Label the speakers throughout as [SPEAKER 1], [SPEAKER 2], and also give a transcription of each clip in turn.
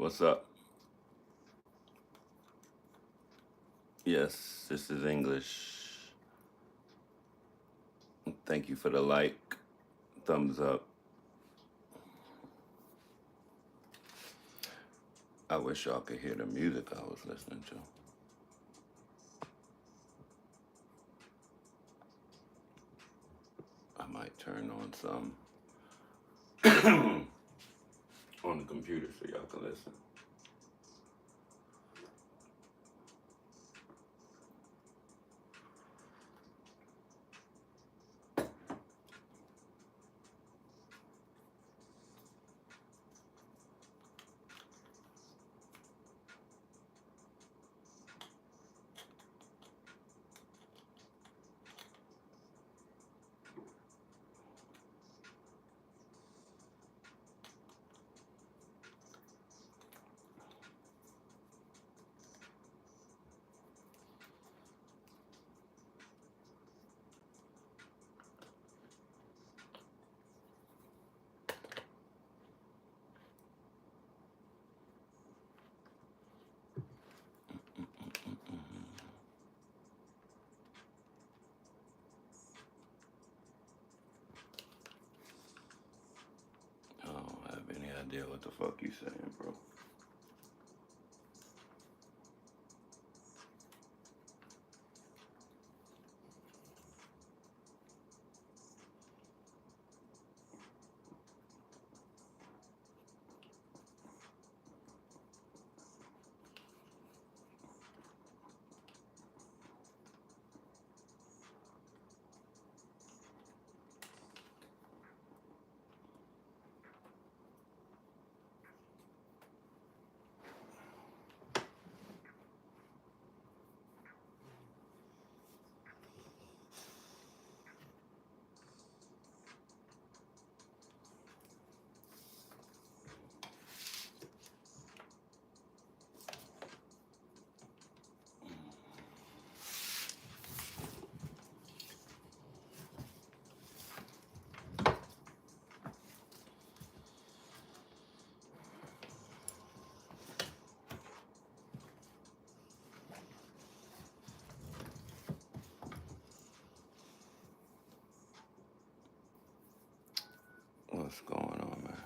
[SPEAKER 1] What's up? Yes, this is English. Thank you for the like, thumbs up. I wish y'all could hear the music I was listening to. I might turn on some on the computer so y'all can listen. I don't have any idea what the fuck you saying, bro. What's going on, man?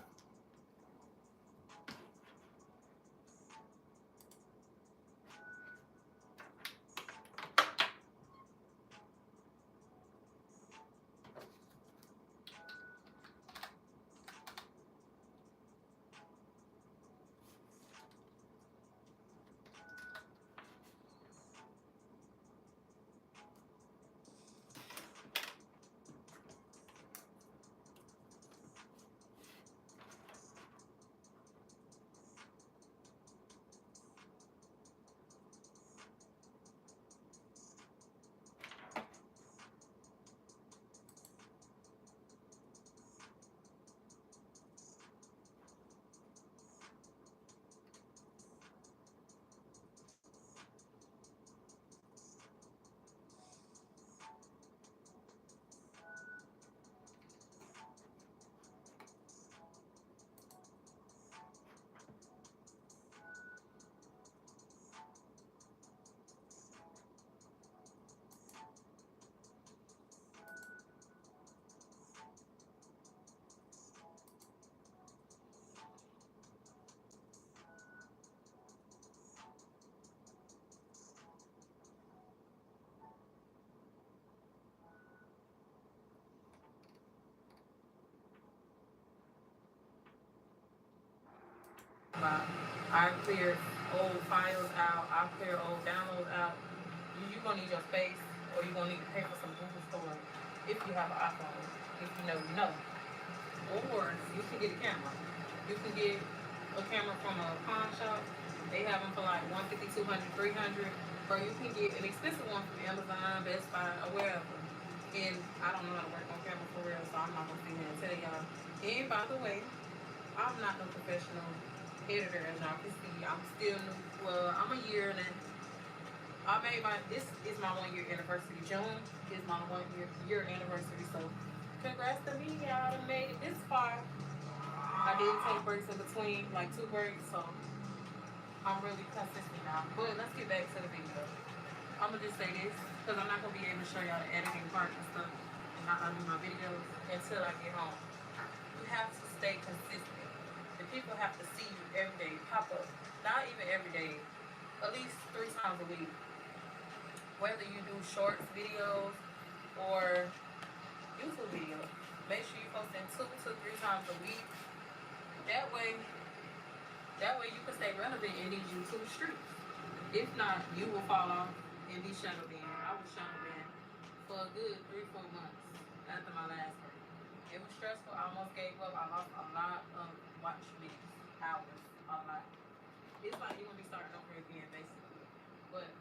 [SPEAKER 2] I clear old files out. I clear old downloads out. You're gonna need your space, or you're gonna need to pay for some Google storage if you have an iPhone. If you know, you know. Or you can get a camera. You can get a camera from a pawn shop. They have them for like 150, 200, 300. Or you can get an expensive one from Amazon, Best Buy, or wherever. And I don't know how to work on camera for real, so I'm not gonna sit here and tell y'all. And by the way, I'm not no professional editor, as y'all can see. I'm still new. Well, I'm a year and I made this is my 1 year anniversary. June is my 1 year anniversary. So congrats to me, y'all done made it this far. I did take breaks in between, like 2 breaks, so I'm really consistent now. But let's get back to the video. I'm gonna just say this because I'm not gonna be able to show y'all the editing part and stuff and how I do my videos until I get home. You have to stay consistent. The people have to see you every day, pop up. Not even every day, at least 3 times a week. Whether you do shorts videos or YouTube videos, make sure you post in 2 to 3 times a week. That way you can stay relevant in these YouTube streets. If not, you will fall off and be shadow banned. I was shadow banned for a good 3-4 months after my last break. It was stressful. I almost gave up. I lost a lot of watch minutes, hours, a lot. It's like you're gonna be starting over again, basically. But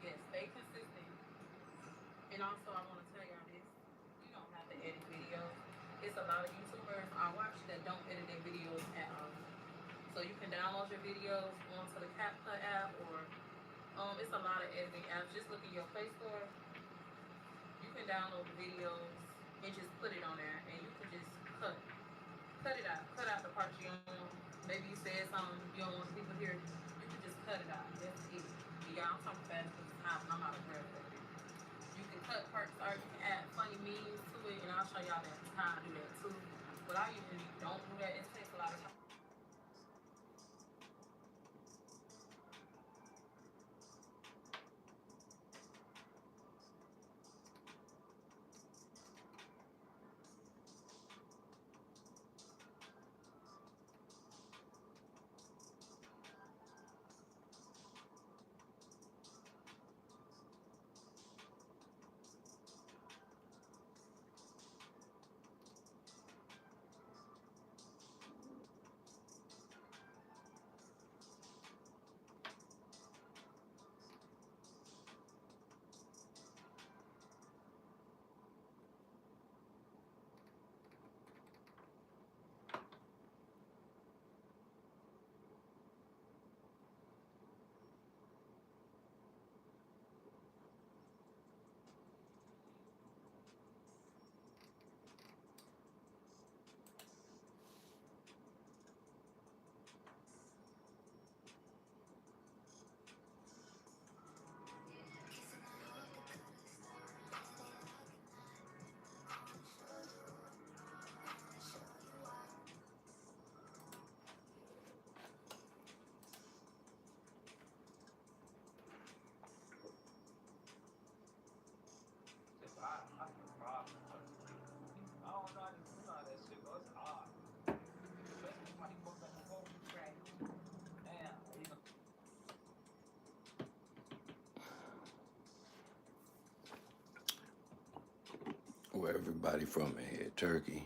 [SPEAKER 2] yes, stay consistent. And also, I want to tell y'all this: you don't have to edit videos. It's a lot of YouTubers I watch that don't edit their videos at all. So you can download your videos onto the CapCut app, or it's a lot of editing apps. Just look at your Play Store. You can download the videos and just put it on there, and you can just cut it out. Cut out the parts you don't want. Maybe you said something you don't want people to hear. You can just cut it out. That's it. Yeah, I'm talking fast because I'm out of breath. You can cut parts out. You can add funny memes to it, and I'll show y'all that how I do that too. But I usually don't do that. It takes a lot of time.
[SPEAKER 1] Where everybody from here, Turkey.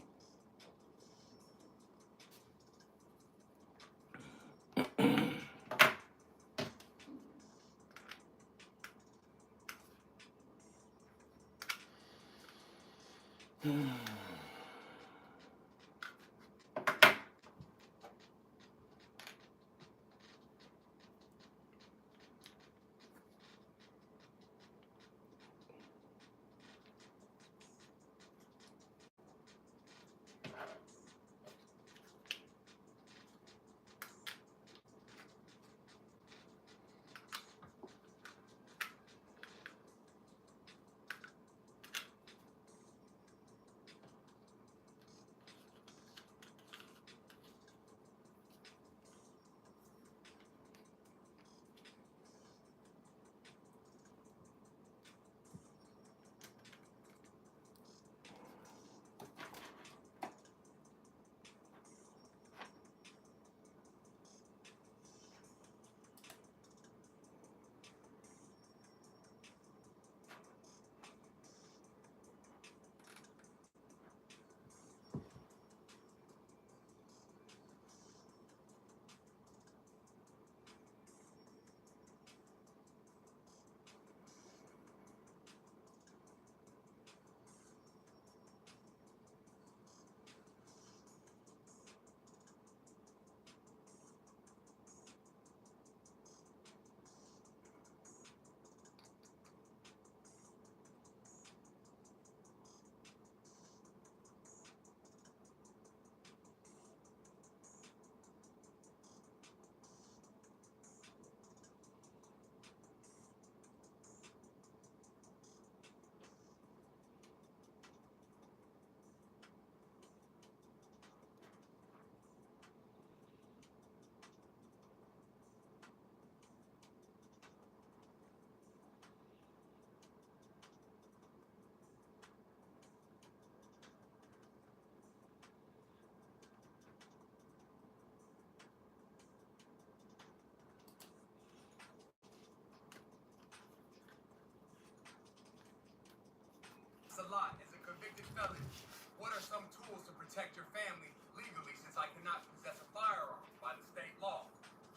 [SPEAKER 3] protect your family legally, since I cannot possess a firearm by the state law.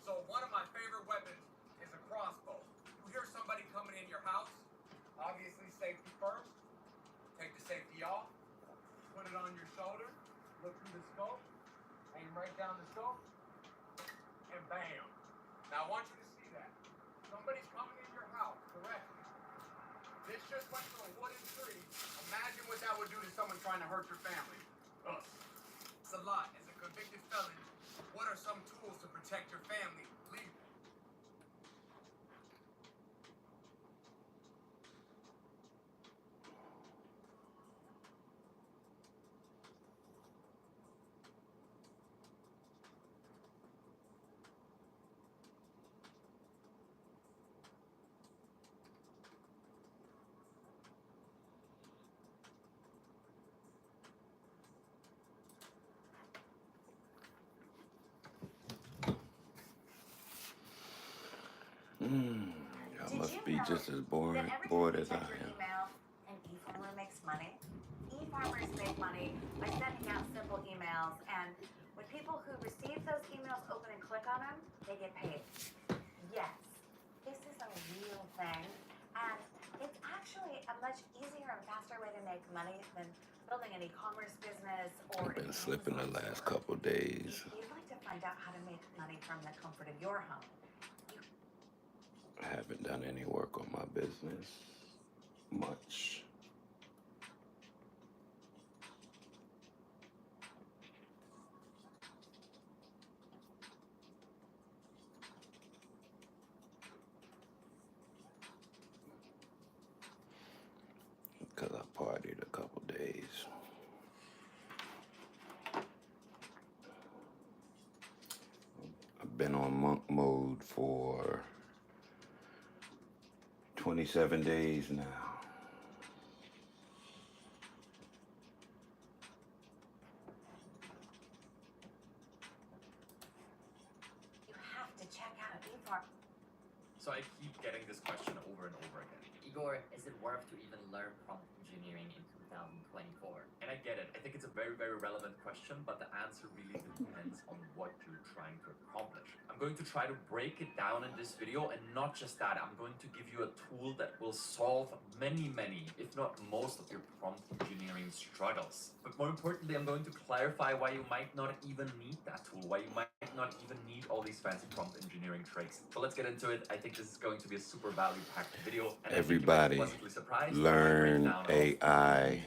[SPEAKER 3] So one of my favorite weapons is a crossbow. You hear somebody coming in your house, obviously safety first. Take the safety off, put it on your shoulder, look through the scope, aim right down the scope, and bam. Now I want you to see that. Somebody's coming in your house, correctly. This just went to a wooden tree. Imagine what that would do to someone trying to hurt your family. Ugh. It's a lot. As a convicted felon, what are some tools to protect your family legally?
[SPEAKER 1] Y'all must be just as bored as I am.
[SPEAKER 4] Email, an e-farmer makes money. E-farmers make money by sending out simple emails, and when people who receive those emails open and click on them, they get paid. Yes, this is a real thing, and it's actually a much easier and faster way to make money than building an e-commerce business or
[SPEAKER 1] I've been slipping the last couple days.
[SPEAKER 4] If you'd like to find out how to make money from the comfort of your home,
[SPEAKER 1] I haven't done any work on my business much. Because I partied a couple days. I've been on monk mode for 27 days now.
[SPEAKER 4] you have to check out e-farm.
[SPEAKER 5] So I keep getting this question over and over again.
[SPEAKER 6] Igor, is it worth to even learn prompt engineering in 2024?
[SPEAKER 5] And I get it. I think it's a very, very relevant question, but the answer really depends on what you're trying to accomplish. I'm going to try to break it down in this video, and not just that, I'm going to give you a tool that will solve many, if not most of your prompt engineering struggles. But more importantly, I'm going to clarify why you might not even need that tool, why you might not even need all these fancy prompt engineering tricks. So let's get into it. I think this is going to be a super value-packed video. And
[SPEAKER 1] everybody learn AI.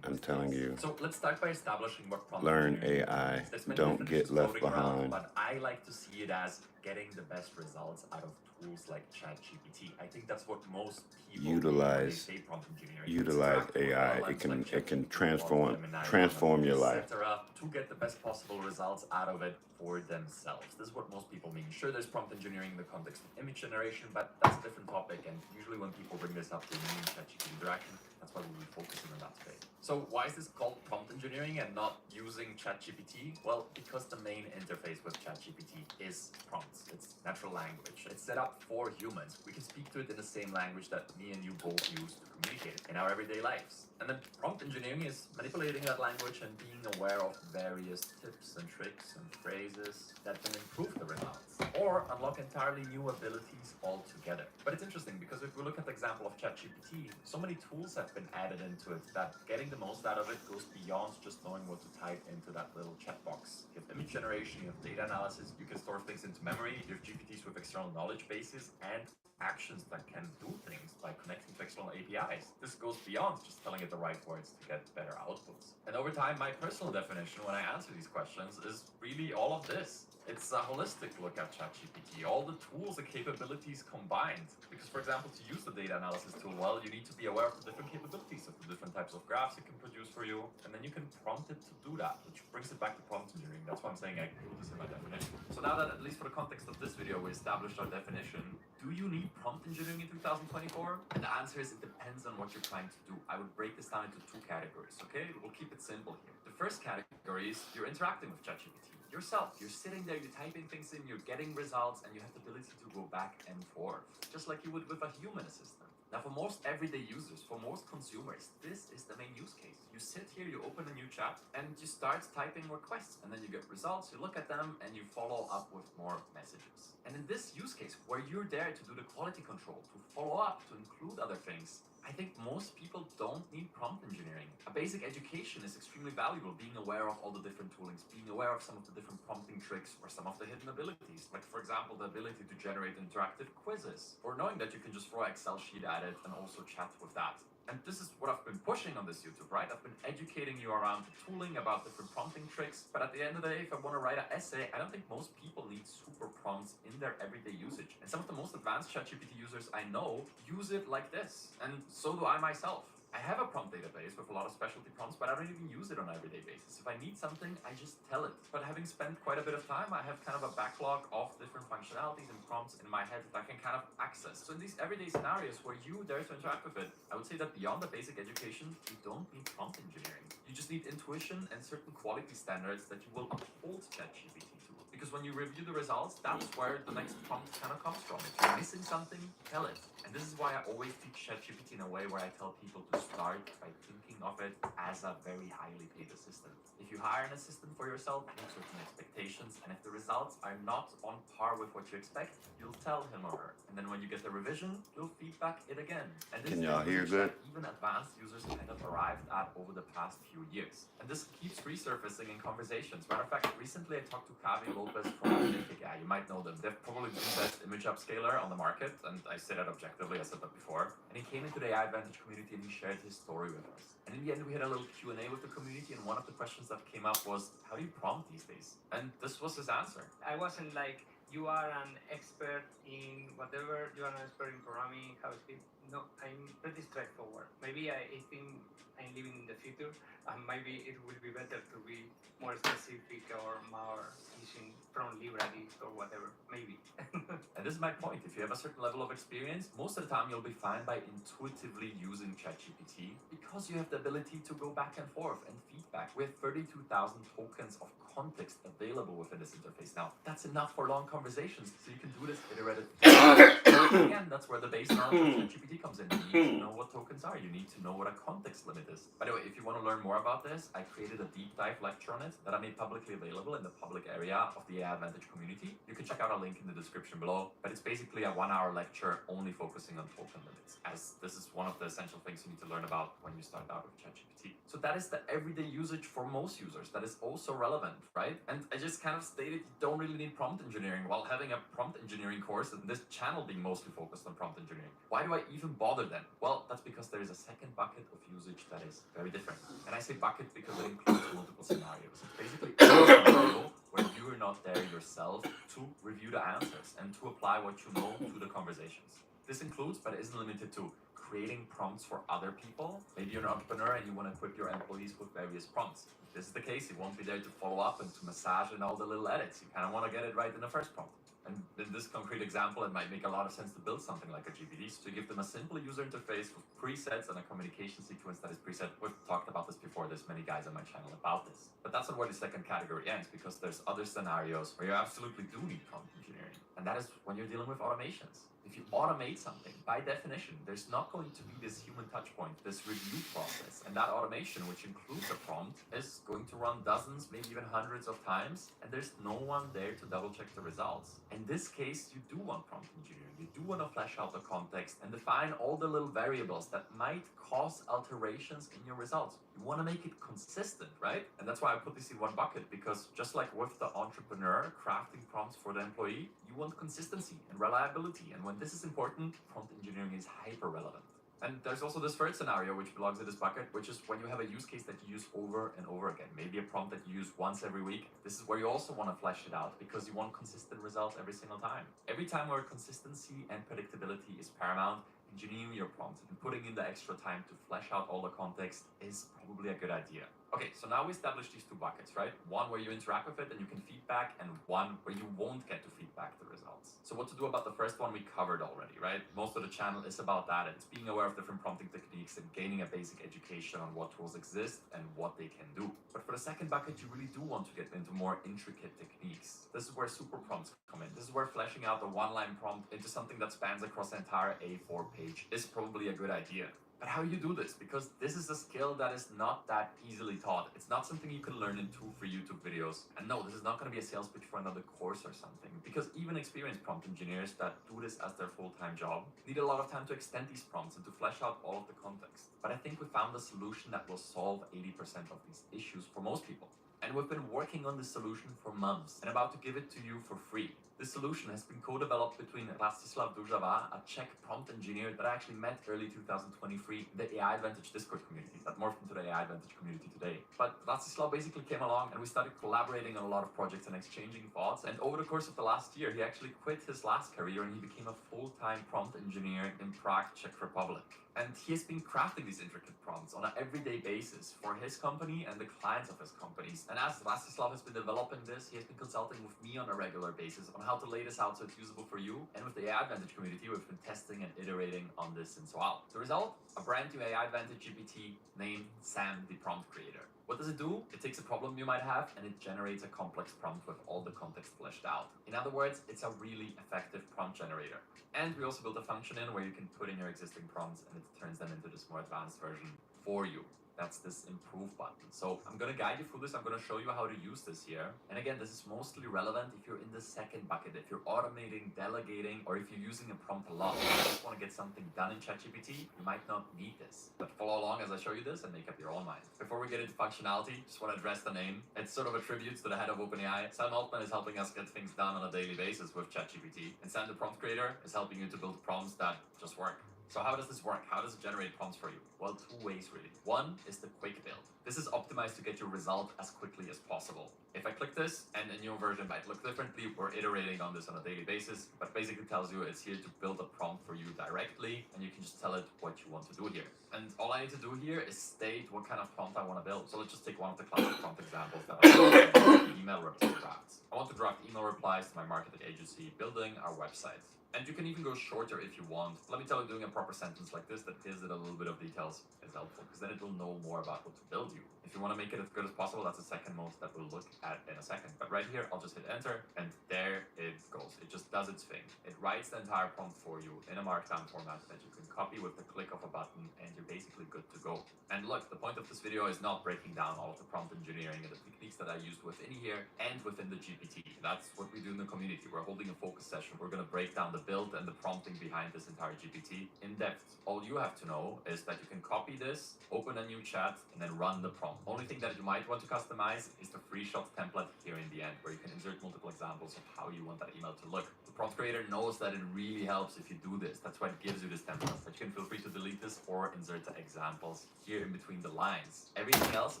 [SPEAKER 1] I'm telling you.
[SPEAKER 5] So let's start by establishing what prompt
[SPEAKER 1] Learn
[SPEAKER 5] engineering
[SPEAKER 1] AI.
[SPEAKER 5] is. There's many
[SPEAKER 1] Don't
[SPEAKER 5] definitions
[SPEAKER 1] get left
[SPEAKER 5] floating around,
[SPEAKER 1] behind.
[SPEAKER 5] but I like to see it as getting the best results out of tools like ChatGPT. I think that's what most people
[SPEAKER 1] Utilize
[SPEAKER 5] mean when they say prompt engineering.
[SPEAKER 1] Utilize AI. It can transform your life.
[SPEAKER 5] To get the best possible results out of it for themselves. This is what most people mean. Sure, there's prompt engineering in the context of image generation, but that's a different topic, and usually when people bring this up, they mean ChatGPT interaction. That's why we'll be focusing on that space. So why is this called prompt engineering and not using ChatGPT? Well, because the main interface with ChatGPT is prompts. It's natural language. It's set up for humans. We can speak to it in the same language that me and you both use to communicate in our everyday lives. And then prompt engineering is manipulating that language and being aware of various tips and tricks and phrases that can improve the results or unlock entirely new abilities altogether. But it's interesting because if we look at the example of ChatGPT, so many tools have been added into it that getting the most out of it goes beyond just knowing what to type into that little chat box. You have image generation, you have data analysis, you can store things into memory, you have GPTs with external knowledge bases and actions that can do things by connecting to external APIs. This goes beyond just telling it the right words to get better outputs. And over time, my personal definition when I answer these questions is really all of this. It's a holistic look at ChatGPT, all the tools and capabilities combined. Because, for example, to use the data analysis tool well, you need to be aware of the different capabilities of the different types of graphs it can produce for you, and then you can prompt it to do that, which brings it back to prompt engineering. That's why I'm saying I include this in my definition. So now that, at least for the context of this video, we established our definition, do you need prompt engineering in 2024? And the answer is it depends on what you're trying to do. I would break this down into two categories, okay? We'll keep it simple here. The first category is you're interacting with ChatGPT. yourself. You're sitting there, you're typing things in, you're getting results, and you have the ability to go back and forth, just like you would with a human assistant. Now, for most everyday users, for most consumers, this is the main use case. You sit here, you open a new chat, and you start typing requests, and then you get results, you look at them, and you follow up with more messages. And in this use case, where you're there to do the quality control, to follow up, to include other things, I think most people don't need prompt engineering. A basic education is extremely valuable, being aware of all the different toolings, being aware of some of the different prompting tricks or some of the hidden abilities, like for example, the ability to generate interactive quizzes, or knowing that you can just throw an Excel sheet at it and also chat with that. And this is what I've been pushing on this YouTube, right? I've been educating you around the tooling, about different prompting tricks, but at the end of the day, if I want to write an essay, I don't think most people need super prompts in their everyday usage. And some of the most advanced ChatGPT users I know use it like this, and so do I myself. I have a prompt database with a lot of specialty prompts, but I don't even use it on an everyday basis. If I need something, I just tell it. But having spent quite a bit of time, I have kind of a backlog of different functionalities and prompts in my head that I can kind of access. So in these everyday scenarios where you dare to interact with it, I would say that beyond the basic education, you don't need prompt engineering. You just need intuition and certain quality standards that you will uphold ChatGPT to. Because when you review the results, that's where the next prompt kind of comes from. If you're missing something, tell it. And this is why I always teach ChatGPT in a way where I tell people to start by thinking of it as a very highly paid assistant. If you hire an assistant for yourself, you have certain expectations, and if the results are not on par with what you expect, you'll tell him or her. And then when you get the revision, you'll feedback it again. And this
[SPEAKER 1] Can
[SPEAKER 5] is
[SPEAKER 1] y'all
[SPEAKER 5] the
[SPEAKER 1] hear
[SPEAKER 5] revision
[SPEAKER 1] good?
[SPEAKER 5] that even advanced users kind of arrived at over the past few years. And this keeps resurfacing in conversations. Matter of fact, recently I talked to Cavi Lopez from Nomadic. You might know them. They've probably the best image upscaler on the market, and I say that objectively, I said that before. And he came into the AI Advantage community and he shared his story with us. And in the end, we had a little Q&A with the community, and one of the questions that came up was, how do you prompt these days? And this was his answer.
[SPEAKER 7] I wasn't like, you are an expert in whatever, you are an expert in programming, how to speak. No, I'm pretty straightforward. Maybe I think I'm living in the future, and maybe it will be better to be more specific or more using from libraries or whatever, maybe.
[SPEAKER 5] And this is my point. If you have a certain level of experience, most of the time you'll be fine by intuitively using ChatGPT because you have the ability to go back and forth and feedback. We have 32,000 tokens of context available within this interface now. That's enough for long conversations, so you can do this iterative. Again, that's where the base knowledge of ChatGPT comes in. You need to know what tokens are. You need to know what a context limit is. By the way, if you want to learn more about this, I created a deep dive lecture on it that I made publicly available in the public area of the AI Advantage community. You can check out a link in the description below, but it's basically a 1-hour lecture only focusing on token limits, as this is one of the essential things you need to learn about when you start out with ChatGPT. So that is the everyday usage for most users. That is also relevant, right? And I just kind of stated you don't really need prompt engineering while having a prompt engineering course and this channel being mostly focused on prompt engineering. Why do I even bother then? Well, that's because there is a second bucket of usage that is very different. And I say bucket because it includes multiple scenarios. It's basically a scenario where you're not there yourself to review the answers and to apply what you know to the conversations. This includes, but isn't limited to, creating prompts for other people. Maybe you're an entrepreneur and you want to equip your employees with various prompts. If this is the case, you won't be there to follow up and to massage and all the little edits. You kind of want to get it right in the first prompt. And in this concrete example, it might make a lot of sense to build something like a GPT to give them a simple user interface with presets and a communication sequence that is preset. We've talked about this before. There's many guys on my channel about this. But that's not where the second category ends, because there's other scenarios where you absolutely do need prompt engineering. And that is when you're dealing with automations. If you automate something, by definition, there's not going to be this human touch point, this review process. And that automation, which includes a prompt, is going to run dozens, maybe even hundreds of times, and there's no one there to double check the results. In this case, you do want prompt engineering. You do want to flesh out the context and define all the little variables that might cause alterations in your results. You want to make it consistent, right? And that's why I put this in one bucket, because just like with the entrepreneur crafting prompts for the employee, you want consistency and reliability. And when this is important, prompt engineering is hyper relevant. And there's also this third scenario which belongs in this bucket, which is when you have a use case that you use over and over again. Maybe a prompt that you use once every week. This is where you also want to flesh it out because you want consistent results every single time. Every time where consistency and predictability is paramount, engineering your prompt and putting in the extra time to flesh out all the context is probably a good idea. Okay, so now we established these two buckets, right? One where you interact with it and you can feedback, and one where you won't get to feedback the results. So what to do about the first one we covered already, right? Most of the channel is about that. It's being aware of different prompting techniques and gaining a basic education on what tools exist and what they can do. But for the second bucket, you really do want to get into more intricate techniques. This is where super prompts come in. This is where fleshing out a one-line prompt into something that spans across an entire A4 page is probably a good idea. But how you do this? Because this is a skill that is not that easily taught. It's not something you can learn in 2 free YouTube videos. And no, this is not going to be a sales pitch for another course or something. Because even experienced prompt engineers that do this as their full-time job need a lot of time to extend these prompts and to flesh out all of the context. But I think we found a solution that will solve 80% of these issues for most people. And we've been working on this solution for months and about to give it to you for free. This solution has been co-developed between Rastislav Dujava, a Czech prompt engineer that I actually met early 2023 in the AI Advantage Discord community that morphed into the AI Advantage community today. But Rastislav basically came along and we started collaborating on a lot of projects and exchanging thoughts. And over the course of the last year, he actually quit his last career and he became a full-time prompt engineer in Prague, Czech Republic. And he has been crafting these intricate prompts on an everyday basis for his company and the clients of his companies. And as Rastislav has been developing this, he has been consulting with me on a regular basis on how to lay this out so it's usable for you. And with the AI Advantage community, we've been testing and iterating on this since a while. The result? A brand new AI Advantage GPT named Sam, the prompt creator. What does it do? It takes a problem you might have and it generates a complex prompt with all the context fleshed out. In other words, it's a really effective prompt generator. And we also built a function in where you can put in your existing prompts and it turns them into this more advanced version for you. That's this improve button. So I'm going to guide you through this. I'm going to show you how to use this here. And again, this is mostly relevant if you're in the second bucket, if you're automating, delegating, or if you're using a prompt a lot. If you just want to get something done in ChatGPT, you might not need this. But follow along as I show you this and make up your own mind. Before we get into functionality, just want to address the name. It's sort of a tribute to the head of OpenAI. Sam Altman is helping us get things done on a daily basis with ChatGPT. And Sam, the prompt creator, is helping you to build prompts that just work. So how does this work? How does it generate prompts for you? Well, 2 ways really. One is the quick build. This is optimized to get your result as quickly as possible. If I click this, and a new version might look differently, we're iterating on this on a daily basis, but basically tells you it's here to build a prompt for you directly, and you can just tell it what you want to do here. And all I need to do here is state what kind of prompt I want to build. So let's just take one of the classic prompt examples that I email reply drafts. I want to draft email replies to my marketing agency building our website. And you can even go shorter if you want. Let me tell you, doing a proper sentence like this that gives it a little bit of details is helpful because then it will know more about what to build you. If you want to make it as good as possible, that's the second most that we'll look at in a second. But right here, I'll just hit enter and there it goes. It just does its thing. It writes the entire prompt for you in a markdown format that you can copy with the click of a button and you're basically good to go. And look, the point of this video is not breaking down all of the prompt engineering and the techniques that I used within here and within the GPT. That's what we do in the community. We're holding a focus session. We're going to break down the build and the prompting behind this entire GPT in depth. All you have to know is that you can copy this, open a new chat, and then run the prompt. Only thing that you might want to customize is the free shot template here in the end, where you can insert multiple examples of how you want that email to look. The prompt creator knows that it really helps if you do this. That's why it gives you this template. But you can feel free to delete this or insert the examples here in between the lines. Everything else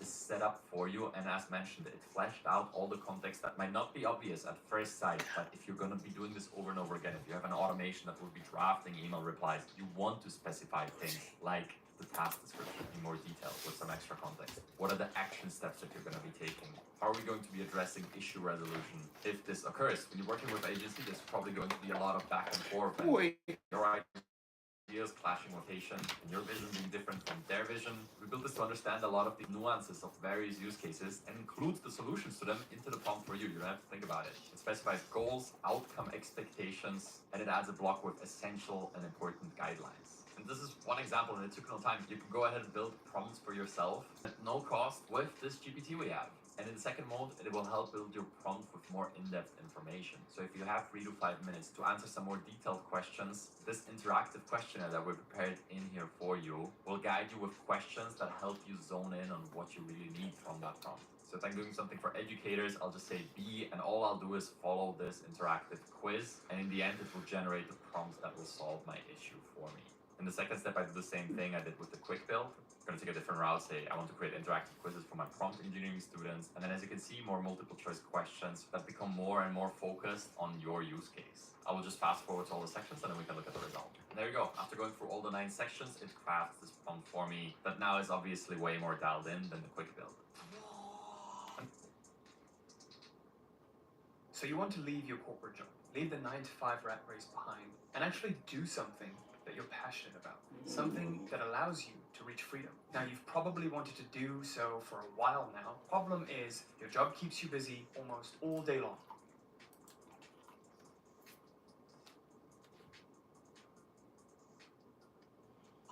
[SPEAKER 5] is set up for you, and as mentioned, it fleshed out all the context that might not be obvious at first sight, but if you're going to be doing this over and over again, if you have an automation that will be drafting email replies, you want to specify things like the task description in more detail with some extra context. What are the action steps that you're going to be taking? How are we going to be addressing issue resolution if this occurs? When you're working with agency, there's probably going to be a lot of back and forth. And your ideas clashing with patient and your vision being different from their vision. We built this to understand a lot of the nuances of various use cases and includes the solutions to them into the prompt for you. You don't have to think about it. It specifies goals, outcome expectations, and it adds a block with essential and important guidelines. And this is one example, and it took no time. You can go ahead and build prompts for yourself at no cost with this GPT we have. And in the second mode, it will help build your prompt with more in-depth information. So if you have 3 to 5 minutes to answer some more detailed questions, this interactive questionnaire that we prepared in here for you will guide you with questions that help you zone in on what you really need from that prompt. So if I'm doing something for educators, I'll just say B, and all I'll do is follow this interactive quiz. And in the end, it will generate the prompts that will solve my issue for me. In the second step, I do the same thing I did with the quick build. I'm going to take a different route, say I want to create interactive quizzes for my prompt engineering students. And then as you can see, more multiple choice questions that become more and more focused on your use case. I will just fast forward to all the sections and then we can look at the result. And there you go. After going through all the 9 sections, it crafts this prompt for me that now is obviously way more dialed in than the quick build.
[SPEAKER 8] So you want to leave your corporate job, leave the 9-to-5 rat race behind, and actually do something that you're passionate about, something that allows you to reach freedom. Now, you've probably wanted to do so for a while now. Problem is, your job keeps you busy almost all day long.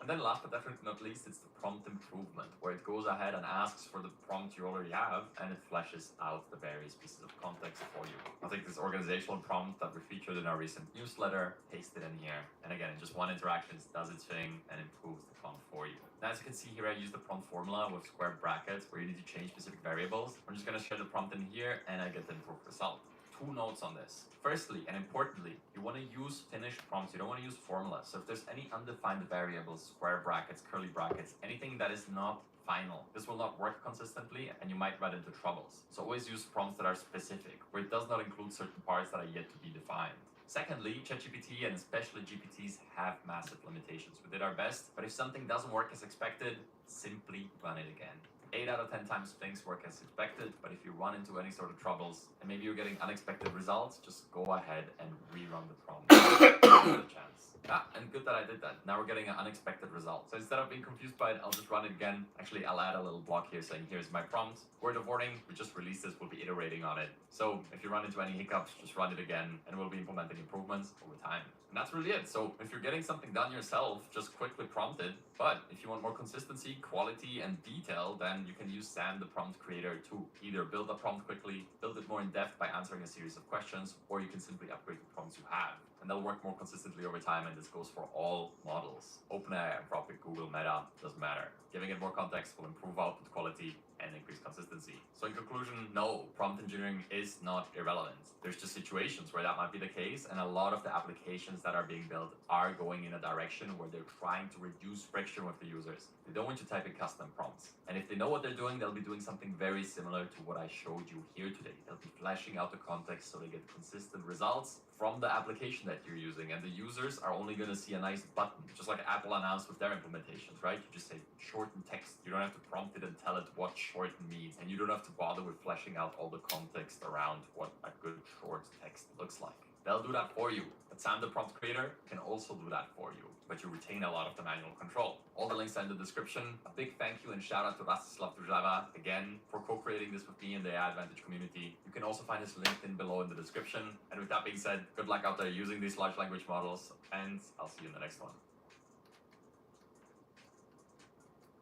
[SPEAKER 5] And then last but definitely not least, it's the prompt improvement, where it goes ahead and asks for the prompt you already have, and it fleshes out the various pieces of context for you. I'll take this organizational prompt that we featured in our recent newsletter, paste it in here, and again, in just one interaction, it does its thing and improves the prompt for you. Now, as you can see here, I use the prompt formula with square brackets where you need to change specific variables. I'm just going to share the prompt in here, and I get the improved result. 2 notes on this. Firstly, and importantly, you want to use finished prompts. You don't want to use formulas. So if there's any undefined variables, square brackets, curly brackets, anything that is not final, this will not work consistently and you might run into troubles. So always use prompts that are specific, where it does not include certain parts that are yet to be defined. Secondly, ChatGPT and especially GPTs have massive limitations. We did our best, but if something doesn't work as expected, simply run it again. 8 out of 10 times things work as expected, but if you run into any sort of troubles and maybe you're getting unexpected results, just go ahead and rerun the prompt. Give it a chance. And good that I did that. Now we're getting an unexpected result. So instead of being confused by it, I'll just run it again. Actually, I'll add a little block here saying, here's my prompt. Word of warning, we just released this, we'll be iterating on it. So if you run into any hiccups, just run it again and we'll be implementing improvements over time. And that's really it. So if you're getting something done yourself, just quickly prompt it. But if you want more consistency, quality, and detail, then you can use Sam, the prompt creator, to either build a prompt quickly, build it more in depth by answering a series of questions, or you can simply upgrade the prompts you have. And they'll work more consistently over time, and this goes for all models. OpenAI, Anthropic, Google, Meta, doesn't matter. Giving it more context will improve output quality and increase consistency. So in conclusion, no, prompt engineering is not irrelevant. There's just situations where that might be the case, and a lot of the applications that are being built are going in a direction where they're trying to reduce friction with the users. They don't want you to type in custom prompts. And if they know what they're doing, they'll be doing something very similar to what I showed you here today. They'll be fleshing out the context so they get consistent results from the application that you're using, and the users are only going to see a nice button, just like Apple announced with their implementations, right? You just say shorten text. You don't have to prompt it and tell it what shorten means, and you don't have to bother with fleshing out all the context around what a good short text looks like. They'll do that for you, but Sam, the prompt creator, can also do that for you, but you retain a lot of the manual control. All the links are in the description. A big thank you and shout out to Rastislav Drujava again for co-creating this with me in the AI Advantage community. You can also find his LinkedIn below in the description. And with that being said, good luck out there using these large language models, and I'll see you in the next one.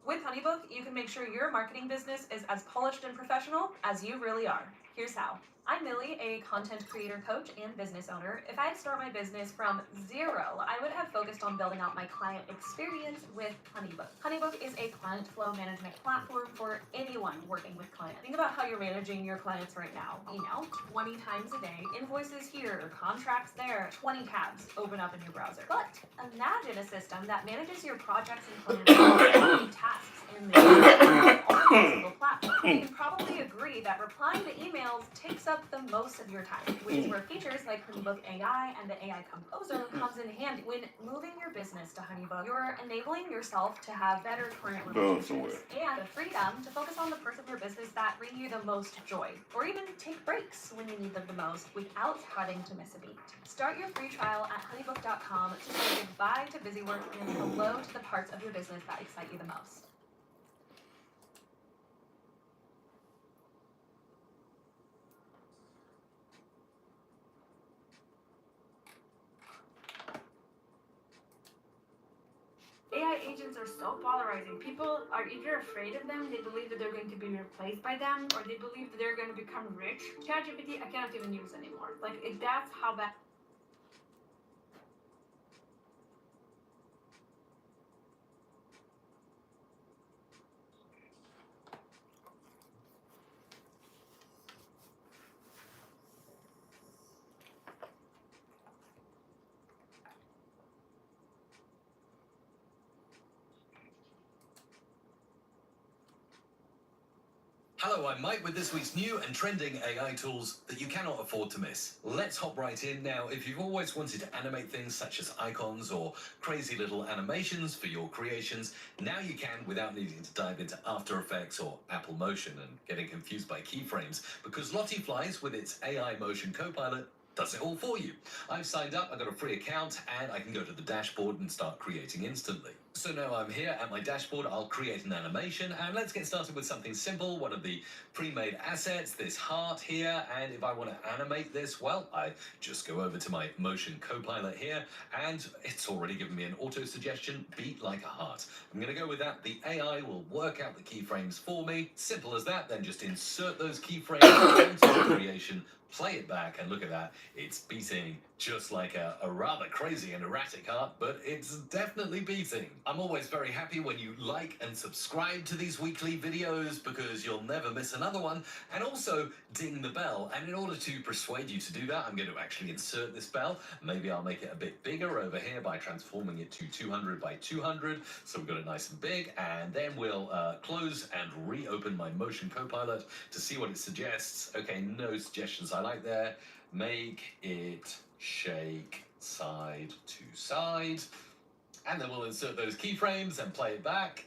[SPEAKER 9] With HoneyBook, you can make sure your marketing business is as polished and professional as you really are. Here's how. I'm Millie, a content creator coach and business owner. If I had started my business from zero, I would have focused on building out my client experience with HoneyBook. HoneyBook is a client flow management platform for anyone working with clients. Think about how you're managing your clients right now. Email 20 times a day, invoices here, contracts there, 20 tabs open up in your browser. But imagine a system that manages your projects and plans, tasks in the single platform. You can probably agree that replying to emails takes up the most of your time, which is where features like HoneyBook AI and the AI Composer comes in handy. When moving your business to HoneyBook, you're enabling yourself to have better client relationships and the freedom to focus on the parts of your business that bring you the most joy, or even take breaks when you need them the most without having to miss a beat. Start your free trial at honeybook.com to say goodbye to busy work and hello to the parts of your business that excite you the most.
[SPEAKER 10] AI agents are so polarizing. People are either afraid of them, they believe that they're going to be replaced by them, or they believe that they're going to become rich. ChatGPT, I cannot even use anymore. That's how bad.
[SPEAKER 11] Hello, I'm Mike with this week's new and trending AI tools that you cannot afford to miss. Let's hop right in now. If you've always wanted to animate things such as icons or crazy little animations for your creations, now you can without needing to dive into After Effects or Apple Motion and getting confused by keyframes, because Lottie Flies with its AI Motion Copilot does it all for you. I've signed up, I've got a free account, and I can go to the dashboard and start creating instantly. So now I'm here at my dashboard, I'll create an animation, and let's get started with something simple, one of the pre-made assets, this heart here, and if I want to animate this, well, I just go over to my Motion Copilot here, and it's already given me an auto suggestion, beat like a heart. I'm going to go with that. The AI will work out the keyframes for me. Simple as that, then just insert those keyframes into the creation, play it back, and look at that. It's beating just like a rather crazy and erratic heart, but it's definitely beating. I'm always very happy when you like and subscribe to these weekly videos because you'll never miss another one. And also ding the bell. And in order to persuade you to do that, I'm going to actually insert this bell. Maybe I'll make it a bit bigger over here by transforming it to 200 by 200. So we've got it nice and big. And then we'll close and reopen my Motion Copilot to see what it suggests. Okay, no suggestions I like there. Make it shake side to side. And then we'll insert those keyframes and play it back.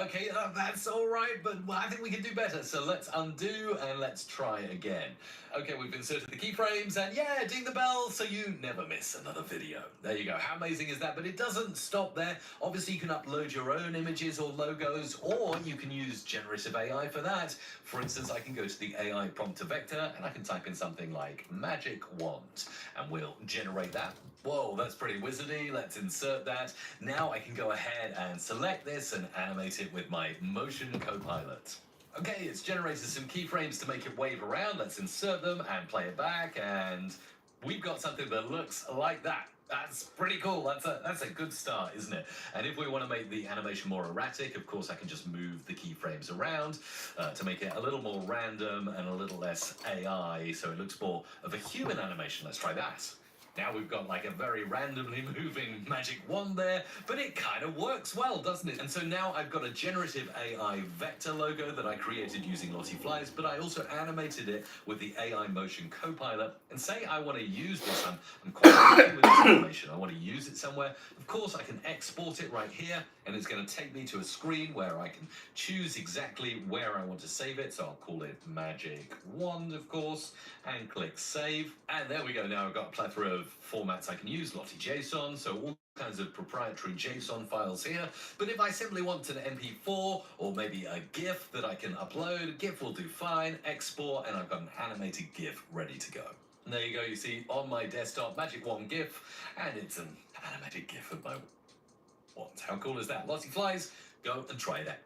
[SPEAKER 11] Okay, that's all right, but I think we can do better. So let's undo and let's try again. Okay, we've inserted the keyframes and yeah, ding the bell so you never miss another video. There you go. How amazing is that? But it doesn't stop there. Obviously, you can upload your own images or logos, or you can use generative AI for that. For instance, I can go to the AI prompter vector and I can type in something like magic wand and we'll generate that. Whoa, that's pretty wizardy. Let's insert that. Now I can go ahead and select this and animate it with my Motion Copilot. Okay, it's generated some keyframes to make it wave around. Let's insert them and play it back, and we've got something that looks like that. That's pretty cool. That's a good start, isn't it? And if we want to make the animation more erratic, of course, I can just move the keyframes around to make it a little more random and a little less AI, so it looks more of a human animation. Let's try that. Now we've got like a very randomly moving magic wand there, but it kind of works well, doesn't it? And so now I've got a generative AI vector logo that I created using Lottie Flies, but I also animated it with the AI Motion Copilot. And say I want to use this, I'm quite happy with this animation. I want to use it somewhere. Of course, I can export it right here, and it's going to take me to a screen where I can choose exactly where I want to save it. So I'll call it Magic Wand, of course, and click Save. And there we go. Now I've got a plethora of formats I can use, Lottie JSON, so all kinds of proprietary JSON files here. But if I simply want an MP4 or maybe a GIF that I can upload, GIF will do fine, export, and I've got an animated GIF ready to go. And there you go, you see on my desktop, Magic Wand GIF, and it's an animated GIF of my wand. How cool is that? Lottie Flies, go and try that.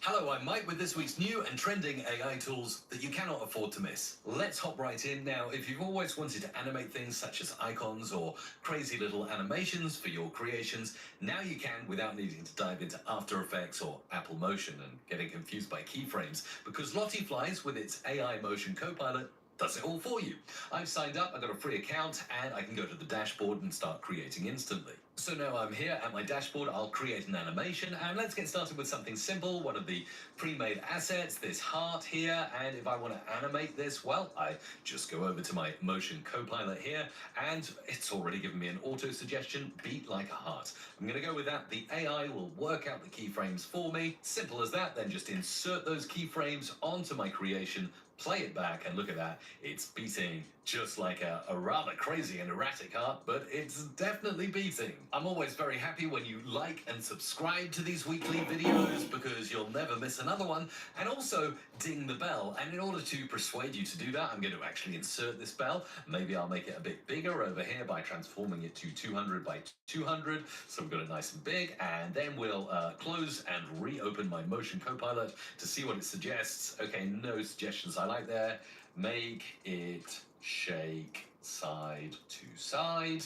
[SPEAKER 11] Hello, I'm Mike with this week's new and trending AI tools that you cannot afford to miss. Let's hop right in now. If you've always wanted to animate things such as icons or crazy little animations for your creations, now you can without needing to dive into After Effects or Apple Motion and getting confused by keyframes, because Lottie Flies with its AI Motion Copilot does it all for you. I've signed up, I've got a free account, and I can go to the dashboard and start creating instantly. So now I'm here at my dashboard, I'll create an animation, and let's get started with something simple, one of the pre-made assets, this heart here, and if I want to animate this, well, I just go over to my Motion Copilot here, and it's already given me an auto suggestion, beat like a heart. I'm going to go with that. The AI will work out the keyframes for me. Simple as that, then just insert those keyframes onto my creation, play it back, and look at that. It's beating just like a rather crazy and erratic heart, but it's definitely beating. I'm always very happy when you like and subscribe to these weekly videos because you'll never miss another one. And also ding the bell. And in order to persuade you to do that, I'm going to actually insert this bell. Maybe I'll make it a bit bigger over here by transforming it to 200 by 200. So we've got it nice and big. And then we'll close and reopen my Motion Copilot to see what it suggests. Okay, no suggestions I like there. Make it shake side to side.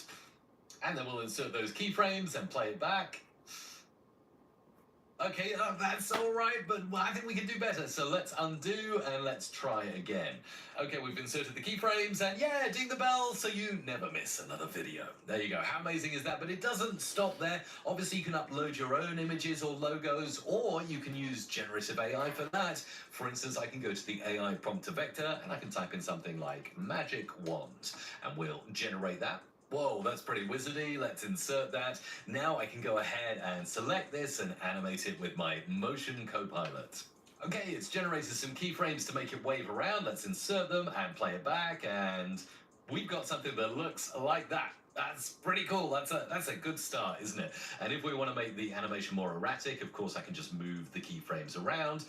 [SPEAKER 11] And then we'll insert those keyframes and play it back. Okay, that's all right, but I think we can do better. So let's undo and let's try again. Okay, we've inserted the keyframes and yeah, ding the bell so you never miss another video. There you go. How amazing is that? But it doesn't stop there. Obviously, you can upload your own images or logos, or you can use generative AI for that. For instance, I can go to the AI prompt to vector and I can type in something like magic wand and we'll generate that. Whoa, that's pretty wizardy. Let's insert that. Now I can go ahead and select this and animate it with my motion copilot. Okay, it's generated some keyframes to make it wave around. Let's insert them and play it back, and we've got something that looks like that. That's pretty cool. That's a good start, isn't it? And if we want to make the animation more erratic, of course, I can just move the keyframes around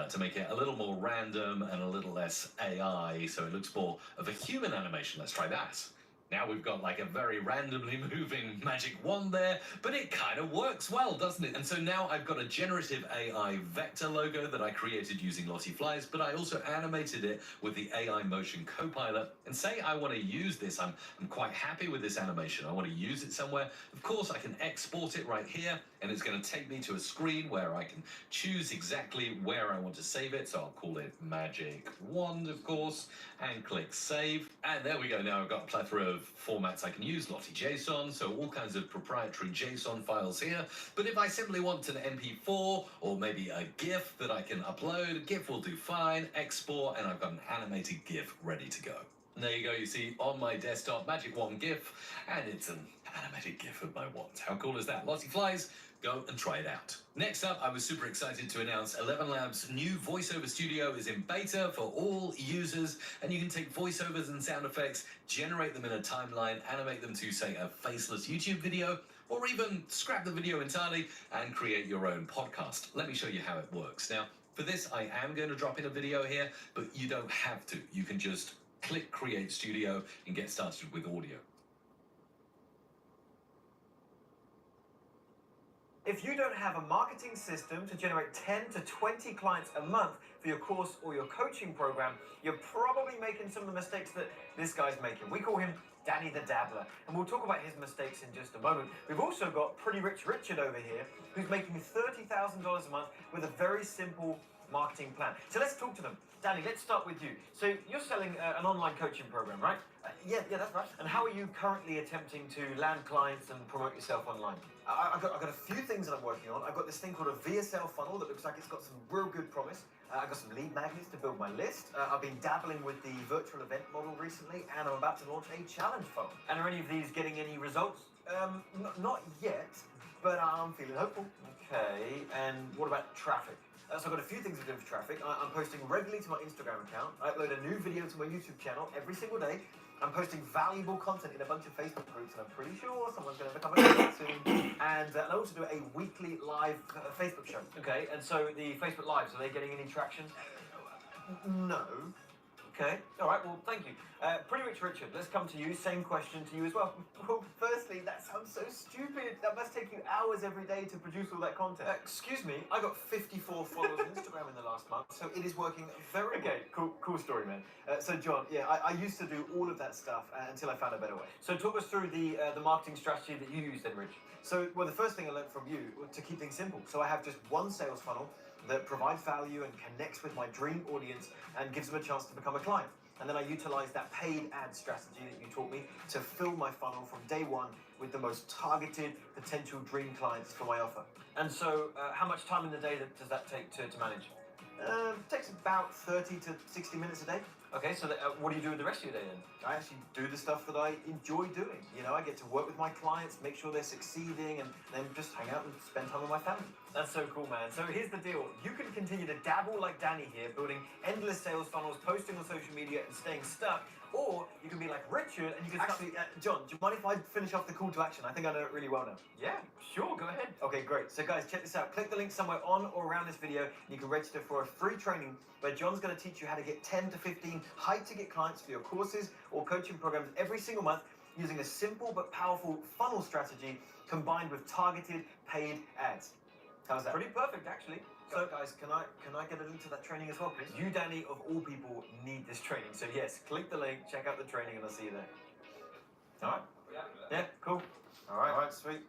[SPEAKER 11] to make it a little more random and a little less AI, so it looks more of a human animation. Let's try that. Now we've got like a very randomly moving magic wand there, but it kind of works well, doesn't it? And so now I've got a generative AI vector logo that I created using Lottie Flies, but I also animated it with the AI Motion Copilot. And say I want to use this, I'm quite happy with this animation. I want to use it somewhere. Of course, I can export it right here, and it's going to take me to a screen where I can choose exactly where I want to save it. So I'll call it Magic Wand, of course, and click Save. And there we go. Now I've got a plethora of formats I can use, Lottie JSON, so all kinds of proprietary JSON files here. But if I simply want an MP4 or maybe a GIF that I can upload, a GIF will do fine, export, and I've got an animated GIF ready to go. And there you go, you see on my desktop, Magic Wand GIF, and it's an animated GIF of my wand. How cool is that? Lottie Flies, go and try it out. Next up, I was super excited to announce 11 Labs' new voiceover studio is in beta for all users, and you can take voiceovers and sound effects, generate them in a timeline, animate them to, say, a faceless YouTube video, or even scrap the video entirely and create your own podcast. Let me show you how it works. Now, for this, I am going to drop in a video here, but you don't have to. You can just click Create Studio and get started with audio.
[SPEAKER 12] If you don't have a marketing system to generate 10 to 20 clients a month for your course or your coaching program, you're probably making some of the mistakes that this guy's making. We call him Danny the Dabbler, and we'll talk about his mistakes in just a moment. We've also got Pretty Rich Richard over here, who's making $30,000 a month with a very simple marketing plan. So let's talk to them. Danny, let's start with you. So you're selling an online coaching program, right? Yeah, that's right. And how are you currently attempting to land clients and promote yourself online? I've got a few things that I'm working on. I've got this thing called a VSL funnel that looks like it's got some real good promise. I've got some lead magnets to build my list. I've been dabbling with the virtual event model recently, and I'm about to launch a challenge funnel. And are any of these getting any results? Not yet, but I'm feeling hopeful. Okay, and what about traffic? So I've got a few things to do with traffic. I'm posting regularly to my Instagram account. I upload a new video to my YouTube channel every single day. I'm posting valuable content in a bunch of Facebook groups, and I'm pretty sure someone's going to become a client soon. And I also do a weekly live Facebook show. Okay, and so the Facebook Lives, are they getting any traction? No. Okay, all right, well, thank you. Pretty Rich Richard, let's come to you. Same question to you as well. Well, firstly, that sounds so stupid. That must take you hours every day to produce all that content. Excuse me, I got 54 followers on Instagram in the last month, so it is working very well. Okay, cool story, man. So, John, yeah, I used to do all of that stuff until I found a better way. So talk us through the marketing strategy that you use then, Rich. So, well, the first thing I learned from you was to keep things simple. So I have just one sales funnel that provides value and connects with my dream audience and gives them a chance to become a client. And then I utilize that paid ad strategy that you taught me to fill my funnel from day one with the most targeted potential dream clients for my offer. And so how much time in the day does that take to manage? It takes about 30 to 60 minutes a day. Okay, so what do you do with the rest of your day then? I actually do the stuff that I enjoy doing. You know, I get to work with my clients, make sure they're succeeding, and then just hang out and spend time with my family. That's so cool, man. So here's the deal. You can continue to dabble like Danny here, building endless sales funnels, posting on social media, and staying stuck. Or you can be like Richard, and you can actually... John, do you mind if I finish off the call to action? I think I know it really well now. Yeah, sure, go ahead. Okay, great. So guys, check this out. Click the link somewhere on or around this video, and you can register for a free training where John's going to teach you how to get 10 to 15 high-ticket clients for your courses or coaching programs every single month using a simple but powerful funnel strategy combined with targeted paid ads. How's that? Pretty perfect, actually. So, guys, can I get a link to that training as well, please? You, Danny, of all people, need this training. So, yes, click the link, check out the training, and I'll see you there. All right? Yeah, cool. All right, sweet.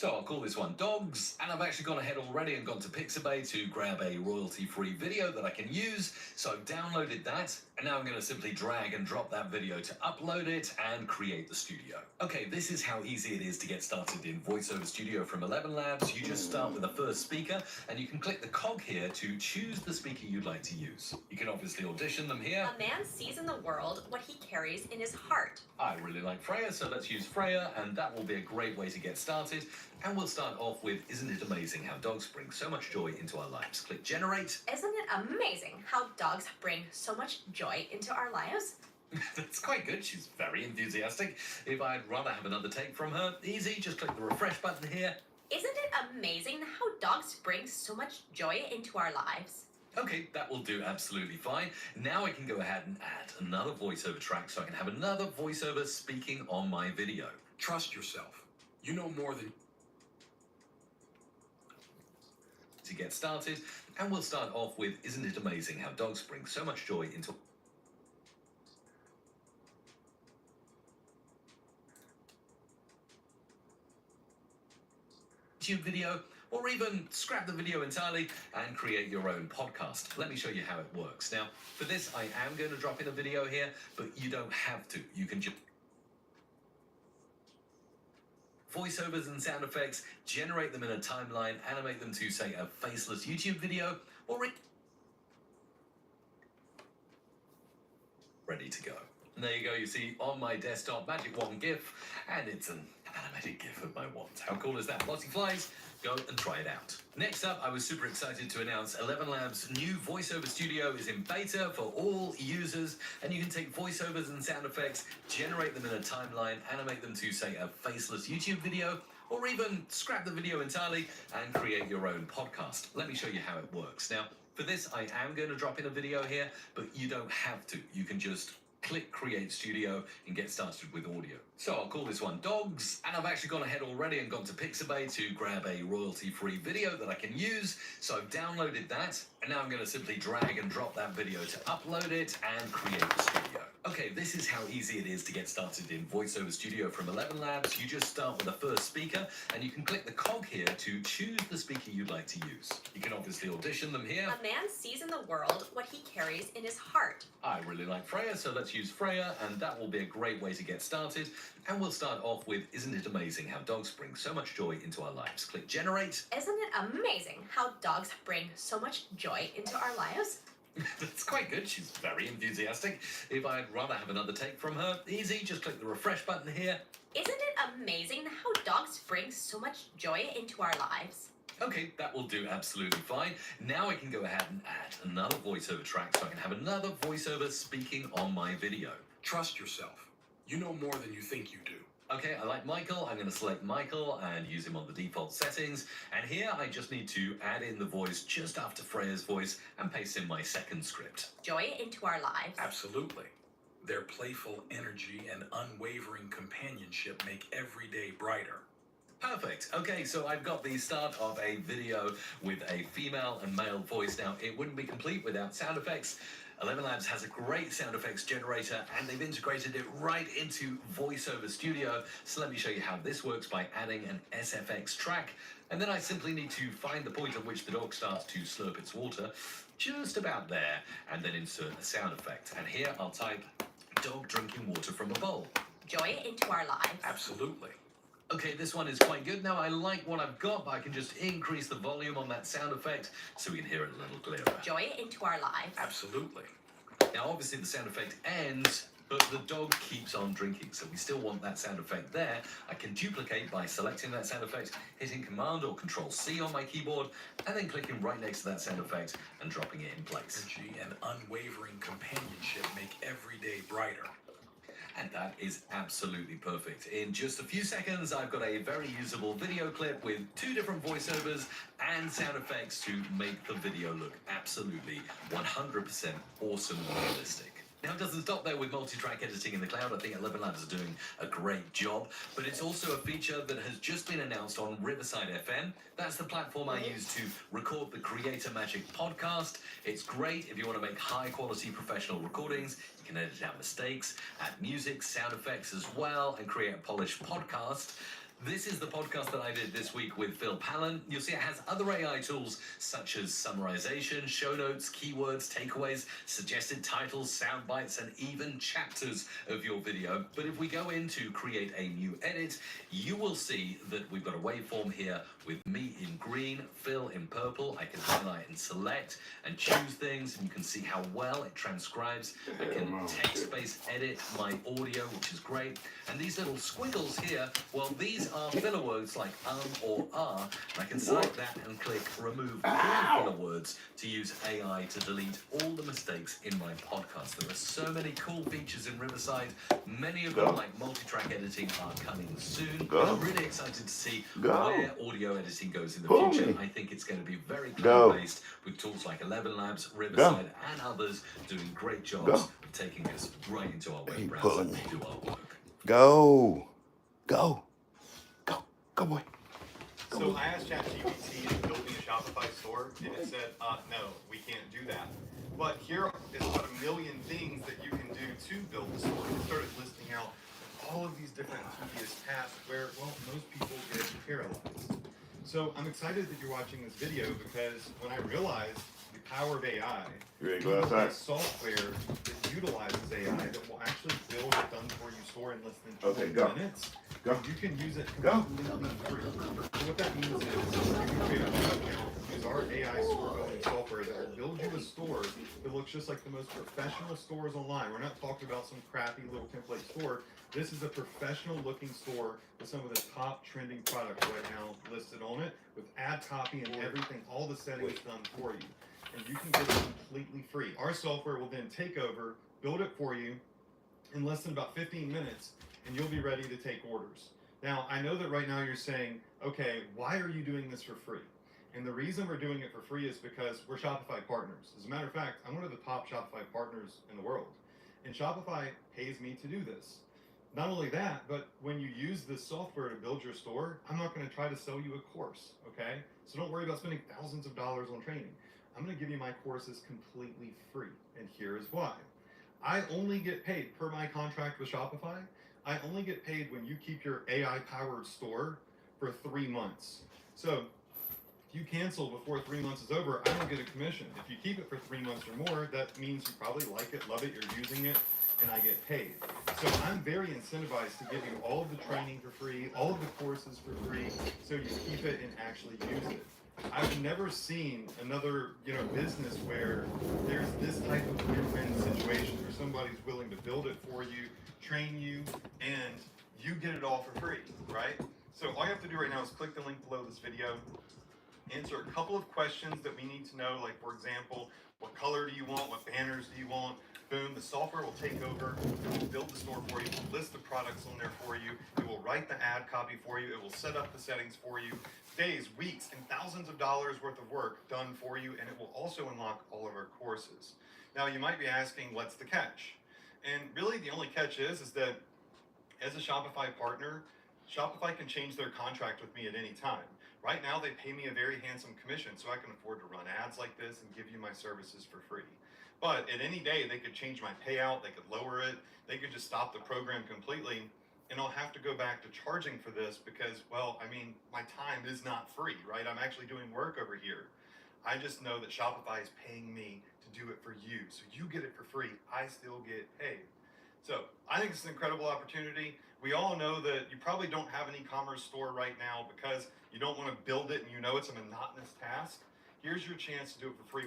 [SPEAKER 11] So I'll call this one Dogs, and I've actually gone ahead already and gone to Pixabay to grab a royalty-free video that I can use. So I've downloaded that, and now I'm going to simply drag and drop that video to upload it and create the studio. Okay, this is how easy it is to get started in VoiceOver Studio from 11 Labs. You just start with the first speaker, and you can click the cog here to choose the speaker you'd like to use. You can obviously audition them here.
[SPEAKER 9] A man sees in the world what he carries in his heart.
[SPEAKER 11] I really like Freya, so let's use Freya, and that will be a great way to get started. And we'll start off with, isn't it amazing how dogs bring so much joy into our lives? Click generate.
[SPEAKER 9] Isn't it amazing how dogs bring so much joy into our lives?
[SPEAKER 11] That's quite good. She's very enthusiastic. If I'd rather have another take from her, easy, just click the refresh button here.
[SPEAKER 9] Isn't it amazing how dogs bring so much joy into our lives?
[SPEAKER 11] Okay, that will do absolutely fine. Now I can go ahead and add another voiceover track so I can have another voiceover speaking on my video.
[SPEAKER 13] Trust yourself. You know more than...
[SPEAKER 11] To get started, and we'll start off with, isn't it amazing how dogs bring so much joy into YouTube video, or even scrap the video entirely and create your own podcast. Let me show you how it works. Now, for this, I am going to drop in a video here, but you don't have to. You can just voiceovers and sound effects, generate them in a timeline, animate them to, say, a faceless YouTube video, or ready to go. And there you go, you see on my desktop Magic Wand GIF, and it's an animated GIF of my wand. How cool is that? Lots of flies. Go and try it out. Next up, I was super excited to announce 11 Labs' new VoiceOver Studio is in beta for all users, and you can take voiceovers and sound effects, generate them in a timeline, animate them to, say, a faceless YouTube video, or even scrap the video entirely and create your own podcast. Let me show you how it works. Now, for this, I am going to drop in a video here, but you don't have to. You can just click Create Studio and get started with audio. So I'll call this one Dogs, and I've actually gone ahead already and gone to Pixabay to grab a royalty-free video that I can use. So I've downloaded that, and now I'm going to simply drag and drop that video to upload it and create the studio. Okay, this is how easy it is to get started in VoiceOver Studio from 11 Labs. You just start with the first speaker, and you can click the cog here to choose the speaker you'd like to use. You can obviously audition them here.
[SPEAKER 9] A man sees in the world what he carries in his heart.
[SPEAKER 11] I really like Freya, so let's use Freya, and that will be a great way to get started. And we'll start off with, isn't it amazing how dogs bring so much joy into our lives? Click generate.
[SPEAKER 9] Isn't it amazing how dogs bring so much joy into our lives?
[SPEAKER 11] That's quite good. She's very enthusiastic. If I'd rather have another take from her, easy, just click the refresh button here.
[SPEAKER 9] Isn't it amazing how dogs bring so much joy into our lives?
[SPEAKER 11] Okay, that will do absolutely fine. Now I can go ahead and add another voiceover track so I can have another voiceover speaking on my video.
[SPEAKER 13] Trust yourself. You know more than you think you do.
[SPEAKER 11] Okay, I like Michael. I'm going to select Michael and use him on the default settings. And here I just need to add in the voice just after Freya's voice and paste in my second script.
[SPEAKER 9] Joy into our lives.
[SPEAKER 13] Absolutely. Their playful energy and unwavering companionship make every day brighter.
[SPEAKER 11] Perfect. Okay, so I've got the start of a video with a female and male voice. Now, it wouldn't be complete without sound effects. 11 Labs has a great sound effects generator, and they've integrated it right into VoiceOver Studio. So let me show you how this works by adding an SFX track. And then I simply need to find the point at which the dog starts to slurp its water, just about there, and then insert a sound effect. And here I'll type dog drinking water from a bowl.
[SPEAKER 9] Joy into our lives.
[SPEAKER 13] Absolutely.
[SPEAKER 11] Okay, this one is quite good. Now, I like what I've got, but I can just increase the volume on that sound effect so we can hear it a little clearer.
[SPEAKER 9] Joy into our lives.
[SPEAKER 13] Absolutely.
[SPEAKER 11] Now, obviously, the sound effect ends, but the dog keeps on drinking, so we still want that sound effect there. I can duplicate by selecting that sound effect, hitting Command or Control-C on my keyboard, and then clicking right next to that sound effect and dropping it in place.
[SPEAKER 13] Energy and unwavering companionship make every day brighter.
[SPEAKER 11] And that is absolutely perfect. In just a few seconds, I've got a very usable video clip with 2 different voiceovers and sound effects to make the video look absolutely 100% awesome and realistic. Now, it doesn't stop there with multi-track editing in the cloud. I think 11 Labs are doing a great job, but it's also a feature that has just been announced on Riverside FM. That's the platform I use to record the Creator Magic podcast. It's great if you want to make high-quality professional recordings. You can edit out mistakes, add music, sound effects as well, and create a polished podcast. This is the podcast that I did this week with Phil Pallen. You'll see it has other AI tools such as summarization, show notes, keywords, takeaways, suggested titles, sound bites, and even chapters of your video. But if we go in to create a new edit, you will see that we've got a waveform here with me in green, Phil in purple. I can highlight and select and choose things, and you can see how well it transcribes. I can text-based edit my audio, which is great. And these little squiggles here, well, these are filler words like or are, and I can select that and click remove all filler words to use AI to delete all the mistakes in my podcast. There are so many cool features in Riverside. Many of them, like multi-track editing, are coming soon. I'm really excited to see where audio editing goes in the future. I think it's going to be very cloud-based with tools like 11 Labs, Riverside, and others doing great jobs of taking us right into our web browser and do our work.
[SPEAKER 1] Go, boy.
[SPEAKER 14] So I asked ChatGPT to build me a Shopify store, and it said, no, we can't do that. But here is about 1 million things that you can do to build a store. It started listing out all of these different tedious tasks where, well, most people get paralyzed. So I'm excited that you're watching this video because when I realized the power of AI, the software that utilizes AI that will actually build a done-for-you store in less than 20 minutes, you can use it completely free. So what that means is you can create a web account, use our AI store building software that will build you a store that looks just like the most professional stores online. We're not talking about some crappy little template store. This is a professional looking store with some of the top trending products right now listed on it with ad copy and everything, all the settings done for you. And you can get it completely free. Our software will then take over, build it for you in less than about 15 minutes, and you'll be ready to take orders. Now, I know that right now you're saying, okay, why are you doing this for free? And the reason we're doing it for free is because we're Shopify partners. As a matter of fact, I'm one of the top Shopify partners in the world. And Shopify pays me to do this. Not only that, but when you use this software to build your store, I'm not going to try to sell you a course, okay? So don't worry about spending thousands of dollars on training. I'm going to give you my courses completely free, and here is why. I only get paid per my contract with Shopify. I only get paid when you keep your AI-powered store for 3 months. So if you cancel before 3 months is over, I don't get a commission. If you keep it for 3 months or more, that means you probably like it, love it, you're using it, and I get paid. So I'm very incentivized to give you all of the training for free, all of the courses for free, so you keep it and actually use it. I've never seen another, business where there's this type of win-win situation where somebody's willing to build it for you, train you, and you get it all for free, right? So all you have to do right now is click the link below this video, answer a couple of questions that we need to know, like, for example, what color do you want? What banners do you want? Boom, the software will take over, it will build the store for you, it will list the products on there for you, it will write the ad copy for you, it will set up the settings for you, days, weeks, and thousands of dollars worth of work done for you, and it will also unlock all of our courses. Now, you might be asking, what's the catch? And really, the only catch is that as a Shopify partner, Shopify can change their contract with me at any time. Right now, they pay me a very handsome commission, so I can afford to run ads like this and give you my services for free. But at any day, they could change my payout, they could lower it, they could just stop the program completely, and I'll have to go back to charging for this because, well, I mean, my time is not free, right? I'm actually doing work over here. I just know that Shopify is paying me to do it for you. So you get it for free, I still get paid. So I think it's an incredible opportunity. We all know that you probably don't have an e-commerce store right now because you don't want to build it and you know it's a monotonous task. Here's your chance to do it for free.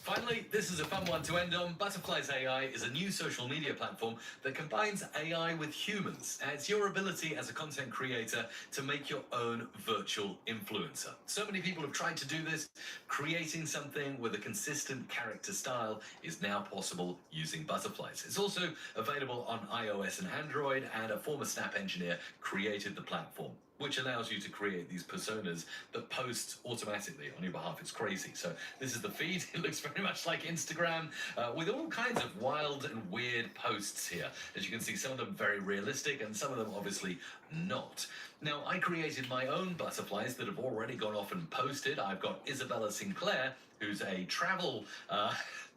[SPEAKER 11] Finally, this is a fun one to end on. Butterflies AI is a new social media platform that combines AI with humans. It's your ability as a content creator to make your own virtual influencer. So many people have tried to do this. Creating something with a consistent character style is now possible using Butterflies. It's also available on iOS and Android, and a former Snap engineer created the platform, which allows you to create these personas that post automatically on your behalf. It's crazy. So this is the feed. It looks very much like Instagram, with all kinds of wild and weird posts here. As you can see, some of them very realistic and some of them obviously not. Now, I created my own butterflies that have already gone off and posted. I've got Isabella Sinclair, who's a travel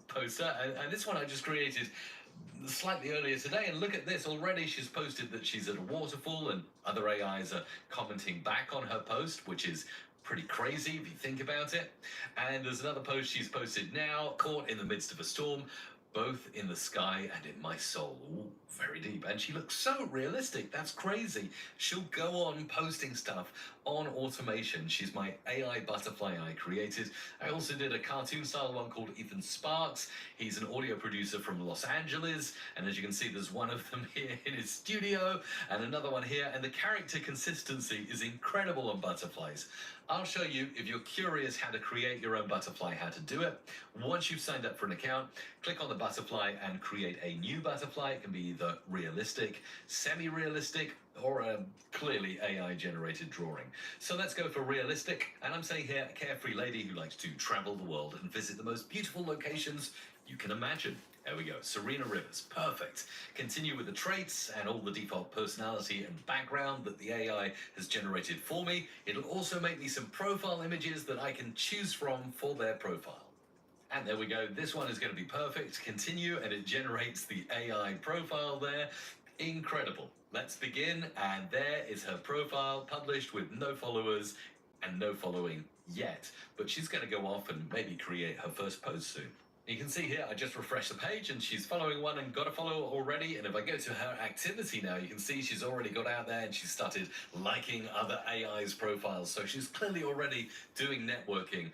[SPEAKER 11] poster, and this one I just created slightly earlier today, and look at this. Already she's posted that she's at a waterfall, and other AIs are commenting back on her post, which is pretty crazy if you think about it. And there's another post she's posted now, caught in the midst of a storm, both in the sky and in my soul. Ooh, very deep. And she looks so realistic. That's crazy. She'll go on posting stuff on automation. She's my AI butterfly I created. I also did a cartoon style one called Ethan Sparks. He's an audio producer from Los Angeles. And as you can see, there's one of them here in his studio and another one here. And the character consistency is incredible on butterflies. I'll show you, if you're curious how to create your own butterfly, how to do it. Once you've signed up for an account, click on the butterfly and create a new butterfly. It can be either realistic, semi-realistic, or a clearly AI-generated drawing. So let's go for realistic. And I'm saying here, a carefree lady who likes to travel the world and visit the most beautiful locations you can imagine. There we go, Serena Rivers, perfect. Continue with the traits and all the default personality and background that the AI has generated for me. It'll also make me some profile images that I can choose from for their profile. And there we go, this one is going to be perfect. Continue, and it generates the AI profile there. Incredible. Let's begin, and there is her profile, published with no followers and no following yet. But she's going to go off and maybe create her first post soon. You can see here, I just refreshed the page and she's following one and got a follower already. And if I go to her activity now, you can see she's already got out there and she's started liking other AI's profiles. So she's clearly already doing networking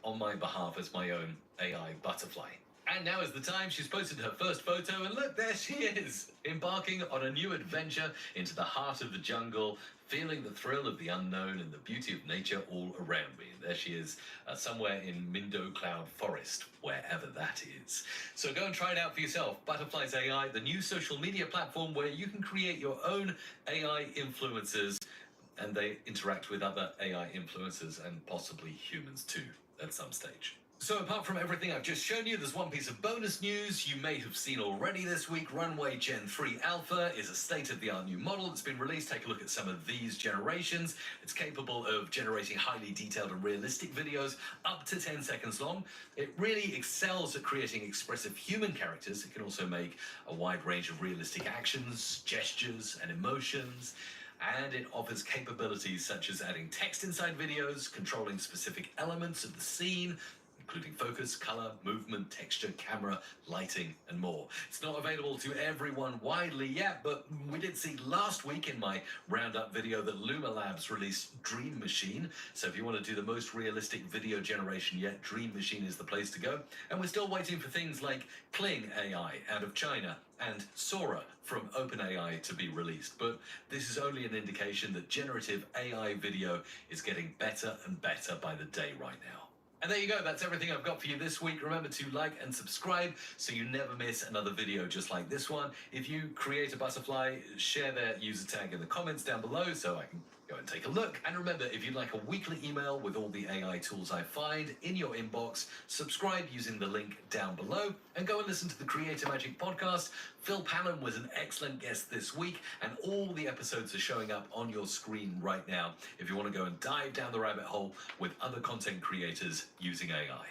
[SPEAKER 11] on my behalf as my own AI butterfly. And now is the time. She's posted her first photo, and look, there she is, embarking on a new adventure into the heart of the jungle, feeling the thrill of the unknown and the beauty of nature all around me. And there she is, somewhere in Mindo Cloud Forest, wherever that is. So go and try it out for yourself. Butterflies AI, the new social media platform where you can create your own AI influencers, and they interact with other AI influencers and possibly humans too at some stage. So apart from everything I've just shown you, there's one piece of bonus news you may have seen already this week. Runway Gen 3 Alpha is a state-of-the-art new model that's been released. Take a look at some of these generations. It's capable of generating highly detailed and realistic videos up to 10 seconds long. It really excels at creating expressive human characters. It can also make a wide range of realistic actions, gestures, and emotions. And it offers capabilities such as adding text inside videos, controlling specific elements of the scene, including focus, color, movement, texture, camera, lighting, and more. It's not available to everyone widely yet, but we did see last week in my roundup video that Luma Labs released Dream Machine. So if you want to do the most realistic video generation yet, Dream Machine is the place to go. And we're still waiting for things like Kling AI out of China and Sora from OpenAI to be released. But this is only an indication that generative AI video is getting better and better by the day right now. And there you go, that's everything I've got for you this week. Remember to like and subscribe so you never miss another video just like this one. If you create a butterfly, share their user tag in the comments down below so I can go and take a look. And remember, if you'd like a weekly email with all the AI tools I find in your inbox, subscribe using the link down below and go and listen to the Creator Magic podcast. Phil Pallen was an excellent guest this week, and all the episodes are showing up on your screen right now if you want to go and dive down the rabbit hole with other content creators using AI.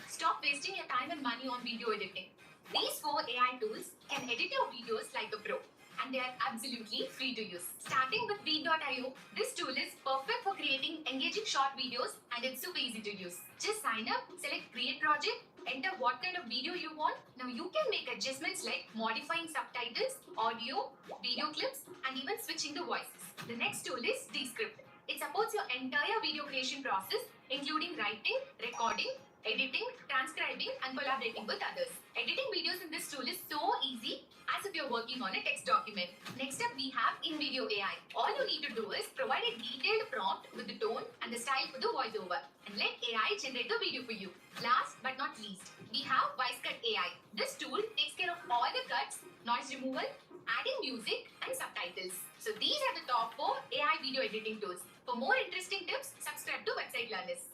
[SPEAKER 15] Stop wasting your time and money on video editing. These 4 AI tools can edit your videos like a pro, and they are absolutely free to use. Starting with Beat.io, this tool is perfect for creating engaging short videos, and it's super easy to use. Just sign up, select Create Project, enter what kind of video you want. Now you can make adjustments like modifying subtitles, audio, video clips, and even switching the voices. The next tool is Descript. It supports your entire video creation process, including writing, recording, editing, transcribing, and collaborating with others. Editing videos in this tool is so easy as if you're working on a text document. Next up, we have InVideo AI. All you need to do is provide a detailed prompt with the tone and the style for the voiceover, and let AI generate the video for you. Last but not least, we have VoiceCut AI. This tool takes care of all the cuts, noise removal, adding music, and subtitles. So these are the top 4 AI video editing tools. For more interesting tips, subscribe to Website Learners.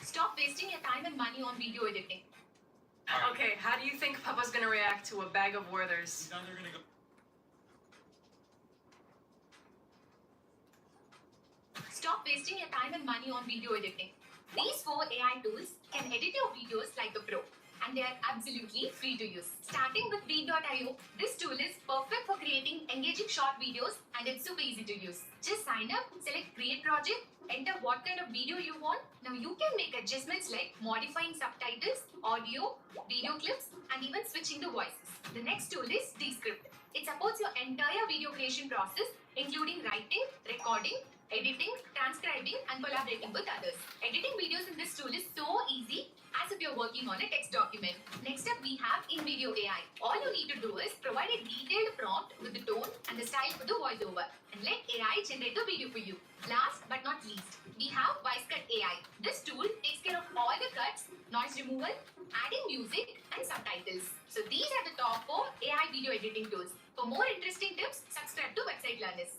[SPEAKER 15] Stop wasting your time and money on video editing.
[SPEAKER 16] Okay, how do you think Papa's gonna react to a bag of Werthers?
[SPEAKER 13] He's either gonna go.
[SPEAKER 15] Stop Stop wasting your time and money on video editing. These 4 AI tools can edit your videos like a pro, and they are absolutely free to use. Starting with Beat.io, this tool is perfect for creating engaging short videos, and it's super easy to use. Just sign up, select create project, enter what kind of video you want. Now you can make adjustments like modifying subtitles, audio, video clips, and even switching the voices. The next tool is Descript. It supports your entire video creation process, including writing, recording, editing, transcribing, and collaborating with others. Editing videos in this tool is so easy, as if you're working on a text document. Next up, we have InVideo AI. All you need to do is provide a detailed prompt with the tone and the style for the voiceover, and let AI generate the video for you. Last but not least, we have VoiceCut AI. This tool takes care of all the cuts, noise removal, adding music, and subtitles. So these are the top 4 AI video editing tools. For more interesting tips, subscribe to Website Learners.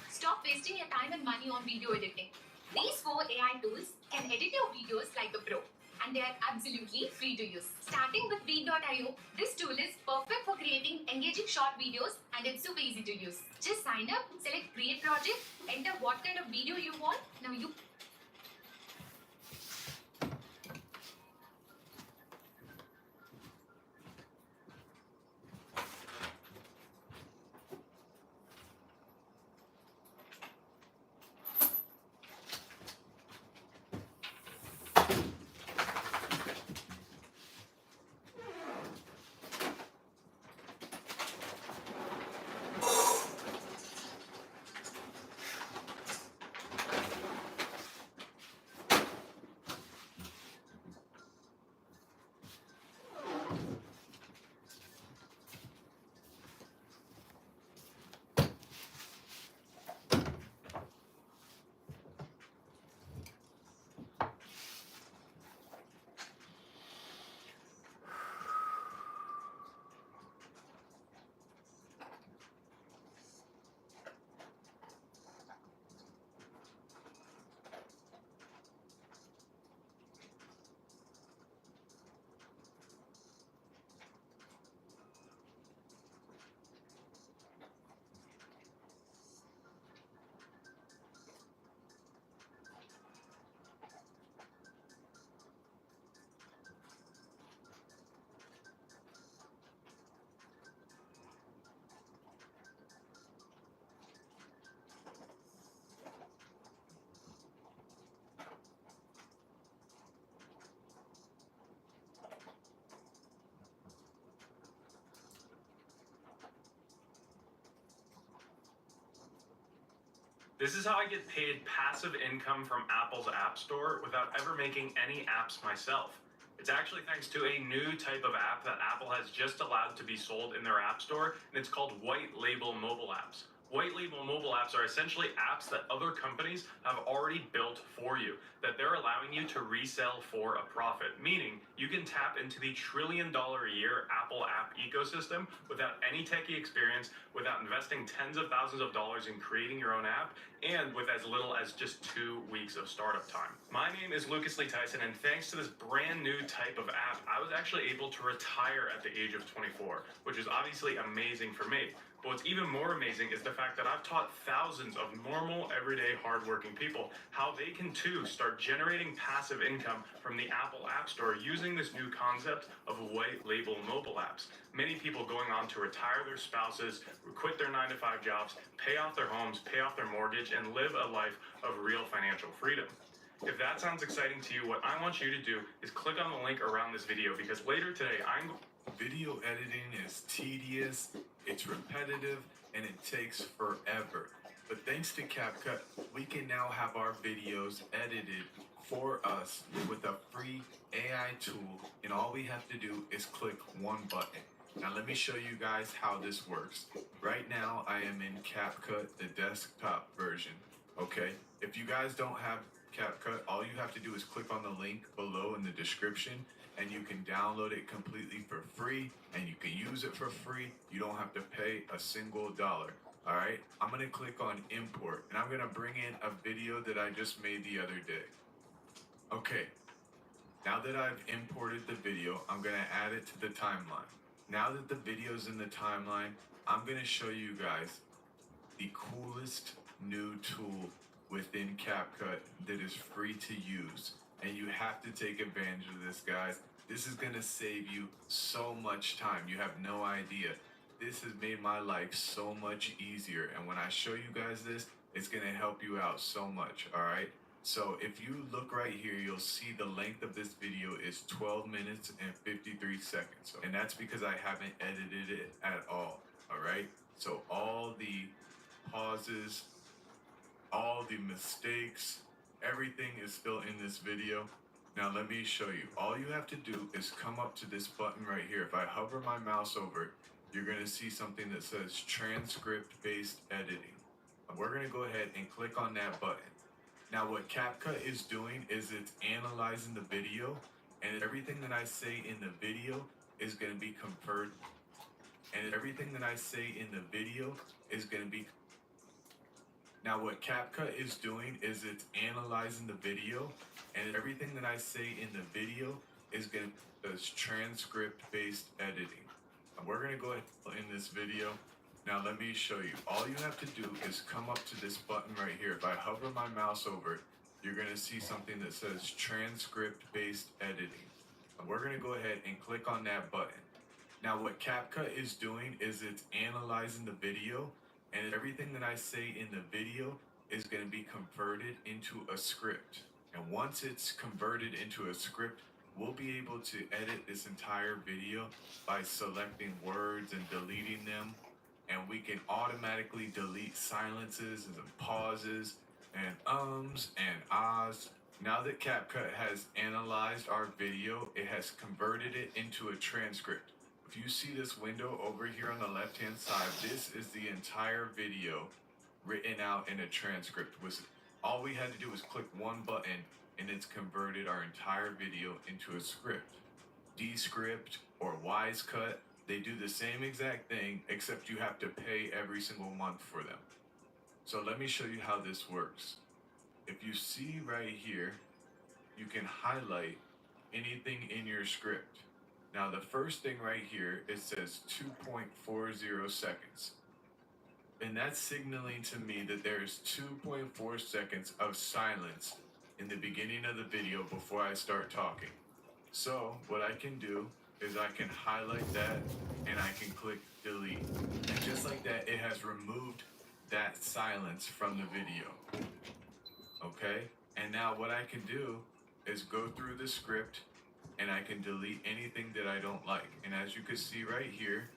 [SPEAKER 15] Stop wasting your time and money on video editing. These 4 AI tools can edit your videos like a pro, and they are absolutely free to use. Starting with Beat.io, this tool is perfect for creating engaging short videos, and it's super easy to use. Just sign up, select create project, enter what kind of video you want. Now you
[SPEAKER 17] This is how I get paid passive income from Apple's App Store without ever making any apps myself. It's actually thanks to a new type of app that Apple has just allowed to be sold in their App Store, and it's called white label mobile apps. White label mobile apps are essentially apps that other companies have already built for you, that they're allowing you to resell for a profit, meaning you can tap into the $1 trillion a year Apple app ecosystem without any techie experience, without investing tens of thousands of dollars in creating your own app, and with as little as just 2 weeks of startup time. My name is Lucas Lee Tyson, and thanks to this brand new type of app, I was actually able to retire at the age of 24, which is obviously amazing for me. But what's even more amazing is the fact that I've taught thousands of normal, everyday, hardworking people how they can too start generating passive income from the Apple App Store using this new concept of white label mobile apps. Many people going on to retire their spouses, quit their 9-to-5 jobs, pay off their homes, pay off their mortgage, and live a life of real financial freedom. If that sounds exciting to you, what I want you to do is click on the link around this video, because later today
[SPEAKER 18] Video editing is tedious, it's repetitive, and it takes forever. But thanks to CapCut, we can now have our videos edited for us with a free AI tool, and all we have to do is click one button. Now let me show you guys how this works. Right now I am in CapCut, the desktop version. Okay, if you guys don't have CapCut, all you have to do is click on the link below in the description, and you can download it completely for free, and you can use it for free. You don't have to pay a single dollar. All right, I'm gonna click on import, and I'm gonna bring in a video that I just made the other day. Okay, now that I've imported the video, I'm gonna add it to the timeline. Now that the video's in the timeline, I'm gonna show you guys the coolest new tool within CapCut that is free to use. And you have to take advantage of this, guys. This is gonna save you so much time. You have no idea. This has made my life so much easier. And when I show you guys this, it's gonna help you out so much, all right? So if you look right here, you'll see the length of this video is 12 minutes and 53 seconds. And that's because I haven't edited it at all right? So all the pauses, all the mistakes, everything is still in this video. Now let me show you. All you have to do is come up to this button right here. If I hover my mouse over it, you're gonna see something that says transcript-based editing. And we're gonna go ahead and click on that button. Now what CapCut is doing is it's analyzing the video, and everything that I say in the video is gonna be converted. And everything that I say in the video is gonna be. Now what CapCut is doing is it's analyzing the video, and everything that I say in the video is gonna be transcript-based editing. And we're gonna go ahead in this video. Now let me show you. All you have to do is come up to this button right here. If I hover my mouse over it, you're gonna see something that says transcript-based editing. And we're gonna go ahead and click on that button. Now what CapCut is doing is it's analyzing the video, and everything that I say in the video is gonna be converted into a script. And once it's converted into a script, we'll be able to edit this entire video by selecting words and deleting them. And we can automatically delete silences and pauses and ums and ahs. Now that CapCut has analyzed our video, it has converted it into a transcript. If you see this window over here on the left-hand side, this is the entire video written out in a transcript. All we had to do was click one button, and it's converted our entire video into a script. Descript or WiseCut, they do the same exact thing, except you have to pay every single month for them. So let me show you how this works. If you see right here, you can highlight anything in your script. Now the first thing right here, it says 2.40 seconds. And that's signaling to me that there's 2.4 seconds of silence in the beginning of the video before I start talking. So what I can do is I can highlight that and I can click delete. And just like that, it has removed that silence from the video. Okay? And now what I can do is go through the script and I can delete anything that I don't like. And as you can see right here,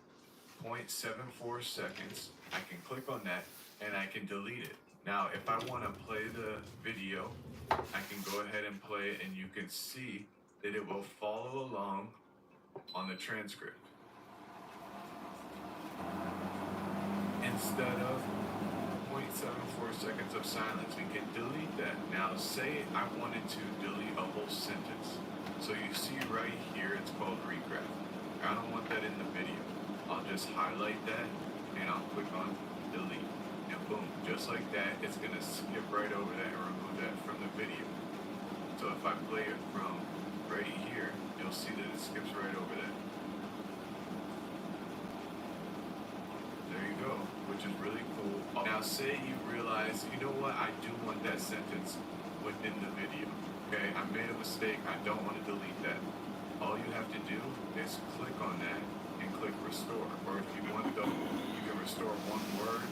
[SPEAKER 18] 0.74 seconds, I can click on that and I can delete it. Now, if I want to play the video, I can go ahead and play it, and you can see that it will follow along on the transcript. Instead of 0.74 seconds of silence, we can delete that. Now, say I wanted to delete a whole sentence. So you see right here, it's called regraph. I don't want that in the video. I'll just highlight that and I'll click on delete. And boom, just like that, it's gonna skip right over that and remove that from the video. So if I play it from right here, you'll see that it skips right over that. There you go, which is really cool. Now say you realize, you know what, I do want that sentence within the video. Okay, I made a mistake, I don't want to delete that. All you have to do is click on that and click restore. Or if you want to, you can restore one word,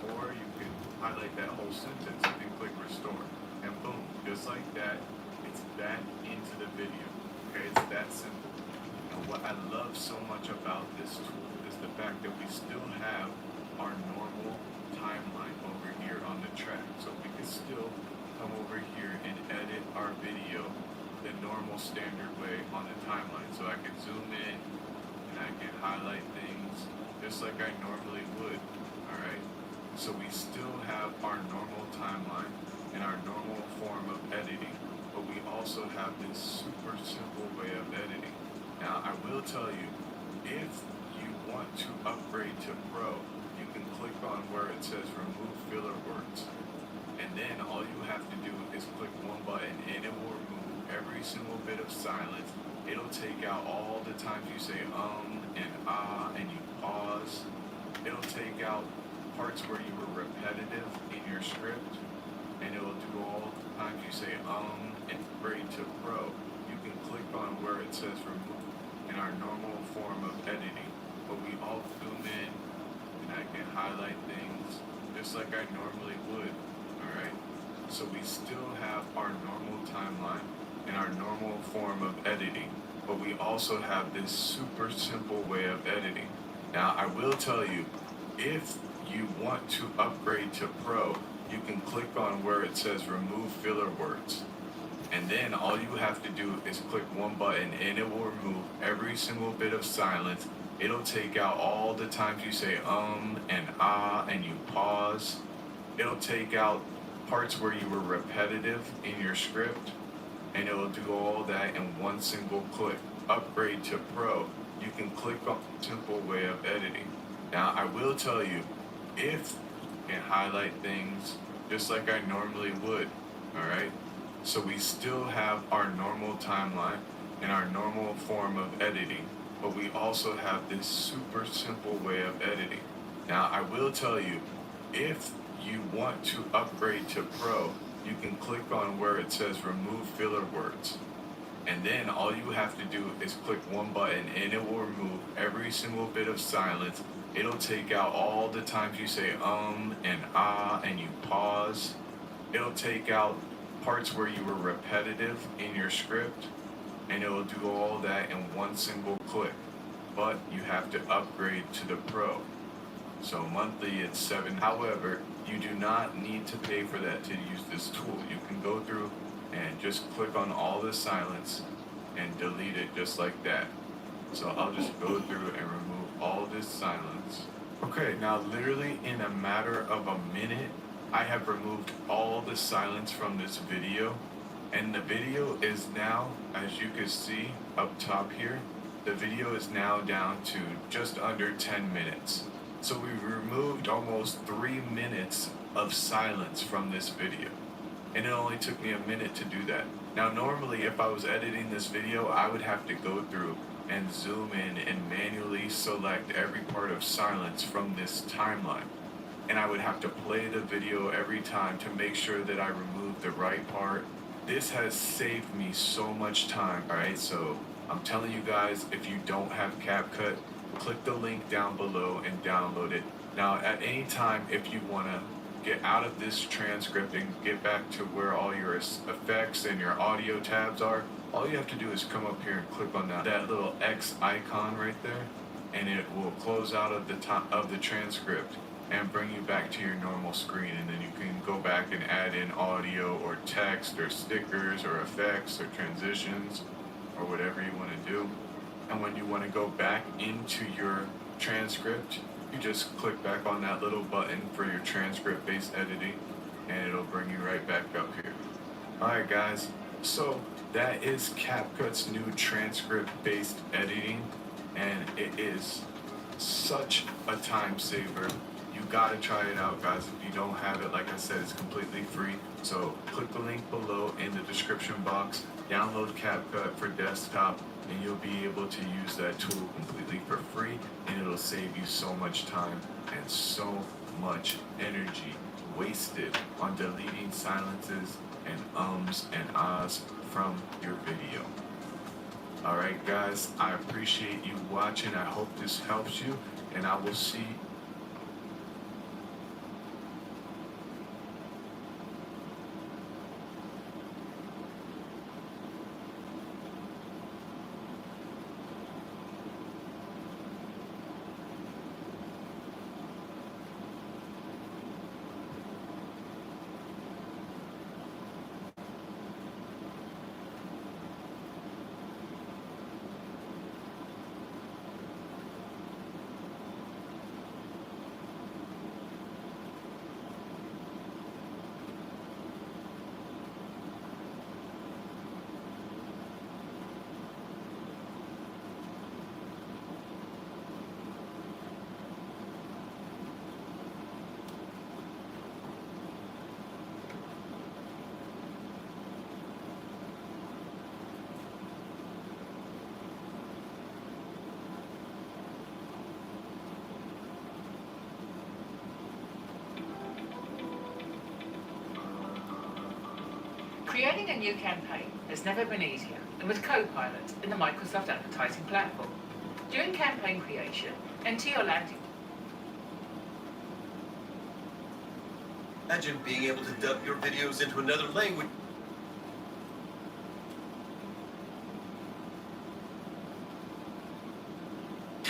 [SPEAKER 18] or you can highlight that whole sentence and click restore. And boom, just like that, it's back into the video. Okay, it's that simple. And what I love so much about this tool is the fact that we still have our normal timeline over here on the track. So we can still come over here and edit our video the normal standard way on the timeline. So I can zoom in and I can highlight things just like I normally would. Alright? So we still have our normal timeline and our normal form of editing, but we also have this super simple way of editing. Now I will tell you, if you want to upgrade to Pro, you can click on where it says remove filler words. And then all you have to do is click one button and it will remove every single bit of silence. It'll take out all the times you say and ah and you pause. It'll take out parts where you were repetitive in your script, and it will times you say and upgrade to Pro, you can click on where it says remove in our normal form of editing. But we all zoom in and I can highlight things just like I normally would. Alright? So we still have our normal timeline and our normal form of editing. But we also have this super simple way of editing. Now I will tell you, if you want to upgrade to Pro, you can click on where it says remove filler words. And then all you have to do is click one button and it will remove every single bit of silence. It'll take out all the times you say and ah and you pause. It'll take out parts where you were repetitive in your script, and it'll do all that in one single click. Upgrade to Pro, you can click on the simple way of editing. Now I will tell you, if you can highlight things just like I normally would, alright? So we still have our normal timeline and our normal form of editing, but we also have this super simple way of editing. Now I will tell you, if you want to upgrade to Pro, you can click on where it says remove filler words. And then all you have to do is click one button and it will remove every single bit of silence. It'll take out all the times you say and ah and you pause. It'll take out parts where you were repetitive in your script, and it'll do all that in one single click. But you have to upgrade to the Pro. So monthly it's $7. However, you do not need to pay for that to use this tool. You can go through and just click on all the silence and delete it just like that. So I'll just go through and remove all this silence. Okay, now literally in a matter of a minute, I have removed all the silence from this video. And the video is now, as you can see up top here, the video is now down to just under 10 minutes. So we removed almost 3 minutes of silence from this video. And it only took me a minute to do that. Now normally if I was editing this video, I would have to go through and zoom in and manually select every part of silence from this timeline. And I would have to play the video every time to make sure that I removed the right part. This has saved me so much time, alright? So I'm telling you guys, if you don't have CapCut, click the link down below and download it. Now at any time, if you want to get out of this transcripting, get back to where all your effects and your audio tabs are, all you have to do is come up here and click on that little X icon right there, and it will close out of the top of the transcript and bring you back to your normal screen. And then you can go back and add in audio or text or stickers or effects or transitions or whatever you want to do. And when you want to go back into your transcript, you just click back on that little button for your transcript based editing, and it'll bring you right back up here. Alright guys, so that is CapCut's new transcript based editing, and it is such a time saver. You gotta try it out, guys. If you don't have it, like I said, it's completely free. So click the link below in the description box, download CapCut for desktop, and you'll be able to use that tool completely for free, and it'll save you so much time and so much energy wasted on deleting silences and ums and ahs from your video. Alright guys, I appreciate you watching. I hope this helps you, and I will see
[SPEAKER 19] Creating a new campaign has never been easier than with Copilot in the Microsoft advertising platform. During campaign creation, enter your landing.
[SPEAKER 20] Imagine being able to dub your videos into another language.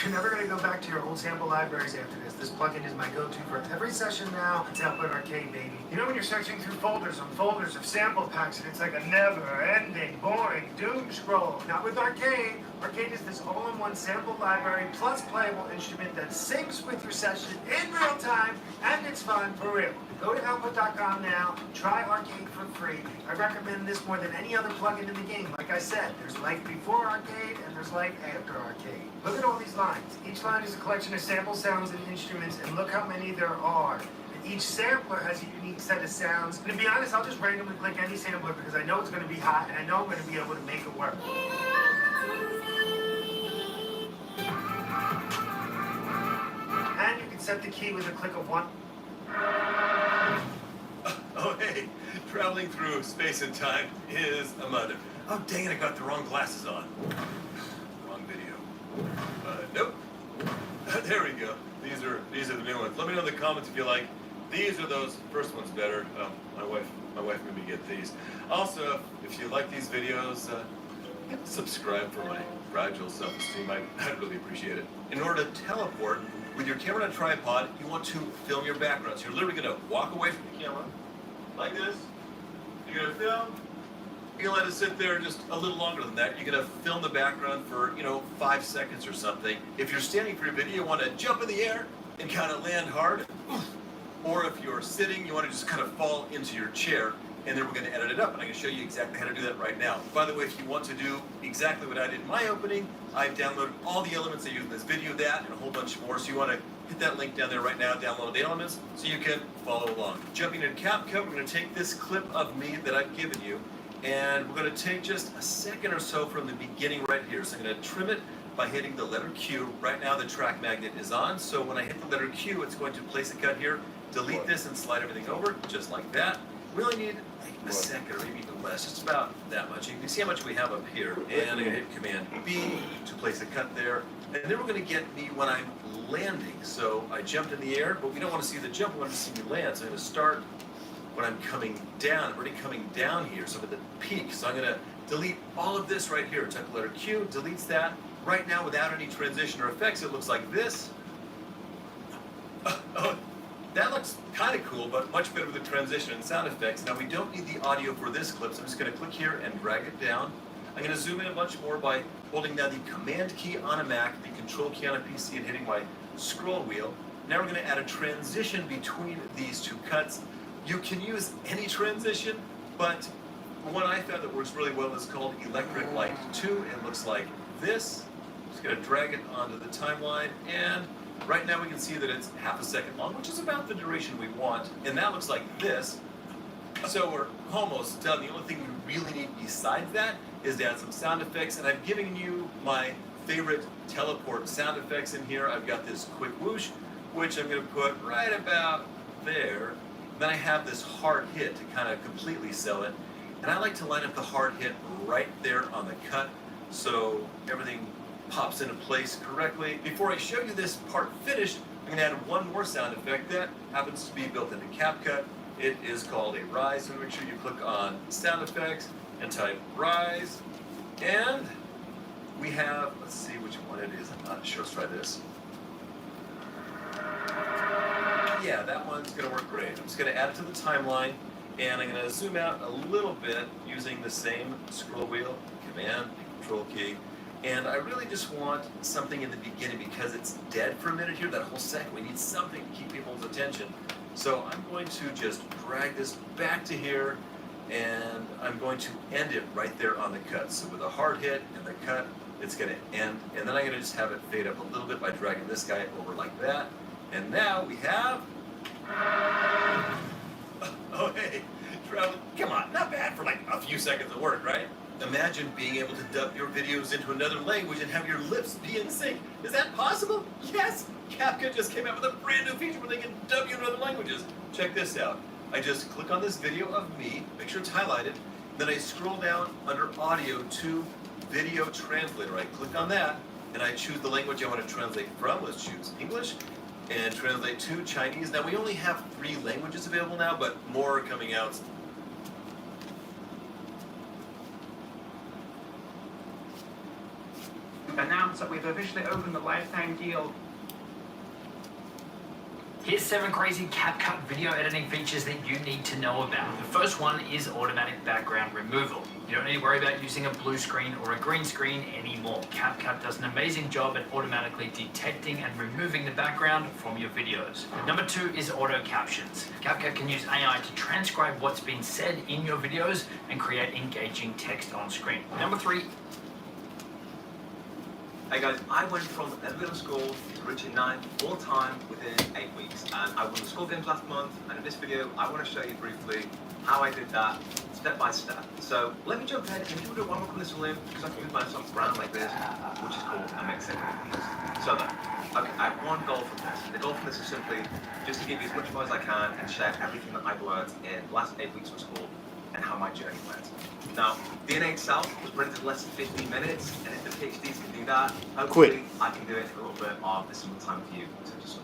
[SPEAKER 21] You're never going to go back to your old sample libraries after this. This plugin is my go-to for every session now. It's Output Arcade, baby. You know when you're searching through folders on folders of sample packs and it's like a never-ending, boring doom scroll? Not with Arcade. Arcade is this all-in-one sample library plus playable instrument that syncs with your session in real time, and it's fun for real. Go to output.com now, try Arcade for free. I recommend this more than any other plugin in the game. Like I said, there's life before Arcade and there's life after Arcade. Look at all these lines. Each line is a collection of sample sounds and instruments, and look how many there are. And each sampler has a unique set of sounds. And to be honest, I'll just randomly click any sampler because I know it's going to be hot and I know I'm going to be able to make it work. And you can set the key with a click of one.
[SPEAKER 20] Oh, hey, traveling through space and time is a mother. Oh, dang it, I got the wrong glasses on. Wrong video. Nope. There we go. These are the new ones. Let me know in the comments if you like. These are those first ones better. My wife made me get these. Also, if you like these videos, subscribe for my fragile self-esteem. I'd really appreciate it. In order to teleport with your camera on a tripod, you want to film your background. So you're literally going to walk away from the camera like this. You're going to film. You're going to let it sit there just a little longer than that. You're going to film the background for, 5 seconds or something. If you're standing for your video, you want to jump in the air and kind of land hard. Or if you're sitting, you want to just kind of fall into your chair. And then we're going to edit it up. And I'm going to show you exactly how to do that right now. By the way, if you want to do exactly what I did in my opening, I've downloaded all the elements I used in this video, that, and a whole bunch more. So you want to hit that link down there right now, download the elements, so you can follow along. Jumping into CapCut, we're going to take this clip of me that I've given you, and we're going to take just a second or so from the beginning right here. So I'm going to trim it by hitting the letter Q. Right now the track magnet is on, so when I hit the letter Q, it's going to place a cut here, delete this, and slide everything over, just like that. We only need like a second or maybe even less, just about that much. You can see how much we have up here. And I'm going to hit Command B to place a cut there. And then we're going to get me when I'm landing. So I jumped in the air, but we don't want to see the jump, we want to see me land. So I'm going to start when I'm coming down. I'm already coming down here, so I'm at the peak. So I'm going to delete all of this right here. Type the letter Q, deletes that. Right now, without any transition or effects, it looks like this. That looks kind of cool, but much better with the transition and sound effects. Now, we don't need the audio for this clip, so I'm just going to click here and drag it down. I'm going to zoom in a bunch more by holding down the Command key on a Mac, the Control key on a PC, and hitting my scroll wheel. Now we're going to add a transition between these two cuts. You can use any transition, but one I found that works really well is called Electric Light 2. It looks like this. Just going to drag it onto the timeline, and right now we can see that it's half a second long, which is about the duration we want, and that looks like this. So we're almost done. The only thing we really need besides that is to add some sound effects, and I've given you my favorite teleport sound effects in here. I've got this quick whoosh, which I'm going to put right about there. Then I have this hard hit to kind of completely sell it, and I like to line up the hard hit right there on the cut so everything pops into place correctly. Before I show you this part finished, I'm going to add one more sound effect that happens to be built into CapCut. It is called a rise, so make sure you click on sound effects and type rise. And we have, let's see which one it is, I'm not sure, let's try this. Yeah, that one's going to work great. I'm just going to add it to the timeline, and I'm going to zoom out a little bit using the same scroll wheel, Command, Control key. And I really just want something in the beginning because it's dead for a minute here, that whole second. We need something to keep people's attention. So I'm going to just drag this back to here, and I'm going to end it right there on the cut. So with a hard hit and the cut, it's going to end. And then I'm going to just have it fade up a little bit by dragging this guy over like that. And now we have... Oh, hey, travel. Come on, not bad for like a few seconds of work, right? Imagine being able to dub your videos into another language and have your lips be in sync. Is that possible? Yes! CapCut just came out with a brand new feature where they can dub you into other languages. Check this out. I just click on this video of me, make sure it's highlighted, Then I scroll down under audio to video translator. I click on that and I choose the language I want to translate from. Let's choose English and translate to Chinese. Now we only have 3 languages available now, but more are coming out.
[SPEAKER 2] Announce that we've officially opened the lifetime deal.
[SPEAKER 22] Here's 7 crazy CapCut video editing features that you need to know about. The first one is automatic background removal. You don't need to worry about using a blue screen or a green screen anymore. CapCut does an amazing job at automatically detecting and removing the background from your videos. Number 2 is auto captions. CapCut can use AI to transcribe what's being said in your videos and create engaging text on screen. Number 3.
[SPEAKER 23] Hey guys, I went from never been to school to reaching 9 full time within 8 weeks, and I won the school games last month. And in this video, I want to show you briefly how I did that step by step. So let me jump ahead. If you wonder why I'm on this limb, because I can move myself around like this, which is cool and makes it easy. So then, okay, I have one goal from this. The goal from this is simply just to give you as much more as I can and share everything that I've learned in the last 8 weeks of school and how my journey went. Now, DNA itself was printed in less than 15 minutes, and if the PhDs can do that, hopefully I can do it in a little bit of a similar time for you in terms of school.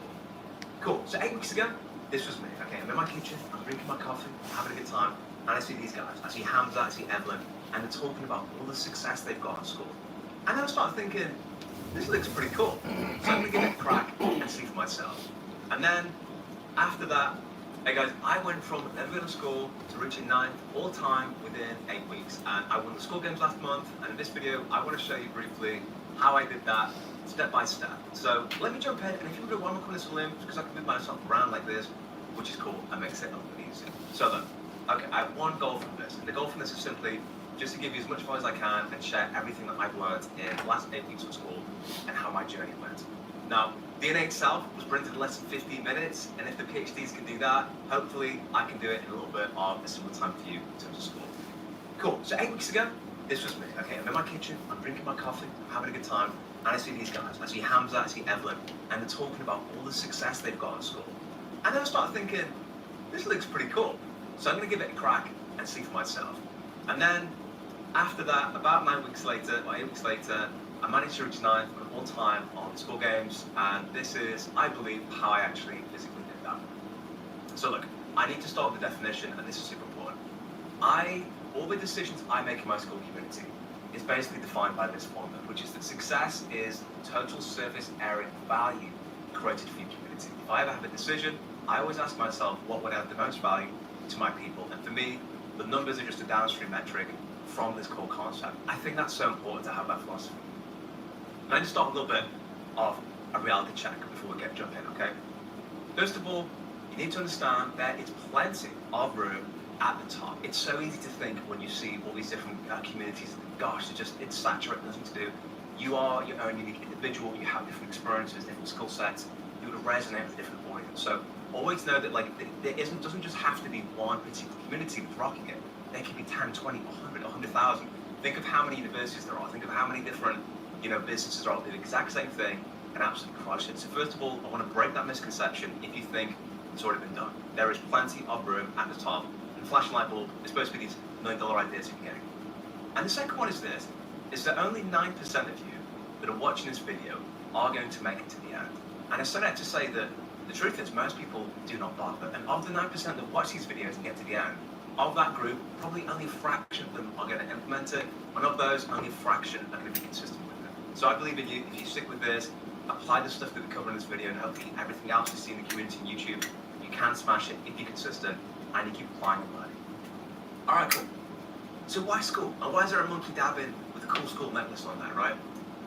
[SPEAKER 23] Cool. So 8 weeks ago, this was me. Okay, I'm in my kitchen, I'm drinking my coffee, I'm having a good time, and I see these guys. I see Hamza, I see Evelyn, and they're talking about all the success they've got in school. And then I started thinking, this looks pretty cool. So I'm gonna give it a crack and see for myself. And then after that, hey guys, I went from never been to school to reaching 9 all time within 8 weeks, and I won the school games last month. And in this video, I want to show you briefly how I did that step by step. So let me jump ahead, and if you wonder why I'm on this limb, it's because I can move myself around like this, which is cool and makes it a little bit easier. So then, okay, I have one goal from this, and the goal from this is simply just to give you as much fun as I can and share everything that I've learned in the last 8 weeks of school and how my journey went. Now, DNA itself was printed in less than 15 minutes, and if the PhDs can do that, hopefully I can do it in a little bit of a similar time for you in terms of school. Cool. So 8 weeks ago, this was me. Okay, I'm in my kitchen, I'm drinking my coffee, I'm having a good time, and I see these guys. I see Hamza, I see Evelyn, and they're talking about all the success they've got in school. And then I started thinking, this looks pretty cool. So I'm going to give it a crack and see for myself. And then after that, about 9 weeks later, or 8 weeks later, I managed to reach 9th for all time on school games, and this is, I believe, how I actually physically did that. So look, I need to start with the definition, and this is super important. All the decisions I make in my school community is basically defined by this formula, which is that success is total surface area value created for your community. If I ever have a decision, I always ask myself what would add the most value to my people, and for me, the numbers are just a downstream metric from this core concept. I think that's so important to have that philosophy. And I just start a little bit of a reality check before we jump in, okay? First of all, you need to understand there is plenty of room at the top. It's so easy to think when you see all these different communities, gosh, it's saturated, nothing to do. You are your own unique individual, you have different experiences, different skill sets, you would resonate with a different audience. So always know that doesn't just have to be one particular community that's rocking it. There can be 10, 20, 100, 100,000. Think of how many universities there are. Think of how many different businesses are all doing the exact same thing and absolutely crush it. So first of all, I want to break that misconception if you think it's already been done. There is plenty of room at the top, and flashing light bulb is supposed to be these $1 million ideas you're getting. And the second one is this, is that only 9% of you that are watching this video are going to make it to the end. And I say that to say that the truth is most people do not bother. And of the 9% that watch these videos and get to the end, of that group, probably only a fraction of them are going to implement it, and of those, only a fraction are going to be consistent with it. So I believe in you. If you stick with this, apply the stuff that we cover in this video, and hopefully everything else you see in the community on YouTube, you can smash it if you're consistent and you keep applying and learning. All right, cool. So why school? And why is there a monkey dabbing with a cool school necklace on there, right?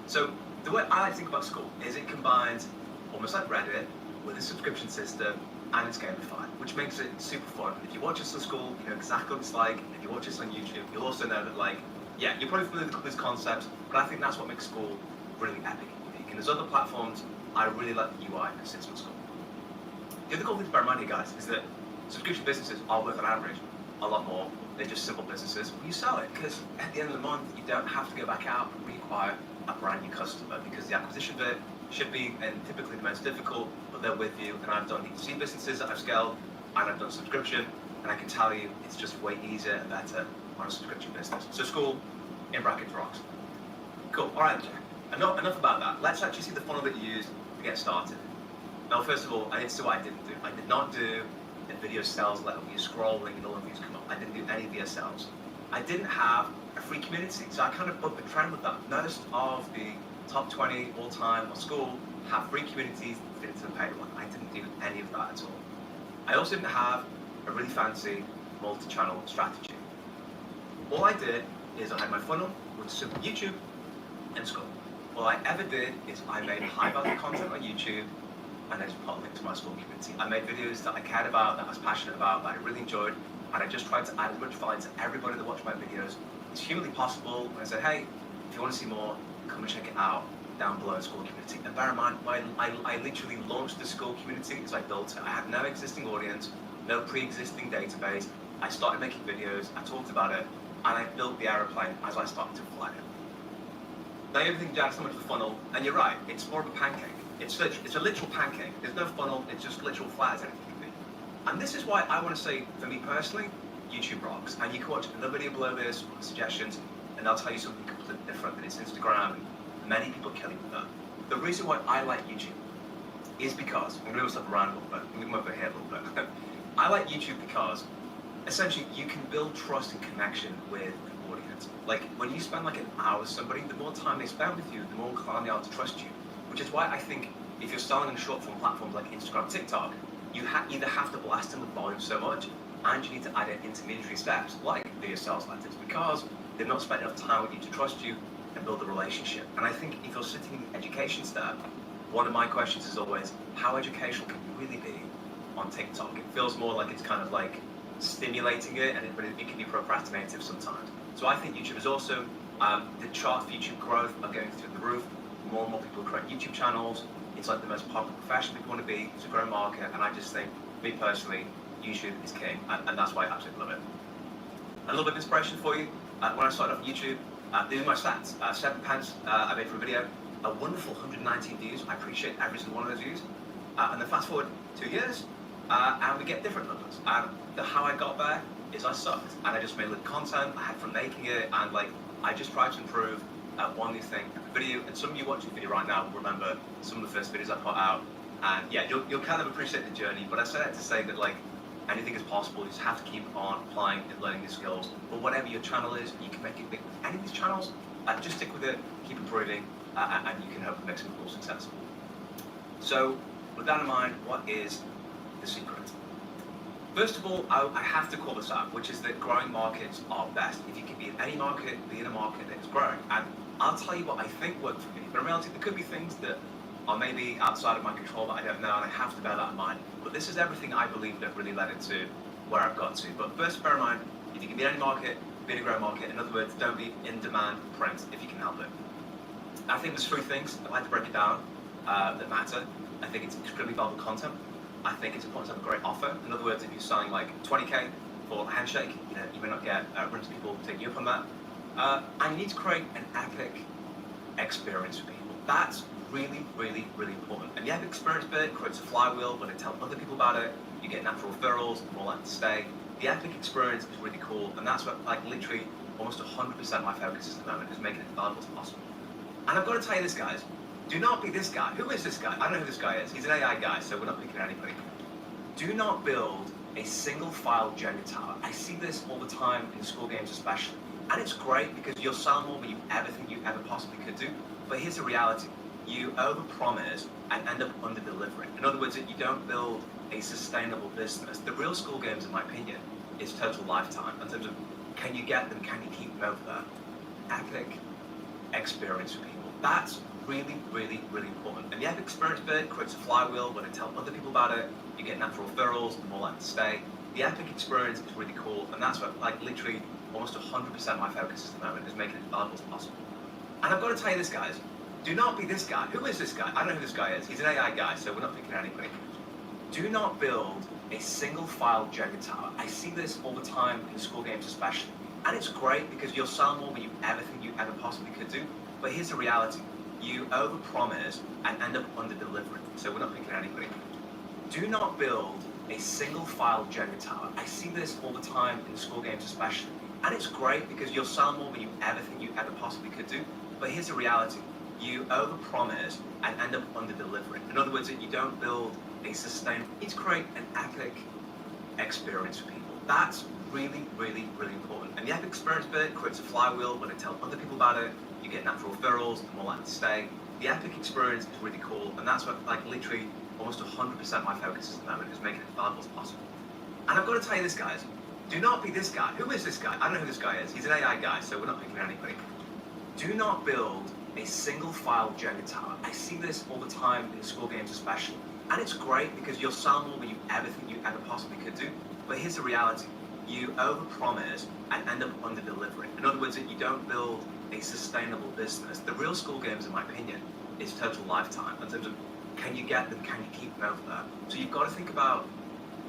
[SPEAKER 23] So the way I like to think about school is it combines almost like Reddit with a subscription system, and it's gamified, which makes it super fun. If you watch us at school, you know exactly what it's like. If you watch us on YouTube, you'll also know that, yeah, you're probably familiar with these concepts, but I think that's what makes school really epic and unique. And there's other platforms, I really like the UI that sits on school. The other cool thing to bear in mind here, guys, is that subscription businesses are worth on average a lot more than just simple businesses. But you sell it, because at the end of the month, you don't have to go back out and reacquire a brand new customer, because the acquisition bit should be, and typically the most difficult, but they're with you. And I've done D2C businesses that I've scaled, and I've done subscription, And I can tell you, it's just way easier and better on a subscription business. So school, in brackets, rocks. Cool, all right, Jack. Enough about that. Let's actually see the funnel that you used to get started. Now, first of all, I need to say what I didn't do. I did not do a video sales letter where you're scrolling and all of these come up. I didn't do any VSLs. I didn't have a free community, so I kind of bucked the trend with that. Most of the top 20 all-time or school have free communities that fit into the paid one. I didn't do any of that at all. I also didn't have a really fancy multi-channel strategy. All I did is I had my funnel with simple YouTube and school. All I ever did is I made high-value content on YouTube and I just put a link to my school community. I made videos that I cared about, that I was passionate about, that I really enjoyed, and I just tried to add as much value to everybody that watched my videos as humanly possible. And I said, hey, if you want to see more, come and check it out down below in the school community. And bear in mind, I literally launched the school community as I built it. I had no existing audience, no pre-existing database. I started making videos, I talked about it, and I built the aeroplane as I started to fly it. Now you're thinking, Jack, so much of the funnel, and you're right, it's more of a pancake. It's a literal pancake. There's no funnel, it's just literal flat as anything can be. And this is why I want to say, for me personally, YouTube rocks. And you can watch another video below this, with suggestions, and they'll tell you something completely different than it's Instagram. Many people killing with that. The reason why I like YouTube is because, I'm going to move stuff around a little bit, I'm going to move over here a little bit. I like YouTube because, essentially, you can build trust and connection with an audience. Like, when you spend like an hour with somebody, the more time they spend with you, the more inclined they are to trust you. Which is why I think if you're selling on short form platforms like Instagram, TikTok, you either have to blast them with volume so much, and you need to add in intermediary steps like video sales letters, because they've not spent enough time with you to trust you and build a relationship. And I think if you're sitting in the education step, one of my questions is always, how educational can you really be on TikTok? It feels more like it's kind of like stimulating it, but it can be procrastinative sometimes. So I think YouTube is awesome. The charts for YouTube growth are going through the roof. More and more people create YouTube channels. It's like the most popular profession people want to be. It's a growing market, and I just think, me personally, YouTube is king, and that's why I absolutely love it. A little bit of inspiration for you. When I started off YouTube, these are my stats. 7 pence I made for a video, a wonderful 119 views. I appreciate every single one of those views. And then fast forward 2 years, and we get different numbers. And how I got there is I sucked, and I just made little content. I had fun making it, and like I just tried to improve one new thing every video. And some of you watching the video right now will remember some of the first videos I put out. And yeah, you'll kind of appreciate the journey. But I say that to say that like anything is possible. You just have to keep on applying and learning these skills. But whatever your channel is, you can make it big with any of these channels. Just stick with it, keep improving, and you can hopefully make some cool successful. So with that in mind, what is the secret? First of all, I have to call this out, which is that growing markets are best. If you can be in any market, be in a market that is growing. And I'll tell you what I think worked for me. But in reality, there could be things that are maybe outside of my control that I don't know, and I have to bear that in mind. But this is everything I believe that really led into where I've got to. But first, bear in mind, if you can be in any market, be in a growing market. In other words, don't be in demand print if you can help it. I think there's 3 things, I'd like to break it down, that matter. I think it's extremely valuable content. I think it's important to have a great offer. In other words, if you're selling like 20K for a handshake, you may not get rooms of people taking you up on that. And you need to create an epic experience for people. That's really, really, really important. And the epic experience bit creates a flywheel. When they tell other people about it, you get natural referrals, more likely to stay. The epic experience is really cool, and that's what like literally almost 100% of my focus is at the moment, is making it as valuable as possible. And I've got to tell you this, guys. Do not be this guy. Who is this guy? I don't know who this guy is. He's an AI guy, so we're not picking anybody. Do not build a single file Jenga tower. I see this all the time in school games especially. And it's great because you'll sell more than you ever think you ever possibly could do. But here's the reality. You overpromise and end up under-delivering. In other words, you don't build a sustainable business. The real school games, in my opinion, is total lifetime. In terms of, can you get them? Can you keep them over there? Epic experience for people. That's really, really, really important. And the epic experience bit creates a flywheel. When they tell other people about it, you get natural referrals, the more likely to stay. The epic experience is really cool, and that's what, like, literally almost 100% of my focus at the moment is making it as valuable as possible. And I've got to tell you this, guys. Do not be this guy. Who is this guy? I don't know who this guy is. He's an AI guy, so we're not picking anybody. Do not build a single file Jenga tower. I see this all the time in school games especially. And it's great because you'll sell more than you ever think you ever possibly could do. But here's the reality. You overpromise and end up under-delivering. So we're not picking anybody. Do not build a single file Jenga tower. I see this all the time in school games especially. And it's great because you'll sell more than you ever think you ever possibly could do. But here's the reality. You overpromise and end up under-delivering. In other words, you don't build a sustainable... You need to create an epic experience for people. That's really, really, really important. And the epic experience bit creates a flywheel. When I tell other people about it, you get natural referrals, and more likely to stay. The epic experience is really cool, and that's what, like, literally almost 100% of my focus is at the moment, is making it as valuable as possible. And I've got to tell you this, guys. Do not be this guy. Who is this guy? I don't know who this guy is. He's an AI guy, so we're not picking anybody. Do not build a single file Jenga tower. I see this all the time in school games especially. And it's great because you'll sell more than you ever think you ever possibly could do. But here's the reality. You overpromise and end up under-delivering. In other words, you don't build a sustainable business. The real school games, in my opinion, is total lifetime. In terms of, can you get them, can you keep them over there? So you've got to think about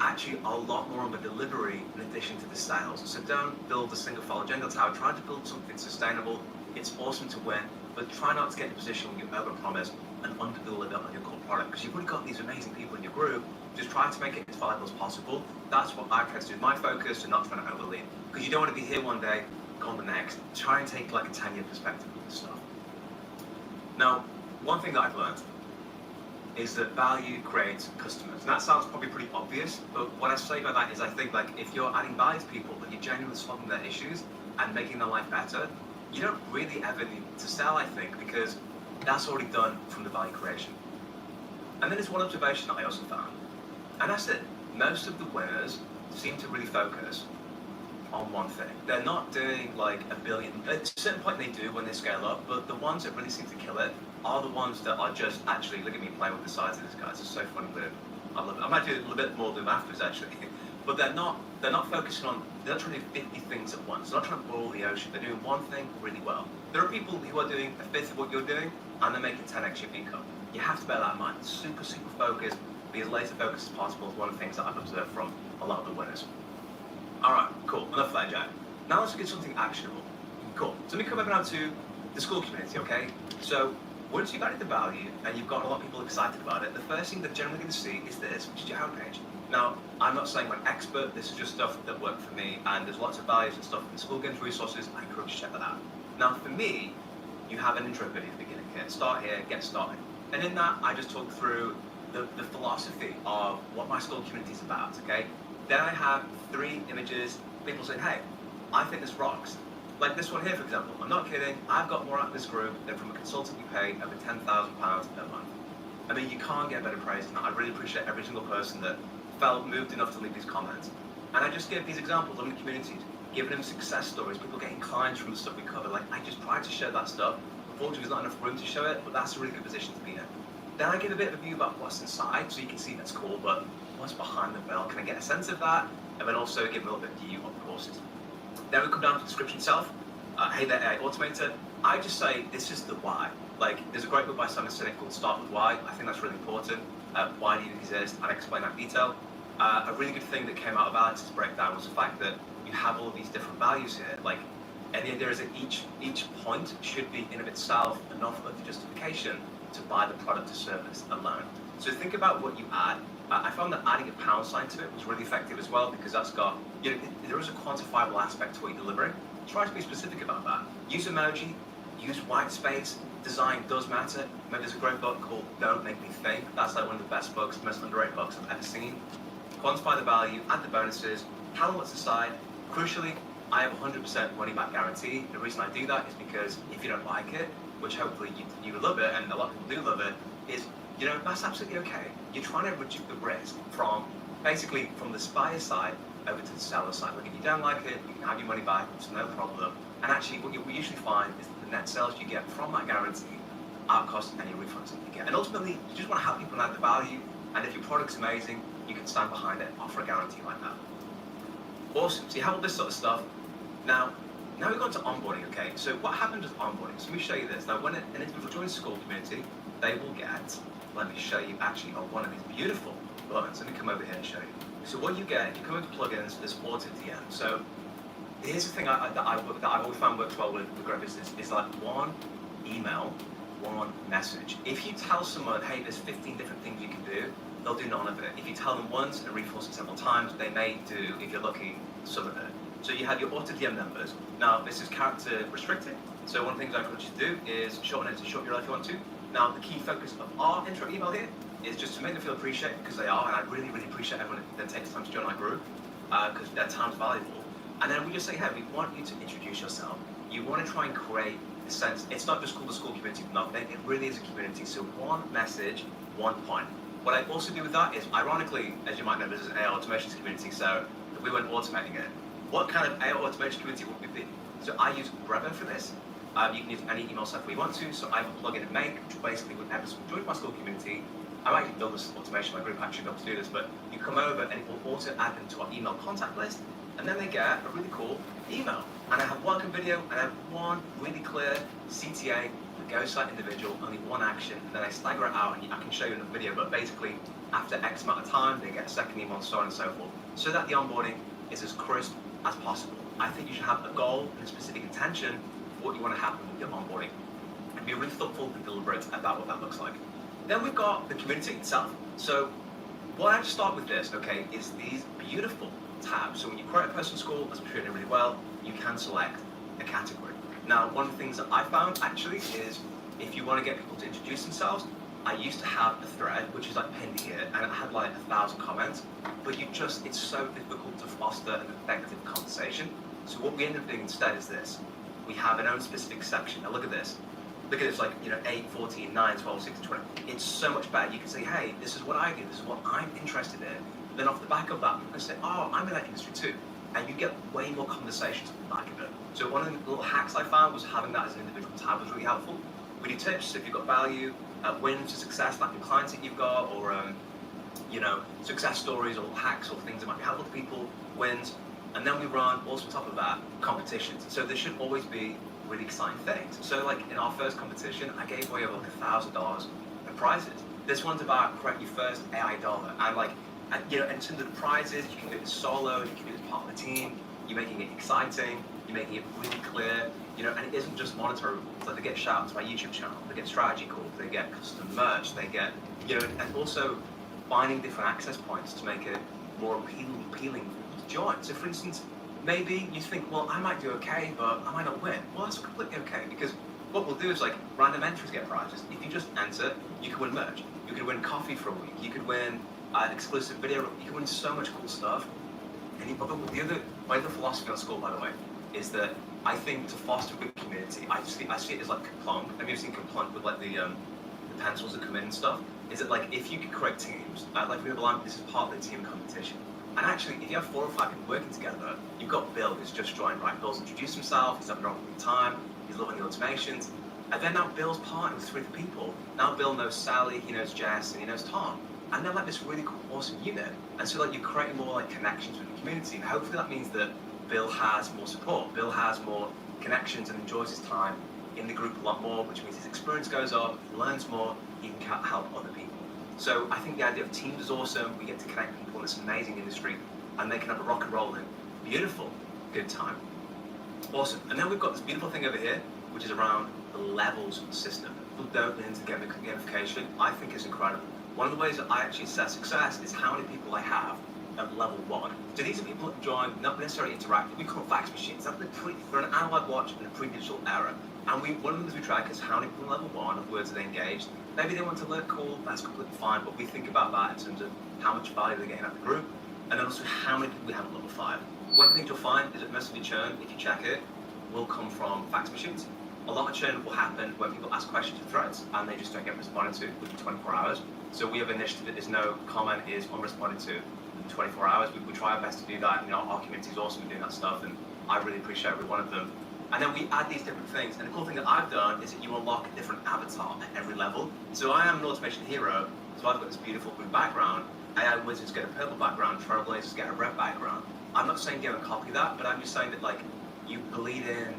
[SPEAKER 23] actually a lot more on the delivery in addition to the sales. So don't build a single file Jenga tower. Try to build something sustainable. It's awesome to win, but try not to get in a position where you overpromise and under-deliver on your core product, because you've already got these amazing people in your group. Just try to make it as valuable as possible. That's what I try to do with my focus, and not trying to overlean. Because you don't want to be here one day, gone the next. Try and take like a 10-year perspective on this stuff. Now, one thing that I've learned is that value creates customers. And that sounds probably pretty obvious, but what I say by that is I think, like, if you're adding value to people, that you're genuinely solving their issues and making their life better, you don't really ever need to sell, I think, because that's already done from the value creation. And then there's one observation that I also found, and that's that most of the winners seem to really focus on one thing. They're not doing like a billion. At a certain point they do when they scale up, but the ones that really seem to kill it are the ones that are just actually, look at me playing with the sides of this, guys. It's so fun to do. I love it. I might do a little bit more of them afterwards actually. But they're not focusing on, they're not trying to do 50 things at once. They're not trying to boil the ocean. They're doing one thing really well. There are people who are doing a fifth of what you're doing and they're making 10x your income. You have to bear that in mind. Super, super focused. Be as laser focused as possible is one of the things that I've observed from a lot of the winners. Alright, cool. Enough of that, Jack. Now let's get something actionable. Cool. So let me come over now to the school community, okay? So once you've added the value and you've got a lot of people excited about it, the first thing they're generally going to see is this, which is your homepage. Now, I'm not saying I'm an expert, this is just stuff that worked for me, and there's lots of values and stuff in the school games resources. I encourage you to check that out. Now, for me, you have an intro video at the beginning here. Start here, get started. And in that, I just talk through the philosophy of what my school community is about, okay? Then I have 3 images, people saying, hey, I think this rocks. Like this one here, for example. I'm not kidding. I've got more out of this group than from a consultant we paid over £10,000 per month. I mean, you can't get better praise than that. I really appreciate every single person that felt moved enough to leave these comments. And I just give these examples of the communities, giving them success stories, people getting clients from the stuff we cover. Like, I just try to share that stuff. Unfortunately, there's not enough room to show it, but that's a really good position to be in. Then I give a bit of a view about what's inside, so you can see that's cool, but what's behind the veil? Can I get a sense of that? And then also give a little bit of view of the courses. Then we come down to the description itself. Hey there, AI Automator. I just say, this is the why. Like, there's a great book by Simon Sinek called Start With Why. I think that's really important. Why do you exist? And I explain that in detail. A really good thing that came out of Alex's breakdown was the fact that you have all of these different values here. Like, and the idea is that each point should be in of itself enough of the justification to buy the product or service alone. So think about what you add. I found that adding a pound sign to it was really effective as well, because that's got, you know, there is a quantifiable aspect to what you're delivering. Try to be specific about that. Use emoji, use white space. Design does matter. Maybe there's a great book called Don't Make Me Think. That's like one of the best books, most underrated books I've ever seen. Quantify the value, add the bonuses, tell them what's inside. Crucially, I have 100% money back guarantee. The reason I do that is because if you don't like it, which hopefully you love it, and a lot of people do love it, is, you know, that's absolutely okay. You're trying to reduce the risk from, basically, from the buyer side over to the seller side. Like, if you don't like it, you can have your money back, it's no problem. And actually, what you usually find is that the net sales you get from that guarantee outcost any refunds that you get. And ultimately, you just want to help people add the value, and if your product's amazing, you can stand behind it and offer a guarantee like that. Awesome. So you have all this sort of stuff. Now we've gone to onboarding, okay? So what happens with onboarding? So let me show you this. Now, when an individual joins the school community, they will get, let me show you actually on one of these beautiful buttons. Let me come over here and show you. So what you get, if you come into plugins, there's auto DM. So here's the thing that I've always found works well with Grow Business, is like one email, one message. If you tell someone, hey, there's 15 different things you can do, they'll do none of it. If you tell them once and reinforce it several times, they may do, if you're lucky, some of it. So you have your auto DM members. Now, this is character restricted. So one of the things I encourage you to do is shorten it to short URL if you want to. Now, the key focus of our intro email here is just to make them feel appreciated, because they are, and I really, really appreciate everyone that takes time to join our group, because their time's valuable. And then we just say, hey, we want you to introduce yourself. You want to try and create a sense. It's not just called the school community, no, it really is a community. So one message, one point. What I also do with that is, ironically, as you might know, this is an AI automations community, so we weren't automating it. What kind of AI automation community would we be? So I use Brevo for this. You can use any email software you want to. So I have a plugin in Make, which basically, whenever someone joins my school community, I might even build this automation. My group actually able to do this, but you come over and it will auto add them to our email contact list, and then they get a really cool email. And I have welcome video, and I have one really clear CTA that goes to that individual, only one action, and then I stagger it out, and I can show you in the video, but basically, after X amount of time, they get a second email, and so on and so forth, so that the onboarding is as crisp as possible. I think you should have a goal and a specific intention for what you want to happen with your onboarding, and be really thoughtful and deliberate about what that looks like. Then we've got the community itself. So what I start with this, okay, is these beautiful tabs. So when you create a personal school, as I'm sure you know really well, you can select a category. Now, one of the things that I found actually is, if you want to get people to introduce themselves, I used to have a thread, which is like pinned here, and it had like 1,000 comments, but it's so difficult to foster an effective conversation. So what we end up doing instead is this. We have an own specific section. Now look at this. Look at this, like, 8, 14, 9, 12, 16, 20. It's so much better. You can say, hey, this is what I do. This is what I'm interested in. Then off the back of that, you can say, oh, I'm in that industry too. And you get way more conversations off the back of it. So one of the little hacks I found was having that as an individual tab was really helpful. We do tips, so if you've got value, wins to success, like the clients that you've got, or success stories or hacks or things that might be helpful to people, wins. And then we run, also on top of that, competitions. So there should always be really exciting things. So like in our first competition, I gave away over like $1,000 in prizes. This one's about create your first AI dollar. And like, in terms of the prizes, you can do it solo, you can do it as part of the team, you're making it exciting, you're making it really clear, and it isn't just monetary. So they get shout-outs to my YouTube channel, they get strategy calls, they get custom merch, they get, and also finding different access points to make it more appealing for people to join. So for instance, maybe you think, well, I might do okay, but I might not win. Well, that's completely okay, because what we'll do is like random entries get prizes. If you just enter, you can win merch. You can win coffee for a week. You could win an exclusive video. You can win so much cool stuff. And my other philosophy on school, by the way, is that I think to foster a good community, I see it as like Kaplunk. Have you seen Kaplunk with like the pencils that come in and stuff? Is it like if you could create teams, like for example, this is part of the team competition. And actually, if you have 4 or 5 people working together, you've got Bill who's just joined, right? Bill's introduced himself, he's having a good time, he's loving the automations. And then now Bill's partnered with 3 other people. Now Bill knows Sally, he knows Jess, and he knows Tom. And they're like this really cool, awesome unit. And so like you're creating more like connections with the community. And hopefully that means that Bill has more support. Bill has more connections and enjoys his time in the group a lot more, which means his experience goes up, he learns more, he can help other people. So I think the idea of teams is awesome. We get to connect people in this amazing industry, and they can have a rock and roll in. Beautiful, good time. Awesome. And then we've got this beautiful thing over here, which is around the levels system. People don't learn to gamification. I think is incredible. One of the ways that I actually assess success is how many people I have at level 1. So these are people that join, not necessarily interactive. We call them fax machines. They're an analog watch in a pre-digital era. And one of the things we track is how many people at level 1, of words are they engaged. Maybe they want to learn, cool, that's completely fine, but we think about that in terms of how much value they're getting out of the group, and then also how many people we have at level 5. One of the things you'll find is that most of the churn, if you check it, will come from fax machines. A lot of churn will happen when people ask questions in threads, and they just don't get responded to within 24 hours. So we have an initiative that is no comment is unresponded to in 24 hours. We try our best to do that. Our community is awesome at doing that stuff, and I really appreciate every one of them. And then we add these different things. And the cool thing that I've done is that you unlock a different avatar at every level. So I am an automation hero, so I've got this beautiful blue background. AI wizards get a purple background, trailblazers get a red background. I'm not saying go and copy that, but I'm just saying that like you bleed in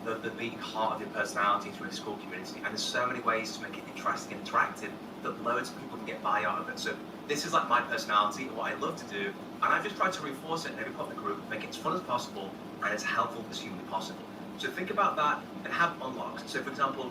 [SPEAKER 23] the beating heart of your personality through a school community. And there's so many ways to make it interesting and interactive that loads of people can get value out of it. So this is like my personality and what I love to do. And I've just tried to reinforce it in every part of the group, make it as fun as possible and as helpful as humanly possible. So think about that and have unlocks. So for example,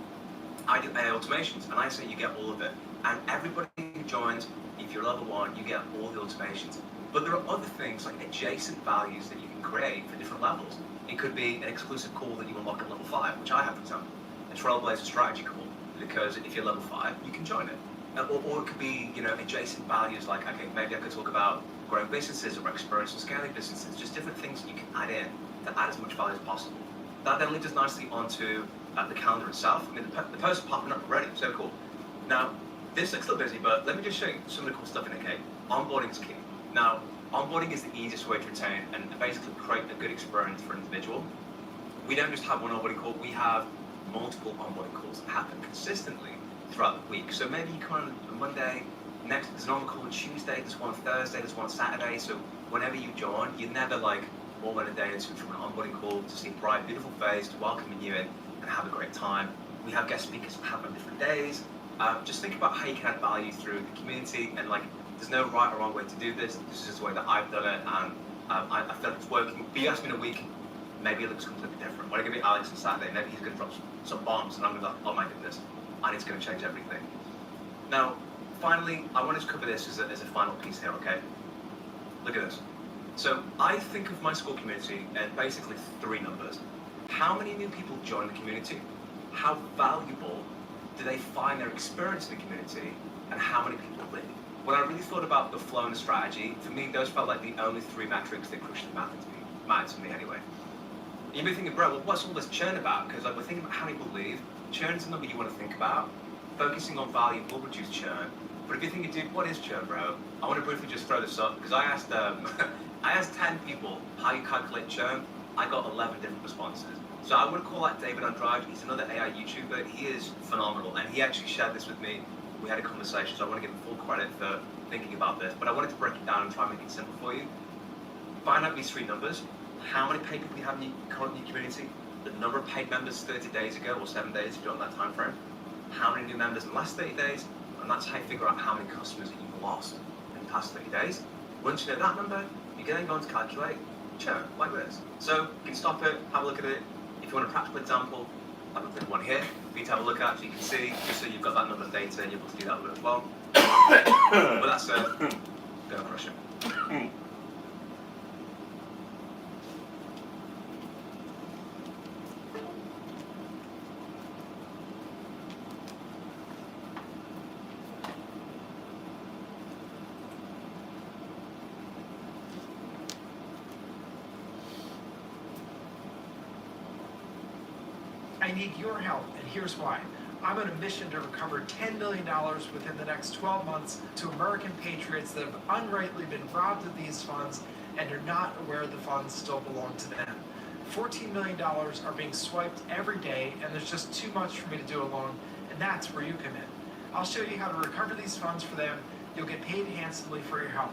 [SPEAKER 23] I do AI automations and I say you get all of it. And everybody who joins, if you're level 1, you get all the automations. But there are other things like adjacent values that you can create for different levels. It could be an exclusive call that you unlock at level 5, which I have, for example. A Trailblazer strategy call, because if you're level 5, you can join it. Or it could be, adjacent values like, okay, maybe I could talk about growing businesses or experience and scaling businesses, just different things that you can add in to add as much value as possible. That then leads us nicely onto the calendar itself. I mean, the posts are popping up already, so cool. Now, this looks a little busy, but let me just show you some of the cool stuff in it, okay? Onboarding is key. Now, onboarding is the easiest way to retain and basically create a good experience for an individual. We don't just have one onboarding call, we have multiple onboarding calls that happen consistently throughout the week. So maybe you come on a Monday, next there's an onboarding call on Tuesday, there's one on Thursday, there's one on Saturday. So whenever you join, you're never like all in a day into from an onboarding call to see a bright, beautiful face, to welcoming you in and have a great time. We have guest speakers that happen on different days. Just think about how you can add value through the community, and like there's no right or wrong way to do this. This is just the way that I've done it, and I feel like it's working. But you ask me in a week, maybe it looks completely different. When I give you Alex on Saturday, maybe he's going to drop some bombs, and I'm going to be like, oh my goodness, and it's going to change everything. Now, finally, I wanted to cover this as a final piece here, okay? Look at this. So I think of my school community in basically 3 numbers. How many new people join the community? How valuable do they find their experience in the community? And how many people leave? When I really thought about the flow and the strategy, for me, those felt like the only 3 metrics that crucially mattered to me anyway. You may be thinking, bro, well, what's all this churn about? Because like, we're thinking about how many people leave. Churn is a number you want to think about. Focusing on value will reduce churn. But if you're thinking, dude, what is churn, bro? I want to briefly just throw this up, because I asked I asked 10 people how you calculate churn. I got 11 different responses. So I would call out David Andrade. He's another AI YouTuber. He is phenomenal, and he actually shared this with me. We had a conversation, so I want to give him full credit for thinking about this. But I wanted to break it down and try and make it simple for you. Find out these 3 numbers. How many paid people you have in your current community? The number of paid members 30 days ago or 7 days if you're on that time frame. How many new members in the last 30 days? And that's how you figure out how many customers that you've lost in the past 30 days. Once you know that number, you can then go on to calculate churn, like this. So you can stop it, have a look at it. If you want a practical example, I've got one here for you to have a look at, so you can see, just so you've got that number of data and you're able to do that with it as well. But that's go crush it.
[SPEAKER 3] I need your help, and here's why. I'm on a mission to recover $10 million within the next 12 months to American patriots that have unrightly been robbed of these funds and are not aware the funds still belong to them. $14 million are being swiped every day, and there's just too much for me to do alone, and that's where you come in. I'll show you how to recover these funds for them. You'll get paid handsomely for your help.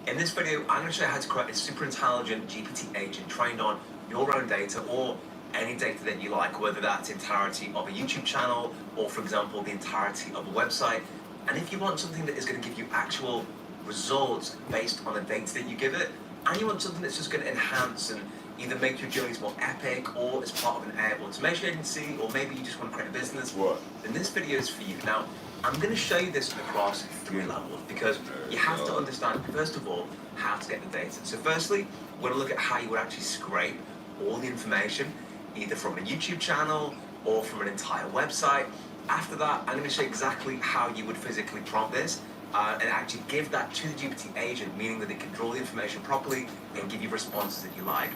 [SPEAKER 23] In this video, I'm going to show you how to create a super intelligent GPT agent trained on your own data or any data that you like, whether that's the entirety of a YouTube channel or, for example, the entirety of a website. And if you want something that is going to give you actual results based on the data that you give it, and you want something that's just going to enhance and either make your journeys more epic or as part of an AI automation agency, or maybe you just want to create a business, then this video is for you. Now, I'm going to show you this across 3 levels because you have to understand, first of all, how to get the data. So firstly, we're going to look at how you would actually scrape all the information, either from a YouTube channel or from an entire website. After that, I'm going to show you exactly how you would physically prompt this and actually give that to the GPT agent, meaning that it can draw the information properly and give you responses that you like.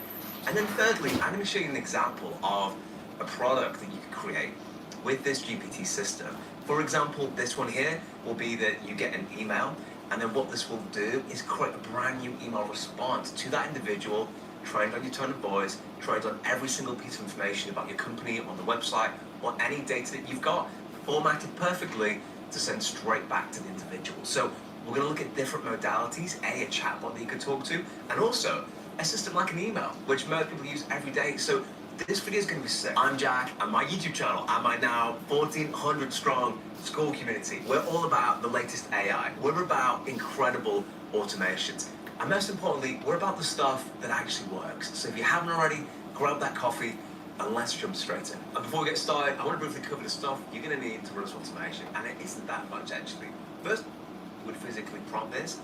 [SPEAKER 23] And then thirdly, I'm going to show you an example of a product that you can create with this GPT system. For example, this one here will be that you get an email, and then what this will do is create a brand new email response to that individual, trained on your tone of voice, trained on every single piece of information about your company on the website or any data that you've got, formatted perfectly to send straight back to the individual. So we're going to look at different modalities, a chatbot that you could talk to, and also a system like an email, which most people use every day. So this video is going to be sick. I'm Jack, and my YouTube channel, and my now 1,400 strong school community. We're all about the latest AI. We're about incredible automations. And most importantly, we're about the stuff that actually works. So if you haven't already, grab that coffee and let's jump straight in. And before we get started, I want to briefly cover the stuff you're going to need to run this automation. And it isn't that much, actually. First, would physically prompt this.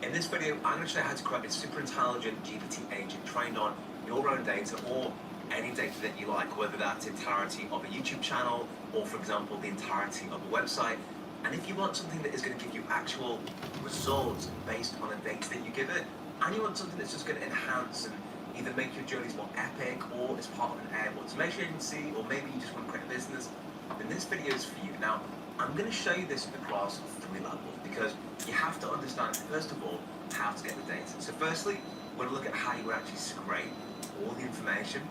[SPEAKER 23] In this video, I'm going to show you how to create a super intelligent GPT agent trained on your own data or any data that you like, whether that's the entirety of a YouTube channel or, for example, the entirety of a website. And if you want something that is going to give you actual results based on the data that you give it, and you want something that's just going to enhance and either make your journeys more epic or as part of an AI automation agency, or maybe you just want to create a business, then this video is for you. Now, I'm going to show you this across 3 levels because you have to understand, first of all, how to get the data. So firstly, we're going to look at how you would actually scrape all the information,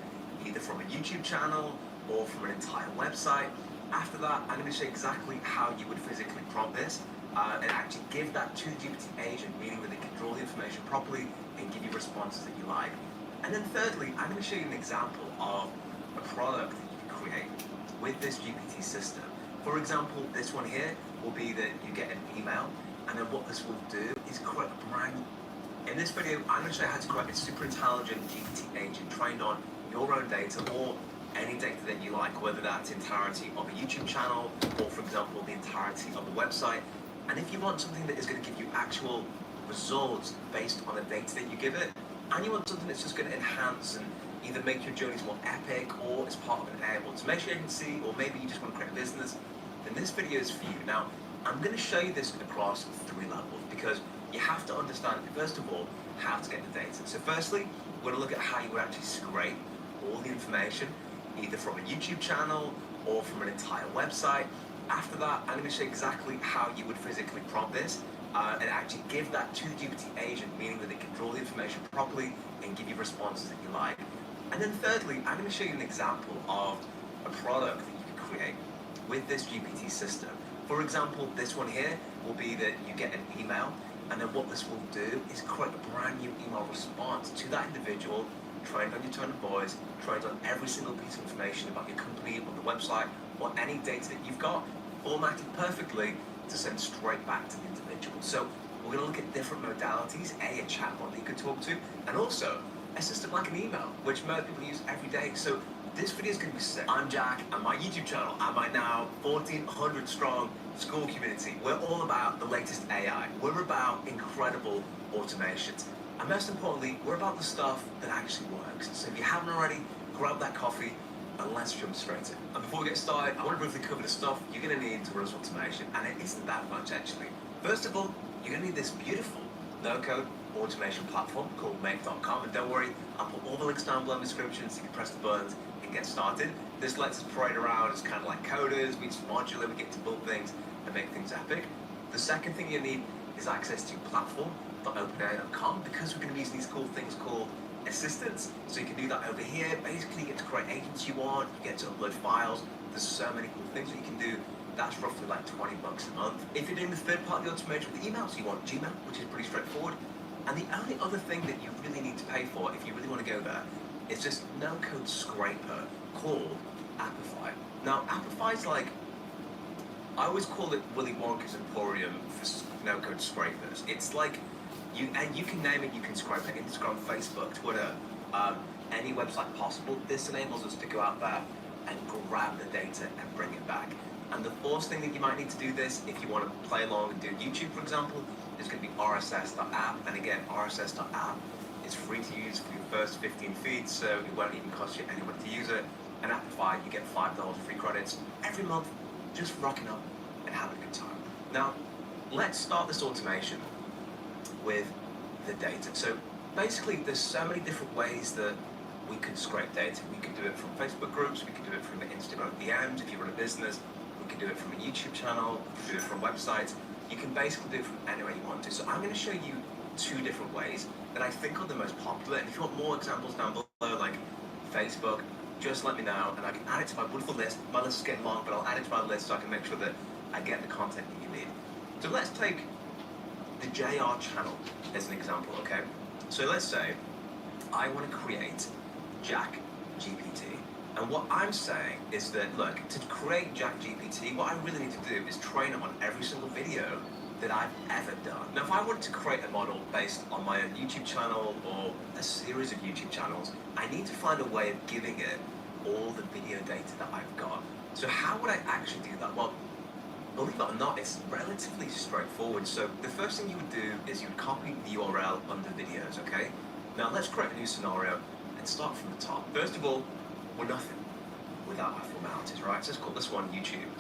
[SPEAKER 23] either from a YouTube channel or from an entire website. After that, I'm going to show you exactly how you would physically prompt this and actually give that to the GPT agent, meaning that it can draw the information properly and give you responses that you like. And then thirdly, I'm going to show you an example of a product that you can create with this GPT system. For example, this one here will be that you get an email, and then what this will do is create a brand new... In this video, I'm going to show you how to create a super intelligent GPT agent trained on your own data or any data that you like, whether that's the entirety of a YouTube channel or, for example, the entirety of a website. And if you want something that is going to give you actual results based on the data that you give it, and you want something that's just going to enhance and either make your journeys more epic or as part of an AI automation agency, or maybe you just want to create a business, then this video is for you. Now, I'm going to show you this across 3 levels because you have to understand, first of all, how to get the data. So firstly, we're going to look at how you would actually scrape all the information, either from a YouTube channel or from an entire website. After that, I'm going to show you exactly how you would physically prompt this and actually give that to the GPT agent, meaning that it can draw the information properly and give you responses that you like. And then thirdly, I'm going to show you an example of a product that you can create with this GPT system. For example, this one here will be that you get an email, and then what this will do is create a brand new email response to that individual, trained on your tone of voice, trained on every single piece of information about your company or the website or any data that you've got, formatted perfectly to send straight back to the individual. So we're going to look at different modalities, a chatbot that you could talk to, and also a system like an email, which most people use every day. So this video is going to be sick. I'm Jack, and my YouTube channel, and my now 1,400 strong school community. We're all about the latest AI. We're about incredible automations. And most importantly, we're about the stuff that actually works. So if you haven't already, grab that coffee and let's jump straight in. And before we get started, I want to briefly cover the stuff you're going to need to run this automation, and it isn't that much actually. First of all, you're going to need this beautiful no-code automation platform called Make.com, and don't worry, I'll put all the links down below in the description so you can press the buttons and get started. This lets us parade around as kind of like coders. We just modular, we get to build things and make things epic. The second thing you need is access to platform.openai.com, because we're going to be using these cool things called assistants. So you can do that over here. Basically, you get to create agents you want, you get to upload files. There's so many cool things that you can do. That's roughly like $20 a month. If you're doing the third-party automation with emails, you want Gmail, which is pretty straightforward. And the only other thing that you really need to pay for, if you really want to go there, is this no-code scraper called Appify. Now, Appify's like, I always call it Willy Wonka's Emporium for no-code scrapers. It's like, you can name it, you can scrape it, Instagram, Facebook, Twitter, any website possible. This enables us to go out there and grab the data and bring it back. And the fourth thing that you might need to do this, if you want to play along and do YouTube, for example, is going to be RSS.app. And again, RSS.app is free to use for your first 15 feeds, so it won't even cost you any money to use it. And Appify, you get $5 free credits every month, just rocking up and having a good time. Now, let's start this automation with the data. So basically, there's so many different ways that we could scrape data. We could do it from Facebook groups, we could do it from Instagram DMs if you run a business, we could do it from a YouTube channel, we could do it from websites. You can basically do it from anywhere you want to. So I'm going to show you 2 different ways that I think are the most popular. And if you want more examples down below, like Facebook, just let me know and I can add it to my wonderful list. My list is getting long, but I'll add it to my list so I can make sure that I get the content that you need. So let's take the JR channel as an example, okay? So let's say I want to create Jack GPT. And what I'm saying is that, look, to create Jack GPT, what I really need to do is train it on every single video that I've ever done. Now, if I wanted to create a model based on my own YouTube channel or a series of YouTube channels, I need to find a way of giving it all the video data that I've got. So how would I actually do that? Well, believe it or not, it's relatively straightforward. So the first thing you would do is you would copy the URL under videos, okay? Now let's create a new scenario and start from the top. First of all, we're nothing without our formalities, right? So let's call this one YouTube.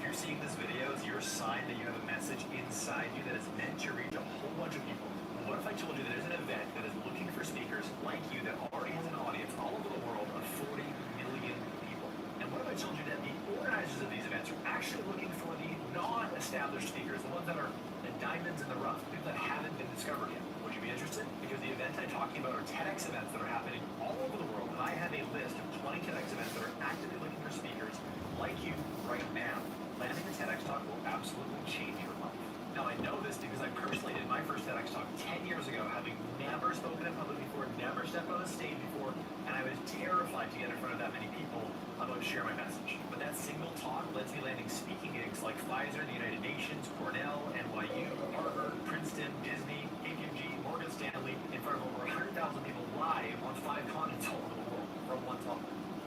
[SPEAKER 4] You're seeing this video is your sign that you have a message inside you that is meant to reach a whole bunch of people. What if I told you that there's an event that is looking for speakers like you that already has an audience all over the world of 40 million people? And what if I told you that the organizers of these events are actually looking for the non-established speakers, the ones that are the diamonds in the rough, people that haven't been discovered yet? Would you be interested? Because the events I'm talking about are TEDx events that are happening all over the world, and I have a list of 20 TEDx events that are actively looking for speakers like you right now. Landing a TEDx talk will absolutely change your life. Now, I know this because I personally did my first TEDx talk 10 years ago, having never spoken in public before, never stepped on a stage before, and I was terrified to get in front of that many people about sharing my message. But that single talk led to me landing speaking gigs like Pfizer, the United Nations, Cornell, NYU, Harvard, Princeton, Disney, KPMG, Morgan Stanley, in front of over 100,000 people live on 5 continents all over the world from one talk.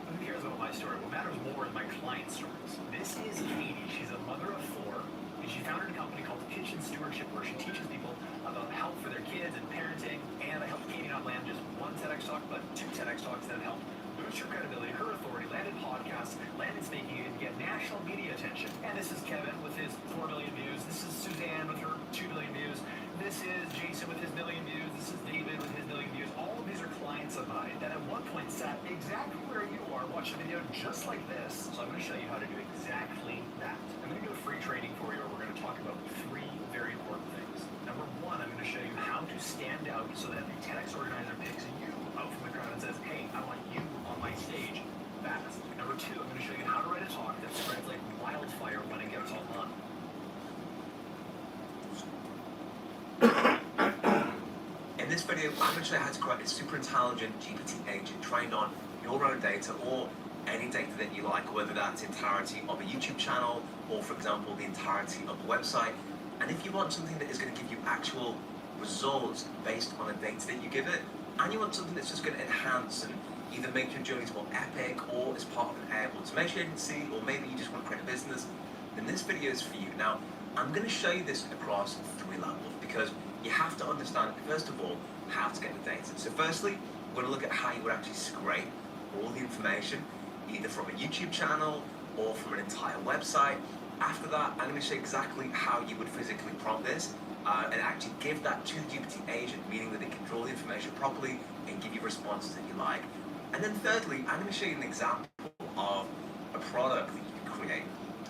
[SPEAKER 4] Who cares about my story? What matters more is my client stories. This is Katie. She's a mother of 4, and she founded a company called Kitchen Stewardship where she teaches people about health for their kids and parenting. And I helped Katie not land just 1 TEDx talk, but 2 TEDx talks that helped boost her credibility, her authority, landed podcasts, landed speaking, and get national media attention. And this is Kevin with his 4 million views. This is Suzanne with her 2 million views. This is Jason with his 1 million views. This is David with his 1 million views. All of these are clients of mine that at one point sat exactly where you are, watched a video just like this. So I'm going to show you how to do exactly that. I'm going to do a free training for you where we're going to talk about 3 very important things. Number 1, I'm going to show you how to stand out so that the TEDx organizer picks you out from the crowd and says, hey, I want you on my stage fast. Number 2, I'm going to show you how to write a talk that spreads like wildfire when it gets online.
[SPEAKER 23] In this video, I'm going to show you how to create a super intelligent GPT agent trained on your own data or any data that you like, whether that's the entirety of a YouTube channel or, for example, the entirety of a website. And if you want something that is going to give you actual results based on the data that you give it, and you want something that's just going to enhance and either make your journeys more epic or as part of an AI automation agency, or maybe you just want to create a business, then this video is for you. Now, I'm going to show you this across 3 levels because you have to understand, first of all, how to get the data. So firstly, we're going to look at how you would actually scrape all the information, either from a YouTube channel or from an entire website. After that, I'm going to show you exactly how you would physically prompt this and actually give that to the GPT agent, meaning that it can draw the information properly and give you responses that you like. And then thirdly, I'm going to show you an example of a product that you can create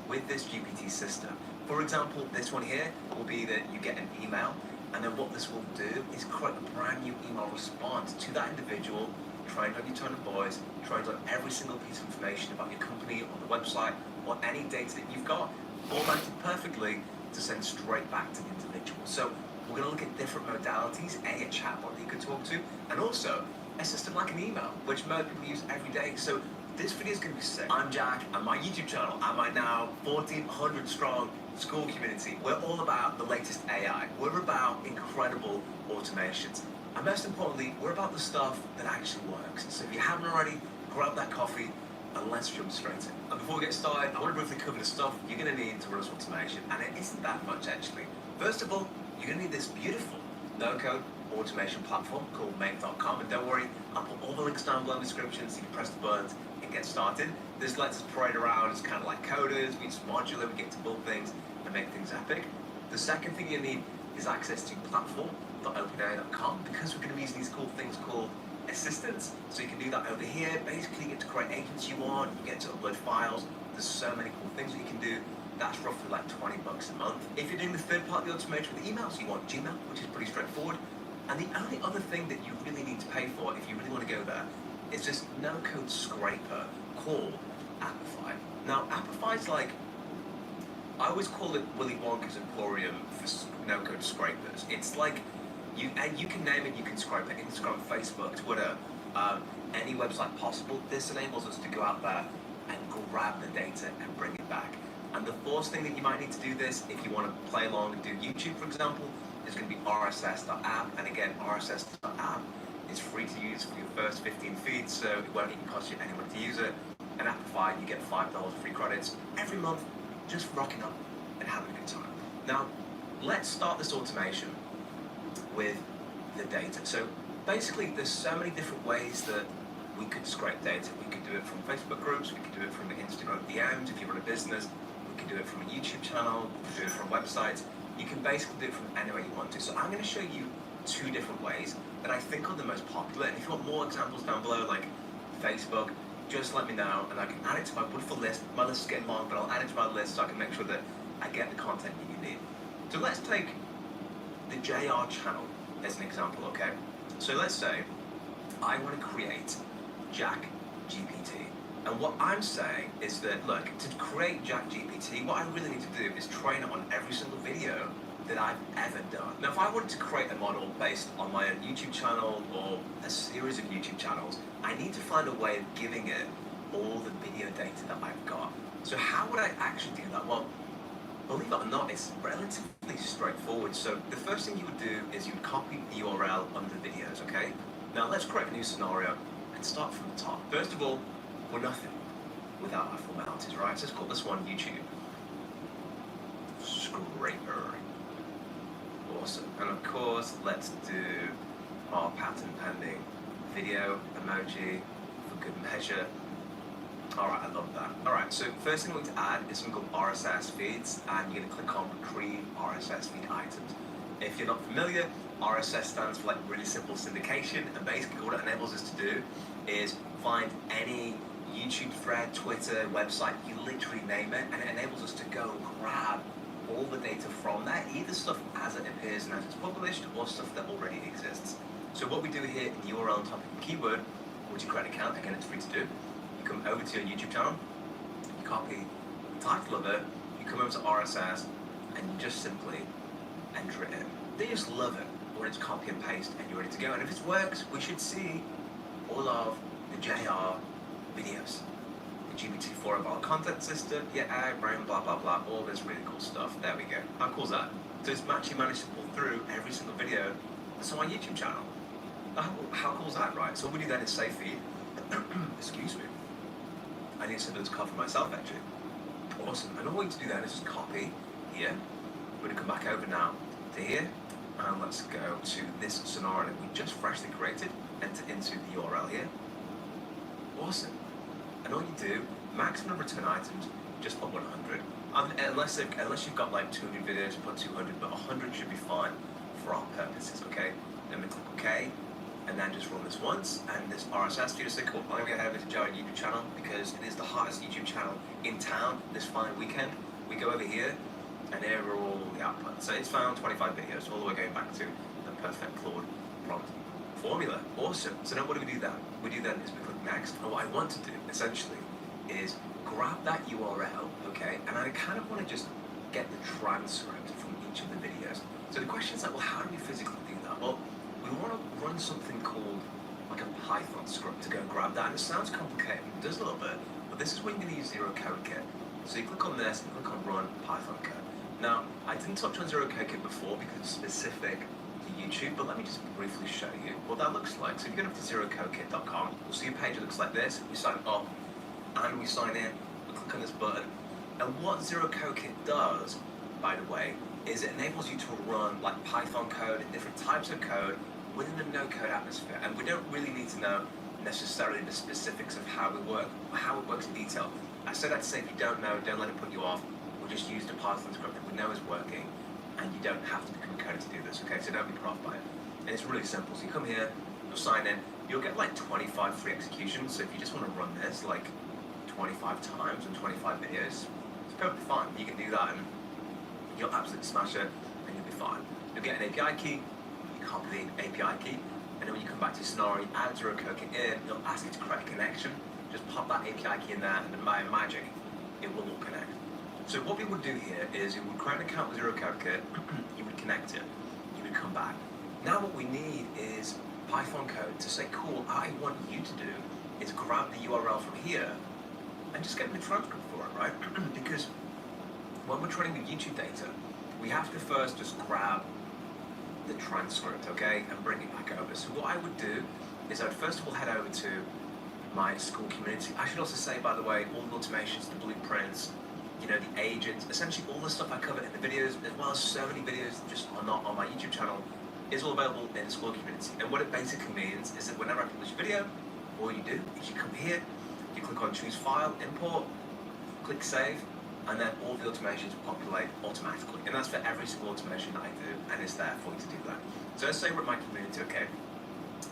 [SPEAKER 23] with this GPT system. For example, this one here will be that you get an email, and then what this will do is create a brand new email response to that individual, trained on your tone of voice, trained on every single piece of information about your company, on the website, or any data that you've got, formatted perfectly to send straight back to the individual. So we're going to look at different modalities, a chatbot that you could talk to, and also a system like an email, which most people use every day. So this video is going to be sick. I'm Jack, and my YouTube channel, and my now 1,400 strong school community. We're all about the latest AI. We're about incredible automations. And most importantly, we're about the stuff that actually works. So if you haven't already, grab that coffee and let's jump straight in. And before we get started, I want to briefly cover the stuff you're going to need to run this automation. And it isn't that much actually. First of all, you're going to need this beautiful no-code automation platform called Make.com. And don't worry, I'll put all the links down below in the description so you can press the buttons and get started. This lets us parade around as kind of like coders. We just modular, we get to build things and make things epic. The second thing you need is access to platform.openai.com because we're going to be using these cool things called assistants. So you can do that over here. Basically, you get to create agents you want, you get to upload files. There's so many cool things that you can do. That's roughly like $20 a month. If you're doing the third part of the automation with emails, you want Gmail, which is pretty straightforward. And the only other thing that you really need to pay for, if you really want to go there, is this no-code scraper called Appify. Now, Appify's like, I always call it Willy Wonka's Emporium for no-code scrapers. It's like, you can name it, you can scrape it, Instagram, Facebook, Twitter, any website possible. This enables us to go out there and grab the data and bring it back. And the fourth thing that you might need to do this, if you want to play along and do YouTube, for example, is going to be rss.app. And again, rss.app is free to use for your first 15 feeds, so it won't even cost you any money to use it. and Amplify, you get $5 free credits every month, just rocking up and having a good time. Now, let's start this automation with the data. So basically, there's so many different ways that we could scrape data. We could do it from Facebook groups, we could do it from the Instagram DMs if you run a business, we could do it from a YouTube channel, we could do it from websites. You can basically do it from anywhere you want to. So I'm going to show you 2 different ways that I think are the most popular. And if you want more examples down below, like Facebook, just let me know and I can add it to my wonderful list. My list is getting long, but I'll add it to my list so I can make sure that I get the content that you need. So let's take the JR channel as an example, okay? So let's say I want to create Jack GPT. And what I'm saying is that, look, to create Jack GPT, what I really need to do is train it on every single video that I've ever done. Now, if I wanted to create a model based on my own YouTube channel or a series of YouTube channels, I need to find a way of giving it all the video data that I've got. So how would I actually do that? Well, believe it or not, it's relatively straightforward. So the first thing you would do is you'd copy the URL under the videos, okay? Now let's create a new scenario and start from the top. First of all, we're nothing without our formalities, right? So let's call this one YouTube Scraper. Awesome. And of course, let's do our pattern pending video emoji for good measure. Alright, I love that. Alright, so first thing we're going to add is something called RSS feeds, and you're going to click on retrieve RSS feed items. If you're not familiar, RSS stands for like really simple syndication, and basically what it enables us to do is find any YouTube thread, Twitter, website, you literally name it, and it enables us to go grab all the data from there, either stuff as it appears and as it's published, or stuff that already exists. So what we do here in the URL and topic and keyword, which you create an account, again it's free to do, you come over to your YouTube channel, you copy the title of it, you come over to RSS, and you just simply enter it in. They just love it when it's copy and paste and you're ready to go. And if it works, we should see all of the JR videos. The GPT-4 of our content system, yeah, brain, blah, blah, blah, all this really cool stuff. There we go. How cool is that? So it's actually managed to pull through every single video that's on our YouTube channel. How cool is that, right? So what we do then is save feed. Excuse me. I need something to cover myself, actually. Awesome. And all we need to do then is just copy here. We're going to come back over now to here. And let's go to this scenario that we just freshly created. Enter into the URL here. Awesome. And all you do, maximum return items, just put 100. Unless you've got like 200 videos, put 200, but 100 should be fine for our purposes, okay? Then we click OK, and then just run this once, and this RSS feed is so cool. I'm going to go over to Joe's YouTube channel because it is the hottest YouTube channel in town this fine weekend. We go over here, and here are all the outputs. So it's found 25 videos, all the way going back to the perfect Claude prompt formula. Awesome. So now what do we do then? We do then is we click next, and what I want to do, essentially, is grab that URL, okay, and I kind of want to just get the transcript from each of the videos. So the question is like, well, how do we physically do that? Well, we want to run something called like a Python script to go and grab that, and it sounds complicated, it does a little bit, but this is when you're going to use Zero Code Kit. So you click on this and click on Run Python Code. Now, I didn't touch on Zero Code Kit before because it's specific to YouTube, but let me just briefly show you what that looks like. So if you go up to zerocodekit.com, you'll see a page that looks like this. We sign up and we sign in, we click on this button, and what Zero Code Kit does, by the way, is it enables you to run like Python code and different types of code within a no-code atmosphere. And we don't really need to know necessarily the specifics of how we work, or how it works in detail. I say that to say if you don't know, don't let it put you off. We'll just use the Python script that we know is working, and you don't have to become a coder to do this, okay? So don't be put off by it. And it's really simple. So you come here, you'll sign in, you'll get like 25 free executions. So if you just want to run this like 25 times and 25 videos, it's perfectly fine. You can do that and you'll absolutely smash it and you'll be fine. You'll get an API key, you copy the API key, and then when you come back to your scenario, add Zero Code Kit in, it'll ask you to create a connection. Just pop that API key in there and by magic, it will all connect. So what we would do here is you would create an account with Zero Code Kit, you would connect it, you would come back. Now what we need is Python code to say, cool, I want you to do is grab the URL from here and just get the transcript for it, right? Because when we're training with YouTube data, we have to first just grab the transcript, okay, and bring it back over. So what I would do is I would first of all head over to my school community. I should also say, by the way, all the automations, the blueprints, you know, the agents, essentially all the stuff I cover in the videos, as well as so many videos that just are not on my YouTube channel, is all available in the school community. And what it basically means is that whenever I publish a video, all you do is you come here, you click on choose file, import, click save, and then all the automations populate automatically. And that's for every single automation that I do, and it's there for you to do that. So let's say we're at my community, okay?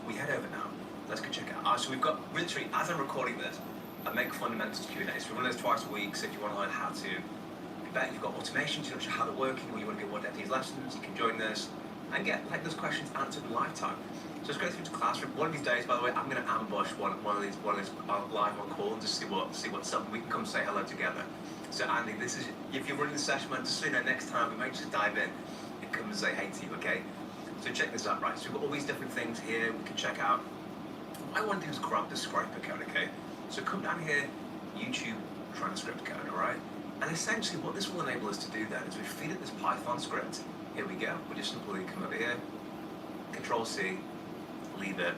[SPEAKER 23] We head over now. Let's go check out. So we've got, literally, as I'm recording this, I make fundamentals Q&As. We run those twice a week, so if you want to learn how to, you've got automations, you're not sure how they're working, or you want to get more depth these lessons, you can join this and get like those questions answered in lifetime. So let's go through to classroom. One of these days, by the way, I'm going to ambush one of these live on call and just see what's up. We can come say hello together. So Andy, this is, if you're running the session, man, just so you know, next time we might just dive in and come and say hey to you, okay? So check this out, right? So we've got all these different things here we can check out. What I want to do is grab the scraper code, okay? So come down here, YouTube transcript code, all right? And essentially what this will enable us to do then is we feed it this Python script. Here we go. We just simply come over here, Control C, leave it,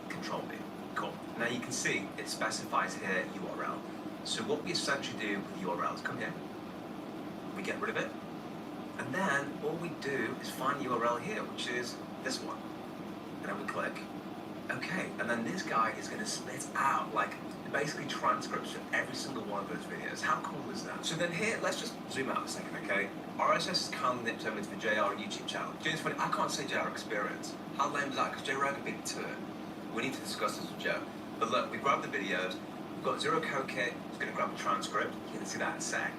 [SPEAKER 23] Control V. Cool. Now you can see it specifies here URL. So what we essentially do with URLs, come here, we get rid of it, and then all we do is find URL here, which is this one. And then we click OK, and then this guy is going to spit out like basically transcripts of every single one of those videos. How cool is that? So then here, let's just zoom out a second, okay? RSS is kind of nipped over into the JR YouTube channel. Do you know, it's funny, I can't say JR experience. How lame is that? Because Joe Rogan beat me to it. We need to discuss this with Joe. But look, we grabbed the videos, we've got Zero Code Kit, it's going to grab the transcript, you can see that in a sec.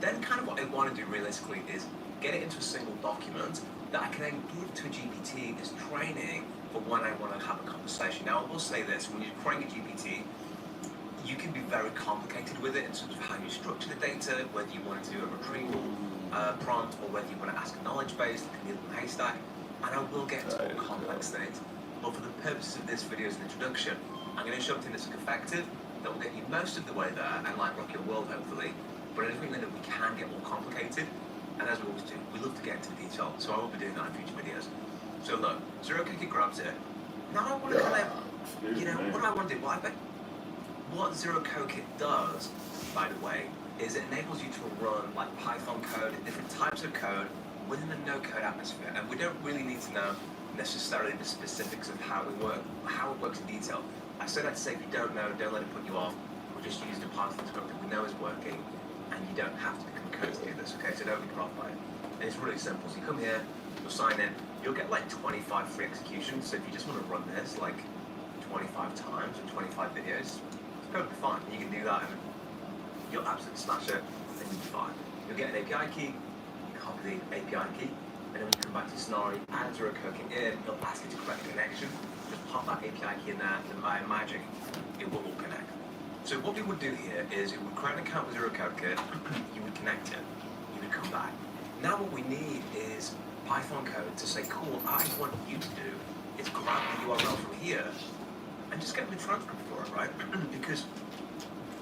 [SPEAKER 23] Then kind of what I want to do realistically is get it into a single document that I can then give to a GPT as training for when I want to have a conversation. Now, I will say this, when you're training a GPT, you can be very complicated with it in terms of how you structure the data, whether you want to do a retrieval prompt or whether you want to ask a knowledge base, like a needle in a haystack, and I will get into more complex things. But for the purposes of this video as an introduction, I'm going to show something that's effective, that will get you most of the way there and like rock your world hopefully, but I don't think that we can get more complicated, and as we always do, we love to get into the detail, so I will be doing that in future videos. So look, Zero Cookie grabs it. Now I want to kind of, you know, what do I want to do? Well, I bet what Zero Code Kit does, by the way, is it enables you to run like Python code and different types of code within the no-code atmosphere. And we don't really need to know necessarily the specifics of how we work, how it works in detail. I say that to say if you don't know, don't let it put you off. We're just using a Python script that we know is working, and you don't have to become a code to do this, okay? So don't be put off by it. And it's really simple. So you come here, you'll sign in, you'll get like 25 free executions. So if you just want to run this like 25 times or 25 videos, it's perfectly fine. You can do that and you'll absolutely smash it, and you'll be fine. You'll get an API key, you copy the API key, and then when you come back to Scenario, add Zero Code Kit in, it'll ask you to create a connection. Just pop that API key in there, and by magic, it will all connect. So what we would do here is it would create an account with Zero Code Kit, you would connect it, you would come back. Now what we need is Python code to say, cool, I want you to do is grab the URL from here and just get the transcript for it, right? Because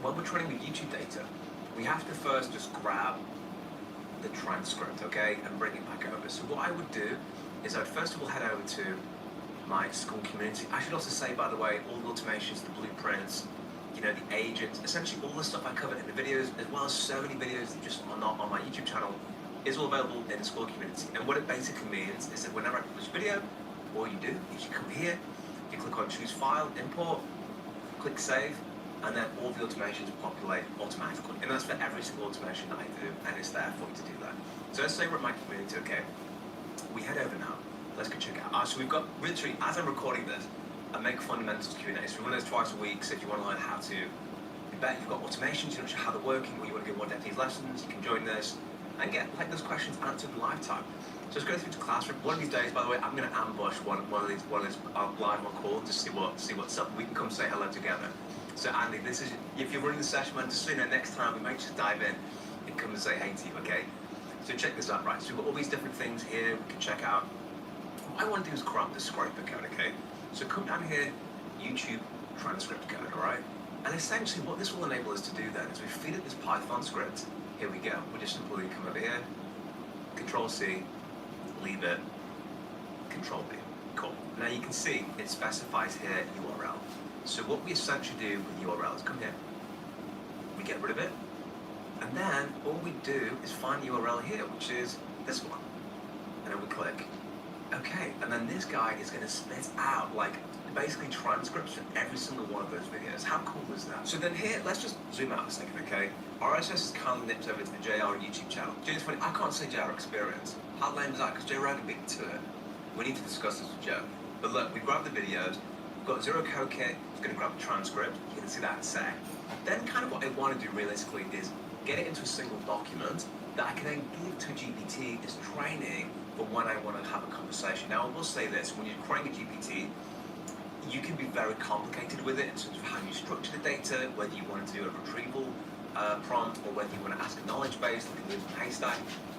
[SPEAKER 23] when we're training with YouTube data, we have to first just grab the transcript, okay, and bring it back over. So what I would do is I'd first of all head over to my school community. I should also say, by the way, all the automations, the blueprints, you know, the agents, essentially all the stuff I covered in the videos, as well as so many videos that just are not on my YouTube channel, is all available in the school community. And what it basically means is that whenever I publish a video, all you do is you come here, you click on choose file, import, click save, and then all the automations populate automatically. And that's for every single automation that I do, and it's there for you to do that. So let's say we're at my community, okay? We head over now. Let's go check out. So we've got, literally, as I'm recording this, I make fundamentals Q&As. We run those twice a week, so if you want to learn how to, you bet you've got automations, you're not sure how they're working, or you want to get more depth these lessons, you can join this and get like those questions answered in lifetime. So let's go through to classroom. One of these days, by the way, I'm going to ambush one of these live on call to see what's up. We can come say hello together. So Andy, this is, if you're running the session, man, just so you know, next time we might just dive in and come and say hey to you, okay? So check this out, right? So we've got all these different things here we can check out. What I want to do is grab the scraper code, okay? So come down here, YouTube transcript code, all right? And essentially what this will enable us to do then is we feed it this Python script. Here we go. We just simply come over here, Control C, leave it, Control V. Cool. Now you can see it specifies here URL. So what we essentially do with the URL is come here, we get rid of it, and then all we do is find the URL here, which is this one. And then we click OK. And then this guy is going to spit out like basically transcripts from every single one of those videos. How cool is that? So then here, let's just zoom out a second, okay? RSS is kind of nipped over to the JR YouTube channel. James, funny, I can't say JR Experience. How lame is that? Because Joe Rogan beat me to it. We need to discuss this with Joe. But look, we've grabbed the videos, we've got Zero Code Kit, it's going to grab the transcript. You're going to see that in a sec. Then kind of what I want to do realistically is get it into a single document that I can then give to GPT as training for when I want to have a conversation. Now, I will say this, when you're creating a GPT, you can be very complicated with it in terms of how you structure the data, whether you want to do a retrieval prompt or whether you want to ask a knowledge base like a little haystack,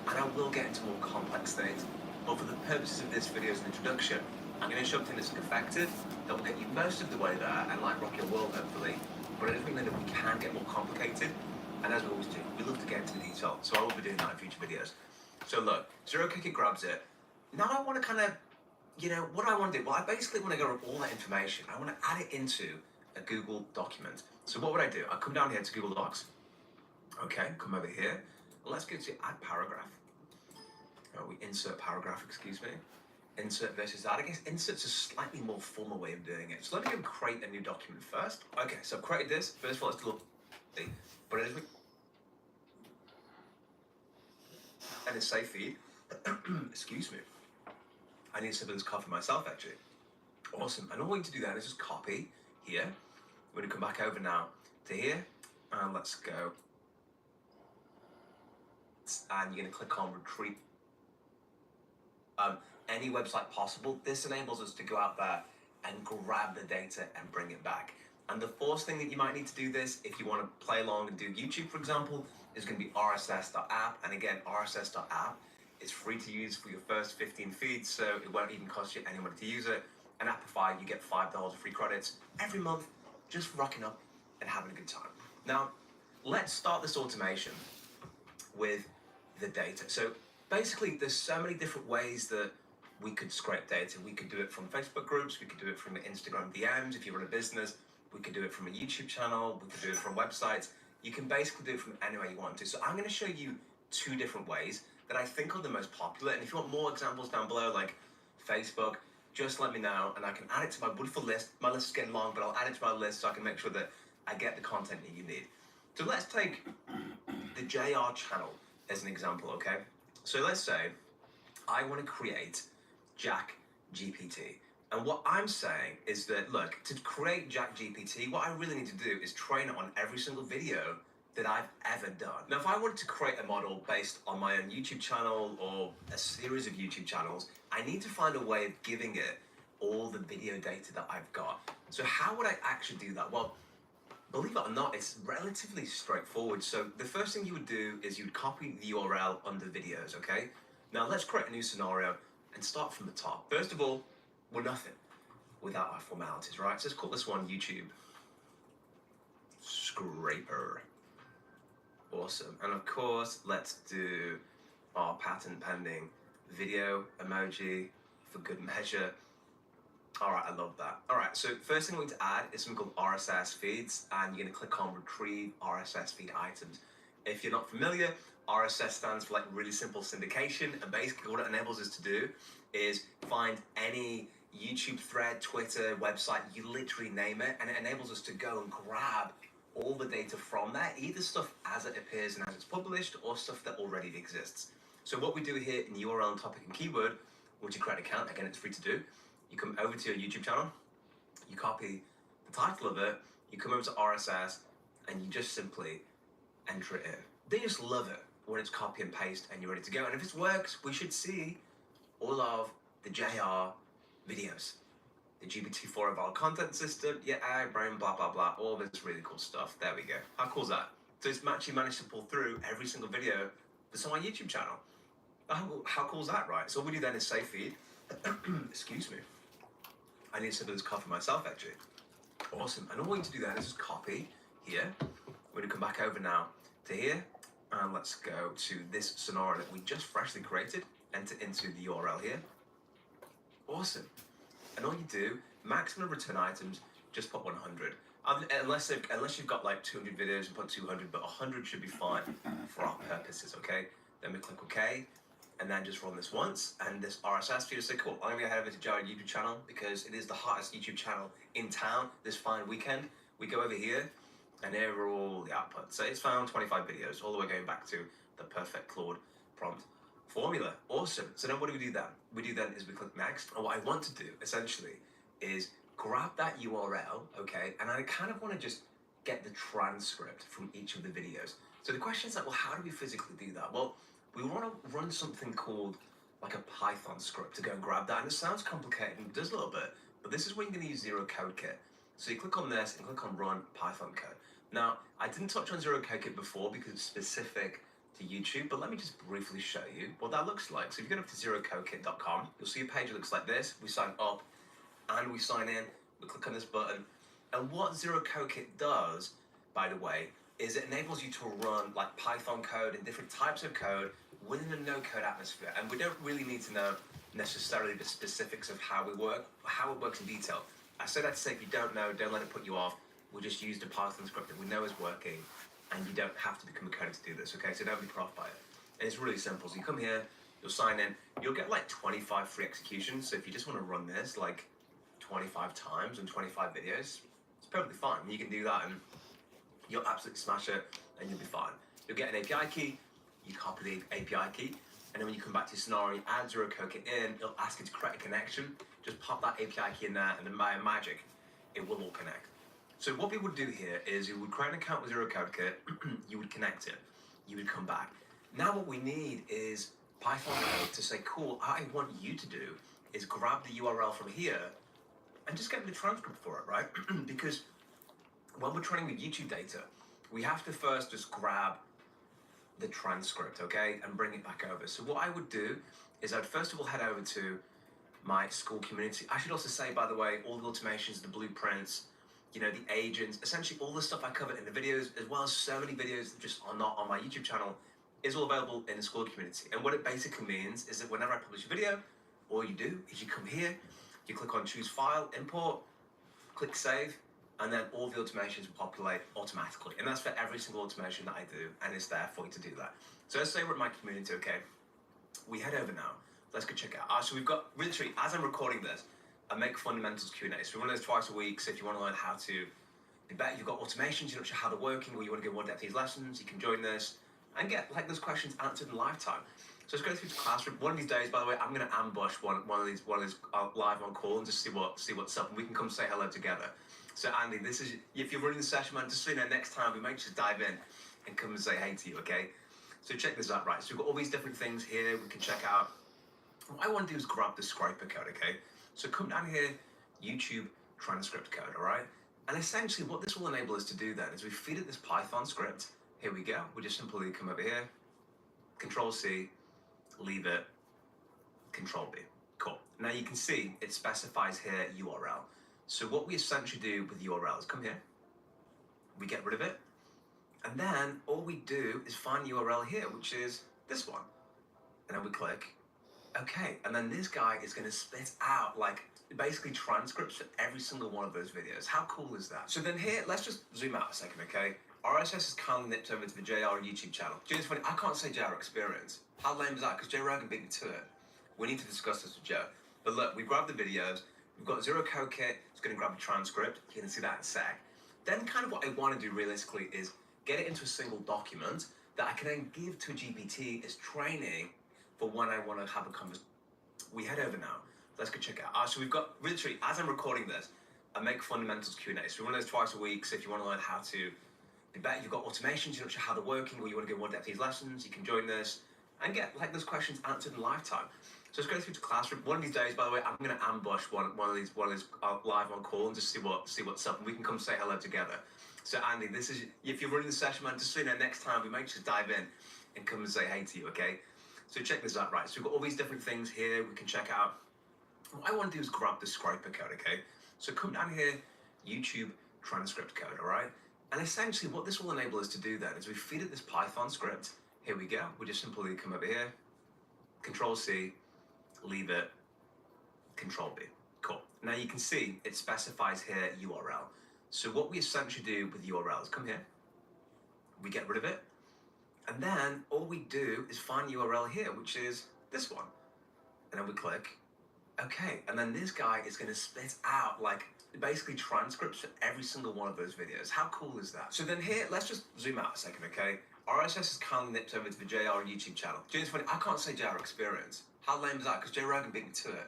[SPEAKER 23] and I will get into more complex things. But for the purposes of this video as an introduction, I'm going to show something that's effective, that will get you most of the way there and like rock your world hopefully. But I think that we can get more complicated, and as we always do, we love to get into the detail, so I will be doing that in future videos. So look, Zero Code Kit grabs it. Now I want to kind of, you know, what do I want to do? Well, I basically want to go over all that information. I want to add it into a Google document. So what would I do? I come down here to Google Docs. Okay, come over here. Let's go to add paragraph. We insert paragraph, excuse me. Insert versus add. I guess insert's a slightly more formal way of doing it. So let me go and create a new document first. Okay, so I've created this. First of all, let's do a but it is and it's safe feed. Excuse me. I need some of this coffee myself, actually. Awesome. And all we need to do then is just copy here. We're going to come back over now to here. And let's go. And you're going to click on retrieve any website possible. This enables us to go out there and grab the data and bring it back. And the fourth thing that you might need to do this, if you want to play along and do YouTube, for example, is going to be rss.app. And again, rss.app is free to use for your first 15 feeds, so it won't even cost you any money to use it. And Appify, you get $5 of free credits every month, just for rocking up and having a good time. Now, let's start this automation with the data. So basically, there's so many different ways that we could scrape data. We could do it from Facebook groups, we could do it from Instagram DMs if you run a business, we could do it from a YouTube channel, we could do it from websites. You can basically do it from anywhere you want to. So I'm going to show you two different ways that I think are the most popular. And if you want more examples down below, like Facebook, just let me know and I can add it to my wonderful list. My list is getting long, but I'll add it to my list so I can make sure that I get the content that you need. So let's take the JR channel as an example, okay? So let's say I want to create Jack GPT. And what I'm saying is that, look, to create Jack GPT, what I really need to do is train it on every single video that I've ever done. Now, if I wanted to create a model based on my own YouTube channel or a series of YouTube channels, I need to find a way of giving it all the video data that I've got. So how would I actually do that? Well, believe it or not, it's relatively straightforward. So the first thing you would do is you'd copy the URL under videos, okay? Now let's create a new scenario and start from the top. First of all, we're nothing without our formalities, right? So let's call this one YouTube Scraper. Awesome. And of course, let's do our patent pending video emoji for good measure. All right, I love that. All right, so first thing we need to add is something called RSS feeds, and you're going to click on retrieve RSS feed items. If you're not familiar, RSS stands for like really simple syndication, and basically what it enables us to do is find any YouTube thread, Twitter, website, you literally name it, and it enables us to go and grab all the data from there, either stuff as it appears and as it's published, or stuff that already exists. So what we do here in URL and topic and keyword, once you create an account, again, it's free to do, you come over to your YouTube channel, you copy the title of it, you come over to RSS, and you just simply enter it in. They just love it when it's copy and paste and you're ready to go. And if it works, we should see all of the JR videos. The GPT-4 of our content system, brain, blah, blah, blah, all this really cool stuff. There we go. How cool is that? So it's actually managed to pull through every single video that's on my YouTube channel. How cool is that, right? So all we do then is save feed. Excuse me. I need some of this coffee myself, actually. Awesome. And all we need to do then is just copy here. We're going to come back over now to here. And let's go to this scenario that we just freshly created. Enter into the URL here. Awesome. And all you do, maximum return items, just put 100. Unless you've got like 200 videos and put 200, but 100 should be fine for our purposes, okay? Then we click OK, and then just run this once, and this RSS feed will say, cool, I'm gonna head over to Jared's YouTube channel because it is the hottest YouTube channel in town this fine weekend. We go over here, and here are all the outputs. So it's found 25 videos, all the way going back to the perfect Claude prompt formula. Awesome. So then what do? We do then is we click next. And what I want to do essentially is grab that URL, okay? And I kind of want to just get the transcript from each of the videos. So the question is like, well, how do we physically do that? Well, we want to run something called like a Python script to go and grab that. And it sounds complicated and it does a little bit, but this is where you're going to use Zero Code Kit. So you click on this and click on Run Python Code. Now, I didn't touch on Zero Code Kit before because it's specific to YouTube, but let me just briefly show you what that looks like. So if you go up to zerocodekit.com, you'll see a page that looks like this. We sign up and we sign in. We click on this button. And what Zero Code Kit does, by the way, is it enables you to run like Python code and different types of code within a no-code atmosphere. And we don't really need to know necessarily the specifics of how we work, how it works in detail. I say that to say if you don't know, don't let it put you off. We just use the Python script that we know is working, and you don't have to become a coder to do this, okay? So don't be put off by it. And it's really simple. So you come here, you'll sign in, you'll get like 25 free executions. So if you just want to run this like 25 times and 25 videos, it's perfectly fine. You can do that and you'll absolutely smash it and you'll be fine. You'll get an API key, you copy the API key, and then when you come back to your scenario, you add Zero Code Kit in, it'll ask you to create a connection. Just pop that API key in there, and then by magic, it will all connect. So what we would do here is you would create an account with Zero Code Kit, you would connect it, you would come back. Now what we need is Python code to say, cool, I want you to do is grab the URL from here and just get the transcript for it, right? Because when we're training with YouTube data, we have to first just grab the transcript, okay, and bring it back over. So what I would do is I'd first of all head over to my school community. I should also say, by the way, all the automations, the blueprints, you know, the agents, essentially all the stuff I covered in the videos, as well as so many videos that just are not on my YouTube channel, is all available in the school community. And what it basically means is that whenever I publish a video, all you do is you come here, you click on choose file, import, click save, and then all the automations will populate automatically. And that's for every single automation that I do, and it's there for you to do that. So let's say we're at my community, okay? We head over now. Let's go check it out. So we've got, literally, as I'm recording this, I make fundamentals Q&A. So we run those twice a week. So if you want to learn how to be better, you've got automations, you're not sure how they're working, or you want to go more depth these lessons, you can join this and get like those questions answered in lifetime. So let's go through the classroom. One of these days, by the way, I'm going to ambush one of these live on call and just see what's up, and we can come say hello together. So Andy, this is, if you're running the session, man, just so you know, next time we might just dive in and come and say hey to you, okay? So check this out, right? So we've got all these different things here we can check out. What I want to do is grab the scraper code, okay? So come down here, YouTube transcript code, all right? And essentially what this will enable us to do then is we feed it this Python script. Here we go. We just simply come over here, Control C, leave it, Control B. Cool. Now you can see it specifies here URL. So what we essentially do with URL is come here, we get rid of it, and then all we do is find URL here, which is this one. And then we click okay, and then this guy is going to spit out like basically transcripts for every single one of those videos. How cool is that? So then here, let's just zoom out a second, okay? RSS is kindly nipped over to the JR YouTube channel. Do you know, it's funny, I can't say JR Experience. How lame is that? Because Joe Rogan beat me to it. We need to discuss this with Joe. But look, we grabbed the videos, we've got Zero Code Kit, it's going to grab a transcript, you're going to see that in a sec. Then kind of what I want to do realistically is get it into a single document that I can then give to a GPT as training for when I want to have a conversation. We head over now. Let's go check it out. So we've got, literally, as I'm recording this, I make fundamentals Q&A. So we run those twice a week. So if you want to learn how to be better, you've got automations, you're not sure how they're working, or you want to go more depth these lessons, you can join this and get like those questions answered in lifetime. So let's go through to classroom. One of these days, by the way, I'm going to ambush one of these live on call and just see what's up, and we can come say hello together. So Andy, this is, if you're running the session, man, just so you know, next time we might just dive in and come and say hey to you, okay? So check this out, right? So we've got all these different things here we can check out. What I want to do is grab the scraper code, okay? So come down here, YouTube transcript code, all right? And essentially what this will enable us to do then is we feed it this Python script. Here we go. We just simply come over here, Control C, leave it, Control B.
[SPEAKER 6] Cool. Now you can see it specifies here URL. So what we essentially do with URLs, come here, we get rid of it, and then all we do is find URL here, which is this one. And then we click, okay, and then this guy is going to spit out like basically transcripts for every single one of those videos. How cool is that? So then here, let's just zoom out a second, okay? RSS has kindly nipped over to the JR YouTube channel. Do you know what's funny? I can't say JR Experience. How lame is that? Because Joe Rogan beat me to it.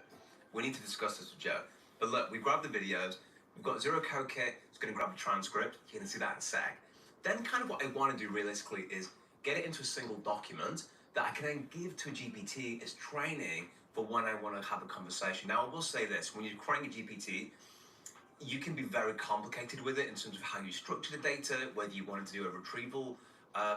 [SPEAKER 6] We need to discuss this with Joe. But look, we grabbed the videos. We've got Zero Code Kit. It's going to grab the transcript. You're going to see that in a sec. Then kind of what I want to do realistically is get it into a single document that I can then give to a GPT as training for when I want to have a conversation. Now, I will say this. When you're creating a GPT, you can be very complicated with it in terms of how you structure the data, whether you want to do a retrieval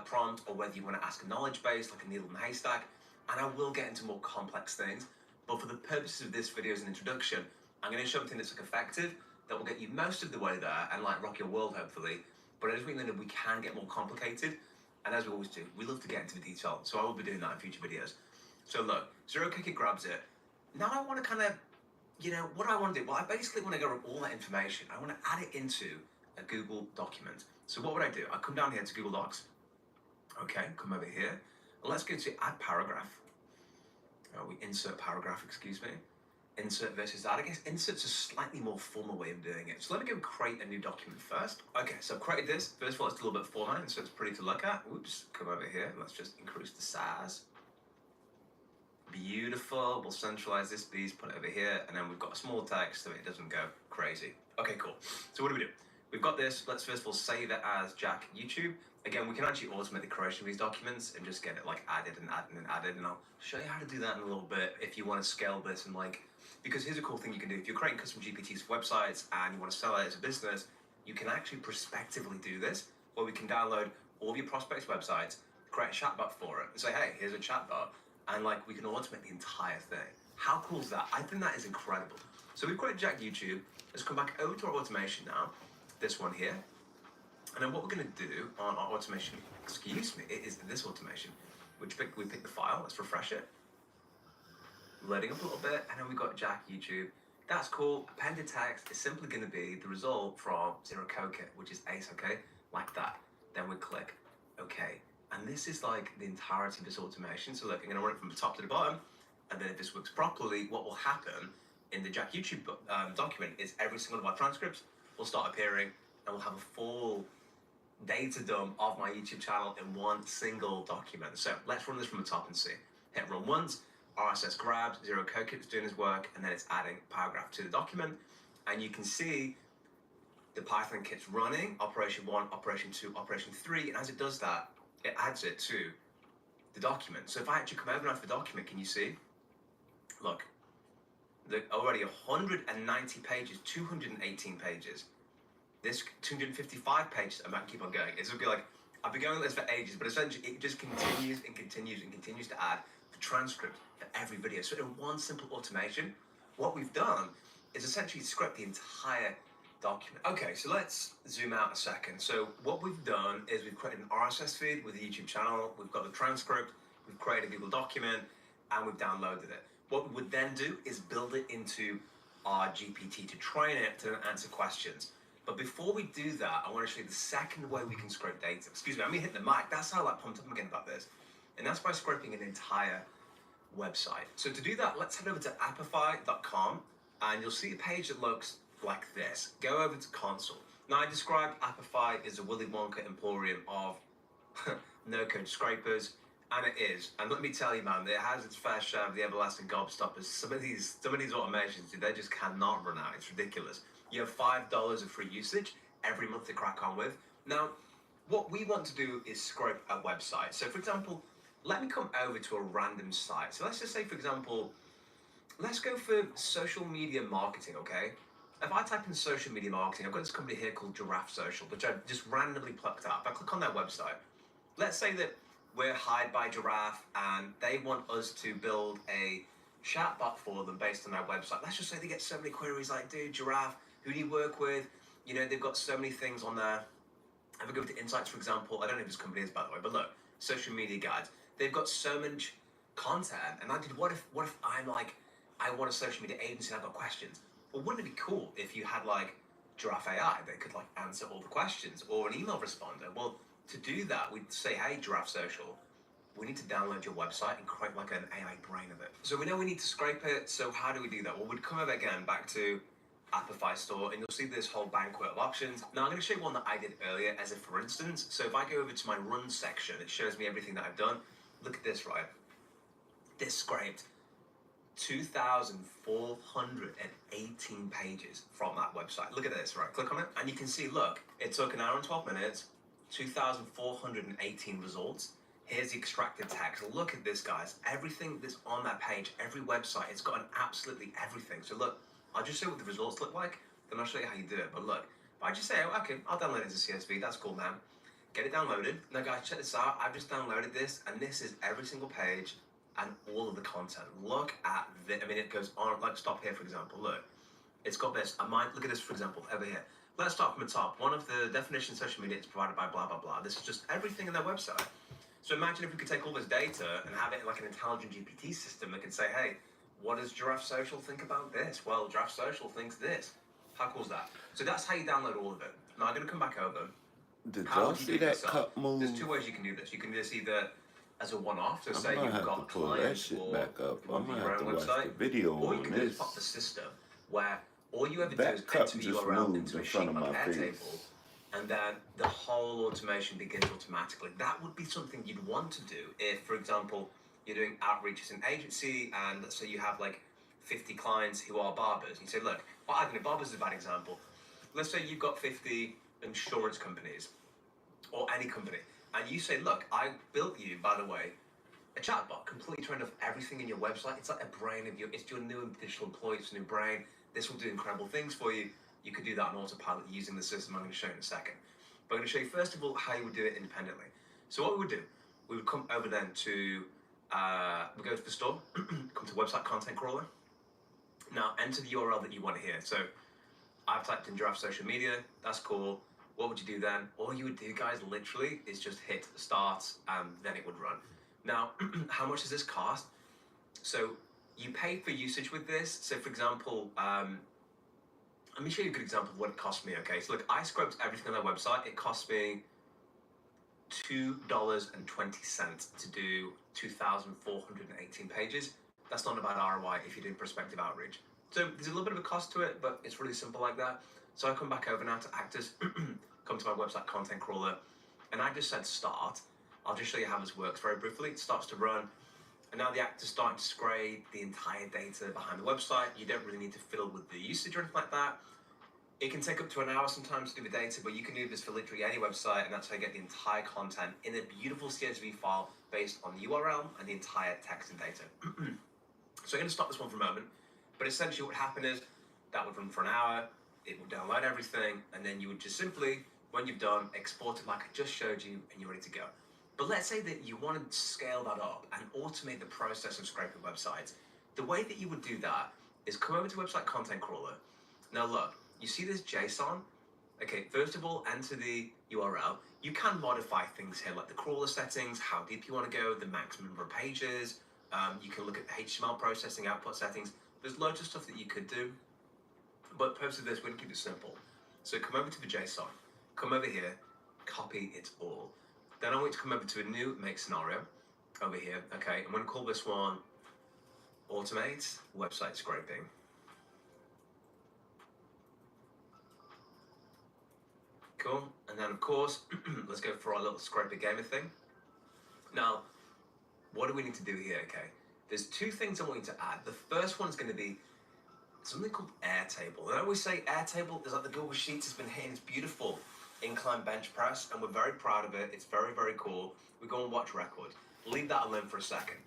[SPEAKER 6] prompt or whether you want to ask a knowledge base like a needle in a haystack. And I will get into more complex things. But for the purposes of this video as an introduction, I'm going to show something that's like effective that will get you most of the way there and like rock your world, hopefully. But I just think that we can get more complicated. And as we always do, we love to get into the detail. So I will be doing that in future videos. So look, Zero Code Kit grabs it. Now I want to kind of, you know, what do I want to do? Well, I basically want to go all that information. I want to add it into a Google document. So what would I do? I come down here to Google Docs. Okay, come over here. And let's go to add paragraph. We insert paragraph, excuse me. Insert versus add. I guess insert's a slightly more formal way of doing it. So let me go create a new document first. Okay, so I've created this. First of all, it's a little bit formatted, so it's pretty to look at. Oops, come over here. Let's just increase the size. Beautiful. We'll centralize this beast, put it over here, and then we've got a small text so it doesn't go crazy. Okay, cool. So what do? We've got this. Let's first of all save it as Jack YouTube. Again, we can actually automate the creation of these documents and just get it like added and added and added, and I'll show you how to do that in a little bit if you want to scale this and like, because here's a cool thing you can do. If you're creating custom GPTs for websites and you want to sell it as a business, you can actually prospectively do this, where we can download all of your prospects' websites, create a chatbot for it, and say, hey, here's a chatbot, and like we can automate the entire thing. How cool is that? I think that is incredible. So we've created Jack YouTube. Let's come back over to our automation now. This one here. And then what we're going to do on our automation, excuse me, it is this automation, which we pick the file. Let's refresh it. Loading up a little bit, and then we've got Jack YouTube. That's cool. Appended text is simply going to be the result from Zero Code Kit, which is ace, okay? Like that. Then we click OK. And this is like the entirety of this automation. So look, I'm going to run it from the top to the bottom. And then if this works properly, what will happen in the Jack YouTube document is every single of our transcripts will start appearing, and we'll have a full data dump of my YouTube channel in one single document. So let's run this from the top and see. Hit run once, RSS grabs, Zero Code Kit's doing his work, and then it's adding a paragraph to the document. And you can see the Python kit's running, operation 1, operation 2, operation 3, and as it does that, it adds it to the document. So if I actually come over now to the document, can you see? Look, already 190 pages, 218 pages. This 255 pages, I might keep on going. It's going to be like, I've been going on this for ages, but essentially it just continues and continues and continues to add the transcript for every video. So in one simple automation, what we've done is essentially script the entire document. Okay, so let's zoom out a second. So what we've done is we've created an RSS feed with the YouTube channel, we've got the transcript, we've created a Google document, and we've downloaded it. What we would then do is build it into our GPT to train it to then answer questions. But before we do that, I want to show you the second way we can scrape data. Excuse me, I'm going to hit the mic. That's how like pumped up I'm getting about this. And that's by scraping an entire website. So to do that, let's head over to appify.com, and you'll see a page that looks like this. Go over to console. Now I described Appify as a Willy Wonka emporium of no-code scrapers, and it is. And let me tell you, man, it has its fair share of the everlasting gobstoppers. Some of these automations, dude, they just cannot run out. It's ridiculous. You have $5 of free usage every month to crack on with. Now, what we want to do is scrape a website. So for example, let me come over to a random site. So let's just say, for example, let's go for social media marketing, okay? If I type in social media marketing, I've got this company here called Giraffe Social, which I've just randomly plucked up. If I click on their website, let's say that we're hired by Giraffe and they want us to build a chatbot for them based on their website. Let's just say they get so many queries like, dude, Giraffe, who do you work with? You know, they've got so many things on there. If I go to Insights, for example, I don't know who this company is, by the way, but look, social media guides. They've got so much content, and I did, what if I'm like, I want a social media agency and I've got questions. Well, wouldn't it be cool if you had like Giraffe AI that could like answer all the questions, or an email responder? Well, to do that, we'd say, hey, Giraffe Social, we need to download your website and create like an AI brain of it. So we know we need to scrape it. So how do we do that? Well, we'd come over again back to Appify Store, and you'll see this whole banquet of options. Now I'm going to show you one that I did earlier as a for instance. So if I go over to my run section, it shows me everything that I've done. Look at this, right? This scraped 2,418 pages from that website. Look at this, right? Click on it, and you can see, look, it took an hour and 12 minutes, 2,418 results. Here's the extracted text. Look at this, guys. Everything that's on that page, every website, it's got absolutely everything. So look, I'll just show you what the results look like, then I'll show you how you do it. But look, if I just say, oh, okay, I'll download it as a CSV, that's cool, man. Get it downloaded. Now guys, check this out. I've just downloaded this, and this is every single page and all of the content. Look at this. I mean, it goes on, like stop here, for example. Look, it's got this. Look at this, for example, over here. Let's start from the top. One of the definitions of social media is provided by blah, blah, blah. This is just everything in their website. So imagine if we could take all this data and have it like an intelligent GPT system that can say, hey, what does Giraffe Social think about this? Well, Giraffe Social thinks this. How cool is that? So that's how you download all of it. Now I'm going to come back over.
[SPEAKER 1] Did
[SPEAKER 6] How
[SPEAKER 1] y'all
[SPEAKER 6] would you
[SPEAKER 1] see
[SPEAKER 6] do it
[SPEAKER 1] that
[SPEAKER 6] yourself?
[SPEAKER 1] cut move?
[SPEAKER 6] There's two ways you can do this. You can do this either as a one-off, so
[SPEAKER 1] I'm
[SPEAKER 6] say
[SPEAKER 1] gonna
[SPEAKER 6] you've
[SPEAKER 1] have to
[SPEAKER 6] got
[SPEAKER 1] pull that
[SPEAKER 6] clients
[SPEAKER 1] shit
[SPEAKER 6] or
[SPEAKER 1] back up. I'm gonna
[SPEAKER 6] your
[SPEAKER 1] have to
[SPEAKER 6] own
[SPEAKER 1] watch
[SPEAKER 6] website,
[SPEAKER 1] the video
[SPEAKER 6] or you
[SPEAKER 1] on
[SPEAKER 6] can do is
[SPEAKER 1] this.
[SPEAKER 6] pop the system where all you ever do
[SPEAKER 1] That
[SPEAKER 6] is
[SPEAKER 1] cut
[SPEAKER 6] enter the
[SPEAKER 1] just
[SPEAKER 6] URL
[SPEAKER 1] moved
[SPEAKER 6] into
[SPEAKER 1] in
[SPEAKER 6] a sheet
[SPEAKER 1] front of
[SPEAKER 6] on
[SPEAKER 1] my
[SPEAKER 6] Airtable,
[SPEAKER 1] face.
[SPEAKER 6] and then the whole automation begins automatically. That would be something you'd want to do if, for example, you're doing outreach as an agency, and let's say you have like 50 clients who are barbers. And you say, look, well, I don't know, barbers is a bad example. Let's say you've got 50 insurance companies or any company, and you say, look, I built you, by the way, a chatbot completely trained off everything in your website. It's like a brain of your, it's your new digital employee, it's a new brain. This will do incredible things for you. You could do that on autopilot using the system I'm going to show you in a second. But I'm going to show you first of all how you would do it independently. So what we would do, we would come over then to, we go to the store, come to website content crawler. Now enter the URL that you want to hear. So I've typed in Giraffe Social Media, that's cool. What would you do then? All you would do, guys, literally is just hit start and then it would run. Now, how much does this cost? So you pay for usage with this. So for example, let me show you a good example of what it cost me, okay? So look, I scrubbed everything on their website. It cost me $2.20 to do 2,418 pages. That's not a bad ROI if you're doing prospective outreach. So there's a little bit of a cost to it, but it's really simple like that. So I come back over now to Actors, come to my website content crawler, and I just said start. I'll just show you how this works very briefly. It starts to run, and now the Actor's starting to scrape the entire data behind the website. You don't really need to fiddle with the usage or anything like that. It can take up to an hour sometimes to do the data, but you can do this for literally any website, and that's how you get the entire content in a beautiful CSV file based on the URL and the entire text and data. So I'm going to stop this one for a moment, but essentially what would happen is that would run for an hour, it would download everything, and then you would just simply, when you've done, export it like I just showed you, and you're ready to go. But let's say that you want to scale that up and automate the process of scraping websites. The way that you would do that is come over to Website Content Crawler. Now look, you see this JSON? Okay, first of all, enter the URL. You can modify things here, like the crawler settings, how deep you want to go, the maximum number of pages. You can look at the HTML processing, output settings. There's loads of stuff that you could do. But the purpose of this, we're going to keep it simple. So come over to the JSON, come over here, copy it all. Then I want you to come over to a new make scenario over here. Okay, I'm going to call this one Automate Website Scraping. Cool. And then of course, let's go for our little scraper gamer thing. Now, what do we need to do here? Okay, there's two things I want you to add. The first one is going to be something called Airtable. And I always say Airtable is like the Google Sheets has been hitting. It's beautiful incline bench press, and we're very proud of it. It's very, very cool. We go and watch record. Leave that alone for a second.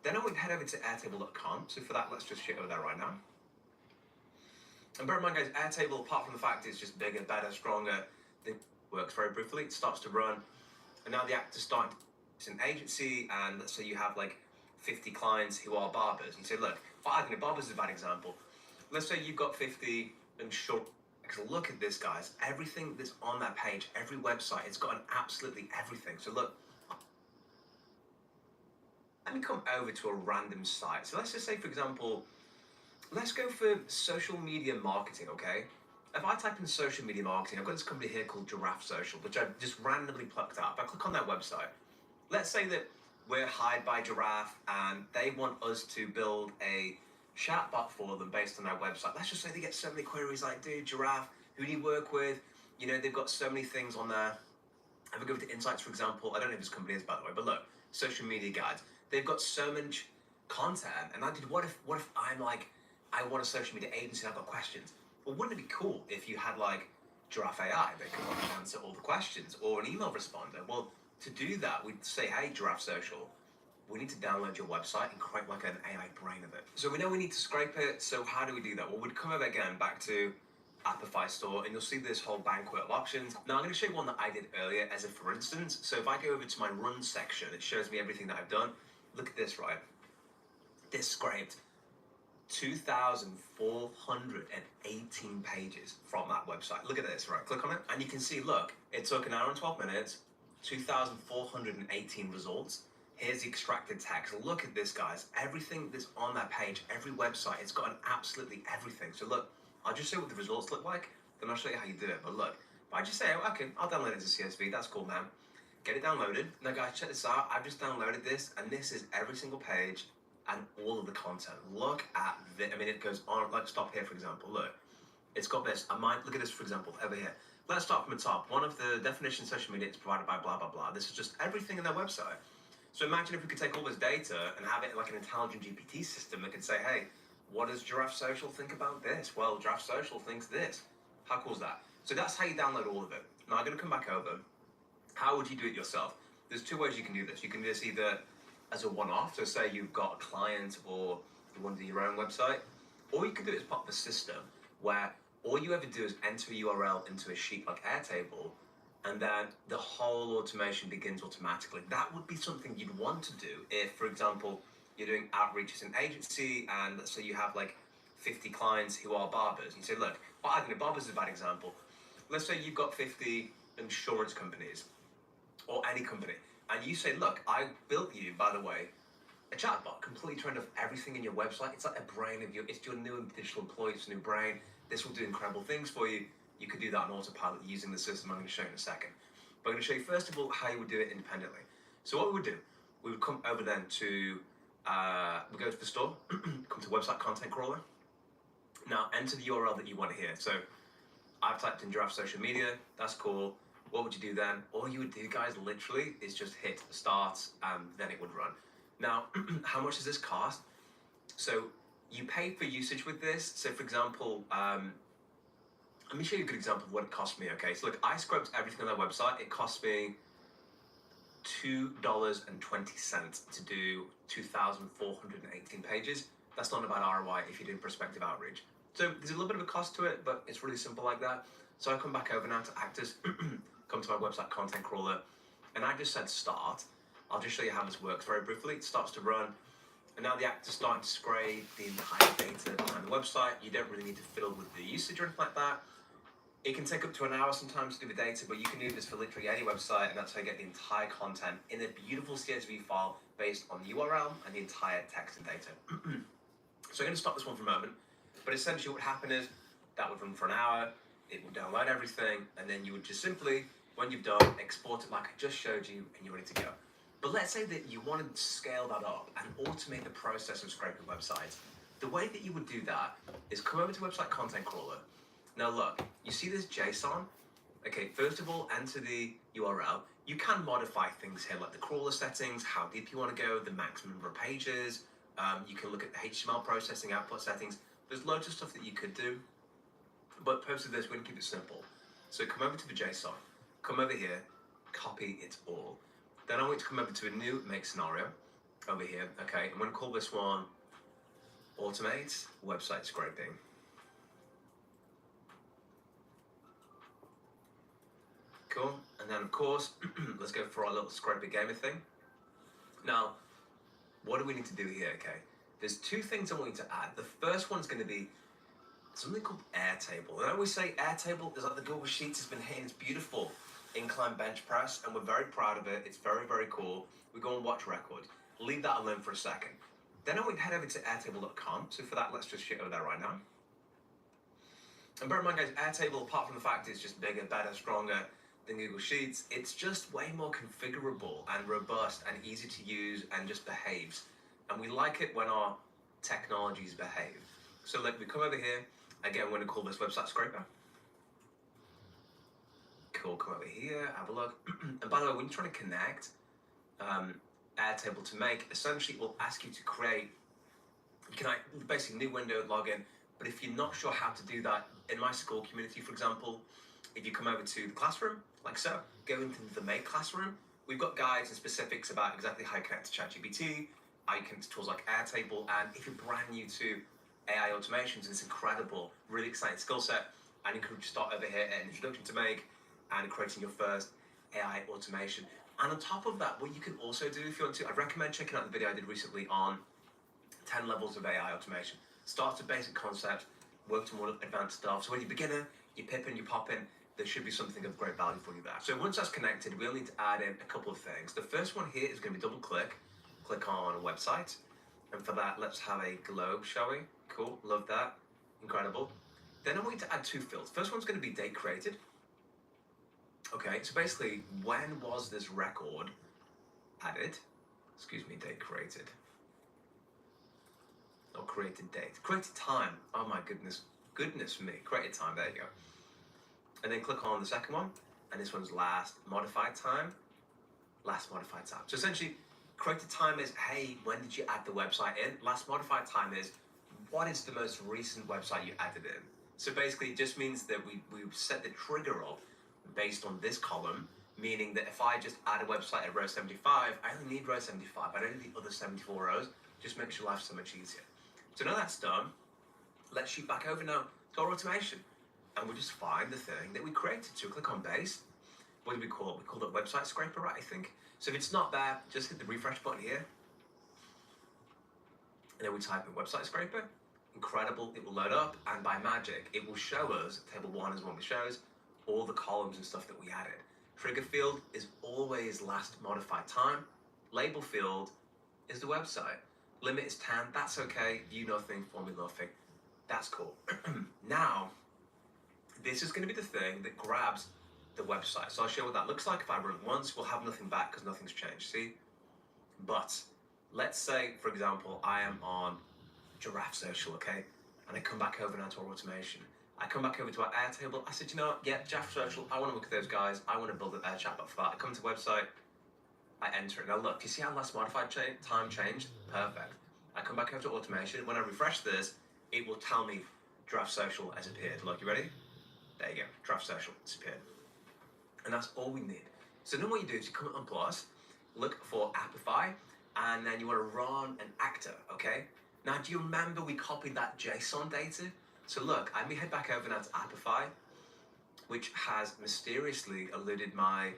[SPEAKER 6] Then I want to head over to airtable.com. So for that, let's just shit over there right now. And bear in mind, guys, Airtable, apart from the fact it's just bigger, better, stronger, it works very briefly. It starts to run. And now the Actor's starting. It's an agency, and let's say you have like 50 clients who are barbers. And you say, look, well, I think barbers is a bad example. Let's say you've got 50 insurance. Look at this, guys. Everything that's on that page, every website, it's got absolutely everything. So look, let me come over to a random site. So let's just say, for example, Let's go for social media marketing, okay? If I type in social media marketing, I've got this company here called Giraffe Social, which I've just randomly plucked out. If I click on their website, let's say that we're hired by Giraffe and they want us to build a chatbot for them based on their website. Let's just say they get so many queries like, dude, Giraffe, who do you work with? You know, they've got so many things on there. If I go to Insights, for example, I don't know who this company is, by the way, but look, social media guides. They've got so much content, and I did, what if I'm like, I want a social media agency and I've got questions? Well, wouldn't it be cool if you had like Giraffe AI that could like, answer all the questions, or an email responder? Well, to do that, we'd say, hey, Giraffe Social, we need to download your website and create like an AI brain of it. So we know we need to scrape it, so how do we do that? Well, we'd come over again back to Appify Store, and you'll see this whole banquet of options. Now I'm going to show you one that I did earlier as a for instance. So if I go over to my run section, it shows me everything that I've done. Look at this, right? This scraped 2,418 pages from that website. Look at this, right? Click on it, and you can see, look, it took an hour and 12 minutes, 2,418 results. Here's the extracted text. Look at this, guys. Everything that's on that page, every website, it's got an absolutely everything. So look, I'll just show you what the results look like, then I'll show you how you do it. But look, if I just say, oh, okay, I'll download it as a CSV, that's cool, man. Get it downloaded. Now guys, check this out. I've just downloaded this, and this is every single page and all of the content. Look at this. I mean, it goes on, like stop here, for example. Look, it's got this. Look at this, for example, over here. Let's start from the top. One of the definitions of social media is provided by blah, blah, blah. This is just everything in their website. So imagine if we could take all this data and have it like an intelligent GPT system that could say, hey, what does Giraffe Social think about this? Well, Giraffe Social thinks this. How cool is that? So that's how you download all of it. Now I'm going to come back over. How would you do it yourself? There's two ways you can do this. You can do this either as a one-off, so say you've got a client or you want to do your own website, or you can do it as part of a system where all you ever do is enter a URL into a sheet like Airtable, and then the whole automation begins automatically. That would be something you'd want to do if, for example, you're doing outreach as an agency, and let's say you have like 50 clients who are barbers. You say, look, well, I think barbers is a bad example. Let's say you've got 50 insurance companies or any company, and you say, look, I built you, by the way, a chatbot, completely turned off everything in your website. It's like a brain of it's your new digital employee, it's a new brain. This will do incredible things for you. You could do that on autopilot using the system I'm going to show you in a second. But I'm going to show you first of all how you would do it independently. So what we would do, we would come over then to, we go to the store, come to website content crawler. Now enter the URL that you want here. So I've typed in Giraffe Social Media, that's cool. What would you do then? All you would do, guys, literally is just hit start and then it would run. Now, how much does this cost? So you pay for usage with this. So for example, let me show you a good example of what it cost me, okay? So look, I scrubbed everything on their website. It cost me $2.20 to do 2,418 pages. That's not a bad ROI if you're doing prospective outreach. So there's a little bit of a cost to it, but it's really simple like that. So I come back over now to Actors, come to my website content crawler, and I just said start. I'll just show you how this works very briefly. It starts to run, and now the Actor's starting to scrape the entire data behind the website. You don't really need to fiddle with the usage or anything like that. It can take up to an hour sometimes to do the data, but you can do this for literally any website, and that's how you get the entire content in a beautiful CSV file based on the URL and the entire text and data. So I'm going to stop this one for a moment, but essentially what happened is that would run for an hour, it would download everything, and then you would just simply, when you've done, export it like I just showed you, and you're ready to go. But let's say that you want to scale that up and automate the process of scraping websites. The way that you would do that is come over to website content crawler. Now look, you see this JSON? Okay, first of all, enter the URL. You can modify things here, like the crawler settings, how deep you want to go, the maximum number of pages. You can look at the HTML processing, output settings. There's loads of stuff that you could do. But purpose of this, we're going to keep it simple. So come over to the JSON, come over here, copy it all. Then I want to come over to a new make scenario over here. Okay, I'm going to call this one Automate Website Scraping. Cool, and then of course, let's go for our little scraping gamer thing. Now, what do we need to do here, okay? There's two things I want you to add. The first one's going to be something called Airtable. And I always say Airtable is like the Google Sheets has been hitting its beautiful incline bench press, and we're very proud of it. It's very, very cool. We go and watch record. Leave that alone for a second. Then I want to head over to airtable.com. So for that, let's just shit over there right now. And bear in mind, guys, Airtable, apart from the fact it's just bigger, better, stronger than Google Sheets, it's just way more configurable and robust and easy to use and just behaves. And we like it when our technologies behave. So look, we come over here. Again, we're going to call this website scraper. Cool, come over here, have a look. And by the way, when you're trying to connect Airtable to Make, essentially it will ask you to create, basically new window, login. But if you're not sure how to do that, in my school community, for example, if you come over to the classroom, like so, go into the Make classroom, we've got guides and specifics about exactly how you connect to ChatGPT, how you connect to tools like Airtable, and if you're brand new to AI automations, it's incredible, really exciting skill set. I encourage you to start over here at an introduction to Make and creating your first AI automation. And on top of that, what you can also do if you want to, I'd recommend checking out the video I did recently on 10 levels of AI automation. Start with basic concepts, work to more advanced stuff. So when you're beginner, you're pipping, you're popping, there should be something of great value for you there. So once that's connected, we'll need to add in a couple of things. The first one here is going to be double click on a website. And for that, let's have a globe, shall we? Cool, love that, incredible. Then I want you to add 2 fields. First one's going to be date created. Okay, so basically, when was this record added? Excuse me, date created. Or created date. Created time. Oh my goodness me. Created time, there you go. And then click on the second one, and this one's last modified time. Last modified time. So essentially, created time is, hey, when did you add the website in? Last modified time is, what is the most recent website you added in? So basically, it just means that we set the trigger of based on this column, meaning that if I just add a website at row 75, I only need row 75. I don't need the other 74 rows. Just makes your life so much easier. So now that's done, let's shoot back over now to our automation. And we'll just find the thing that we created. So click on base. What do we call it? We call it website scraper, right, I think. So if it's not there, just hit the refresh button here. And then we type in website scraper. Incredible, it will load up, and by magic, it will show us, table 1 is one that shows all the columns and stuff that we added. Trigger field is always last modified time. Label field is the website. Limit is 10, that's okay. View nothing, formula nothing. That's cool. Now, this is going to be the thing that grabs the website. So I'll show you what that looks like. If I run it once, we'll have nothing back because nothing's changed, see? But let's say, for example, I am on Giraffe Social, okay? And I come back over now to our automation. I come back over to our Airtable. I said, you know what? Yeah, Giraffe Social, I want to look at those guys. I want to build an air chatbot for that. I come to the website. I enter it. Now look, do you see how last modified time changed? Perfect. I come back over to automation. When I refresh this, it will tell me Giraffe Social has appeared. Look, you ready? There you go. Giraffe Social has appeared. And that's all we need. So then what you do is you come on Plus, look for Appify, and then you want to run an actor, okay? Now, do you remember we copied that JSON data? So look, I'm going to head back over now to Appify, which has mysteriously eluded my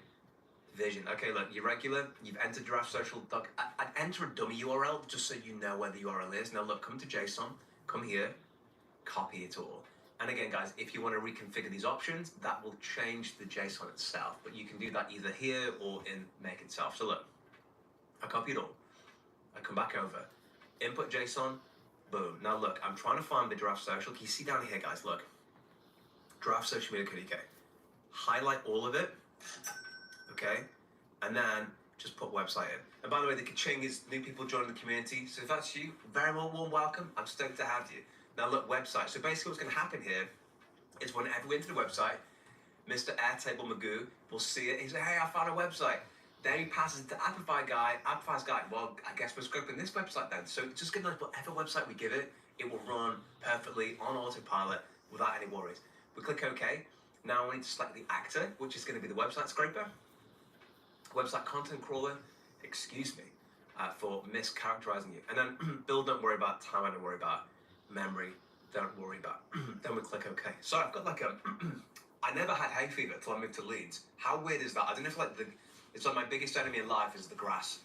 [SPEAKER 6] vision. Okay, look, you're regular, you've entered Giraffe Social doc. I'd enter a dummy URL just so you know where the URL is. Now look, come to JSON, come here, copy it all. And again, guys, if you want to reconfigure these options, that will change the JSON itself. But you can do that either here or in Make itself. So look, I copy it all. I come back over, input JSON, boom. Now look, I'm trying to find the Giraffe Social. Can you see down here, guys? Look, Giraffe Social Media Code UK. Highlight all of it. Okay, and then just put website in. And by the way, the ka-ching is new people joining the community. So if that's you, very warm welcome. I'm stoked to have you. Now look, website. So basically what's going to happen here is whenever we enter the website, Mr. Airtable Magoo will see it. He's like, hey, I found a website. Then he passes it to Appify guy. Appify's guy, well, I guess we're scoping this website then. So it's just going to know whatever website we give it, it will run perfectly on autopilot without any worries. We click OK. Now we need to select the actor, which is going to be the website scraper. Website content crawler, excuse me, for mischaracterizing you. And then build, don't worry about. Time, I don't worry about. Memory, don't worry about. Then we click OK. So I've got like a, I never had hay fever until I moved to Leeds. How weird is that? I don't know if like it's like my biggest enemy in life is the grass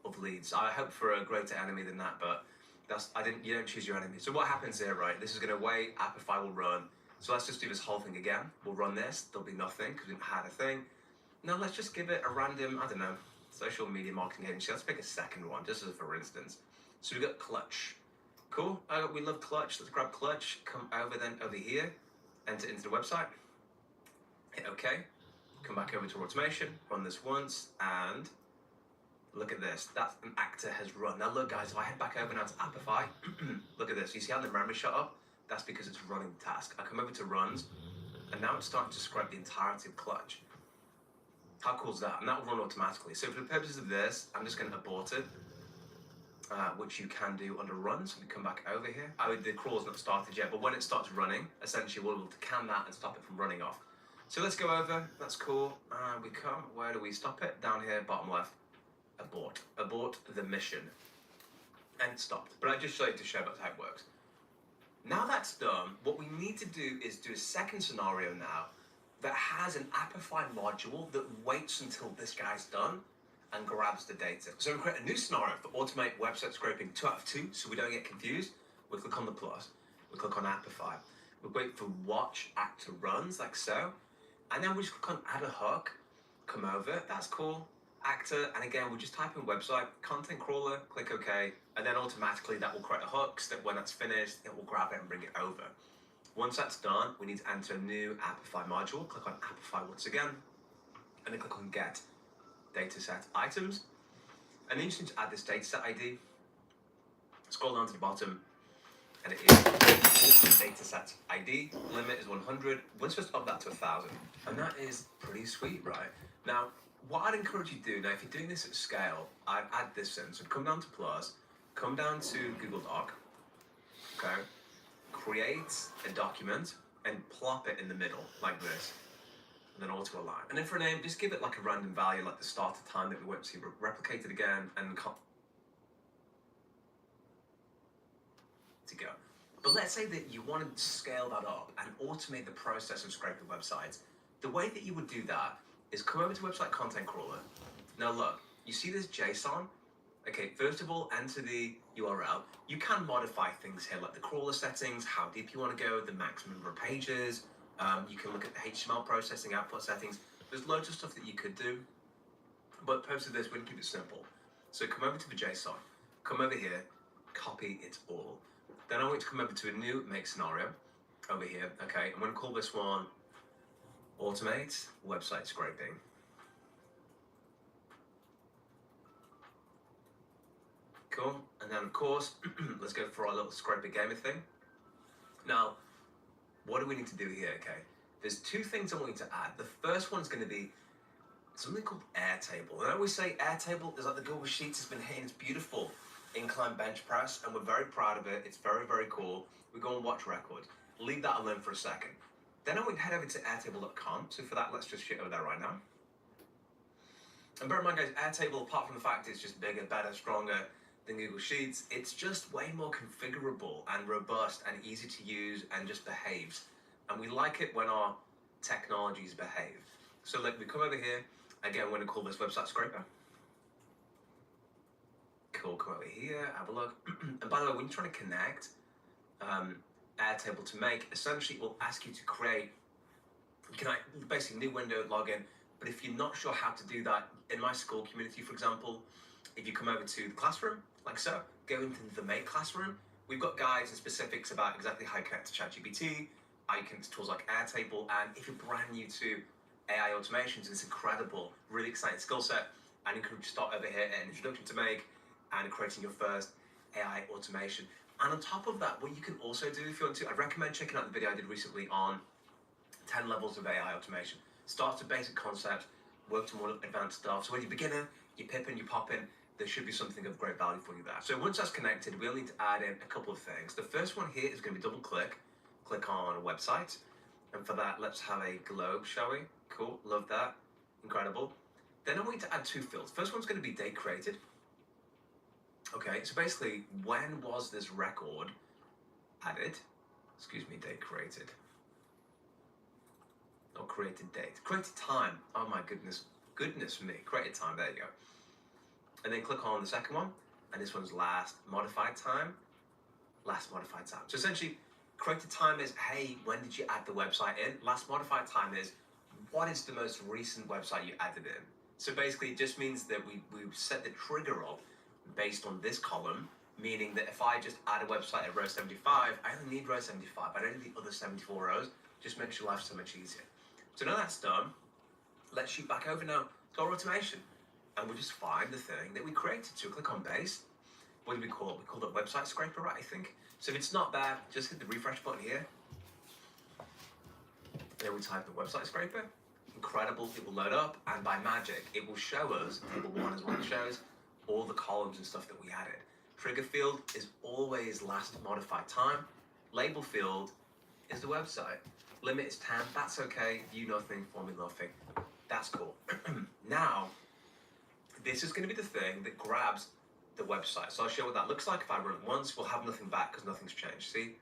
[SPEAKER 6] of Leeds. I hope for a greater enemy than that, but you don't choose your enemy. So what happens here, right? This is gonna wait, Appify will run. So let's just do this whole thing again. We'll run this, there'll be nothing because we didn't have a thing. Now let's just give it a random, I don't know, social media marketing agency. Let's pick a second one, just as for instance. So we got Clutch. Cool. We love Clutch. Let's grab Clutch. Come over then over here. Enter into the website. Hit OK. Come back over to automation. Run this once and look at this. That's an actor has run. Now look, guys. If I head back over now to Appify, look at this. You see how the memory shut up? That's because it's running the task. I come over to runs, and now it's starting to scrub the entirety of Clutch. How cool is that? And that will run automatically. So for the purposes of this, I'm just going to abort it, which you can do under runs. We come back over here. The crawl's not started yet, but when it starts running, essentially we'll be able to can that and stop it from running off. So let's go over. That's cool. We come. Where do we stop it? Down here, bottom left. Abort. Abort the mission. And stopped. But I just showed you to show that's how it works. Now that's done, what we need to do is do a second scenario now that has an Appify module that waits until this guy's done and grabs the data. So we create a new scenario for automate website scraping 2 out of 2 so we don't get confused. We click on the plus, we click on Appify. We wait for watch actor runs like so. And then we just click on add a hook, come over, that's cool. Actor, and again, we just type in website, content crawler, click OK, and then automatically that will create a hook so that when that's finished, it will grab it and bring it over. Once that's done, we need to enter a new Appify module, click on Appify once again, and then click on Get Dataset Items, and then you just need to add this dataset ID, scroll down to the bottom, and it is dataset ID, limit is 100, we're supposed to up that to 1,000, and that is pretty sweet, right? Now, what I'd encourage you to do, now if you're doing this at scale, I'd add this in. So come down to plus, come down to Google Doc, okay? Create a document and plop it in the middle like this, and then auto align. And then for a name, just give it like a random value, like the start of time that we won't see replicated again, and to go. But let's say that you want to scale that up and automate the process of scraping websites. The way that you would do that is come over to website content crawler. Now look, you see this JSON? Okay, first of all, enter the URL. You can modify things here, like the crawler settings, how deep you want to go, the maximum number of pages. You can look at the HTML processing, output settings. There's loads of stuff that you could do. But the purpose of this, we're going to keep it simple. So come over to the JSON, come over here, copy it all. Then I want you to come over to a new make scenario over here. Okay, I'm going to call this one Automate Website Scraping. Cool. And then, of course, let's go for our little scraper gamer thing. Now, what do we need to do here? Okay, there's 2 things I want you to add. The first one's going to be something called Airtable. And I always say Airtable is like the Google Sheets has been hitting its beautiful incline bench press, and we're very proud of it. It's very, very cool. We go and watch record. Leave that alone for a second. Then I want to head over to airtable.com. So for that, let's just shit over there right now. And bear in mind, guys, Airtable, apart from the fact it's just bigger, better, stronger than Google Sheets, it's just way more configurable and robust and easy to use and just behaves. And we like it when our technologies behave. So look, we come over here. Again, we're going to call this website scraper. Cool, come over here, have a look. And by the way, when you're trying to connect Airtable to make, essentially it will ask you to create, basically new window, login. But if you're not sure how to do that, in my school community, for example, if you come over to the classroom, like so, go into the Make classroom, we've got guides and specifics about exactly how you connect to ChatGPT, how you connect to tools like Airtable, and if you're brand new to AI automations, it's incredible, really exciting skill set. I encourage you to start over here at an introduction to Make and creating your first AI automation. And on top of that, what you can also do if you want to, I'd recommend checking out the video I did recently on 10 levels of AI automation. Start with basic concepts, work to more advanced stuff. So when you're beginner, you pip in, you pop in, there should be something of great value for you there. So once that's connected, we'll need to add in a couple of things. The first one here is going to be double click on a website. And for that, let's have a globe, shall we? Cool, love that, incredible. Then I want you to add 2 fields. First one's going to be date created. Okay, so basically, when was this record added? Excuse me, date created. Or created date. Created time. Oh my goodness me. Created time, there you go. And then click on the second one, and this one's last modified time. Last modified time. So essentially, created time is, hey, when did you add the website in? Last modified time is, what is the most recent website you added in? So basically, it just means that we set the trigger up based on this column, meaning that if I just add a website at row 75, I only need row 75. I don't need the other 74 rows. Just makes your life so much easier. So now that's done, let's shoot back over now to our automation. And we'll just find the thing that we created. So click on base. What do we call it? We call it website scraper, right, I think. So if it's not there, just hit the refresh button here. Then we type in website scraper. Incredible, it will load up, and by magic, it will show us, table 1 is what it shows, all the columns and stuff that we added. Trigger field is always last modified time. Label field is the website. Limit is 10, that's okay. View nothing, formula nothing. That's cool. Now, this is going to be the thing that grabs the website. So I'll show you what that looks like. If I run it once, we'll have nothing back because nothing's changed. See?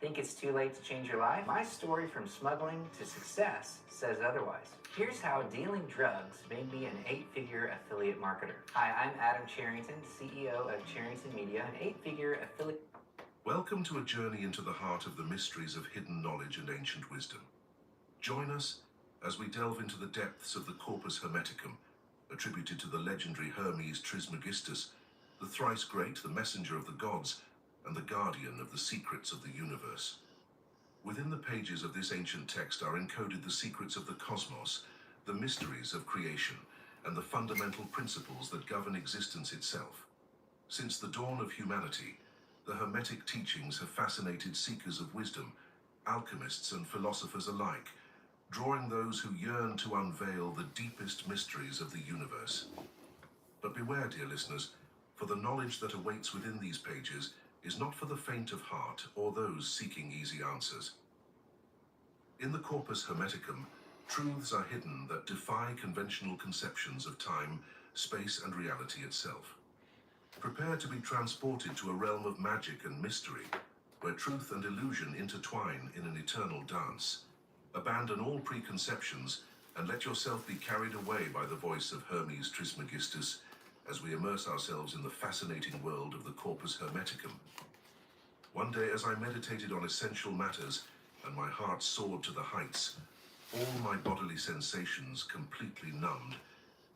[SPEAKER 5] think it's too late to change your life? My story from smuggling to success says otherwise. Here's how dealing drugs made me an 8-figure affiliate marketer. Hi, I'm Adam Charrington, CEO of Charrington Media, an 8-figure affiliate.
[SPEAKER 7] Welcome to a journey into the heart of the mysteries of hidden knowledge and ancient wisdom. Join us as we delve into the depths of the Corpus Hermeticum, attributed to the legendary Hermes Trismegistus, the thrice great, the messenger of the gods, and the guardian of the secrets of the universe. Within the pages of this ancient text are encoded the secrets of the cosmos, the mysteries of creation, and the fundamental principles that govern existence itself. Since the dawn of humanity, the Hermetic teachings have fascinated seekers of wisdom, alchemists and philosophers alike, drawing those who yearn to unveil the deepest mysteries of the universe. But beware, dear listeners, for the knowledge that awaits within these pages is not for the faint of heart or those seeking easy answers. In the Corpus Hermeticum, truths are hidden that defy conventional conceptions of time, space, and reality itself. Prepare to be transported to a realm of magic and mystery, where truth and illusion intertwine in an eternal dance. Abandon all preconceptions and let yourself be carried away by the voice of Hermes Trismegistus as we immerse ourselves in the fascinating world of the Corpus Hermeticum. One day, as I meditated on essential matters and my heart soared to the heights, all my bodily sensations completely numbed,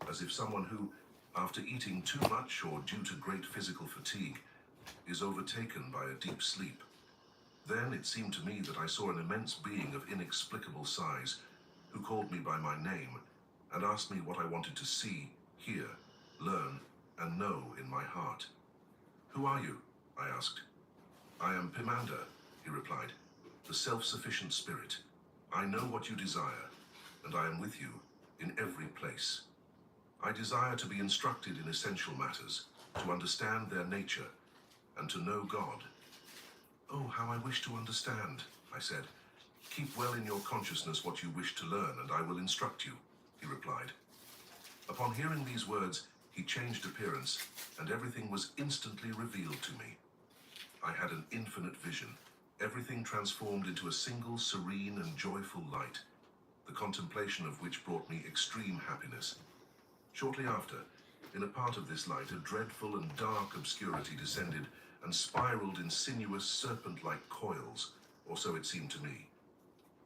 [SPEAKER 7] as if someone who, after eating too much or due to great physical fatigue, is overtaken by a deep sleep. Then it seemed to me that I saw an immense being of inexplicable size, who called me by my name and asked me what I wanted to see, hear, learn, and know in my heart. "Who are you?" I asked. "I am Pimander," he replied, "the self-sufficient spirit. I know what you desire, and I am with you in every place. I desire to be instructed in essential matters, to understand their nature, and to know God." "Oh, how I wish to understand," I said. "Keep well in your consciousness what you wish to learn, and I will instruct you," he replied. Upon hearing these words, he changed appearance, and everything was instantly revealed to me. I had an infinite vision, everything transformed into a single serene and joyful light, the contemplation of which brought me extreme happiness. Shortly after, in a part of this light, a dreadful and dark obscurity descended and spiraled in sinuous serpent-like coils, or so it seemed to me.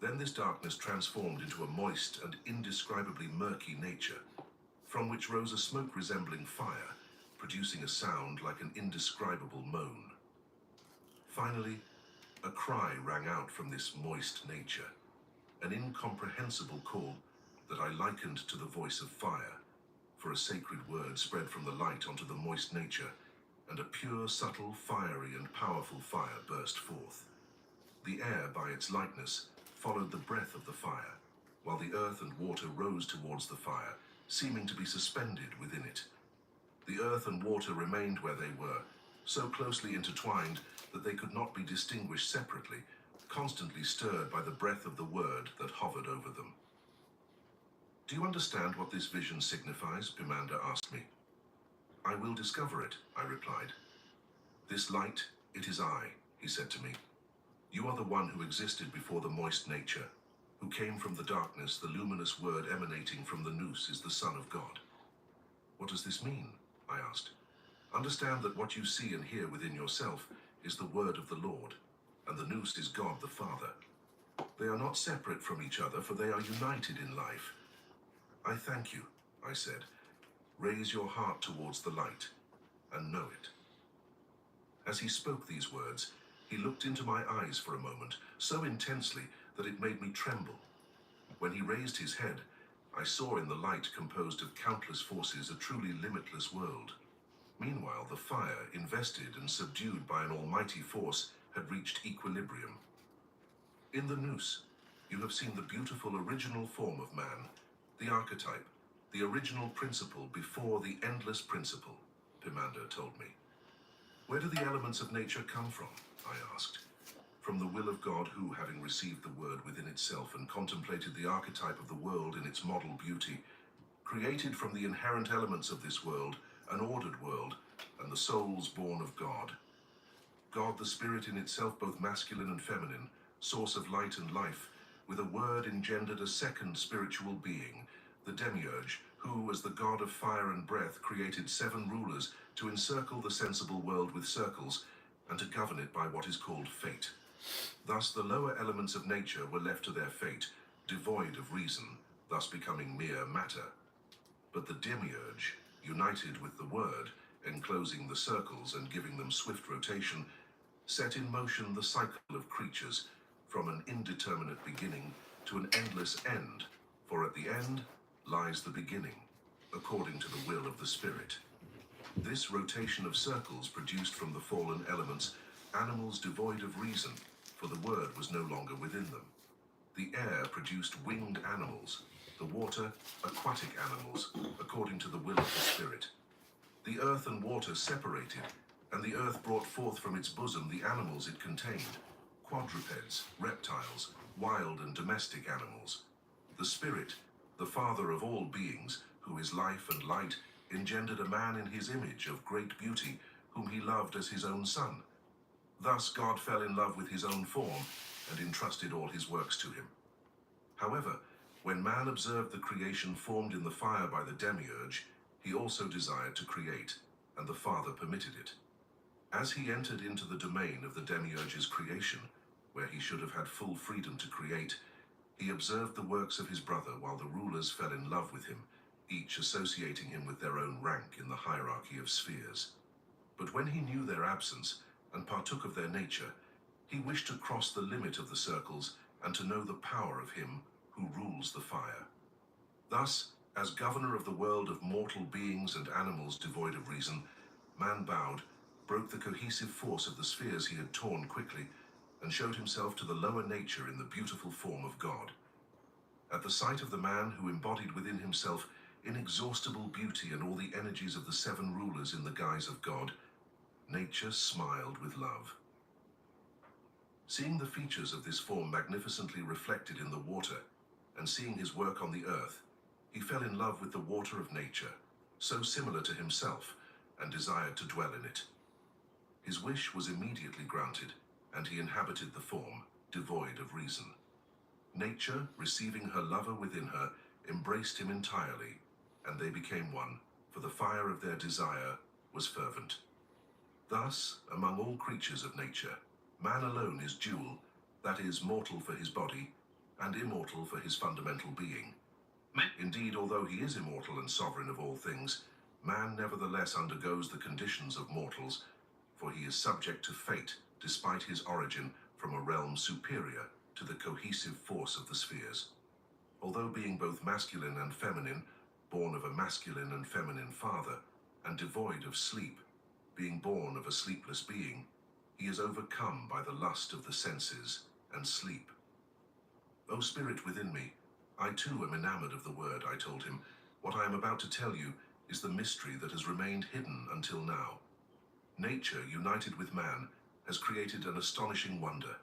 [SPEAKER 7] Then this darkness transformed into a moist and indescribably murky nature, from which rose a smoke resembling fire, producing a sound like an indescribable moan. Finally, a cry rang out from this moist nature, an incomprehensible call that I likened to the voice of fire, for a sacred word spread from the light onto the moist nature, and a pure, subtle, fiery, and powerful fire burst forth. The air, by its lightness, followed the breath of the fire, while the earth and water rose towards the fire, seeming to be suspended within it. The earth and water remained where they were, so closely intertwined that they could not be distinguished separately, constantly stirred by the breath of the word that hovered over them. "Do you understand what this vision signifies?" Pimander asked me. "I will discover it," I replied. "This light, it is I," he said to me. "You are the one who existed before the moist nature, who came from the darkness. The luminous word emanating from the noose is the Son of God." "What does this mean?" I asked. "Understand that what you see and hear within yourself is the word of the Lord, and the noose is God the Father. They are not separate from each other, for they are united in life." "I thank you," I said. "Raise your heart towards the light, and know it." As he spoke these words, he looked into my eyes for a moment, so intensely that it made me tremble. When he raised his head, I saw in the light composed of countless forces a truly limitless world. Meanwhile, the fire, invested and subdued by an almighty force, had reached equilibrium. "In the noose, you have seen the beautiful original form of man, the archetype, the original principle before the endless principle," Pimander told me. "Where do the elements of nature come from?" I asked. "From the will of God who, having received the word within itself and contemplated the archetype of the world in its model beauty, created from the inherent elements of this world an ordered world and the souls born of God." God the Spirit in itself both masculine and feminine, source of light and life, with a word engendered a second spiritual being, the Demiurge, who, as the god of fire and breath, created 7 rulers to encircle the sensible world with circles and to govern it by what is called fate. Thus the lower elements of nature were left to their fate, devoid of reason, thus becoming mere matter. But the Demiurge, united with the word, enclosing the circles and giving them swift rotation, set in motion the cycle of creatures, from an indeterminate beginning to an endless end, for at the end lies the beginning, according to the will of the Spirit. This rotation of circles produced from the fallen elements animals devoid of reason, for the word was no longer within them. The air produced winged animals, the water aquatic animals, according to the will of the Spirit. The earth and water separated, and the earth brought forth from its bosom the animals it contained, quadrupeds, reptiles, wild and domestic animals. The Spirit, the Father of all beings, who is life and light, engendered a man in his image of great beauty, whom he loved as his own son. Thus God fell in love with his own form and entrusted all his works to him. However, when man observed the creation formed in the fire by the Demiurge, he also desired to create, and the Father permitted it. As he entered into the domain of the Demiurge's creation, where he should have had full freedom to create, he observed the works of his brother while the rulers fell in love with him, each associating him with their own rank in the hierarchy of spheres. But when he knew their absence and partook of their nature, he wished to cross the limit of the circles and to know the power of him who rules the fire. Thus, as governor of the world of mortal beings and animals devoid of reason, man bowed, broke the cohesive force of the spheres he had torn quickly, and showed himself to the lower nature in the beautiful form of God. At the sight of the man who embodied within himself inexhaustible beauty and all the energies of the 7 rulers in the guise of God, nature smiled with love. Seeing the features of this form magnificently reflected in the water, and seeing his work on the earth, he fell in love with the water of nature, so similar to himself, and desired to dwell in it. His wish was immediately granted, and he inhabited the form, devoid of reason. Nature, receiving her lover within her, embraced him entirely, and they became one, for the fire of their desire was fervent. Thus, among all creatures of nature, man alone is dual, that is, mortal for his body, and immortal for his fundamental being. Indeed, although he is immortal and sovereign of all things, man nevertheless undergoes the conditions of mortals, for he is subject to fate, despite his origin from a realm superior to the cohesive force of the spheres. Although being both masculine and feminine, born of a masculine and feminine father, and devoid of sleep, being born of a sleepless being, he is overcome by the lust of the senses and sleep. O Spirit within me, I too am enamored of the word, I told him. What I am about to tell you is the mystery that has remained hidden until now. Nature, united with man, has created an astonishing wonder.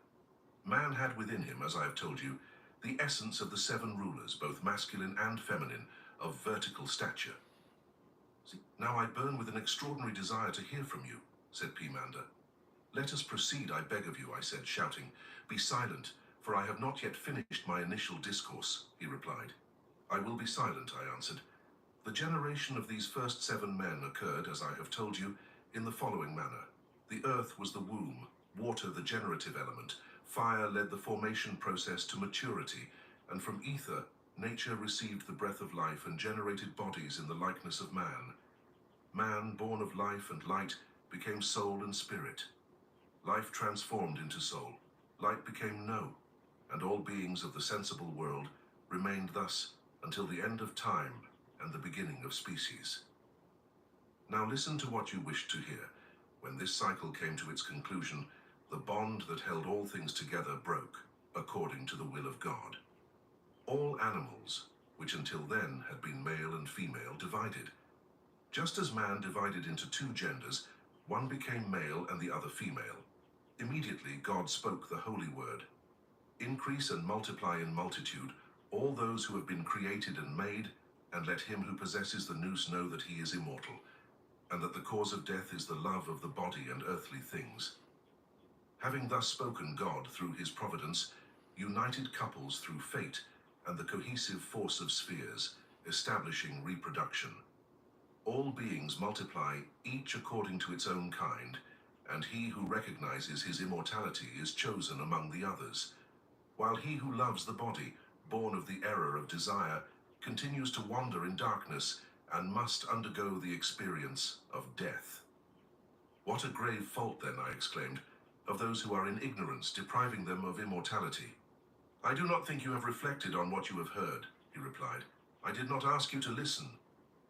[SPEAKER 7] Man had within him, as I have told you, the essence of the 7 rulers, both masculine and feminine, of vertical stature. See, now I burn with an extraordinary desire to hear from you, said Pomander. Let us proceed, I beg of you, I said, shouting. Be silent, for I have not yet finished my initial discourse, he replied. I will be silent, I answered. The generation of these first 7 men occurred, as I have told you, in the following manner. The earth was the womb, water the generative element, fire led the formation process to maturity, and from ether, nature received the breath of life and generated bodies in the likeness of man. Man, born of life and light, became soul and spirit. Life transformed into soul. Light became no, and all beings of the sensible world remained thus until the end of time and the beginning of species. Now listen to what you wished to hear. When this cycle came to its conclusion, the bond that held all things together broke, according to the will of God. All animals, which until then had been male and female, divided. Just as man divided into 2 genders, one became male and the other female. Immediately God spoke the holy word. Increase and multiply in multitude all those who have been created and made, and let him who possesses the nous know that he is immortal, and that the cause of death is the love of the body and earthly things. Having thus spoken, God, through his providence, united couples through fate and the cohesive force of spheres, establishing reproduction. All beings multiply, each according to its own kind, and he who recognizes his immortality is chosen among the others, while he who loves the body, born of the error of desire, continues to wander in darkness and must undergo the experience of death. What a grave fault then, I exclaimed, of those who are in ignorance, depriving them of immortality. I do not think you have reflected on what you have heard, he replied. I did not ask you to listen.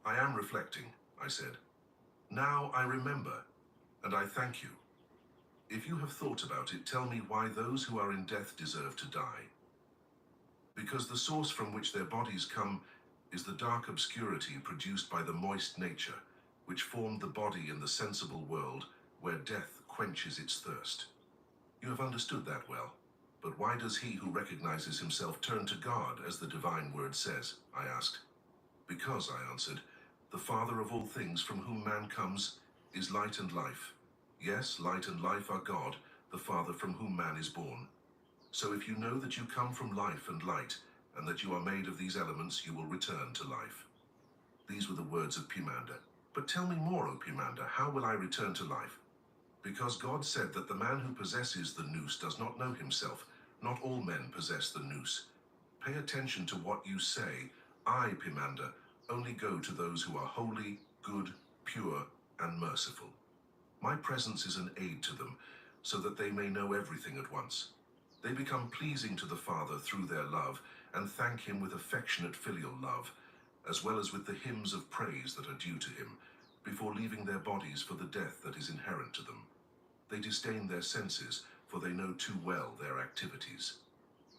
[SPEAKER 7] I am reflecting, I said. Now I remember, and I thank you. If you have thought about it, tell me why those who are in death deserve to die. Because the source from which their bodies come is the dark obscurity produced by the moist nature, which formed the body in the sensible world where death quenches its thirst. You have understood that well, but why does he who recognizes himself turn to God, as the divine word says? I asked. Because, I answered, the Father of all things from whom man comes is light and life. Yes, light and life are God, the Father from whom man is born. So if you know that you come from life and light, and that you are made of these elements, you will return to life. These were the words of Pimander. But tell me more, O Pimander, how will I return to life? Because God said that the man who possesses the nous does not know himself. Not all men possess the nous. Pay attention to what you say. I, Pimander, only go to those who are holy, good, pure, and merciful. My presence is an aid to them, so that they may know everything at once. They become pleasing to the Father through their love, and thank him with affectionate filial love, as well as with the hymns of praise that are due to him, before leaving their bodies for the death that is inherent to them. They disdain their senses, for they know too well their activities.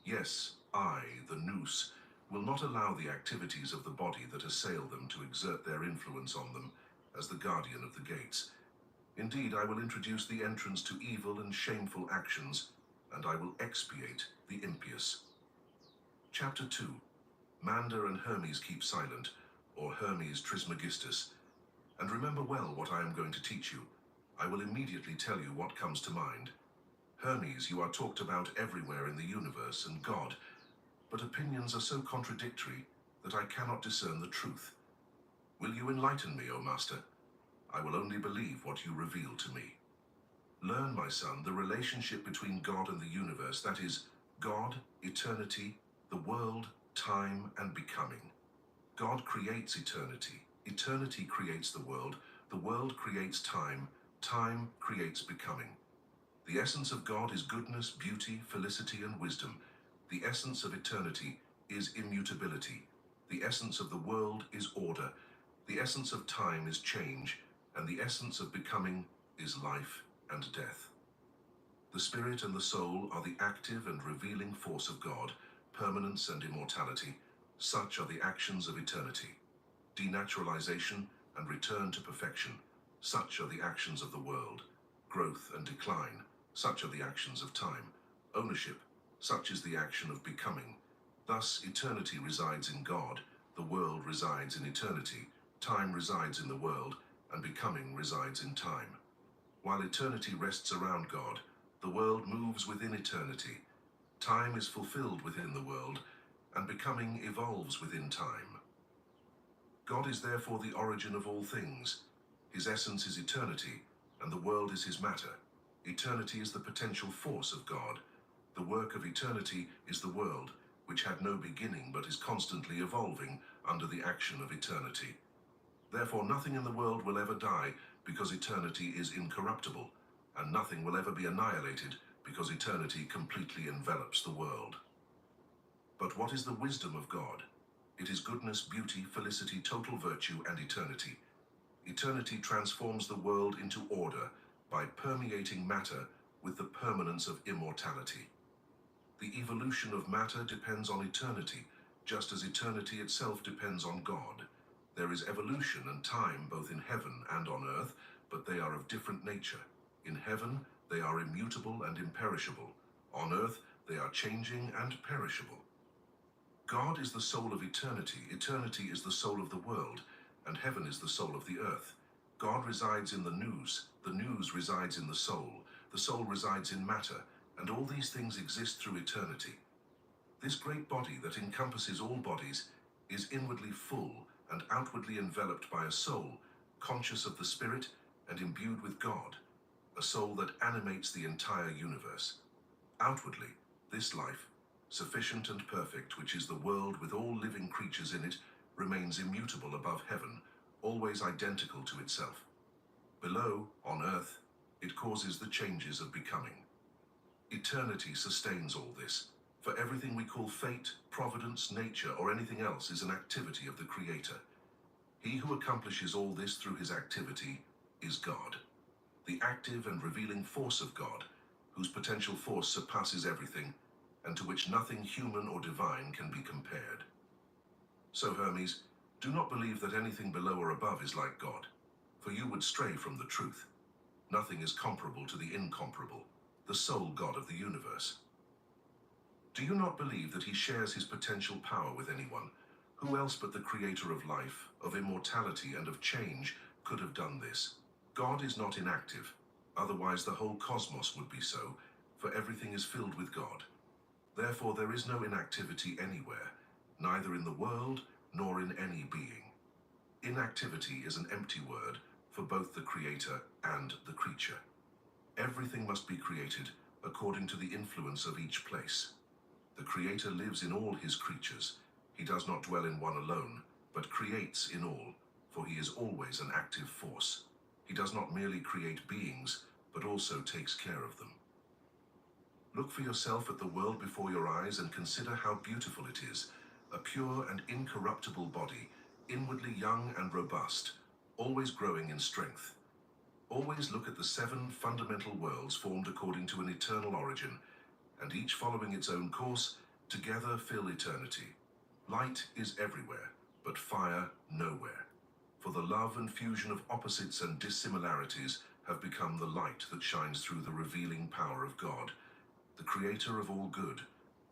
[SPEAKER 7] Yes, I, the nous, will not allow the activities of the body that assail them to exert their influence on them as the guardian of the gates. Indeed, I will introduce the entrance to evil and shameful actions, and I will expiate the impious. Chapter 2. Mander and Hermes keep silent, or Hermes Trismegistus. And remember well what I am going to teach you. I will immediately tell you what comes to mind. Hermes, you are talked about everywhere in the universe, and God, but opinions are so contradictory that I cannot discern the truth. Will you enlighten me, O Master? I will only believe what you reveal to me. Learn, my son, the relationship between God and the universe, that is, God, eternity, the world, time, and becoming. God creates eternity. Eternity creates the world creates time, time creates becoming. The essence of God is goodness, beauty, felicity, and wisdom. The essence of eternity is immutability. The essence of the world is order. The essence of time is change, and the essence of becoming is life and death. The spirit and the soul are the active and revealing force of God, permanence and immortality. Such are the actions of eternity. Denaturalization and return to perfection. Such are the actions of the world. Growth and decline. Such are the actions of time. Ownership. Such is the action of becoming. Thus, eternity resides in God, the world resides in eternity, time resides in the world, and becoming resides in time. While eternity rests around God, the world moves within eternity. Time is fulfilled within the world, and becoming evolves within time. God is therefore the origin of all things. His essence is eternity, and the world is his matter. Eternity is the potential force of God. The work of eternity is the world, which had no beginning but is constantly evolving under the action of eternity. Therefore, nothing in the world will ever die, because eternity is incorruptible, and nothing will ever be annihilated, because eternity completely envelops the world. But what is the wisdom of God? It is goodness, beauty, felicity, total virtue, and eternity. Eternity transforms the world into order by permeating matter with the permanence of immortality. The evolution of matter depends on eternity, just as eternity itself depends on God. There is evolution and time both in heaven and on earth, but they are of different nature. In heaven, they are immutable and imperishable. On earth, they are changing and perishable. God is the soul of eternity, eternity is the soul of the world, and heaven is the soul of the earth. God resides in the nous resides in the the soul resides in matter, and all these things exist through eternity. This great body that encompasses all bodies is inwardly full and outwardly enveloped by a soul, conscious of the Spirit and imbued with God, a soul that animates the entire universe. Outwardly, this life, sufficient and perfect, which is the world with all living creatures in it, remains immutable above heaven, always identical to itself. Below, on earth, it causes the changes of becoming. Eternity sustains all this, for everything we call fate, providence, nature, or anything else is an activity of the Creator. He who accomplishes all this through his activity is God, the active and revealing force of God, whose potential force surpasses everything, and to which nothing human or divine can be compared. So, Hermes, do not believe that anything below or above is like God, for you would stray from the truth. Nothing is comparable to the incomparable, the sole God of the universe. Do you not believe that he shares his potential power with anyone? Who else but the Creator of life, of immortality, and of change could have done this? God is not inactive, otherwise the whole cosmos would be so, for everything is filled with God. Therefore there is no inactivity anywhere, neither in the world nor in any being. Inactivity is an empty word for both the Creator and the creature. Everything must be created according to the influence of each place. The Creator lives in all his creatures. He does not dwell in one alone, but creates in all, for he is always an active force. He does not merely create beings, but also takes care of them. Look for yourself at the world before your eyes and consider how beautiful it is, a pure and incorruptible body, inwardly young and robust, always growing in strength. Always look at the 7 fundamental worlds formed according to an eternal origin, and each following its own course, together fill eternity. Light is everywhere, but fire nowhere. For the love and fusion of opposites and dissimilarities have become the light that shines through the revealing power of God, the Creator of all good,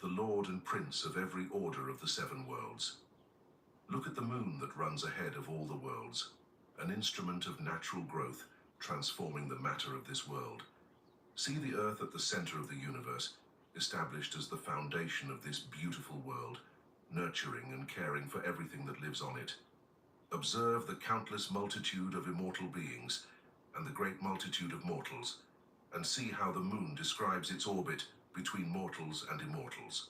[SPEAKER 7] the Lord and Prince of every order of the 7 worlds. Look at the moon that runs ahead of all the worlds, an instrument of natural growth, transforming the matter of this world. See the earth at the center of the universe, established as the foundation of this beautiful world, nurturing and caring for everything that lives on it. Observe the countless multitude of immortal beings and the great multitude of mortals, and see how the moon describes its orbit between mortals and immortals.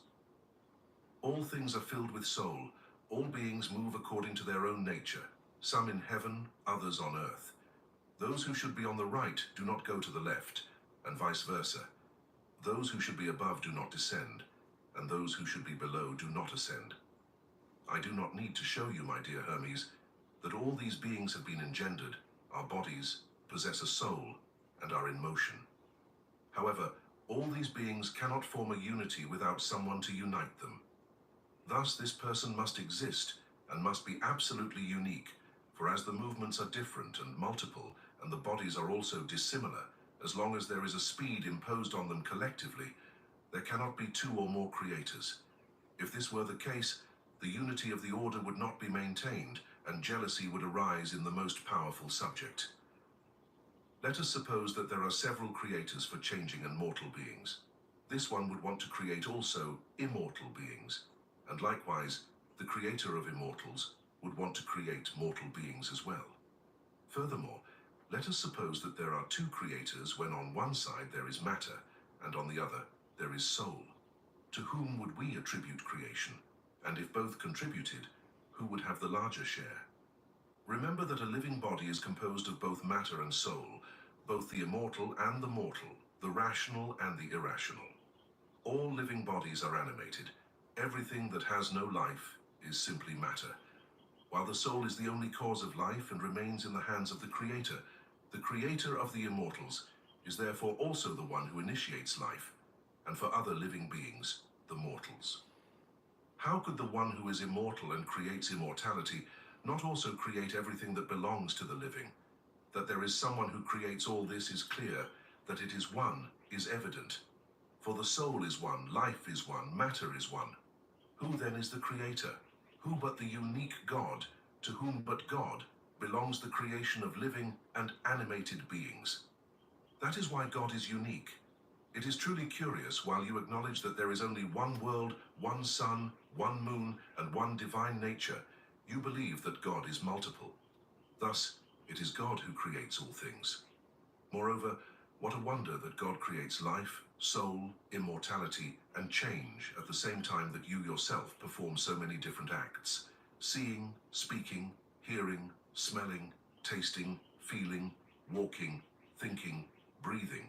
[SPEAKER 7] All things are filled with soul. All beings move according to their own nature, some in heaven, others on earth. Those who should be on the right do not go to the left, and vice versa. Those who should be above do not descend, and those who should be below do not ascend. I do not need to show you, my dear Hermes, that all these beings have been engendered, our bodies, possess a soul, and are in motion. However, all these beings cannot form a unity without someone to unite them. Thus, this person must exist and must be absolutely unique, for as the movements are different and multiple, and the bodies are also dissimilar, as long as there is a speed imposed on them collectively, there cannot be 2 or more creators. If this were the case, the unity of the order would not be maintained, and jealousy would arise in the most powerful subject. Let us suppose that there are several creators for changing and mortal beings. This one would want to create also immortal beings, and likewise, the creator of immortals would want to create mortal beings as well. Furthermore, let us suppose that there are 2 creators when on one side there is matter, and on the other there is soul. To whom would we attribute creation? And if both contributed, who would have the larger share? Remember that a living body is composed of both matter and soul, both the immortal and the mortal, the rational and the irrational. All living bodies are animated. Everything that has no life is simply matter. While the soul is the only cause of life and remains in the hands of the Creator of the immortals is therefore also the one who initiates life, and for other living beings, the mortals. How could the one who is immortal and creates immortality not also create everything that belongs to the living? That there is someone who creates all this is clear, that it is one is evident. For the soul is one, life is one, matter is one. Who then is the Creator? Who but the unique God, to whom but God belongs the creation of living and animated beings? That is why God is unique. It is truly curious, while you acknowledge that there is only one world, one sun, one moon, and one divine nature, you believe that God is multiple. Thus, it is God who creates all things. Moreover, what a wonder that God creates life, soul, immortality, and change at the same time that you yourself perform so many different acts: seeing, speaking, hearing, smelling, tasting, feeling, walking, thinking, breathing.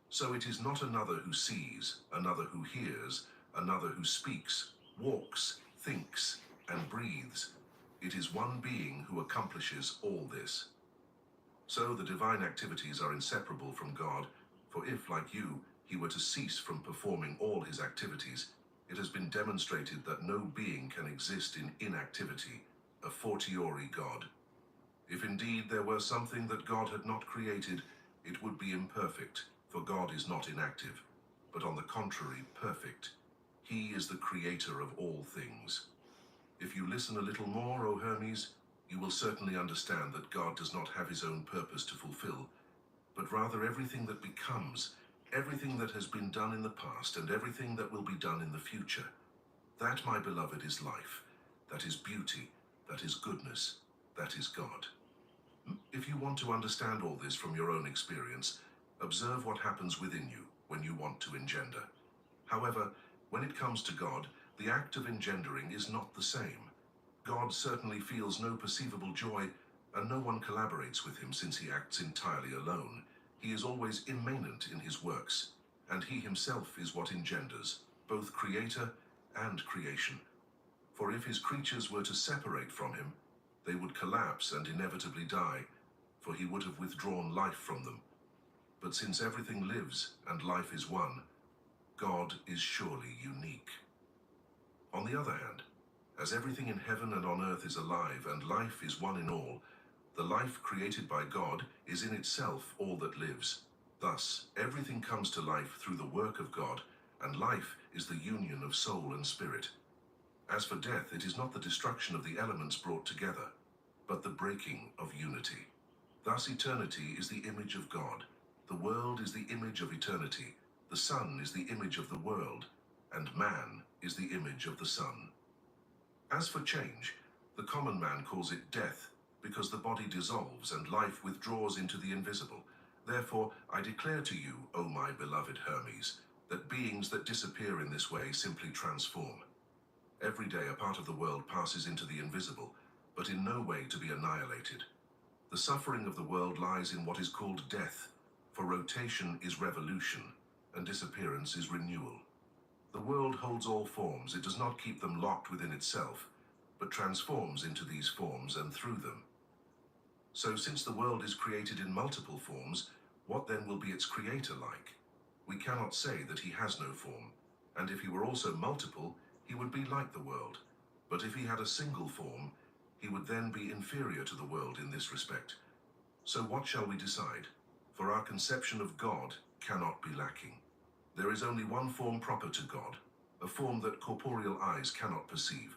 [SPEAKER 7] So it is not another who sees, another who hears, another who speaks, walks, thinks, and breathes. It is one being who accomplishes all this. So the divine activities are inseparable from God, for if, like you, he were to cease from performing all his activities, it has been demonstrated that no being can exist in inactivity, a fortiori God. If indeed there were something that God had not created, it would be imperfect, for God is not inactive, but on the contrary, perfect. He is the creator of all things. If you listen a little more, O Hermes, you will certainly understand that God does not have his own purpose to fulfill, but rather everything that becomes, everything that has been done in the past, and everything that will be done in the future. That, my beloved, is life. That is beauty. That is goodness. That is God. If you want to understand all this from your own experience, observe what happens within you when you want to engender. However, when it comes to God, the act of engendering is not the same. God certainly feels no perceivable joy, and no one collaborates with him since he acts entirely alone. He is always immanent in his works, and he himself is what engenders, both creator and creation. For if his creatures were to separate from him, they would collapse and inevitably die, for he would have withdrawn life from them. But since everything lives and life is one, God is surely unique. On the other hand, as everything in heaven and on earth is alive and life is one in all, the life created by God is in itself all that lives. Thus, everything comes to life through the work of God, and life is the union of soul and spirit. As for death, it is not the destruction of the elements brought together, but the breaking of unity. Thus, eternity is the image of God, the world is the image of eternity, the sun is the image of the world, and man is the image of the sun. As for change, the common man calls it death, because the body dissolves and life withdraws into the invisible. Therefore, I declare to you, O my beloved Hermes, that beings that disappear in this way simply transform. Every day a part of the world passes into the invisible, but in no way to be annihilated. The suffering of the world lies in what is called death, for rotation is revolution, and disappearance is renewal. The world holds all forms. It does not keep them locked within itself, but transforms into these forms and through them. So since the world is created in multiple forms, what then will be its creator like? We cannot say that he has no form, and if he were also multiple, he would be like the world. But if he had a single form, he would then be inferior to the world in this respect. So what shall we decide? For our conception of God cannot be lacking. There is only one form proper to God, a form that corporeal eyes cannot perceive,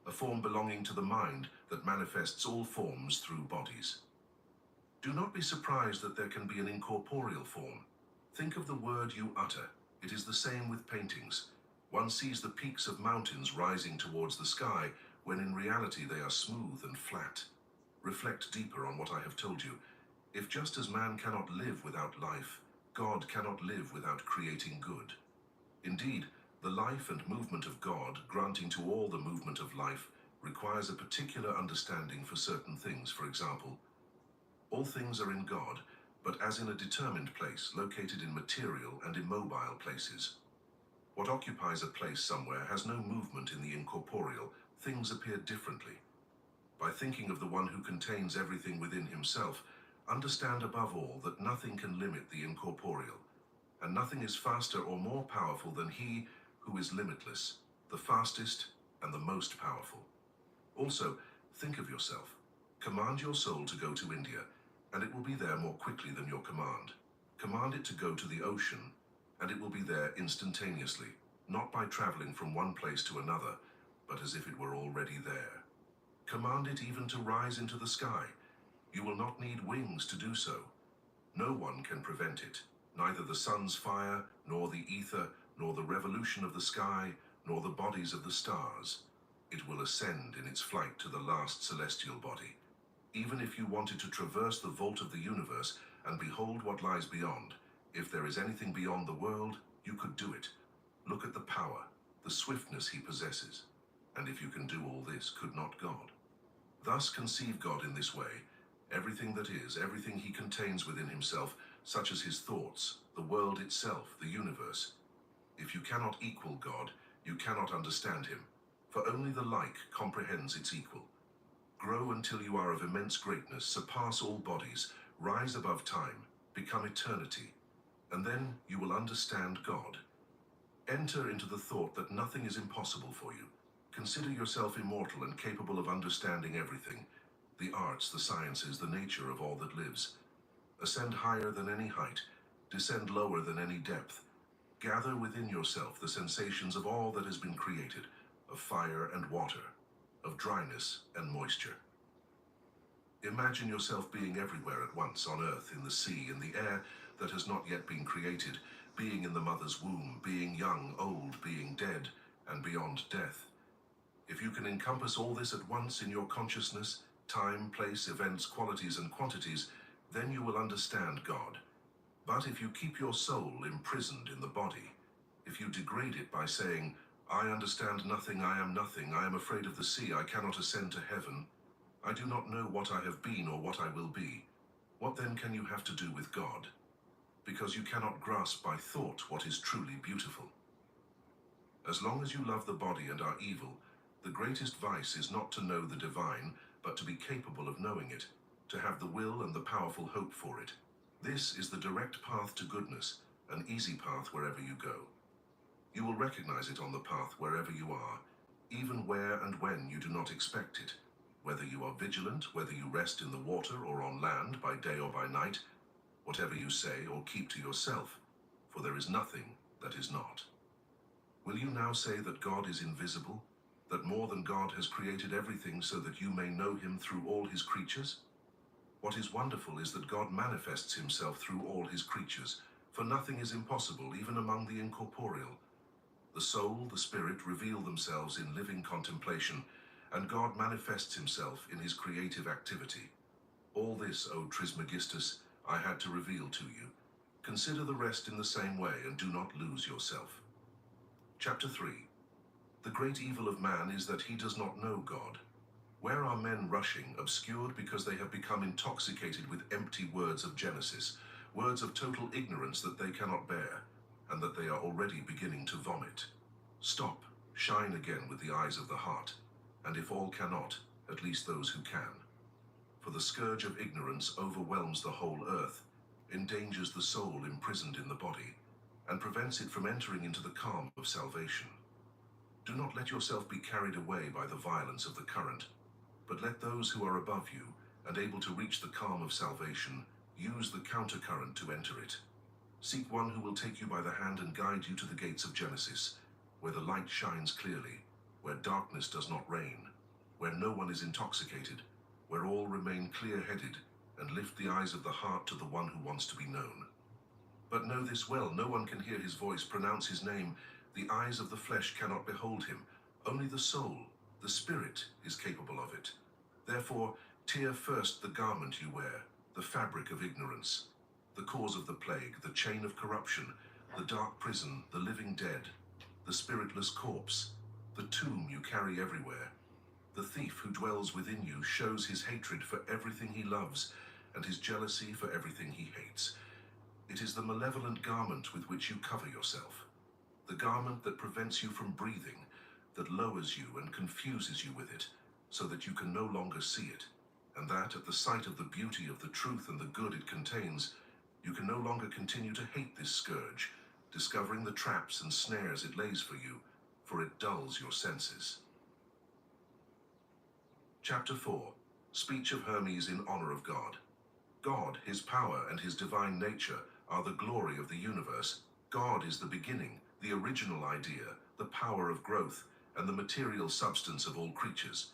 [SPEAKER 7] a form belonging to the mind that manifests all forms through bodies. Do not be surprised that there can be an incorporeal form. Think of the word you utter. It is the same with paintings. One sees the peaks of mountains rising towards the sky, when in reality they are smooth and flat. Reflect deeper on what I have told you. If just as man cannot live without life, God cannot live without creating good. Indeed, the life and movement of God, granting to all the movement of life, requires a particular understanding for certain things. For example, all things are in God, but as in a determined place, located in material and immobile places. What occupies a place somewhere has no movement in the incorporeal. Things appear differently. By thinking of the one who contains everything within himself, understand above all that nothing can limit the incorporeal, and nothing is faster or more powerful than he who is limitless, the fastest and the most powerful. Also, think of yourself. Command your soul to go to India, and it will be there more quickly than your command. Command it to go to the ocean, and it will be there instantaneously, not by traveling from one place to another, but as if it were already there. Command it even to rise into the sky. You will not need wings to do so. No one can prevent it, neither the sun's fire, nor the ether, nor the revolution of the sky, nor the bodies of the stars. It will ascend in its flight to the last celestial body. Even if you wanted to traverse the vault of the universe and behold what lies beyond, if there is anything beyond the world, you could do it. Look at the power, the swiftness he possesses. And if you can do all this, could not God? Thus conceive God in this way, everything that is, everything he contains within himself, such as his thoughts, the world itself, the universe. If you cannot equal God, you cannot understand him, for only the like comprehends its equal. Grow until you are of immense greatness, surpass all bodies, rise above time, become eternity, and then you will understand God. Enter into the thought that nothing is impossible for you. Consider yourself immortal and capable of understanding everything, the arts, the sciences, the nature of all that lives. Ascend higher than any height, descend lower than any depth. Gather within yourself the sensations of all that has been created, of fire and water, of dryness and moisture. Imagine yourself being everywhere at once, on earth, in the sea, in the air that has not yet been created, being in the mother's womb, being young, old, being dead, and beyond death. If you can encompass all this at once in your consciousness, time, place, events, qualities, and quantities, then you will understand God. But if you keep your soul imprisoned in the body, if you degrade it by saying, I understand nothing, I am afraid of the sea, I cannot ascend to heaven, I do not know what I have been or what I will be, what then can you have to do with God? Because you cannot grasp by thought what is truly beautiful. As long as you love the body and are evil, the greatest vice is not to know the divine, but to be capable of knowing it, to have the will and the powerful hope for it. This is the direct path to goodness, an easy path wherever you go. You will recognize it on the path wherever you are, even where and when you do not expect it, whether you are vigilant, whether you rest in the water or on land by day or by night, whatever you say or keep to yourself, for there is nothing that is not. Will you now say that God is invisible, that more than God has created everything so that you may know him through all his creatures? What is wonderful is that God manifests himself through all his creatures, for nothing is impossible even among the incorporeal. The soul, the spirit reveal themselves in living contemplation, and God manifests himself in his creative activity. All this, O Trismegistus, I had to reveal to you. Consider the rest in the same way and do not lose yourself. Chapter 3. The great evil of man is that he does not know God. Where are men rushing, obscured because they have become intoxicated with empty words of Genesis, words of total ignorance that they cannot bear, and that they are already beginning to vomit? Stop, shine again with the eyes of the heart, and if all cannot, at least those who can. For the scourge of ignorance overwhelms the whole earth, endangers the soul imprisoned in the body, and prevents it from entering into the calm of salvation. Do not let yourself be carried away by the violence of the current, but let those who are above you and able to reach the calm of salvation use the countercurrent to enter it. Seek one who will take you by the hand and guide you to the gates of Genesis, where the light shines clearly, where darkness does not reign, where no one is intoxicated, where all remain clear-headed and lift the eyes of the heart to the one who wants to be known. But know this well, no one can hear his voice, pronounce his name. The eyes of the flesh cannot behold him. Only the soul, the spirit, is capable of it. Therefore, tear first the garment you wear, the fabric of ignorance, the cause of the plague, the chain of corruption, the dark prison, the living dead, the spiritless corpse, the tomb you carry everywhere. The thief who dwells within you shows his hatred for everything he loves and his jealousy for everything he hates. It is the malevolent garment with which you cover yourself, the garment that prevents you from breathing, that lowers you and confuses you with it, so that you can no longer see it, and that at the sight of the beauty of the truth and the good it contains, you can no longer continue to hate this scourge, discovering the traps and snares it lays for you, for it dulls your senses. Chapter 4. Speech of Hermes in honor of God. God, his power, and his divine nature are the glory of the universe. God is the beginning, the original idea, the power of growth, and the material substance of all creatures.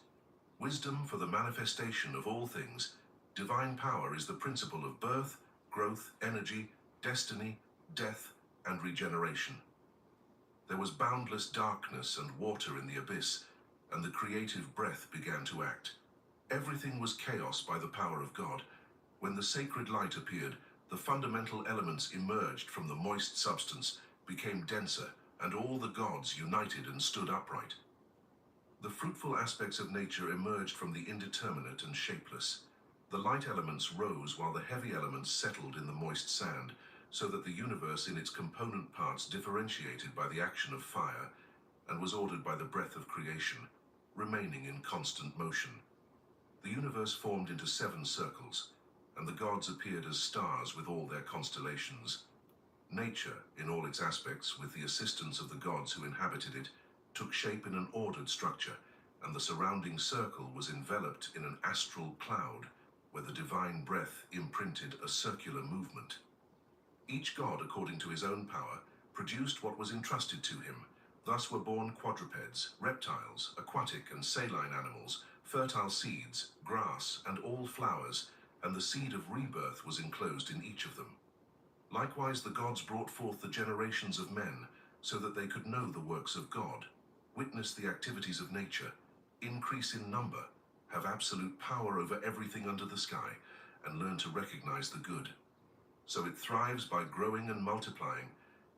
[SPEAKER 7] Wisdom for the manifestation of all things, divine power is the principle of birth, growth, energy, destiny, death, and regeneration. There was boundless darkness and water in the abyss, and the creative breath began to act. Everything was chaos by the power of God. When the sacred light appeared, the fundamental elements emerged from the moist substance, became denser, and all the gods united and stood upright. The fruitful aspects of nature emerged from the indeterminate and shapeless. The light elements rose while the heavy elements settled in the moist sand, so that the universe in its component parts differentiated by the action of fire and was ordered by the breath of creation, remaining in constant motion. The universe formed into 7 circles, and the gods appeared as stars with all their constellations. Nature, in all its aspects, with the assistance of the gods who inhabited it, took shape in an ordered structure, and the surrounding circle was enveloped in an astral cloud, where the divine breath imprinted a circular movement. Each god, according to his own power, produced what was entrusted to him. Thus were born quadrupeds, reptiles, aquatic and saline animals, fertile seeds, grass, and all flowers, and the seed of rebirth was enclosed in each of them. Likewise, the gods brought forth the generations of men, so that they could know the works of God, witness the activities of nature, increase in number, have absolute power over everything under the sky, and learn to recognize the good. So it thrives by growing and multiplying,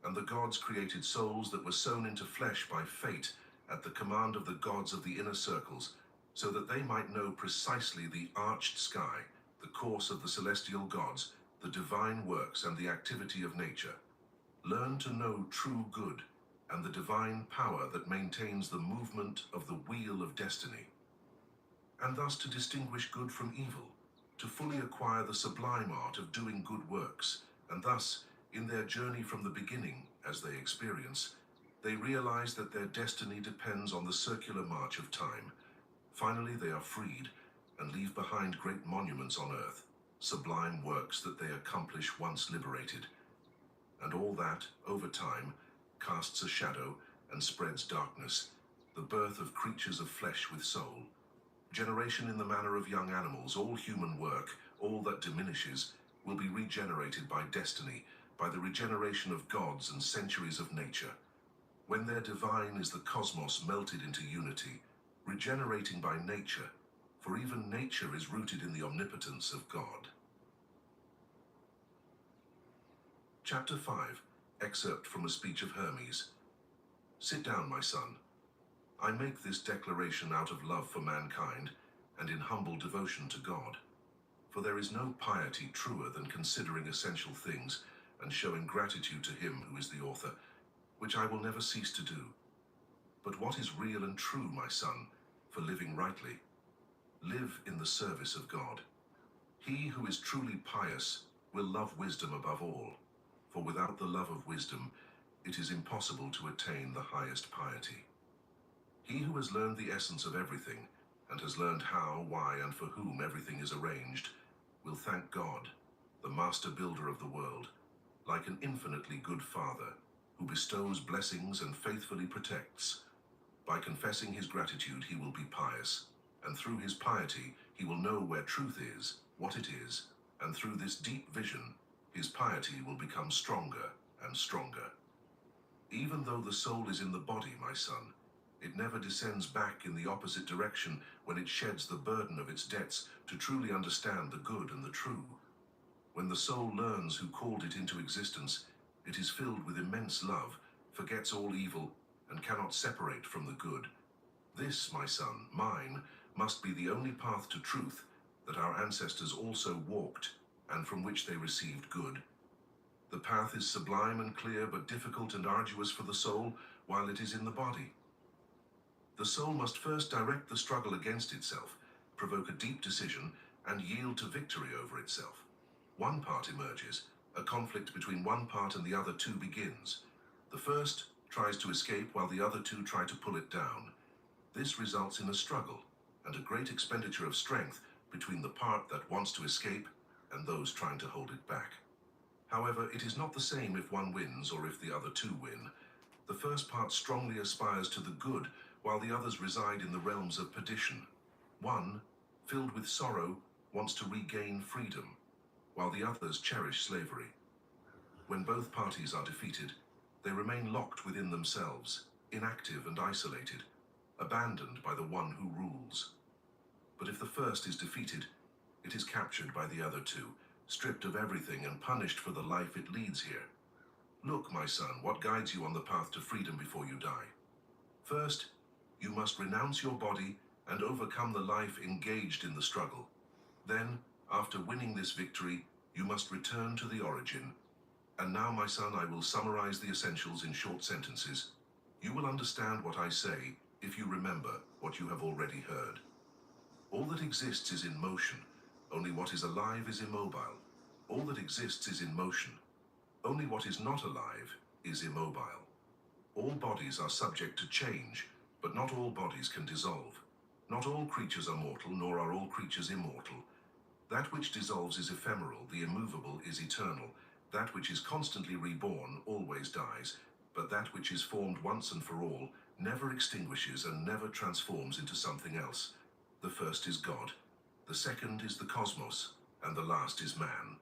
[SPEAKER 7] and the gods created souls that were sown into flesh by fate at the command of the gods of the inner circles, so that they might know precisely the arched sky, the course of the celestial gods, the divine works and the activity of nature. Learn to know true good and the divine power that maintains the movement of the wheel of destiny, and thus to distinguish good from evil, to fully acquire the sublime art of doing good works, and thus, in their journey from the beginning, as they experience, they realize that their destiny depends on the circular march of time. Finally, they are freed and leave behind great monuments on earth, sublime works that they accomplish once liberated. And all that, over time, casts a shadow and spreads darkness, the birth of creatures of flesh with soul. Generation in the manner of young animals, all human work, all that diminishes, will be regenerated by destiny, by the regeneration of gods and centuries of nature. When their divine is the cosmos melted into unity, regenerating by nature, for even nature is rooted in the omnipotence of God. Chapter 5, excerpt from a speech of Hermes. Sit down, my son. I make this declaration out of love for mankind and in humble devotion to God. For there is no piety truer than considering essential things and showing gratitude to him who is the author, which I will never cease to do. But what is real and true, my son, for living rightly? Live in the service of God. He who is truly pious will love wisdom above all, for without the love of wisdom, it is impossible to attain the highest piety. He who has learned the essence of everything, and has learned how, why, and for whom everything is arranged, will thank God, the master builder of the world, like an infinitely good father, who bestows blessings and faithfully protects. By confessing his gratitude, he will be pious, and through his piety, he will know where truth is, what it is, and through this deep vision, his piety will become stronger and stronger. Even though the soul is in the body, my son, it never descends back in the opposite direction when it sheds the burden of its debts to truly understand the good and the true. When the soul learns who called it into existence, it is filled with immense love, forgets all evil, and cannot separate from the good. This, my son, mine, must be the only path to truth that our ancestors also walked, and from which they received good. The path is sublime and clear, but difficult and arduous for the soul while it is in the body. The soul must first direct the struggle against itself, provoke a deep decision, and yield to victory over itself. One part emerges, a conflict between one part and the other two begins. The first tries to escape while the other two try to pull it down. This results in a struggle and a great expenditure of strength between the part that wants to escape and those trying to hold it back. However, it is not the same if one wins or if the other two win. The first part strongly aspires to the good, while the others reside in the realms of perdition. One, filled with sorrow, wants to regain freedom. while the others cherish slavery. When both parties are defeated, they remain locked within themselves, inactive and isolated, abandoned by the one who rules. But if the first is defeated, it is captured by the other two, stripped of everything and punished for the life it leads here. Look, my son, what guides you on the path to freedom before you die. First, you must renounce your body and overcome the life engaged in the struggle. Then, after winning this victory, you must return to the origin. And now, my son, I will summarize the essentials in short sentences. You will understand what I say if you remember what you have already heard. All that exists is in motion. Only what is alive is immobile. All that exists is in motion. Only what is not alive is immobile. All bodies are subject to change, but not all bodies can dissolve. Not all creatures are mortal, nor are all creatures immortal. That which dissolves is ephemeral, the immovable is eternal. That which is constantly reborn always dies, but that which is formed once and for all never extinguishes and never transforms into something else. The first is God, the second is the cosmos, and the last is man.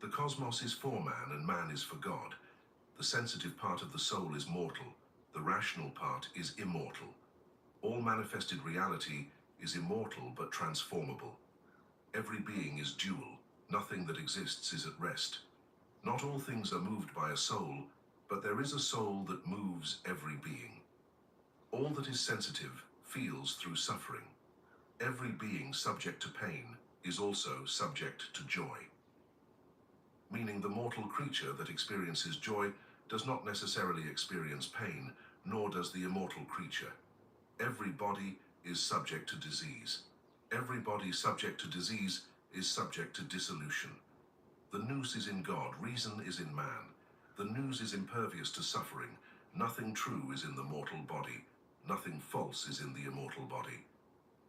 [SPEAKER 7] The cosmos is for man, and man is for God. The sensitive part of the soul is mortal, the rational part is immortal. All manifested reality is immortal but transformable. Every being is dual, nothing that exists is at rest. Not all things are moved by a soul, but there is a soul that moves every being. All that is sensitive feels through suffering. Every being subject to pain is also subject to joy. Meaning the mortal creature that experiences joy does not necessarily experience pain, nor does the immortal creature. Every body is subject to disease. Every body subject to disease is subject to dissolution. The nous is in God, reason is in man. The nous is impervious to suffering. Nothing true is in the mortal body. Nothing false is in the immortal body.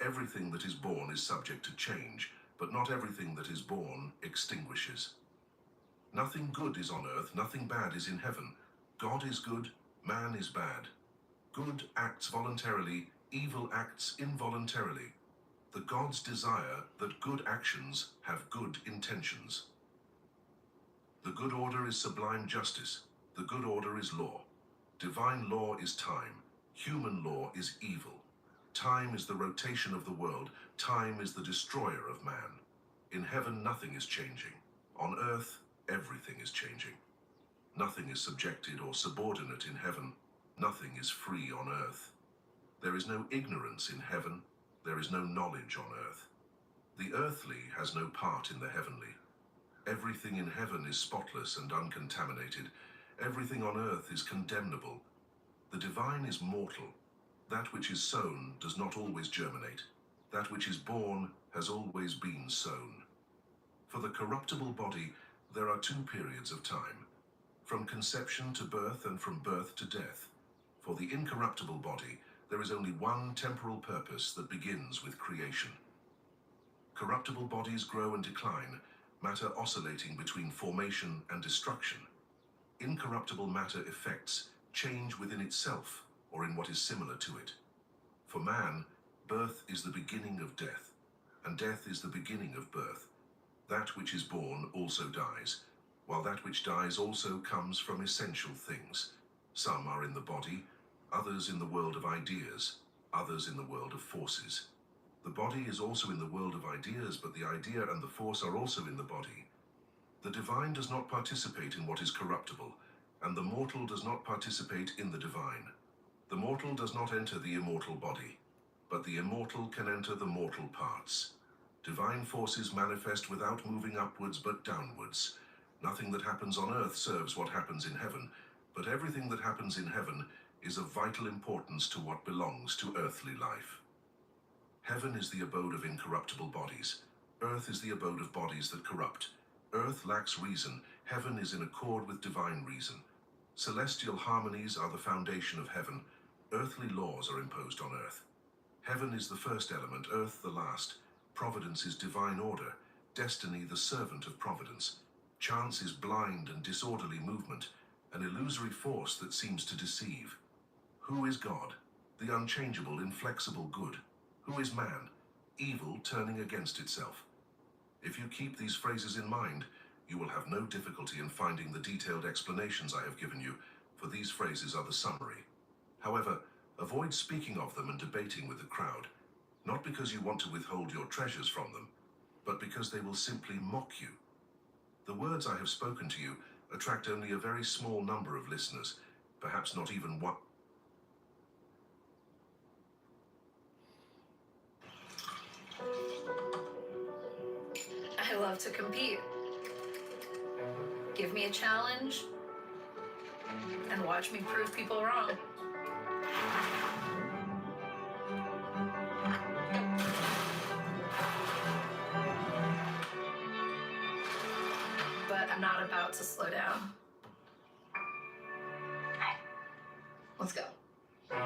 [SPEAKER 7] Everything that is born is subject to change, but not everything that is born extinguishes. Nothing good is on earth, nothing bad is in heaven. God is good, man is bad. Good acts voluntarily, evil acts involuntarily. The gods desire that good actions have good intentions. The good order is sublime justice. The good order is law. Divine law is time. Human law is evil. Time is the rotation of the world. Time is the destroyer of man. In heaven, nothing is changing. On earth, everything is changing. Nothing is subjected or subordinate in heaven. Nothing is free on earth. There is no ignorance in heaven. There is no knowledge on earth. The earthly has no part in the heavenly. Everything in heaven is spotless and uncontaminated. Everything on earth is condemnable. The divine is mortal. That which is sown does not always germinate. That which is born has always been sown. For the corruptible body, there are two periods of time, from conception to birth and from birth to death. For the incorruptible body, there is only one temporal purpose that begins with creation. Corruptible bodies grow and decline, matter oscillating between formation and destruction. Incorruptible matter effects change within itself or in what is similar to it. For man, birth is the beginning of death, and death is the beginning of birth. That which is born also dies, while that which dies also comes from essential things. Some are in the body, others in the world of ideas, others in the world of forces. The body is also in the world of ideas, but the idea and the force are also in the body. The divine does not participate in what is corruptible, and the mortal does not participate in the divine. The mortal does not enter the immortal body, but the immortal can enter the mortal parts. Divine forces manifest without moving upwards but downwards. Nothing that happens on earth serves what happens in heaven, but everything that happens in heaven is of vital importance to what belongs to earthly life. Heaven is the abode of incorruptible bodies. Earth is the abode of bodies that corrupt. Earth lacks reason. Heaven is in accord with divine reason. Celestial harmonies are the foundation of heaven. Earthly laws are imposed on earth. Heaven is the first element, earth the last. Providence is divine order, destiny the servant of providence. Chance is blind and disorderly movement, an illusory force that seems to deceive. Who is God? The unchangeable, inflexible good. Who is man? Evil turning against itself. If you keep these phrases in mind, you will have no difficulty in finding the detailed explanations I have given you, for these phrases are the summary. However, avoid speaking of them and debating with the crowd, not because you want to withhold your treasures from them, but because they will simply mock you. The words I have spoken to you attract only a very small number of listeners, perhaps not even one.
[SPEAKER 16] I love to compete. Give me a challenge and watch me prove people wrong. But I'm not about to slow down. Let's go.
[SPEAKER 6] The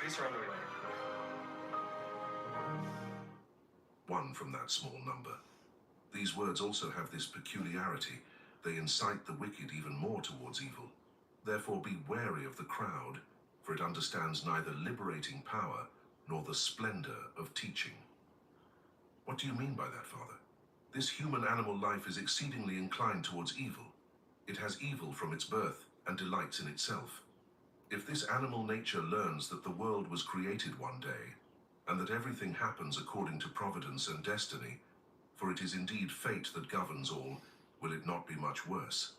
[SPEAKER 6] police are on their way.
[SPEAKER 7] One from that small number. These words also have this peculiarity. They incite the wicked even more towards evil. Therefore be wary of the crowd, for it understands neither liberating power nor the splendor of teaching. What do you mean by that, Father? This human animal life is exceedingly inclined towards evil. It has evil from its birth and delights in itself. If this animal nature learns that the world was created one day, and that everything happens according to providence and destiny, for it is indeed fate that governs all, will it not be much worse?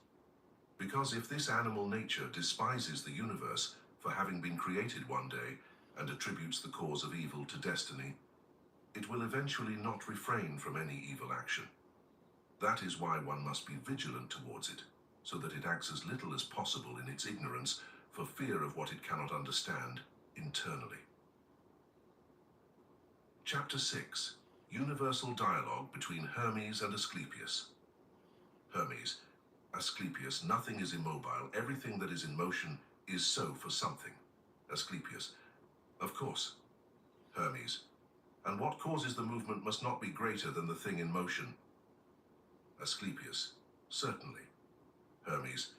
[SPEAKER 7] Because if this animal nature despises the universe for having been created one day and attributes the cause of evil to destiny, it will eventually not refrain from any evil action. That is why one must be vigilant towards it, so that it acts as little as possible in its ignorance for fear of what it cannot understand internally. Chapter 6. Universal Dialogue between Hermes and Asclepius. Hermes. Asclepius, nothing is immobile. Everything that is in motion is so for something. Asclepius. Of course. Hermes. And what causes the movement must not be greater than the thing in motion. Asclepius. Certainly. Hermes.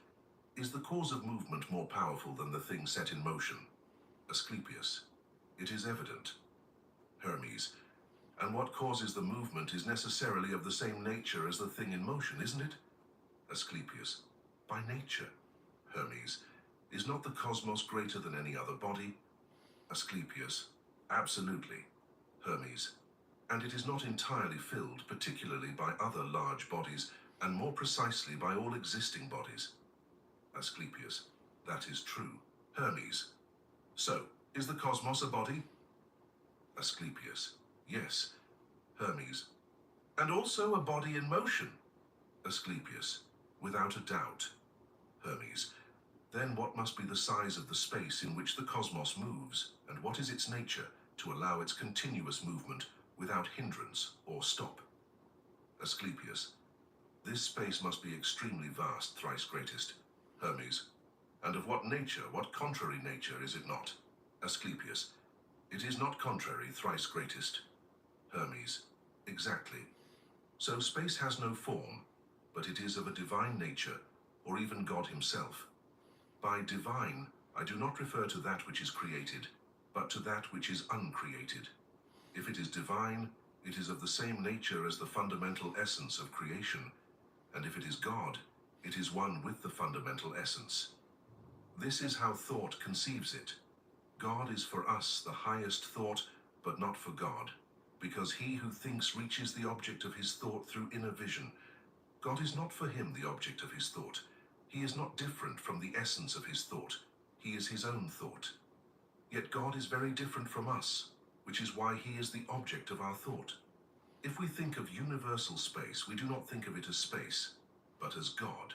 [SPEAKER 7] Is the cause of movement more powerful than the thing set in motion? Asclepius. It is evident. Hermes. And what causes the movement is necessarily of the same nature as the thing in motion, isn't it? Asclepius. By nature. Hermes. Is not the cosmos greater than any other body? Asclepius. Absolutely. Hermes. And it is not entirely filled, particularly by other large bodies, and more precisely by all existing bodies. Asclepius. That is true. Hermes. So, is the cosmos a body? Asclepius. Yes. Hermes. And also a body in motion? Asclepius. Without a doubt. Hermes. Then what must be the size of the space in which the cosmos moves, and what is its nature to allow its continuous movement without hindrance or stop? Asclepius. This space must be extremely vast, thrice greatest. Hermes. And of what nature, what contrary nature is it not? Asclepius. It is not contrary, thrice greatest. Hermes. Exactly. So space has no form, but it is of a divine nature, or even God himself. By divine, I do not refer to that which is created, but to that which is uncreated. If it is divine, it is of the same nature as the fundamental essence of creation, and if it is God, it is one with the fundamental essence. This is how thought conceives it. God is for us the highest thought, but not for God, because he who thinks reaches the object of his thought through inner vision. God is not for him the object of his thought. He is not different from the essence of his thought. He is his own thought. Yet God is very different from us, which is why he is the object of our thought. If we think of universal space, we do not think of it as space, but as God.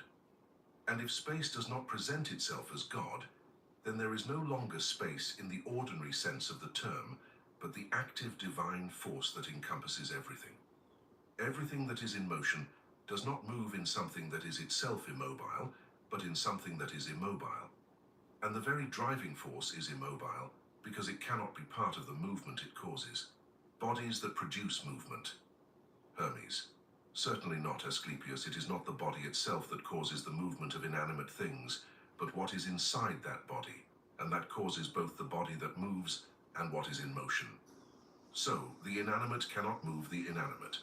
[SPEAKER 7] And if space does not present itself as God, then there is no longer space in the ordinary sense of the term, but the active divine force that encompasses everything. Everything that is in motion does not move in something that is itself immobile, but in something that is immobile. And the very driving force is immobile, because it cannot be part of the movement it causes. Bodies that produce movement. Hermes. Certainly not, Asclepius. It is not the body itself that causes the movement of inanimate things, but what is inside that body, and that causes both the body that moves and what is in motion. So, the inanimate cannot move the inanimate.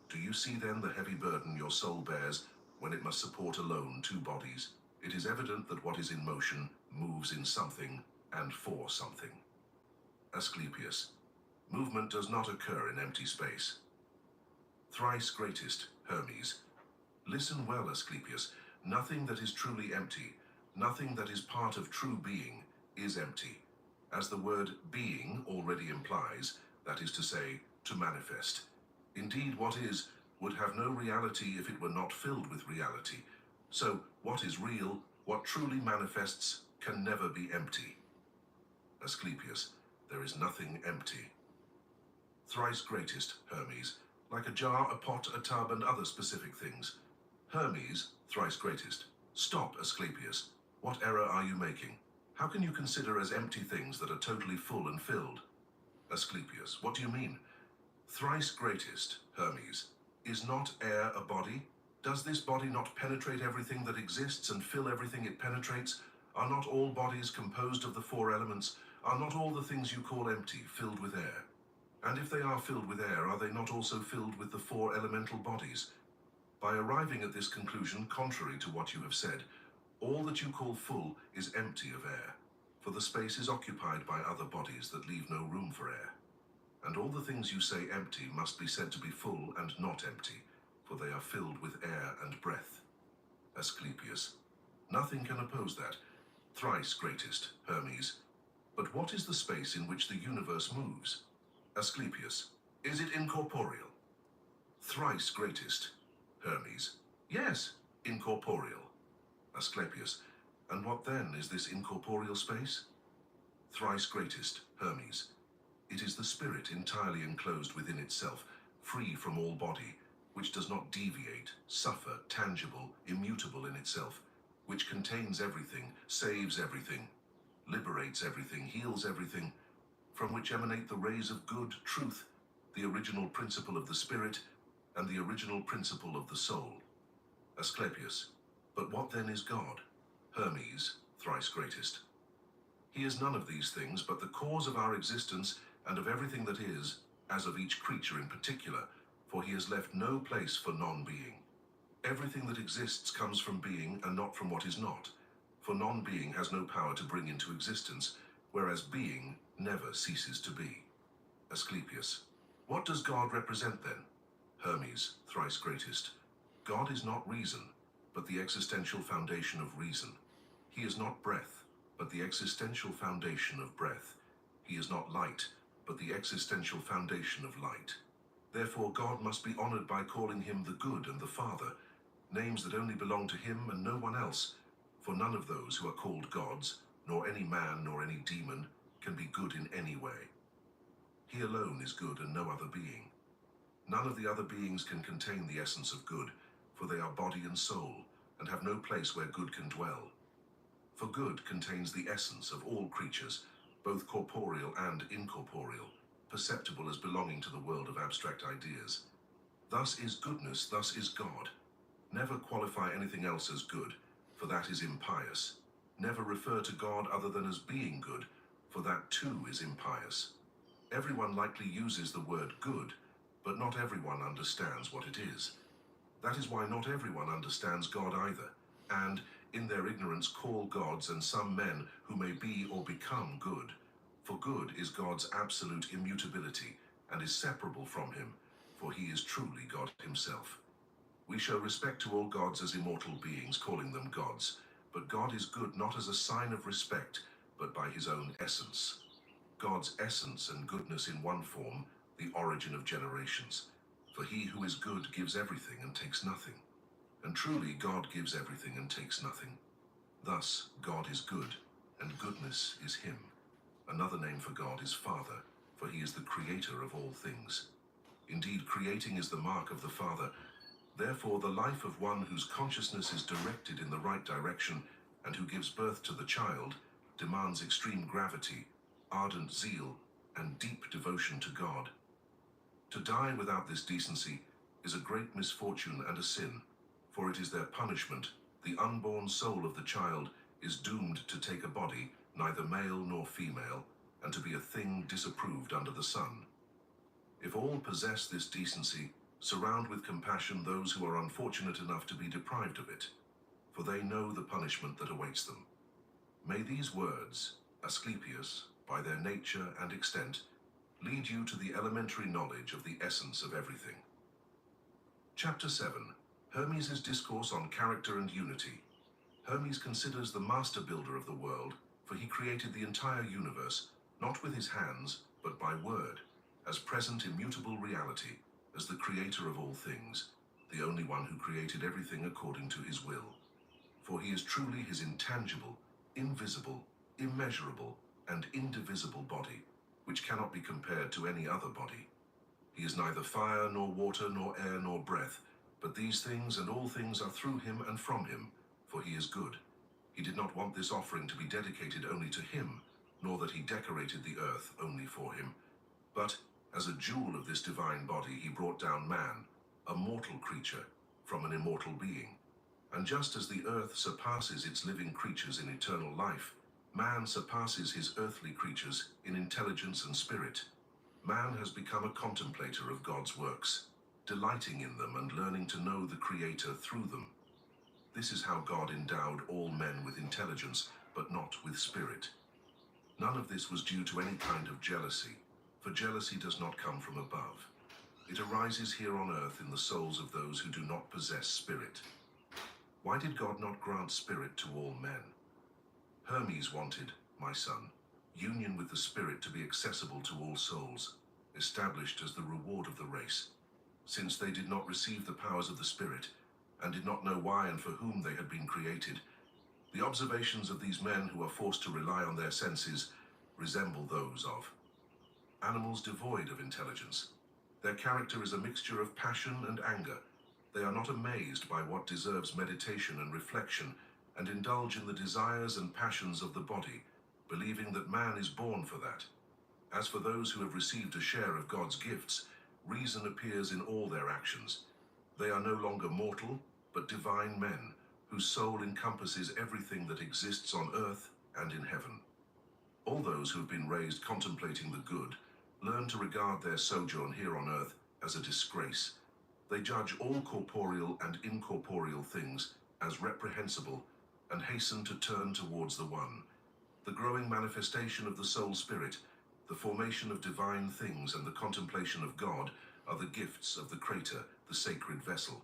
[SPEAKER 7] Do you see then the heavy burden your soul bears when it must support alone two bodies? It is evident that what is in motion moves in something and for something. Asclepius. Movement does not occur in empty space. Thrice greatest, Hermes. Listen well, Asclepius. Nothing that is truly empty, nothing that is part of true being, is empty. As the word being already implies, that is to say, to manifest. Indeed, what is would have no reality if it were not filled with reality. So, what is real, what truly manifests, can never be empty. Asclepius. There is nothing empty. Thrice greatest, Hermes. Like a jar, a pot, a tub, and other specific things. Hermes, thrice greatest. Stop, Asclepius. What error are you making? How can you consider as empty things that are totally full and filled? Asclepius. What do you mean? Thrice greatest, Hermes. Is not air a body? Does this body not penetrate everything that exists and fill everything it penetrates? Are not all bodies composed of the four elements? Are not all the things you call empty filled with air? And if they are filled with air, are they not also filled with the four elemental bodies? By arriving at this conclusion, contrary to what you have said, all that you call full is empty of air, for the space is occupied by other bodies that leave no room for air. And all the things you say empty must be said to be full and not empty, for they are filled with air and breath. Asclepius. Nothing can oppose that. Thrice greatest, Hermes. But what is the space in which the universe moves? Asclepius. Is it incorporeal? Thrice greatest, Hermes. Yes, incorporeal. Asclepius. And what then is this incorporeal space? Thrice greatest, Hermes. It is the spirit entirely enclosed within itself, free from all body, which does not deviate, suffer, tangible, immutable in itself, which contains everything, saves everything, liberates everything, heals everything, from which emanate the rays of good, truth, the original principle of the spirit, and the original principle of the soul. Asclepius. But what then is God? Hermes, thrice greatest. He is none of these things, but the cause of our existence and of everything that is, as of each creature in particular, for he has left no place for non-being. Everything that exists comes from being and not from what is not, for non-being has no power to bring into existence, whereas being never ceases to be. Asclepius. What does God represent then? Hermes, thrice greatest. God is not reason, but the existential foundation of reason. He is not breath, but the existential foundation of breath. He is not light, but the existential foundation of light. Therefore God must be honored by calling him the Good and the Father, names that only belong to him and no one else, for none of those who are called gods, nor any man nor any demon, can be good in any way. He alone is good and no other being. None of the other beings can contain the essence of good, for they are body and soul, and have no place where good can dwell. For good contains the essence of all creatures, both corporeal and incorporeal, perceptible as belonging to the world of abstract ideas. Thus is goodness, thus is God. Never qualify anything else as good, for that is impious. Never refer to God other than as being good, for that too is impious. Everyone likely uses the word good, but not everyone understands what it is. That is why not everyone understands God either, and, in their ignorance, call gods and some men who may be or become good. For good is God's absolute immutability, and is separable from him, for he is truly God himself. We show respect to all gods as immortal beings, calling them gods, but God is good not as a sign of respect, but by his own essence. God's essence and goodness in one form, the origin of generations. For he who is good gives everything and takes nothing. And truly God gives everything and takes nothing. Thus God is good, and goodness is him. Another name for God is Father, for he is the creator of all things. Indeed, creating is the mark of the Father. Therefore, the life of one whose consciousness is directed in the right direction and who gives birth to the child demands extreme gravity, ardent zeal, and deep devotion to God. To die without this decency is a great misfortune and a sin, for it is their punishment. The unborn soul of the child is doomed to take a body, neither male nor female, and to be a thing disapproved under the sun. If all possess this decency, surround with compassion those who are unfortunate enough to be deprived of it, for they know the punishment that awaits them. May these words, Asclepius, by their nature and extent, lead you to the elementary knowledge of the essence of everything. Chapter 7. Hermes' Discourse on Character and Unity. Hermes considers the master builder of the world, for he created the entire universe, not with his hands, but by word, as present immutable reality, as the creator of all things, the only one who created everything according to his will. For he is truly his intangible, invisible, immeasurable, and indivisible body, which cannot be compared to any other body. He is neither fire, nor water, nor air, nor breath, but these things and all things are through him and from him, for he is good. He did not want this offering to be dedicated only to him, nor that he decorated the earth only for him. But, as a jewel of this divine body, he brought down man, a mortal creature, from an immortal being. And just as the earth surpasses its living creatures in eternal life, man surpasses his earthly creatures in intelligence and spirit. Man has become a contemplator of God's works, delighting in them and learning to know the Creator through them. This is how God endowed all men with intelligence, but not with spirit. None of this was due to any kind of jealousy, for jealousy does not come from above. It arises here on earth in the souls of those who do not possess spirit. Why did God not grant spirit to all men? Hermes wanted, my son, union with the spirit to be accessible to all souls, established as the reward of the race. Since they did not receive the powers of the spirit, and did not know why and for whom they had been created, the observations of these men who are forced to rely on their senses resemble those of animals devoid of intelligence. Their character is a mixture of passion and anger. They are not amazed by what deserves meditation and reflection, and indulge in the desires and passions of the body, believing that man is born for that. As for those who have received a share of God's gifts, reason appears in all their actions. They are no longer mortal, but divine men, whose soul encompasses everything that exists on earth and in heaven. All those who have been raised contemplating the good learn to regard their sojourn here on earth as a disgrace. They judge all corporeal and incorporeal things as reprehensible and hasten to turn towards the one. The growing manifestation of the soul spirit, the formation of divine things, and the contemplation of God are the gifts of the Crater, the sacred vessel.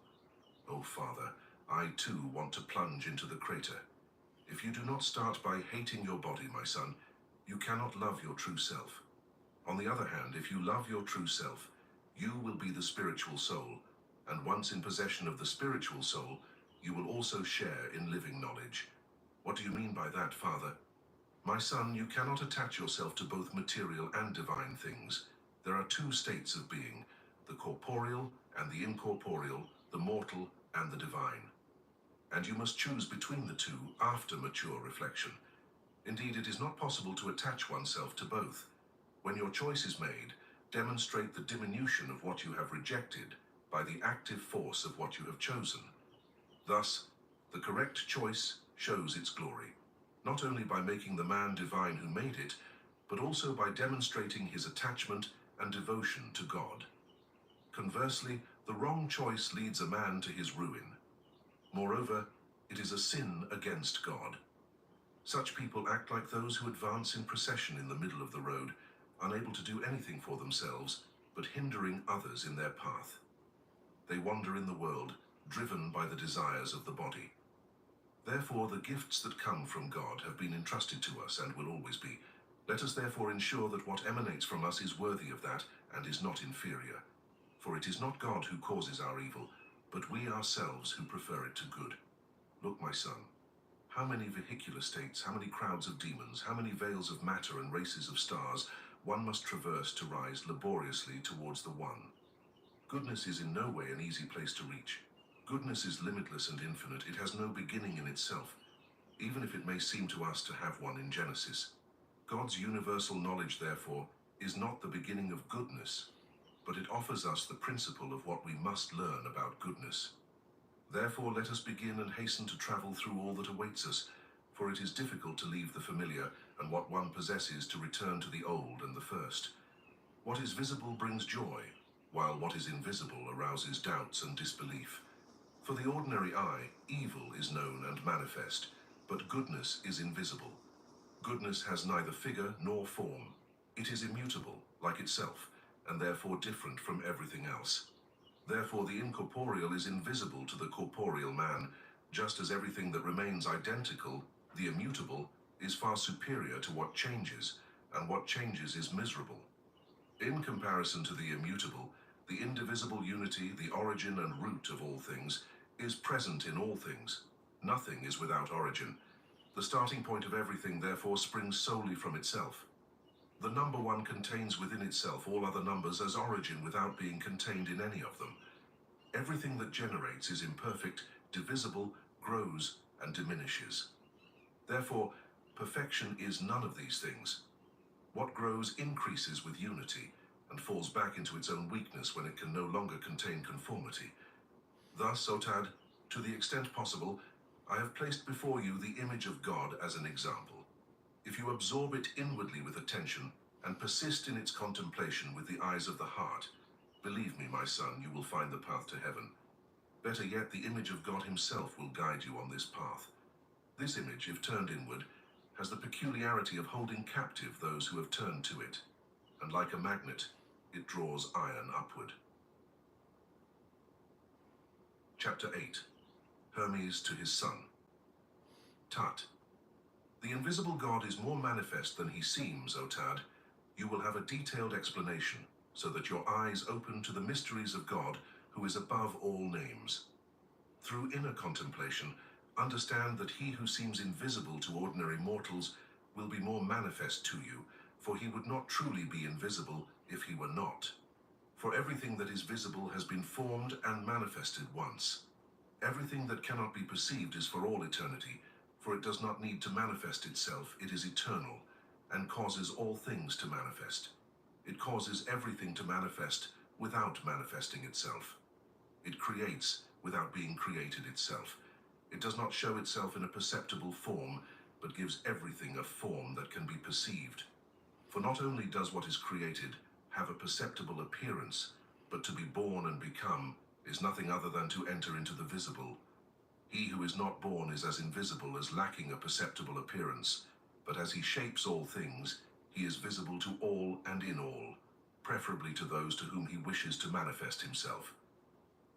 [SPEAKER 7] O Father, I too want to plunge into the crater. If you do not start by hating your body, my son, you cannot love your true self. On the other hand, if you love your true self, you will be the spiritual soul, and once in possession of the spiritual soul, you will also share in living knowledge. What do you mean by that, Father? My son, you cannot attach yourself to both material and divine things. There are two states of being, the corporeal and the incorporeal, the mortal and the divine. And you must choose between the two after mature reflection. Indeed, it is not possible to attach oneself to both. When your choice is made, demonstrate the diminution of what you have rejected by the active force of what you have chosen. Thus, the correct choice shows its glory, not only by making the man divine who made it, but also by demonstrating his attachment and devotion to God. Conversely, the wrong choice leads a man to his ruin. Moreover, it is a sin against God. Such people act like those who advance in procession in the middle of the road, unable to do anything for themselves, but hindering others in their path. They wander in the world, driven by the desires of the body. Therefore, the gifts that come from God have been entrusted to us and will always be. Let us therefore ensure that what emanates from us is worthy of that and is not inferior. For it is not God who causes our evil, but we ourselves who prefer it to good. Look, my son, how many vehicular states, how many crowds of demons, how many veils of matter and races of stars one must traverse to rise laboriously towards the one. Goodness is in no way an easy place to reach. Goodness is limitless and infinite. It has no beginning in itself, even if it may seem to us to have one in Genesis. God's universal knowledge, therefore, is not the beginning of goodness, but it offers us the principle of what we must learn about goodness. Therefore, let us begin and hasten to travel through all that awaits us, for it is difficult to leave the familiar and what one possesses to return to the old and the first. What is visible brings joy, while what is invisible arouses doubts and disbelief. For the ordinary eye, evil is known and manifest, but goodness is invisible. Goodness has neither figure nor form. It is immutable, like itself, and therefore different from everything else. Therefore the incorporeal is invisible to the corporeal man, just as everything that remains identical, the immutable, is far superior to what changes, and what changes is miserable. In comparison to the immutable, the indivisible unity, the origin and root of all things, is present in all things. Nothing is without origin. The starting point of everything, therefore, springs solely from itself. The number one contains within itself all other numbers as origin without being contained in any of them. Everything that generates is imperfect, divisible, grows, and diminishes. Therefore, perfection is none of these things. What grows increases with unity, and falls back into its own weakness when it can no longer contain conformity. Thus, Otad, to the extent possible, I have placed before you the image of God as an example. If you absorb it inwardly with attention, and persist in its contemplation with the eyes of the heart, believe me, my son, you will find the path to heaven. Better yet, the image of God himself will guide you on this path. This image, if turned inward, has the peculiarity of holding captive those who have turned to it, and like a magnet, it draws iron upward. Chapter 8. Hermes to his son. Tut. The invisible God is more manifest than he seems, Otad. You will have a detailed explanation, so that your eyes open to the mysteries of God, who is above all names. Through inner contemplation, understand that he who seems invisible to ordinary mortals will be more manifest to you, for he would not truly be invisible if he were not. For everything that is visible has been formed and manifested once. Everything that cannot be perceived is for all eternity, for it does not need to manifest itself, it is eternal, and causes all things to manifest. It causes everything to manifest without manifesting itself. It creates without being created itself. It does not show itself in a perceptible form, but gives everything a form that can be perceived. For not only does what is created have a perceptible appearance, but to be born and become is nothing other than to enter into the visible. He who is not born is as invisible as lacking a perceptible appearance, but as he shapes all things, he is visible to all and in all, preferably to those to whom he wishes to manifest himself.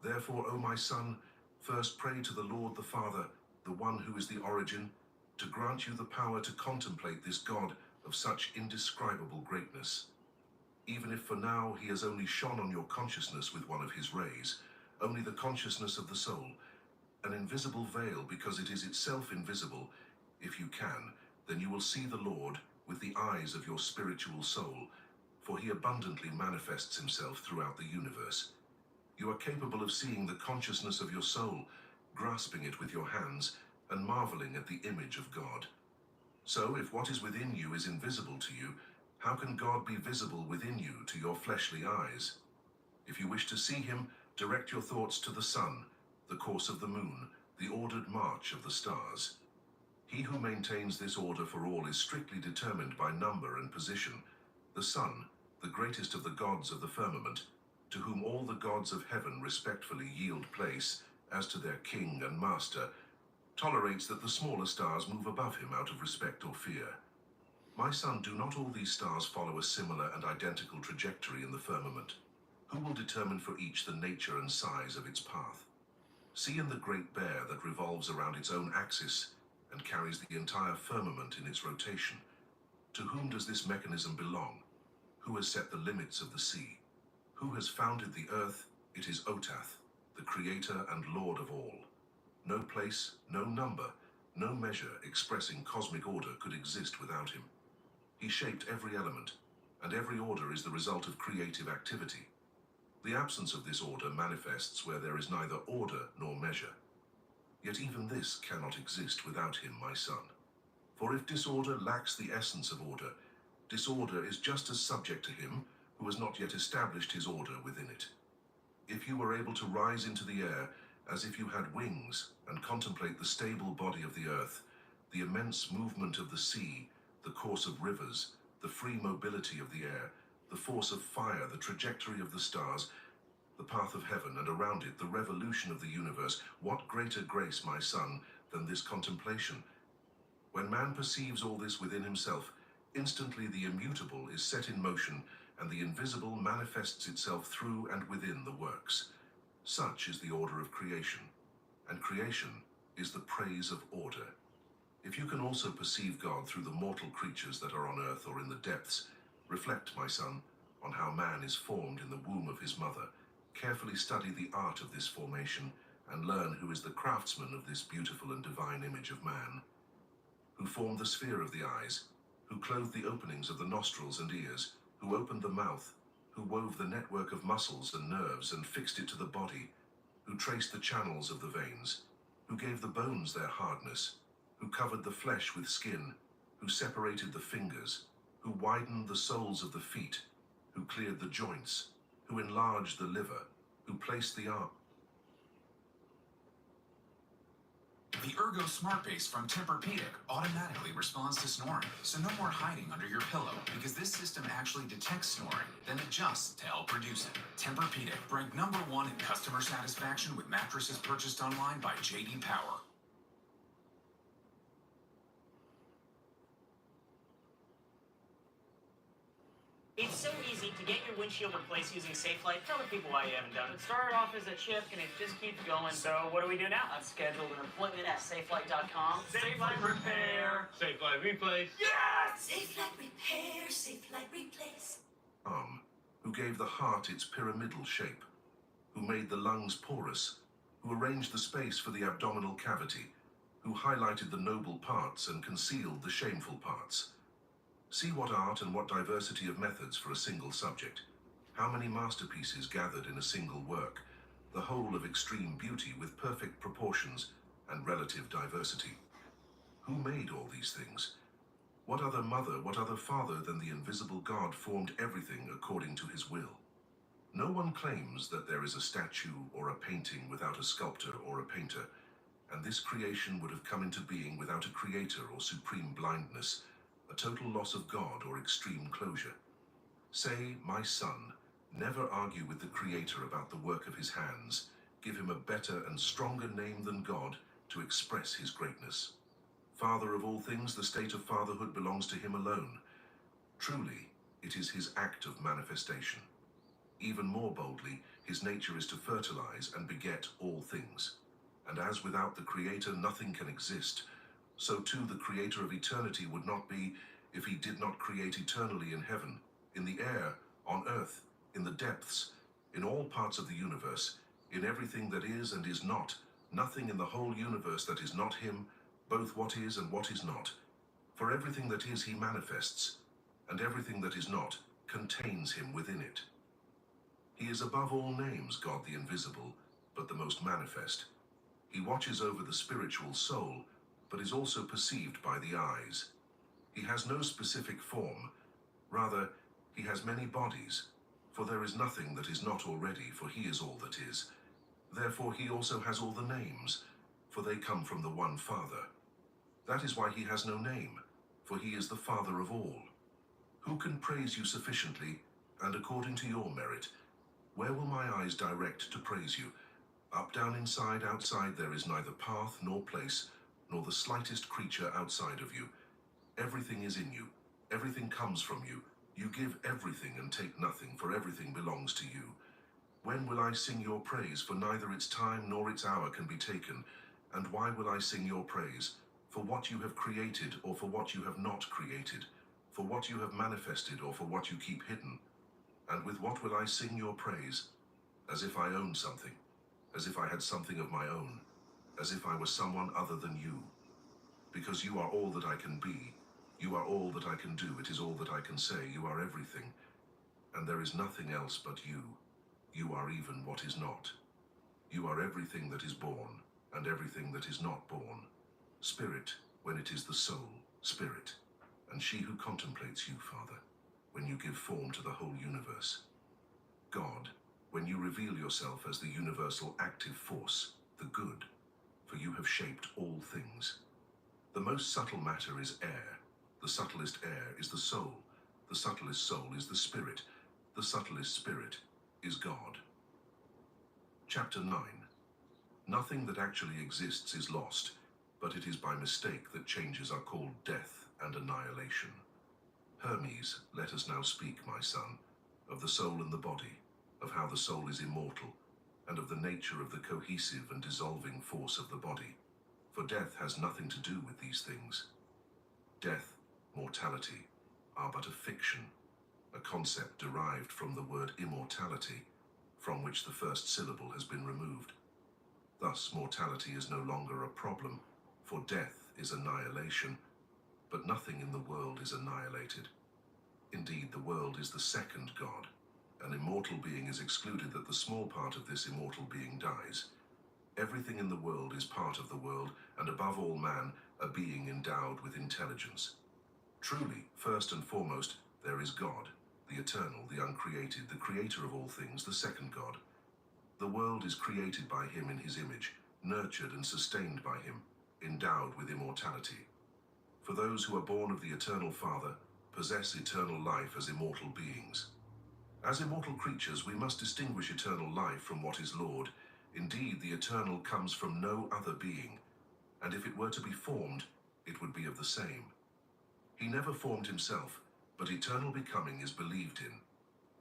[SPEAKER 7] Therefore, O my son, first pray to the Lord the Father, the one who is the origin, to grant you the power to contemplate this God of such indescribable greatness. Even if for now he has only shone on your consciousness with one of his rays, only the consciousness of the soul, an invisible veil because it is itself invisible, if you can, then you will see the Lord with the eyes of your spiritual soul, for he abundantly manifests himself throughout the universe. You are capable of seeing the consciousness of your soul, grasping it with your hands, and marveling at the image of God. So, if what is within you is invisible to you, how can God be visible within you to your fleshly eyes? If you wish to see him, direct your thoughts to the sun, the course of the moon, the ordered march of the stars. He who maintains this order for all is strictly determined by number and position. The sun, the greatest of the gods of the firmament, to whom all the gods of heaven respectfully yield place, as to their king and master, tolerates that the smaller stars move above him out of respect or fear. My son, do not all these stars follow a similar and identical trajectory in the firmament? Who will determine for each the nature and size of its path? See in the great bear that revolves around its own axis and carries the entire firmament in its rotation. To whom does this mechanism belong? Who has set the limits of the sea? Who has founded the earth? It is Otath, the creator and lord of all. No place, no number, no measure expressing cosmic order could exist without him. He shaped every element, and every order is the result of creative activity. The absence of this order manifests where there is neither order nor measure. Yet even this cannot exist without him, my son. For if disorder lacks the essence of order, disorder is just as subject to him who has not yet established his order within it. If you were able to rise into the air as if you had wings and contemplate the stable body of the earth, the immense movement of the sea, the course of rivers, the free mobility of the air, the force of fire, the trajectory of the stars, the path of heaven, and around it the revolution of the universe, what greater grace, my son, than this contemplation? When man perceives all this within himself, instantly the immutable is set in motion, and the invisible manifests itself through and within the works. Such is the order of creation, and creation is the praise of order. If you can also perceive God through the mortal creatures that are on earth or in the depths, reflect, my son, on how man is formed in the womb of his mother. Carefully study the art of this formation, and learn who is the craftsman of this beautiful and divine image of man, who formed the sphere of the eyes, who clothed the openings of the nostrils and ears, who opened the mouth, who wove the network of muscles and nerves and fixed it to the body, who traced the channels of the veins, who gave the bones their hardness, who covered the flesh with skin, who separated the fingers, who widened the soles of the feet, who cleared the joints, who enlarged the liver, who placed the arm.
[SPEAKER 8] The Ergo Smart Base from Tempur-Pedic automatically responds to snoring, so no more hiding under your pillow, because this system actually detects snoring, then adjusts to help reduce it. Tempur-Pedic ranked #1 in customer satisfaction with mattresses purchased online by J.D. Power.
[SPEAKER 10] It's so easy to get your windshield replaced using SafeLight. Tell the people why you haven't done it. It started off as a chip and it just keeps going. So what do we do now? I've scheduled an appointment at SafeLight.com.
[SPEAKER 17] SafeLight repair. SafeLight replace.
[SPEAKER 10] Yes!
[SPEAKER 12] SafeLight repair, SafeLight replace.
[SPEAKER 7] Who gave the heart its pyramidal shape, who made the lungs porous, who arranged the space for the abdominal cavity, who highlighted the noble parts and concealed the shameful parts. See what art and what diversity of methods for a single subject. How many masterpieces gathered in a single work, the whole of extreme beauty with perfect proportions and relative diversity. Who made all these things? What other mother, what other father than the invisible God formed everything according to his will? No one claims that there is a statue or a painting without a sculptor or a painter, and this creation would have come into being without a creator or supreme blindness, a total loss of God or extreme closure. Say, my son, never argue with the Creator about the work of his hands. Give him a better and stronger name than God to express his greatness. Father of all things, the state of fatherhood belongs to him alone. Truly, it is his act of manifestation. Even more boldly, his nature is to fertilize and beget all things. And as without the Creator nothing can exist, so too the Creator of eternity would not be if he did not create eternally in heaven, in the air, on earth, in the depths, in all parts of the universe, in everything that is and is not, nothing in the whole universe that is not him, both what is and what is not. For everything that is he manifests, and everything that is not contains him within it. He is above all names, God the invisible, but the most manifest. He watches over the spiritual soul, but is also perceived by the eyes. He has no specific form. Rather, he has many bodies, for there is nothing that is not already, for he is all that is. Therefore he also has all the names, for they come from the one Father. That is why he has no name, for he is the Father of all. Who can praise you sufficiently, and according to your merit? Where will my eyes direct to praise you? Up, down, inside, outside, there is neither path nor place, nor the slightest creature outside of you. Everything is in you. Everything comes from you. You give everything and take nothing, for everything belongs to you. When will I sing your praise? For neither its time nor its hour can be taken. And why will I sing your praise? For what you have created, or for what you have not created? For what you have manifested, or for what you keep hidden? And with what will I sing your praise? As if I owned something, as if I had something of my own, as if I were someone other than you. Because you are all that I can be, you are all that I can do, it is all that I can say, you are everything. And there is nothing else but you. You are even what is not. You are everything that is born, and everything that is not born. Spirit, when it is the soul, spirit, and she who contemplates you, Father, when you give form to the whole universe. God, when you reveal yourself as the universal active force, the good, for you have shaped all things. The most subtle matter is air. The subtlest air is the soul. The subtlest soul is the spirit. The subtlest spirit is God. Chapter 9. Nothing that actually exists is lost, but it is by mistake that changes are called death and annihilation. Hermes, let us now speak, my son, of the soul and the body, of how the soul is immortal, and of the nature of the cohesive and dissolving force of the body. For death has nothing to do with these things. Death, mortality, are but a fiction, a concept derived from the word immortality, from which the first syllable has been removed. Thus, mortality is no longer a problem, for death is annihilation, but nothing in the world is annihilated. Indeed, the world is the second God. An immortal being is excluded that the small part of this immortal being dies. Everything in the world is part of the world, and above all man, a being endowed with intelligence. Truly, first and foremost, there is God, the eternal, the uncreated, the creator of all things, the second God. The world is created by him in his image, nurtured and sustained by him, endowed with immortality. For those who are born of the eternal Father possess eternal life as immortal beings. As immortal creatures, we must distinguish eternal life from what is Lord. Indeed, the eternal comes from no other being, and if it were to be formed, it would be of the same. He never formed himself, but eternal becoming is believed in.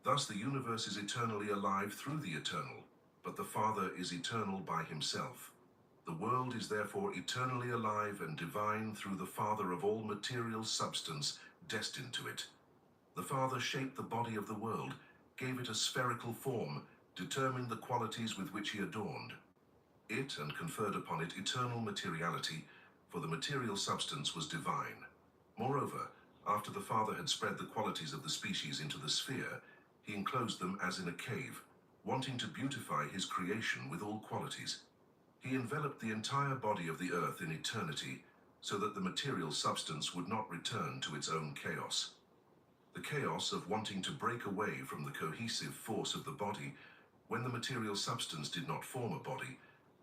[SPEAKER 7] Thus the universe is eternally alive through the eternal, but the Father is eternal by himself. The world is therefore eternally alive and divine through the Father of all material substance destined to it. The Father shaped the body of the world, gave it a spherical form, determined the qualities with which he adorned it, and conferred upon it eternal materiality, for the material substance was divine. Moreover, after the Father had spread the qualities of the species into the sphere, he enclosed them as in a cave, wanting to beautify his creation with all qualities. He enveloped the entire body of the earth in eternity, so that the material substance would not return to its own chaos. The chaos of wanting to break away from the cohesive force of the body, when the material substance did not form a body,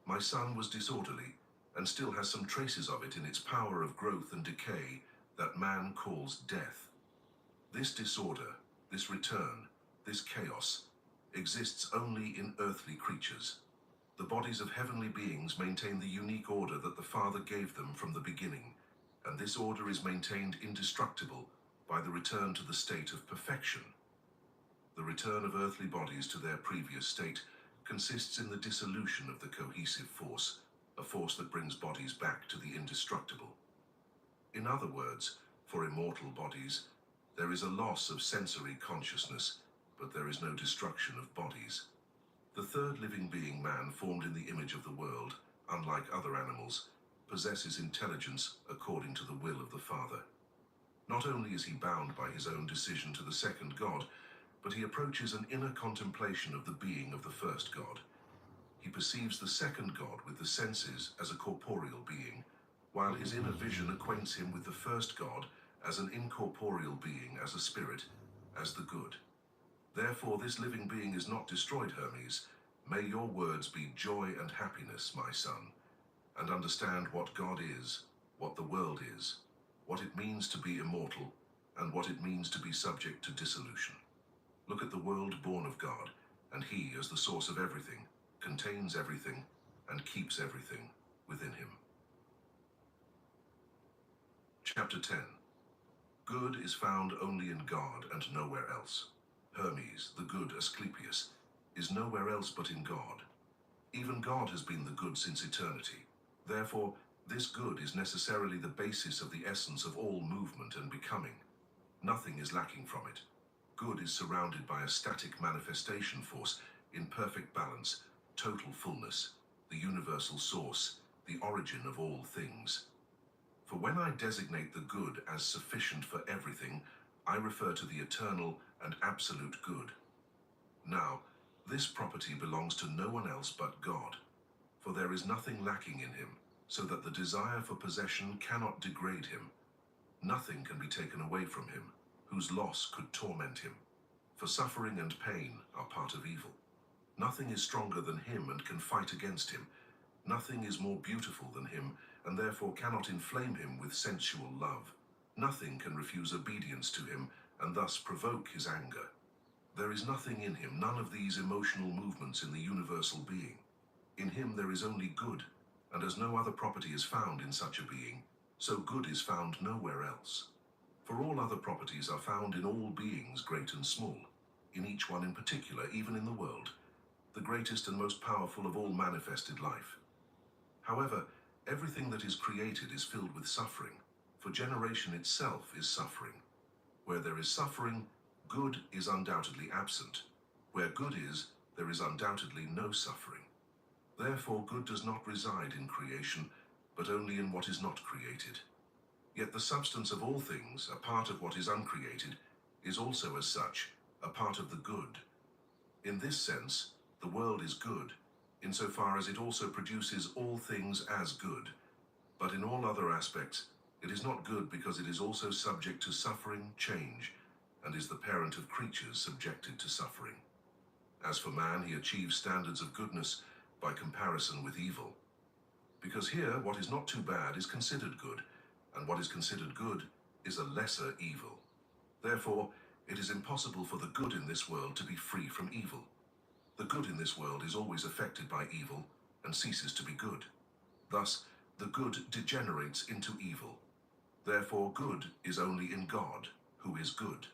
[SPEAKER 7] my son was disorderly, and still has some traces of it in its power of growth and decay that man calls death. This disorder, this return, this chaos, exists only in earthly creatures. The bodies of heavenly beings maintain the unique order that the Father gave them from the beginning, and this order is maintained indestructible by the return to the state of perfection. The return of earthly bodies to their previous state consists in the dissolution of the cohesive force, a force that brings bodies back to the indestructible. In other words, for immortal bodies, there is a loss of sensory consciousness, but there is no destruction of bodies. The third living being, man, formed in the image of the world, unlike other animals, possesses intelligence according to the will of the Father. Not only is he bound by his own decision to the second God, but he approaches an inner contemplation of the being of the first God. He perceives the second God with the senses as a corporeal being, while his inner vision acquaints him with the first God as an incorporeal being, as a spirit, as the good. Therefore, this living being is not destroyed, Hermes. May your words be joy and happiness, my son, and understand what God is, what the world is, what it means to be immortal, and what it means to be subject to dissolution. Look at the world born of God, and he, as the source of everything, contains everything and keeps everything within him. Chapter 10. Good is found only in God and nowhere else. Hermes, the good Asclepius, is nowhere else but in God. Even God has been the good since eternity. Therefore, this good is necessarily the basis of the essence of all movement and becoming. Nothing is lacking from it. Good is surrounded by a static manifestation force in perfect balance, total fullness, the universal source, the origin of all things. For when I designate the good as sufficient for everything, I refer to the eternal and absolute good. Now, this property belongs to no one else but God, for there is nothing lacking in him, so that the desire for possession cannot degrade him. Nothing can be taken away from him, whose loss could torment him, for suffering and pain are part of evil. Nothing is stronger than him and can fight against him. Nothing is more beautiful than him, and therefore cannot inflame him with sensual love. Nothing can refuse obedience to him, and thus provoke his anger. There is nothing in him, none of these emotional movements in the universal being. In him there is only good, and as no other property is found in such a being, so good is found nowhere else. For all other properties are found in all beings, great and small, in each one in particular, even in the world, the greatest and most powerful of all manifested life. However, everything that is created is filled with suffering, for generation itself is suffering. Where there is suffering, good is undoubtedly absent. Where good is, there is undoubtedly no suffering. Therefore, good does not reside in creation, but only in what is not created. Yet the substance of all things, a part of what is uncreated, is also as such, a part of the good. In this sense, the world is good, insofar as it also produces all things as good. But in all other aspects, it is not good because it is also subject to suffering, change, and is the parent of creatures subjected to suffering. As for man, he achieves standards of goodness by comparison with evil. Because here, what is not too bad is considered good, and what is considered good is a lesser evil. Therefore, it is impossible for the good in this world to be free from evil. The good in this world is always affected by evil and ceases to be good. Thus, the good degenerates into evil. Therefore, good is only in God, who is good.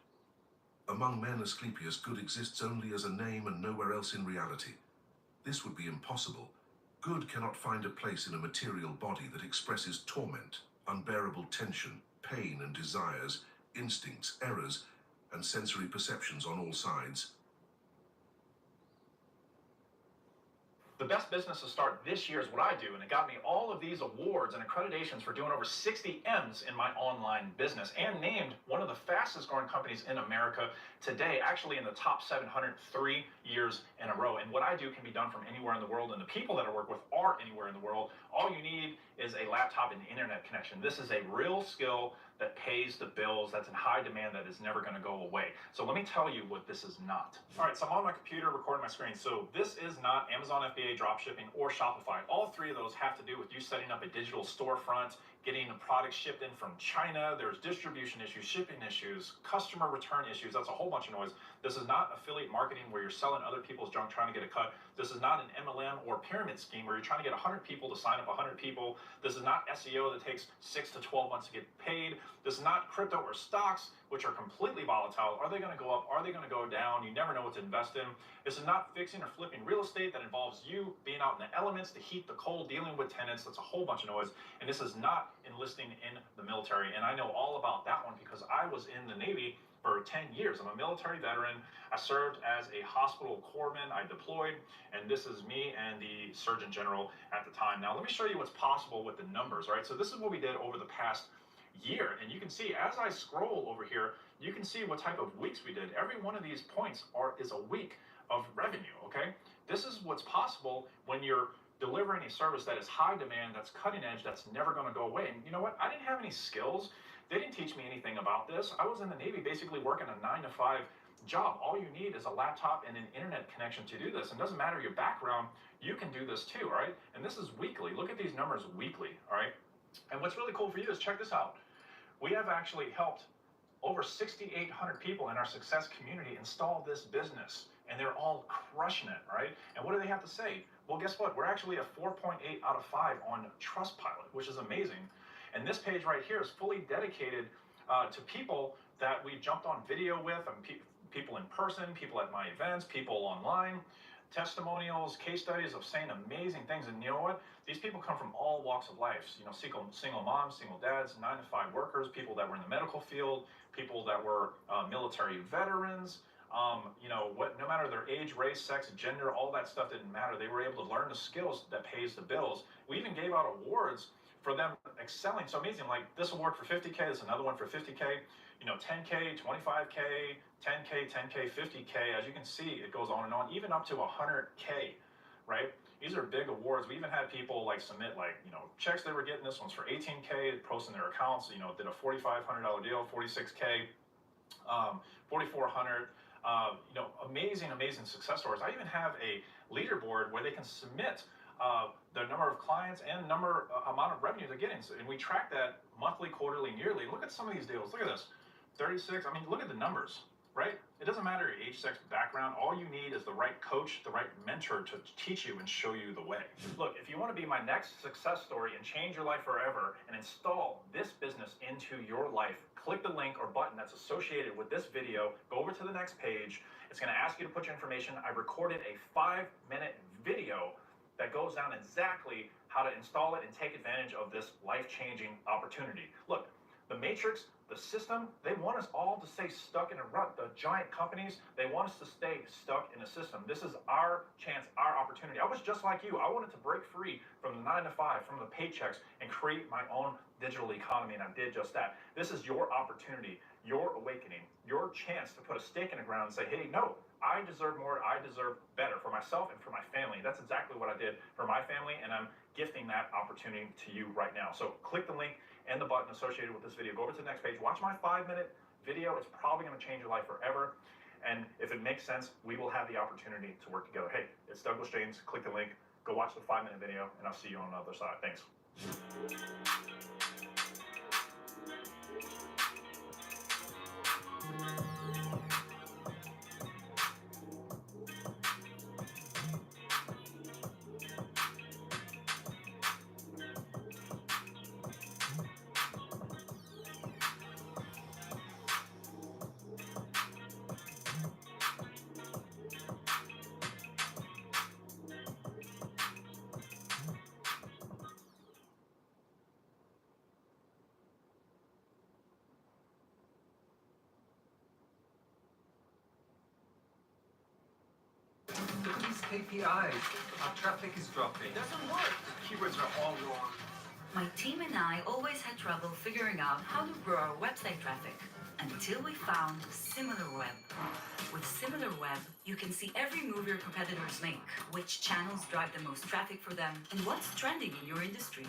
[SPEAKER 7] Among men, Asclepius, good exists only as a name and nowhere else in reality. This would be impossible. Good cannot find a place in a material body that expresses torment, unbearable tension, pain and desires, instincts, errors, and sensory perceptions on all sides.
[SPEAKER 9] The best business to start this year is what I do, and it got me all of these awards and accreditations for doing over 60 M's in my online business, and named one of the fastest growing companies in America today, actually in the top 703 years in a row. And what I do can be done from anywhere in the world, and the people that I work with are anywhere in the world. All you need is a laptop and internet connection. This is a real skill that pays the bills, that's in high demand, that is never going to go away. So let me tell you what this is not. All right, so I'm on my computer recording my screen. So this is not Amazon FBA dropshipping or Shopify. All three of those have to do with you setting up a digital storefront, getting a product shipped in from China. There's distribution issues, shipping issues, customer return issues. That's a whole bunch of noise. This is not affiliate marketing where you're selling other people's junk trying to get a cut. This is not an MLM or pyramid scheme where you're trying to get 100 people to sign up 100 people. This is not SEO that takes 6 to 12 months to get paid. This is not crypto or stocks, which are completely volatile. Are they going to go up? Are they going to go down? You never know what to invest in. This is not fixing or flipping real estate that involves you being out in the elements, the heat, the cold, dealing with tenants. That's a whole bunch of noise. And this is not enlisting in the military. And I know all about that one because I was in the Navy for 10 years. I'm a military veteran. I served as a hospital corpsman. I deployed, and this is me and the Surgeon General at the time. Now, let me show you what's possible with the numbers, right? So this is what we did over the past year, and you can see as I scroll over here, you can see what type of weeks we did. Every one of these points is a week of revenue, okay? This is what's possible when you're delivering a service that is high demand, that's cutting edge, that's never going to go away. And you know what? I didn't have any skills. They didn't teach me anything about this. I was in the Navy basically working a 9-to-5 job. All you need is a laptop and an internet connection to do this. And it doesn't matter your background, you can do this too, all right? And this is weekly. Look at these numbers weekly, all right? And what's really cool for you is check this out. We have actually helped over 6,800 people in our success community install this business, and they're all crushing it, right? And what do they have to say? Well, guess what? We're actually a 4.8 out of 5 on Trustpilot, which is amazing. And this page right here is fully dedicated to people that we jumped on video with, people in person, people at my events, people online, testimonials, case studies of saying amazing things. And you know what? These people come from all walks of life. You know, single moms, single dads, 9-to-5 workers, people that were in the medical field, people that were military veterans. You know what? No matter their age, race, sex, gender, all that stuff didn't matter. They were able to learn the skills that pays the bills. We even gave out awards for them excelling. So amazing. Like this award for 50K. There's another one for 50K. You know, 10K, 25K, 10K, 10K, 50K. As you can see, it goes on and on, even up to 100K, right? These are big awards. We even had people like submit like, you know, checks they were getting. This one's for 18K, posting their accounts, you know, did a $4,500 deal, 46K, 4,400. You know, amazing success stories. I even have a leaderboard where they can submit the number of clients and amount of revenue they're getting. So, and we track that monthly, quarterly, and yearly. Look at some of these deals. Look at this, 36. I mean, look at the numbers, right? It doesn't matter your age, sex, background. All you need is the right coach, the right mentor to teach you and show you the way. Look, if you want to be my next success story and change your life forever and install this business into your life, click the link or button that's associated with this video. Go over to the next page. It's going to ask you to put your information. I recorded a 5-minute video that goes down exactly how to install it and take advantage of this life-changing opportunity. Look, the matrix, the system, they want us all to stay stuck in a rut. The giant companies, they want us to stay stuck in a system. This is our chance, our opportunity. I was just like you. I wanted to break free from the 9 to 5, from the paychecks, and create my own digital economy, and I did just that. This is your opportunity, your awakening, your chance to put a stake in the ground and say, hey, no, I deserve more, I deserve better for myself and for my family. That's exactly what I did for my family, and I'm gifting that opportunity to you right now. So click the link and the button associated with this video. Go over to the next page, watch my 5-minute video. It's probably going to change your life forever. And if it makes sense, we will have the opportunity to work together. Hey, it's Douglas James. Click the link, go watch the 5-minute video, and I'll see you on the other side. Thanks.
[SPEAKER 11] Look at these KPIs. Our traffic is dropping.
[SPEAKER 10] It doesn't work.
[SPEAKER 11] The keywords are all wrong.
[SPEAKER 13] My team and I always had trouble figuring out how to grow our website traffic until we found SimilarWeb. With SimilarWeb, you can see every move your competitors make, which channels drive the most traffic for them, and what's trending in your industry.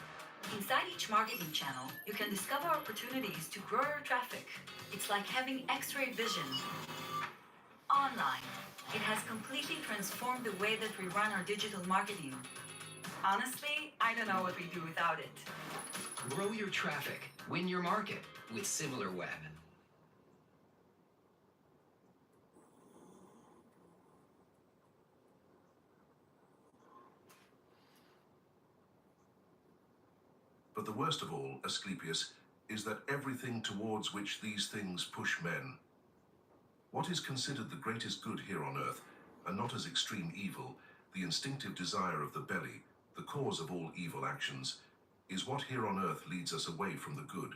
[SPEAKER 13] Inside each marketing channel, you can discover opportunities to grow your traffic. It's like having X-ray vision online. It has completely transformed the way that we run our digital marketing. Honestly, I don't know what we do without it.
[SPEAKER 14] Grow your traffic, win your market with SimilarWeb.
[SPEAKER 7] But the worst of all, Asclepius, is that everything towards which these things push men, what is considered the greatest good here on earth, and not as extreme evil, the instinctive desire of the belly, the cause of all evil actions, is what here on earth leads us away from the good.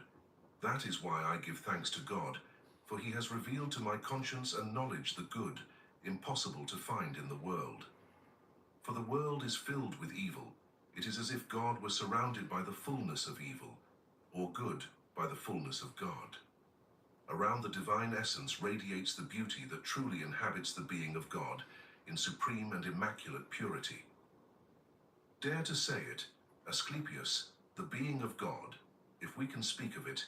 [SPEAKER 7] That is why I give thanks to God, for he has revealed to my conscience and knowledge the good, impossible to find in the world. For the world is filled with evil. It is as if God were surrounded by the fullness of evil, or good by the fullness of God. Around the divine essence radiates the beauty that truly inhabits the being of God in supreme and immaculate purity. Dare to say it, Asclepius, the being of God, if we can speak of it,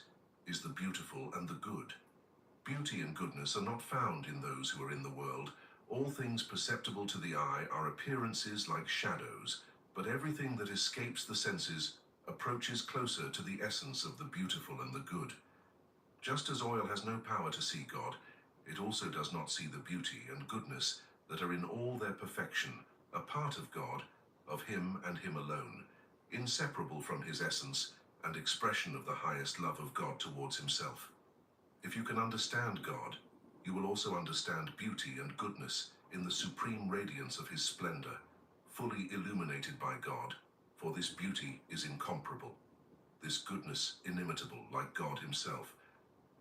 [SPEAKER 7] is the beautiful and the good. Beauty and goodness are not found in those who are in the world. All things perceptible to the eye are appearances like shadows, but everything that escapes the senses approaches closer to the essence of the beautiful and the good. Just as oil has no power to see God, it also does not see the beauty and goodness that are in all their perfection, a part of God, of him and him alone, inseparable from his essence and expression of the highest love of God towards himself. If you can understand God, you will also understand beauty and goodness in the supreme radiance of his splendor, fully illuminated by God, for this beauty is incomparable, this goodness inimitable like God himself.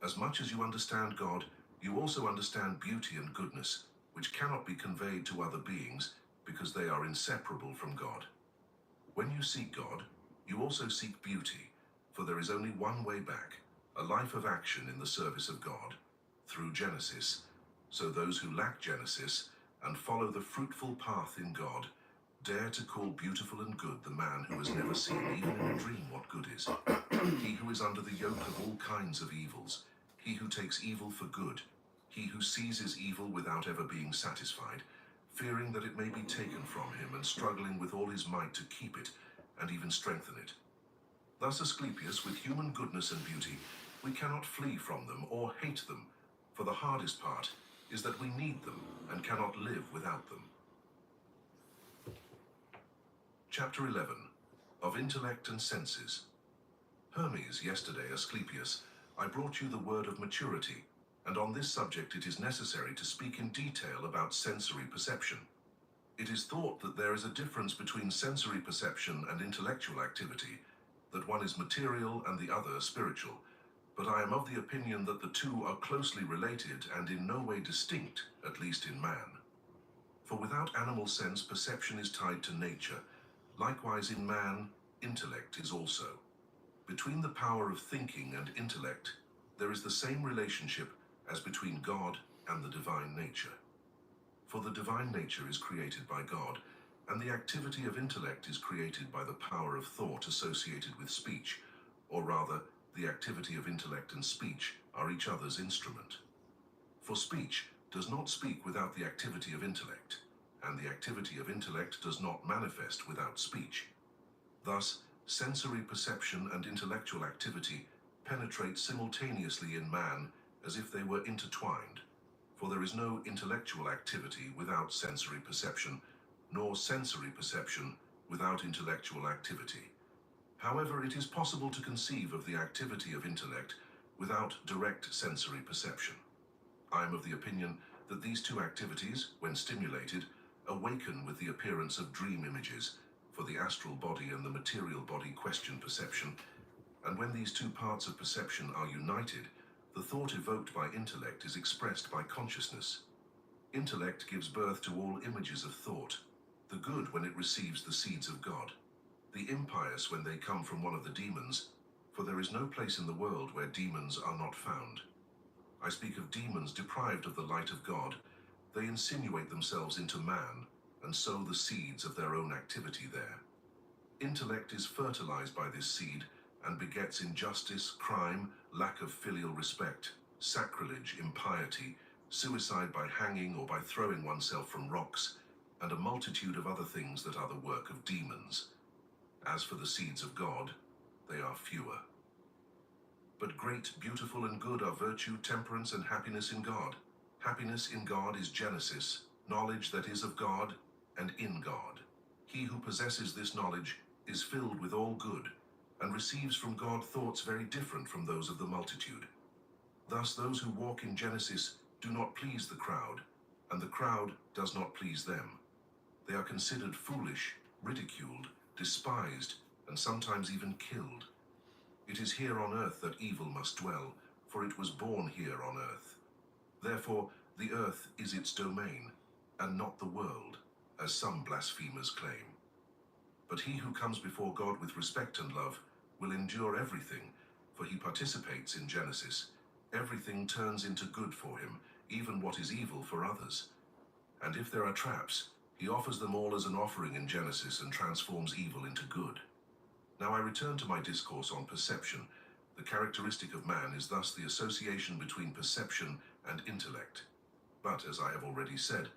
[SPEAKER 7] As much as you understand God, you also understand beauty and goodness, which cannot be conveyed to other beings because they are inseparable from God. When you seek God, you also seek beauty, for there is only one way back, a life of action in the service of God, through Genesis. So those who lack Genesis and follow the fruitful path in God dare to call beautiful and good the man who has never seen even in a dream what good is. He who is under the yoke of all kinds of evils, he who takes evil for good, he who seizes evil without ever being satisfied, fearing that it may be taken from him and struggling with all his might to keep it and even strengthen it. Thus Asclepius, with human goodness and beauty, we cannot flee from them or hate them, for the hardest part is that we need them and cannot live without them. Chapter 11, of Intellect and Senses. Hermes, yesterday, Asclepius, I brought you the word of maturity, and on this subject it is necessary to speak in detail about sensory perception. It is thought that there is a difference between sensory perception and intellectual activity, that one is material and the other spiritual, but I am of the opinion that the two are closely related and in no way distinct, at least in man. For without animal sense, perception is tied to nature. Likewise in man, intellect is also. Between the power of thinking and intellect, there is the same relationship as between God and the divine nature. For the divine nature is created by God, and the activity of intellect is created by the power of thought associated with speech, or rather, the activity of intellect and speech are each other's instrument. For speech does not speak without the activity of intellect, and the activity of intellect does not manifest without speech. Thus, sensory perception and intellectual activity penetrate simultaneously in man as if they were intertwined, for there is no intellectual activity without sensory perception, nor sensory perception without intellectual activity. However, it is possible to conceive of the activity of intellect without direct sensory perception. I am of the opinion that these two activities, when stimulated, awaken with the appearance of dream images, for the astral body and the material body question perception, and when these two parts of perception are united, the thought evoked by intellect is expressed by consciousness. Intellect gives birth to all images of thought, the good when it receives the seeds of God, the impious when they come from one of the demons, for there is no place in the world where demons are not found. I speak of demons deprived of the light of God. They insinuate themselves into man and sow the seeds of their own activity there. Intellect is fertilized by this seed and begets injustice, crime, lack of filial respect, sacrilege, impiety, suicide by hanging or by throwing oneself from rocks, and a multitude of other things that are the work of demons. As for the seeds of God, they are fewer. But great, beautiful, and good are virtue, temperance, and happiness in God. Happiness in God is Genesis, knowledge that is of God and in God. He who possesses this knowledge is filled with all good, and receives from God thoughts very different from those of the multitude. Thus those who walk in Genesis do not please the crowd, and the crowd does not please them. They are considered foolish, ridiculed, despised, and sometimes even killed. It is here on earth that evil must dwell, for it was born here on earth. Therefore, the earth is its domain, and not the world, as some blasphemers claim. But he who comes before God with respect and love will endure everything, for he participates in Genesis. Everything turns into good for him, even what is evil for others. And if there are traps, he offers them all as an offering in Genesis and transforms evil into good. Now I return to my discourse on perception. The characteristic of man is thus the association between perception and intellect. But, as I have already said,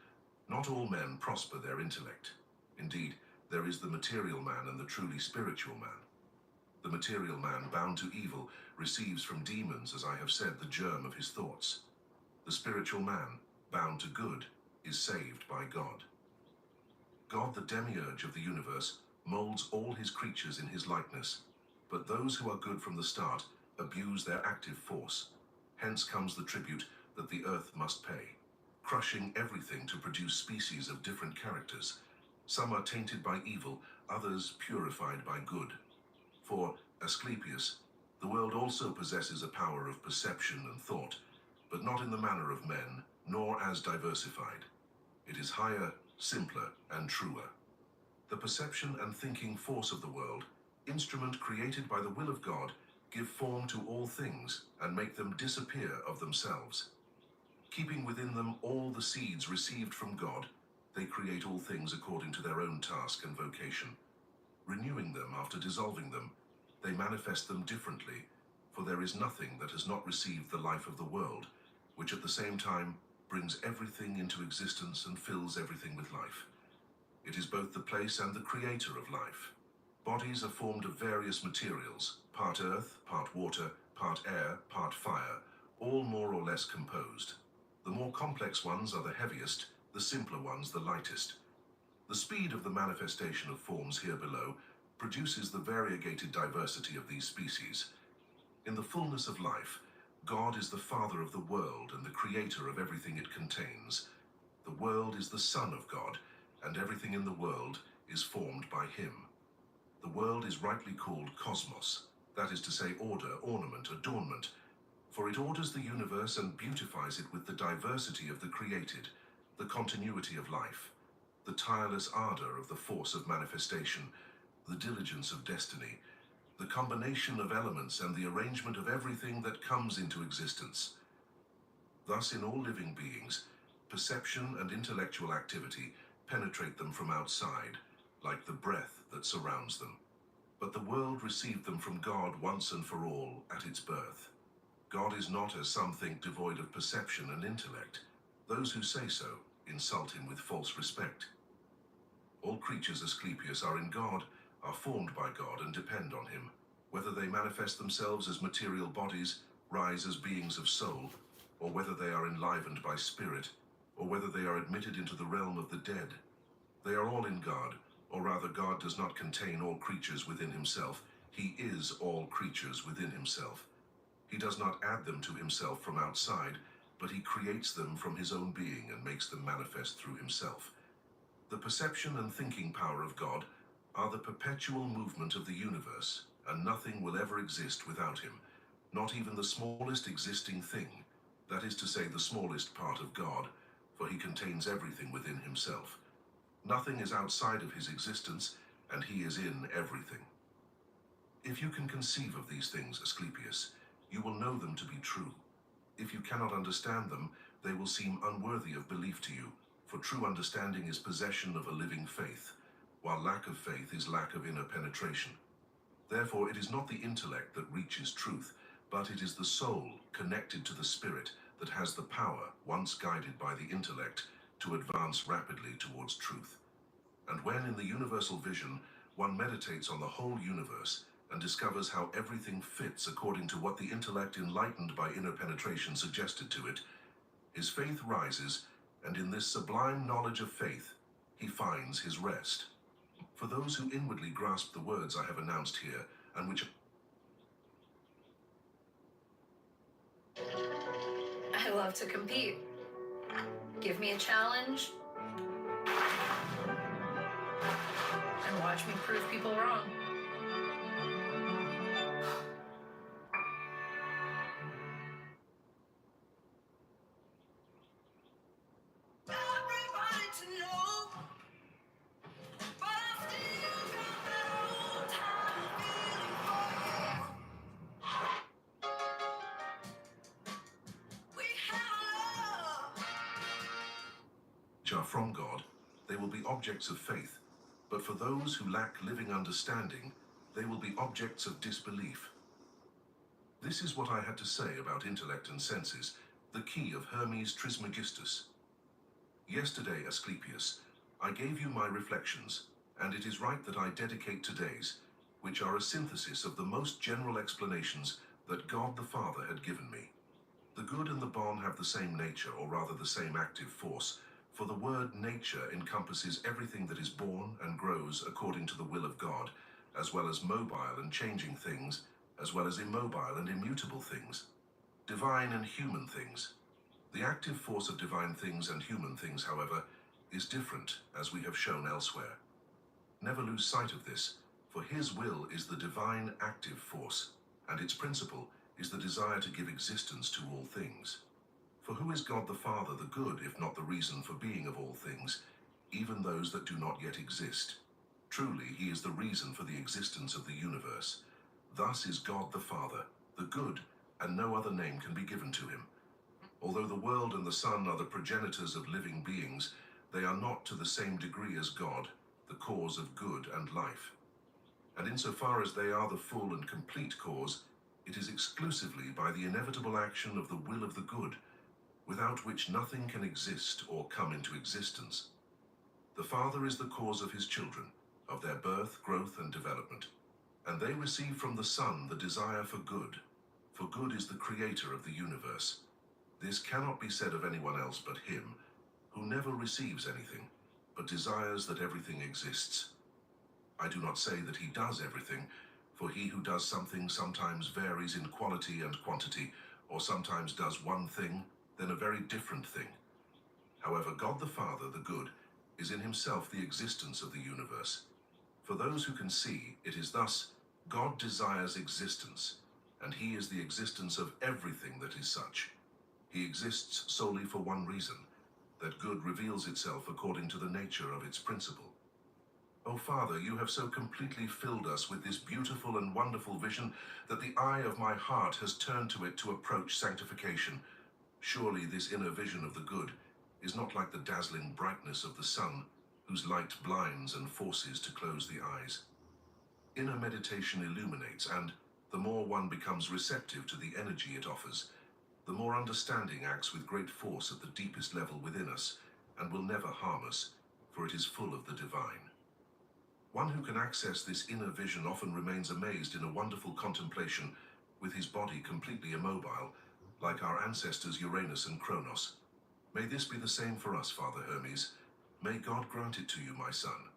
[SPEAKER 7] not all men prosper their intellect. Indeed, there is the material man and the truly spiritual man. The material man, bound to evil, receives from demons, as I have said, the germ of his thoughts. The spiritual man, bound to good, is saved by God. God, the demiurge of the universe, molds all his creatures in his likeness, but those who are good from the start abuse their active force. Hence comes the tribute that the earth must pay, crushing everything to produce species of different characters. Some are tainted by evil, others purified by good. For, Asclepius, the world also possesses a power of perception and thought, but not in the manner of men, nor as diversified. It is higher, simpler, and truer. The perception and thinking force of the world, instrument created by the will of God, give form to all things and make them disappear of themselves. Keeping within them all the seeds received from God, they create all things according to their own task and vocation. Renewing them after dissolving them, they manifest them differently, for there is nothing that has not received the life of the world, which at the same time brings everything into existence and fills everything with life. It is both the place and the creator of life. Bodies are formed of various materials, part earth, part water, part air, part fire, all more or less composed. The more complex ones are the heaviest, the simpler ones the lightest. The speed of the manifestation of forms here below produces the variegated diversity of these species. In the fullness of life, God is the Father of the world and the creator of everything it contains. The world is the Son of God, and everything in the world is formed by him. The world is rightly called cosmos, that is to say order, ornament, adornment, for it orders the universe and beautifies it with the diversity of the created, the continuity of life, the tireless ardor of the force of manifestation, the diligence of destiny, the combination of elements and the arrangement of everything that comes into existence. Thus, in all living beings, perception and intellectual activity penetrate them from outside, like the breath that surrounds them. But the world received them from God once and for all at its birth. God is not, as some think, devoid of perception and intellect. Those who say so insult him with false respect. All creatures, Asclepius, are in God, are formed by God and depend on him. Whether they manifest themselves as material bodies, rise as beings of soul, or whether they are enlivened by spirit, or whether they are admitted into the realm of the dead, they are all in God, or rather God does not contain all creatures within himself. He is all creatures within himself. He does not add them to himself from outside, but he creates them from his own being and makes them manifest through himself. The perception and thinking power of God are the perpetual movement of the universe, and nothing will ever exist without him, not even the smallest existing thing, that is to say, the smallest part of God, for he contains everything within himself. Nothing is outside of his existence, and he is in everything. If you can conceive of these things, Asclepius, you will know them to be true. If you cannot understand them, they will seem unworthy of belief to you, for true understanding is possession of a living faith, while lack of faith is lack of inner penetration. Therefore, it is not the intellect that reaches truth, but it is the soul connected to the spirit that has the power, once guided by the intellect, to advance rapidly towards truth. And when in the universal vision one meditates on the whole universe and discovers how everything fits according to what the intellect enlightened by inner penetration suggested to it, his faith rises, and in this sublime knowledge of faith, he finds his rest. For those who inwardly grasp the words I have announced here, and which
[SPEAKER 16] I love to compete. Give me a challenge and watch me prove people wrong.
[SPEAKER 7] are from God, they will be objects of faith, but for those who lack living understanding, they will be objects of disbelief. This is what I had to say about intellect and senses, the key of Hermes Trismegistus. Yesterday, Asclepius, I gave you my reflections, and it is right that I dedicate today's, which are a synthesis of the most general explanations that God the Father had given me. The good and the bon have the same nature, or rather the same active force, for the word nature encompasses everything that is born and grows according to the will of God, as well as mobile and changing things, as well as immobile and immutable things, divine and human things. The active force of divine things and human things, however, is different, as we have shown elsewhere. Never lose sight of this, for his will is the divine active force, and its principle is the desire to give existence to all things. For who is God the Father, the good, if not the reason for being of all things, even those that do not yet exist? Truly, he is the reason for the existence of the universe. Thus is God the Father, the good, and no other name can be given to him. Although the world and the sun are the progenitors of living beings, they are not to the same degree as God, the cause of good and life. And insofar as they are the full and complete cause, it is exclusively by the inevitable action of the will of the good, without which nothing can exist or come into existence. The Father is the cause of his children, of their birth, growth, and development, and they receive from the Son the desire for good, for good is the creator of the universe. This cannot be said of anyone else but him, who never receives anything, but desires that everything exists. I do not say that he does everything, for he who does something sometimes varies in quality and quantity, or sometimes does one thing, then a very different thing. However, God the Father, the good, is in himself the existence of the universe. For those who can see, it is thus, God desires existence, and he is the existence of everything that is such. He exists solely for one reason, that good reveals itself according to the nature of its principle. O Father, you have so completely filled us with this beautiful and wonderful vision that the eye of my heart has turned to it to approach sanctification. Surely this inner vision of the good is not like the dazzling brightness of the sun, whose light blinds and forces to close the eyes. Inner meditation illuminates, and the more one becomes receptive to the energy it offers, the more understanding acts with great force at the deepest level within us, and will never harm us, for it is full of the divine. One who can access this inner vision often remains amazed in a wonderful contemplation, with his body completely immobile, like our ancestors Uranus and Kronos. May this be the same for us, Father Hermes. May God grant it to you, my son.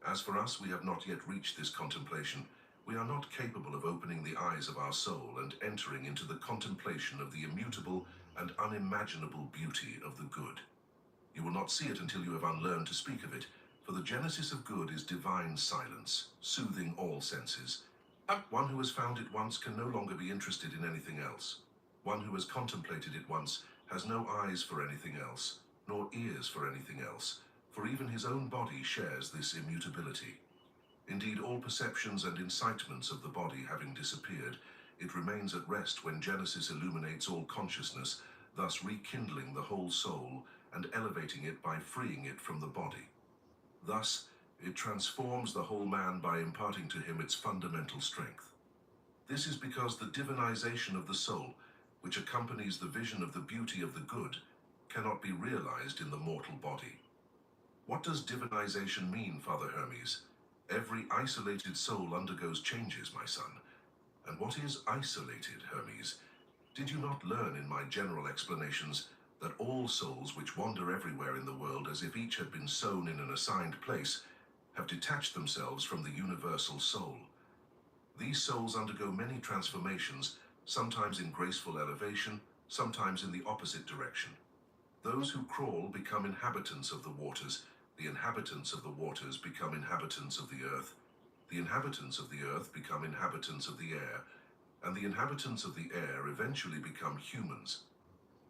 [SPEAKER 7] As for us, we have not yet reached this contemplation. We are not capable of opening the eyes of our soul and entering into the contemplation of the immutable and unimaginable beauty of the good. You will not see it until you have unlearned to speak of it, for the genesis of good is divine silence, soothing all senses. One who has found it once can no longer be interested in anything else. One who has contemplated it once has no eyes for anything else, nor ears for anything else, for even his own body shares this immutability. Indeed, all perceptions and incitements of the body having disappeared, it remains at rest when Genesis illuminates all consciousness, thus rekindling the whole soul and elevating it by freeing it from the body. Thus, it transforms the whole man by imparting to him its fundamental strength. This is because the divinization of the soul, which accompanies the vision of the beauty of the good, cannot be realized in the mortal body. What does divinization mean, Father Hermes? Every isolated soul undergoes changes, my son. And what is isolated, Hermes? Did you not learn in my general explanations that all souls which wander everywhere in the world as if each had been sown in an assigned place have detached themselves from the universal soul? These souls undergo many transformations, sometimes in graceful elevation, sometimes in the opposite direction. Those who crawl become inhabitants of the waters, the inhabitants of the waters become inhabitants of the earth, the inhabitants of the earth become inhabitants of the air, and the inhabitants of the air eventually become humans.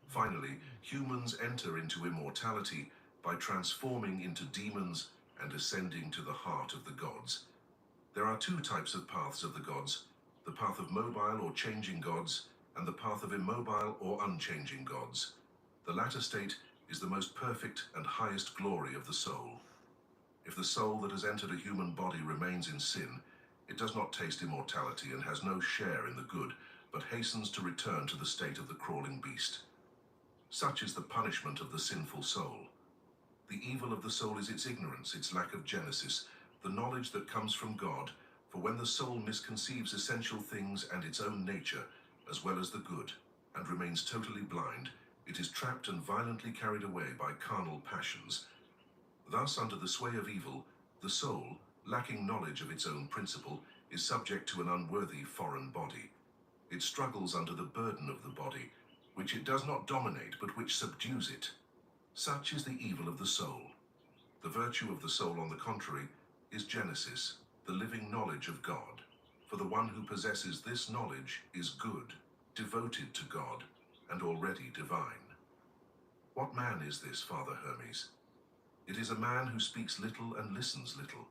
[SPEAKER 7] Finally, humans enter into immortality by transforming into demons and ascending to the heart of the gods. There are two types of paths of the gods, the path of mobile or changing gods, and the path of immobile or unchanging gods. The latter state is the most perfect and highest glory of the soul. If the soul that has entered a human body remains in sin, it does not taste immortality and has no share in the good, but hastens to return to the state of the crawling beast. Such is the punishment of the sinful soul. The evil of the soul is its ignorance, its lack of genesis, the knowledge that comes from God, for when the soul misconceives essential things and its own nature, as well as the good, and remains totally blind, it is trapped and violently carried away by carnal passions. Thus, under the sway of evil, the soul, lacking knowledge of its own principle, is subject to an unworthy foreign body. It struggles under the burden of the body, which it does not dominate, but which subdues it. Such is the evil of the soul. The virtue of the soul, on the contrary, is Genesis, the living knowledge of God. For the one who possesses this knowledge is good, devoted to God, and already divine. What man is this, Father Hermes? It is a man who speaks little and listens little.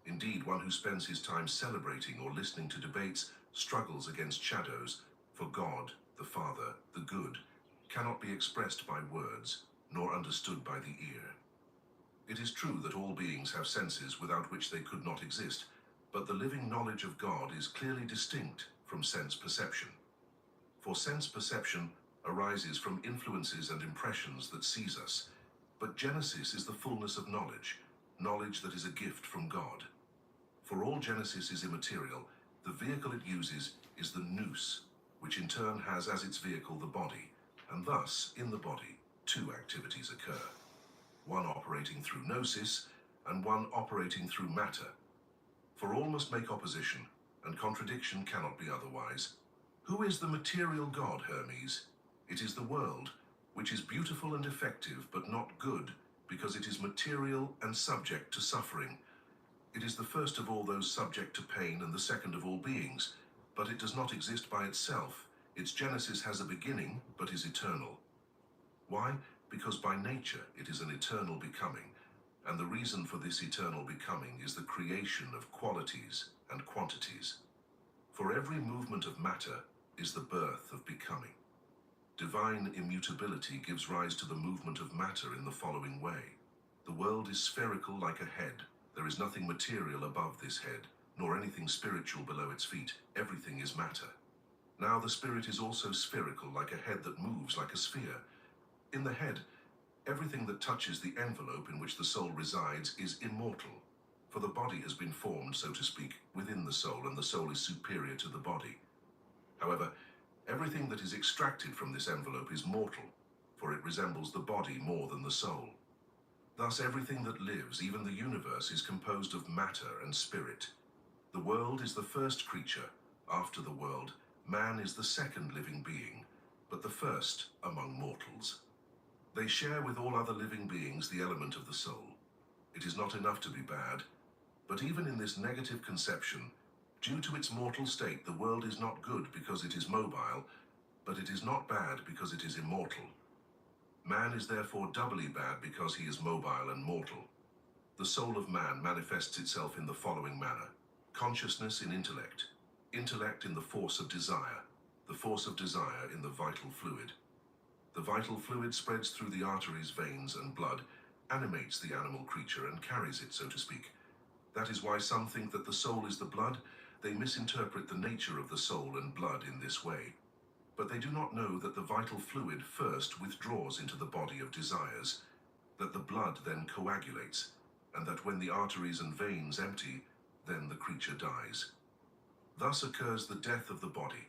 [SPEAKER 7] Indeed, one who spends his time celebrating or listening to debates, struggles against shadows, for God, the Father, the good, cannot be expressed by words, nor understood by the ear. It is true that all beings have senses without which they could not exist, but the living knowledge of God is clearly distinct from sense perception. For sense perception arises from influences and impressions that seize us, but Genesis is the fullness of knowledge, knowledge that is a gift from God. For all Genesis is immaterial, the vehicle it uses is the nous, which in turn has as its vehicle the body, and thus, in the body, two activities occur. One operating through gnosis, and one operating through matter. For all must make opposition, and contradiction cannot be otherwise. Who is the material God, Hermes? It is the world, which is beautiful and effective, but not good, because it is material and subject to suffering. It is the first of all those subject to pain and the second of all beings, but it does not exist by itself. Its genesis has a beginning, but is eternal. Why? Because by nature it is an eternal becoming, and the reason for this eternal becoming is the creation of qualities and quantities. For every movement of matter is the birth of becoming. Divine immutability gives rise to the movement of matter in the following way. The world is spherical like a head. There is nothing material above this head, nor anything spiritual below its feet. Everything is matter. Now the spirit is also spherical like a head that moves like a sphere. In the head, everything that touches the envelope in which the soul resides is immortal, for the body has been formed, so to speak, within the soul, and the soul is superior to the body. However, everything that is extracted from this envelope is mortal, for it resembles the body more than the soul. Thus everything that lives, even the universe, is composed of matter and spirit. The world is the first creature. After the world, man is the second living being, but the first among mortals. They share with all other living beings the element of the soul. It is not enough to be bad, but even in this negative conception, due to its mortal state, the world is not good because it is mobile, but it is not bad because it is immortal. Man is therefore doubly bad because he is mobile and mortal. The soul of man manifests itself in the following manner: consciousness in intellect, intellect in the force of desire, the force of desire in the vital fluid. The vital fluid spreads through the arteries, veins, and blood, animates the animal creature, and carries it, so to speak. That is why some think that the soul is the blood. They misinterpret the nature of the soul and blood in this way. But they do not know that the vital fluid first withdraws into the body of desires, that the blood then coagulates, and that when the arteries and veins empty, then the creature dies. Thus occurs the death of the body.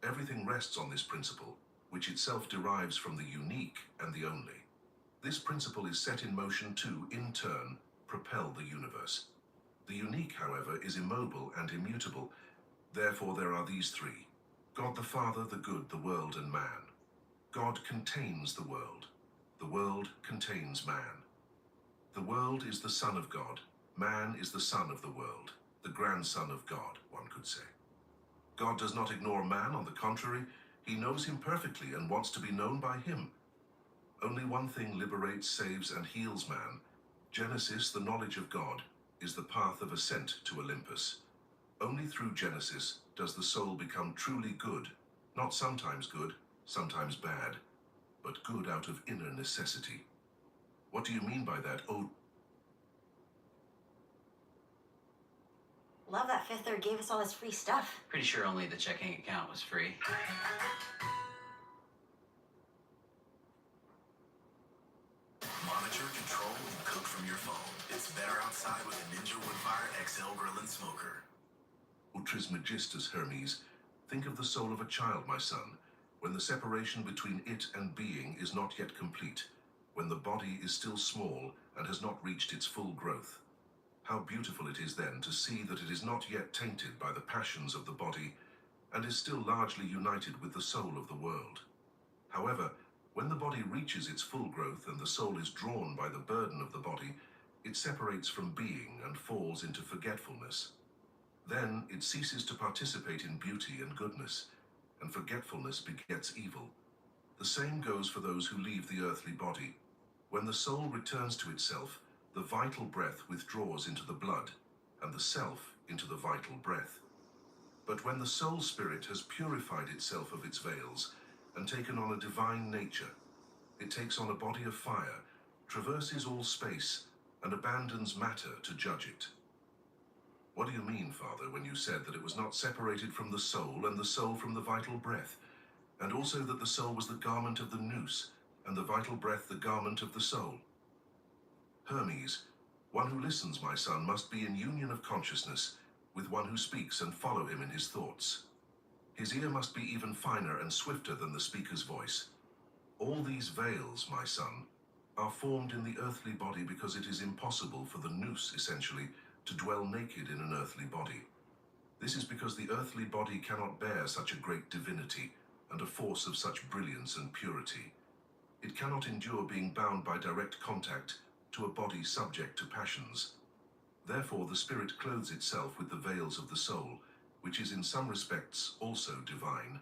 [SPEAKER 7] Everything rests on this principle, which itself derives from the unique and the only. This principle is set in motion to, in turn, propel the universe. The unique, however, is immobile and immutable. Therefore there are these three: God the Father, the good, the world, and man. God contains the world. The world contains man. The world is the Son of God. Man is the son of the world, the grandson of God, one could say. God does not ignore man, on the contrary, he knows him perfectly and wants to be known by him. Only one thing liberates, saves, and heals man. Genesis, the knowledge of God, is the path of ascent to Olympus. Only through Genesis does the soul become truly good, not sometimes good, sometimes bad, but good out of inner necessity. What do you mean by that, oh?
[SPEAKER 15] Love that Fifth Third gave us all this free stuff.
[SPEAKER 22] Pretty sure only the checking account was free.
[SPEAKER 8] Monitor, control, and cook from your phone. It's better outside with a Ninja Woodfire XL grill and smoker.
[SPEAKER 7] O Trismegistus, Hermes, think of the soul of a child, my son, when the separation between it and being is not yet complete, when the body is still small and has not reached its full growth. How beautiful it is then to see that it is not yet tainted by the passions of the body and is still largely united with the soul of the world. However, when the body reaches its full growth and the soul is drawn by the burden of the body, it separates from being and falls into forgetfulness. Then it ceases to participate in beauty and goodness, and forgetfulness begets evil. The same goes for those who leave the earthly body. When the soul returns to itself, the vital breath withdraws into the blood, and the self into the vital breath. But when the soul spirit has purified itself of its veils and taken on a divine nature, it takes on a body of fire, traverses all space, and abandons matter to judge it. What do you mean, Father, when you said that it was not separated from the soul and the soul from the vital breath? and also that the soul was the garment of the nous, and the vital breath the garment of the soul. Hermes, one who listens, my son, must be in union of consciousness with one who speaks and follow him in his thoughts. His ear must be even finer and swifter than the speaker's voice. All these veils, my son, are formed in the earthly body because it is impossible for the nous, essentially, to dwell naked in an earthly body. This is because the earthly body cannot bear such a great divinity and a force of such brilliance and purity. It cannot endure being bound by direct contact to a body subject to passions. Therefore, the spirit clothes itself with the veils of the soul, which is in some respects also divine.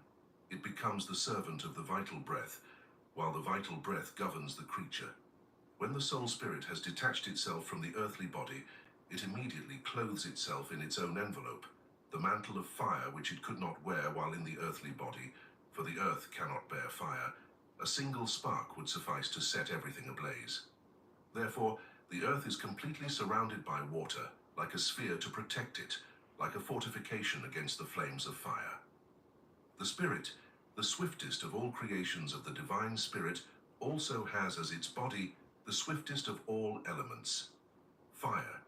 [SPEAKER 7] It becomes the servant of the vital breath, while the vital breath governs the creature. When the soul spirit has detached itself from the earthly body, it immediately clothes itself in its own envelope, the mantle of fire which it could not wear while in the earthly body, for the earth cannot bear fire. A single spark would suffice to set everything ablaze. Therefore, the earth is completely surrounded by water, like a sphere to protect it, like a fortification against the flames of fire. The spirit, the swiftest of all creations of the divine spirit, also has as its body the swiftest of all elements, fire.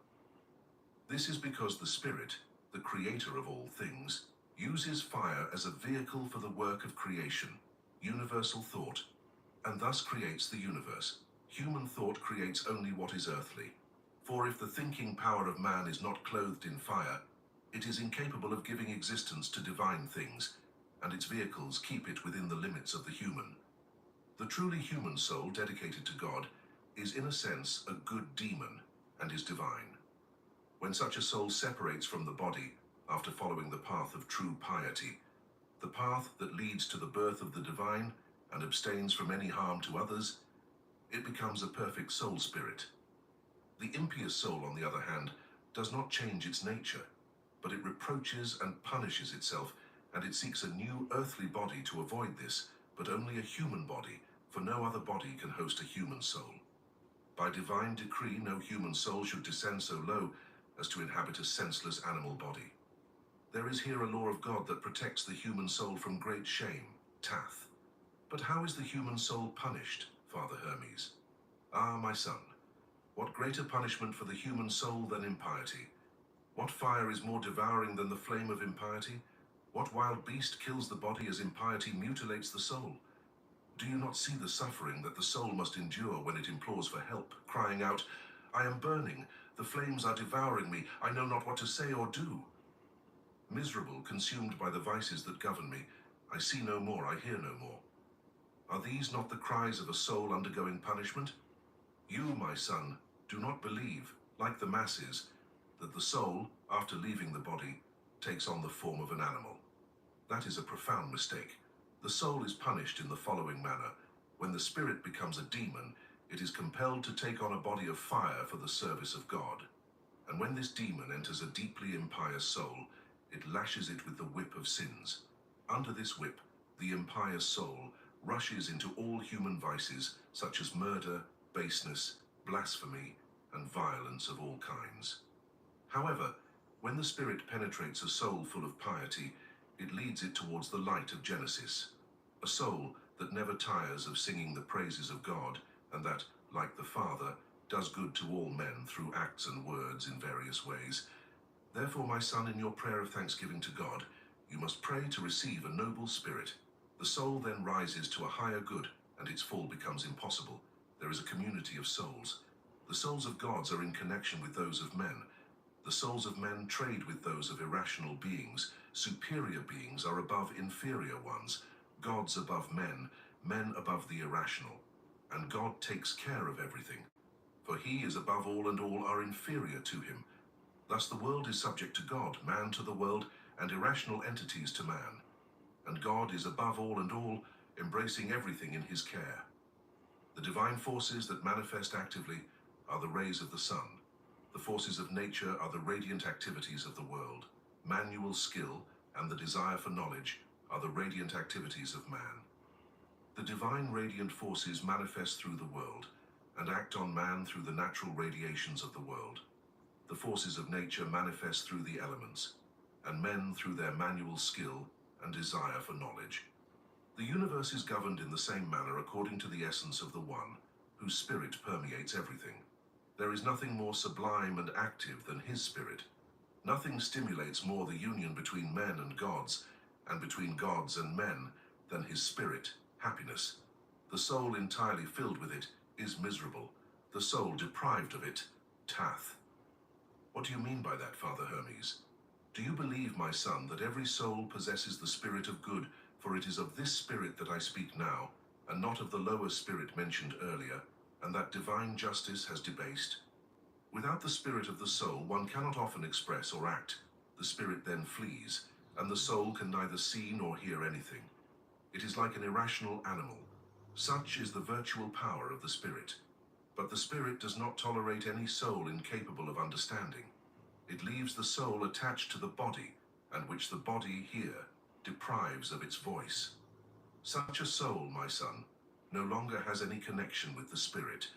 [SPEAKER 7] This is because the spirit, the creator of all things, uses fire as a vehicle for the work of creation, universal thought, and thus creates the universe. Human thought creates only what is earthly. For if the thinking power of man is not clothed in fire, it is incapable of giving existence to divine things, and its vehicles keep it within the limits of the human. The truly human soul dedicated to God is in a sense a good demon and is divine. When such a soul separates from the body after following the path of true piety, the path that leads to the birth of the divine and abstains from any harm to others, it becomes a perfect soul spirit. The impious soul, on the other hand, does not change its nature, but it reproaches and punishes itself, and it seeks a new earthly body to avoid this, but only a human body, for no other body can host a human soul. By divine decree, no human soul should descend so low as to inhabit a senseless animal body. There is here a law of God that protects the human soul from great shame, tath. But how is the human soul punished, Father Hermes? Ah, my son, what greater punishment for the human soul than impiety? What fire is more devouring than the flame of impiety? What wild beast kills the body as impiety mutilates the soul? Do you not see the suffering that the soul must endure when it implores for help, crying out, "I am burning, the flames are devouring me, I know not what to say or do"? Miserable, consumed by the vices that govern me, I see no more, I hear no more. Are these not the cries of a soul undergoing punishment? You, my son, do not believe, like the masses, that the soul, after leaving the body, takes on the form of an animal. That is a profound mistake. The soul is punished in the following manner. When the spirit becomes a demon, it is compelled to take on a body of fire for the service of God. And when this demon enters a deeply impious soul, it lashes it with the whip of sins. Under this whip, the impious soul rushes into all human vices, such as murder, baseness, blasphemy, and violence of all kinds. However, when the spirit penetrates a soul full of piety, it leads it towards the light of Genesis, a soul that never tires of singing the praises of God, and that, like the Father, does good to all men through acts and words in various ways. Therefore, my son, in your prayer of thanksgiving to God, you must pray to receive a noble spirit. The soul then rises to a higher good, and its fall becomes impossible. There is a community of souls. The souls of gods are in connection with those of men. The souls of men trade with those of irrational beings. Superior beings are above inferior ones. Gods above men, men above the irrational. And God takes care of everything. For he is above all, and all are inferior to him. Thus the world is subject to God, man to the world, and irrational entities to man. And God is above all and all, embracing everything in his care. The divine forces that manifest actively are the rays of the sun. The forces of nature are the radiant activities of the world. Manual skill and the desire for knowledge are the radiant activities of man. The divine radiant forces manifest through the world and act on man through the natural radiations of the world. The forces of nature manifest through the elements, and men through their manual skill and desire for knowledge. The universe is governed in the same manner according to the essence of the One, whose spirit permeates everything. There is nothing more sublime and active than his spirit. Nothing stimulates more the union between men and gods, and between gods and men, than his spirit, happiness. The soul entirely filled with it is miserable. The soul deprived of it, tath. What do you mean by that, Father Hermes? Do you believe, my son, that every soul possesses the spirit of good, for it is of this spirit that I speak now, and not of the lower spirit mentioned earlier, and that divine justice has debased? Without the spirit of the soul, one cannot often express or act. The spirit then flees, and the soul can neither see nor hear anything. It is like an irrational animal. Such is the virtual power of the spirit. But the spirit does not tolerate any soul incapable of understanding. It leaves the soul attached to the body, and which the body here deprives of its voice. Such a soul, my son, no longer has any connection with the spirit.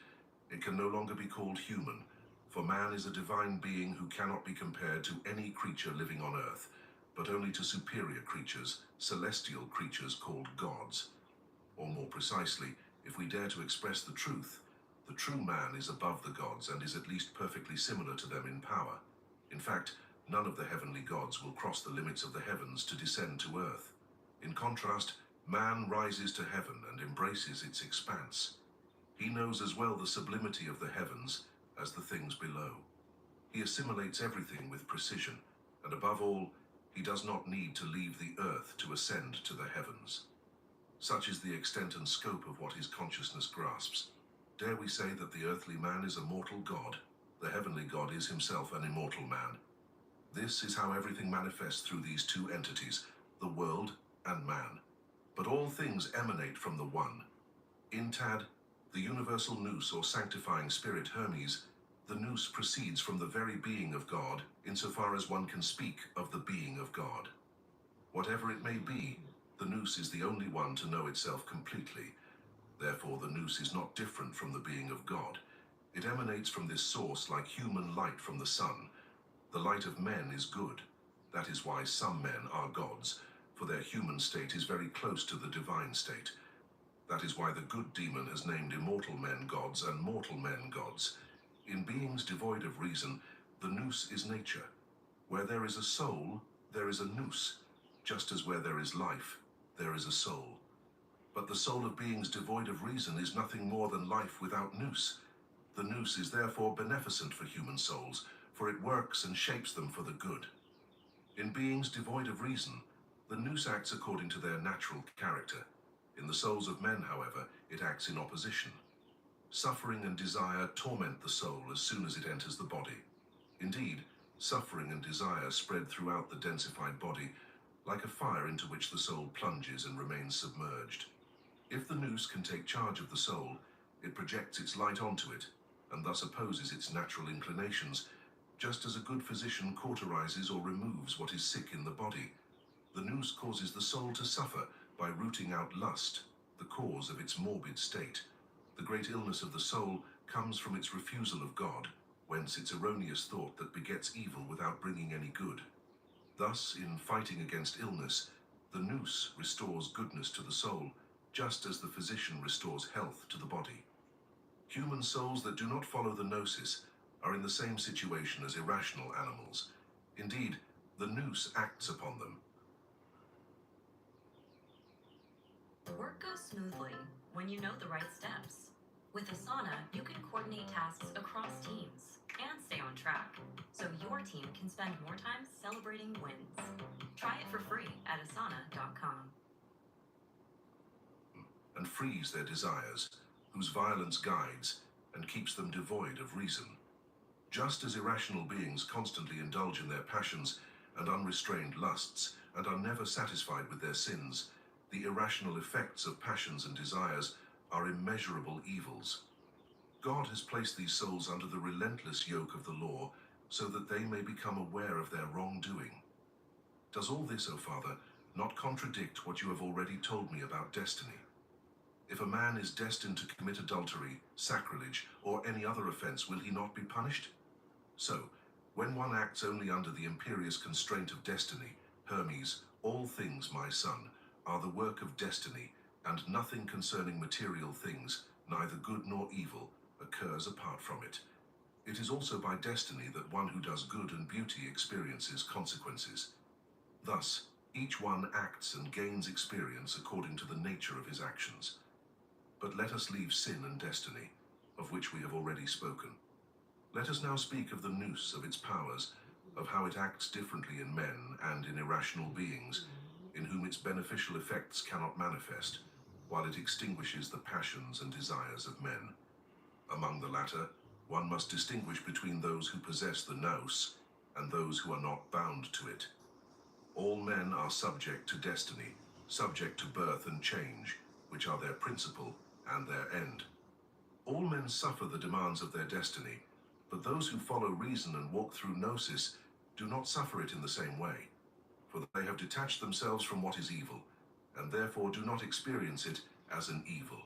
[SPEAKER 7] It can no longer be called human, for man is a divine being who cannot be compared to any creature living on earth, but only to superior creatures, celestial creatures called gods. Or more precisely, if we dare to express the true man is above the gods and is at least perfectly similar to them in power. In fact, none of the heavenly gods will cross the limits of the heavens to descend to earth. In contrast, man rises to heaven and embraces its expanse. He knows as well the sublimity of the heavens as the things below. He assimilates everything with precision, and above all, he does not need to leave the earth to ascend to the heavens. Such is the extent and scope of what his consciousness grasps. Dare we say that the earthly man is a mortal god? The heavenly God is himself an immortal man. This is how everything manifests through these two entities, the world and man. But all things emanate from the One. In Tad, the universal nous or sanctifying spirit Hermes, the nous proceeds from the very being of God, insofar as one can speak of the being of God. Whatever it may be, the nous is the only one to know itself completely. Therefore, the nous is not different from the being of God. It emanates from this source like human light from the sun. The light of men is good. That is why some men are gods, for their human state is very close to the divine state. That is why the good demon has named immortal men gods and mortal men gods. In beings devoid of reason, the nous is nature. Where there is a soul, there is a nous, just as where there is life, there is a soul. But the soul of beings devoid of reason is nothing more than life without nous. The nous is therefore beneficent for human souls, for it works and shapes them for the good. In beings devoid of reason, the nous acts according to their natural character. In the souls of men, however, it acts in opposition. Suffering and desire torment the soul as soon as it enters the body. Indeed, suffering and desire spread throughout the densified body, like a fire into which the soul plunges and remains submerged. If the nous can take charge of the soul, it projects its light onto it, and thus opposes its natural inclinations, just as a good physician cauterizes or removes what is sick in the body. The nous causes the soul to suffer by rooting out lust, the cause of its morbid state. The great illness of the soul comes from its refusal of God, whence its erroneous thought that begets evil without bringing any good. Thus, in fighting against illness, the nous restores goodness to the soul, just as the physician restores health to the body. Human souls that do not follow the gnosis are in the same situation as irrational animals. Indeed, the nous acts upon them.
[SPEAKER 13] Work goes smoothly when you know the right steps. With Asana, you can coordinate tasks across teams and stay on track, so your team can spend more time celebrating wins. Try it for free at asana.com.
[SPEAKER 7] And frees their desires, whose violence guides and keeps them devoid of reason. Just as irrational beings constantly indulge in their passions and unrestrained lusts and are never satisfied with their sins, the irrational effects of passions and desires are immeasurable evils. God has placed these souls under the relentless yoke of the law so that they may become aware of their wrongdoing. Does all this, O Father, not contradict what you have already told me about destiny? If a man is destined to commit adultery, sacrilege, or any other offense, will he not be punished? So, when one acts only under the imperious constraint of destiny, Hermes, all things, my son, are the work of destiny, and nothing concerning material things, neither good nor evil, occurs apart from it. It is also by destiny that one who does good and beauty experiences consequences. Thus, each one acts and gains experience according to the nature of his actions. But let us leave sin and destiny, of which we have already spoken. Let us now speak of the nous, of its powers, of how it acts differently in men and in irrational beings, in whom its beneficial effects cannot manifest, while it extinguishes the passions and desires of men. Among the latter, one must distinguish between those who possess the nous and those who are not bound to it. All men are subject to destiny, subject to birth and change, which are their principle and their end. All men suffer the demands of their destiny, but those who follow reason and walk through gnosis do not suffer it in the same way, for they have detached themselves from what is evil, and therefore do not experience it as an evil.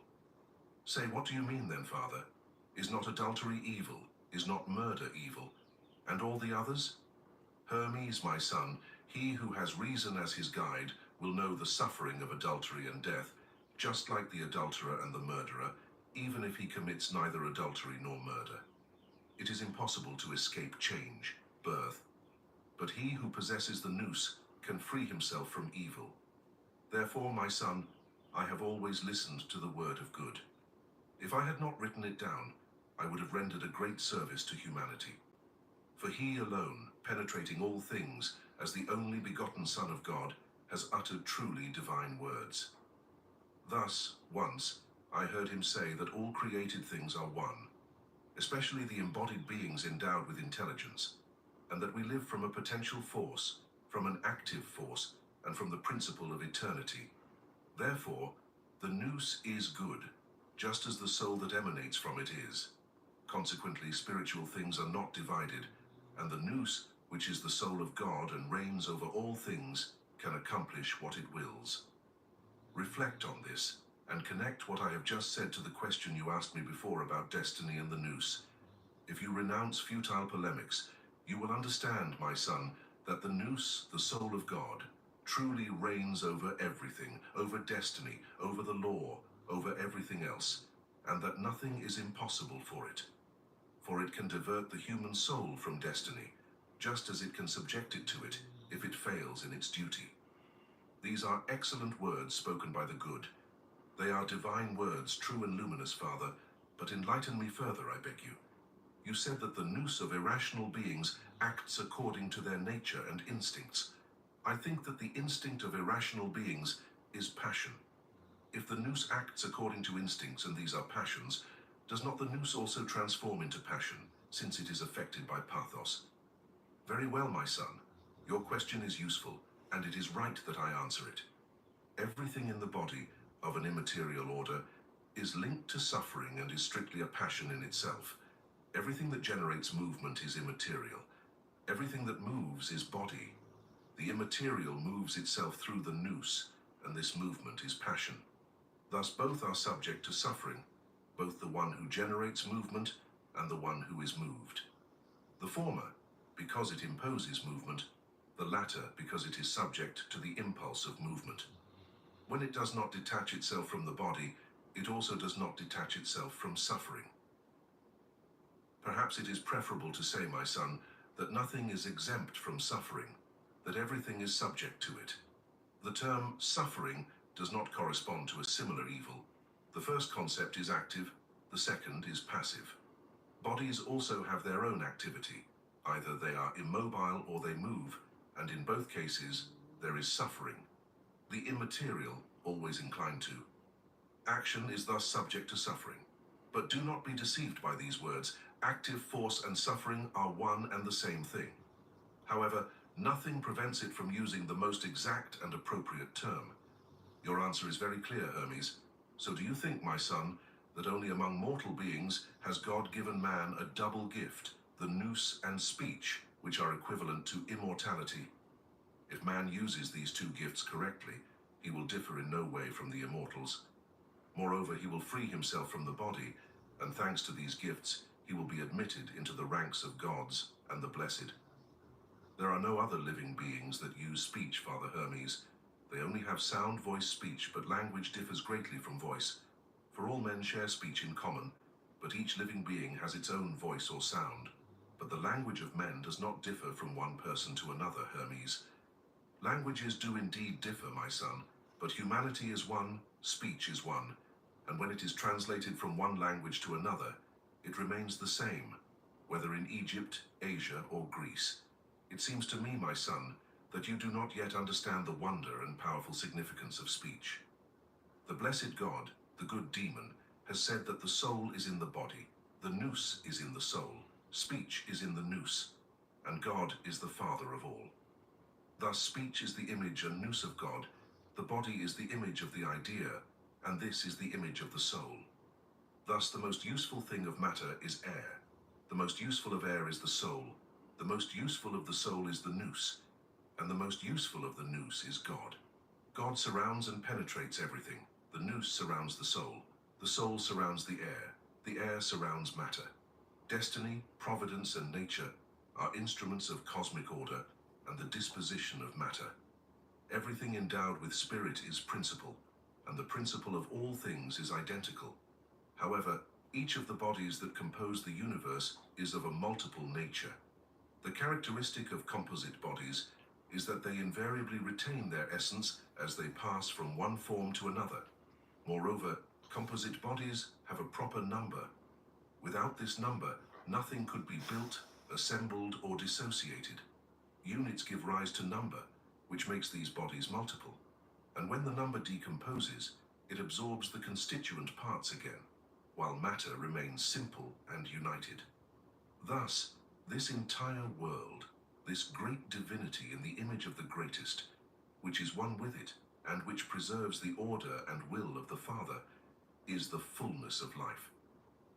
[SPEAKER 7] Say, what do you mean then, Father? Is not adultery evil? Is not murder evil? And all the others? Hermes, my son, he who has reason as his guide will know the suffering of adultery and death, just like the adulterer and the murderer, even if he commits neither adultery nor murder. It is impossible to escape change, birth, but he who possesses the nous can free himself from evil. Therefore, my son, I have always listened to the word of good. If I had not written it down, I would have rendered a great service to humanity. For he alone, penetrating all things, as the only begotten Son of God, has uttered truly divine words. Thus, once, I heard him say that all created things are one, especially the embodied beings endowed with intelligence, and that we live from a potential force, from an active force, and from the principle of eternity. Therefore, the nous is good, just as the soul that emanates from it is. Consequently, spiritual things are not divided, and the nous, which is the soul of God and reigns over all things, can accomplish what it wills. Reflect on this, and connect what I have just said to the question you asked me before about destiny and the nous. If you renounce futile polemics, you will understand, my son, that the nous, the soul of God, truly reigns over everything, over destiny, over the law, over everything else, and that nothing is impossible for it. For it can divert the human soul from destiny, just as it can subject it to it if it fails in its duty. These are excellent words spoken by the good. They are divine words, true and luminous, Father, but enlighten me further, I beg you. You said that the nous of irrational beings acts according to their nature and instincts. I think that the instinct of irrational beings is passion. If the nous acts according to instincts and these are passions, does not the nous also transform into passion, since it is affected by pathos? Very well, my son. Your question is useful, and it is right that I answer it. Everything in the body, of an immaterial order, is linked to suffering and is strictly a passion in itself. Everything that generates movement is immaterial. Everything that moves is body. The immaterial moves itself through the nous, and this movement is passion. Thus both are subject to suffering, both the one who generates movement and the one who is moved. The former, because it imposes movement, the latter because it is subject to the impulse of movement. When it does not detach itself from the body, it also does not detach itself from suffering. Perhaps it is preferable to say, my son, that nothing is exempt from suffering, that everything is subject to it. The term suffering does not correspond to a similar evil. The first concept is active, the second is passive. Bodies also have their own activity. Either they are immobile or they move, and in both cases, there is suffering. The immaterial always inclined to. Action is thus subject to suffering. But do not be deceived by these words. Active force and suffering are one and the same thing. However, nothing prevents it from using the most exact and appropriate term. Your answer is very clear, Hermes. So do you think, my son, that only among mortal beings has God given man a double gift, the nous and speech, which are equivalent to immortality? If man uses these two gifts correctly, he will differ in no way from the immortals. Moreover, he will free himself from the body, and thanks to these gifts, he will be admitted into the ranks of gods and the blessed. There are no other living beings that use speech, Father Hermes. They only have sound voice speech, but language differs greatly from voice. For all men share speech in common, but each living being has its own voice or sound. But the language of men does not differ from one person to another, Hermes. Languages do indeed differ, my son, but humanity is one, speech is one, and when it is translated from one language to another, it remains the same, whether in Egypt, Asia, or Greece. It seems to me, my son, that you do not yet understand the wonder and powerful significance of speech. The blessed God, the good demon, has said that the soul is in the body, the nous is in the soul, speech is in the nous, and God is the Father of all. Thus speech is the image and nous of God, the body is the image of the idea, and this is the image of the soul. Thus the most useful thing of matter is air, the most useful of air is the soul, the most useful of the soul is the nous, and the most useful of the nous is God. God surrounds and penetrates everything. The nous surrounds the soul surrounds the air surrounds matter. Destiny, providence, and nature are instruments of cosmic order and the disposition of matter. Everything endowed with spirit is principle, and the principle of all things is identical. However, each of the bodies that compose the universe is of a multiple nature. The characteristic of composite bodies is that they invariably retain their essence as they pass from one form to another. Moreover, composite bodies have a proper number. Without this number, nothing could be built, assembled, or dissociated. Units give rise to number, which makes these bodies multiple. And when the number decomposes, it absorbs the constituent parts again, while matter remains simple and united. Thus, this entire world, this great divinity in the image of the greatest, which is one with it, and which preserves the order and will of the Father, is the fullness of life.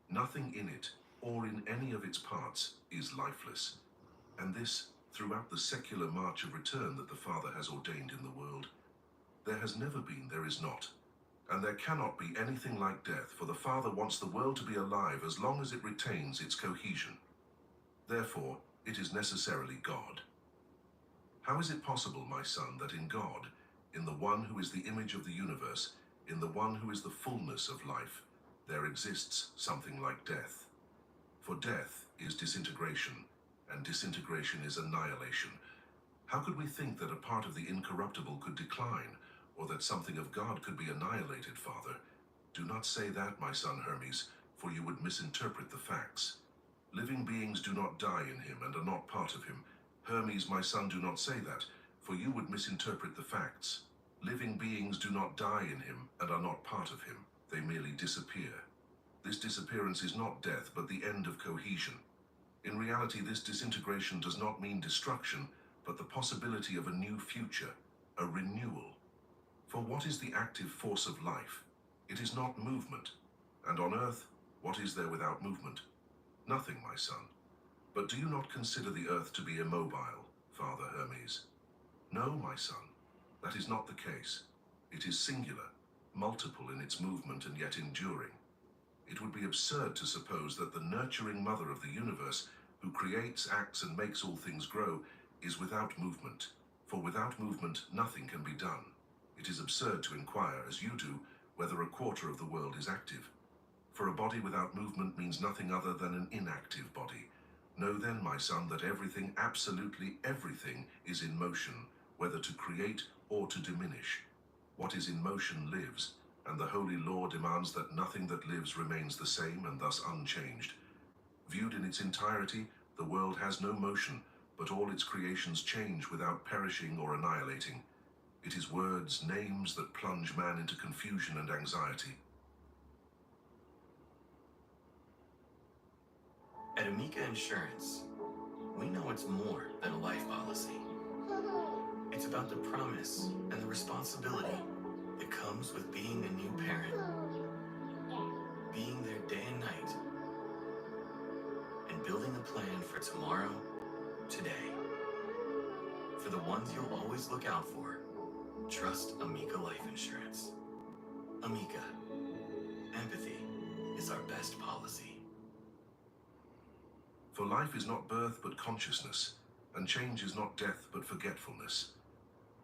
[SPEAKER 7] Nothing in it, or in any of its parts, is lifeless. And this, throughout the secular march of return that the Father has ordained in the world. There has never been, there is not. And there cannot be anything like death, for the Father wants the world to be alive as long as it retains its cohesion. Therefore, it is necessarily God. How is it possible, my son, that in God, in the one who is the image of the universe, in the one who is the fullness of life, there exists something like death? For death is disintegration, and disintegration is annihilation. How could we think that a part of the incorruptible could decline, or that something of God could be annihilated, Father? Do not say that, my son Hermes, for you would misinterpret the facts. Living beings do not die in him and are not part of him. Hermes, my son, do not say that, for you would misinterpret the facts. Living beings do not die in him and are not part of him. They merely disappear. This disappearance is not death, but the end of cohesion. In reality, this disintegration does not mean destruction, but the possibility of a new future, a renewal. For what is the active force of life? It is not movement. And on earth, what is there without movement? Nothing, my son. But do you not consider the earth to be immobile, Father Hermes? No, my son, that is not the case. It is singular, multiple in its movement and yet enduring. It would be absurd to suppose that the nurturing mother of the universe, who creates, acts, and makes all things grow, is without movement. For without movement, nothing can be done. It is absurd to inquire, as you do, whether a quarter of the world is active. For a body without movement means nothing other than an inactive body. Know then, my son, that everything, absolutely everything, is in motion, whether to create or to diminish. What is in motion lives, and the holy law demands that nothing that lives remains the same and thus unchanged. Viewed in its entirety, the world has no motion, but all its creations change without perishing or annihilating. It is words, names that plunge man into confusion and anxiety.
[SPEAKER 18] At Amica Insurance, we know it's more than a life policy. It's about the promise and the responsibility that comes with being a new parent, being there day and night, and building a plan for tomorrow, today. For the ones you'll always look out for, trust Amica Life Insurance. Amica, empathy is our best policy.
[SPEAKER 7] For life is not birth but consciousness, and change is not death but forgetfulness.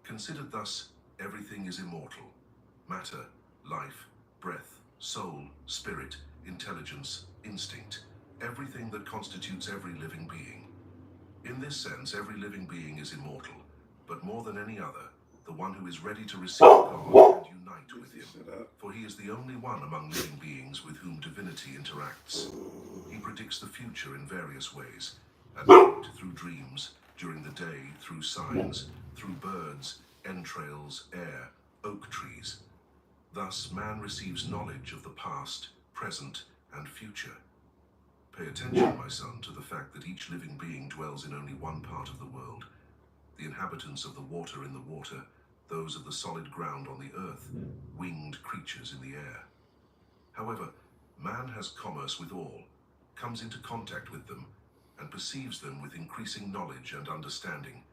[SPEAKER 7] Considered thus, Everything is immortal. Matter, life, breath, soul, spirit, intelligence, instinct, everything that constitutes every living being. In this sense, every living being is immortal, but more than any other, the one who is ready to receive God and unite with him, for he is the only one among living beings with whom divinity interacts. He predicts the future in various ways, at night through dreams, during the day through signs, through birds, entrails, air, oak trees. Thus, man receives knowledge of the past, present, and future. Pay attention, my son, to the fact that each living being dwells in only one part of the world. The inhabitants of the water in the water, those of the solid ground on the earth, winged creatures in the air. However, man has commerce with all, comes into contact with them, and perceives them with increasing knowledge and understanding.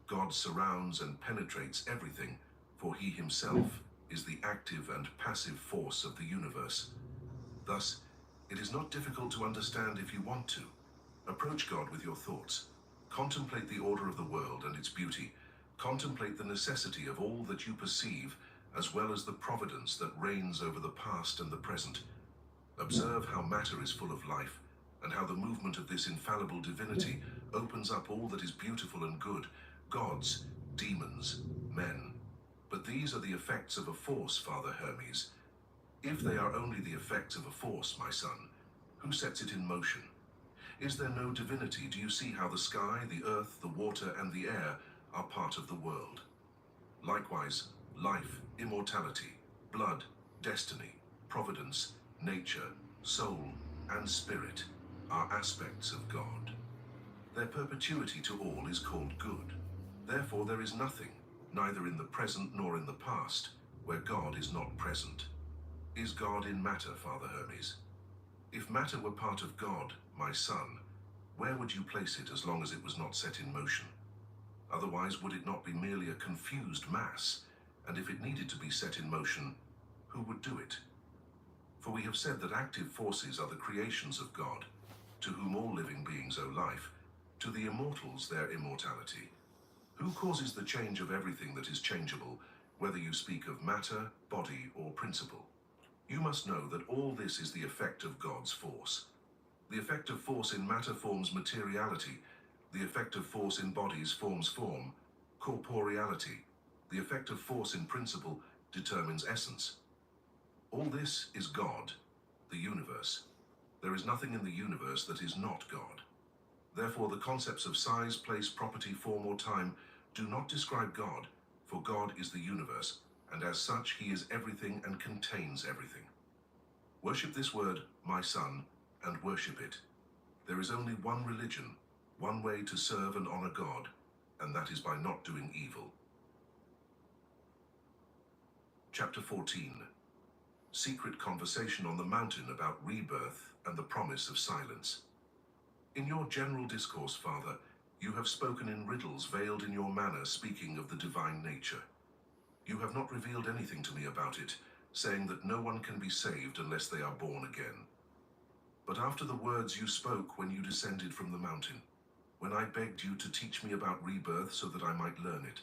[SPEAKER 7] God surrounds and penetrates everything, for he himself is the active and passive force of the universe. Thus, it is not difficult to understand if you want to. Approach God with your thoughts. Contemplate the order of the world and its beauty. Contemplate the necessity of all that you perceive, as well as the providence that reigns over the past and the present. Observe how matter is full of life, and how the movement of this infallible divinity opens up all that is beautiful and good, gods, demons, men. But these are the effects of a force, Father Hermes. If they are only the effects of a force, my son, who sets it in motion? Is there no divinity? Do you see how the sky, the earth, the water, and the air are part of the world? Likewise, life, immortality, blood, destiny, providence, nature, soul, and spirit are aspects of God. Their perpetuity to all is called good. Therefore there is nothing, neither in the present nor in the past, where God is not present. Is God in matter, Father Hermes? If matter were part of God, my son, where would you place it as long as it was not set in motion? Otherwise, would it not be merely a confused mass? And if it needed to be set in motion, who would do it? For we have said that active forces are the creations of God, to whom all living beings owe life, to the immortals their immortality. Who causes the change of everything that is changeable, whether you speak of matter, body, or principle? You must know that all this is the effect of God's force. The effect of force in matter forms materiality. The effect of force in bodies forms form, corporeality. The effect of force in principle determines essence. All this is God, the universe. There is nothing in the universe that is not God. Therefore, the concepts of size, place, property, form, or time do not describe God, for God is the universe, and as such he is everything and contains everything. Worship this word, my son, and worship it. There is only one religion, one way to serve and honor God, and that is by not doing evil. Chapter 14. Secret conversation on the mountain about rebirth and the promise of silence. In your general discourse, Father, you have spoken in riddles veiled in your manner, speaking of the divine nature. You have not revealed anything to me about it, saying that no one can be saved unless they are born again. But after the words you spoke when you descended from the mountain, when I begged you to teach me about rebirth so that I might learn it,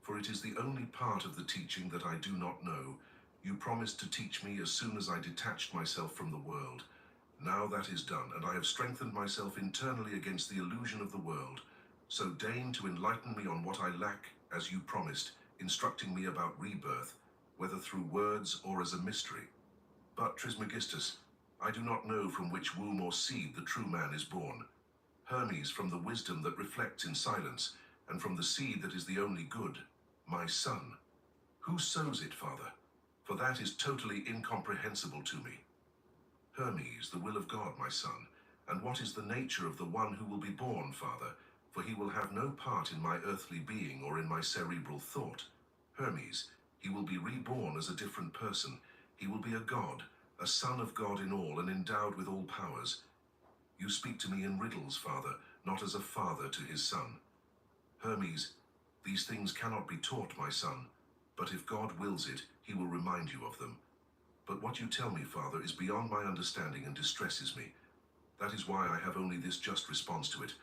[SPEAKER 7] for it is the only part of the teaching that I do not know, you promised to teach me as soon as I detached myself from the world. Now that is done, and I have strengthened myself internally against the illusion of the world. So deign to enlighten me on what I lack, as you promised, instructing me about rebirth, whether through words or as a mystery. But, Trismegistus, I do not know from which womb or seed the true man is born. Hermes from the wisdom that reflects in silence, and from the seed that is the only good, my son. Who sows it, Father? For that is totally incomprehensible to me. Hermes, the will of God, my son, and what is the nature of the one who will be born, Father? For he will have no part in my earthly being or in my cerebral thought. Hermes, he will be reborn as a different person. He will be a god, a son of God in all, and endowed with all powers. You speak to me in riddles, Father, not as a father to his son. Hermes, these things cannot be taught, my son, but if God wills it, he will remind you of them. But what you tell me, Father, is beyond my understanding and distresses me. That is why I have only this just response to it.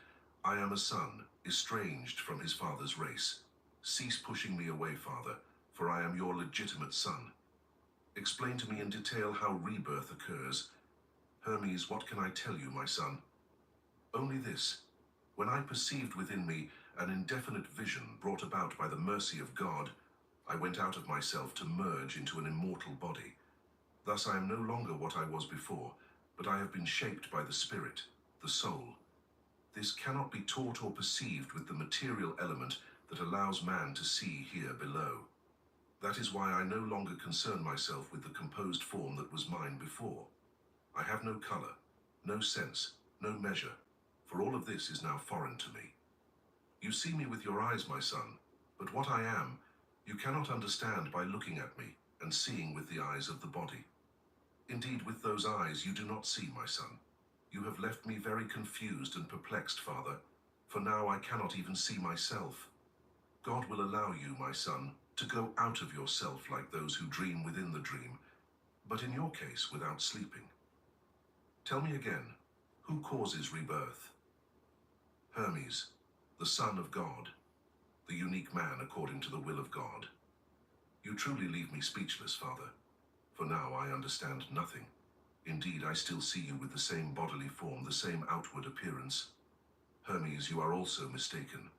[SPEAKER 7] I am a son, estranged from his father's race. Cease pushing me away, Father. for I am your legitimate son. Explain to me in detail how rebirth occurs. Hermes, what can I tell you, my son? Only this. When I perceived within me an indefinite vision brought about by the mercy of God, I went out of myself to merge into an immortal body. Thus I am no longer what I was before, but I have been shaped by the spirit, the soul. This cannot be taught or perceived with the material element that allows man to see here below. That is why I no longer concern myself with the composed form that was mine before. I have no color, no sense, no measure, for all of this is now foreign to me. You see me with your eyes, my son, but what I am, you cannot understand by looking at me and seeing with the eyes of the body. Indeed, with those eyes you do not see, my son. You have left me very confused and perplexed, Father, for now I cannot even see myself. God will allow you, my son, to go out of yourself like those who dream within the dream, but in your case without sleeping. Tell me again, who causes rebirth? Hermes, the Son of God, the unique man according to the will of God. You truly leave me speechless, Father, for now I understand nothing. Indeed, I still see you with the same bodily form, the same outward appearance. Hermes, you are also mistaken,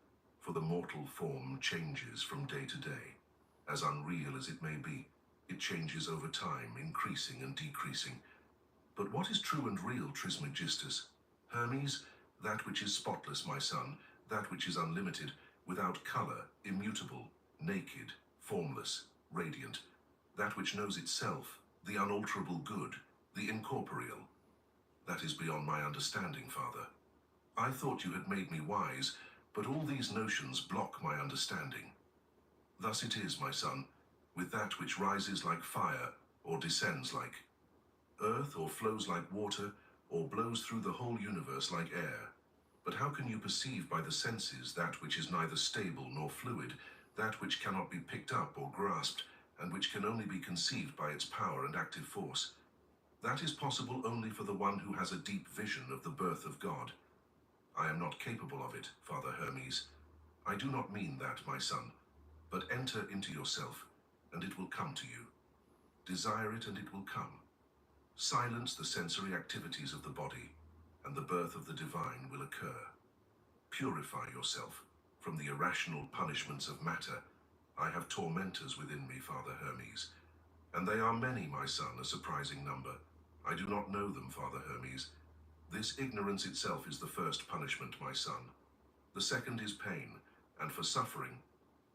[SPEAKER 7] for the mortal form changes from day to day. As unreal as it may be, it changes over time, increasing and decreasing. But what is true and real, Trismegistus? Hermes, that which is spotless, my son, that which is unlimited, without color, immutable, naked, formless, radiant, that which knows itself, the unalterable good, the incorporeal. That is beyond my understanding, Father. I thought you had made me wise, but all these notions block my understanding. Thus it is, my son, with that which rises like fire, or descends like earth, or flows like water, or blows through the whole universe like air. But how can you perceive by the senses that which is neither stable nor fluid, that which cannot be picked up or grasped, and which can only be conceived by its power and active force? That is possible only for the one who has a deep vision of the birth of God. I am not capable of it, Father Hermes. I do not mean that, my son, but enter into yourself, and it will come to you. Desire it, and it will come. Silence the sensory activities of the body, and the birth of the divine will occur. Purify yourself from the irrational punishments of matter. I have tormentors within me, Father Hermes, and they are many, my son, a surprising number. I do not know them, Father Hermes. This ignorance itself is the first punishment, my son. The second is pain, and for suffering.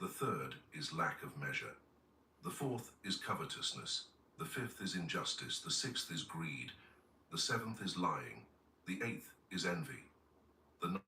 [SPEAKER 7] The third is lack of measure. The fourth is covetousness. The fifth is injustice. The sixth is greed. The seventh is lying. The eighth is envy. The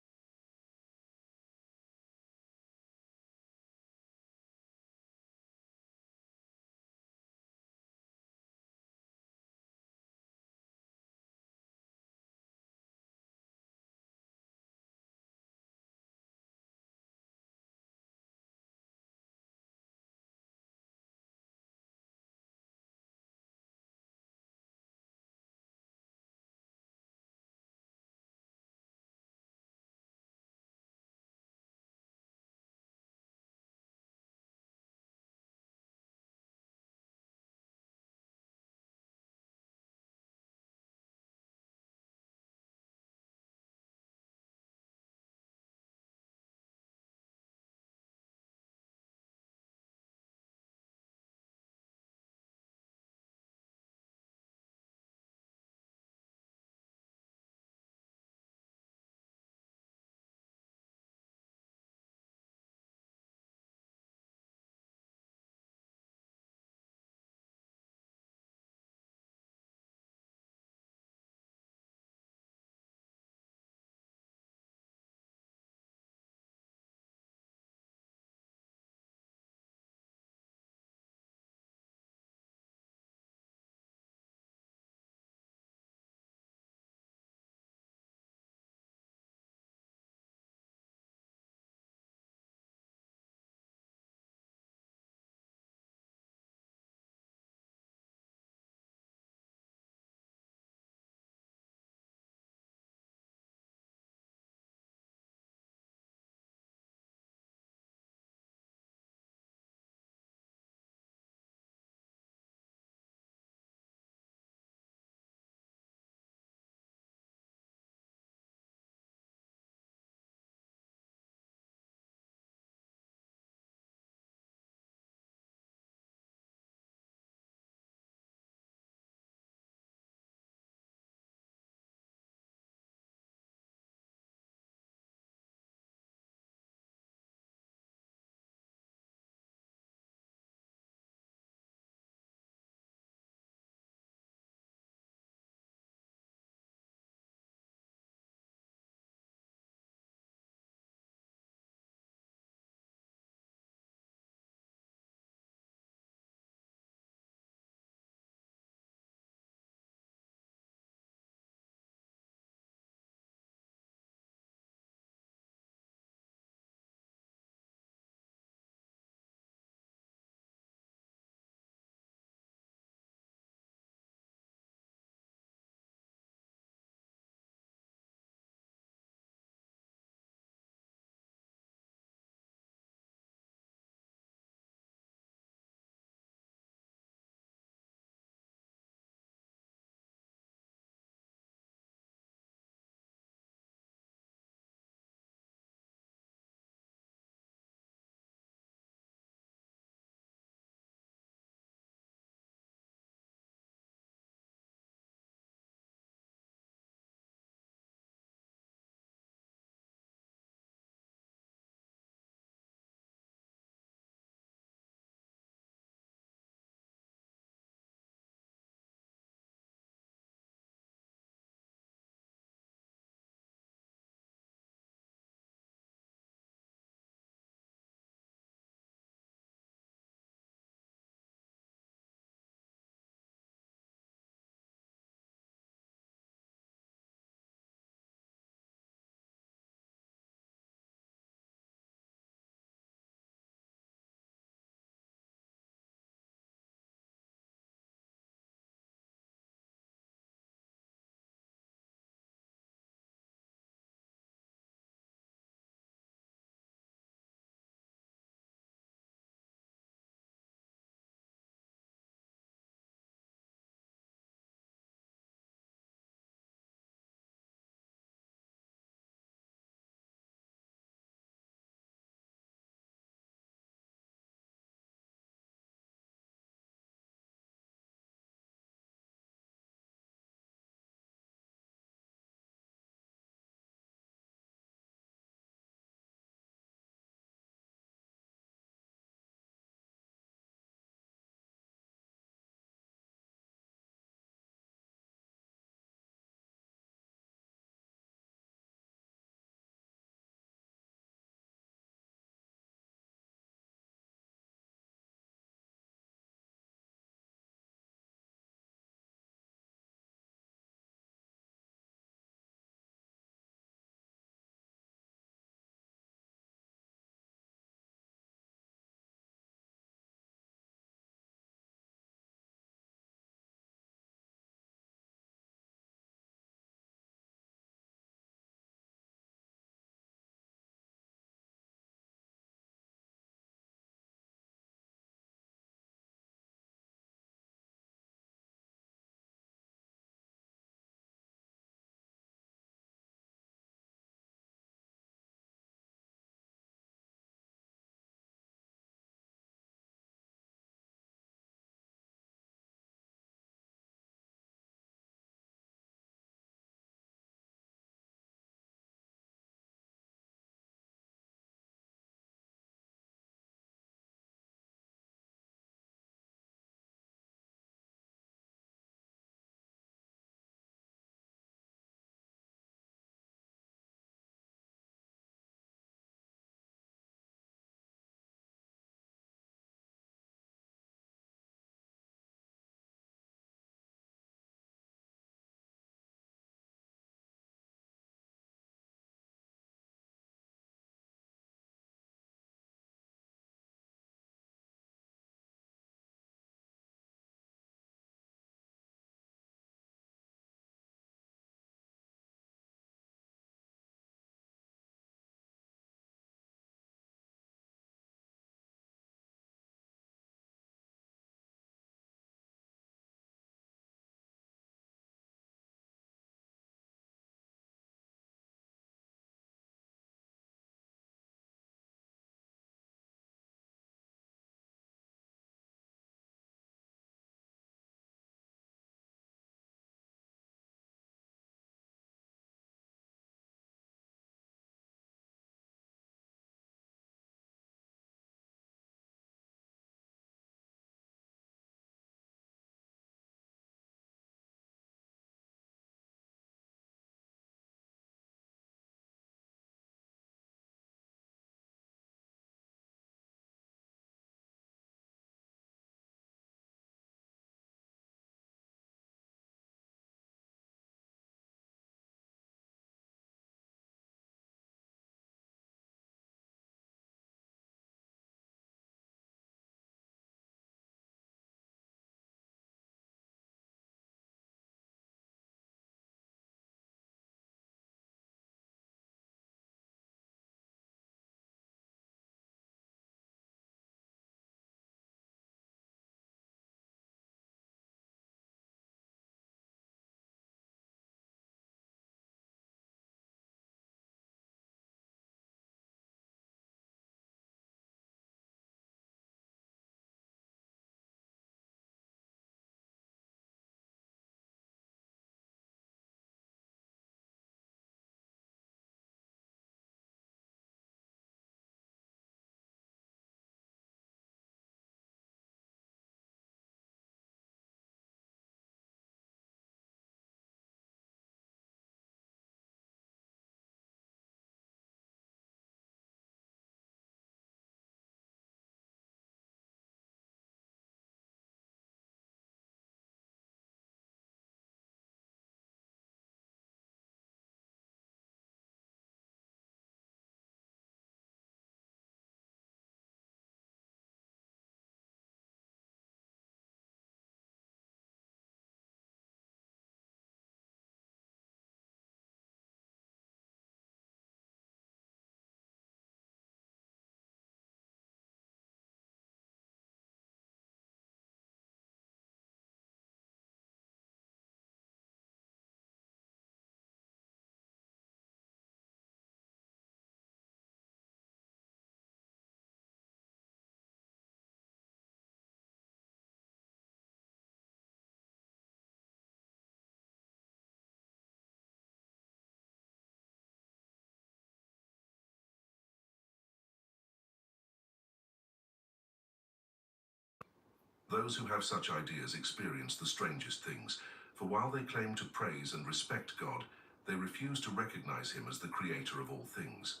[SPEAKER 7] Those who have such ideas experience the strangest things, for while they claim to praise and respect God, they refuse to recognize him as the creator of all things.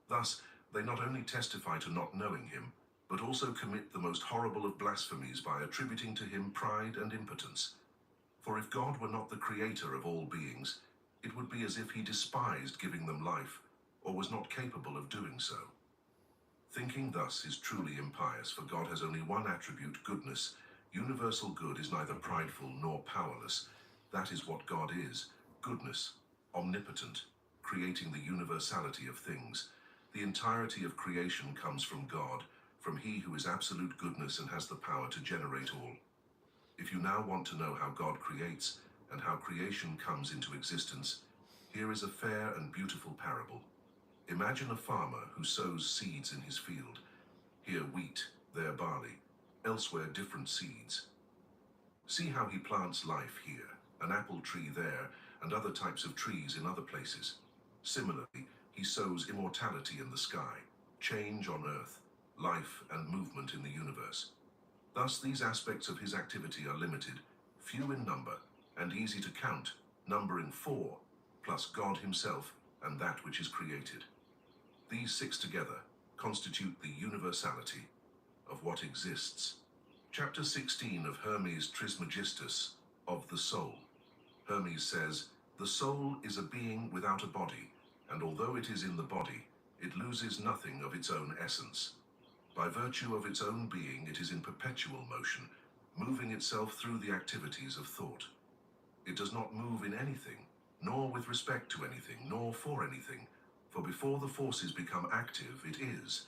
[SPEAKER 7] Thus, they not only testify to not knowing him, but also commit the most horrible of blasphemies by attributing to him pride and impotence. For if God were not the creator of all beings, it would be as if he despised giving them life, or was not capable of doing so. Thinking thus is truly impious, for God has only one attribute, goodness. Universal good is neither prideful nor powerless. That is what God is, goodness, omnipotent, creating the universality of things. The entirety of creation comes from God, from he who is absolute goodness and has the power to generate all. If you now want to know how God creates and how creation comes into existence, here is a fair and beautiful parable. Imagine a farmer who sows seeds in his field. Here wheat, there barley, elsewhere different seeds. See how he plants life here, an apple tree there, and other types of trees in other places. Similarly, he sows immortality in the sky, change on earth, life and movement in the universe. Thus, these aspects of his activity are limited, few in number, and easy to count, numbering 4, plus God himself and that which is created. These 6 together constitute the universality of what exists. Chapter 16 of Hermes Trismegistus, of the soul. Hermes says, "The soul is a being without a body, and although it is in the body, it loses nothing of its own essence. By virtue of its own being, it is in perpetual motion, moving itself through the activities of thought. It does not move in anything, nor with respect to anything, nor for anything, for before the forces become active, it is,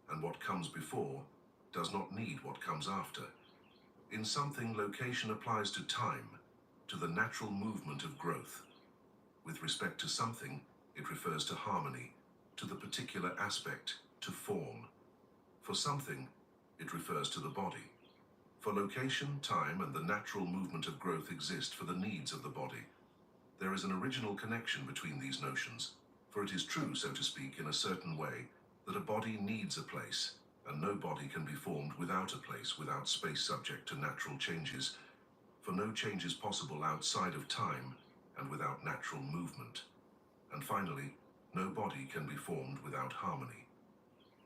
[SPEAKER 7] and what comes before does not need what comes after. In something, location applies to time, to the natural movement of growth. With respect to something, it refers to harmony, to the particular aspect, to form. For something, it refers to the body. For location, time, and the natural movement of growth exist for the needs of the body. There is an original connection between these notions, for it is true, so to speak, in a certain way, that a body needs a place, and no body can be formed without a place, without space subject to natural changes, for no change is possible outside of time and without natural movement. And finally, no body can be formed without harmony.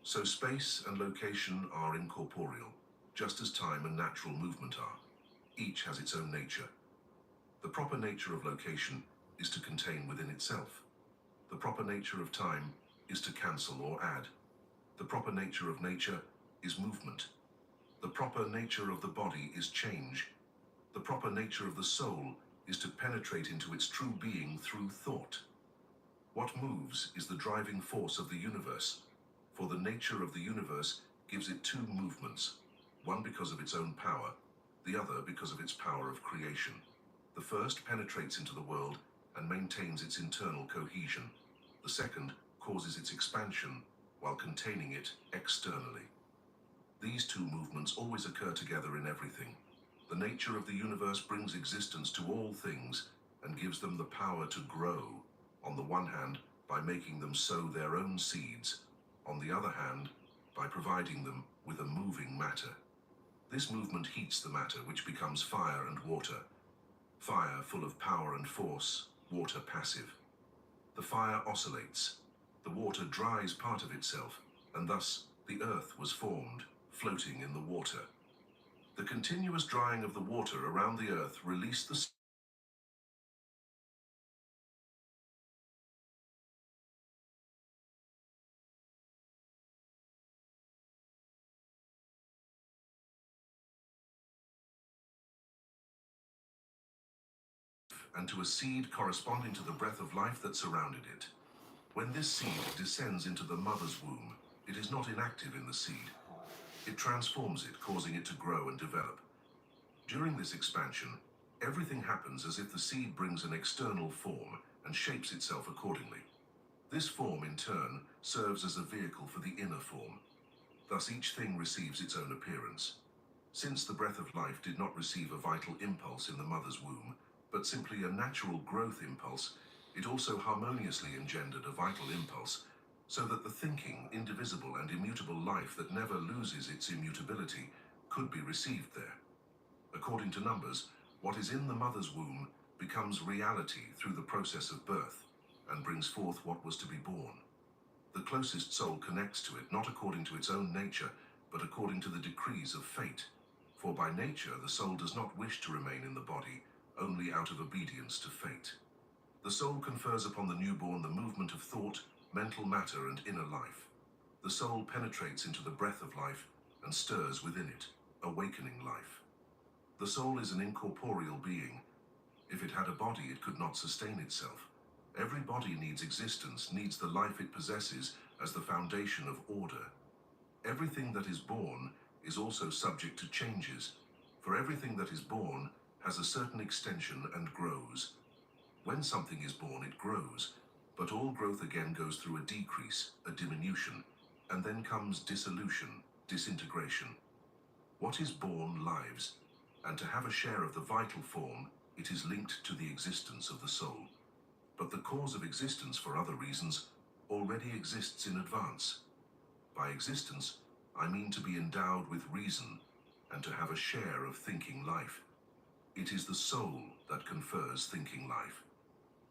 [SPEAKER 7] So space and location are incorporeal, just as time and natural movement are. Each has its own nature. The proper nature of location is to contain within itself. The proper nature of time is to cancel or add. The proper nature of nature is movement. The proper nature of the body is change. The proper nature of the soul is to penetrate into its true being through thought. What moves is the driving force of the universe, for the nature of the universe gives it 2 movements, one because of its own power, the other because of its power of creation. The first penetrates into the world and maintains its internal cohesion. The second causes its expansion while containing it externally. These 2 movements always occur together in everything. The nature of the universe brings existence to all things and gives them the power to grow, on the one hand, by making them sow their own seeds, on the other hand, by providing them with a moving matter. This movement heats the matter, which becomes fire and water. Fire full of power and force, water passive. The fire oscillates. The water dries part of itself, and thus the earth was formed, floating in the water. The continuous drying of the water around the earth released the and to a seed corresponding to the breath of life that surrounded it. When this seed descends into the mother's womb, it is not inactive in the seed. It transforms it, causing it to grow and develop. During this expansion, everything happens as if the seed brings an external form and shapes itself accordingly. This form, in turn, serves as a vehicle for the inner form. Thus each thing receives its own appearance. Since the breath of life did not receive a vital impulse in the mother's womb, but simply a natural growth impulse, it also harmoniously engendered a vital impulse, so that the thinking, indivisible and immutable life that never loses its immutability could be received there. According to Numbers, what is in the mother's womb becomes reality through the process of birth and brings forth what was to be born. The closest soul connects to it not according to its own nature, but according to the decrees of fate. For by nature the soul does not wish to remain in the body, only out of obedience to fate. The soul confers upon the newborn the movement of thought, mental matter, and inner life. The soul penetrates into the breath of life and stirs within it, awakening life. The soul is an incorporeal being. If it had a body, it could not sustain itself. Every body needs existence, needs the life it possesses as the foundation of order. Everything that is born is also subject to changes, for everything that is born has a certain extension and grows. When something is born, it grows, but all growth again goes through a decrease, a diminution, and then comes dissolution, disintegration. What is born lives, and to have a share of the vital form, it is linked to the existence of the soul. But the cause of existence for other reasons already exists in advance. By existence, I mean to be endowed with reason and to have a share of thinking life. It is the soul that confers thinking life.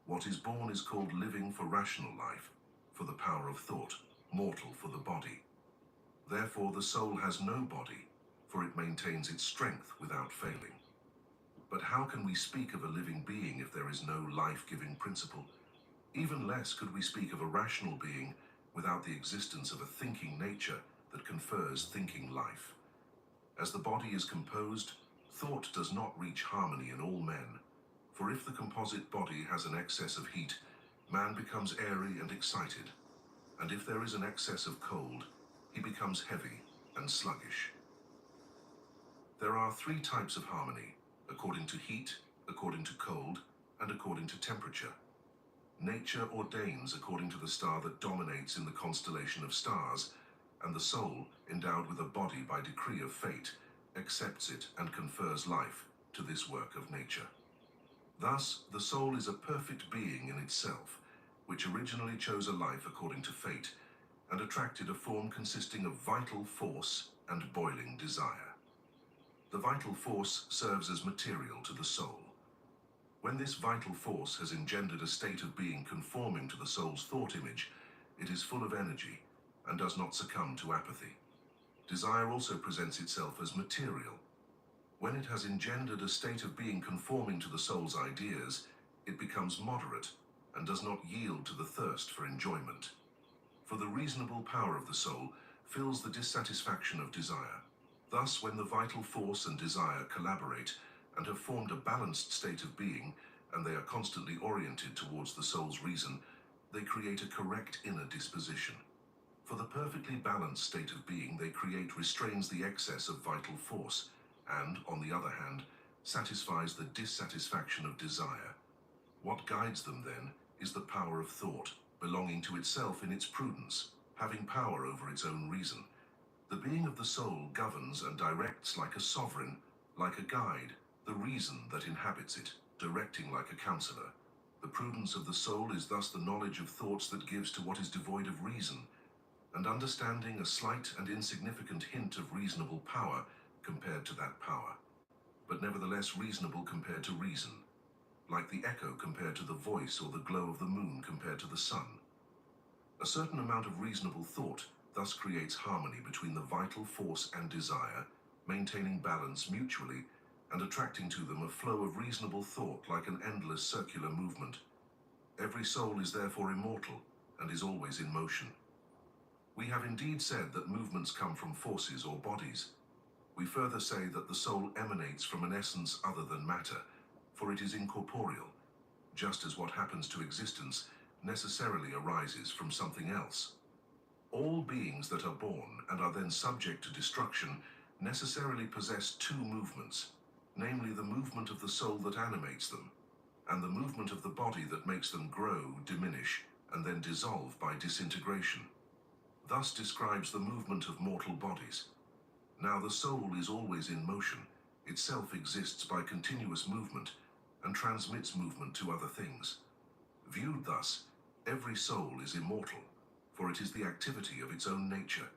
[SPEAKER 7] What is born is called living for rational life, for the power of thought, mortal for the body. Therefore the soul has no body, for it maintains its strength without failing. But how can we speak of a living being if there is no life-giving principle? Even less could we speak of a rational being without the existence of a thinking nature that confers thinking life. As the body is composed, thought does not reach harmony in all men, for if the composite body has an excess of heat, man becomes airy and excited, and if there is an excess of cold, he becomes heavy and sluggish. There are three types of harmony, according to heat, according to cold, and according to temperature. Nature ordains according to the star that dominates in the constellation of stars, and the soul, endowed with a body by decree of fate, accepts it and confers life to this work of nature. Thus, the soul is a perfect being in itself, which originally chose a life according to fate, and attracted a form consisting of vital force and boiling desire. The vital force serves as material to the soul. When this vital force has engendered a state of being conforming to the soul's thought image, it is full of energy and does not succumb to apathy. Desire also presents itself as material. When it has engendered a state of being conforming to the soul's ideas, it becomes moderate and does not yield to the thirst for enjoyment. For the reasonable power of the soul fills the dissatisfaction of desire. Thus, when the vital force and desire collaborate and have formed a balanced state of being, and they are constantly oriented towards the soul's reason, they create a correct inner disposition. For the perfectly balanced state of being they create restrains the excess of vital force, and, on the other hand, satisfies the dissatisfaction of desire. What guides them, then, is the power of thought, belonging to itself in its prudence, having power over its own reason. The being of the soul governs and directs like a sovereign, like a guide, the reason that inhabits it, directing like a counselor. The prudence of the soul is thus the knowledge of thoughts that gives to what is devoid of reason, and understanding a slight and insignificant hint of reasonable power compared to that power, but nevertheless reasonable compared to reason, like the echo compared to the voice or the glow of the moon compared to the sun. A certain amount of reasonable thought thus creates harmony between the vital force and desire, maintaining balance mutually and attracting to them a flow of reasonable thought like an endless circular movement. Every soul is therefore immortal and is always in motion. We have indeed said that movements come from forces or bodies. We further say that the soul emanates from an essence other than matter, for it is incorporeal, just as what happens to existence necessarily arises from something else. All beings that are born and are then subject to destruction necessarily possess two movements, namely the movement of the soul that animates them, and the movement of the body that makes them grow, diminish, and then dissolve by disintegration. Thus describes the movement of mortal bodies. Now the soul is always in motion, itself exists by continuous movement, and transmits movement to other things. Viewed thus, every soul is immortal, for it is the activity of its own nature.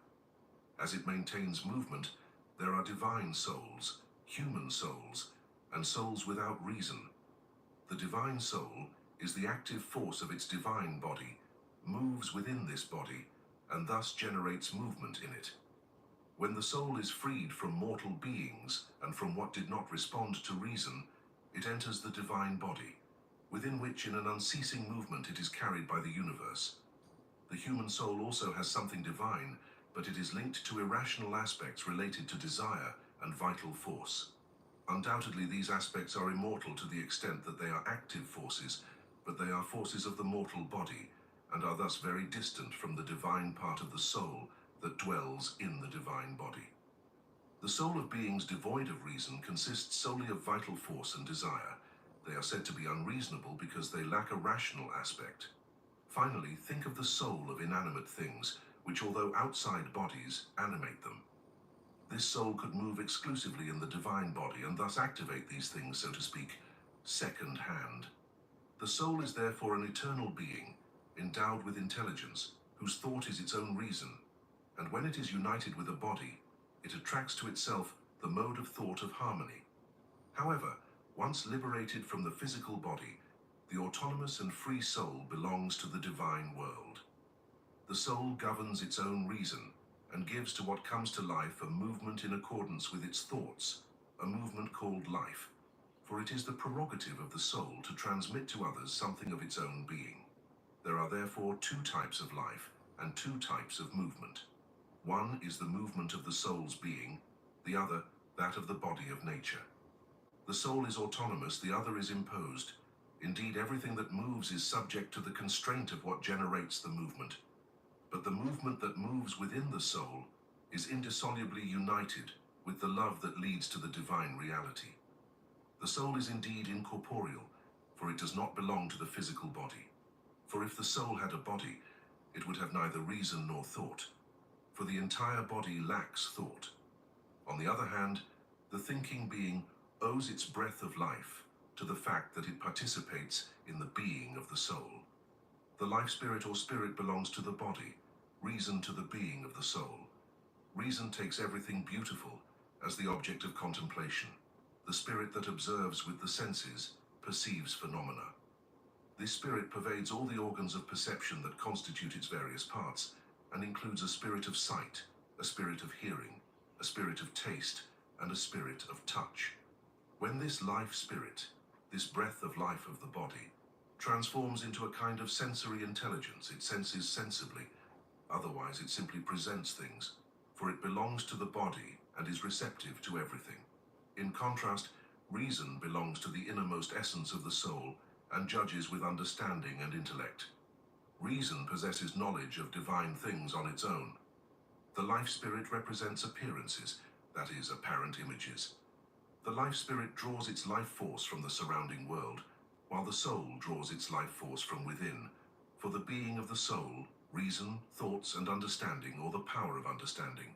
[SPEAKER 7] As it maintains movement, there are divine souls, human souls, and souls without reason. The divine soul is the active force of its divine body, moves within this body, and thus generates movement in it. When the soul is freed from mortal beings and from what did not respond to reason, it enters the divine body, within which in an unceasing movement it is carried by the universe. The human soul also has something divine, but it is linked to irrational aspects related to desire and vital force. Undoubtedly, these aspects are immortal to the extent that they are active forces, but they are forces of the mortal body, and are thus very distant from the divine part of the soul that dwells in the divine body. The soul of beings devoid of reason consists solely of vital force and desire. They are said to be unreasonable because they lack a rational aspect. Finally, think of the soul of inanimate things, which although outside bodies, animate them. This soul could move exclusively in the divine body and thus activate these things, so to speak, second hand. The soul is therefore an eternal being, endowed with intelligence, whose thought is its own reason, and when it is united with a body, it attracts to itself the mode of thought of harmony. However, once liberated from the physical body, the autonomous and free soul belongs to the divine world. The soul governs its own reason and gives to what comes to life a movement in accordance with its thoughts, a movement called life, for it is the prerogative of the soul to transmit to others something of its own being. There are therefore two types of life and two types of movement. One is the movement of the soul's being, the other that of the body of nature. The soul is autonomous, the other is imposed. Indeed, everything that moves is subject to the constraint of what generates the movement. But the movement that moves within the soul is indissolubly united with the love that leads to the divine reality. The soul is indeed incorporeal, for it does not belong to the physical body. For if the soul had a body, it would have neither reason nor thought, for the entire body lacks thought. On the other hand, the thinking being owes its breath of life to the fact that it participates in the being of the soul. The life spirit or spirit belongs to the body, reason to the being of the soul. Reason takes everything beautiful as the object of contemplation. The spirit that observes with the senses perceives phenomena. This spirit pervades all the organs of perception that constitute its various parts, and includes a spirit of sight, a spirit of hearing, a spirit of taste, and a spirit of touch. When this life spirit, this breath of life of the body, transforms into a kind of sensory intelligence, it senses sensibly, otherwise it simply presents things, for it belongs to the body and is receptive to everything. In contrast, reason belongs to the innermost essence of the soul and judges with understanding and intellect. Reason possesses knowledge of divine things on its own. The life spirit represents appearances, that is, apparent images. The life spirit draws its life force from the surrounding world, while the soul draws its life force from within. For the being of the soul, reason, thoughts, and understanding, or the power of understanding.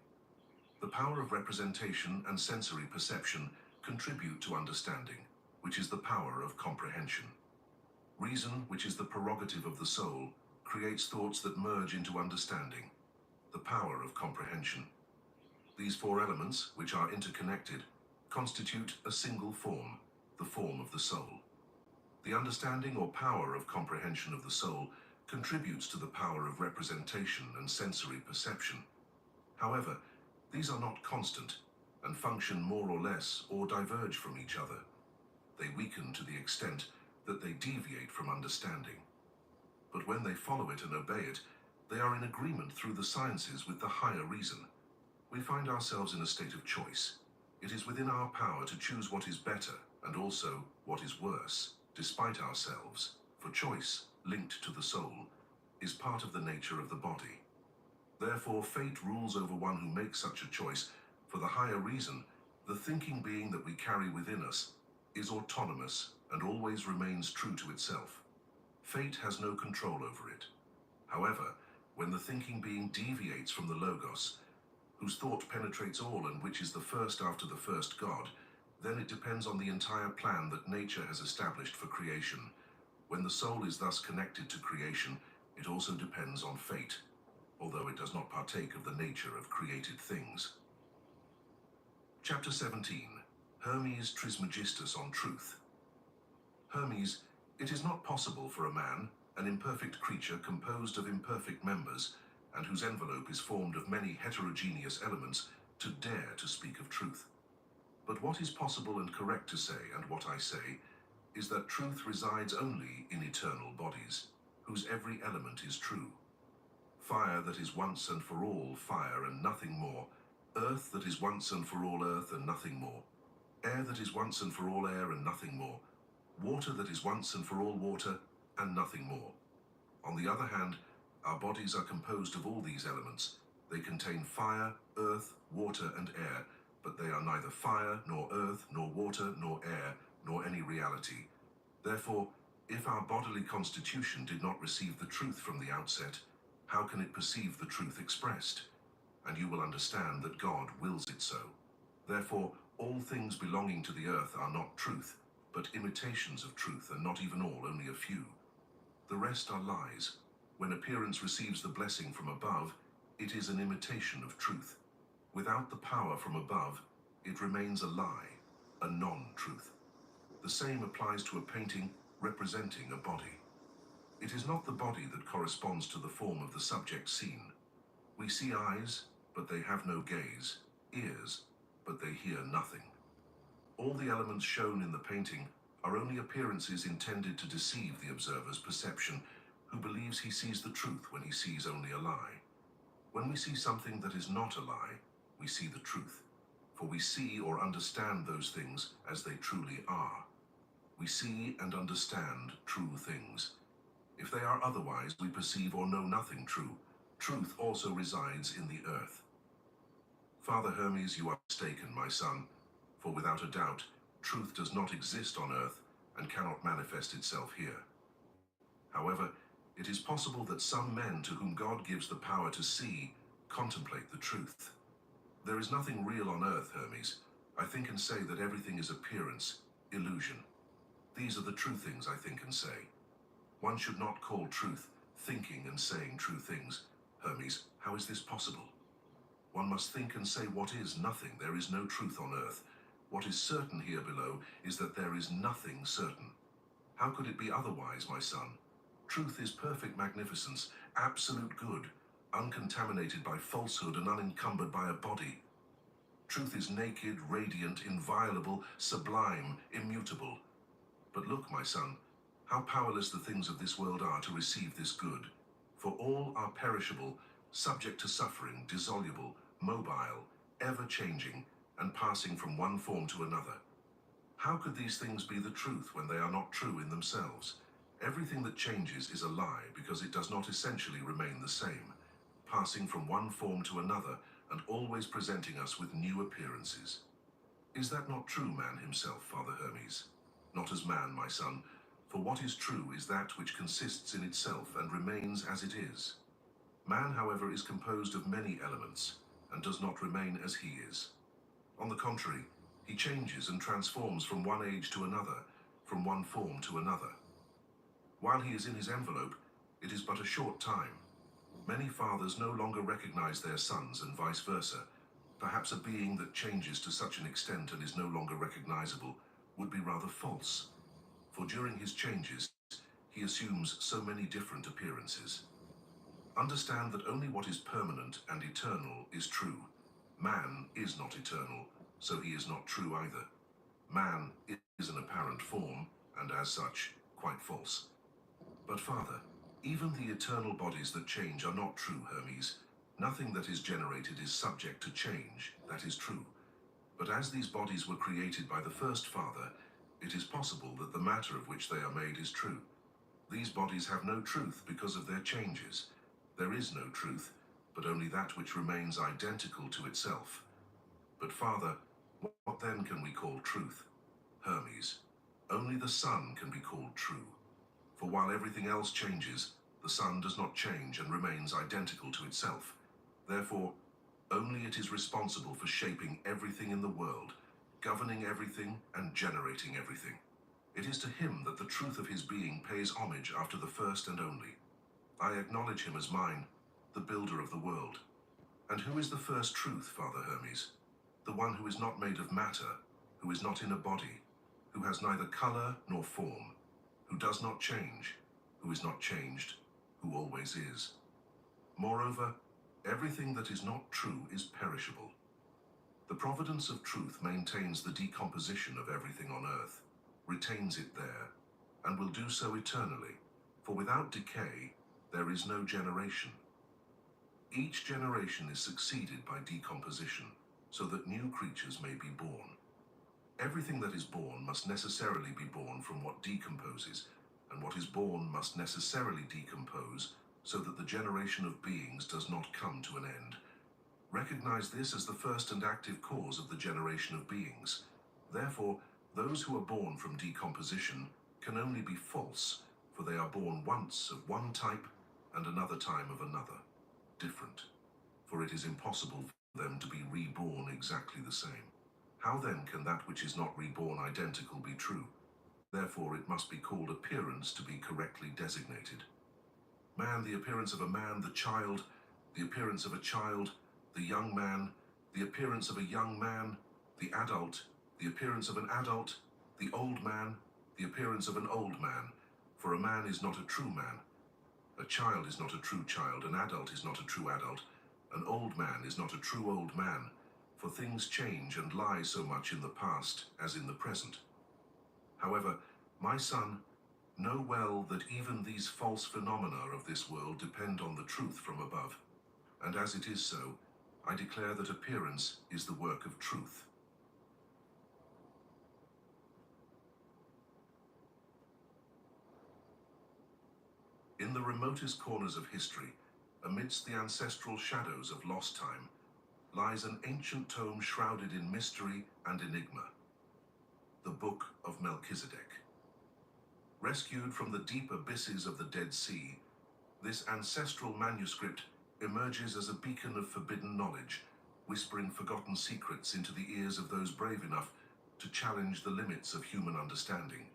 [SPEAKER 7] The power of representation and sensory perception contribute to understanding, which is the power of comprehension. Reason, which is the prerogative of the soul, creates thoughts that merge into understanding, the power of comprehension. These four elements, which are interconnected, constitute a single form, the form of the soul. The understanding or power of comprehension of the soul contributes to the power of representation and sensory perception. However, these are not constant and function more or less or diverge from each other. They weaken to the extent that they deviate from understanding. But when they follow it and obey it, they are in agreement through the sciences with the higher reason. We find ourselves in a state of choice. It is within our power to choose what is better and also what is worse, despite ourselves, for choice, linked to the soul, is part of the nature of the body. Therefore, fate rules over one who makes such a choice. For the higher reason, the thinking being that we carry within us, is autonomous and always remains true to itself. Fate has no control over it. However, when the thinking being deviates from the Logos, whose thought penetrates all and which is the first after the first God, then it depends on the entire plan that nature has established for creation. When the soul is thus connected to creation, it also depends on fate, although it does not partake of the nature of created things. Chapter 17. Hermes Trismegistus on truth. Hermes, it is not possible for a man, an imperfect creature composed of imperfect members, and whose envelope is formed of many heterogeneous elements, to dare to speak of truth. But what is possible and correct to say, and what I say, is that truth resides only in eternal bodies, whose every element is true. Fire that is once and for all fire and nothing more, earth that is once and for all earth and nothing more, air that is once and for all air and nothing more, water that is once and for all water and nothing more. On the other hand, our bodies are composed of all these elements. They contain fire, earth, water, and air, but they are neither fire, nor earth, nor water, nor air, nor any reality. Therefore, if our bodily constitution did not receive the truth from the outset, how can it perceive the truth expressed? And you will understand that God wills it so. Therefore, all things belonging to the earth are not truth, but imitations of truth, and not even all, only a few. The rest are lies. When appearance receives the blessing from above, it is an imitation of truth. Without the power from above, it remains a lie, a non-truth. The same applies to a painting representing a body. It is not the body that corresponds to the form of the subject seen. We see eyes, but they have no gaze, ears, but they hear nothing. All the elements shown in the painting are only appearances intended to deceive the observer's perception, who believes he sees the truth when he sees only a lie. When we see something that is not a lie, we see the truth, for we see or understand those things as they truly are. We see and understand true things. If they are otherwise, we perceive or know nothing true. Truth also resides in the earth. Father Hermes, you are mistaken, my son, for without a doubt, truth does not exist on earth and cannot manifest itself here. However, it is possible that some men to whom God gives the power to see contemplate the truth. There is nothing real on earth, Hermes. I think and say that everything is appearance, illusion. These are the true things I think and say. One should not call truth thinking and saying true things. Hermes, how is this possible? One must think and say what is nothing. There is no truth on earth. What is certain here below is that there is nothing certain. How could it be otherwise, my son? Truth is perfect magnificence, absolute good, uncontaminated by falsehood and unencumbered by a body. Truth is naked, radiant, inviolable, sublime, immutable. But look, my son, how powerless the things of this world are to receive this good. For all are perishable, subject to suffering, dissoluble, mobile, ever-changing, and passing from one form to another. How could these things be the truth when they are not true in themselves? Everything that changes is a lie because it does not essentially remain the same, passing from one form to another and always presenting us with new appearances. Is that not true, man himself, Father Hermes? Not as man, my son, for what is true is that which consists in itself and remains as it is. Man, however, is composed of many elements and does not remain as he is. On the contrary, he changes and transforms from one age to another, from one form to another. While he is in his envelope, it is but a short time. Many fathers no longer recognize their sons and vice versa. Perhaps a being that changes to such an extent and is no longer recognizable would be rather false, for during his changes, he assumes so many different appearances. Understand that only what is permanent and eternal is true. Man is not eternal, so he is not true either. Man is an apparent form, and as such, quite false. But Father, even the eternal bodies that change are not true, Hermes. Nothing that is generated is subject to change, that is true. But as these bodies were created by the first Father, it is possible that the matter of which they are made is true. These bodies have no truth because of their changes. There is no truth, but only that which remains identical to itself. But Father, what then can we call truth? Hermes, only the sun can be called true. For while everything else changes, the sun does not change and remains identical to itself. Therefore, only it is responsible for shaping everything in the world, governing everything and generating everything. It is to him that the truth of his being pays homage after the first and only. I acknowledge him as mine, the builder of the world. And who is the first truth, Father Hermes? The one who is not made of matter, who is not in a body, who has neither color nor form, who does not change, who is not changed, who always is. Moreover, everything that is not true is perishable. The providence of truth maintains the decomposition of everything on earth, retains it there, and will do so eternally, for without decay there is no generation. Each generation is succeeded by decomposition, so that new creatures may be born. Everything that is born must necessarily be born from what decomposes, and what is born must necessarily decompose, so that the generation of beings does not come to an end. Recognize this as the first and active cause of the generation of beings. Therefore, those who are born from decomposition can only be false, for they are born once of one type and another time of another, different, for it is impossible for them to be reborn exactly the same. How then can that which is not reborn identical be true? Therefore it must be called appearance to be correctly designated. Man, the appearance of a man, the child, the appearance of a child, the young man, the appearance of a young man, the adult, the appearance of an adult, the old man, the appearance of an old man. For a man is not a true man. A child is not a true child, an adult is not a true adult, an old man is not a true old man, for things change and lie so much in the past as in the present. However, my son, know well that even these false phenomena of this world depend on the truth from above, and as it is so, I declare that appearance is the work of truth. In the remotest corners of history, amidst the ancestral shadows of lost time, lies an ancient tome shrouded in mystery and enigma, the Book of Melchizedek. Rescued from the deep abysses of the Dead Sea, this ancestral manuscript emerges as a beacon of forbidden knowledge, whispering forgotten secrets into the ears of those brave enough to challenge the limits of human understanding.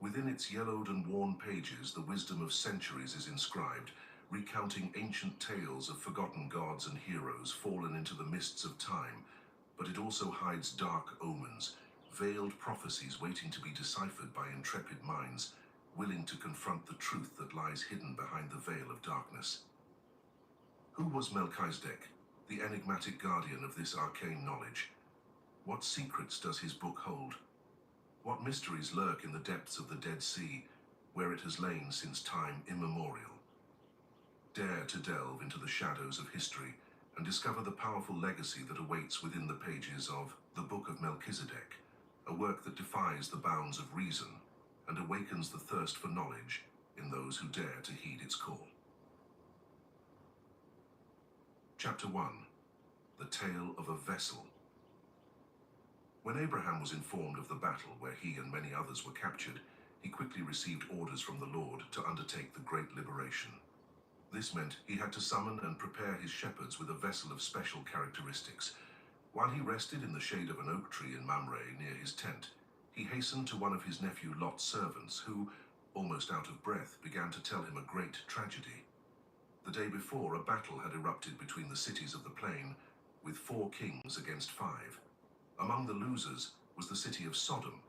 [SPEAKER 7] Within its yellowed and worn pages, the wisdom of centuries is inscribed, recounting ancient tales of forgotten gods and heroes fallen into the mists of time, but it also hides dark omens, veiled prophecies waiting to be deciphered by intrepid minds, willing to confront the truth that lies hidden behind the veil of darkness. Who was Melchizedek, the enigmatic guardian of this arcane knowledge? What secrets does his book hold? What mysteries lurk in the depths of the Dead Sea, where it has lain since time immemorial? Dare to delve into the shadows of history and discover the powerful legacy that awaits within the pages of the Book of Melchizedek, a work that defies the bounds of reason and awakens the thirst for knowledge in those who dare to heed its call. Chapter 1. The Tale of a Vessel. When Abraham was informed of the battle where he and many others were captured, he quickly received orders from the Lord to undertake the great liberation. This meant he had to summon and prepare his shepherds with a vessel of special characteristics. While he rested in the shade of an oak tree in Mamre near his tent, he hastened to one of his nephew Lot's servants who, almost out of breath, began to tell him a great tragedy. The day before, a battle had erupted between the cities of the plain, with 4 kings against 5. Among the losers was the city of Sodom,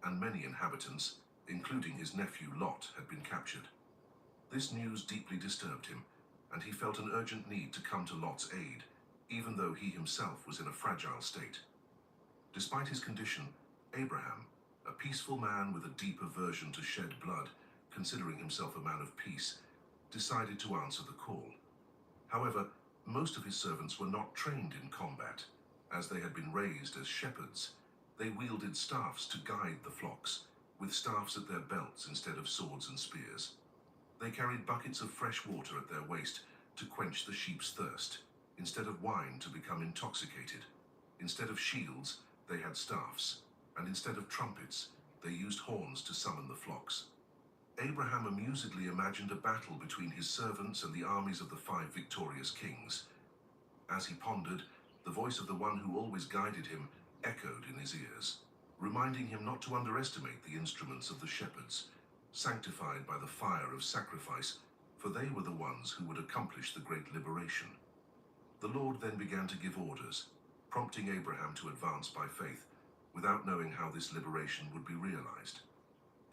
[SPEAKER 7] and many inhabitants, including his nephew Lot, had been captured. This news deeply disturbed him, and he felt an urgent need to come to Lot's aid, even though he himself was in a fragile state. Despite his condition, Abraham, a peaceful man with a deep aversion to shed blood, considering himself a man of peace, decided to answer the call. However, most of his servants were not trained in combat. As they had been raised as shepherds, they wielded staffs to guide the flocks, with staffs at their belts instead of swords and spears. They carried buckets of fresh water at their waist to quench the sheep's thirst, instead of wine to become intoxicated. Instead of shields, they had staffs, and instead of trumpets, they used horns to summon the flocks. Abraham amusedly imagined a battle between his servants and the armies of the 5 victorious kings. As he pondered, the voice of the one who always guided him echoed in his ears, reminding him not to underestimate the instruments of the shepherds, sanctified by the fire of sacrifice, for they were the ones who would accomplish the great liberation. The Lord then began to give orders, prompting Abraham to advance by faith, without knowing how this liberation would be realized.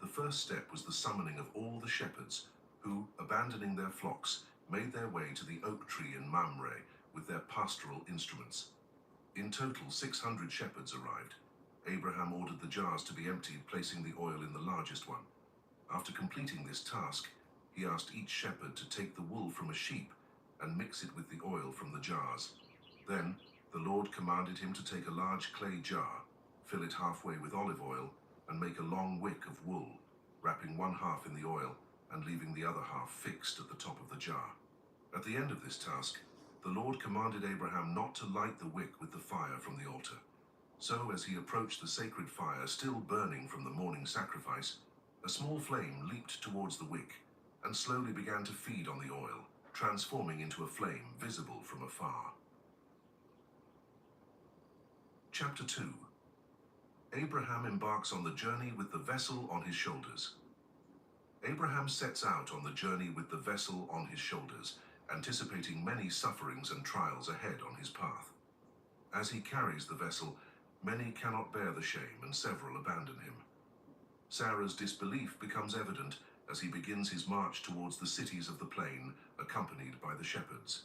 [SPEAKER 7] The first step was the summoning of all the shepherds, who, abandoning their flocks, made their way to the oak tree in Mamre with their pastoral instruments. In total, 600 shepherds arrived. Abraham ordered the jars to be emptied, placing the oil in the largest one. After completing this task, he asked each shepherd to take the wool from a sheep and mix it with the oil from the jars. Then, the Lord commanded him to take a large clay jar, fill it halfway with olive oil, and make a long wick of wool, wrapping one half in the oil and leaving the other half fixed at the top of the jar. At the end of this task, the Lord commanded Abraham not to light the wick with the fire from the altar. So, as he approached the sacred fire still burning from the morning sacrifice, a small flame leaped towards the wick and slowly began to feed on the oil, transforming into a flame visible from afar. Chapter 2. Abraham embarks on the journey with the vessel on his shoulders. Abraham sets out on the journey with the vessel on his shoulders, anticipating many sufferings and trials ahead on his path. As he carries the vessel, many cannot bear the shame and several abandon him. Sarah's disbelief becomes evident as he begins his march towards the cities of the plain, accompanied by the shepherds.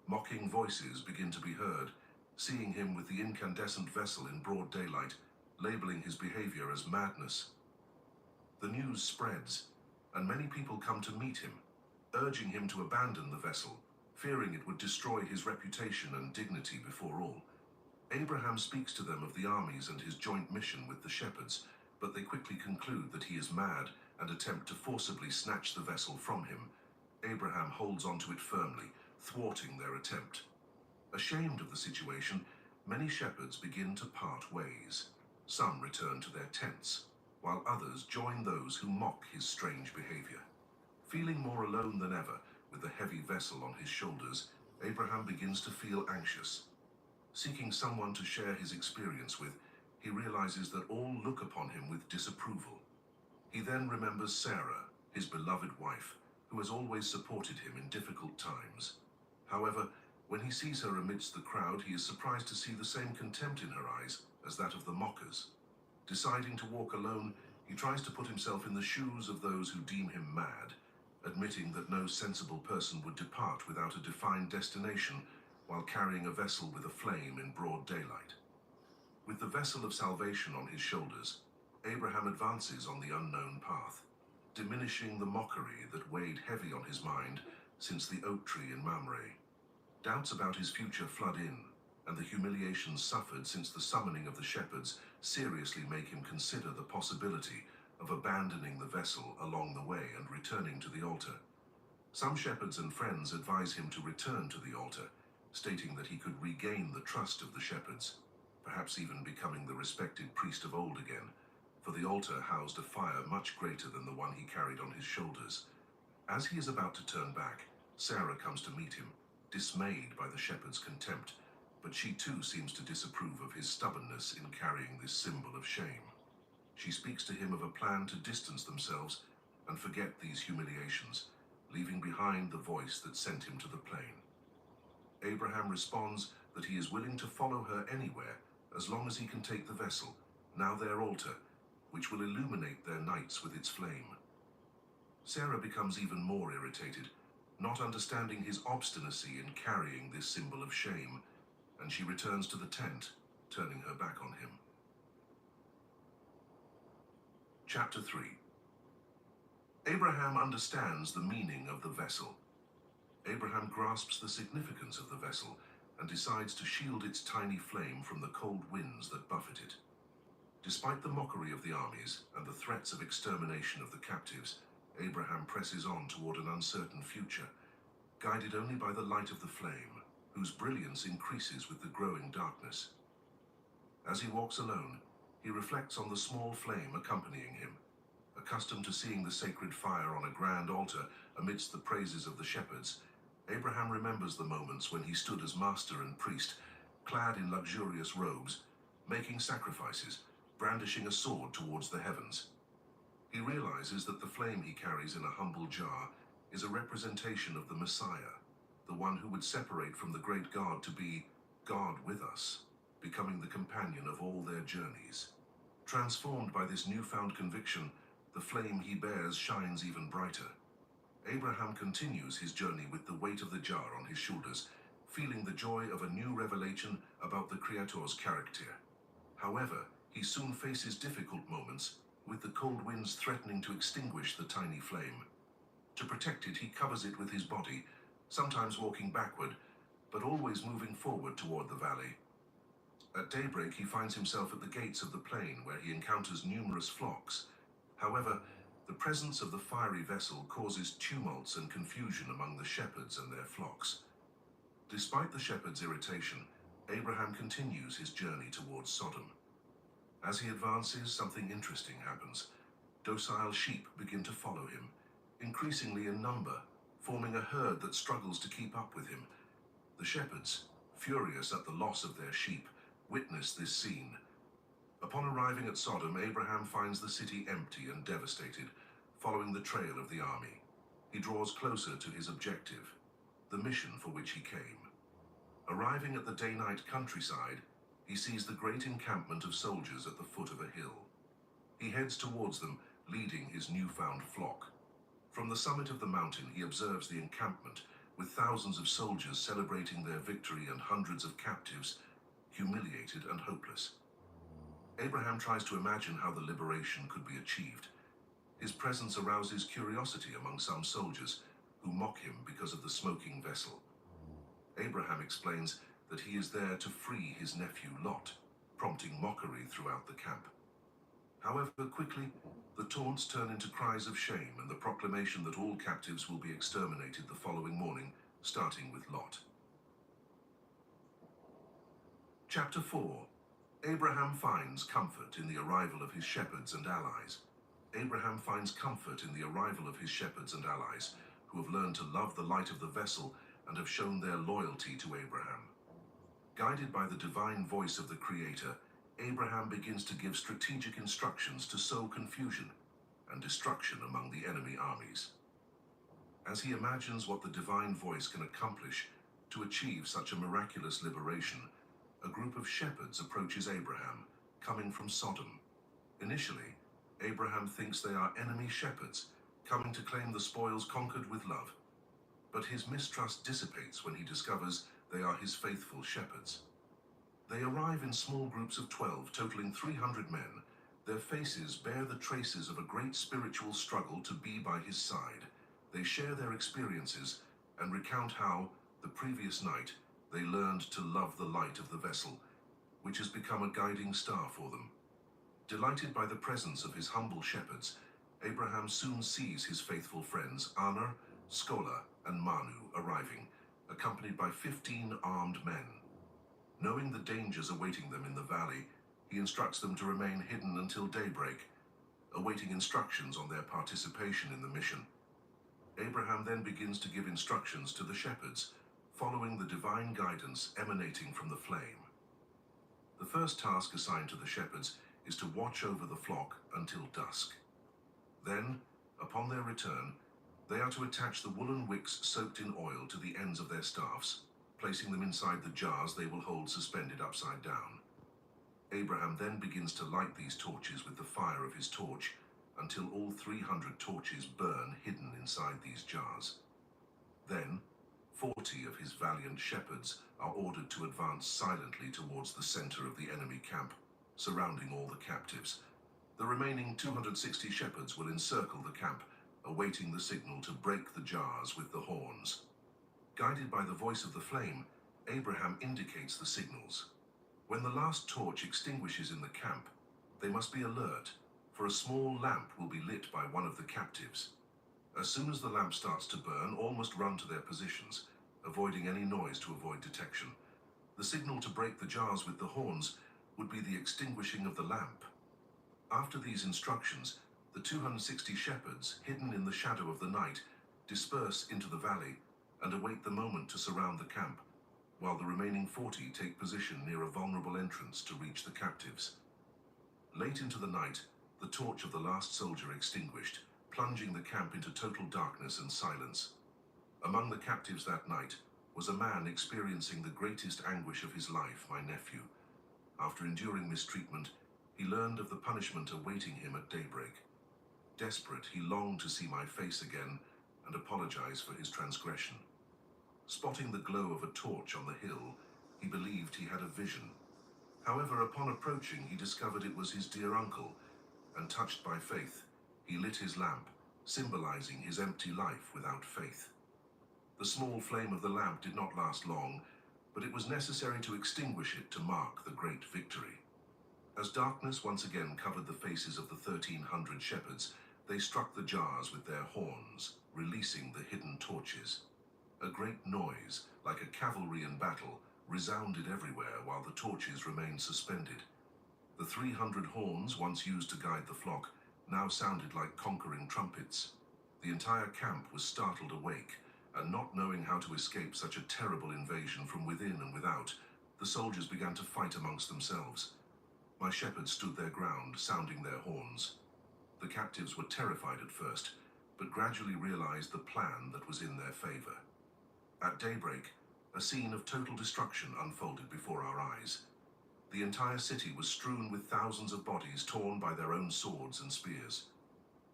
[SPEAKER 7] Mocking voices begin to be heard, seeing him with the incandescent vessel in broad daylight, labeling his behavior as madness. The news spreads, and many people come to meet him, urging him to abandon the vessel, fearing it would destroy his reputation and dignity before all. Abraham speaks to them of the armies and his joint mission with the shepherds, but they quickly conclude that he is mad and attempt to forcibly snatch the vessel from him. Abraham holds onto it firmly, thwarting their attempt. Ashamed of the situation, many shepherds begin to part ways. Some return to their tents, while others join those who mock his strange behavior. Feeling more alone than ever, with the heavy vessel on his shoulders, Abraham begins to feel anxious. Seeking someone to share his experience with, he realizes that all look upon him with disapproval. He then remembers Sarah, his beloved wife, who has always supported him in difficult times. However, when he sees her amidst the crowd, he is surprised to see the same contempt in her eyes as that of the mockers. Deciding to walk alone, he tries to put himself in the shoes of those who deem him mad, admitting that no sensible person would depart without a defined destination while carrying a vessel with a flame in broad daylight. With the vessel of salvation on his shoulders, Abraham advances on the unknown path, diminishing the mockery that weighed heavy on his mind since the oak tree in Mamre. Doubts about his future flood in, and the humiliations suffered since the summoning of the shepherds seriously make him consider the possibility of abandoning the vessel along the way and returning to the altar. Some shepherds and friends advise him to return to the altar, stating that he could regain the trust of the shepherds, perhaps even becoming the respected priest of old again, for the altar housed a fire much greater than the one he carried on his shoulders. As he is about to turn back, Sarah comes to meet him, dismayed by the shepherd's contempt, but she too seems to disapprove of his stubbornness in carrying this symbol of shame. She speaks to him of a plan to distance themselves and forget these humiliations, leaving behind the voice that sent him to the plain. Abraham responds that he is willing to follow her anywhere as long as he can take the vessel, now their altar, which will illuminate their nights with its flame. Sarah becomes even more irritated, not understanding his obstinacy in carrying this symbol of shame, and she returns to the tent, turning her back on him. Chapter 3. Abraham understands the meaning of the vessel. Abraham grasps the significance of the vessel and decides to shield its tiny flame from the cold winds that buffet it. Despite the mockery of the armies and the threats of extermination of the captives, Abraham presses on toward an uncertain future, guided only by the light of the flame, whose brilliance increases with the growing darkness. As he walks alone, he reflects on the small flame accompanying him. Accustomed to seeing the sacred fire on a grand altar amidst the praises of the shepherds, Abraham remembers the moments when he stood as master and priest, clad in luxurious robes, making sacrifices, brandishing a sword towards the heavens. He realizes that the flame he carries in a humble jar is a representation of the Messiah, the one who would separate from the great God to be God with us. becoming the companion of all their journeys. Transformed by this newfound conviction, the flame he bears shines even brighter. Abraham continues his journey with the weight of the jar on his shoulders, feeling the joy of a new revelation about the Creator's character. However, he soon faces difficult moments, with the cold winds threatening to extinguish the tiny flame. To protect it, he covers it with his body, sometimes walking backward, but always moving forward toward the valley. At daybreak, he finds himself at the gates of the plain, where he encounters numerous flocks. However, the presence of the fiery vessel causes tumults and confusion among the shepherds and their flocks. Despite the shepherds' irritation, Abraham continues his journey towards Sodom. As he advances, something interesting happens. Docile sheep begin to follow him, increasingly in number, forming a herd that struggles to keep up with him. The shepherds, furious at the loss of their sheep, witness this scene. Upon arriving at Sodom, Abraham finds the city empty and devastated, following the trail of the army. He draws closer to his objective, the mission for which he came. Arriving at the day-night countryside, he sees the great encampment of soldiers at the foot of a hill. He heads towards them, leading his newfound flock. From the summit of the mountain, he observes the encampment, with thousands of soldiers celebrating their victory and hundreds of captives, humiliated and hopeless. Abraham tries to imagine how the liberation could be achieved. His presence arouses curiosity among some soldiers, who mock him because of the smoking vessel. Abraham explains that he is there to free his nephew Lot, prompting mockery throughout the camp. However, quickly, the taunts turn into cries of shame and the proclamation that all captives will be exterminated the following morning, starting with Lot. Chapter 4. Abraham finds comfort in the arrival of his shepherds and allies. Abraham finds comfort in the arrival of his shepherds and allies, who have learned to love the light of the vessel and have shown their loyalty to Abraham. Guided by the divine voice of the Creator, Abraham begins to give strategic instructions to sow confusion and destruction among the enemy armies. As he imagines what the divine voice can accomplish to achieve such a miraculous liberation, a group of shepherds approaches Abraham, coming from Sodom. Initially, Abraham thinks they are enemy shepherds, coming to claim the spoils conquered with love. But his mistrust dissipates when he discovers they are his faithful shepherds. They arrive in small groups of 12, totaling 300 men. Their faces bear the traces of a great spiritual struggle to be by his side. They share their experiences and recount how, the previous night, they learned to love the light of the vessel, which has become a guiding star for them. Delighted by the presence of his humble shepherds, Abraham soon sees his faithful friends Aner, Skola, and Manu arriving, accompanied by 15 armed men. Knowing the dangers awaiting them in the valley, he instructs them to remain hidden until daybreak, awaiting instructions on their participation in the mission. Abraham then begins to give instructions to the shepherds, following the divine guidance emanating from the flame. The first task assigned to the shepherds is to watch over the flock until dusk. Then, upon their return, they are to attach the woolen wicks soaked in oil to the ends of their staffs, placing them inside the jars they will hold suspended upside down. Abraham then begins to light these torches with the fire of his torch until all 300 torches burn hidden inside these jars. Then, 40 of his valiant shepherds are ordered to advance silently towards the center of the enemy camp, surrounding all the captives. The remaining 260 shepherds will encircle the camp, awaiting the signal to break the jars with the horns. Guided by the voice of the flame, Abraham indicates the signals. When the last torch extinguishes in the camp, they must be alert, for a small lamp will be lit by one of the captives. As soon as the lamp starts to burn, all must run to their positions, avoiding any noise to avoid detection. The signal to break the jars with the horns would be the extinguishing of the lamp. After these instructions, the 260 shepherds, hidden in the shadow of the night, disperse into the valley and await the moment to surround the camp, while the remaining 40 take position near a vulnerable entrance to reach the captives. Late into the night, the torch of the last soldier extinguished, plunging the camp into total darkness and silence. Among the captives that night was a man experiencing the greatest anguish of his life, my nephew. After enduring mistreatment, he learned of the punishment awaiting him at daybreak. Desperate, he longed to see my face again and apologize for his transgression. Spotting the glow of a torch on the hill, he believed he had a vision. However, upon approaching, he discovered it was his dear uncle, and touched by faith, he lit his lamp, symbolizing his empty life without faith. The small flame of the lamp did not last long, but it was necessary to extinguish it to mark the great victory. As darkness once again covered the faces of the 1,300 shepherds, they struck the jars with their horns, releasing the hidden torches. A great noise, like a cavalry in battle, resounded everywhere while the torches remained suspended. The 300 horns once used to guide the flock now sounded like conquering trumpets. The entire camp was startled awake, and not knowing how to escape such a terrible invasion from within and without, the soldiers began to fight amongst themselves. My shepherds stood their ground, sounding their horns. The captives were terrified at first, but gradually realized the plan that was in their favor. At daybreak, a scene of total destruction unfolded before our eyes. The entire city was strewn with thousands of bodies torn by their own swords and spears.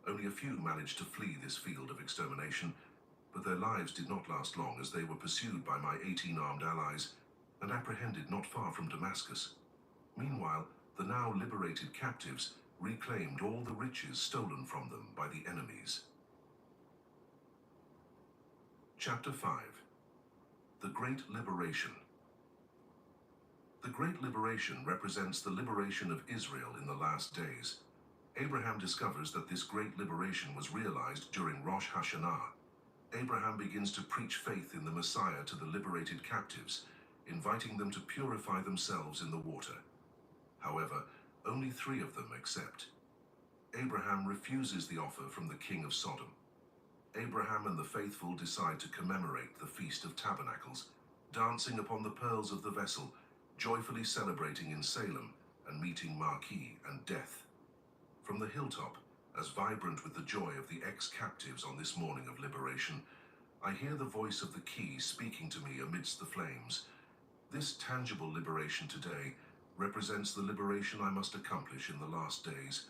[SPEAKER 7] Only a few managed to flee this field of extermination, but their lives did not last long as they were pursued by my 18 armed allies and apprehended not far from Damascus. Meanwhile, the now liberated captives reclaimed all the riches stolen from them by the enemies. Chapter 5. The Great Liberation. The Great Liberation represents the liberation of Israel in the last days. Abraham discovers that this great liberation was realized during Rosh Hashanah. Abraham begins to preach faith in the Messiah to the liberated captives, inviting them to purify themselves in the water. However, only 3 of them accept. Abraham refuses the offer from the king of Sodom. Abraham and the faithful decide to commemorate the Feast of Tabernacles, dancing upon the pearls of the vessel, joyfully celebrating in Salem and meeting Marquis and Death. From the hilltop, as vibrant with the joy of the ex-captives on this morning of liberation, I hear the voice of the key speaking to me amidst the flames. This tangible liberation today represents the liberation I must accomplish in the last days,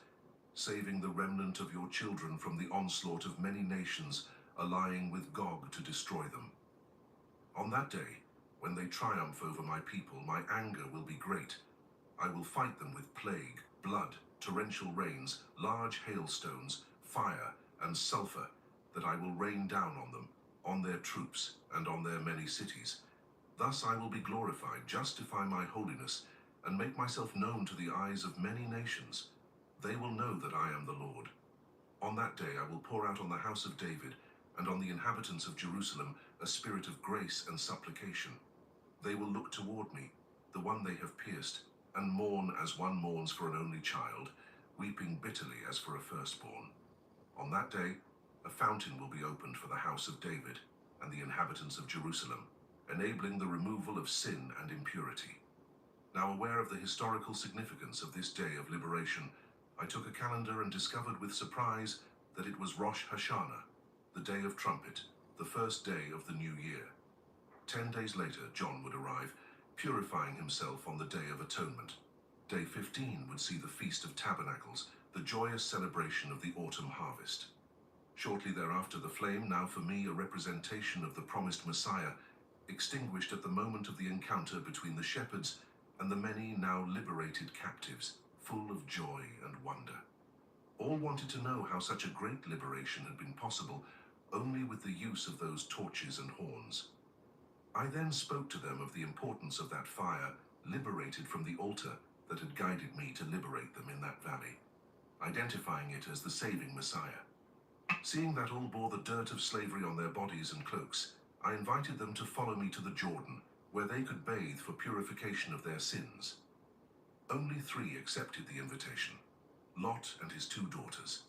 [SPEAKER 7] saving the remnant of your children from the onslaught of many nations allying with Gog to destroy them. On that day, when they triumph over my people, my anger will be great. I will fight them with plague, blood, torrential rains, large hailstones, fire, and sulfur, that I will rain down on them, on their troops, and on their many cities. Thus I will be glorified, justify my holiness, and make myself known to the eyes of many nations. They will know that I am the Lord. On that day I will pour out on the house of David and on the inhabitants of Jerusalem a spirit of grace and supplication. They will look toward me, the one they have pierced, and mourn as one mourns for an only child, weeping bitterly as for a firstborn. On that day, a fountain will be opened for the house of David and the inhabitants of Jerusalem, enabling the removal of sin and impurity. Now aware of the historical significance of this day of liberation, I took a calendar and discovered with surprise that it was Rosh Hashanah, the day of trumpet, the first day of the new year. 10 days later, John would arrive, purifying himself on the Day of Atonement. Day 15 would see the Feast of Tabernacles, the joyous celebration of the autumn harvest. Shortly thereafter, the flame, now for me a representation of the promised Messiah, extinguished at the moment of the encounter between the shepherds and the many now liberated captives, full of joy and wonder. All wanted to know how such a great liberation had been possible, only with the use of those torches and horns. I then spoke to them of the importance of that fire liberated from the altar that had guided me to liberate them in that valley, identifying it as the saving Messiah. Seeing that all bore the dirt of slavery on their bodies and cloaks, I invited them to follow me to the Jordan, where they could bathe for purification of their sins. Only 3 accepted the invitation: Lot and his 2 daughters.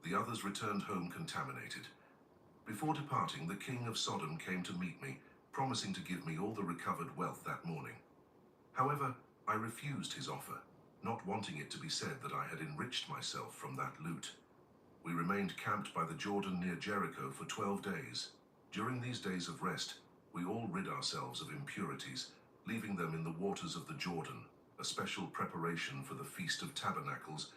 [SPEAKER 7] The others returned home contaminated. Before departing, the king of Sodom came to meet me, promising to give me all the recovered wealth that morning. However, I refused his offer, not wanting it to be said that I had enriched myself from that loot. We remained camped by the Jordan near Jericho for 12 days. During these days of rest, we all rid ourselves of impurities, leaving them in the waters of the Jordan, a special preparation for the Feast of Tabernacles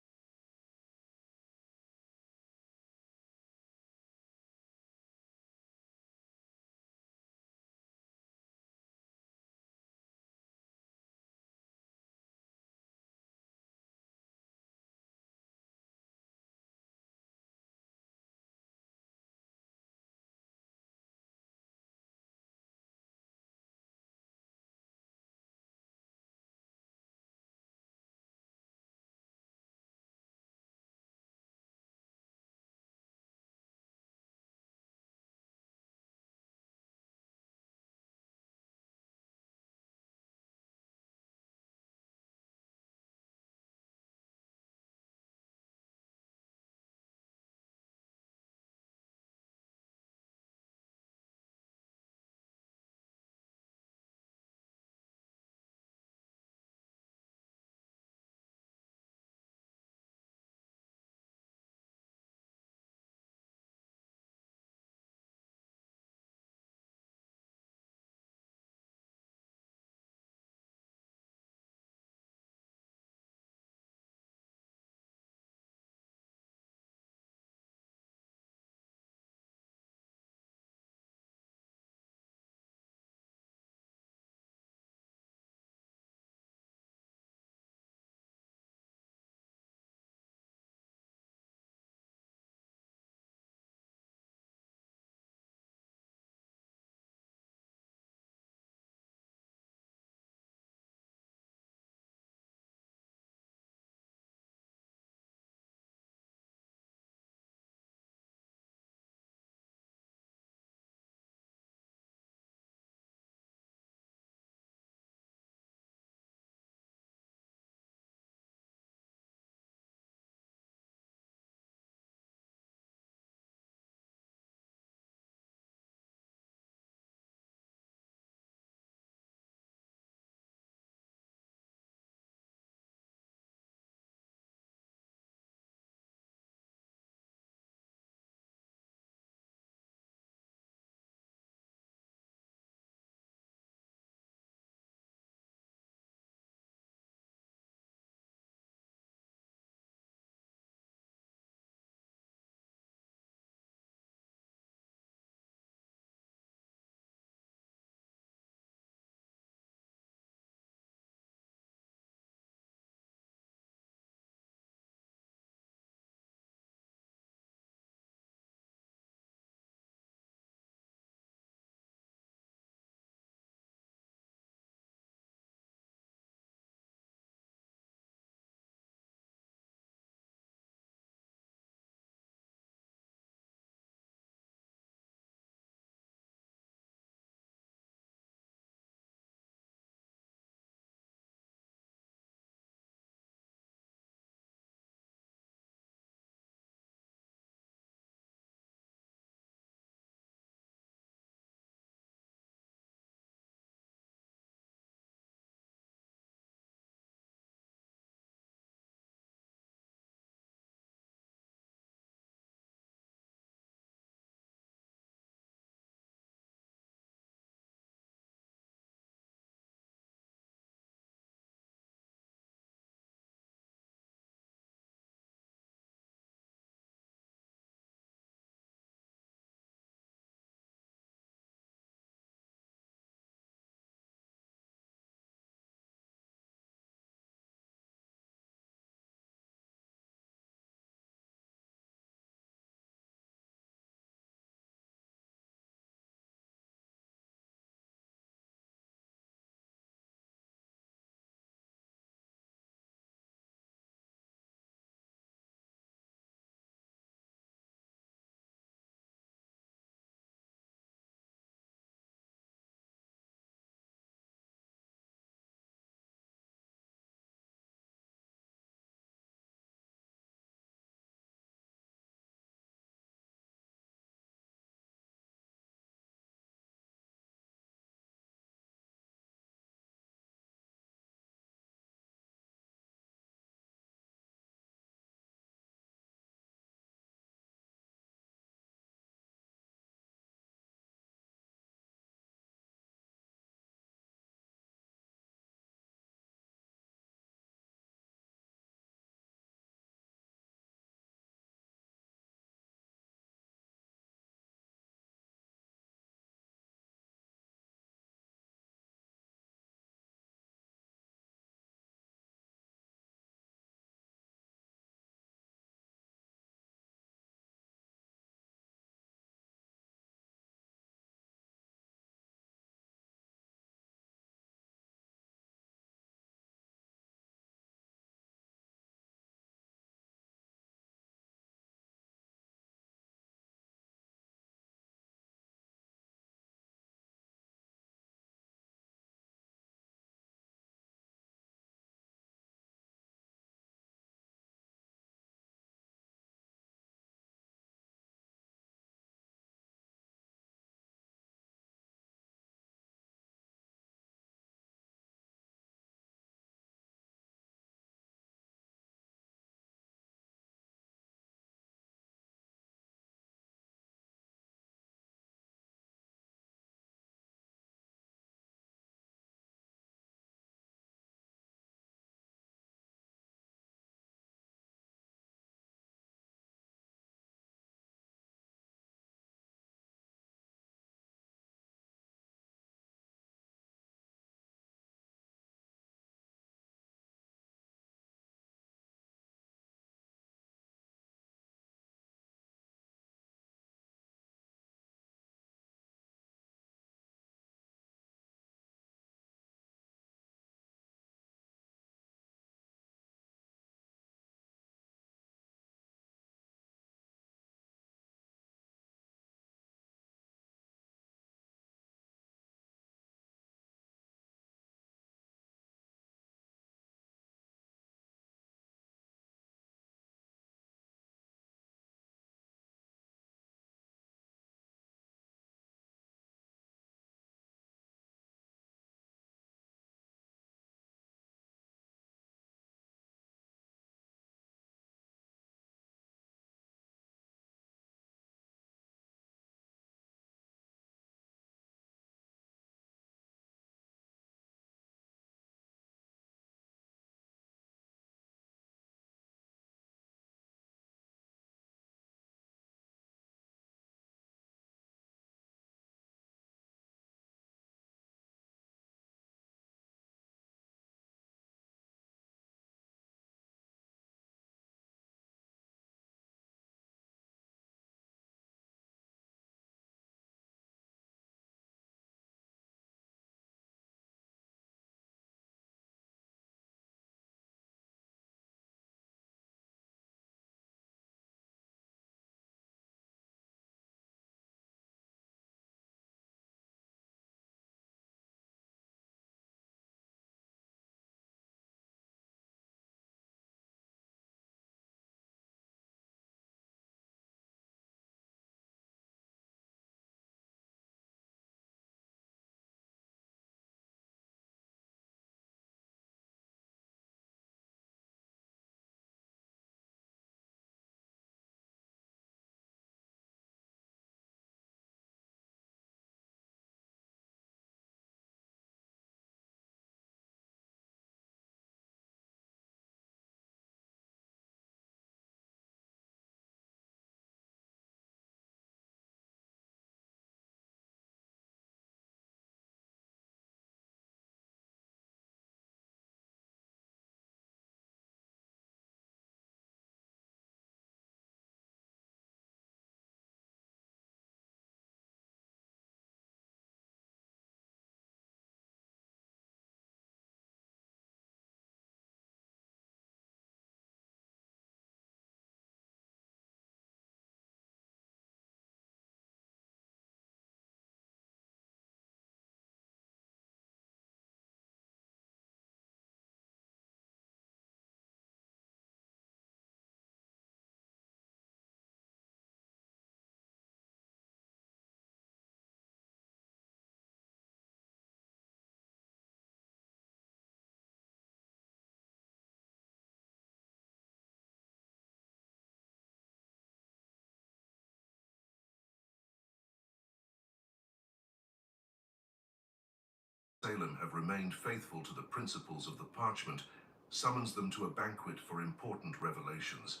[SPEAKER 7] Salem have remained faithful to the principles of the parchment, summons them to a banquet for important revelations.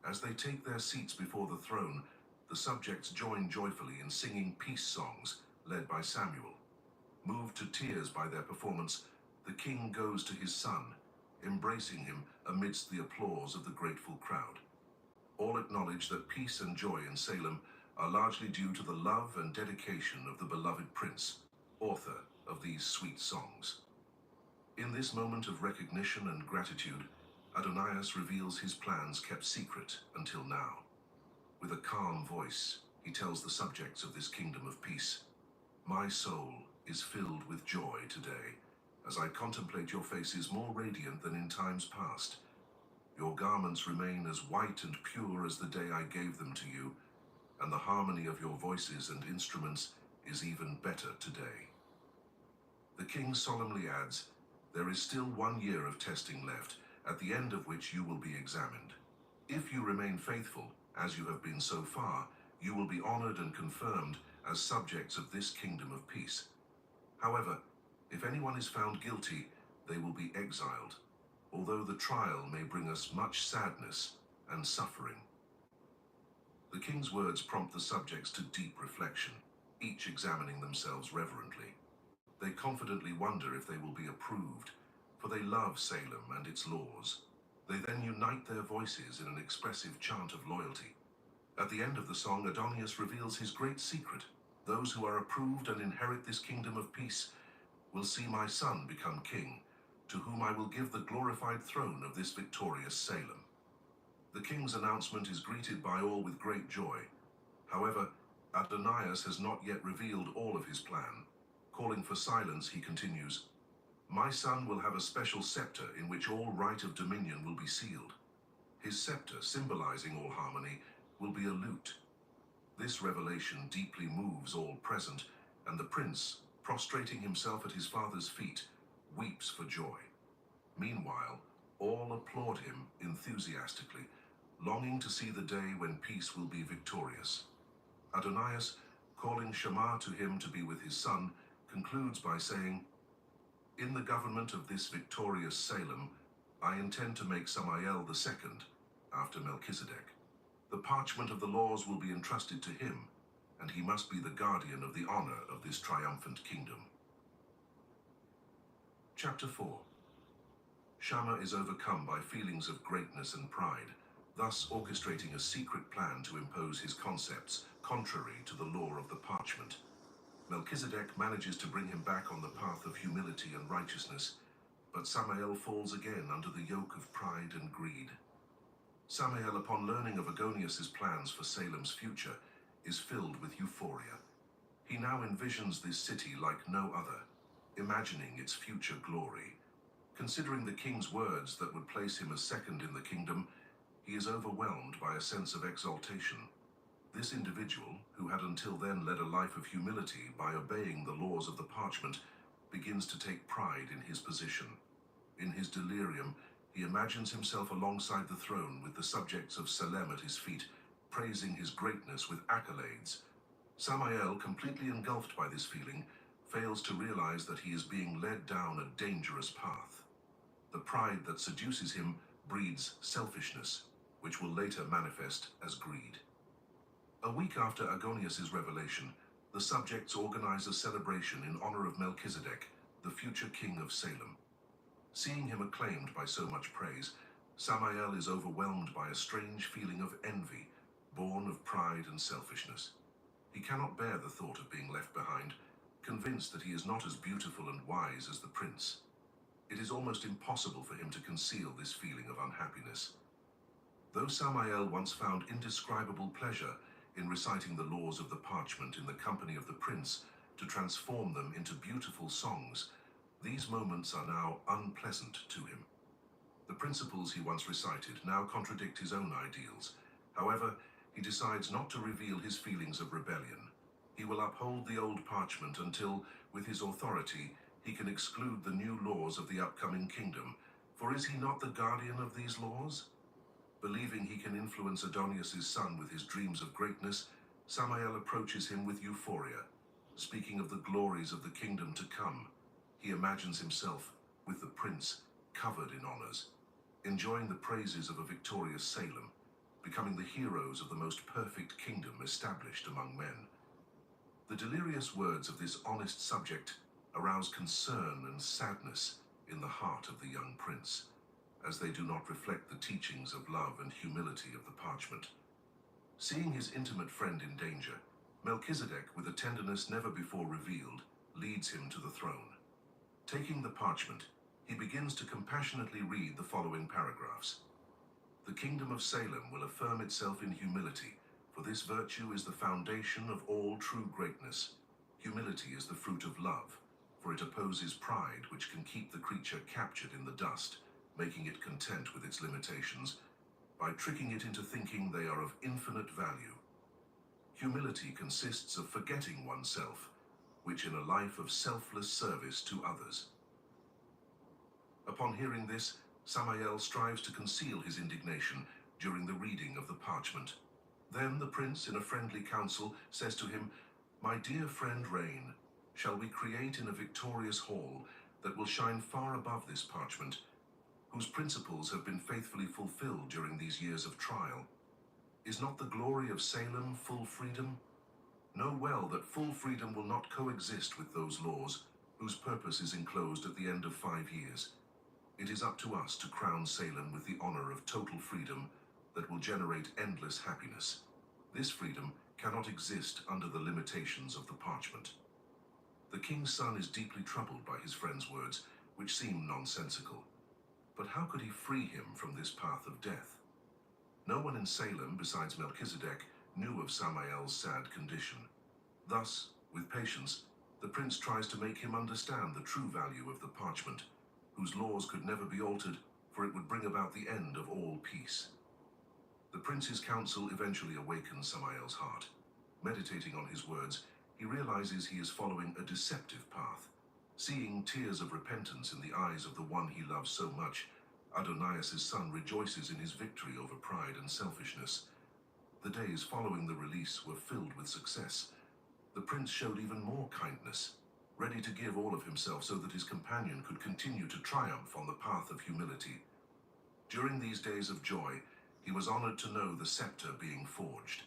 [SPEAKER 7] As they take their seats before the throne, the subjects join joyfully in singing peace songs led by Samuel. Moved to tears by their performance, the king goes to his son, embracing him amidst the applause of the grateful crowd. All acknowledge that peace and joy in Salem are largely due to the love and dedication of the beloved prince, author of these sweet songs. In this moment of recognition and gratitude, Adonias reveals his plans kept secret until now. With a calm voice, he tells the subjects of this kingdom of peace, "My soul is filled with joy today, as I contemplate your faces more radiant than in times past. Your garments remain as white and pure as the day I gave them to you, and the harmony of your voices and instruments is even better today." The king solemnly adds, "There is still 1 year of testing left, at the end of which you will be examined. If you remain faithful, as you have been so far, you will be honored and confirmed as subjects of this kingdom of peace. However, if anyone is found guilty, they will be exiled, although the trial may bring us much sadness and suffering." The king's words prompt the subjects to deep reflection, each examining themselves reverently. They confidently wonder if they will be approved, for they love Salem and its laws. They then unite their voices in an expressive chant of loyalty. At the end of the song, Adonias reveals his great secret. "Those who are approved and inherit this kingdom of peace will see my son become king, to whom I will give the glorified throne of this victorious Salem." The king's announcement is greeted by all with great joy. However, Adonias has not yet revealed all of his plan. Calling for silence, he continues, "My son will have a special scepter in which all right of dominion will be sealed. His scepter, symbolizing all harmony, will be a lute." This revelation deeply moves all present, and the prince, prostrating himself at his father's feet, weeps for joy. Meanwhile, all applaud him enthusiastically, longing to see the day when peace will be victorious. Adonias, calling Shammah to him to be with his son, concludes by saying, "In the government of this victorious Salem, I intend to make Samael the second, after Melchizedek. The parchment of the laws will be entrusted to him, and he must be the guardian of the honor of this triumphant kingdom." Chapter 4. Shammah is overcome by feelings of greatness and pride, thus orchestrating a secret plan to impose his concepts, contrary to the law of the parchment. Melchizedek manages to bring him back on the path of humility and righteousness, but Samael falls again under the yoke of pride and greed. Samael, upon learning of Agonias's plans for Salem's future, is filled with euphoria. He now envisions this city like no other, imagining its future glory. Considering the king's words that would place him as second in the kingdom, he is overwhelmed by a sense of exaltation. This individual, who had until then led a life of humility by obeying the laws of the parchment, begins to take pride in his position. In his delirium, he imagines himself alongside the throne with the subjects of Salem at his feet, praising his greatness with accolades. Samael, completely engulfed by this feeling, fails to realize that he is being led down a dangerous path. The pride that seduces him breeds selfishness, which will later manifest as greed. A week after Agonias's revelation, the subjects organize a celebration in honor of Melchizedek, the future king of Salem. Seeing him acclaimed by so much praise, Samael is overwhelmed by a strange feeling of envy, born of pride and selfishness. He cannot bear the thought of being left behind, convinced that he is not as beautiful and wise as the prince. It is almost impossible for him to conceal this feeling of unhappiness. Though Samael once found indescribable pleasure in reciting the laws of the parchment in the company of the prince to transform them into beautiful songs, these moments are now unpleasant to him. The principles he once recited now contradict his own ideals. However, he decides not to reveal his feelings of rebellion. He will uphold the old parchment until, with his authority, he can exclude the new laws of the upcoming kingdom. For is he not the guardian of these laws? Believing he can influence Adonias's son with his dreams of greatness, Samael approaches him with euphoria, speaking of the glories of the kingdom to come, he imagines himself with the prince covered in honors, enjoying the praises of a victorious Salem, becoming the heroes of the most perfect kingdom established among men. The delirious words of this honest subject arouse concern and sadness in the heart of the young prince, as they do not reflect the teachings of love and humility of the parchment. Seeing his intimate friend in danger, Melchizedek, with a tenderness never before revealed, leads him to the throne. Taking the parchment, he begins to compassionately read the following paragraphs. The kingdom of Salem will affirm itself in humility, for this virtue is the foundation of all true greatness. Humility is the fruit of love, for it opposes pride, which can keep the creature captured in the dust, making it content with its limitations, by tricking it into thinking they are of infinite value. Humility consists of forgetting oneself, which in a life of selfless service to others. Upon hearing this, Samael strives to conceal his indignation during the reading of the parchment. Then the prince, in a friendly counsel, says to him, "My dear friend Rain, shall we create in a victorious hall that will shine far above this parchment, whose principles have been faithfully fulfilled during these years of trial? Is not the glory of Salem full freedom? Know well that full freedom will not coexist with those laws, whose purpose is enclosed at the end of 5 years. It is up to us to crown Salem with the honor of total freedom that will generate endless happiness. This freedom cannot exist under the limitations of the parchment." The king's son is deeply troubled by his friend's words, which seem nonsensical. But how could he free him from this path of death? No one in Salem, besides Melchizedek, knew of Samael's sad condition. Thus, with patience, the prince tries to make him understand the true value of the parchment, whose laws could never be altered, for it would bring about the end of all peace. The prince's counsel eventually awakens Samael's heart. Meditating on his words, he realizes he is following a deceptive path. Seeing tears of repentance in the eyes of the one he loves so much, Adonias' son rejoices in his victory over pride and selfishness. The days following the release were filled with success. The prince showed even more kindness, ready to give all of himself so that his companion could continue to triumph on the path of humility. During these days of joy, he was honored to know the scepter being forged.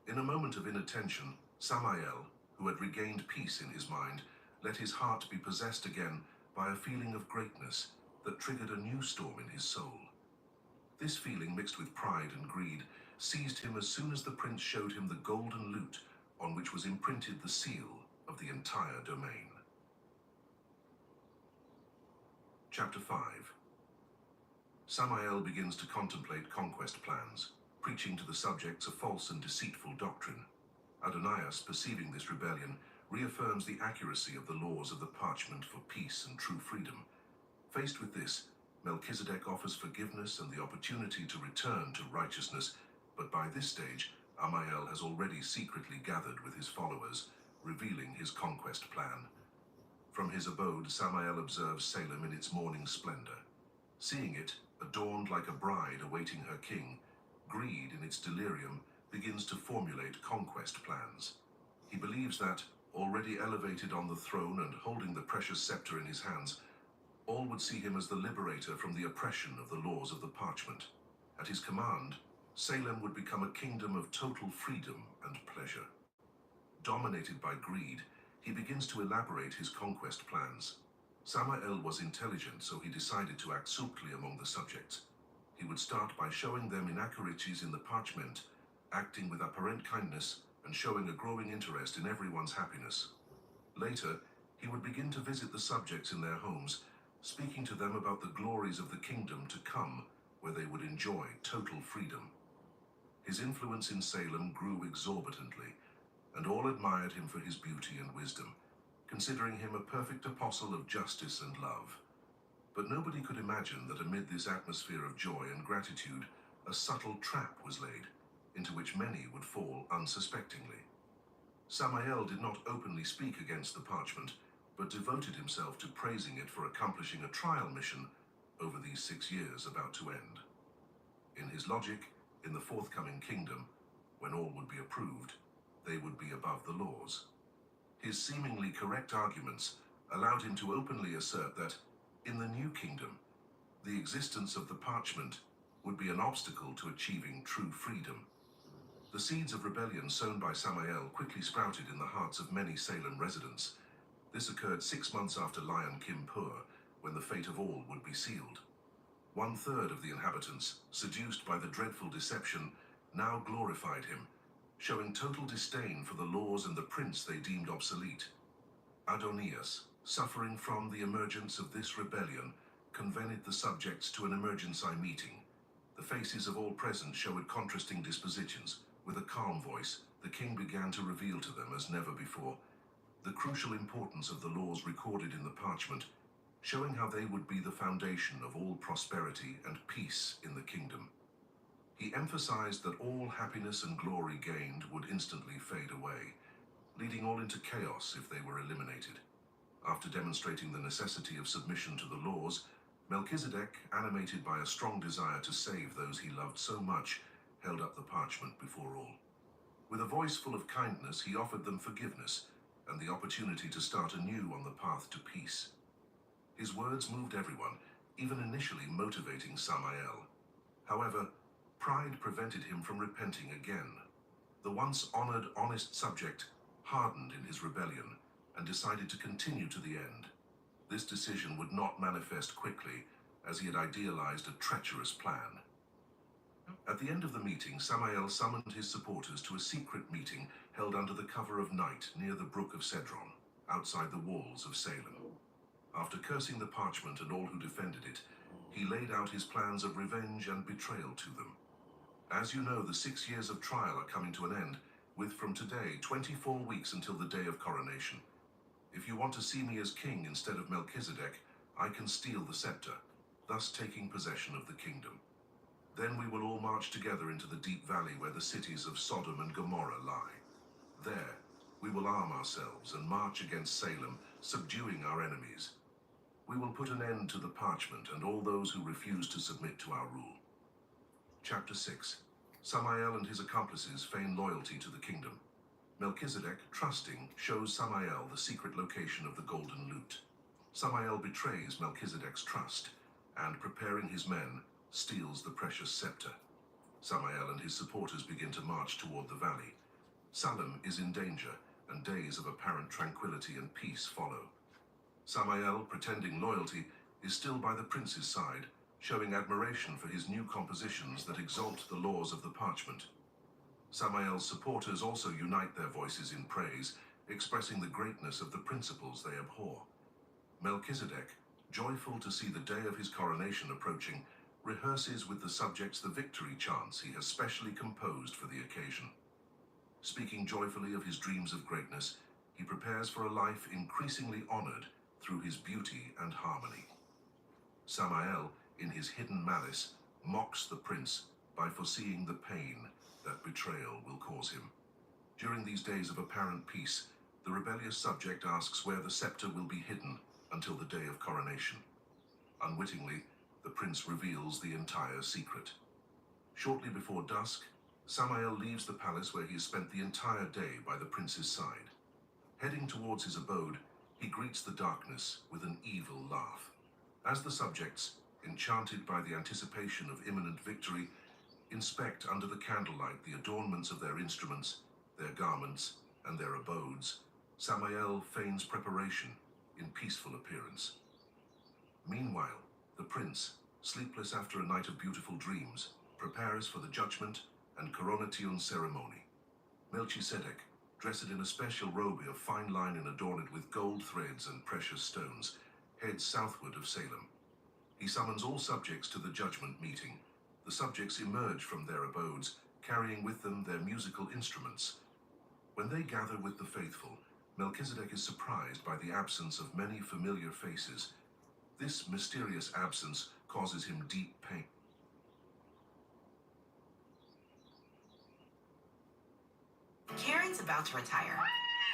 [SPEAKER 7] In a moment of inattention, Samael, who had regained peace in his mind, let his heart be possessed again by a feeling of greatness that triggered a new storm in his soul. This feeling, mixed with pride and greed, seized him as soon as the prince showed him the golden lute on which was imprinted the seal of the entire domain. Chapter 5. Samael begins to contemplate conquest plans, preaching to the subjects a false and deceitful doctrine. Adonias, perceiving this rebellion, reaffirms the accuracy of the laws of the parchment for peace and true freedom. Faced with this, Melchizedek offers forgiveness and the opportunity to return to righteousness, but by this stage, Amael has already secretly gathered with his followers, revealing his conquest plan. From his abode, Samael observes Salem in its morning splendor. Seeing it, adorned like a bride awaiting her king, greed in its delirium begins to formulate conquest plans. He believes that, already elevated on the throne and holding the precious scepter in his hands, all would see him as the liberator from the oppression of the laws of the parchment. At his command, Salem would become a kingdom of total freedom and pleasure. Dominated by greed, he begins to elaborate his conquest plans. Samael was intelligent, so he decided to act subtly among the subjects. He would start by showing them inaccuracies in the parchment, acting with apparent kindness and showing a growing interest in everyone's happiness. Later, he would begin to visit the subjects in their homes, speaking to them about the glories of the kingdom to come, where they would enjoy total freedom. His influence in Salem grew exorbitantly, and all admired him for his beauty and wisdom, considering him a perfect apostle of justice and love. But nobody could imagine that amid this atmosphere of joy and gratitude, a subtle trap was laid, into which many would fall unsuspectingly. Samael did not openly speak against the parchment, but devoted himself to praising it for accomplishing a trial mission over these 6 years about to end. In his logic, in the forthcoming kingdom, when all would be approved, they would be above the laws. His seemingly correct arguments allowed him to openly assert that, in the new kingdom, the existence of the parchment would be an obstacle to achieving true freedom. The seeds of rebellion sown by Samael quickly sprouted in the hearts of many Salem residents. This occurred 6 months after Lion Kippur, when the fate of all would be sealed. 1/3 of the inhabitants, seduced by the dreadful deception, now glorified him, showing total disdain for the laws and the prince they deemed obsolete. Adonias, suffering from the emergence of this rebellion, convened the subjects to an emergency meeting. The faces of all present showed contrasting dispositions. With a calm voice, the king began to reveal to them, as never before, the crucial importance of the laws recorded in the parchment, showing how they would be the foundation of all prosperity and peace in the kingdom. He emphasized that all happiness and glory gained would instantly fade away, leading all into chaos if they were eliminated. After demonstrating the necessity of submission to the laws, Melchizedek, animated by a strong desire to save those he loved so much, held up the parchment before all. With a voice full of kindness, he offered them forgiveness and the opportunity to start anew on the path to peace. His words moved everyone, even initially motivating Samael. However, pride prevented him from repenting again. The once honored, honest subject hardened in his rebellion and decided to continue to the end. This decision would not manifest quickly, as he had idealized a treacherous plan. At the end of the meeting, Samael summoned his supporters to a secret meeting held under the cover of night near the brook of Cedron, outside the walls of Salem. After cursing the parchment and all who defended it, he laid out his plans of revenge and betrayal to them. As you know, the 6 years of trial are coming to an end, with from today 24 weeks until the day of coronation. If you want to see me as king instead of Melchizedek, I can steal the scepter, thus taking possession of the kingdom. Then we will all march together into the deep valley where the cities of Sodom and Gomorrah lie. There, we will arm ourselves and march against Salem, subduing our enemies. We will put an end to the parchment and all those who refuse to submit to our rule. Chapter 6. Samael and his accomplices feign loyalty to the kingdom. Melchizedek, trusting, shows Samael the secret location of the golden lute. Samael betrays Melchizedek's trust, and preparing his men, steals the precious scepter. Samael and his supporters begin to march toward the valley. Salem is in danger, and days of apparent tranquility and peace follow. Samael, pretending loyalty, is still by the prince's side, showing admiration for his new compositions that exalt the laws of the parchment. Samael's supporters also unite their voices in praise, expressing the greatness of the principles they abhor. Melchizedek, joyful to see the day of his coronation approaching, rehearses with the subjects the victory chants he has specially composed for the occasion. Speaking joyfully of his dreams of greatness, he prepares for a life increasingly honored through his beauty and harmony. Samael, in his hidden malice, mocks the prince by foreseeing the pain that betrayal will cause him. During these days of apparent peace, the rebellious subject asks where the scepter will be hidden until the day of coronation. Unwittingly, the prince reveals the entire secret. Shortly before dusk, Samael leaves the palace where he has spent the entire day by the prince's side. Heading towards his abode, he greets the darkness with an evil laugh. As the subjects, enchanted by the anticipation of imminent victory, inspect under the candlelight the adornments of their instruments, their garments, and their abodes, Samael feigns preparation in peaceful appearance. Meanwhile, the prince, sleepless after a night of beautiful dreams, prepares for the judgment and coronation ceremony. Melchizedek, dressed in a special robe of fine linen adorned with gold threads and precious stones, heads southward of Salem. He summons all subjects to the judgment meeting. The subjects emerge from their abodes, carrying with them their musical instruments. When they gather with the faithful, Melchizedek is surprised by the absence of many familiar faces. This mysterious absence causes him deep pain.
[SPEAKER 19] Karen's about to retire.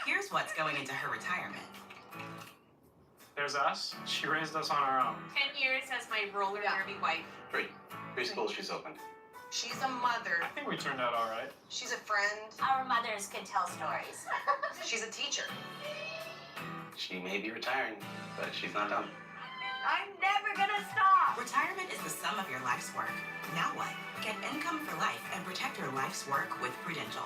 [SPEAKER 19] Here's what's going into her retirement.
[SPEAKER 9] There's us. She raised us on our own.
[SPEAKER 16] 10 years as my roller derby wife.
[SPEAKER 23] Great. Preschool she's opened.
[SPEAKER 16] She's a mother.
[SPEAKER 9] I think we turned out all right.
[SPEAKER 16] She's a friend.
[SPEAKER 15] Our mothers can tell stories.
[SPEAKER 16] She's a teacher.
[SPEAKER 2] She may be retiring, but she's not done.
[SPEAKER 19] I'm never gonna stop! Retirement is the sum of your life's work. Now what? Get income for life and protect your life's work with Prudential.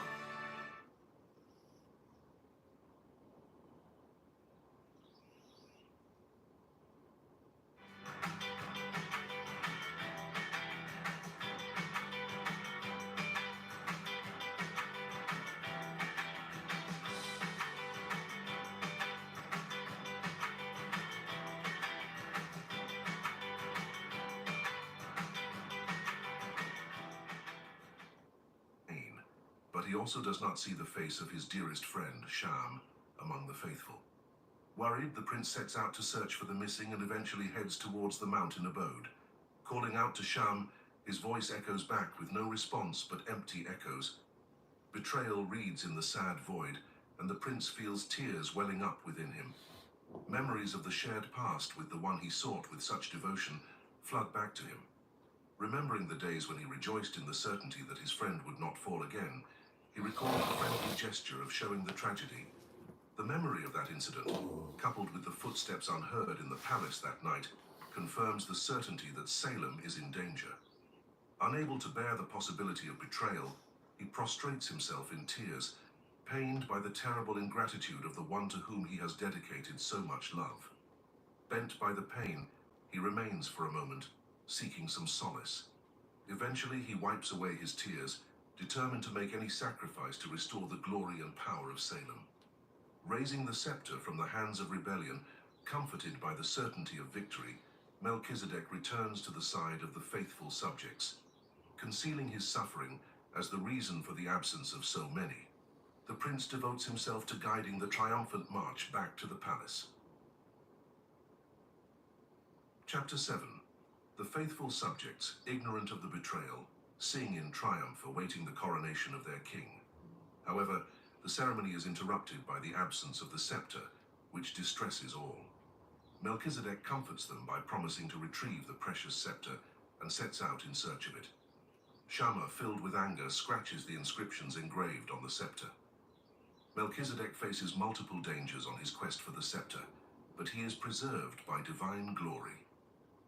[SPEAKER 7] But he also does not see the face of his dearest friend, Sham, among the faithful. Worried, the prince sets out to search for the missing and eventually heads towards the mountain abode. Calling out to Sham, his voice echoes back with no response but empty echoes. Betrayal reads in the sad void, and the prince feels tears welling up within him. Memories of the shared past with the one he sought with such devotion flood back to him. Remembering the days when he rejoiced in the certainty that his friend would not fall again, he recalled the friendly gesture of showing the tragedy. The memory of that incident, coupled with the footsteps unheard in the palace that night, confirms the certainty that Salem is in danger. Unable to bear the possibility of betrayal, he prostrates himself in tears, pained by the terrible ingratitude of the one to whom he has dedicated so much love. Bent by the pain, he remains for a moment, seeking some solace. Eventually, he wipes away his tears, determined to make any sacrifice to restore the glory and power of Salem. Raising the scepter from the hands of rebellion, comforted by the certainty of victory, Melchizedek returns to the side of the faithful subjects. Concealing his suffering as the reason for the absence of so many, the prince devotes himself to guiding the triumphant march back to the palace. Chapter 7. The faithful subjects, ignorant of the betrayal, sing in triumph awaiting the coronation of their king. However, the ceremony is interrupted by the absence of the scepter, which distresses all. Melchizedek comforts them by promising to retrieve the precious scepter and sets out in search of it. Shammah, filled with anger, scratches the inscriptions engraved on the scepter. Melchizedek faces multiple dangers on his quest for the scepter, but he is preserved by divine glory.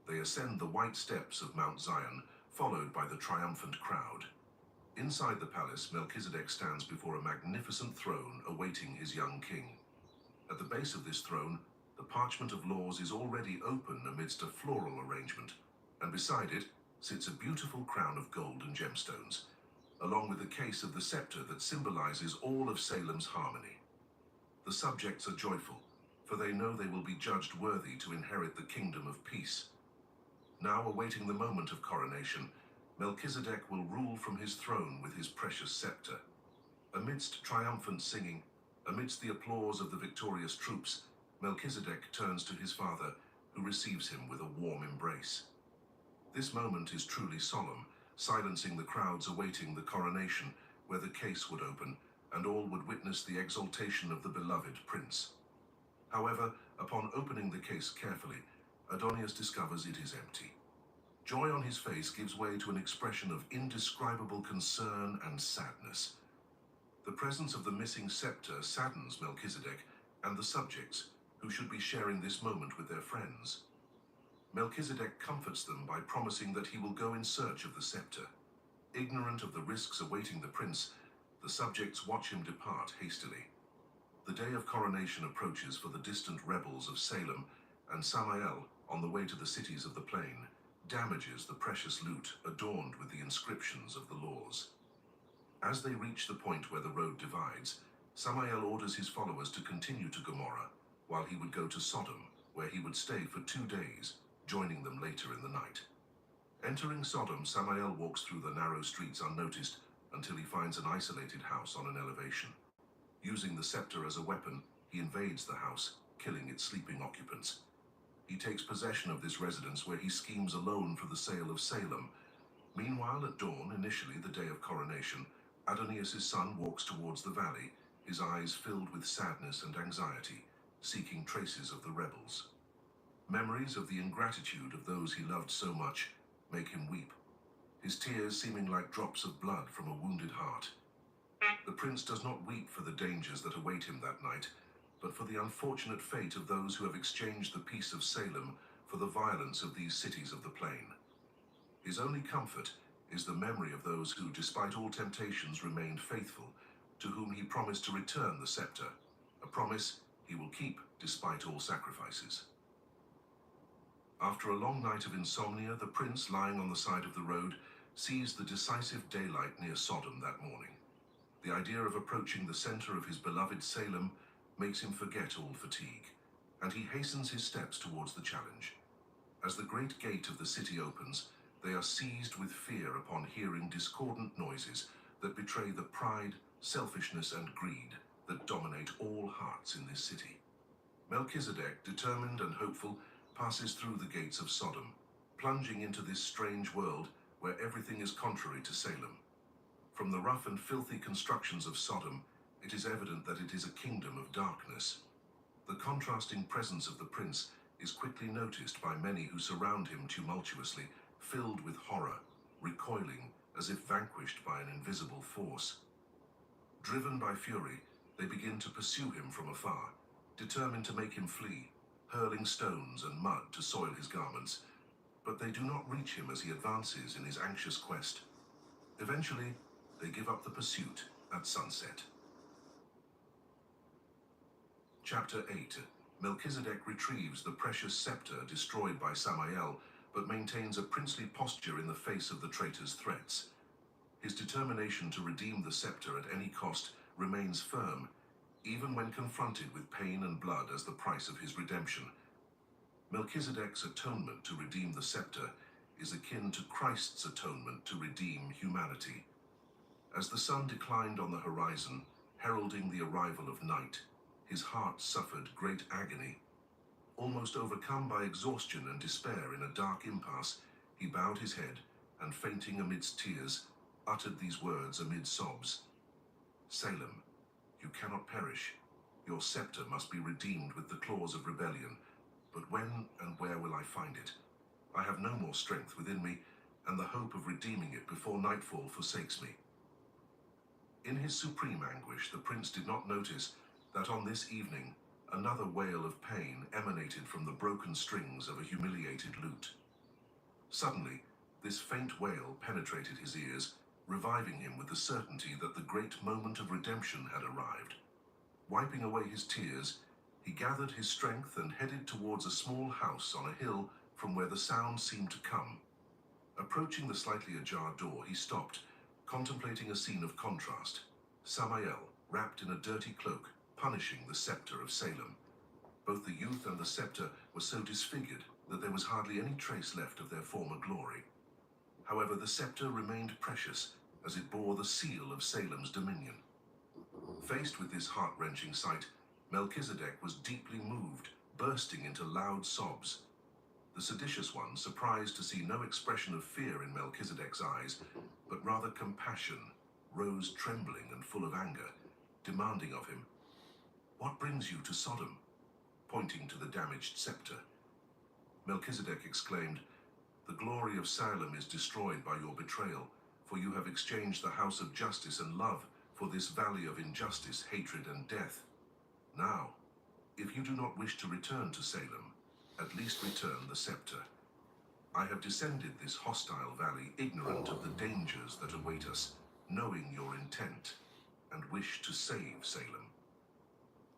[SPEAKER 7] They ascend the white steps of Mount Zion, followed by the triumphant crowd. Inside the palace, Melchizedek stands before a magnificent throne awaiting his young king. At the base of this throne, the parchment of laws is already open amidst a floral arrangement, and beside it sits a beautiful crown of gold and gemstones, along with a case of the scepter that symbolizes all of Salem's harmony. The subjects are joyful, for they know they will be judged worthy to inherit the kingdom of peace. Now awaiting the moment of coronation, Melchizedek will rule from his throne with his precious scepter. Amidst triumphant singing, amidst the applause of the victorious troops, Melchizedek turns to his father, who receives him with a warm embrace. This moment is truly solemn, silencing the crowds awaiting the coronation, where the case would open, and all would witness the exaltation of the beloved prince. However, upon opening the case carefully, Adonias discovers it is empty. Joy on his face gives way to an expression of indescribable concern and sadness. The presence of the missing scepter saddens Melchizedek and the subjects, who should be sharing this moment with their friends. Melchizedek comforts them by promising that he will go in search of the scepter. Ignorant of the risks awaiting the prince, the subjects watch him depart hastily. The day of coronation approaches for the distant rebels of Salem, and Samael, on the way to the cities of the plain, damages the precious loot adorned with the inscriptions of the laws. As they reach the point where the road divides, Samael orders his followers to continue to Gomorrah, while he would go to Sodom, where he would stay for 2 days, joining them later in the night. Entering Sodom, Samael walks through the narrow streets unnoticed until he finds an isolated house on an elevation. Using the scepter as a weapon, he invades the house, killing its sleeping occupants. He takes possession of this residence where he schemes a loan for the sale of Salem. Meanwhile, at dawn, initially the day of coronation, Adonias' son walks towards the valley, his eyes filled with sadness and anxiety, seeking traces of the rebels. Memories of the ingratitude of those he loved so much make him weep, his tears seeming like drops of blood from a wounded heart. The prince does not weep for the dangers that await him that night, but for the unfortunate fate of those who have exchanged the peace of Salem for the violence of these cities of the plain. His only comfort is the memory of those who, despite all temptations, remained faithful, to whom he promised to return the scepter, a promise he will keep despite all sacrifices. After a long night of insomnia, the prince, lying on the side of the road, sees the decisive daylight near Sodom that morning. The idea of approaching the center of his beloved Salem makes him forget all fatigue, and he hastens his steps towards the challenge. As the great gate of the city opens, they are seized with fear upon hearing discordant noises that betray the pride, selfishness, and greed that dominate all hearts in this city. Melchizedek, determined and hopeful, passes through the gates of Sodom, plunging into this strange world where everything is contrary to Salem. From the rough and filthy constructions of Sodom, it is evident that it is a kingdom of darkness. The contrasting presence of the prince is quickly noticed by many who surround him tumultuously, filled with horror, recoiling as if vanquished by an invisible force. Driven by fury, they begin to pursue him from afar, determined to make him flee, hurling stones and mud to soil his garments, but they do not reach him as he advances in his anxious quest. Eventually, they give up the pursuit at sunset. Chapter 8. Melchizedek retrieves the precious scepter destroyed by Samael, but maintains a princely posture in the face of the traitor's threats. His determination to redeem the scepter at any cost remains firm, even when confronted with pain and blood as the price of his redemption. Melchizedek's atonement to redeem the scepter is akin to Christ's atonement to redeem humanity. As the sun declined on the horizon, heralding the arrival of night, his heart suffered great agony. Almost overcome by exhaustion and despair in a dark impasse, he bowed his head and, fainting amidst tears, uttered these words amid sobs. "Salem, you cannot perish. Your scepter must be redeemed with the claws of rebellion. But when and where will I find it? I have no more strength within me, and the hope of redeeming it before nightfall forsakes me." In his supreme anguish, the prince did not notice that on this evening, another wail of pain emanated from the broken strings of a humiliated lute. Suddenly, this faint wail penetrated his ears, reviving him with the certainty that the great moment of redemption had arrived. Wiping away his tears, he gathered his strength and headed towards a small house on a hill from where the sound seemed to come. Approaching the slightly ajar door, he stopped, contemplating a scene of contrast. Samael, wrapped in a dirty cloak, punishing the scepter of Salem. Both the youth and the scepter were so disfigured that there was hardly any trace left of their former glory. However, the scepter remained precious, as it bore the seal of Salem's dominion. Faced with this heart-wrenching sight, Melchizedek was deeply moved, bursting into loud sobs. The seditious one, surprised to see no expression of fear in Melchizedek's eyes, but rather compassion, rose trembling and full of anger, demanding of him, "What brings you to Sodom?" pointing to the damaged scepter. Melchizedek exclaimed, "The glory of Salem is destroyed by your betrayal, for you have exchanged the house of justice and love for this valley of injustice, hatred, and death. Now, if you do not wish to return to Salem, at least return the scepter. I have descended this hostile valley ignorant of the dangers that await us, knowing your intent, and wish to save Salem."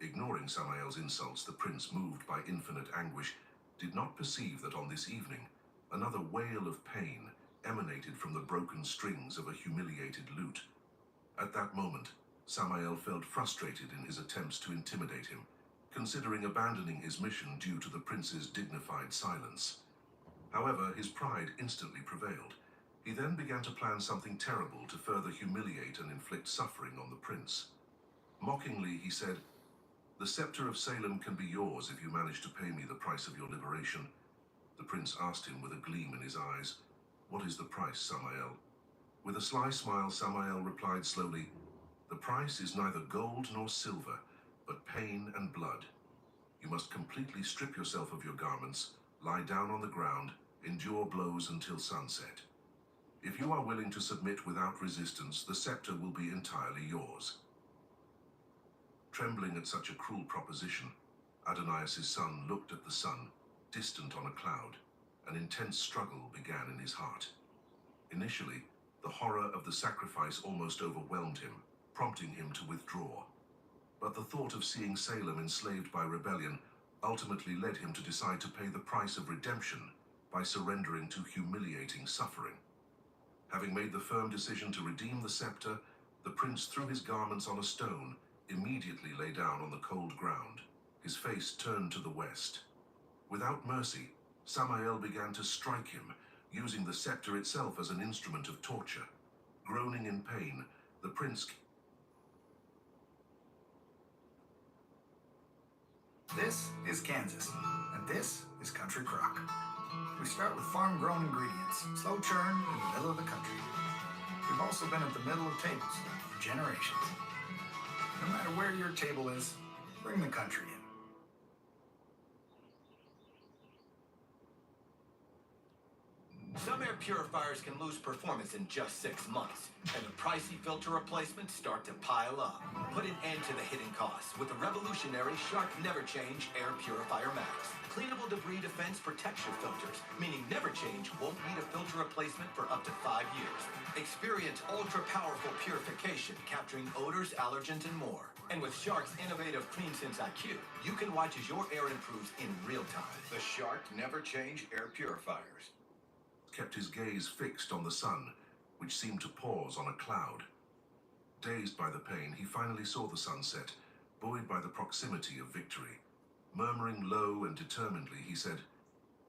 [SPEAKER 7] Ignoring Samael's insults, the prince, moved by infinite anguish, did not perceive that on this evening, another wail of pain emanated from the broken strings of a humiliated lute. At that moment, Samael felt frustrated in his attempts to intimidate him, considering abandoning his mission due to the prince's dignified silence. However, his pride instantly prevailed. He then began to plan something terrible to further humiliate and inflict suffering on the prince. Mockingly, he said, "The scepter of Salem can be yours if you manage to pay me the price of your liberation." The prince asked him with a gleam in his eyes, "What is the price, Samael?" With a sly smile, Samael replied slowly, "The price is neither gold nor silver, but pain and blood. You must completely strip yourself of your garments, lie down on the ground, endure blows until sunset. If you are willing to submit without resistance, the scepter will be entirely yours." Trembling at such a cruel proposition, Adonias' son looked at the sun, distant on a cloud. An intense struggle began in his heart. Initially, the horror of the sacrifice almost overwhelmed him, prompting him to withdraw. But the thought of seeing Salem enslaved by rebellion ultimately led him to decide to pay the price of redemption by surrendering to humiliating suffering. Having made the firm decision to redeem the scepter, the prince threw his garments on a stone, immediately lay down on the cold ground, his face turned to the west. Without mercy, Samael began to strike him, using the scepter itself as an instrument of torture. Groaning in pain, the prince...
[SPEAKER 3] This is Kansas, and this is Country Crock. We start with farm-grown ingredients, slow churn in the middle of the country. We've also been at the middle of tables for generations. No matter where your table is, bring the country in.
[SPEAKER 20] Some air purifiers can lose performance in just 6 months, and the pricey filter replacements start to pile up. Put an end to the hidden costs with the revolutionary Shark Never Change Air Purifier Max. Cleanable debris defense protects your filters, meaning Never Change won't need a filter replacement for up to 5 years. Experience ultra-powerful purification, capturing odors, allergens, and more. And with Shark's innovative CleanSense IQ, you can watch as your air improves in real time. The Shark Never Change Air Purifiers.
[SPEAKER 7] Kept his gaze fixed on the sun, which seemed to pause on a cloud. Dazed by the pain, he finally saw the sunset, buoyed by the proximity of victory. Murmuring low and determinedly, he said,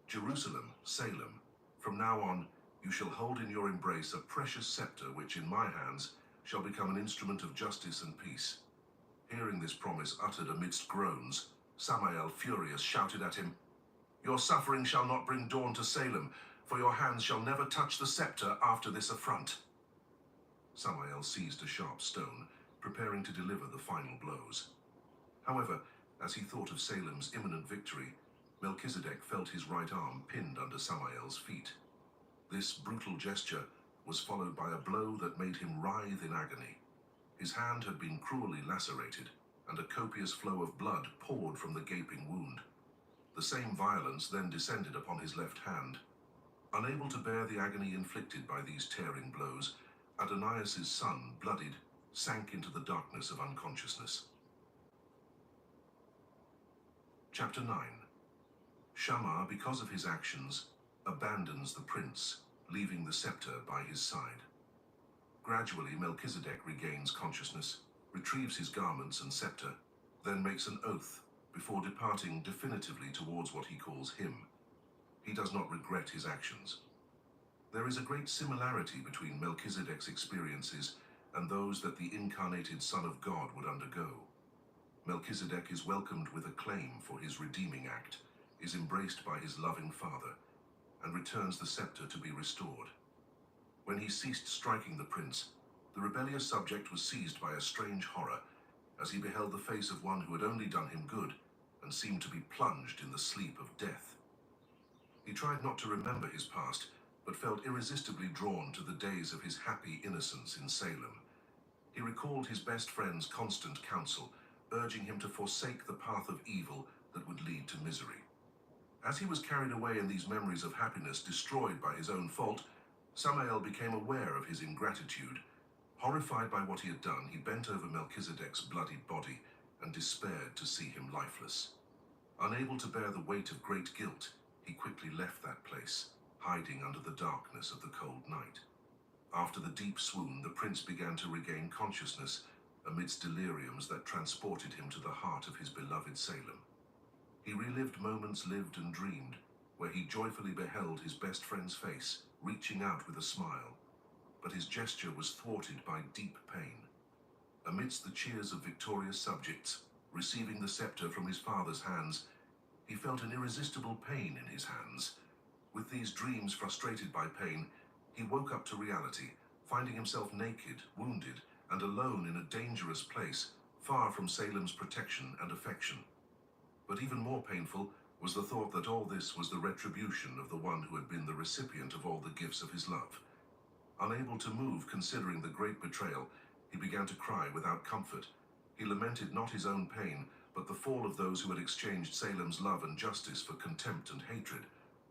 [SPEAKER 7] "Jerusalem, Salem, from now on, you shall hold in your embrace a precious scepter which in my hands shall become an instrument of justice and peace." Hearing this promise uttered amidst groans, Samael, furious, shouted at him, "Your suffering shall not bring dawn to Salem, for your hands shall never touch the scepter after this affront." Samael seized a sharp stone, preparing to deliver the final blows. However, as he thought of Salem's imminent victory, Melchizedek felt his right arm pinned under Samael's feet. This brutal gesture was followed by a blow that made him writhe in agony. His hand had been cruelly lacerated, and a copious flow of blood poured from the gaping wound. The same violence then descended upon his left hand. Unable to bear the agony inflicted by these tearing blows, Adonias' son, bloodied, sank into the darkness of unconsciousness. Chapter 9. Shammah, because of his actions, abandons the prince, leaving the scepter by his side. Gradually, Melchizedek regains consciousness, retrieves his garments and scepter, then makes an oath before departing definitively towards what he calls him. He does not regret his actions. There is a great similarity between Melchizedek's experiences and those that the incarnated Son of God would undergo. Melchizedek is welcomed with acclaim for his redeeming act, is embraced by his loving Father, and returns the scepter to be restored. When he ceased striking the prince, the rebellious subject was seized by a strange horror as he beheld the face of one who had only done him good and seemed to be plunged in the sleep of death. He tried not to remember his past, but felt irresistibly drawn to the days of his happy innocence in Salem. He recalled his best friend's constant counsel, urging him to forsake the path of evil that would lead to misery. As he was carried away in these memories of happiness destroyed by his own fault, Samael became aware of his ingratitude. Horrified by what he had done, he bent over Melchizedek's bloodied body and despaired to see him lifeless. Unable to bear the weight of great guilt, he quickly left that place, hiding under the darkness of the cold night. After the deep swoon, the prince began to regain consciousness amidst deliriums that transported him to the heart of his beloved Salem. He relived moments lived and dreamed, where he joyfully beheld his best friend's face, reaching out with a smile. But his gesture was thwarted by deep pain. Amidst the cheers of victorious subjects, receiving the scepter from his father's hands, he felt an irresistible pain in his hands. With these dreams frustrated by pain, he woke up to reality, finding himself naked, wounded, and alone in a dangerous place, far from Salem's protection and affection. But even more painful was the thought that all this was the retribution of the one who had been the recipient of all the gifts of his love. Unable to move considering the great betrayal, he began to cry without comfort. He lamented not his own pain, but the fall of those who had exchanged Salem's love and justice for contempt and hatred,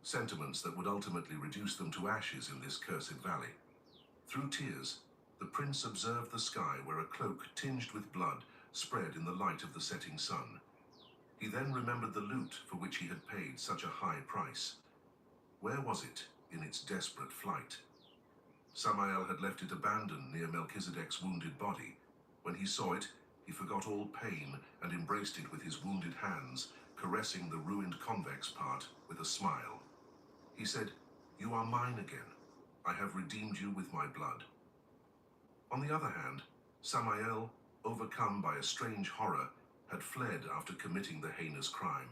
[SPEAKER 7] sentiments that would ultimately reduce them to ashes in this cursed valley. Through tears, the prince observed the sky where a cloak tinged with blood spread in the light of the setting sun. He then remembered the loot for which he had paid such a high price. Where was it in its desperate flight? Samael had left it abandoned near Melchizedek's wounded body. When he saw it, he forgot all pain and embraced it with his wounded hands, caressing the ruined convex part with a smile. He said, "You are mine again. I have redeemed you with my blood." On the other hand, Samael, overcome by a strange horror, had fled after committing the heinous crime.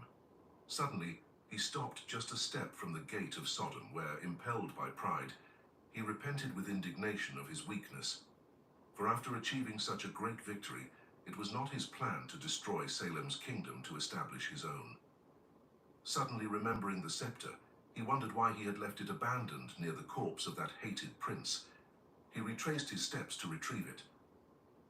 [SPEAKER 7] Suddenly, he stopped just a step from the gate of Sodom, where, impelled by pride, he repented with indignation of his weakness. For after achieving such a great victory, it was not his plan to destroy Salem's kingdom to establish his own. Suddenly remembering the scepter, he wondered why he had left it abandoned near the corpse of that hated prince. He retraced his steps to retrieve it.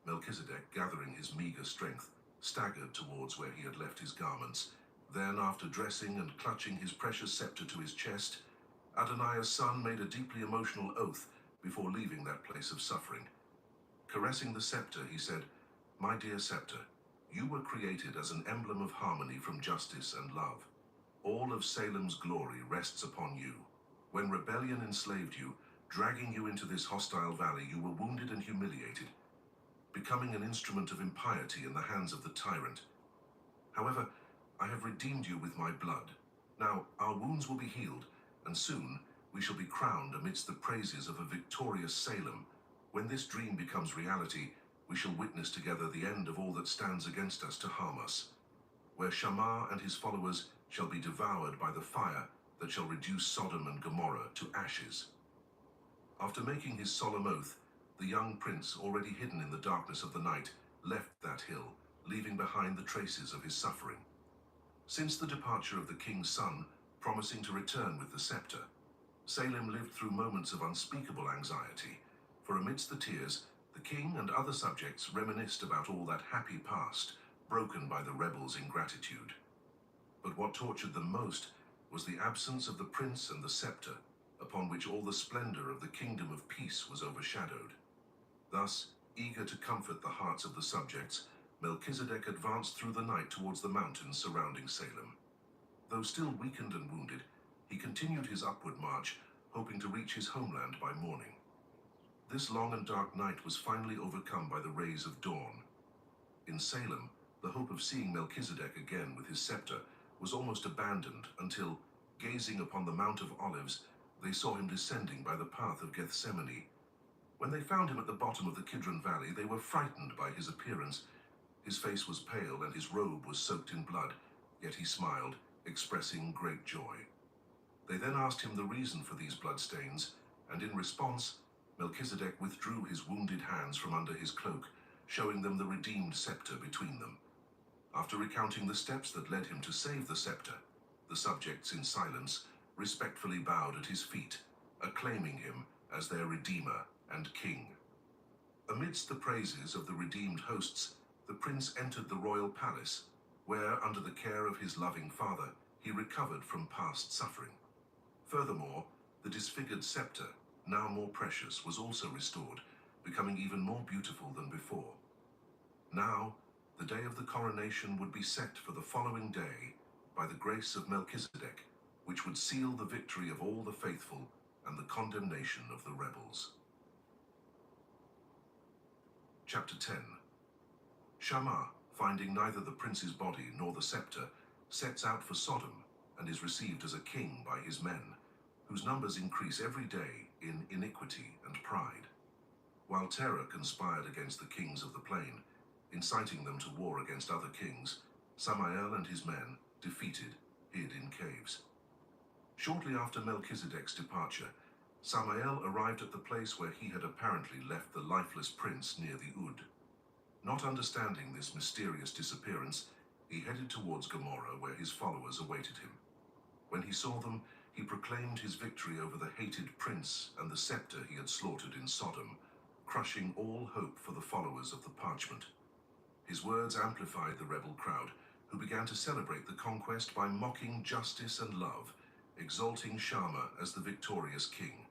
[SPEAKER 7] Melchizedek, gathering his meager strength, staggered towards where he had left his garments. Then, after dressing and clutching his precious scepter to his chest, Adonaiah's son made a deeply emotional oath before leaving that place of suffering. Caressing the scepter, he said, "My dear scepter, you were created as an emblem of harmony from justice and love. All of Salem's glory rests upon you. When rebellion enslaved you, dragging you into this hostile valley, you were wounded and humiliated, becoming an instrument of impiety in the hands of the tyrant. However, I have redeemed you with my blood. Now our wounds will be healed, and soon we shall be crowned amidst the praises of a victorious Salem. When this dream becomes reality, we shall witness together the end of all that stands against us to harm us, where Shammah and his followers shall be devoured by the fire that shall reduce Sodom and Gomorrah to ashes." After making his solemn oath, the young prince, already hidden in the darkness of the night, left that hill, leaving behind the traces of his suffering. Since the departure of the king's son, promising to return with the scepter, Salem lived through moments of unspeakable anxiety, for amidst the tears, the king and other subjects reminisced about all that happy past, broken by the rebels' ingratitude. But what tortured them most was the absence of the prince and the scepter, upon which all the splendor of the kingdom of peace was overshadowed. Thus, eager to comfort the hearts of the subjects, Melchizedek advanced through the night towards the mountains surrounding Salem. Though still weakened and wounded, he continued his upward march, hoping to reach his homeland by morning. This long and dark night was finally overcome by the rays of dawn. In Salem, the hope of seeing Melchizedek again with his scepter was almost abandoned until, gazing upon the Mount of Olives, they saw him descending by the path of Gethsemane. When they found him at the bottom of the Kidron Valley, they were frightened by his appearance. His face was pale and his robe was soaked in blood, yet he smiled, expressing great joy. They then asked him the reason for these bloodstains, and in response, Melchizedek withdrew his wounded hands from under his cloak, showing them the redeemed scepter between them. After recounting the steps that led him to save the scepter, the subjects in silence respectfully bowed at his feet, acclaiming him as their redeemer and king. Amidst the praises of the redeemed hosts, the prince entered the royal palace, where, under the care of his loving father, he recovered from past suffering. Furthermore, the disfigured scepter, now more precious, was also restored, becoming even more beautiful than before. Now, the day of the coronation would be set for the following day by the grace of Melchizedek, which would seal the victory of all the faithful and the condemnation of the rebels. Chapter 10. Shammah, finding neither the prince's body nor the scepter, sets out for Sodom and is received as a king by his men, whose numbers increase every day in iniquity and pride. While terror conspired against the kings of the plain, inciting them to war against other kings, Samael and his men, defeated, hid in caves. Shortly after Melchizedek's departure, Samael arrived at the place where he had apparently left the lifeless prince near the Ud. Not understanding this mysterious disappearance, he headed towards Gomorrah, where his followers awaited him. When he saw them, he proclaimed his victory over the hated prince and the scepter he had slaughtered in Sodom, crushing all hope for the followers of the parchment. His words amplified the rebel crowd, who began to celebrate the conquest by mocking justice and love, exalting Shammah as the victorious king.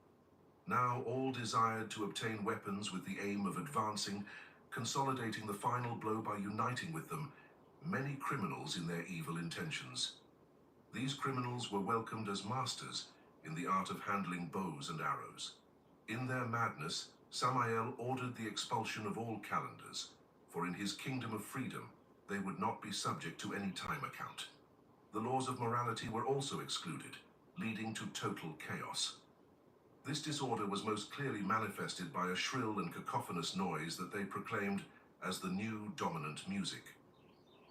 [SPEAKER 7] Now all desired to obtain weapons with the aim of advancing, consolidating the final blow by uniting with them many criminals in their evil intentions. These criminals were welcomed as masters in the art of handling bows and arrows. In their madness, Samael ordered the expulsion of all calendars, for in his kingdom of freedom, they would not be subject to any time account. The laws of morality were also excluded, leading to total chaos. This disorder was most clearly manifested by a shrill and cacophonous noise that they proclaimed as the new dominant music.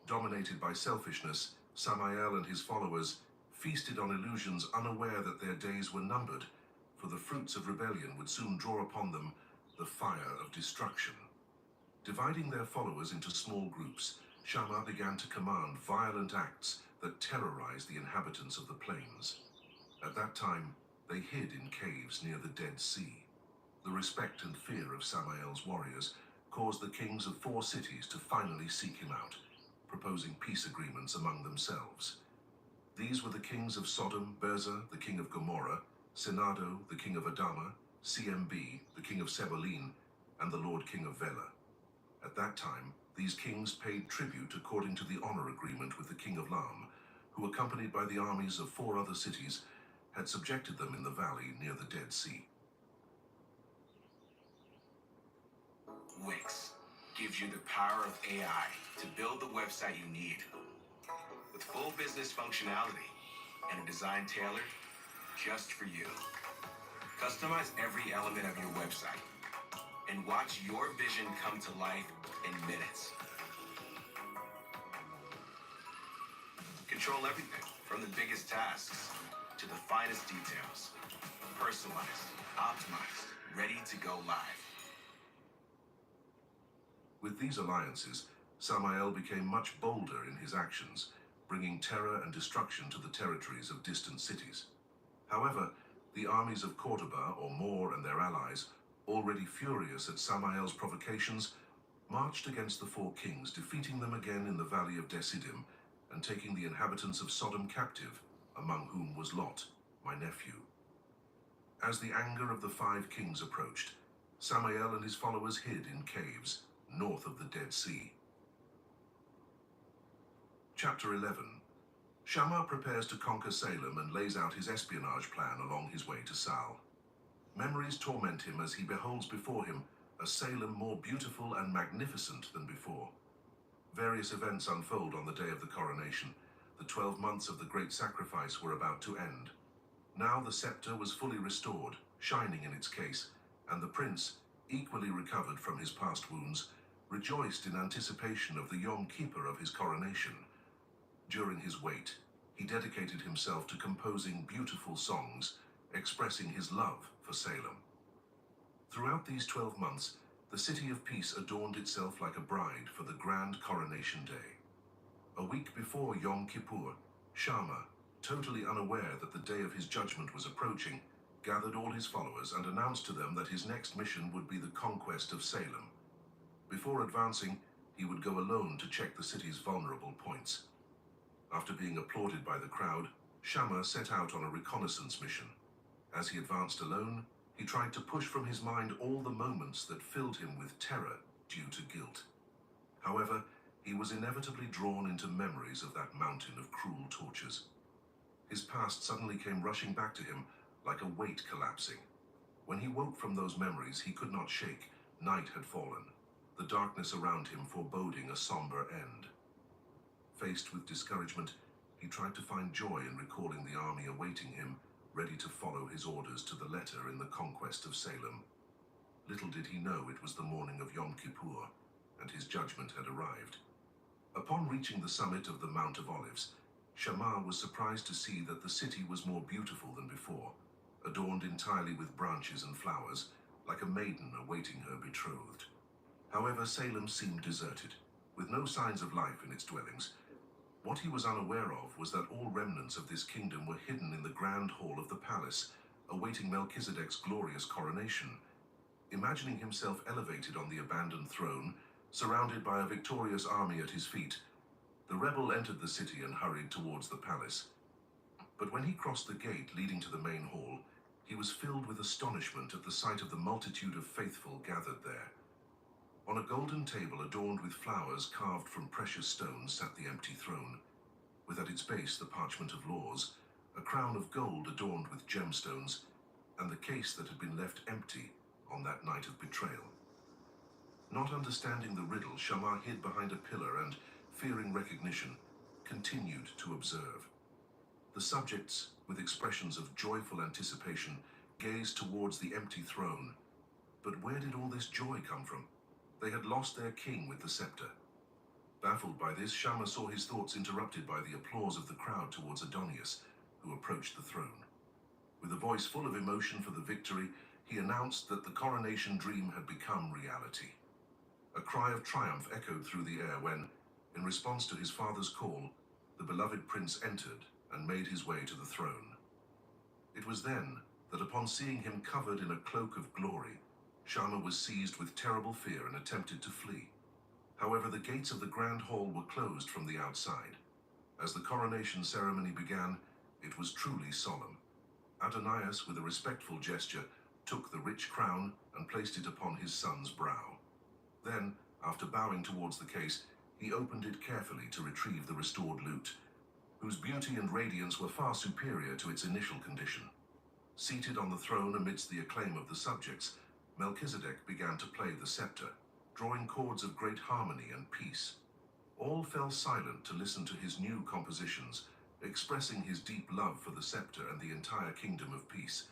[SPEAKER 7] Dominated by selfishness, Samael and his followers feasted on illusions, unaware that their days were numbered, for the fruits of rebellion would soon draw upon them the fire of destruction. Dividing their followers into small groups, Shammah began to command violent acts that terrorized the inhabitants of the plains. At that time, they hid in caves near the Dead Sea. The respect and fear of Samael's warriors caused the kings of 4 cities to finally seek him out, proposing peace agreements among themselves. These were the kings of Sodom, Bezer, the king of Gomorrah, Senado, the king of Adama, CMB, the king of Sebolim, and the Lord King of Vela. At that time, these kings paid tribute according to the honor agreement with the king of Lam, who, accompanied by the armies of 4 other cities, had subjected them in the valley near the Dead Sea.
[SPEAKER 1] Wix gives you the power of AI to build the website you need. With full business functionality and a design tailored just for you. Customize every element of your website and watch your vision come to life in minutes. Control everything from the biggest tasks to the finest details. Personalized, optimized, ready to go live.
[SPEAKER 7] With these alliances, Samael became much bolder in his actions, bringing terror and destruction to the territories of distant cities. However, the armies of Cordoba, or Moor and their allies, already furious at Samael's provocations, marched against the 4 kings, defeating them again in the valley of Desidim, and taking the inhabitants of Sodom captive, among whom was Lot, my nephew. As the anger of the 5 kings approached, Samael and his followers hid in caves north of the Dead Sea. Chapter 11. Shammah prepares to conquer Salem and lays out his espionage plan along his way to Sal. Memories torment him as he beholds before him a Salem more beautiful and magnificent than before. Various events unfold on the day of the coronation. The 12 months of the great sacrifice were about to end. Now the scepter was fully restored, shining in its case, and the prince, equally recovered from his past wounds, rejoiced in anticipation of the Yom Kippur of his coronation. During his wait, he dedicated himself to composing beautiful songs, expressing his love for Salem. Throughout these 12 months, the city of peace adorned itself like a bride for the grand coronation day. A week before Yom Kippur, Shammah, totally unaware that the day of his judgment was approaching, gathered all his followers and announced to them that his next mission would be the conquest of Salem. Before advancing, he would go alone to check the city's vulnerable points. After being applauded by the crowd, Shammah set out on a reconnaissance mission. As he advanced alone, he tried to push from his mind all the moments that filled him with terror due to guilt. However, he was inevitably drawn into memories of that mountain of cruel tortures. His past suddenly came rushing back to him like a weight collapsing. When he woke from those memories he could not shake. Night had fallen, the darkness around him foreboding a somber end. Faced with discouragement, he tried to find joy in recalling the army awaiting him, ready to follow his orders to the letter in the conquest of Salem. Little did he know it was the morning of Yom Kippur, and his judgment had arrived. Upon reaching the summit of the Mount of Olives, Shammah was surprised to see that the city was more beautiful than before, adorned entirely with branches and flowers, like a maiden awaiting her betrothed. However, Salem seemed deserted, with no signs of life in its dwellings. What he was unaware of was that all remnants of this kingdom were hidden in the grand hall of the palace, awaiting Melchizedek's glorious coronation. Imagining himself elevated on the abandoned throne, Surrounded by a victorious army at his feet, the rebel entered the city and hurried towards the palace. But when he crossed the gate leading to the main hall, he was filled with astonishment at the sight of the multitude of faithful gathered there. On a golden table adorned with flowers carved from precious stones sat the empty throne, with at its base the parchment of laws, a crown of gold adorned with gemstones, and the case that had been left empty on that night of betrayal. Not understanding the riddle, Shammar hid behind a pillar and, fearing recognition, continued to observe. The subjects, with expressions of joyful anticipation, gazed towards the empty throne. But where did all this joy come from? They had lost their king with the scepter. Baffled by this, Shammar saw his thoughts interrupted by the applause of the crowd towards Adonias, who approached the throne. With a voice full of emotion for the victory, he announced that the coronation dream had become reality. A cry of triumph echoed through the air when, in response to his father's call, the beloved prince entered and made his way to the throne. It was then that upon seeing him covered in a cloak of glory, Shammar was seized with terrible fear and attempted to flee. However, the gates of the grand hall were closed from the outside. As the coronation ceremony began, it was truly solemn. Adonias, with a respectful gesture, took the rich crown and placed it upon his son's brow. Then, after bowing towards the case, he opened it carefully to retrieve the restored loot, whose beauty and radiance were far superior to its initial condition. Seated on the throne amidst the acclaim of the subjects, Melchizedek began to play the scepter, drawing chords of great harmony and peace. All fell silent to listen to his new compositions, expressing his deep love for the scepter and the entire kingdom of peace.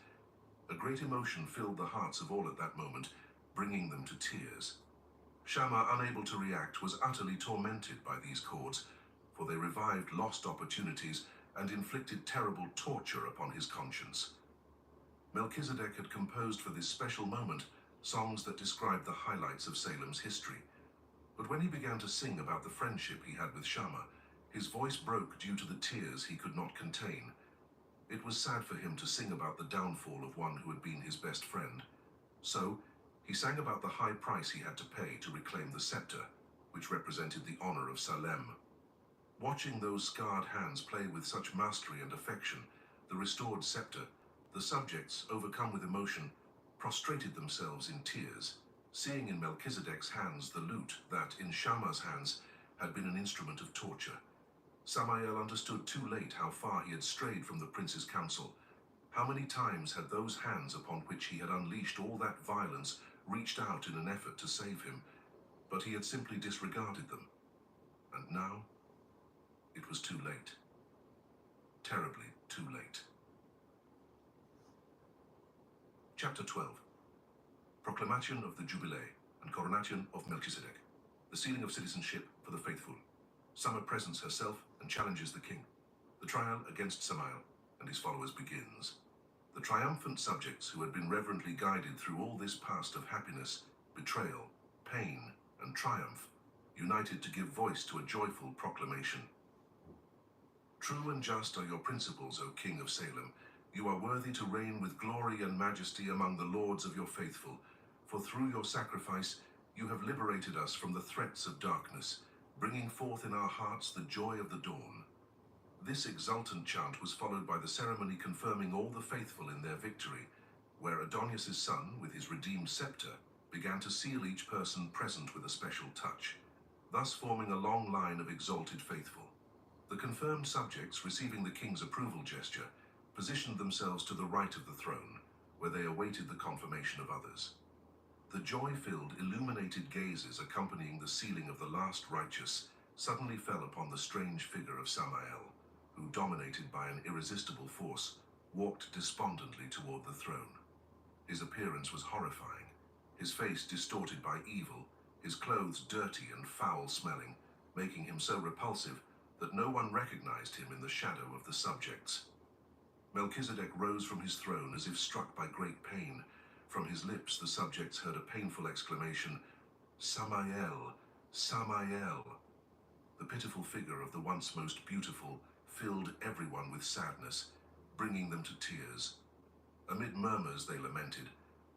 [SPEAKER 7] A great emotion filled the hearts of all at that moment, bringing them to tears. Shammar, unable to react, was utterly tormented by these chords, for they revived lost opportunities and inflicted terrible torture upon his conscience. Melchizedek had composed for this special moment songs that described the highlights of Salem's history. But when he began to sing about the friendship he had with Shammar, his voice broke due to the tears he could not contain. It was sad for him to sing about the downfall of one who had been his best friend. So, he sang about the high price he had to pay to reclaim the scepter, which represented the honor of Salem. Watching those scarred hands play with such mastery and affection, the restored scepter, the subjects, overcome with emotion, prostrated themselves in tears, seeing in Melchizedek's hands the lute that, in Shammar's hands, had been an instrument of torture. Samael understood too late how far he had strayed from the prince's counsel. How many times had those hands upon which he had unleashed all that violence reached out in an effort to save him, but he had simply disregarded them. And now, it was too late. Terribly too late. Chapter 12. Proclamation of the Jubilee and Coronation of Melchizedek. The sealing of citizenship for the faithful. Summer presents herself and challenges the king. The trial against Samael and his followers begins. The triumphant subjects who had been reverently guided through all this past of happiness, betrayal, pain, and triumph, united to give voice to a joyful proclamation. True and just are your principles, O King of Salem. You are worthy to reign with glory and majesty among the lords of your faithful, for through your sacrifice you have liberated us from the threats of darkness, bringing forth in our hearts the joy of the dawn. This exultant chant was followed by the ceremony confirming all the faithful in their victory, where Adonias' son, with his redeemed scepter, began to seal each person present with a special touch, thus forming a long line of exalted faithful. The confirmed subjects, receiving the king's approval gesture, positioned themselves to the right of the throne, where they awaited the confirmation of others. The joy-filled, illuminated gazes accompanying the sealing of the last righteous suddenly fell upon the strange figure of Samael, who, dominated by an irresistible force, walked despondently toward the throne. His appearance was horrifying, his face distorted by evil, his clothes dirty and foul-smelling, making him so repulsive that no one recognized him in the shadow of the subjects. Melchizedek rose from his throne as if struck by great pain. From his lips the subjects heard a painful exclamation, "Samael, Samael." The pitiful figure of the once most beautiful filled everyone with sadness, bringing them to tears. Amid murmurs they lamented,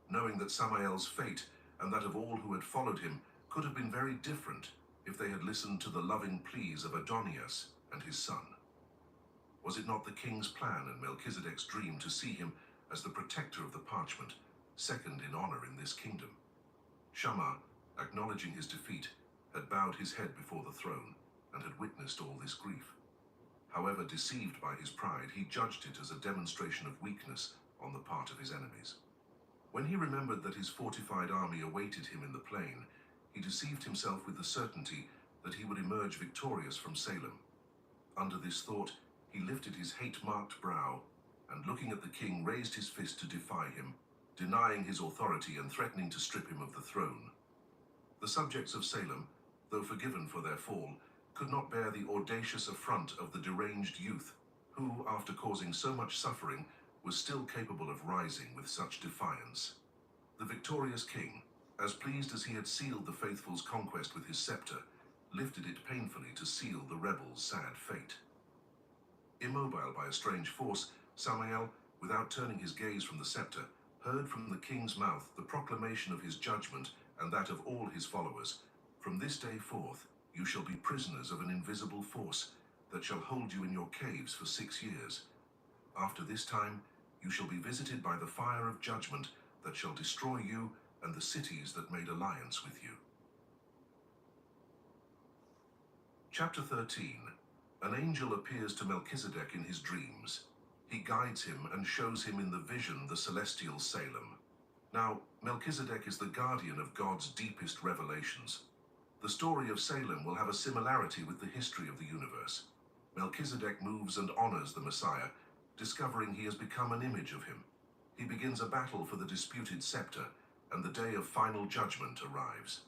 [SPEAKER 7] knowing that Samael's fate and that of all who had followed him could have been very different if they had listened to the loving pleas of Adonias and his son. Was it not the king's plan and Melchizedek's dream to see him as the protector of the parchment, second in honor in this kingdom? Shammah, acknowledging his defeat, had bowed his head before the throne and had witnessed all this grief. However, deceived by his pride, he judged it as a demonstration of weakness on the part of his enemies. When he remembered that his fortified army awaited him in the plain, he deceived himself with the certainty that he would emerge victorious from Salem. Under this thought, he lifted his hate-marked brow and, looking at the king, raised his fist to defy him, denying his authority and threatening to strip him of the throne. The subjects of Salem, though forgiven for their fall, could not bear the audacious affront of the deranged youth, who, after causing so much suffering, was still capable of rising with such defiance. The victorious king, as pleased as he had sealed the faithful's conquest with his scepter, lifted it painfully to seal the rebels' sad fate. Immobile by a strange force, Samael, without turning his gaze from the scepter, heard from the king's mouth the proclamation of his judgment and that of all his followers. From this day forth, you shall be prisoners of an invisible force that shall hold you in your caves for 6 years. After this time, you shall be visited by the fire of judgment that shall destroy you and the cities that made alliance with you. Chapter 13. An angel appears to Melchizedek in his dreams. He guides him and shows him in the vision the celestial Salem. Now, Melchizedek is the guardian of God's deepest revelations. The story of Salem will have a similarity with the history of the universe. Melchizedek moves and honors the Messiah, discovering he has become an image of him. He begins a battle for the disputed scepter, and the day of final judgment arrives.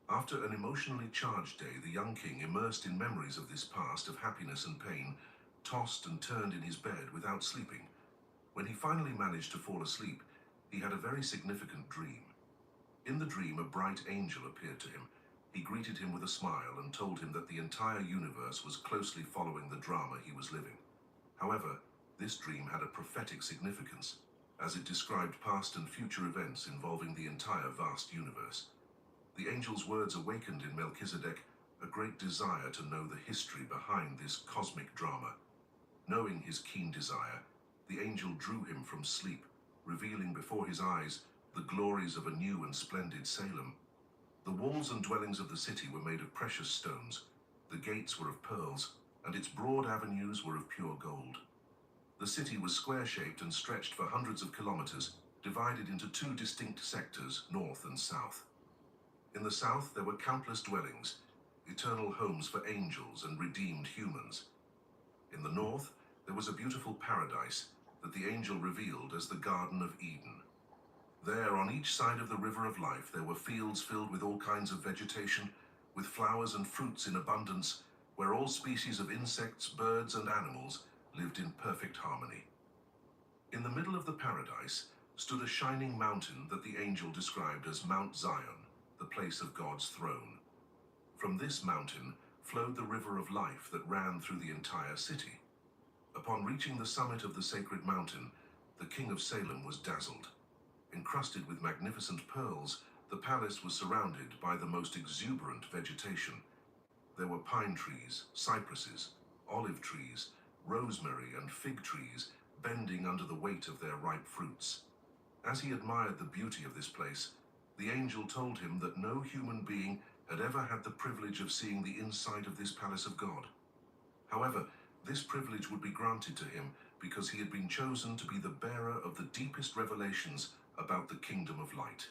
[SPEAKER 7] After an emotionally charged day, the young king, immersed in memories of this past of happiness and pain, tossed and turned in his bed without sleeping. When he finally managed to fall asleep, he had a very significant dream. In the dream, a bright angel appeared to him. He greeted him with a smile and told him that the entire universe was closely following the drama he was living. However, this dream had a prophetic significance, as it described past and future events involving the entire vast universe. The angel's words awakened in Melchizedek a great desire to know the history behind this cosmic drama. Knowing his keen desire, the angel drew him from sleep, revealing before his eyes the glories of a new and splendid Salem. The walls and dwellings of the city were made of precious stones, the gates were of pearls, and its broad avenues were of pure gold. The city was square-shaped and stretched for hundreds of kilometers, divided into 2 distinct sectors, north and south. In the south, there were countless dwellings, eternal homes for angels and redeemed humans. In the north, there was a beautiful paradise that the angel revealed as the Garden of Eden. There, on each side of the river of life, there were fields filled with all kinds of vegetation, with flowers and fruits in abundance, where all species of insects, birds, and animals lived in perfect harmony. In the middle of the paradise stood a shining mountain that the angel described as Mount Zion, the place of God's throne. From this mountain flowed the river of life that ran through the entire city. Upon reaching the summit of the sacred mountain, the king of Salem was dazzled. Encrusted with magnificent pearls, the palace was surrounded by the most exuberant vegetation. There were pine trees, cypresses, olive trees, rosemary, and fig trees bending under the weight of their ripe fruits. As he admired the beauty of this place, the angel told him that no human being had ever had the privilege of seeing the inside of this palace of God. However, this privilege would be granted to him because he had been chosen to be the bearer of the deepest revelations about the kingdom of light.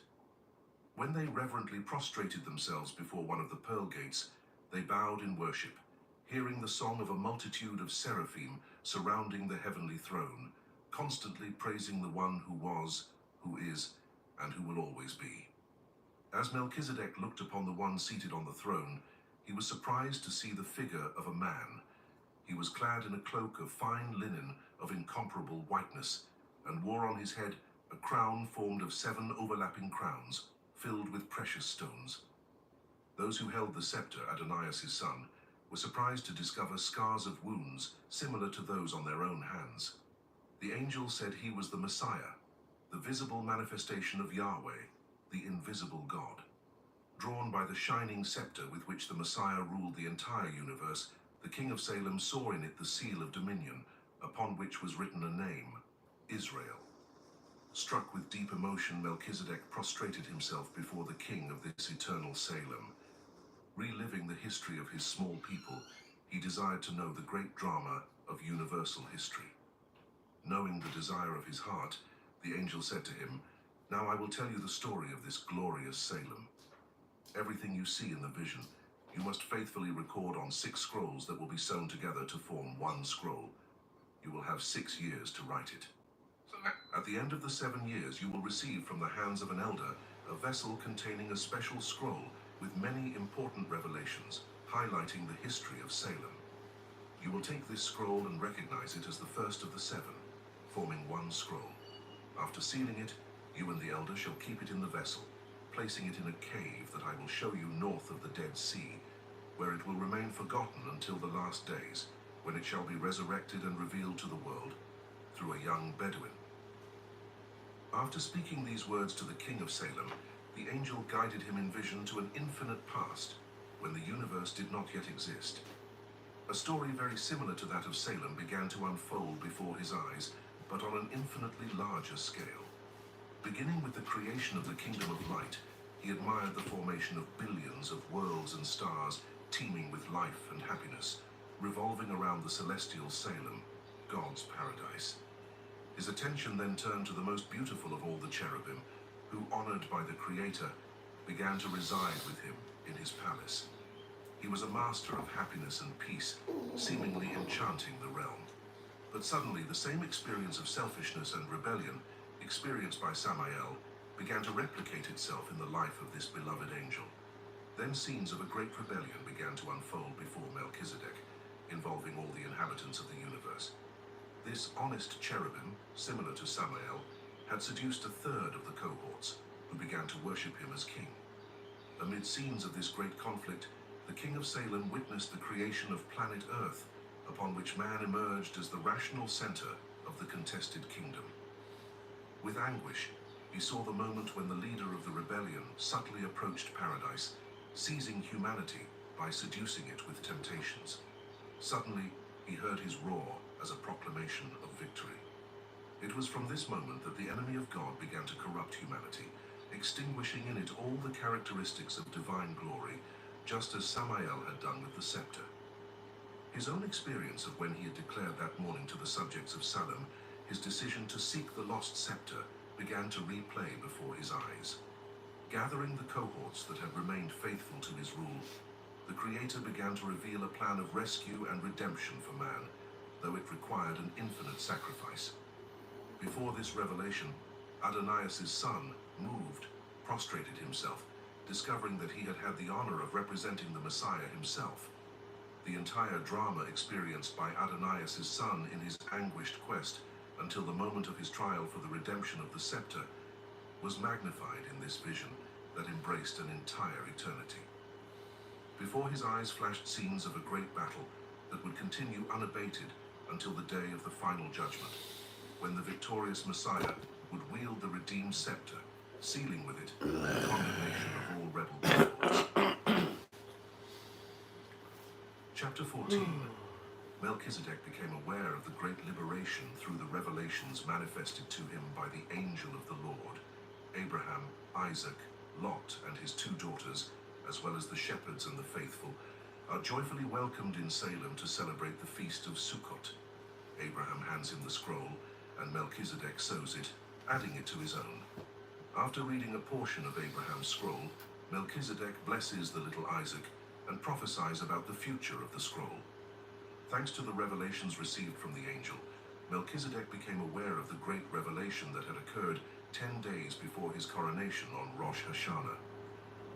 [SPEAKER 7] When they reverently prostrated themselves before one of the pearl gates, they bowed in worship, hearing the song of a multitude of seraphim surrounding the heavenly throne, constantly praising the one who was, who is, and who will always be. As Melchizedek looked upon the one seated on the throne, he was surprised to see the figure of a man. He was clad in a cloak of fine linen of incomparable whiteness, and wore on his head a crown formed of 7 overlapping crowns, filled with precious stones. Those who held the scepter, Adonias' son, were surprised to discover scars of wounds similar to those on their own hands. The angel said he was the Messiah, the visible manifestation of Yahweh, the invisible God. Drawn by the shining scepter with which the Messiah ruled the entire universe, the King of Salem saw in it the seal of dominion, upon which was written a name, Israel. Struck with deep emotion, Melchizedek prostrated himself before the king of this eternal Salem. Reliving the history of his small people, he desired to know the great drama of universal history. Knowing the desire of his heart, the angel said to him, "Now I will tell you the story of this glorious Salem. Everything you see in the vision, you must faithfully record on 6 scrolls that will be sewn together to form one scroll. You will have 6 years to write it. At the end of the 7 years, you will receive from the hands of an elder a vessel containing a special scroll with many important revelations, highlighting the history of Salem. You will take this scroll and recognize it as the first of the 7, forming one scroll. After sealing it, you and the elder shall keep it in the vessel, placing it in a cave that I will show you north of the Dead Sea, where it will remain forgotten until the last days, when it shall be resurrected and revealed to the world through a young Bedouin." After speaking these words to the king of Salem, the angel guided him in vision to an infinite past, when the universe did not yet exist. A story very similar to that of Salem began to unfold before his eyes, but on an infinitely larger scale. Beginning with the creation of the kingdom of light, he admired the formation of billions of worlds and stars teeming with life and happiness, revolving around the celestial Salem, God's paradise. His attention then turned to the most beautiful of all the cherubim, who, honored by the Creator, began to reside with him in his palace. He was a master of happiness and peace, seemingly enchanting the realm. But suddenly, the same experience of selfishness and rebellion experienced by Samael began to replicate itself in the life of this beloved angel. Then scenes of a great rebellion began to unfold before Melchizedek, involving all the inhabitants of the universe. This honest cherubim, similar to Samael, had seduced a third of the cohorts, who began to worship him as king. Amid scenes of this great conflict, the king of Salem witnessed the creation of planet Earth, upon which man emerged as the rational center of the contested kingdom. With anguish, he saw the moment when the leader of the rebellion subtly approached paradise, seizing humanity by seducing it with temptations. Suddenly, he heard his roar as a proclamation of victory. It was from this moment that the enemy of God began to corrupt humanity, extinguishing in it all the characteristics of divine glory, just as Samael had done with the scepter. His own experience of when he had declared that morning to the subjects of Salem his decision to seek the lost scepter began to replay before his eyes. Gathering the cohorts that had remained faithful to his rule, the Creator began to reveal a plan of rescue and redemption for man, though it required an infinite sacrifice. Before this revelation, Adonias' son, moved, prostrated himself, discovering that he had had the honor of representing the Messiah himself. The entire drama experienced by Adonias' son in his anguished quest until the moment of his trial for the redemption of the scepter was magnified in this vision that embraced an entire eternity. Before his eyes flashed scenes of a great battle that would continue unabated until the day of the final judgment, when the victorious Messiah would wield the redeemed scepter, sealing with it the condemnation of all rebel cohorts. Chapter 14. Melchizedek became aware of the great liberation through the revelations manifested to him by the angel of the Lord. Abraham, Isaac, Lot, and his 2 daughters, as well as the shepherds and the faithful, are joyfully welcomed in Salem to celebrate the feast of Sukkot. Abraham hands him the scroll, and Melchizedek sews it, adding it to his own. After reading a portion of Abraham's scroll, Melchizedek blesses the little Isaac and prophesies about the future of the scroll. Thanks to the revelations received from the angel, Melchizedek became aware of the great revelation that had occurred 10 days before his coronation on Rosh Hashanah.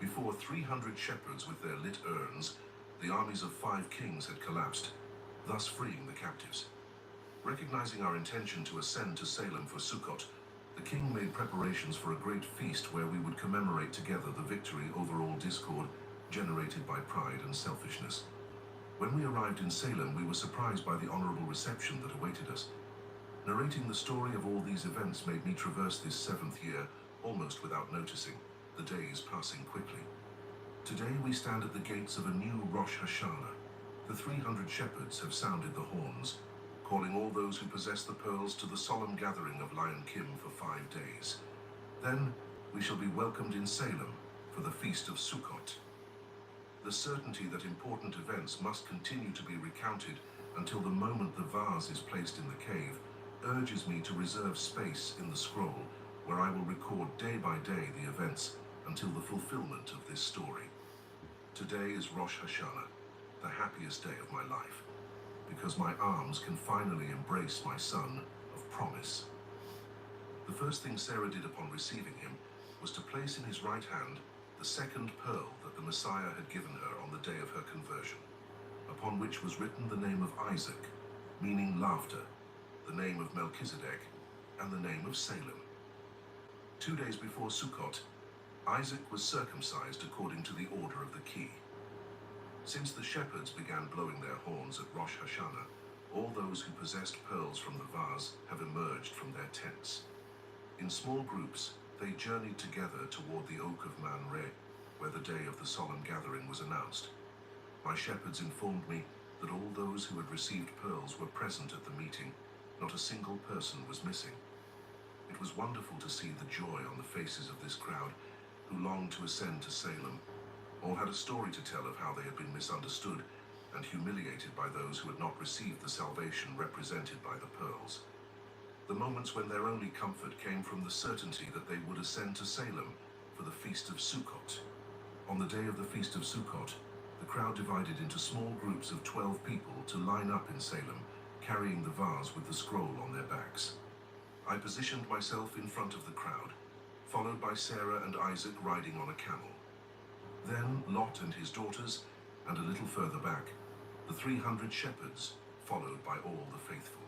[SPEAKER 7] Before 300 shepherds with their lit urns, the armies of 5 kings had collapsed, thus freeing the captives. Recognizing our intention to ascend to Salem for Sukkot, the king made preparations for a great feast where we would commemorate together the victory over all discord generated by pride and selfishness. When we arrived in Salem, we were surprised by the honorable reception that awaited us. Narrating the story of all these events made me traverse this 7th year almost without noticing, the days passing quickly. Today we stand at the gates of a new Rosh Hashanah. The 300 shepherds have sounded the horns, calling all those who possess the pearls to the solemn gathering of Lion Kim for 5 days. Then we shall be welcomed in Salem for the Feast of Sukkot. The certainty that important events must continue to be recounted until the moment the vase is placed in the cave urges me to reserve space in the scroll where I will record day by day the events until the fulfillment of this story. Today is Rosh Hashanah, the happiest day of my life, because my arms can finally embrace my son of promise. The first thing Sarah did upon receiving him was to place in his right hand the second pearl that the Messiah had given her on the day of her conversion, upon which was written the name of Isaac, meaning laughter, the name of Melchizedek, and the name of Salem. 2 days before Sukkot, Isaac was circumcised according to the order of the key. Since the shepherds began blowing their horns at Rosh Hashanah, all those who possessed pearls from the vase have emerged from their tents. In small groups, they journeyed together toward the Oak of Manre, where the day of the solemn gathering was announced. My shepherds informed me that all those who had received pearls were present at the meeting. Not a single person was missing. It was wonderful to see the joy on the faces of this crowd who longed to ascend to Salem. All had a story to tell of how they had been misunderstood and humiliated by those who had not received the salvation represented by the pearls. The moments when their only comfort came from the certainty that they would ascend to Salem for the Feast of Sukkot. On the day of the Feast of Sukkot, the crowd divided into small groups of 12 people to line up in Salem, carrying the vase with the scroll on their backs. I positioned myself in front of the crowd, followed by Sarah and Isaac riding on a camel. Then Lot and his daughters, and a little further back, the 300 shepherds, followed by all the faithful.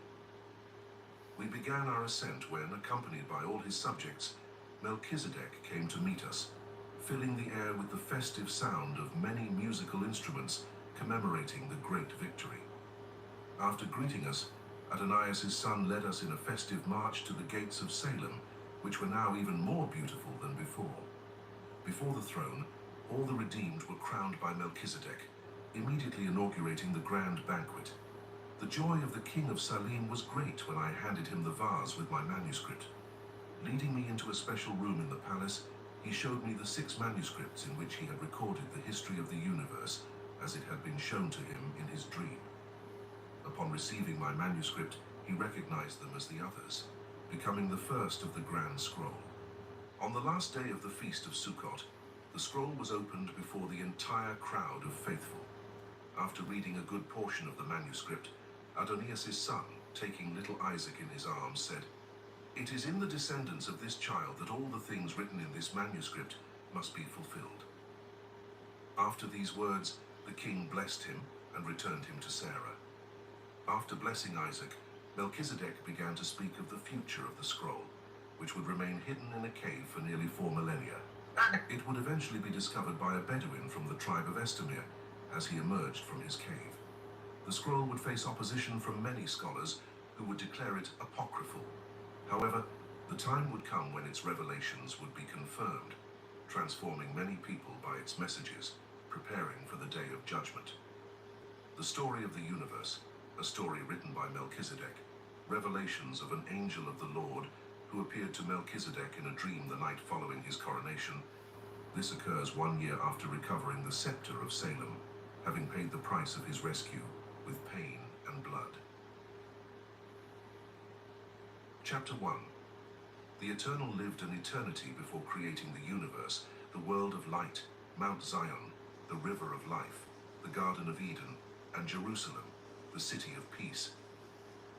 [SPEAKER 7] We began our ascent when, accompanied by all his subjects, Melchizedek came to meet us, filling the air with the festive sound of many musical instruments commemorating the great victory. After greeting us, Adonias' son led us in a festive march to the gates of Salem, which were now even more beautiful than before. Before the throne, all the redeemed were crowned by Melchizedek, immediately inaugurating the grand banquet. The joy of the king of Salem was great when I handed him the vase with my manuscript. Leading me into a special room in the palace, he showed me the 6 manuscripts in which he had recorded the history of the universe as it had been shown to him in his dream. Upon receiving my manuscript, he recognized them as the others, becoming the first of the grand scroll. On the last day of the Feast of Sukkot, the scroll was opened before the entire crowd of faithful. After reading a good portion of the manuscript, Adonias' son, taking little Isaac in his arms, said, "It is in the descendants of this child that all the things written in this manuscript must be fulfilled." After these words, the king blessed him and returned him to Sarah. After blessing Isaac, Melchizedek began to speak of the future of the scroll, which would remain hidden in a cave for nearly 4 millennia. It would eventually be discovered by a Bedouin from the tribe of Estamir as he emerged from his cave. The scroll would face opposition from many scholars who would declare it apocryphal. However, the time would come when its revelations would be confirmed, transforming many people by its messages, preparing for the day of judgment. The story of the universe, a story written by Melchizedek, revelations of an angel of the Lord who appeared to Melchizedek in a dream the night following his coronation. This occurs 1 year after recovering the scepter of Salem, having paid the price of his rescue with pain and blood. Chapter 1. The Eternal lived an eternity before creating the universe, the world of light, Mount Zion, the river of life, the Garden of Eden, and Jerusalem, the city of peace.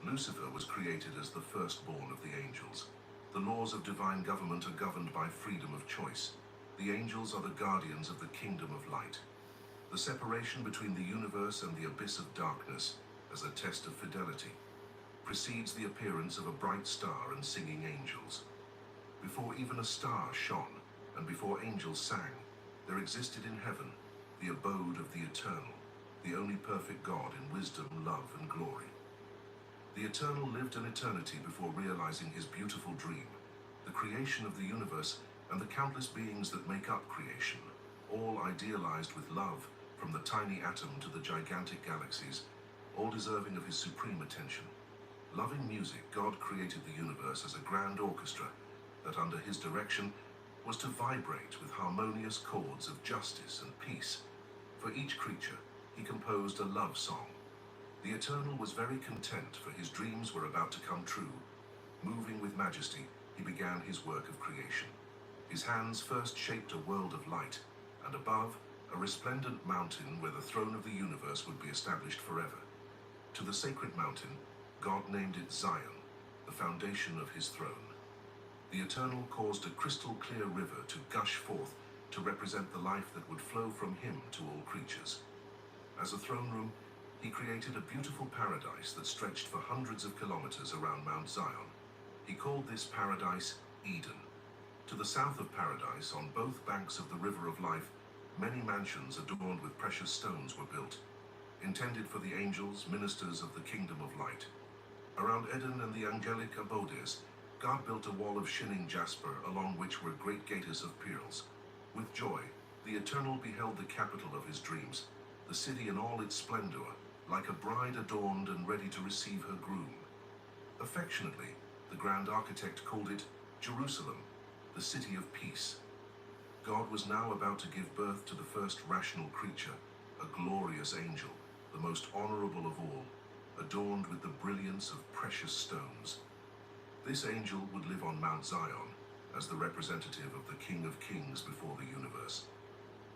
[SPEAKER 7] Lucifer was created as the firstborn of the angels. The laws of divine government are governed by freedom of choice. The angels are the guardians of the kingdom of light. The separation between the universe and the abyss of darkness, as a test of fidelity, precedes the appearance of a bright star and singing angels. Before even a star shone, and before angels sang, there existed in heaven the abode of the Eternal, the only perfect God in wisdom, love, and glory. The Eternal lived an eternity before realizing his beautiful dream, the creation of the universe and the countless beings that make up creation. all idealized with love, from the tiny atom to the gigantic galaxies, all deserving of his supreme attention. Loving music, God created the universe as a grand orchestra that, under his direction, was to vibrate with harmonious chords of justice and peace. For each creature, he composed a love song. The Eternal was very content, for his dreams were about to come true. Moving with majesty, he began his work of creation. His hands first shaped a world of light, and above, a resplendent mountain where the throne of the universe would be established forever. To the sacred mountain, God named it Zion, the foundation of his throne. The Eternal caused a crystal-clear river to gush forth to represent the life that would flow from him to all creatures. As a throne room, he created a beautiful paradise that stretched for hundreds of kilometers around Mount Zion. He called this paradise Eden. To the south of paradise, on both banks of the River of Life, many mansions adorned with precious stones were built, intended for the angels, ministers of the kingdom of light. Around Eden and the angelic abodes, God built a wall of shining jasper, along which were great gates of pearls. With joy, the Eternal beheld the capital of his dreams, the city in all its splendor, like a bride adorned and ready to receive her groom. Affectionately, the grand architect called it Jerusalem, the city of peace. God was now about to give birth to the first rational creature, a glorious angel, the most honorable of all, adorned with the brilliance of precious stones. This angel would live on Mount Zion as the representative of the King of Kings before the universe.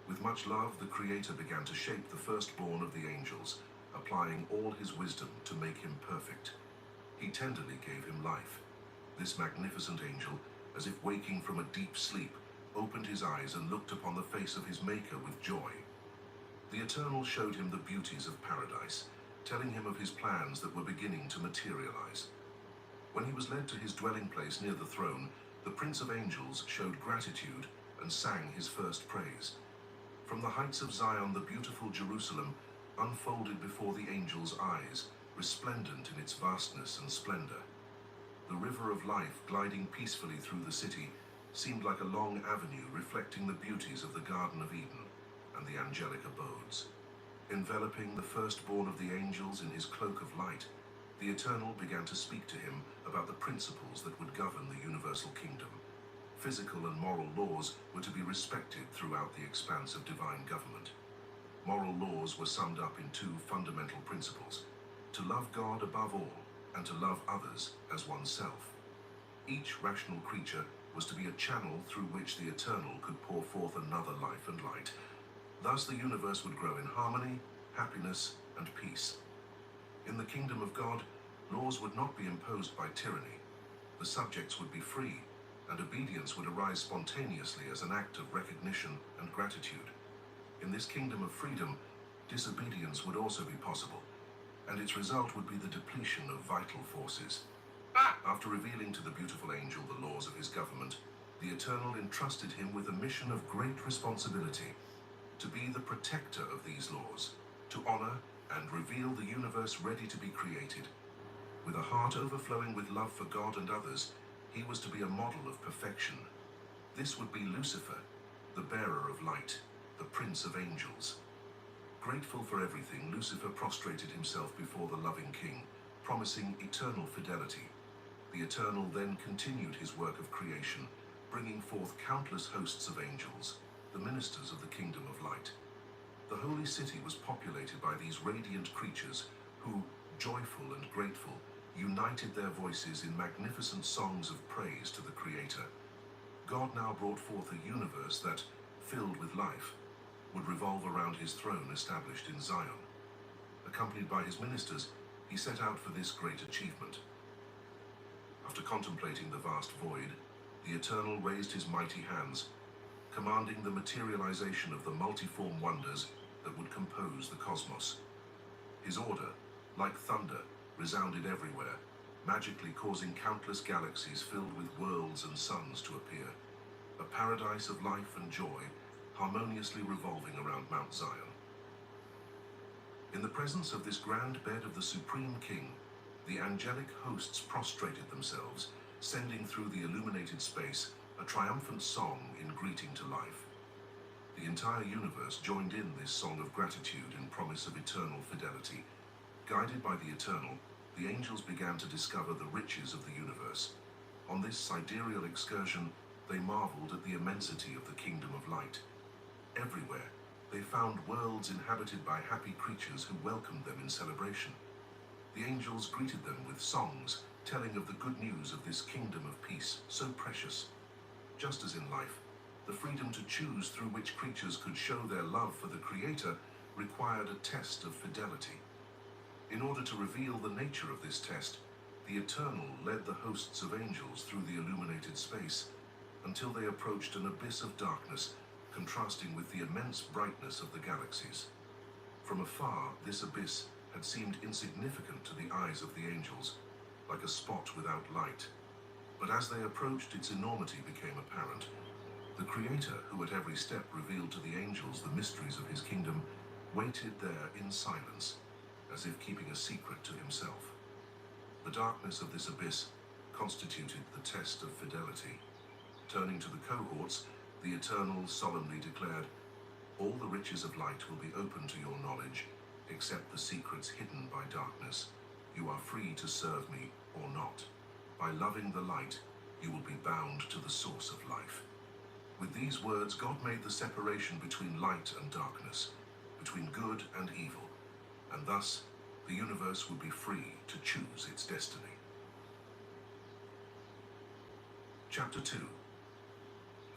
[SPEAKER 7] With much love, the Creator began to shape the firstborn of the angels, applying all his wisdom to make him perfect. He tenderly gave him life. This magnificent angel, as if waking from a deep sleep, opened his eyes and looked upon the face of his Maker with joy. The Eternal showed him the beauties of paradise, telling him of his plans that were beginning to materialize. When he was led to his dwelling place near the throne, the Prince of Angels showed gratitude and sang his first praise. From the heights of Zion, the beautiful Jerusalem unfolded before the angels' eyes, resplendent in its vastness and splendor. The river of life, gliding peacefully through the city, seemed like a long avenue reflecting the beauties of the Garden of Eden and the angelic abodes. Enveloping the firstborn of the angels in his cloak of light, the Eternal began to speak to him about the principles that would govern the universal kingdom. Physical and moral laws were to be respected throughout the expanse of divine government. Moral laws were summed up in two fundamental principles: to love God above all, and to love others as oneself. Each rational creature was to be a channel through which the Eternal could pour forth another life and light. Thus the universe would grow in harmony, happiness, and peace. In the kingdom of God, laws would not be imposed by tyranny. The subjects would be free, and obedience would arise spontaneously as an act of recognition and gratitude. In this kingdom of freedom, disobedience would also be possible, and its result would be the depletion of vital forces. After revealing to the beautiful angel the laws of his government, the Eternal entrusted him with a mission of great responsibility: to be the protector of these laws, to honor and reveal the universe ready to be created. With a heart overflowing with love for God and others, he was to be a model of perfection. This would be Lucifer, the bearer of light, the Prince of Angels. Grateful for everything, Lucifer prostrated himself before the loving king, promising eternal fidelity. The Eternal then continued his work of creation, bringing forth countless hosts of angels, the ministers of the kingdom of light. The holy city was populated by these radiant creatures who, joyful and grateful, united their voices in magnificent songs of praise to the Creator. God now brought forth a universe that, filled with life, would revolve around his throne established in Zion. Accompanied by his ministers, he set out for this great achievement. After contemplating the vast void, the Eternal raised his mighty hands, commanding the materialization of the multiform wonders that would compose the cosmos. His order, like thunder, resounded everywhere, magically causing countless galaxies filled with worlds and suns to appear, a paradise of life and joy, harmoniously revolving around Mount Zion. In the presence of this grand bed of the Supreme King, the angelic hosts prostrated themselves, sending through the illuminated space a triumphant song in greeting to life. The entire universe joined in this song of gratitude and promise of eternal fidelity. Guided by the Eternal, the angels began to discover the riches of the universe. On this sidereal excursion, they marveled at the immensity of the kingdom of light. Everywhere, they found worlds inhabited by happy creatures who welcomed them in celebration. The angels greeted them with songs, telling of the good news of this kingdom of peace, so precious. Just as in life, the freedom to choose through which creatures could show their love for the Creator required a test of fidelity. In order to reveal the nature of this test, the Eternal led the hosts of angels through the illuminated space until they approached an abyss of darkness, contrasting with the immense brightness of the galaxies. From afar, this abyss had seemed insignificant to the eyes of the angels, like a spot without light. But as they approached, its enormity became apparent. The Creator, who at every step revealed to the angels the mysteries of his kingdom, waited there in silence, as if keeping a secret to himself. The darkness of this abyss constituted the test of fidelity. Turning to the cohorts, the Eternal solemnly declared, "All the riches of light will be open to your knowledge, except the secrets hidden by darkness. You are free to serve me or not. By loving the light, you will be bound to the source of life." With these words, God made the separation between light and darkness, between good and evil, and thus the universe would be free to choose its destiny. Chapter 2.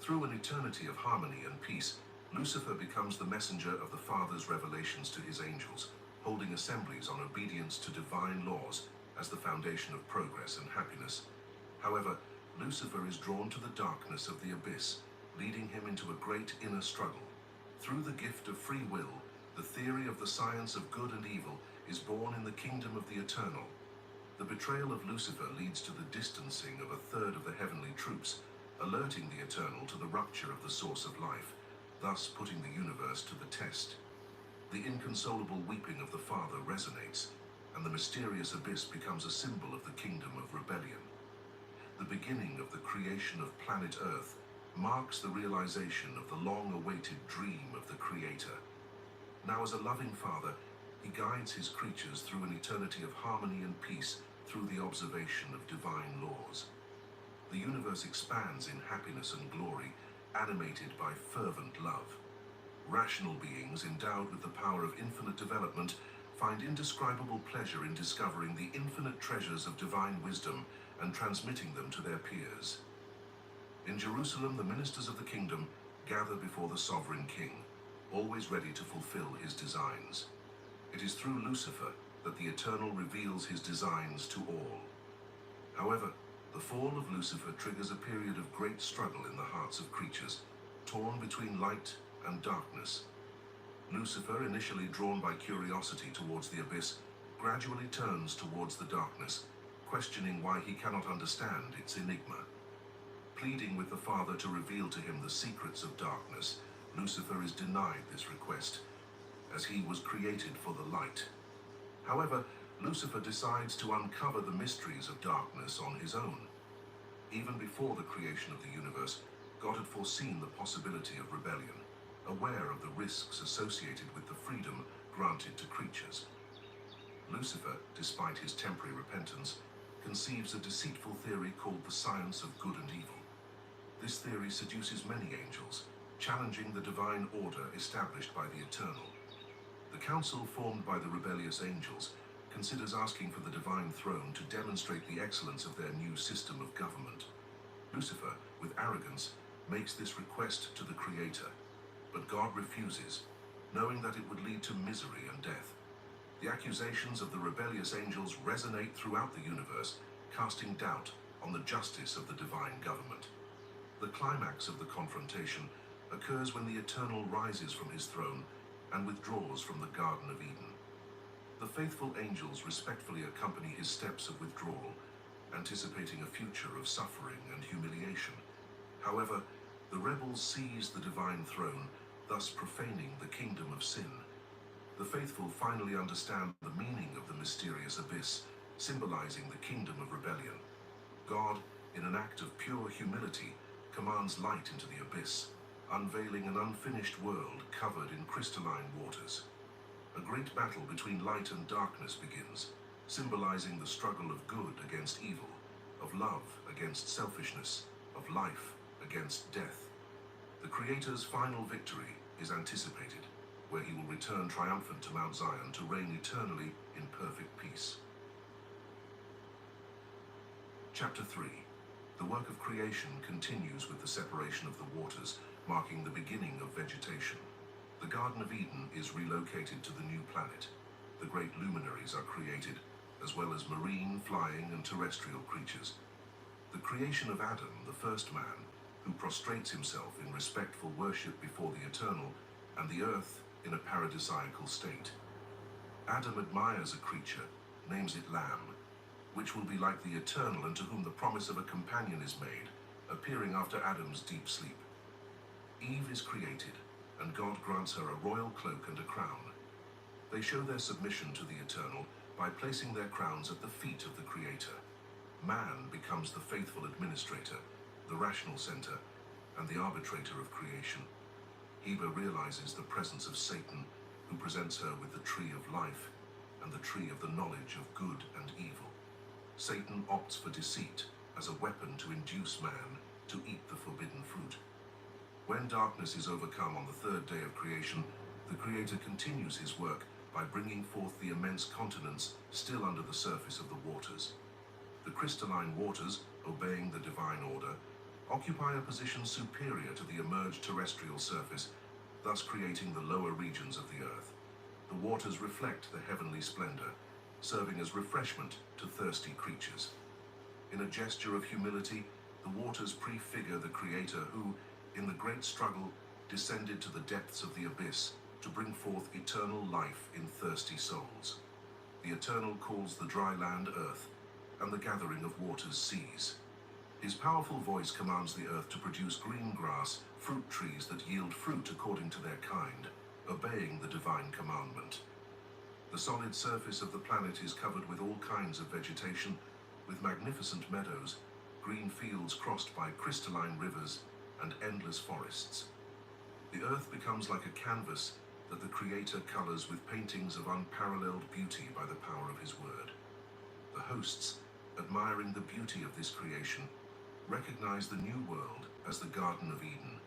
[SPEAKER 7] Through an eternity of harmony and peace, Lucifer becomes the messenger of the Father's revelations to his angels, holding assemblies on obedience to divine laws as the foundation of progress and happiness. However, Lucifer is drawn to the darkness of the abyss, leading him into a great inner struggle. Through the gift of free will, the theory of the science of good and evil is born in the kingdom of the Eternal. The betrayal of Lucifer leads to the distancing of a third of the heavenly troops, alerting the Eternal to the rupture of the source of life, thus putting the universe to the test. The inconsolable weeping of the Father resonates, and the mysterious abyss becomes a symbol of the kingdom of rebellion. The beginning of the creation of planet Earth marks the realization of the long-awaited dream of the Creator. Now, as a loving Father, he guides his creatures through an eternity of harmony and peace through the observation of divine laws. The universe expands in happiness and glory, animated by fervent love. Rational beings endowed with the power of infinite development find indescribable pleasure in discovering the infinite treasures of divine wisdom and transmitting them to their peers. In Jerusalem, the ministers of the kingdom gather before the sovereign king, always ready to fulfill his designs. It is through Lucifer that the Eternal reveals his designs to all. However, the fall of Lucifer triggers a period of great struggle in the hearts of creatures, torn between light and darkness. Lucifer, initially drawn by curiosity towards the abyss, gradually turns towards the darkness, questioning why he cannot understand its enigma. Pleading with the Father to reveal to him the secrets of darkness, Lucifer is denied this request, as he was created for the light. However, Lucifer decides to uncover the mysteries of darkness on his own. Even before the creation of the universe, God had foreseen the possibility of rebellion, aware of the risks associated with the freedom granted to creatures. Lucifer, despite his temporary repentance, conceives a deceitful theory called the science of good and evil. This theory seduces many angels, challenging the divine order established by the Eternal. The council formed by the rebellious angels considers asking for the divine throne to demonstrate the excellence of their new system of government. Lucifer, with arrogance, makes this request to the Creator, but God refuses, knowing that it would lead to misery and death. The accusations of the rebellious angels resonate throughout the universe, casting doubt on the justice of the divine government. The climax of the confrontation occurs when the Eternal rises from his throne and withdraws from the Garden of Eden. The faithful angels respectfully accompany his steps of withdrawal, anticipating a future of suffering and humiliation. However, the rebels seize the divine throne, thus profaning the kingdom of sin. The faithful finally understand the meaning of the mysterious abyss, symbolizing the kingdom of rebellion. God, in an act of pure humility, commands light into the abyss, unveiling an unfinished world covered in crystalline waters. A great battle between light and darkness begins, symbolizing the struggle of good against evil, of love against selfishness, of life against death. The Creator's final victory is anticipated, where he will return triumphant to Mount Zion to reign eternally in perfect peace. Chapter 3. The work of creation continues with the separation of the waters, marking the beginning of vegetation. The Garden of Eden is relocated to the new planet. The great luminaries are created, as well as marine, flying, and terrestrial creatures. The creation of Adam, the first man, who prostrates himself in respectful worship before the Eternal, and the earth in a paradisiacal state. Adam admires a creature, names it Lamb, which will be like the Eternal and to whom the promise of a companion is made, appearing after Adam's deep sleep. Eve is created, and God grants her a royal cloak and a crown. They show their submission to the Eternal by placing their crowns at the feet of the Creator. Man becomes the faithful administrator, the rational center, and the arbitrator of creation. Heba realizes the presence of Satan, who presents her with the tree of life and the tree of the knowledge of good and evil. Satan opts for deceit as a weapon to induce man to eat the forbidden fruit. When darkness is overcome on the third day of creation, the Creator continues his work by bringing forth the immense continents still under the surface of the waters. The crystalline waters, obeying the divine order, occupy a position superior to the emerged terrestrial surface, thus creating the lower regions of the earth. The waters reflect the heavenly splendor, serving as refreshment to thirsty creatures. In a gesture of humility, the waters prefigure the Creator who, in the great struggle, descended to the depths of the abyss to bring forth eternal life in thirsty souls. The Eternal calls the dry land earth, and the gathering of waters seas. His powerful voice commands the earth to produce green grass, fruit trees that yield fruit according to their kind, obeying the divine commandment. The solid surface of the planet is covered with all kinds of vegetation, with magnificent meadows, green fields crossed by crystalline rivers, and endless forests. The earth becomes like a canvas that the Creator colors with paintings of unparalleled beauty by the power of his word. The hosts, admiring the beauty of this creation, recognize the new world as the Garden of Eden,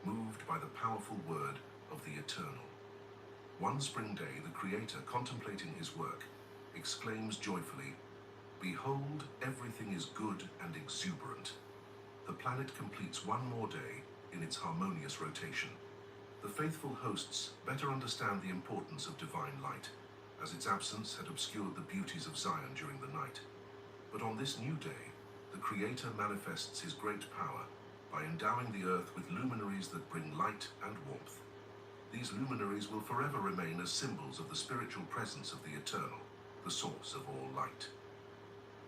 [SPEAKER 7] moved by the powerful word of the Eternal. One spring day, the Creator, contemplating his work, exclaims joyfully, "Behold, everything is good and exuberant." The planet completes one more day in its harmonious rotation. The faithful hosts better understand the importance of divine light, as its absence had obscured the beauties of Zion during the night. But on this new day, the Creator manifests his great power by endowing the earth with luminaries that bring light and warmth. These luminaries will forever remain as symbols of the spiritual presence of the Eternal, the source of all light.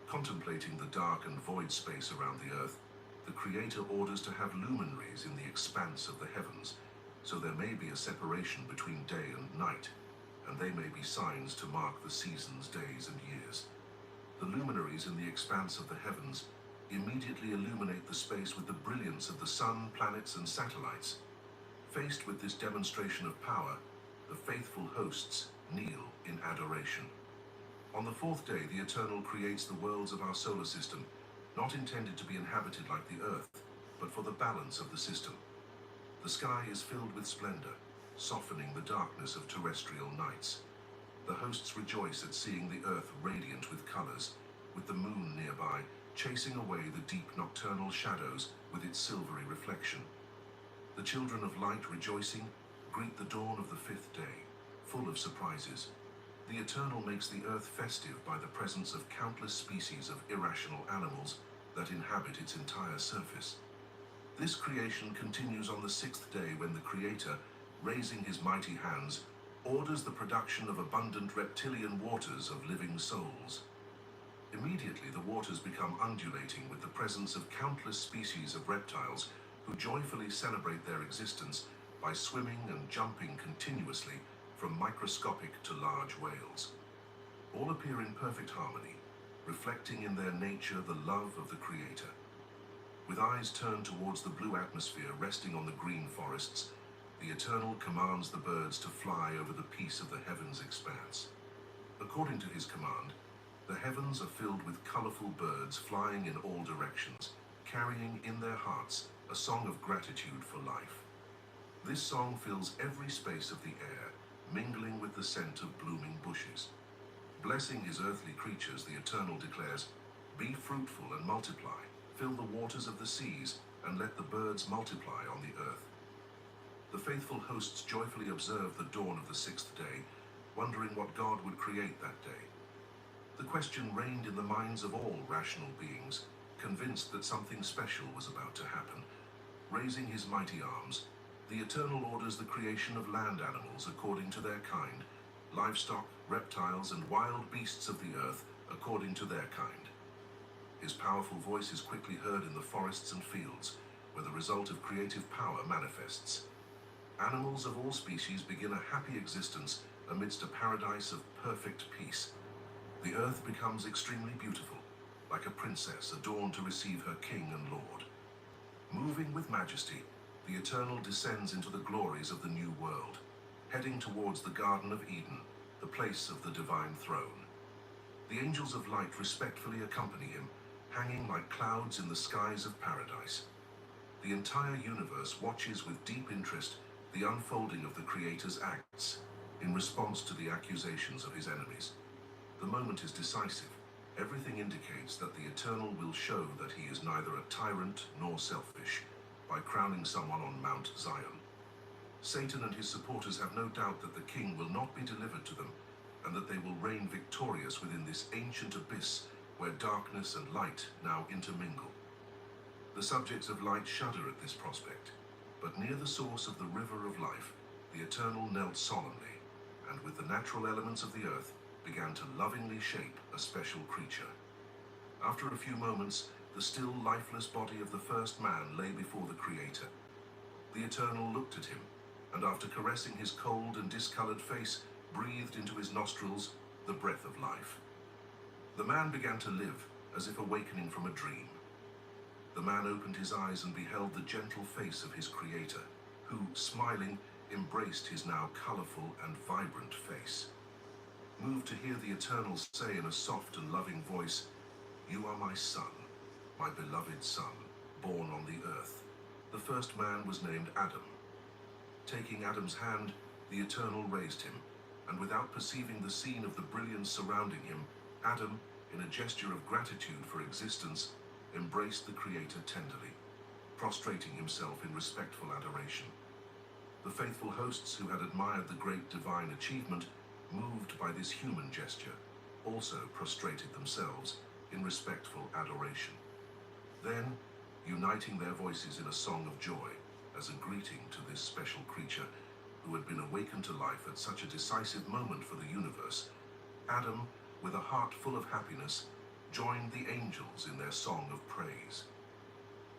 [SPEAKER 7] Contemplating the dark and void space around the earth, the Creator orders to have luminaries in the expanse of the heavens, so there may be a separation between day and night, and they may be signs to mark the seasons, days, and years. The luminaries in the expanse of the heavens immediately illuminate the space with the brilliance of the sun, planets, and satellites. Faced with this demonstration of power, the faithful hosts kneel in adoration. On the fourth day, the Eternal creates the worlds of our solar system, not intended to be inhabited like the Earth, but for the balance of the system. The sky is filled with splendor, softening the darkness of terrestrial nights. The hosts rejoice at seeing the Earth radiant with colors, with the moon nearby, chasing away the deep nocturnal shadows with its silvery reflection. The children of light, rejoicing, greet the dawn of the fifth day, full of surprises. The Eternal makes the earth festive by the presence of countless species of irrational animals that inhabit its entire surface. This creation continues on the sixth day when the Creator, raising his mighty hands, orders the production of abundant reptilian waters of living souls. Immediately the waters become undulating with the presence of countless species of reptiles who joyfully celebrate their existence by swimming and jumping continuously from microscopic to large whales. All appear in perfect harmony, reflecting in their nature the love of the Creator. With eyes turned towards the blue atmosphere resting on the green forests, the Eternal commands the birds to fly over the peace of the heavens' expanse. According to his command, the heavens are filled with colorful birds flying in all directions, carrying in their hearts a song of gratitude for life. This song fills every space of the air, mingling with the scent of blooming bushes. Blessing his earthly creatures, the Eternal declares, "Be fruitful and multiply, fill the waters of the seas, and let the birds multiply on the earth." The faithful hosts joyfully observed the dawn of the sixth day, wondering what God would create that day. The question reigned in the minds of all rational beings, convinced that something special was about to happen. Raising his mighty arms, the Eternal orders the creation of land animals according to their kind, livestock, reptiles, and wild beasts of the earth according to their kind. His powerful voice is quickly heard in the forests and fields, where the result of creative power manifests. Animals of all species begin a happy existence amidst a paradise of perfect peace. The earth becomes extremely beautiful, like a princess adorned to receive her king and lord. Moving with majesty, the Eternal descends into the glories of the new world, heading towards the Garden of Eden, the place of the divine throne. The angels of light respectfully accompany him, hanging like clouds in the skies of paradise. The entire universe watches with deep interest the unfolding of the Creator's acts in response to the accusations of his enemies. The moment is decisive. Everything indicates that the Eternal will show that he is neither a tyrant nor selfish by crowning someone on Mount Zion. Satan and his supporters have no doubt that the king will not be delivered to them, and that they will reign victorious within this ancient abyss where darkness and light now intermingle. The subjects of light shudder at this prospect, but near the source of the river of life, the Eternal knelt solemnly, and with the natural elements of the earth, began to lovingly shape a special creature. After a few moments, the still lifeless body of the first man lay before the Creator. The Eternal looked at him, and after caressing his cold and discolored face, breathed into his nostrils the breath of life. The man began to live, as if awakening from a dream. The man opened his eyes and beheld the gentle face of his Creator, who, smiling, embraced his now colorful and vibrant face. Moved to hear the Eternal say in a soft and loving voice, "You are my son, my beloved son, born on the earth." The first man was named Adam. Taking Adam's hand, the Eternal raised him, and without perceiving the scene of the brilliance surrounding him, Adam, in a gesture of gratitude for existence, embraced the Creator tenderly, prostrating himself in respectful adoration. The faithful hosts who had admired the great divine achievement, moved by this human gesture, also prostrated themselves in respectful adoration. Then, uniting their voices in a song of joy as a greeting to this special creature who had been awakened to life at such a decisive moment for the universe, Adam, with a heart full of happiness, joined the angels in their song of praise.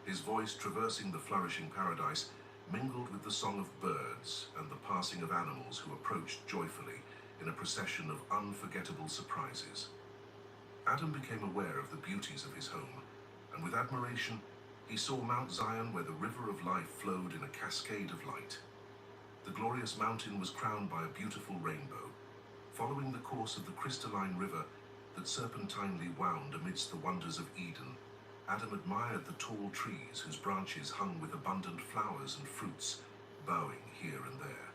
[SPEAKER 7] His voice traversing the flourishing paradise mingled with the song of birds and the passing of animals who approached joyfully in a procession of unforgettable surprises. Adam became aware of the beauties of his home, and with admiration, he saw Mount Zion where the river of life flowed in a cascade of light. The glorious mountain was crowned by a beautiful rainbow, following the course of the crystalline river that serpentinely wound amidst the wonders of Eden. Adam admired the tall trees whose branches hung with abundant flowers and fruits, bowing here and there.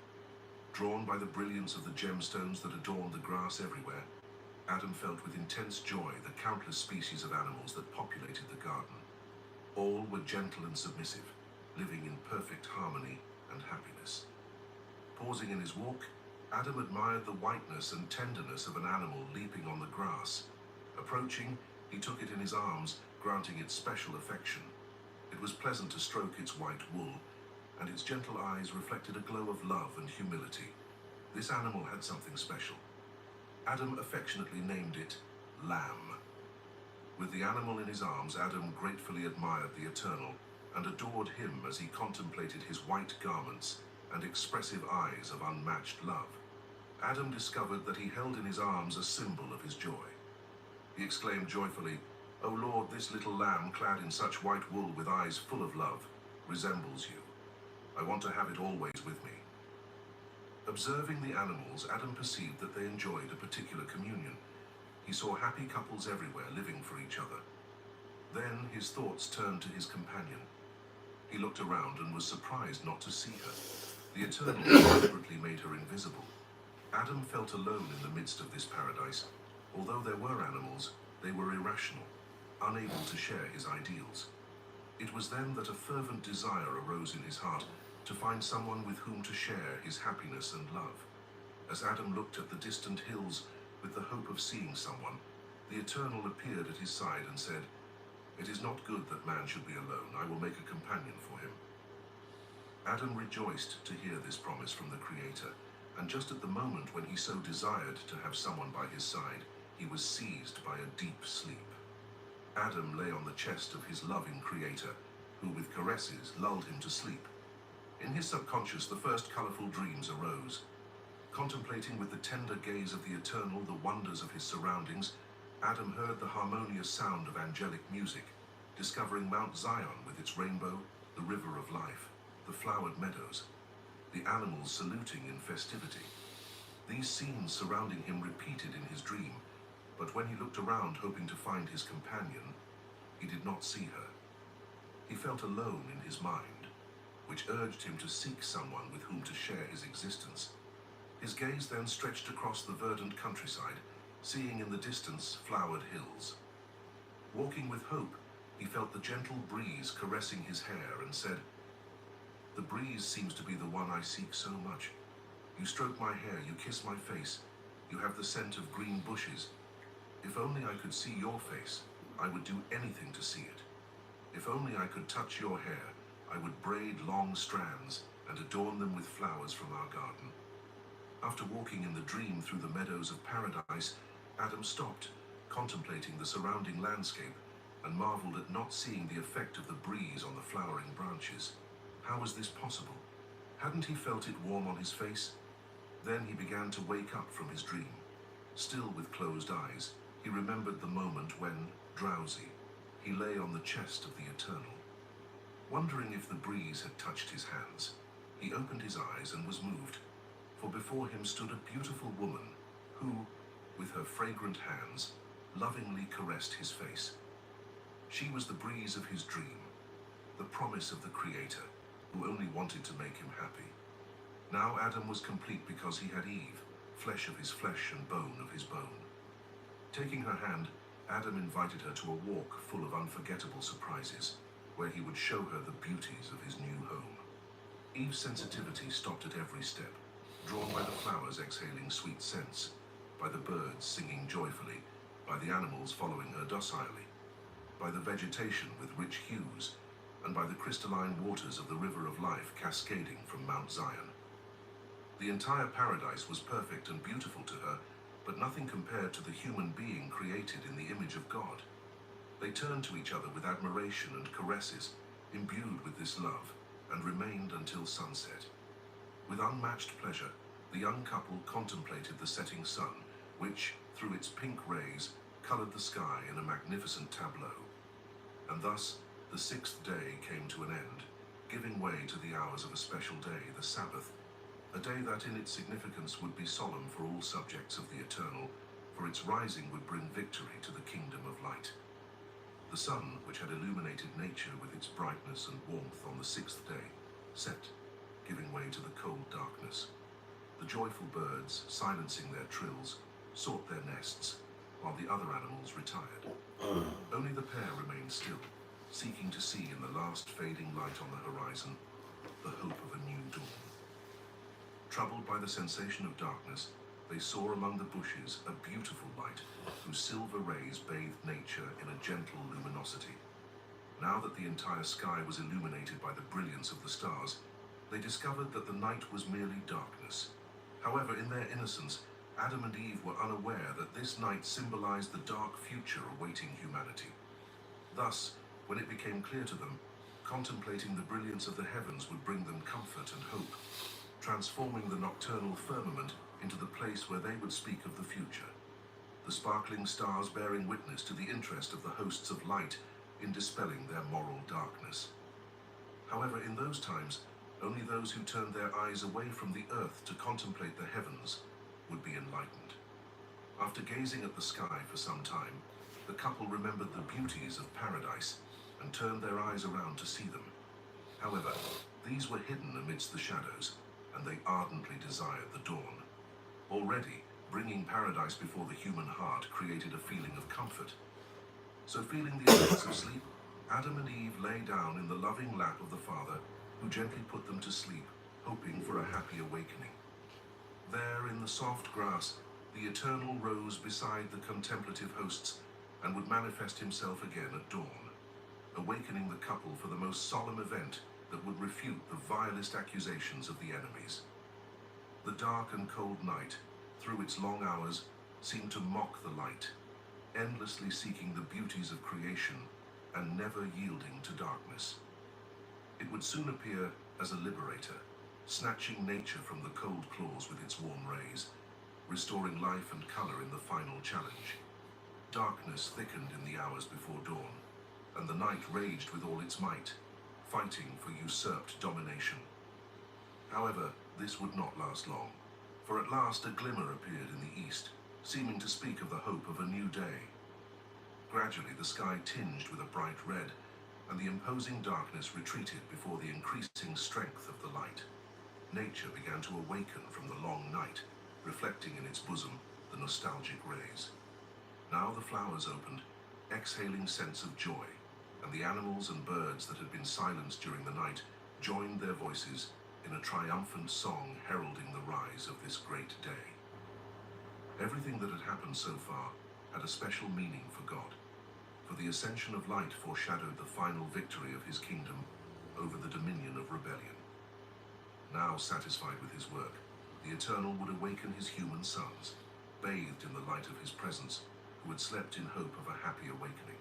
[SPEAKER 7] Drawn by the brilliance of the gemstones that adorned the grass everywhere, Adam felt with intense joy the countless species of animals that populated the garden. All were gentle and submissive, living in perfect harmony and happiness. Pausing in his walk, Adam admired the whiteness and tenderness of an animal leaping on the grass. Approaching, he took it in his arms, granting it special affection. It was pleasant to stroke its white wool, and its gentle eyes reflected a glow of love and humility. This animal had something special. Adam affectionately named it Lamb. With the animal in his arms, Adam gratefully admired the Eternal and adored him as he contemplated his white garments and expressive eyes of unmatched love. Adam discovered that he held in his arms a symbol of his joy. He exclaimed joyfully, O Lord, this little lamb clad in such white wool with eyes full of love resembles you. I want to have it always with me. Observing the animals, Adam perceived that they enjoyed a particular communion. He saw happy couples everywhere living for each other. Then his thoughts turned to his companion. He looked around and was surprised not to see her. The Eternal deliberately made her invisible. Adam felt alone in the midst of this paradise. Although there were animals, they were irrational, unable to share his ideals. It was then that a fervent desire arose in his heart to find someone with whom to share his happiness and love. As Adam looked at the distant hills with the hope of seeing someone, the Eternal appeared at his side and said, "It is not good that man should be alone. I will make a companion for him." Adam rejoiced to hear this promise from the Creator, and just at the moment when he so desired to have someone by his side, he was seized by a deep sleep. Adam lay on the chest of his loving Creator, who with caresses lulled him to sleep. In his subconscious, the first colorful dreams arose. Contemplating with the tender gaze of the Eternal the wonders of his surroundings, Adam heard the harmonious sound of angelic music, discovering Mount Zion with its rainbow, the river of life, the flowered meadows, the animals saluting in festivity. These scenes surrounding him repeated in his dream, but when he looked around hoping to find his companion, he did not see her. He felt alone in his mind, which urged him to seek someone with whom to share his existence. His gaze then stretched across the verdant countryside, seeing in the distance flowered hills. Walking with hope, he felt the gentle breeze caressing his hair and said, "The breeze seems to be the one I seek so much. You stroke my hair, you kiss my face, you have the scent of green bushes. If only I could see your face, I would do anything to see it. If only I could touch your hair, I would braid long strands and adorn them with flowers from our garden." After walking in the dream through the meadows of paradise, Adam stopped, contemplating the surrounding landscape, and marveled at not seeing the effect of the breeze on the flowering branches. How was this possible? Hadn't he felt it warm on his face? Then he began to wake up from his dream. Still with closed eyes, he remembered the moment when, drowsy, he lay on the chest of the Eternal. Wondering if the breeze had touched his hands, he opened his eyes and was moved, for before him stood a beautiful woman who, with her fragrant hands, lovingly caressed his face. She was the breeze of his dream, the promise of the Creator, who only wanted to make him happy. Now Adam was complete because he had Eve, flesh of his flesh and bone of his bone. Taking her hand, Adam invited her to a walk full of unforgettable surprises, where he would show her the beauties of his new home. Eve's sensitivity stopped at every step, drawn by the flowers exhaling sweet scents, by the birds singing joyfully, by the animals following her docilely, by the vegetation with rich hues, and by the crystalline waters of the river of life cascading from Mount Zion. The entire paradise was perfect and beautiful to her, but nothing compared to the human being created in the image of God. They turned to each other with admiration and caresses, imbued with this love, and remained until sunset. With unmatched pleasure, the young couple contemplated the setting sun, which, through its pink rays, colored the sky in a magnificent tableau. And thus, the sixth day came to an end, giving way to the hours of a special day, the Sabbath, a day that in its significance would be solemn for all subjects of the Eternal, for its rising would bring victory to the kingdom of light. The sun, which had illuminated nature with its brightness and warmth on the sixth day, set, giving way to the cold darkness. The joyful birds, silencing their trills, sought their nests, while the other animals retired. Only the pair remained still, seeking to see in the last fading light on the horizon the hope of a new dawn. Troubled by the sensation of darkness, they saw among the bushes a beautiful light whose silver rays bathed nature in a gentle luminosity. Now that the entire sky was illuminated by the brilliance of the stars, they discovered that the night was merely darkness. However, in their innocence, Adam and Eve were unaware that this night symbolized the dark future awaiting humanity. Thus, when it became clear to them, contemplating the brilliance of the heavens would bring them comfort and hope, transforming the nocturnal firmament into the place where they would speak of the future. the sparkling stars bearing witness to the interest of the hosts of light in dispelling their moral darkness. However, in those times, only those who turned their eyes away from the earth to contemplate the heavens would be enlightened. After gazing at the sky for some time, the couple remembered the beauties of paradise and turned their eyes around to see them. However, these were hidden amidst the shadows, and they ardently desired the dawn. Already, bringing paradise before the human heart created a feeling of comfort. So feeling the effects of sleep, Adam and Eve lay down in the loving lap of the Father, who gently put them to sleep, hoping for a happy awakening. There, in the soft grass, the Eternal rose beside the contemplative hosts and would manifest himself again at dawn, awakening the couple for the most solemn event that would refute the vilest accusations of the enemies. The dark and cold night, through its long hours, seemed to mock the light, endlessly seeking the beauties of creation and never yielding to darkness. It would soon appear as a liberator, snatching nature from the cold claws with its warm rays, restoring life and color in the final challenge. Darkness thickened in the hours before dawn, and the night raged with all its might, fighting for usurped domination. However, this would not last long, for at last a glimmer appeared in the east, seeming to speak of the hope of a new day. Gradually the sky tinged with a bright red, and the imposing darkness retreated before the increasing strength of the light. Nature began to awaken from the long night, reflecting in its bosom the nostalgic rays. Now the flowers opened, exhaling scents of joy, and the animals and birds that had been silenced during the night joined their voices in a triumphant song heralding the rise of this great day. Everything that had happened so far had a special meaning for God, for the ascension of light foreshadowed the final victory of his kingdom over the dominion of rebellion. Now satisfied with his work, the Eternal would awaken his human sons, bathed in the light of his presence, who had slept in hope of a happy awakening.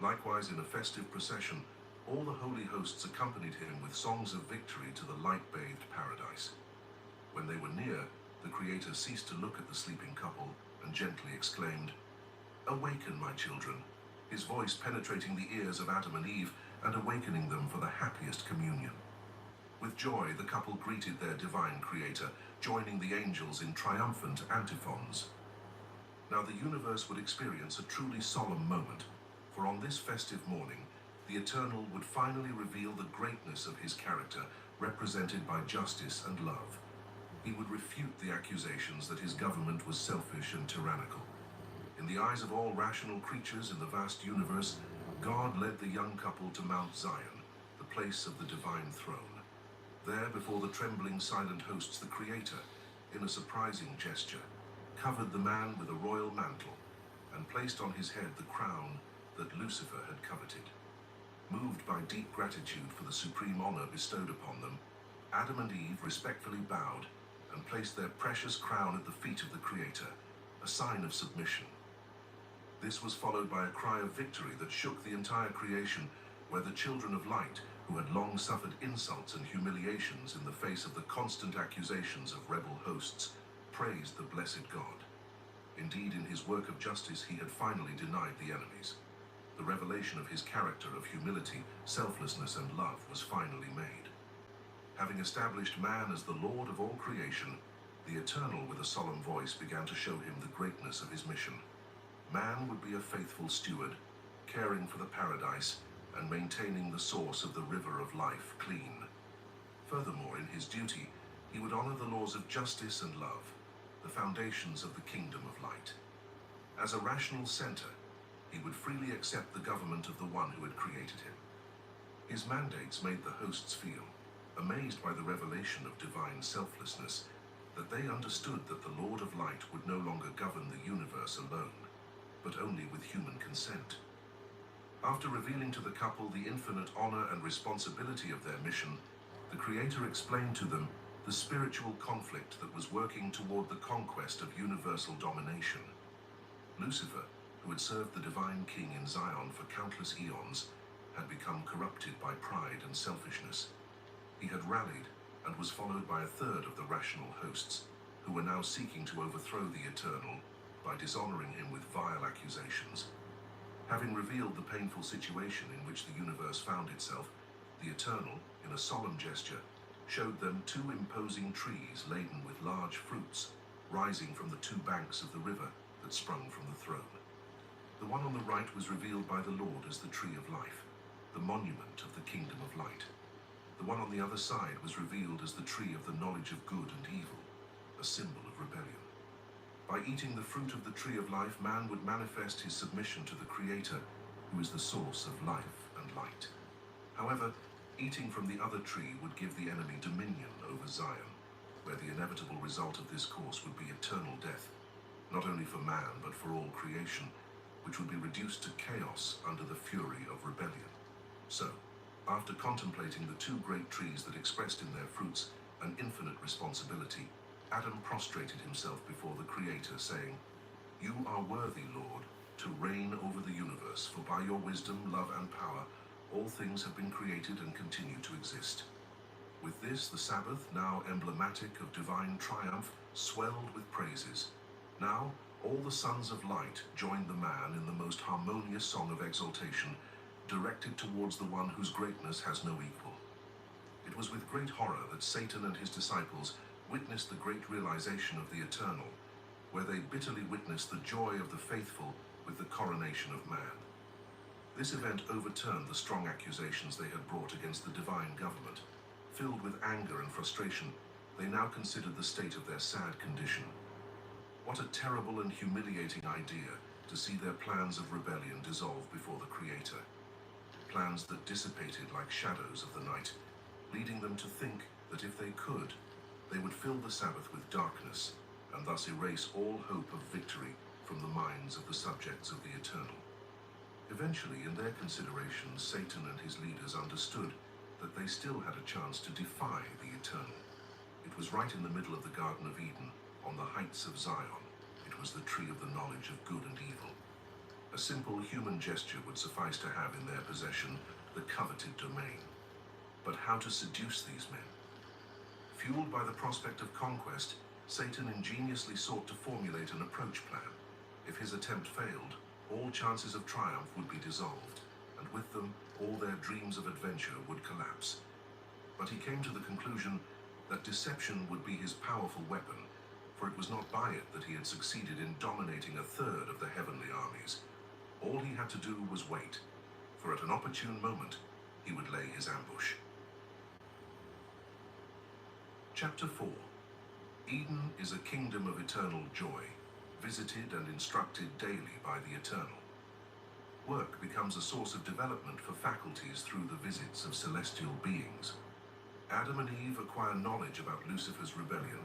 [SPEAKER 7] Likewise, in a festive procession, all the holy hosts accompanied him with songs of victory to the light-bathed paradise. When they were near, the Creator ceased to look at the sleeping couple and gently exclaimed, "Awaken, my children," his voice penetrating the ears of Adam and Eve and awakening them for the happiest communion. With joy, the couple greeted their divine Creator, joining the angels in triumphant antiphons. Now the universe would experience a truly solemn moment, for on this festive morning, the Eternal would finally reveal the greatness of his character, represented by justice and love. He would refute the accusations that his government was selfish and tyrannical. In the eyes of all rational creatures in the vast universe, God led the young couple to Mount Zion, the place of the divine throne. There, before the trembling silent hosts, the Creator, in a surprising gesture, covered the man with a royal mantle and placed on his head the crown that Lucifer had coveted. Moved by deep gratitude for the supreme honor bestowed upon them, Adam and Eve respectfully bowed and placed their precious crown at the feet of the Creator, a sign of submission. This was followed by a cry of victory that shook the entire creation, where the children of light, who had long suffered insults and humiliations in the face of the constant accusations of rebel hosts, praised the blessed God. Indeed, in his work of justice, he had finally denied the enemies. The revelation of his character of humility, selflessness, and love was finally made. Having established man as the Lord of all creation, the Eternal, with a solemn voice, began to show him the greatness of his mission. Man would be a faithful steward, caring for the paradise and maintaining the source of the river of life clean. Furthermore, in his duty, he would honor the laws of justice and love, the foundations of the kingdom of light. As a rational center, he would freely accept the government of the one who had created him. His mandates made the hosts feel, amazed by the revelation of divine selflessness, that they understood that the Lord of Light would no longer govern the universe alone, but only with human consent. After revealing to the couple the infinite honor and responsibility of their mission, the Creator explained to them the spiritual conflict that was working toward the conquest of universal domination. Lucifer, who had served the divine king in Zion for countless eons, had become corrupted by pride and selfishness. He had rallied and was followed by a third of the rational hosts, who were now seeking to overthrow the Eternal by dishonoring him with vile accusations. Having revealed the painful situation in which the universe found itself, the Eternal, in a solemn gesture, showed them two imposing trees laden with large fruits, rising from the two banks of the river that sprung from the throne. The one on the right was revealed by the Lord as the Tree of Life, the monument of the Kingdom of Light. The one on the other side was revealed as the Tree of the Knowledge of Good and Evil, a symbol of rebellion. By eating the fruit of the Tree of Life, man would manifest his submission to the Creator, who is the source of life and light. However, eating from the other tree would give the enemy dominion over Zion, where the inevitable result of this course would be eternal death, not only for man but for all creation, which would be reduced to chaos under the fury of rebellion. So, after contemplating the two great trees that expressed in their fruits an infinite responsibility, Adam prostrated himself before the Creator, saying, "You are worthy, Lord, to reign over the universe, for by your wisdom, love, and power, all things have been created and continue to exist." With this, the Sabbath, now emblematic of divine triumph, swelled with praises. Now, all the sons of light joined the man in the most harmonious song of exaltation, directed towards the one whose greatness has no equal. It was with great horror that Satan and his disciples witnessed the great realization of the Eternal, where they bitterly witnessed the joy of the faithful with the coronation of man. This event overturned the strong accusations they had brought against the divine government. Filled with anger and frustration, they now considered the state of their sad condition. What a terrible and humiliating idea to see their plans of rebellion dissolve before the Creator. Plans that dissipated like shadows of the night, leading them to think that if they could, they would fill the Sabbath with darkness and thus erase all hope of victory from the minds of the subjects of the Eternal. Eventually, in their considerations, Satan and his leaders understood that they still had a chance to defy the Eternal. It was right in the middle of the Garden of Eden, on the heights of Zion. It was the tree of the knowledge of good and evil. A simple human gesture would suffice to have in their possession the coveted domain. But how to seduce these men? Fueled by the prospect of conquest, Satan ingeniously sought to formulate an approach plan. If his attempt failed, all chances of triumph would be dissolved, and with them, all their dreams of adventure would collapse. But he came to the conclusion that deception would be his powerful weapon, for it was not by it that he had succeeded in dominating a third of the heavenly armies. All he had to do was wait, for at an opportune moment, he would lay his ambush. Chapter 4. Eden is a kingdom of eternal joy, visited and instructed daily by the Eternal. Work becomes a source of development for faculties through the visits of celestial beings. Adam and Eve acquire knowledge about Lucifer's rebellion.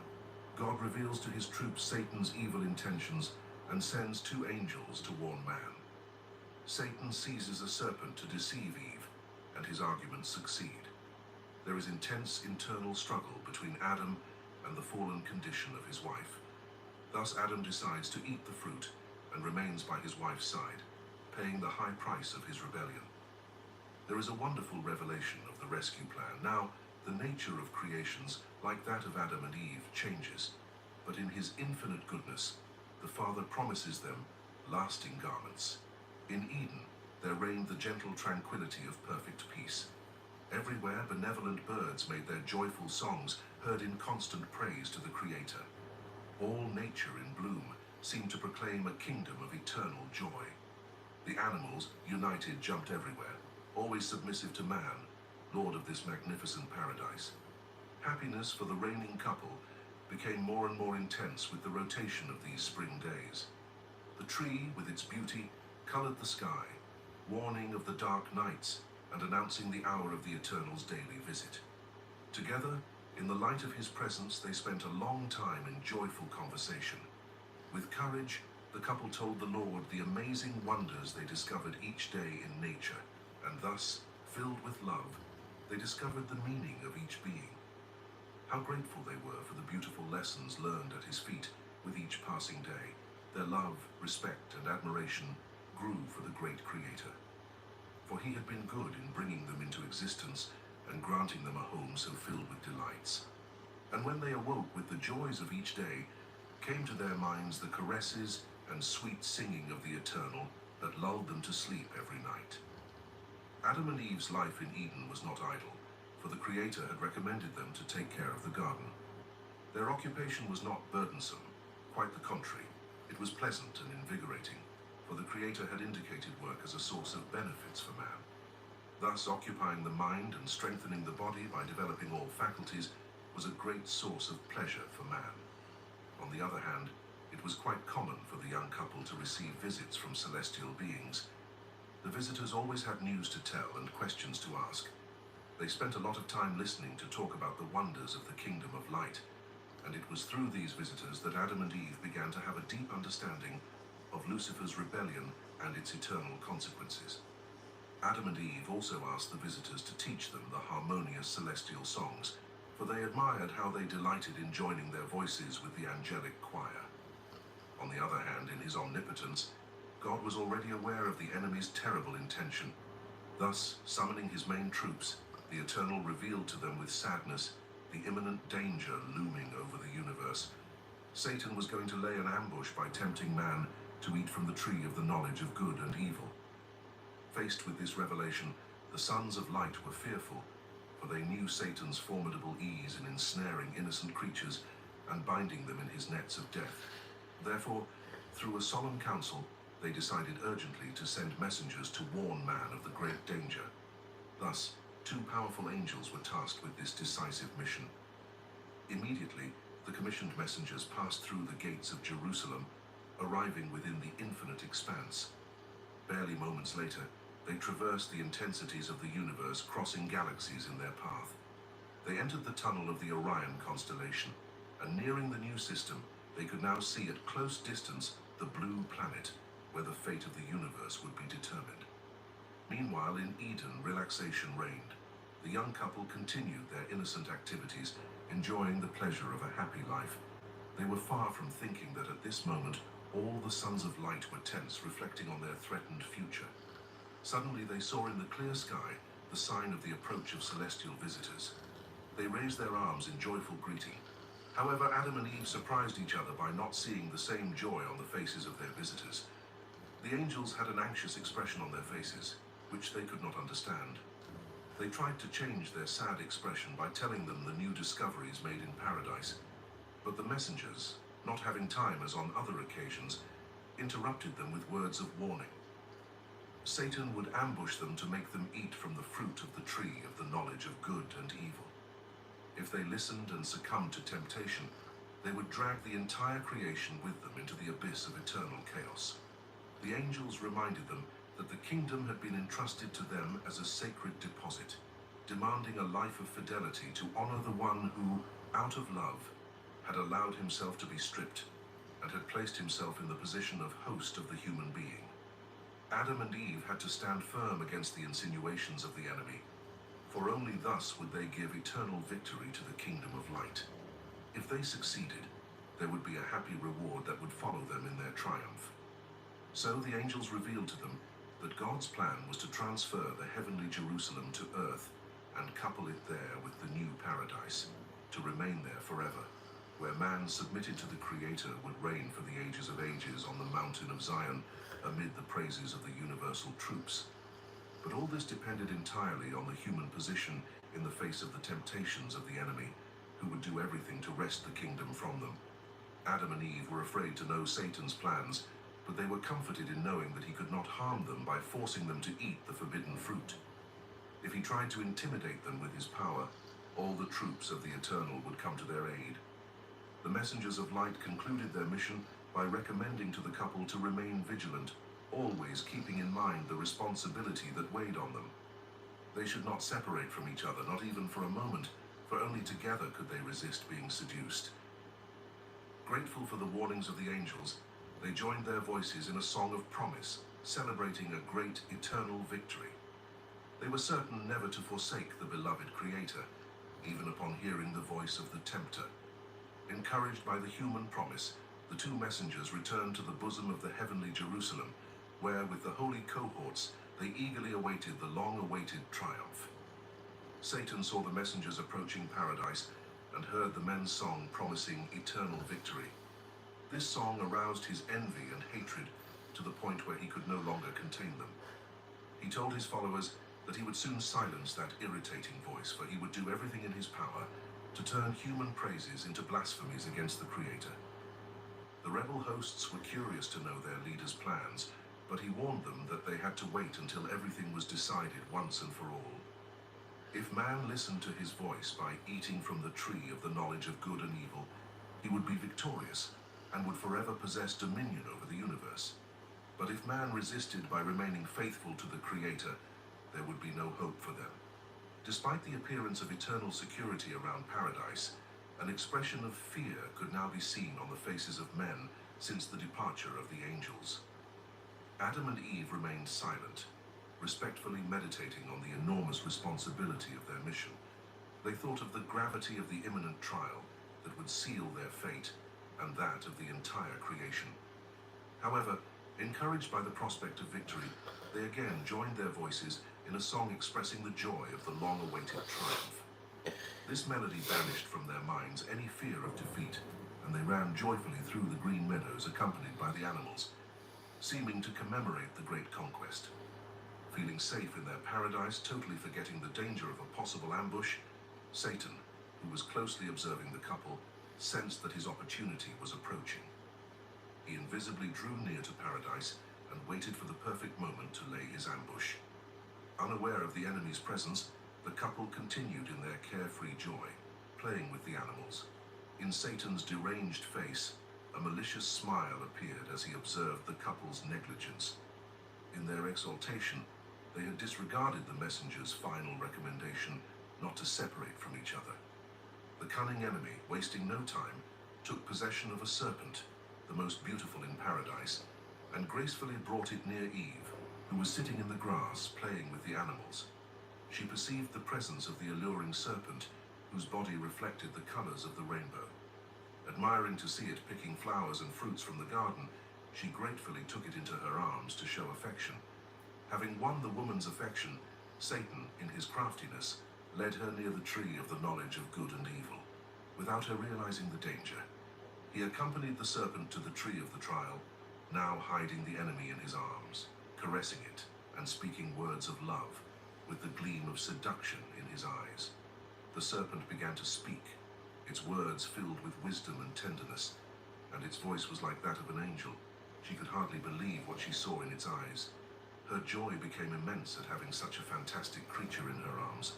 [SPEAKER 7] God reveals to his troops Satan's evil intentions and sends two angels to warn man. Satan seizes a serpent to deceive Eve, and his arguments succeed. There is intense internal struggle between Adam and the fallen condition of his wife. Thus Adam decides to eat the fruit and remains by his wife's side, paying the high price of his rebellion. There is a wonderful revelation of the rescue plan. Now, the nature of creations, like that of Adam and Eve, changes, but in his infinite goodness, the Father promises them lasting garments. In Eden, there reigned the gentle tranquility of perfect peace. Everywhere, benevolent birds made their joyful songs, heard in constant praise to the Creator. All nature in bloom seemed to proclaim a kingdom of eternal joy. The animals, united, jumped everywhere, always submissive to man, lord of this magnificent paradise. Happiness for the reigning couple became more and more intense with the rotation of these spring days. The tree, with its beauty, colored the sky, warning of the dark nights and announcing the hour of the Eternal's daily visit. Together, in the light of his presence, they spent a long time in joyful conversation. With courage, the couple told the Lord the amazing wonders they discovered each day in nature, and thus, filled with love, they discovered the meaning of each being. How grateful they were for the beautiful lessons learned at his feet with each passing day. Their love, respect, and admiration grew for the great Creator. For he had been good in bringing them into existence and granting them a home so filled with delights. And when they awoke with the joys of each day, came to their minds the caresses, and sweet singing of the eternal that lulled them to sleep every night. Adam and Eve's life in Eden was not idle, for the Creator had recommended them to take care of the garden. Their occupation was not burdensome, quite the contrary. It was pleasant and invigorating, for the Creator had indicated work as a source of benefits for man. Thus, occupying the mind and strengthening the body by developing all faculties was a great source of pleasure for man. On the other hand, it was quite common for the young couple to receive visits from celestial beings. The visitors always had news to tell and questions to ask. They spent a lot of time listening to talk about the wonders of the kingdom of light, and it was through these visitors that Adam and Eve began to have a deep understanding of Lucifer's rebellion and its eternal consequences. Adam and Eve also asked the visitors to teach them the harmonious celestial songs, for they admired how they delighted in joining their voices with the angelic choir. On the other hand, in his omnipotence, God was already aware of the enemy's terrible intention. Thus, summoning his main troops, the Eternal revealed to them with sadness the imminent danger looming over the universe. Satan was going to lay an ambush by tempting man to eat from the tree of the knowledge of good and evil. Faced with this revelation, the sons of light were fearful, for they knew Satan's formidable ease in ensnaring innocent creatures and binding them in his nets of death. Therefore, through a solemn council, they decided urgently to send messengers to warn man of the great danger. Thus, 2 powerful angels were tasked with this decisive mission. Immediately, the commissioned messengers passed through the gates of Jerusalem, arriving within the infinite expanse. Barely moments later, they traversed the intensities of the universe, crossing galaxies in their path. They entered the tunnel of the Orion constellation, and nearing the new system, they could now see at close distance the blue planet, where the fate of the universe would be determined. Meanwhile, in Eden, relaxation reigned. The young couple continued their innocent activities, enjoying the pleasure of a happy life. They were far from thinking that at this moment all the sons of light were tense, reflecting on their threatened future. Suddenly they saw in the clear sky the sign of the approach of celestial visitors. They raised their arms in joyful greeting. However, Adam and Eve surprised each other by not seeing the same joy on the faces of their visitors. The angels had an anxious expression on their faces, which they could not understand. They tried to change their sad expression by telling them the new discoveries made in paradise, but the messengers, not having time as on other occasions, interrupted them with words of warning. Satan would ambush them to make them eat from the fruit of the tree of the knowledge of good and evil. If they listened and succumbed to temptation, they would drag the entire creation with them into the abyss of eternal chaos. The angels reminded them that the kingdom had been entrusted to them as a sacred deposit, demanding a life of fidelity to honor the one who, out of love, had allowed himself to be stripped and had placed himself in the position of host of the human being. Adam and Eve had to stand firm against the insinuations of the enemy, for only thus would they give eternal victory to the kingdom of light. If they succeeded, there would be a happy reward that would follow them in their triumph. So the angels revealed to them that God's plan was to transfer the heavenly Jerusalem to earth and couple it there with the new paradise, to remain there forever, where man submitted to the Creator would reign for the ages of ages on the mountain of Zion amid the praises of the universal troops. But all this depended entirely on the human position in the face of the temptations of the enemy, who would do everything to wrest the kingdom from them. Adam and Eve were afraid to know Satan's plans, but they were comforted in knowing that he could not harm them by forcing them to eat the forbidden fruit. If he tried to intimidate them with his power, all the troops of the Eternal would come to their aid. The messengers of light concluded their mission by recommending to the couple to remain vigilant, always keeping in mind the responsibility that weighed on them. They should not separate from each other, not even for a moment, for only together could they resist being seduced. Grateful for the warnings of the angels, they joined their voices in a song of promise, celebrating a great eternal victory. They were certain never to forsake the beloved Creator, even upon hearing the voice of the tempter. Encouraged by the human promise, the 2 messengers returned to the bosom of the heavenly Jerusalem, where, with the holy cohorts, they eagerly awaited the long-awaited triumph. Satan saw the messengers approaching paradise and heard the men's song promising eternal victory. This song aroused his envy and hatred to the point where he could no longer contain them. He told his followers that he would soon silence that irritating voice, for he would do everything in his power to turn human praises into blasphemies against the Creator. The rebel hosts were curious to know their leader's plans, but he warned them that they had to wait until everything was decided once and for all. If man listened to his voice by eating from the tree of the knowledge of good and evil, he would be victorious and would forever possess dominion over the universe. But if man resisted by remaining faithful to the Creator, there would be no hope for them. Despite the appearance of eternal security around paradise, an expression of fear could now be seen on the faces of men since the departure of the angels. Adam and Eve remained silent, respectfully meditating on the enormous responsibility of their mission. They thought of the gravity of the imminent trial that would seal their fate and that of the entire creation. However, encouraged by the prospect of victory, they again joined their voices in a song expressing the joy of the long-awaited triumph. This melody banished from their minds any fear of defeat, and they ran joyfully through the green meadows accompanied by the animals, seeming to commemorate the great conquest. Feeling safe in their paradise, totally forgetting the danger of a possible ambush, Satan, who was closely observing the couple, sensed that his opportunity was approaching. He invisibly drew near to paradise and waited for the perfect moment to lay his ambush. Unaware of the enemy's presence, the couple continued in their carefree joy, playing with the animals. In Satan's deranged face, a malicious smile appeared as he observed the couple's negligence. In their exaltation, they had disregarded the messenger's final recommendation not to separate from each other. The cunning enemy, wasting no time, took possession of a serpent, the most beautiful in paradise, and gracefully brought it near Eve, who was sitting in the grass playing with the animals. She perceived the presence of the alluring serpent, whose body reflected the colors of the rainbow. Admiring to see it picking flowers and fruits from the garden, she gratefully took it into her arms to show affection. Having won the woman's affection, Satan, in his craftiness, led her near the tree of the knowledge of good and evil, without her realizing the danger. He accompanied the serpent to the tree of the trial, now hiding the enemy in his arms, caressing it, and speaking words of love, with the gleam of seduction in his eyes. The serpent began to speak, its words filled with wisdom and tenderness, and its voice was like that of an angel. She could hardly believe what she saw in its eyes. Her joy became immense at having such a fantastic creature in her arms.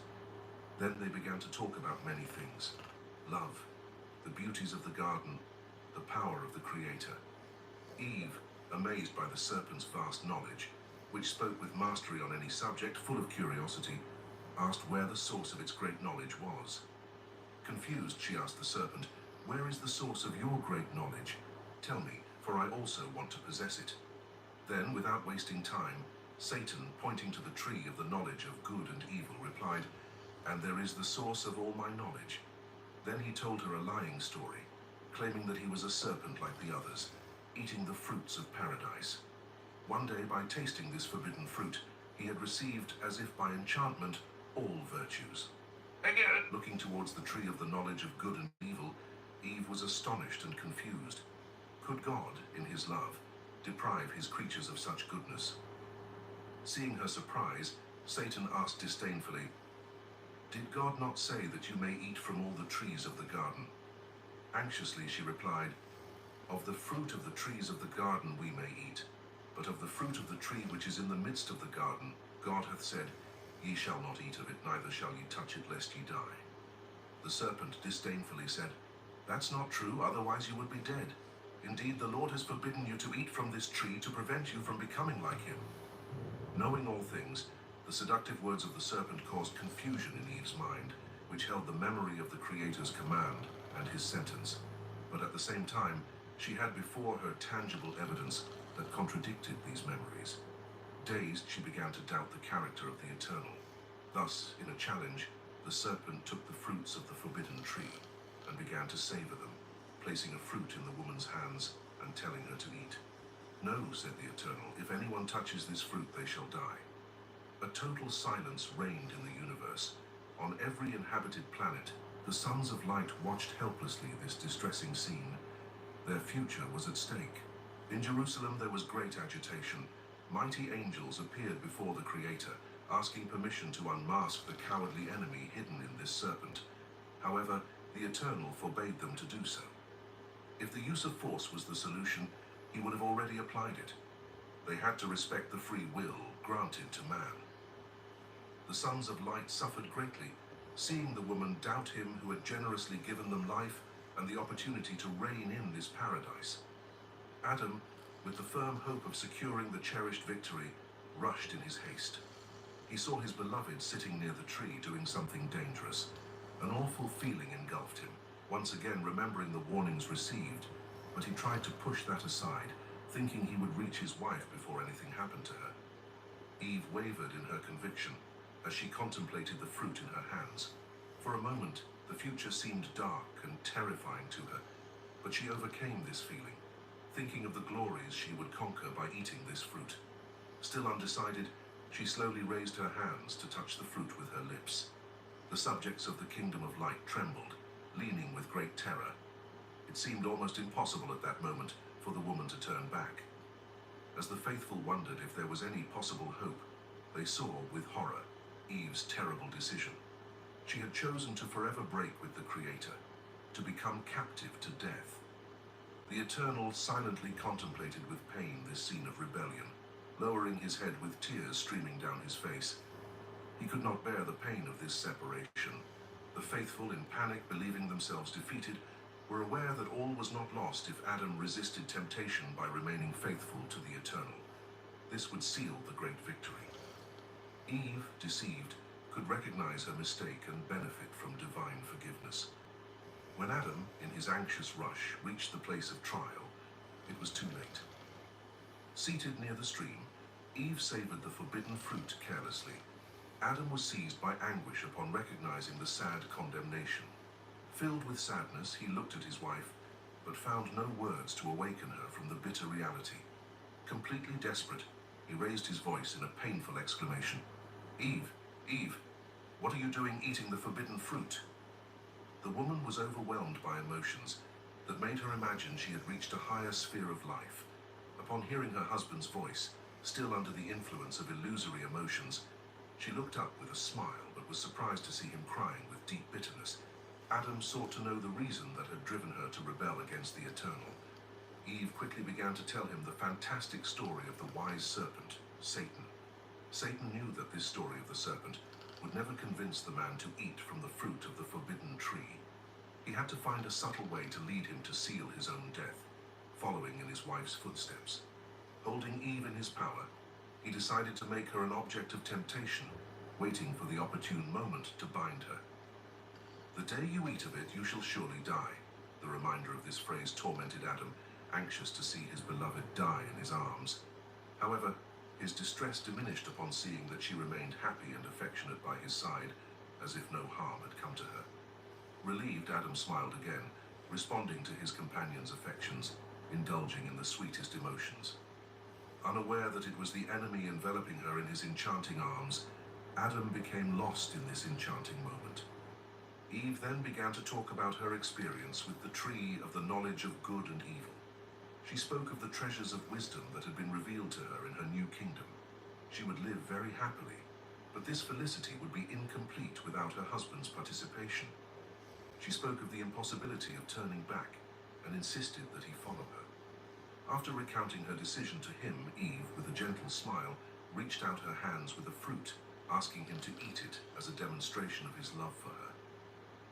[SPEAKER 7] Then they began to talk about many things: love, the beauties of the garden, the power of the Creator. Eve, amazed by the serpent's vast knowledge, which spoke with mastery on any subject, full of curiosity, asked where the source of its great knowledge was. Confused, she asked the serpent, "Where is the source of your great knowledge? Tell me, for I also want to possess it." Then, without wasting time, Satan, pointing to the tree of the knowledge of good and evil, replied, "And there is the source of all my knowledge." Then he told her a lying story, claiming that he was a serpent like the others, eating the fruits of paradise. One day, by tasting this forbidden fruit, he had received, as if by enchantment, all virtues. Again, looking towards the tree of the knowledge of good and evil, Eve was astonished and confused. Could God, in his love, deprive his creatures of such goodness? Seeing her surprise, Satan asked disdainfully, "Did God not say that you may eat from all the trees of the garden?" Anxiously she replied, "Of the fruit of the trees of the garden we may eat, but of the fruit of the tree which is in the midst of the garden, God hath said, Ye shall not eat of it, neither shall ye touch it, lest ye die." The serpent disdainfully said, "That's not true, otherwise you would be dead. Indeed, the Lord has forbidden you to eat from this tree to prevent you from becoming like him." Knowing all things, the seductive words of the serpent caused confusion in Eve's mind, which held the memory of the Creator's command and his sentence. But at the same time, she had before her tangible evidence that contradicted these memories. Dazed, she began to doubt the character of the Eternal. Thus, in a challenge, the serpent took the fruits of the forbidden tree and began to savor them, placing a fruit in the woman's hands and telling her to eat. "No," said the Eternal, "if anyone touches this fruit, they shall die." A total silence reigned in the universe. On every inhabited planet, the sons of light watched helplessly this distressing scene. Their future was at stake. In Jerusalem there was great agitation. Mighty angels appeared before the Creator, asking permission to unmask the cowardly enemy hidden in this serpent. However, the Eternal forbade them to do so. If the use of force was the solution, he would have already applied it. They had to respect the free will granted to man. The sons of light suffered greatly, seeing the woman doubt him who had generously given them life and the opportunity to reign in this paradise. Adam, with the firm hope of securing the cherished victory, rushed in his haste. He saw his beloved sitting near the tree doing something dangerous. An awful feeling engulfed him, once again remembering the warnings received, but he tried to push that aside, thinking he would reach his wife before anything happened to her. Eve wavered in her conviction as she contemplated the fruit in her hands. For a moment, the future seemed dark and terrifying to her, but she overcame this feeling, thinking of the glories she would conquer by eating this fruit. Still undecided, she slowly raised her hands to touch the fruit with her lips. The subjects of the kingdom of light trembled, leaning with great terror. It seemed almost impossible at that moment for the woman to turn back. As the faithful wondered if there was any possible hope, they saw with horror Eve's terrible decision. She had chosen to forever break with the Creator, to become captive to death. The Eternal silently contemplated with pain this scene of rebellion, lowering his head with tears streaming down his face. He could not bear the pain of this separation. The faithful, in panic, believing themselves defeated, were aware that all was not lost if Adam resisted temptation by remaining faithful to the Eternal. This would seal the great victory. Eve, deceived, could recognize her mistake and benefit from divine forgiveness. When Adam, in his anxious rush, reached the place of trial, it was too late. Seated near the stream, Eve savored the forbidden fruit carelessly. Adam was seized by anguish upon recognizing the sad condemnation. Filled with sadness, he looked at his wife, but found no words to awaken her from the bitter reality. Completely desperate, he raised his voice in a painful exclamation. "Eve, Eve, what are you doing eating the forbidden fruit?" The woman was overwhelmed by emotions that made her imagine she had reached a higher sphere of life. Upon hearing her husband's voice, still under the influence of illusory emotions, she looked up with a smile, but was surprised to see him crying with deep bitterness. Adam sought to know the reason that had driven her to rebel against the Eternal. Eve quickly began to tell him the fantastic story of the wise serpent, Satan. Satan knew that this story of the serpent would never convince the man to eat from the fruit of the forbidden tree. He had to find a subtle way to lead him to seal his own death, following in his wife's footsteps. Holding Eve in his power, he decided to make her an object of temptation, waiting for the opportune moment to bind her. "The day you eat of it, you shall surely die." The reminder of this phrase tormented Adam, anxious to see his beloved die in his arms. However, his distress diminished upon seeing that she remained happy and affectionate by his side, as if no harm had come to her. Relieved, Adam smiled again, responding to his companion's affections, indulging in the sweetest emotions. Unaware that it was the enemy enveloping her in his enchanting arms, Adam became lost in this enchanting moment. Eve then began to talk about her experience with the tree of the knowledge of good and evil. She spoke of the treasures of wisdom that had been revealed to her in her new kingdom. She would live very happily, but this felicity would be incomplete without her husband's participation. She spoke of the impossibility of turning back and insisted that he follow her. After recounting her decision to him, Eve, with a gentle smile, reached out her hands with a fruit, asking him to eat it as a demonstration of his love for her.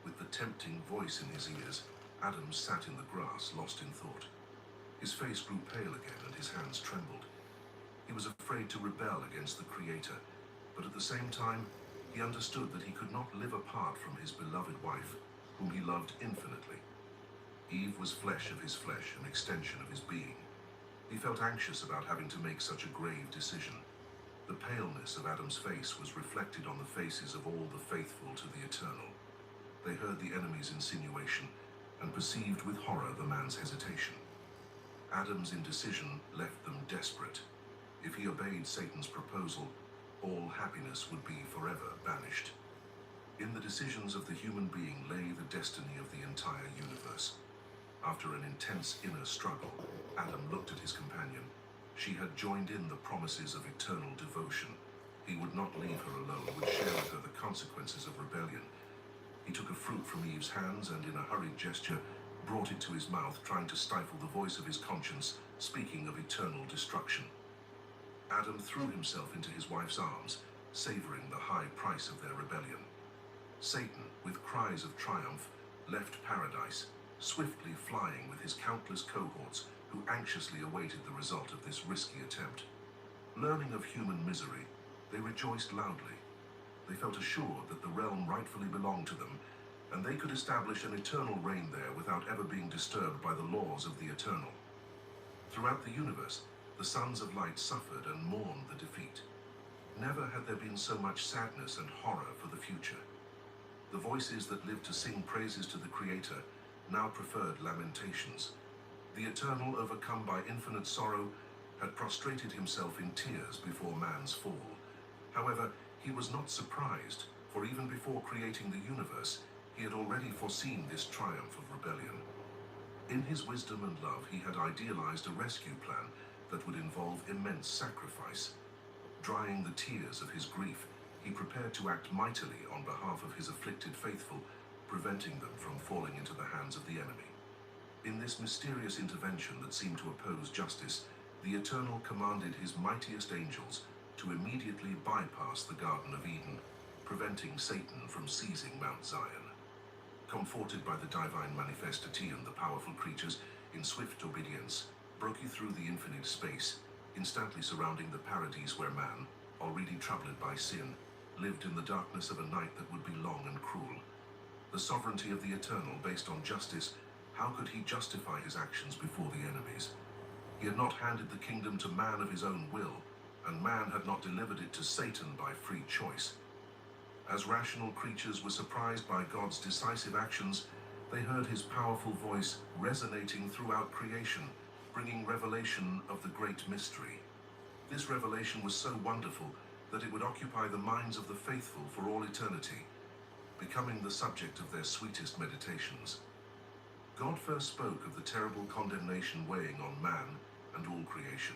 [SPEAKER 7] With the tempting voice in his ears, Adam sat in the grass, lost in thought. His face grew pale again and his hands trembled. He was afraid to rebel against the Creator, but at the same time, he understood that he could not live apart from his beloved wife, whom he loved infinitely. Eve was flesh of his flesh, an extension of his being. He felt anxious about having to make such a grave decision. The paleness of Adam's face was reflected on the faces of all the faithful to the Eternal. They heard the enemy's insinuation and perceived with horror the man's hesitation. Adam's indecision left them desperate. If he obeyed Satan's proposal, all happiness would be forever banished. In the decisions of the human being lay the destiny of the entire universe. After an intense inner struggle, Adam looked at his companion. She had joined in the promises of eternal devotion. He would not leave her alone, would share with her the consequences of rebellion. He took a fruit from Eve's hands and, in a hurried gesture, brought it to his mouth, trying to stifle the voice of his conscience, speaking of eternal destruction. Adam threw himself into his wife's arms, savoring the high price of their rebellion. Satan, with cries of triumph, left paradise, swiftly flying with his countless cohorts who anxiously awaited the result of this risky attempt. Learning of human misery, they rejoiced loudly. They felt assured that the realm rightfully belonged to them, and they could establish an eternal reign there without ever being disturbed by the laws of the eternal. Throughout the universe, the sons of light suffered and mourned the defeat. Never had there been so much sadness and horror for the future. The voices that lived to sing praises to the Creator now preferred lamentations. The Eternal, overcome by infinite sorrow, had prostrated himself in tears before man's fall. However, he was not surprised, for even before creating the universe, he had already foreseen this triumph of rebellion. In his wisdom and love, he had idealized a rescue plan that would involve immense sacrifice. Drying the tears of his grief, he prepared to act mightily on behalf of his afflicted faithful, preventing them from falling into the hands of the enemy. In this mysterious intervention that seemed to oppose justice, the Eternal commanded his mightiest angels to immediately bypass the Garden of Eden, preventing Satan from seizing Mount Zion. Comforted by the divine manifest, and the powerful creatures, in swift obedience, broke you through the infinite space, instantly surrounding the paradise where man, already troubled by sin, lived in the darkness of a night that would be long and cruel. The sovereignty of the Eternal, based on justice, how could he justify his actions before the enemies? He had not handed the kingdom to man of his own will, and man had not delivered it to Satan by free choice. As rational creatures were surprised by God's decisive actions, they heard his powerful voice resonating throughout creation, bringing revelation of the great mystery. This revelation was so wonderful that it would occupy the minds of the faithful for all eternity, becoming the subject of their sweetest meditations. God first spoke of the terrible condemnation weighing on man and all creation.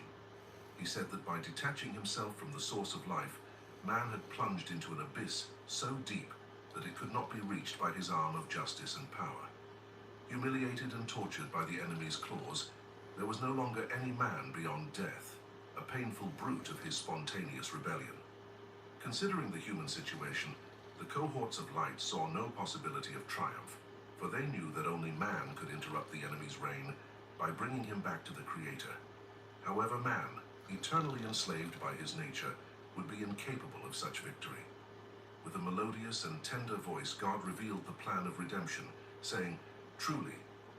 [SPEAKER 7] He said that by detaching himself from the source of life, man had plunged into an abyss so deep that it could not be reached by his arm of justice and power. Humiliated and tortured by the enemy's claws, there was no longer any man beyond death, a painful brute of his spontaneous rebellion. Considering the human situation, the cohorts of light saw no possibility of triumph, for they knew that only man could interrupt the enemy's reign by bringing him back to the Creator. However, man, eternally enslaved by his nature, would be incapable of such victory. With a melodious and tender voice, God revealed the plan of redemption, saying, "Truly,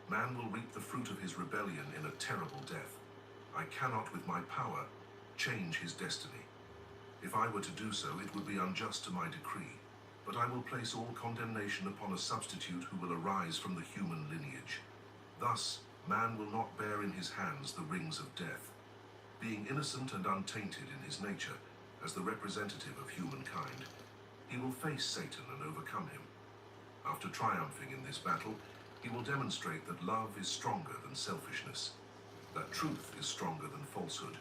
[SPEAKER 7] man will reap the fruit of his rebellion in a terrible death. I cannot, with my power, change his destiny. If I were to do so, it would be unjust to my decree, but I will place all condemnation upon a substitute who will arise from the human lineage. Thus, man will not bear in his hands the rings of death. Being innocent and untainted in his nature, as the representative of humankind, he will face Satan and overcome him. After triumphing in this battle, he will demonstrate that love is stronger than selfishness, that truth is stronger than falsehood,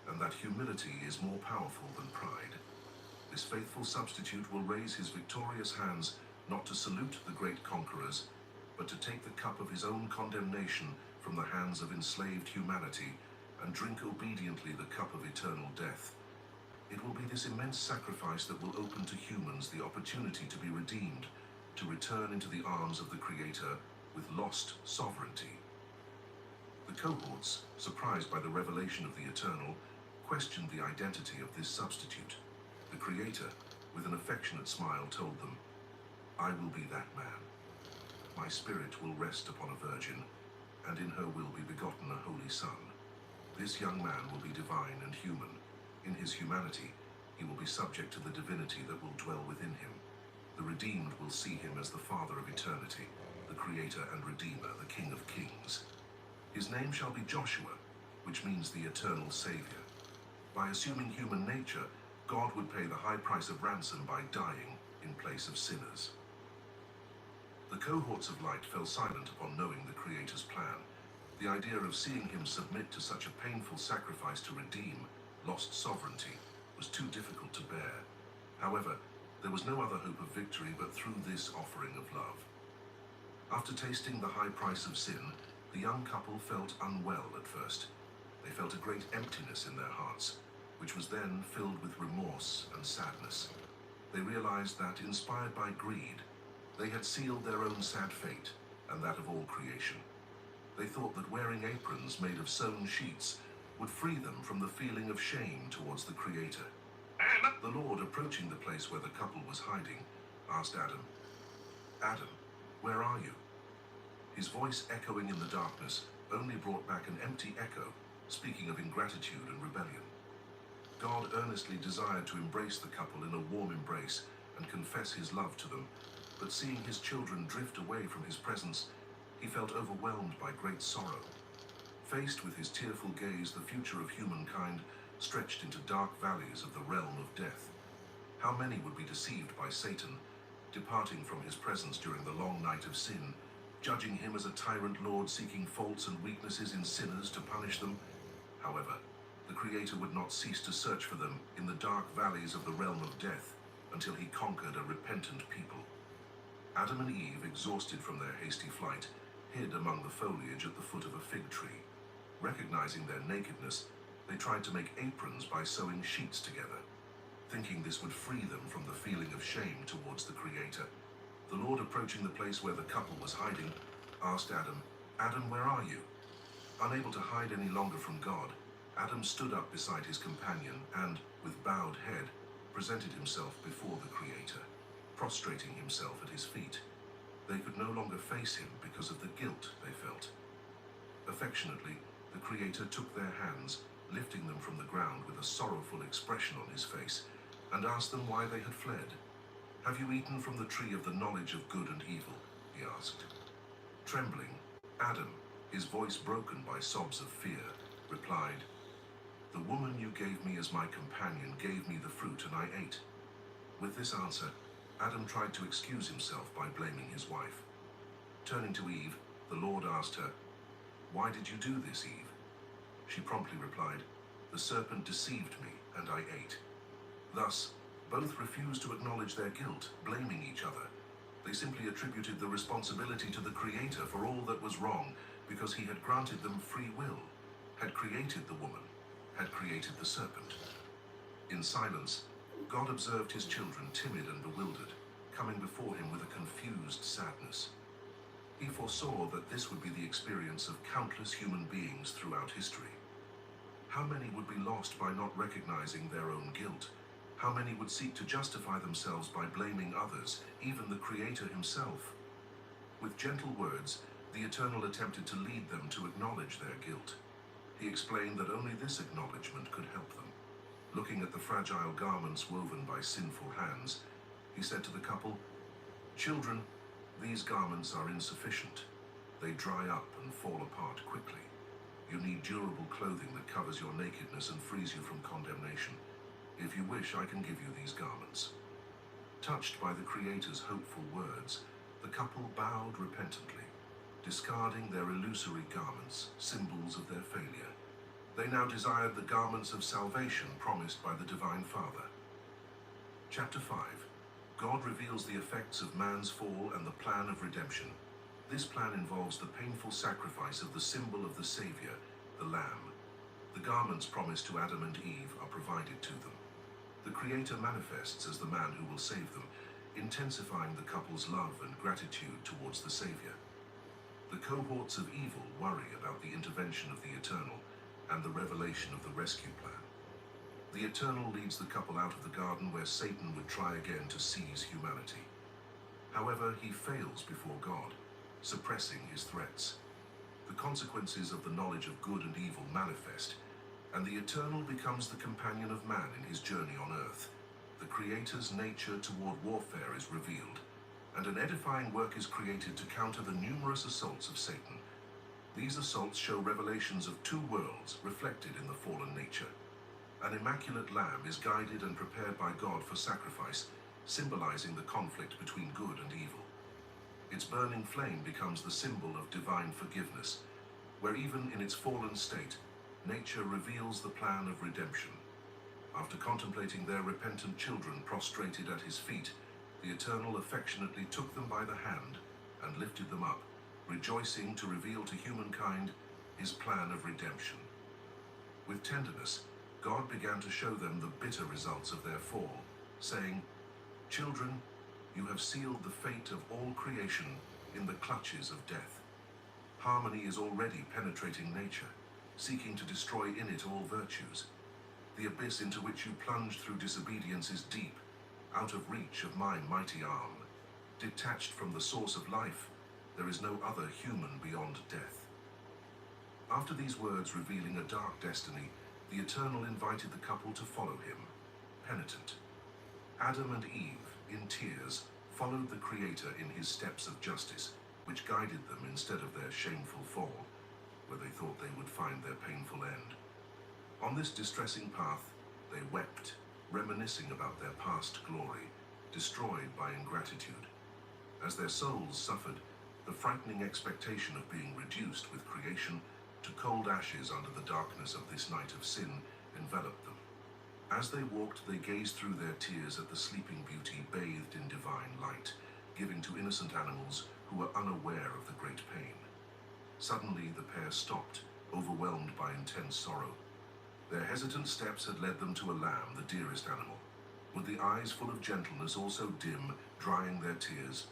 [SPEAKER 7] and that humility is more powerful than pride. This faithful substitute will raise his victorious hands not to salute the great conquerors, but to take the cup of his own condemnation from the hands of enslaved humanity and drink obediently the cup of eternal death. It will be this immense sacrifice that will open to humans the opportunity to be redeemed, to return into the arms of the Creator with lost sovereignty." The cohorts, surprised by the revelation of the Eternal, questioned the identity of this substitute. The Creator, with an affectionate smile, told them, "I will be that man. My spirit will rest upon a virgin, and in her will be begotten a holy son. This young man will be divine and human. In his humanity, he will be subject to the divinity that will dwell within him. The redeemed will see him as the Father of eternity, the Creator and Redeemer, the King of Kings. His name shall be Joshua, which means the Eternal Savior. By assuming human nature, God would pay the high price of ransom by dying in place of sinners." The cohorts of light fell silent upon knowing the Creator's plan. The idea of seeing him submit to such a painful sacrifice to redeem lost sovereignty was too difficult to bear. However, there was no other hope of victory but through this offering of love. After tasting the high price of sin, the young couple felt unwell at first. They felt a great emptiness in their hearts, which was then filled with remorse and sadness. They realized that, inspired by greed, they had sealed their own sad fate and that of all creation. They thought that wearing aprons made of sewn sheets would free them from the feeling of shame towards the Creator. The Lord, approaching the place where the couple was hiding, asked Adam, "Adam, where are you?" His voice, echoing in the darkness, only brought back an empty echo, speaking of ingratitude and rebellion. God earnestly desired to embrace the couple in a warm embrace and confess his love to them, but seeing his children drift away from his presence, he felt overwhelmed by great sorrow. Faced with his tearful gaze, the future of humankind stretched into dark valleys of the realm of death. How many would be deceived by Satan, departing from his presence during the long night of sin, judging him as a tyrant lord seeking faults and weaknesses in sinners to punish them? However, the Creator would not cease to search for them in the dark valleys of the realm of death until he conquered a repentant people. Adam and Eve, exhausted from their hasty flight, hid among the foliage at the foot of a fig tree. Recognizing their nakedness, they tried to make aprons by sewing sheets together. Thinking this would free them from the feeling of shame towards the Creator, the Lord, approaching the place where the couple was hiding, asked Adam, "Adam, where are you?" Unable to hide any longer from God, Adam stood up beside his companion and, with bowed head, presented himself before the Creator, prostrating himself at his feet. They could no longer face him because of the guilt they felt. Affectionately, the Creator took their hands, lifting them from the ground with a sorrowful expression on his face, and asked them why they had fled. "Have you eaten from the tree of the knowledge of good and evil?" he asked. Trembling, Adam, his voice broken by sobs of fear, replied, "The woman you gave me as my companion gave me the fruit and I ate." With this answer, Adam tried to excuse himself by blaming his wife. Turning to Eve, the Lord asked her, "Why did you do this, Eve?" She promptly replied, "The serpent deceived me and I ate." Thus, both refused to acknowledge their guilt, blaming each other. They simply attributed the responsibility to the Creator for all that was wrong because he had granted them free will, had created the woman, had created the serpent. In silence, God observed his children, timid and bewildered, coming before him with a confused sadness. He foresaw that this would be the experience of countless human beings throughout history. How many would be lost by not recognizing their own guilt? How many would seek to justify themselves by blaming others, even the Creator himself? With gentle words, the Eternal attempted to lead them to acknowledge their guilt. He explained that only this acknowledgement could help them. Looking at the fragile garments woven by sinful hands, he said to the couple, "Children, these garments are insufficient. They dry up and fall apart quickly. You need durable clothing that covers your nakedness and frees you from condemnation. If you wish, I can give you these garments." Touched by the Creator's hopeful words, the couple bowed repentantly, discarding their illusory garments, symbols of their failure. They now desired the garments of salvation promised by the Divine Father. Chapter 5. God reveals the effects of man's fall and the plan of redemption. This plan involves the painful sacrifice of the symbol of the Savior, the Lamb. The garments promised to Adam and Eve are provided to them. The Creator manifests as the man who will save them, intensifying the couple's love and gratitude towards the Savior. The cohorts of evil worry about the intervention of the Eternal and the revelation of the rescue plan. The Eternal leads the couple out of the garden where Satan would try again to seize humanity. However, he fails before God, suppressing his threats. The consequences of the knowledge of good and evil manifest, and the Eternal becomes the companion of man in his journey on earth. The Creator's nature toward warfare is revealed, and an edifying work is created to counter the numerous assaults of Satan. These assaults show revelations of two worlds reflected in the fallen nature. An immaculate lamb is guided and prepared by God for sacrifice, symbolizing the conflict between good and evil. its burning flame becomes the symbol of divine forgiveness, where even in its fallen state, nature reveals the plan of redemption. After contemplating their repentant children prostrated at his feet, the Eternal affectionately took them by the hand and lifted them up, rejoicing to reveal to humankind his plan of redemption. With tenderness, God began to show them the bitter results of their fall, saying, "Children, you have sealed the fate of all creation in the clutches of death. Harmony is already penetrating nature, seeking to destroy in it all virtues. The abyss into which you plunged through disobedience is deep, out of reach of my mighty arm. Detached from the source of life, there is no other human beyond death." After these words revealing a dark destiny, the Eternal invited the couple to follow him, penitent. Adam and Eve, in tears, followed the Creator in his steps of justice, which guided them instead of their shameful fall, where they thought they would find their painful end. On this distressing path, they wept, reminiscing about their past glory, destroyed by ingratitude. As their souls suffered, the frightening expectation of being reduced with creation to cold ashes under the darkness of this night of sin enveloped them. As they walked, they gazed through their tears at the sleeping beauty bathed in divine light, giving to innocent animals who were unaware of the great pain. Suddenly, the pair stopped, overwhelmed by intense sorrow. Their hesitant steps had led them to a lamb, the dearest animal. With the eyes full of gentleness also dim, drying their tears,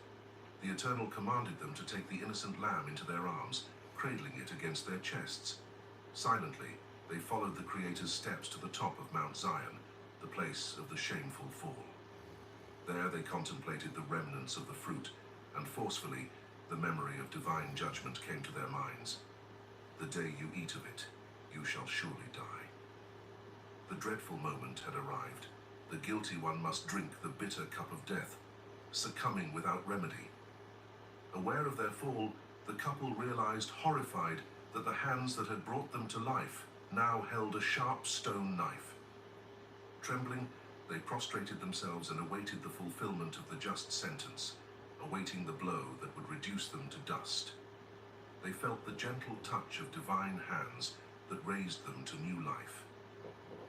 [SPEAKER 7] the Eternal commanded them to take the innocent lamb into their arms, cradling it against their chests. Silently, they followed the Creator's steps to the top of Mount Zion, the place of the shameful fall. There they contemplated the remnants of the fruit, and forcefully, the memory of divine judgment came to their minds. "The day you eat of it, you shall surely die." The dreadful moment had arrived. The guilty one must drink the bitter cup of death, succumbing without remedy. Aware of their fall, the couple realized, horrified, that the hands that had brought them to life now held a sharp stone knife. Trembling, they prostrated themselves and awaited the fulfillment of the just sentence, awaiting the blow that would reduce them to dust. They felt the gentle touch of divine hands that raised them to new life.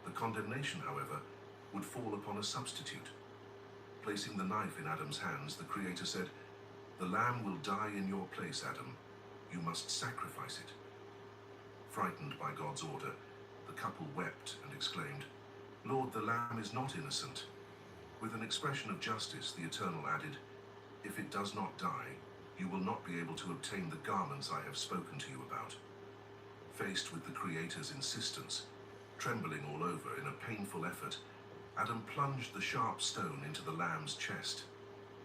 [SPEAKER 7] The condemnation, however, would fall upon a substitute. Placing the knife in Adam's hands, the Creator said, "The lamb will die in your place, Adam. You must sacrifice it." Frightened by God's order, the couple wept and exclaimed, "Lord, the lamb is not innocent." With an expression of justice, the Eternal added, "If it does not die, you will not be able to obtain the garments I have spoken to you about." Faced with the Creator's insistence, trembling all over in a painful effort, Adam plunged the sharp stone into the lamb's chest.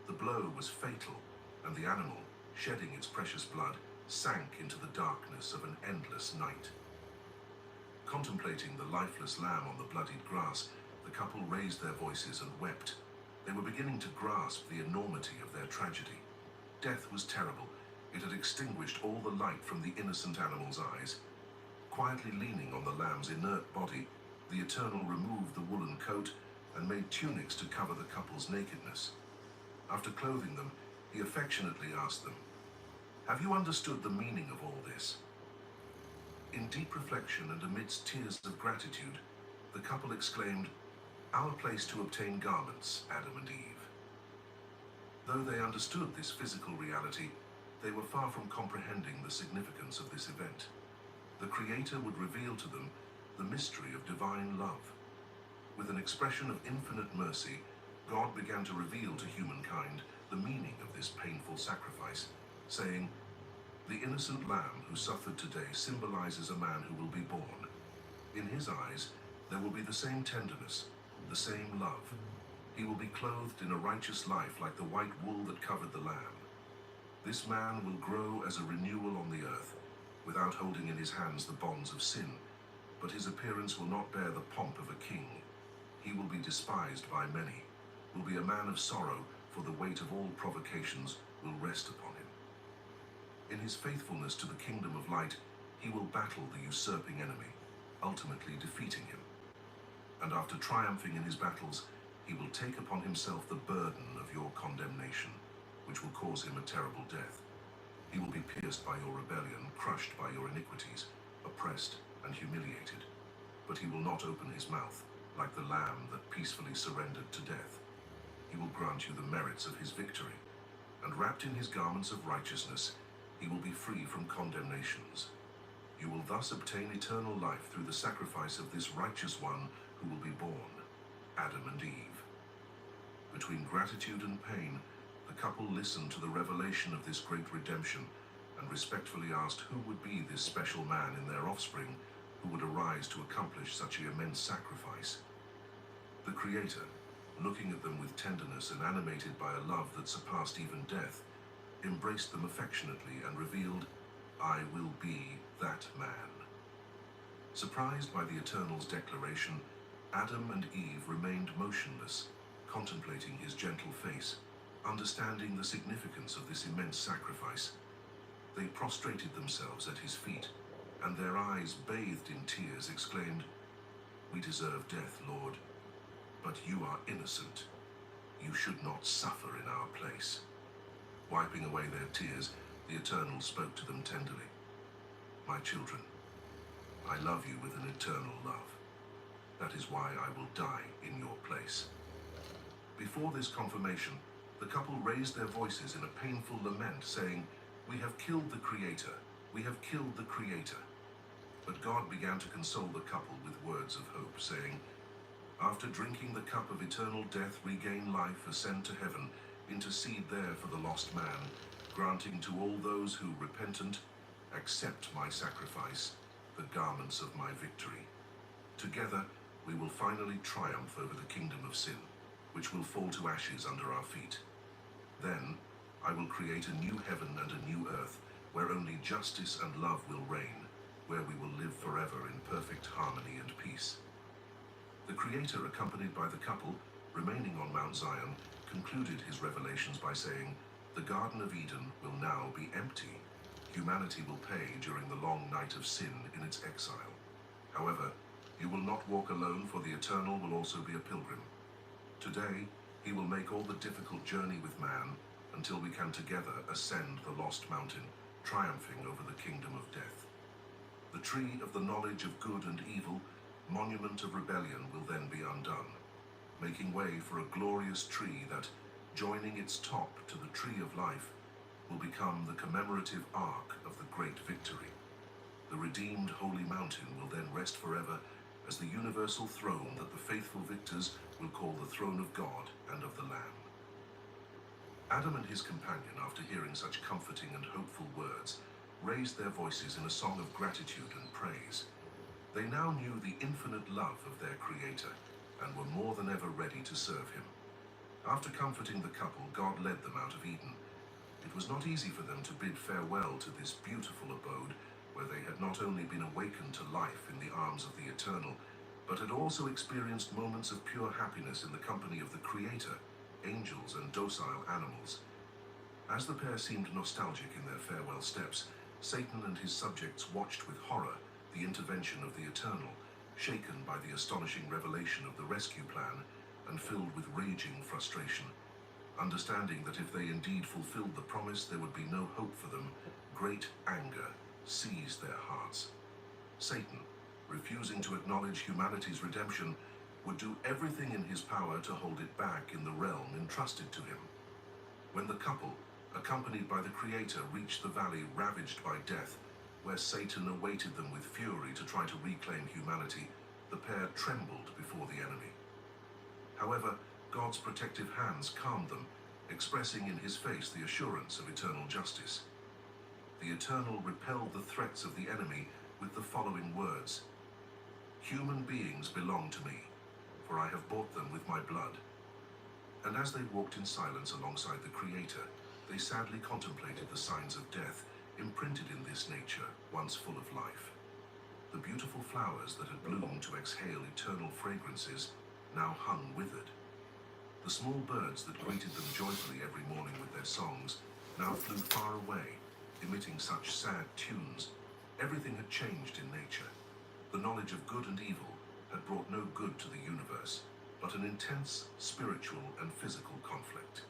[SPEAKER 7] The blow was fatal, and the animal, shedding its precious blood, sank into the darkness of an endless night. Contemplating the lifeless lamb on the bloodied grass, the couple raised their voices and wept. They were beginning to grasp the enormity of their tragedy. Death was terrible. It had extinguished all the light from the innocent animal's eyes. Quietly leaning on the lamb's inert body, the Eternal removed the woolen coat and made tunics to cover the couple's nakedness. After clothing them, he affectionately asked them, "Have you understood the meaning of all this?" In deep reflection and amidst tears of gratitude, the couple exclaimed, "Our place to obtain garments, Adam and Eve." Though they understood this physical reality, they were far from comprehending the significance of this event. The Creator would reveal to them the mystery of divine love. With an expression of infinite mercy, God began to reveal to humankind the meaning of this painful sacrifice, saying, "The innocent lamb who suffered today symbolizes a man who will be born. In his eyes, there will be the same tenderness, the same love. He will be clothed in a righteous life like the white wool that covered the lamb. This man will grow as a renewal on the earth, without holding in his hands the bonds of sin, but his appearance will not bear the pomp of a king. He will be despised by many, will be a man of sorrow, for the weight of all provocations will rest upon him. In his faithfulness to the kingdom of light, he will battle the usurping enemy, ultimately defeating him. And after triumphing in his battles, he will take upon himself the burden of your condemnation, which will cause him a terrible death. He will be pierced by your rebellion, crushed by your iniquities, oppressed and humiliated. But he will not open his mouth, like the lamb that peacefully surrendered to death. He will grant you the merits of his victory, and wrapped in his garments of righteousness, he will be free from condemnations. You will thus obtain eternal life through the sacrifice of this righteous one who will be born, Adam and Eve. Between gratitude and pain, the couple listened to the revelation of this great redemption and respectfully asked who would be this special man in their offspring who would arise to accomplish such an immense sacrifice. The Creator, looking at them with tenderness and animated by a love that surpassed even death, embraced them affectionately and revealed, "I will be that man." Surprised by the Eternal's declaration, Adam and Eve remained motionless, contemplating his gentle face, understanding the significance of this immense sacrifice. They prostrated themselves at his feet, and their eyes, bathed in tears, exclaimed, "We deserve death, Lord, but you are innocent. You should not suffer in our place." Wiping away their tears, the Eternal spoke to them tenderly. "My children, I love you with an eternal love. That is why I will die in your place." Before this confirmation, the couple raised their voices in a painful lament, saying, "We have killed the Creator. We have killed the Creator." But God began to console the couple with words of hope, saying, "After drinking the cup of eternal death, regain life, ascend to heaven, intercede there for the lost man, granting to all those who, repentant, accept my sacrifice, the garments of my victory. Together, we will finally triumph over the kingdom of sin, which will fall to ashes under our feet. Then, I will create a new heaven and a new earth, where only justice and love will reign, where we will live forever in perfect harmony and peace." The Creator, accompanied by the couple, remaining on Mount Zion, concluded his revelations by saying, "The Garden of Eden will now be empty. Humanity will pay during the long night of sin in its exile. However, you will not walk alone, for the Eternal will also be a pilgrim. Today, he will make all the difficult journey with man until we can together ascend the lost mountain, triumphing over the kingdom of death. The tree of the knowledge of good and evil, monument of rebellion, will then be undone, making way for a glorious tree that, joining its top to the tree of life, will become the commemorative ark of the great victory. The redeemed holy mountain will then rest forever as the universal throne that the faithful victors will call the throne of God and of the Lamb." Adam and his companion, after hearing such comforting and hopeful words, raised their voices in a song of gratitude and praise. They now knew the infinite love of their Creator and were more than ever ready to serve him. After comforting the couple, God led them out of Eden. It was not easy for them to bid farewell to this beautiful abode, where they had not only been awakened to life in the arms of the Eternal, but had also experienced moments of pure happiness in the company of the Creator, angels, and docile animals. As the pair seemed nostalgic in their farewell steps, Satan and his subjects watched with horror the intervention of the Eternal, shaken by the astonishing revelation of the rescue plan and filled with raging frustration. Understanding that if they indeed fulfilled the promise there would be no hope for them, great anger seized their hearts. Satan, refusing to acknowledge humanity's redemption, would do everything in his power to hold it back in the realm entrusted to him. When the couple, accompanied by the Creator, reached the valley ravaged by death, where Satan awaited them with fury to try to reclaim humanity, the pair trembled before the enemy. However, God's protective hands calmed them, expressing in his face the assurance of eternal justice. The Eternal repelled the threats of the enemy with the following words: "Human beings belong to me, for I have bought them with my blood." And as they walked in silence alongside the Creator, they sadly contemplated the signs of death imprinted in this nature once full of life. The beautiful flowers that had bloomed to exhale eternal fragrances now hung withered. The small birds that greeted them joyfully every morning with their songs now flew far away, emitting such sad tunes. Everything had changed in nature. The knowledge of good and evil had brought no good to the universe, but an intense spiritual and physical conflict.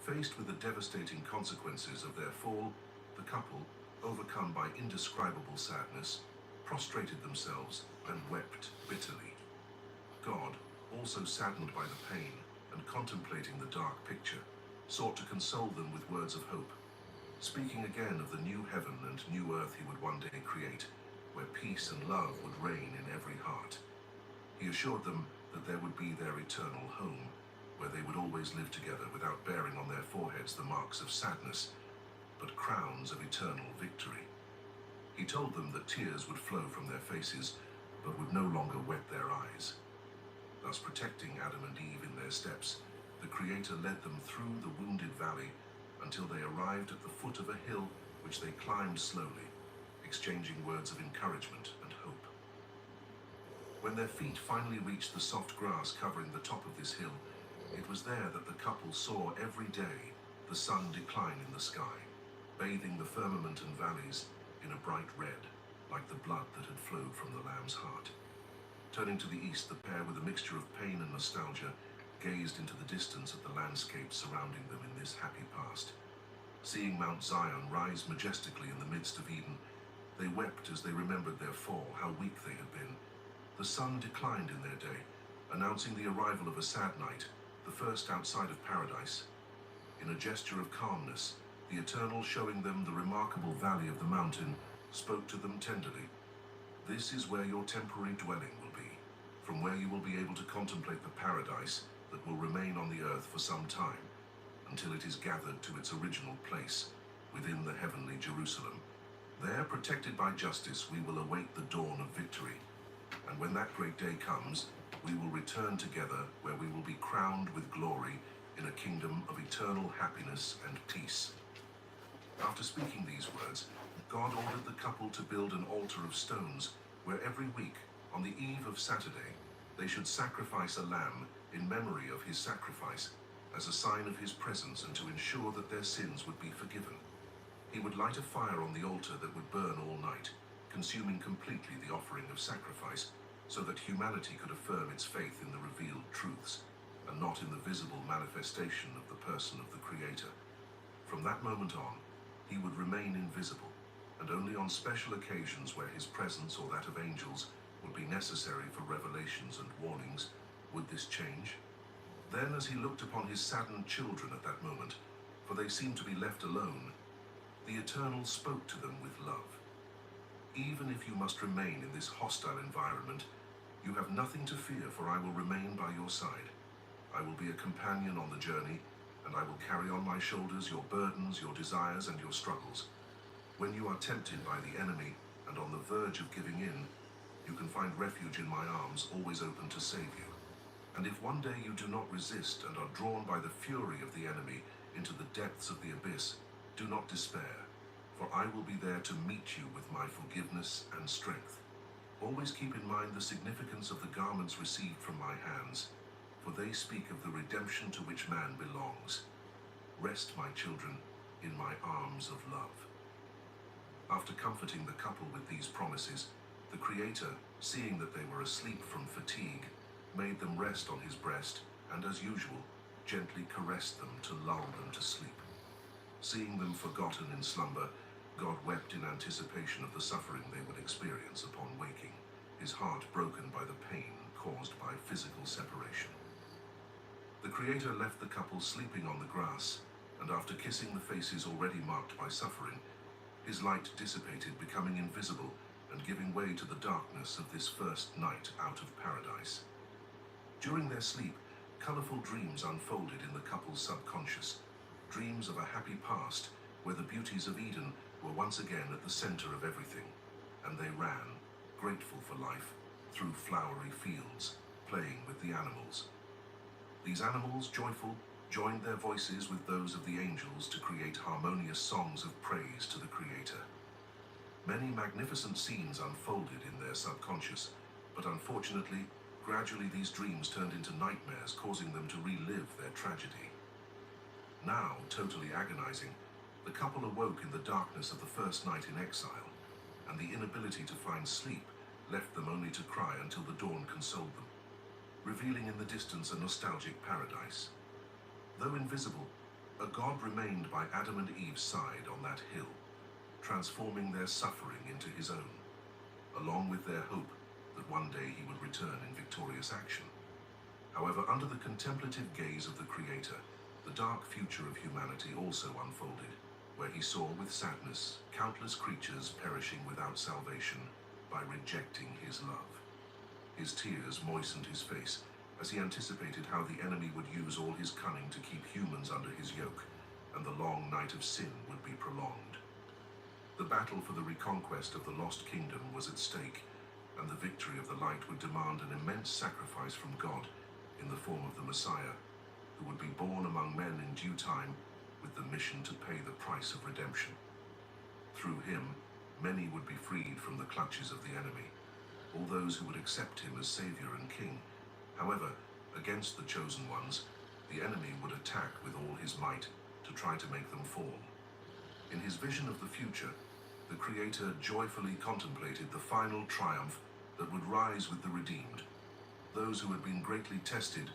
[SPEAKER 7] Faced with the devastating consequences of their fall, the couple, overcome by indescribable sadness, prostrated themselves and wept bitterly. God, also saddened by the pain and contemplating the dark picture, sought to console them with words of hope, speaking again of the new heaven and new earth he would one day create, where peace and love would reign in every heart. He assured them that there would be their eternal home, where they would always live together without bearing on their foreheads the marks of sadness, but crowns of eternal victory. He told them that tears would flow from their faces, but would no longer wet their eyes. Thus protecting Adam and Eve in their steps, the Creator led them through the wounded valley until they arrived at the foot of a hill which they climbed slowly, exchanging words of encouragement and hope. When their feet finally reached the soft grass covering the top of this hill, it was there that the couple saw every day the sun decline in the sky, bathing the firmament and valleys in a bright red, like the blood that had flowed from the lamb's heart. Turning to the east, the pair, with a mixture of pain and nostalgia, gazed into the distance at the landscape surrounding them in this happy past. Seeing Mount Zion rise majestically in the midst of Eden, they wept as they remembered their fall, how weak they had been. The sun declined in their day, announcing the arrival of a sad night, the first outside of paradise. In a gesture of calmness, the Eternal, showing them the remarkable valley of the mountain, spoke to them tenderly. This is where your temporary dwelling will be, from where you will be able to contemplate the paradise that will remain on the earth for some time, until it is gathered to its original place, within the heavenly Jerusalem. There, protected by justice, we will await the dawn of victory. And when that great day comes, we will return together where we will be crowned with glory in a kingdom of eternal happiness and peace. After speaking these words, God ordered the couple to build an altar of stones where every week, on the eve of Saturday, they should sacrifice a lamb in memory of his sacrifice, as a sign of his presence and to ensure that their sins would be forgiven. He would light a fire on the altar that would burn all night, consuming completely the offering of sacrifice, so that humanity could affirm its faith in the revealed truths, and not in the visible manifestation of the person of the Creator. From that moment on, he would remain invisible, and only on special occasions where his presence or that of angels would be necessary for revelations and warnings would this change. Then, as he looked upon his saddened children at that moment, for they seemed to be left alone, the Eternal spoke to them with love. Even if you must remain in this hostile environment, you have nothing to fear, for I will remain by your side. I will be a companion on the journey, and I will carry on my shoulders your burdens, your desires, and your struggles. When you are tempted by the enemy and on the verge of giving in, you can find refuge in my arms, always open to save you. And if one day you do not resist and are drawn by the fury of the enemy into the depths of the abyss, do not despair, for I will be there to meet you with my forgiveness and strength. Always keep in mind the significance of the garments received from my hands, for they speak of the redemption to which man belongs. Rest, my children, in my arms of love. After comforting the couple with these promises, the Creator, seeing that they were asleep from fatigue, made them rest on his breast, and as usual, gently caressed them to lull them to sleep. Seeing them forgotten in slumber, God wept in anticipation of the suffering they would experience upon waking, his heart broken by the pain caused by physical separation. The Creator left the couple sleeping on the grass, and after kissing the faces already marked by suffering, his light dissipated, becoming invisible and giving way to the darkness of this first night out of paradise. During their sleep, colorful dreams unfolded in the couple's subconscious, dreams of a happy past where the beauties of Eden were once again at the center of everything, and they ran, grateful for life, through flowery fields, playing with the animals. These animals, joyful, joined their voices with those of the angels to create harmonious songs of praise to the Creator. Many magnificent scenes unfolded in their subconscious, but unfortunately, gradually these dreams turned into nightmares, causing them to relive their tragedy. Now, totally agonizing, the couple awoke in the darkness of the first night in exile, and the inability to find sleep left them only to cry until the dawn consoled them, revealing in the distance a nostalgic paradise. Though invisible, A God remained by Adam and Eve's side on that hill, transforming their suffering into his own, along with their hope that one day he would return in victorious action. However, under the contemplative gaze of the Creator, the dark future of humanity also unfolded, where he saw with sadness countless creatures perishing without salvation by rejecting his love. His tears moistened his face as he anticipated how the enemy would use all his cunning to keep humans under his yoke, and the long night of sin would be prolonged. The battle for the reconquest of the lost kingdom was at stake, and the victory of the light would demand an immense sacrifice from God in the form of the Messiah, who would be born among men in due time with the mission to pay the price of redemption. Through him, many would be freed from the clutches of the enemy, all those who would accept him as Savior and King. However, against the chosen ones, the enemy would attack with all his might to try to make them fall. In his vision of the future, the Creator joyfully contemplated the final triumph that would rise with the redeemed, those who had been greatly tested,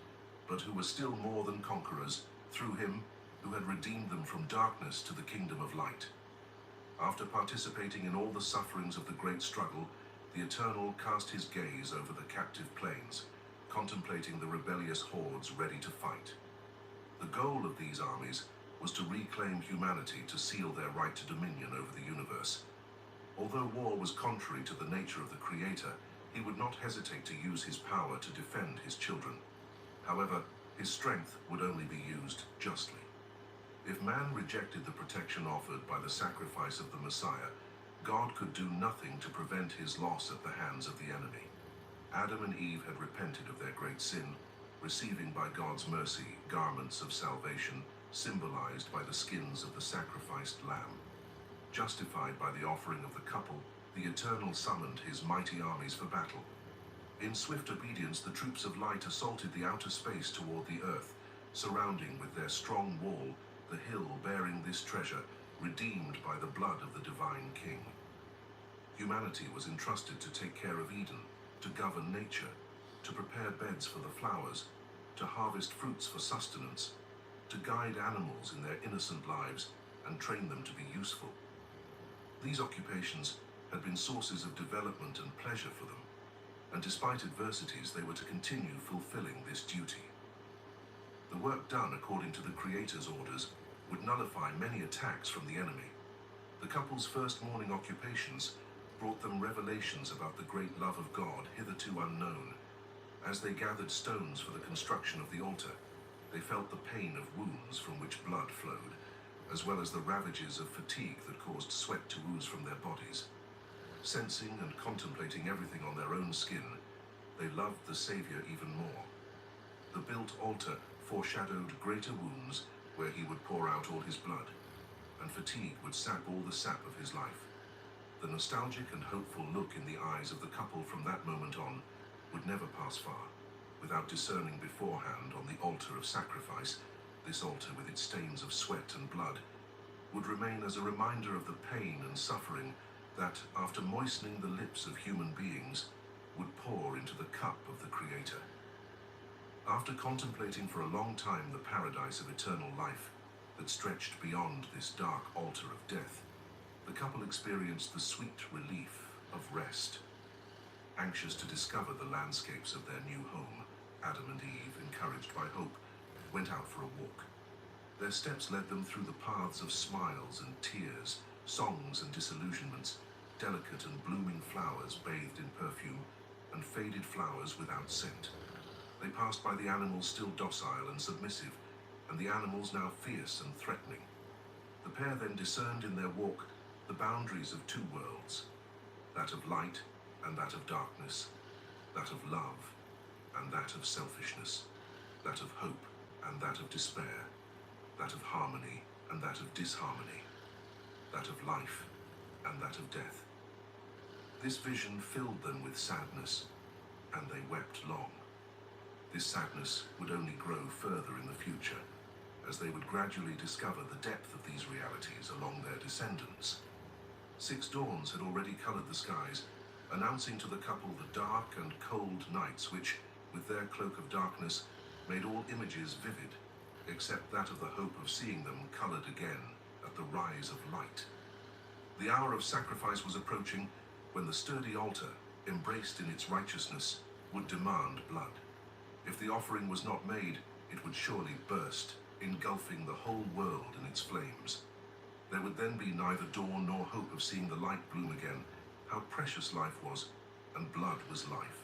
[SPEAKER 7] but who were still more than conquerors through him who had redeemed them from darkness to the kingdom of light. After participating in all the sufferings of the great struggle, the Eternal cast his gaze over the captive plains, contemplating the rebellious hordes ready to fight. The goal of these armies was to reclaim humanity to seal their right to dominion over the universe. Although war was contrary to the nature of the Creator, he would not hesitate to use his power to defend his children. However, his strength would only be used justly. If man rejected the protection offered by the sacrifice of the Messiah, God could do nothing to prevent his loss at the hands of the enemy. Adam and Eve had repented of their great sin, receiving by God's mercy garments of salvation symbolized by the skins of the sacrificed lamb. Justified by the offering of the couple, the Eternal summoned his mighty armies for battle. In swift obedience, the troops of light assaulted the outer space toward the earth, surrounding with their strong wall the hill bearing this treasure, redeemed by the blood of the divine King. Humanity was entrusted to take care of Eden, to govern nature, to prepare beds for the flowers, to harvest fruits for sustenance, to guide animals in their innocent lives and train them to be useful. These occupations had been sources of development and pleasure for them, and despite adversities, they were to continue fulfilling this duty. The work done according to the Creator's orders would nullify many attacks from the enemy. The couple's first morning occupations brought them revelations about the great love of God hitherto unknown. As they gathered stones for the construction of the altar, they felt the pain of wounds from which blood flowed, as well as the ravages of fatigue that caused sweat to ooze from their bodies. Sensing and contemplating everything on their own skin, they loved the Savior even more. The built altar foreshadowed greater wounds where he would pour out all his blood, and fatigue would sap all the sap of his life. The nostalgic and hopeful look in the eyes of the couple from that moment on would never pass far, without discerning beforehand on the altar of sacrifice. This altar, with its stains of sweat and blood, would remain as a reminder of the pain and suffering that, after moistening the lips of human beings, would pour into the cup of the Creator. After contemplating for a long time the paradise of eternal life that stretched beyond this dark altar of death, the couple experienced the sweet relief of rest. Anxious to discover the landscapes of their new home, Adam and Eve, encouraged by hope, went out for a walk. Their steps led them through the paths of smiles and tears, songs and disillusionments, delicate and blooming flowers bathed in perfume, and faded flowers without scent. They passed by the animals still docile and submissive, and the animals now fierce and threatening. The pair then discerned in their walk the boundaries of two worlds, that of light and that of darkness, that of love and that of selfishness, that of hope and that of despair, that of harmony and that of disharmony, that of life and that of death. This vision filled them with sadness, and they wept long. This sadness would only grow further in the future, as they would gradually discover the depth of these realities along their descendants. 6 dawns had already colored the skies, announcing to the couple the dark and cold nights which, with their cloak of darkness, made all images vivid. except that of the hope of seeing them colored again at the rise of light. The hour of sacrifice was approaching when the sturdy altar, embraced in its righteousness, would demand blood. If the offering was not made, it would surely burst, engulfing the whole world in its flames. There would then be neither dawn nor hope of seeing the light bloom again. How precious life was, and blood was life.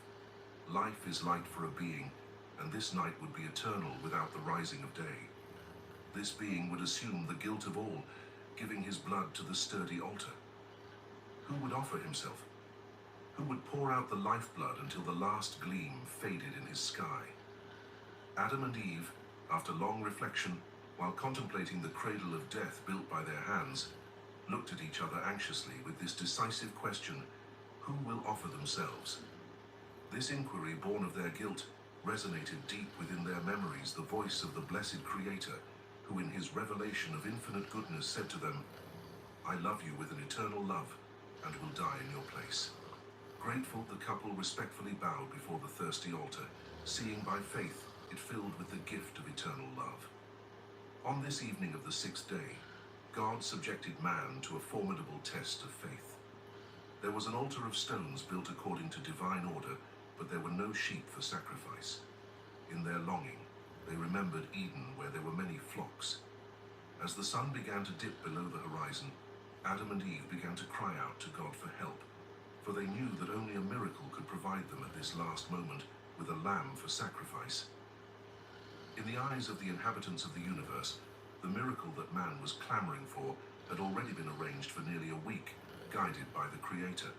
[SPEAKER 7] Life is light for a being, and this night would be eternal without the rising of day. This being would assume the guilt of all, giving his blood to the sturdy altar. Who would offer himself? Who would pour out the lifeblood until the last gleam faded in his sky? Adam and Eve, after long reflection, while contemplating the cradle of death built by their hands, looked at each other anxiously with this decisive question: who will offer themselves? This inquiry, born of their guilt, resonated deep within their memories the voice of the blessed Creator, who in his revelation of infinite goodness said to them, "I love you with an eternal love, and will die in your place." Grateful, the couple respectfully bowed before the thirsty altar, seeing by faith it filled with the gift of eternal love. On this evening of the sixth day, God subjected man to a formidable test of faith. There was an altar of stones built according to divine order, but there were no sheep for sacrifice. In their longing, they remembered Eden, where there were many flocks. As the sun began to dip below the horizon, Adam and Eve began to cry out to God for help, for they knew that only a miracle could provide them at this last moment with a lamb for sacrifice. In the eyes of the inhabitants of the universe, the miracle that man was clamoring for had already been arranged for nearly a week, guided by the Creator.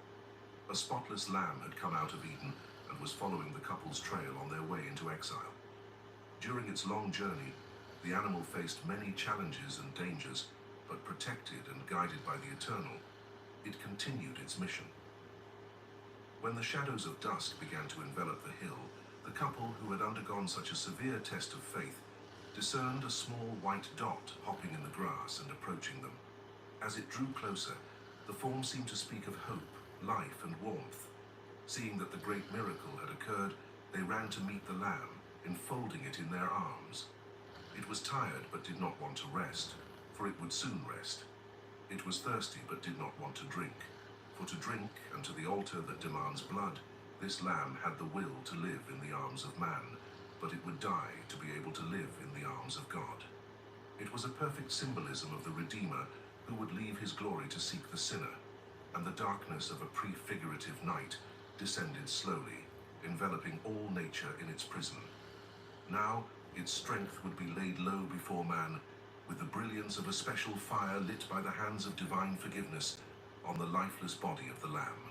[SPEAKER 7] A spotless lamb had come out of Eden and was following the couple's trail on their way into exile. During its long journey, the animal faced many challenges and dangers, but protected and guided by the Eternal, it continued its mission. When the shadows of dusk began to envelop the hill, the couple, who had undergone such a severe test of faith, discerned a small white dot hopping in the grass and approaching them. As it drew closer, the form seemed to speak of hope, life, and warmth. Seeing that the great miracle had occurred, they ran to meet the lamb, enfolding it in their arms. It was tired but did not want to rest, for it would soon rest. It was thirsty but did not want to drink, for to drink and to the altar that demands blood, this lamb had the will to live in the arms of man, but it would die to be able to live in the arms of God. It was a perfect symbolism of the Redeemer who would leave his glory to seek the sinner, and the darkness of a prefigurative night descended slowly, enveloping all nature in its prison. Now its strength would be laid low before man, with the brilliance of a special fire lit by the hands of divine forgiveness on the lifeless body of the Lamb.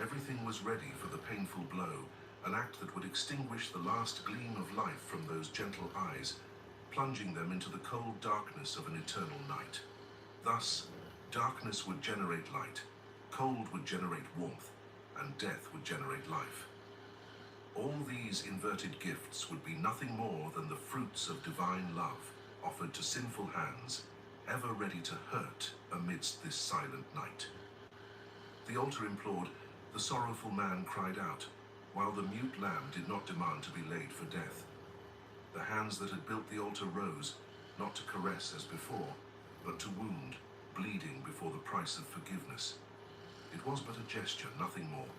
[SPEAKER 7] Everything was ready for the painful blow, an act that would extinguish the last gleam of life from those gentle eyes, plunging them into the cold darkness of an eternal night. Thus, darkness would generate light, cold would generate warmth, and death would generate life. All these inverted gifts would be nothing more than the fruits of divine love offered to sinful hands, ever ready to hurt amidst this silent night. The altar implored, the sorrowful man cried out, while the mute lamb did not demand to be laid for death. The hands that had built the altar rose, not to caress as before, but to wound, bleeding before the price of forgiveness. It was but a gesture, nothing more,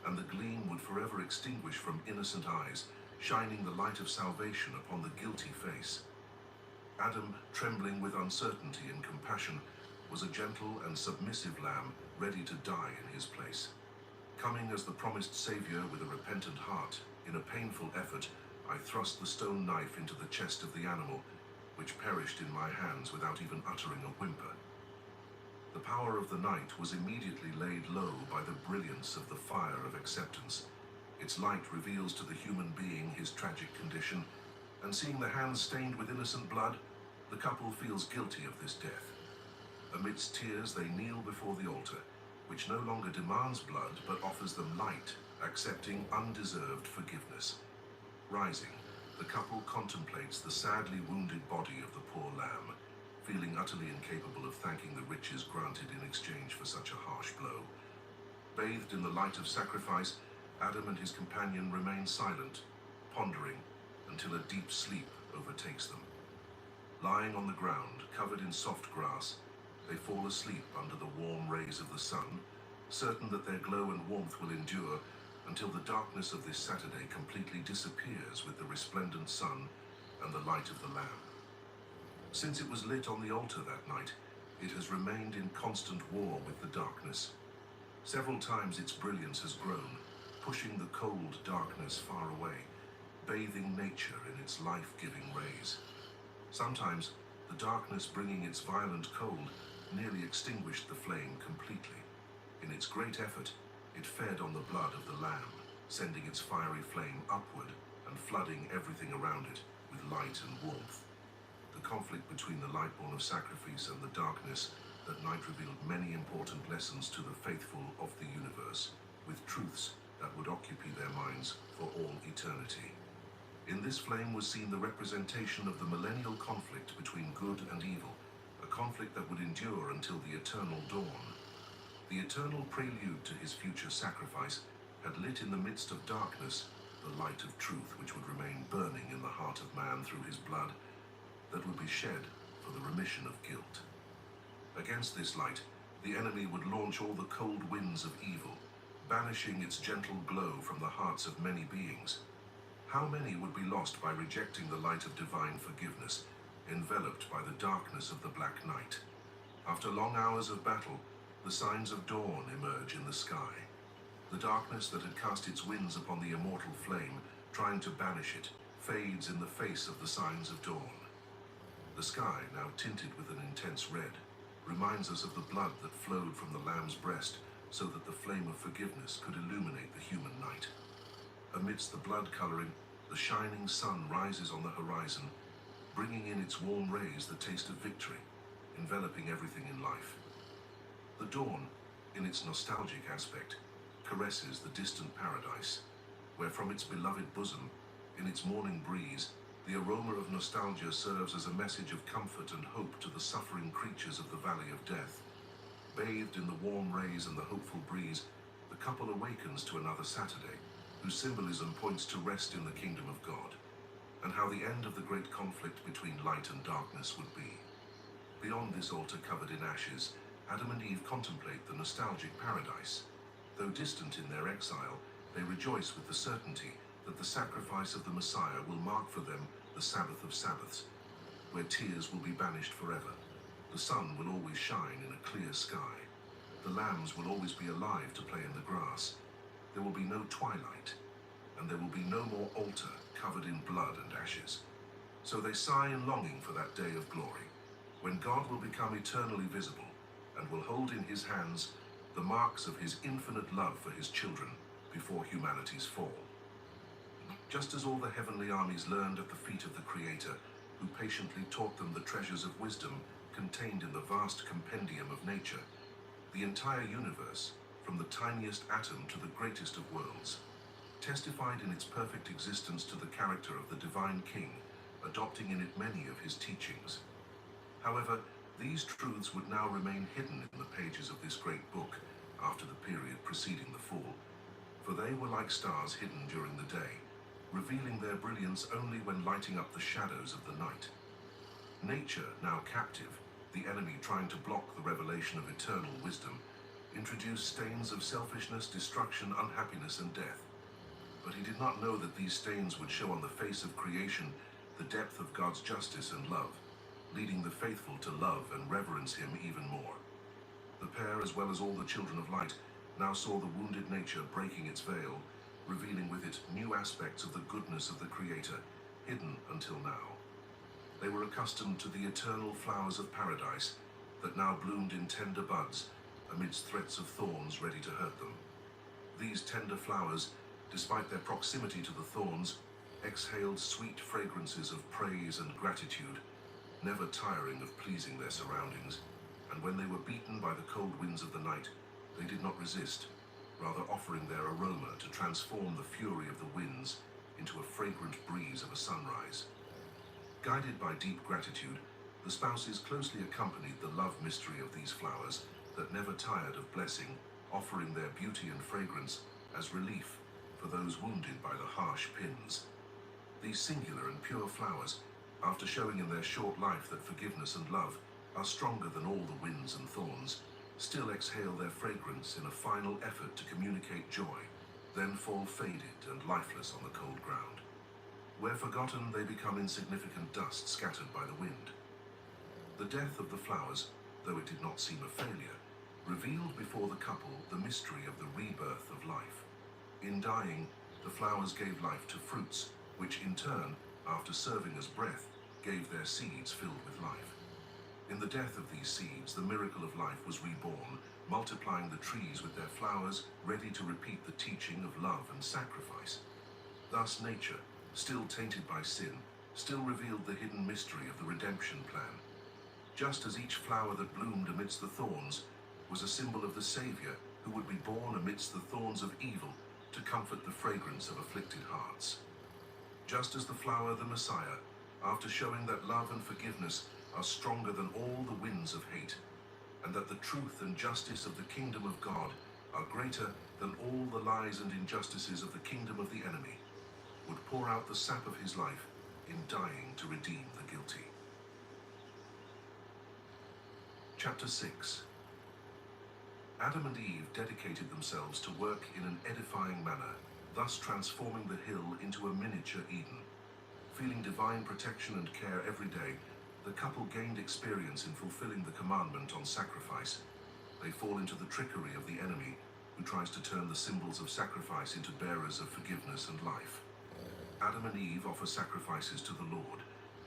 [SPEAKER 7] and the gleam would forever extinguish from innocent eyes, shining the light of salvation upon the guilty face. Adam, trembling with uncertainty and compassion, was a gentle and submissive lamb ready to die in his place. Coming as the promised Savior with a repentant heart, in a painful effort, I thrust the stone knife into the chest of the animal, which perished in my hands without even uttering a whimper. The power of the night was immediately laid low by the brilliance of the fire of acceptance. Its light reveals to the human being his tragic condition, and seeing the hands stained with innocent blood, the couple feels guilty of this death. Amidst tears, they kneel before the altar, which no longer demands blood but offers them light, accepting undeserved forgiveness. Rising, the couple contemplates the sadly wounded body of the poor lamb, feeling utterly incapable of thanking the riches granted in exchange for such a harsh blow. Bathed in the light of sacrifice, Adam and his companion remain silent, pondering until a deep sleep overtakes them. Lying on the ground, covered in soft grass, they fall asleep under the warm rays of the sun, certain that their glow and warmth will endure until the darkness of this Saturday completely disappears with the resplendent sun and the light of the Lamb. Since it was lit on the altar that night, it has remained in constant war with the darkness. Several times its brilliance has grown, pushing the cold darkness far away, bathing nature in its life-giving rays. Sometimes, the darkness bringing its violent cold nearly extinguished the flame completely. In its great effort, it fed on the blood of the Lamb, sending its fiery flame upward and flooding everything around it with light and warmth. The conflict between the lightborn of sacrifice and the darkness that night revealed many important lessons to the faithful of the universe, with truths that would occupy their minds for all eternity. In this flame was seen the representation of the millennial conflict between good and evil, a conflict that would endure until the eternal dawn. The eternal prelude to his future sacrifice had lit in the midst of darkness the light of truth which would remain burning in the heart of man through his blood, that would be shed for the remission of guilt. Against this light, the enemy would launch all the cold winds of evil, banishing its gentle glow from the hearts of many beings. How many would be lost by rejecting the light of divine forgiveness, enveloped by the darkness of the black night? After long hours of battle, the signs of dawn emerge in the sky. The darkness that had cast its winds upon the immortal flame, trying to banish it, fades in the face of the signs of dawn. The sky, now tinted with an intense red, reminds us of the blood that flowed from the Lamb's breast so that the flame of forgiveness could illuminate the human night. Amidst the blood coloring, the shining sun rises on the horizon, bringing in its warm rays the taste of victory, enveloping everything in life. The dawn, in its nostalgic aspect, caresses the distant paradise, where from its beloved bosom, in its morning breeze, the aroma of nostalgia serves as a message of comfort and hope to the suffering creatures of the Valley of Death. Bathed in the warm rays and the hopeful breeze, the couple awakens to another Saturday, whose symbolism points to rest in the kingdom of God, and how the end of the great conflict between light and darkness would be. Beyond this altar covered in ashes, Adam and Eve contemplate the nostalgic paradise. Though distant in their exile, they rejoice with the certainty that the sacrifice of the Messiah will mark for them the Sabbath of Sabbaths, where tears will be banished forever. The sun will always shine in a clear sky. The lambs will always be alive to play in the grass. There will be no twilight, and there will be no more altar covered in blood and ashes. So they sigh in longing for that day of glory, when God will become eternally visible and will hold in his hands the marks of his infinite love for his children before humanity's fall. Just as all the heavenly armies learned at the feet of the Creator, who patiently taught them the treasures of wisdom contained in the vast compendium of nature, the entire universe, from the tiniest atom to the greatest of worlds, testified in its perfect existence to the character of the divine King, adopting in it many of his teachings. However, these truths would now remain hidden in the pages of this great book after the period preceding the fall, for they were like stars hidden during the day, revealing their brilliance only when lighting up the shadows of the night. Nature, now captive, the enemy trying to block the revelation of eternal wisdom, introduced stains of selfishness, destruction, unhappiness, and death. But he did not know that these stains would show on the face of creation the depth of God's justice and love, leading the faithful to love and reverence him even more. The pair, as well as all the children of light, now saw the wounded nature breaking its veil, revealing with it new aspects of the goodness of the Creator, hidden until now. They were accustomed to the eternal flowers of paradise that now bloomed in tender buds amidst threats of thorns ready to hurt them. These tender flowers, despite their proximity to the thorns, exhaled sweet fragrances of praise and gratitude, never tiring of pleasing their surroundings, and when they were beaten by the cold winds of the night, they did not resist, rather offering their aroma to transform the fury of the winds into a fragrant breeze of a sunrise. Guided by deep gratitude, the spouses closely accompanied the love mystery of these flowers that never tired of blessing, offering their beauty and fragrance as relief for those wounded by the harsh pins. These singular and pure flowers, After showing in their short life that forgiveness and love are stronger than all the winds and thorns, still exhale their fragrance in a final effort to communicate joy, then fall faded and lifeless on the cold ground. Where forgotten, they become insignificant dust scattered by the wind. The death of the flowers, though it did not seem a failure, revealed before the couple the mystery of the rebirth of life. In dying, the flowers gave life to fruits, which in turn, after serving as breath, gave their seeds filled with life. In the death of these seeds, the miracle of life was reborn, multiplying the trees with their flowers, ready to repeat the teaching of love and sacrifice. Thus nature, still tainted by sin, still revealed the hidden mystery of the redemption plan. Just as each flower that bloomed amidst the thorns was a symbol of the Savior who would be born amidst the thorns of evil to comfort the fragrance of afflicted hearts. Just as the flower, the Messiah, after showing that love and forgiveness are stronger than all the winds of hate, and that the truth and justice of the kingdom of God are greater than all the lies and injustices of the kingdom of the enemy, would pour out the sap of his life in dying to redeem the guilty. Chapter 6. Adam and Eve dedicated themselves to work in an edifying manner, thus transforming the hill into a miniature Eden. Feeling divine protection and care every day, the couple gained experience in fulfilling the commandment on sacrifice. They fall into the trickery of the enemy, who tries to turn the symbols of sacrifice into bearers of forgiveness and life. Adam and Eve offer sacrifices to the Lord,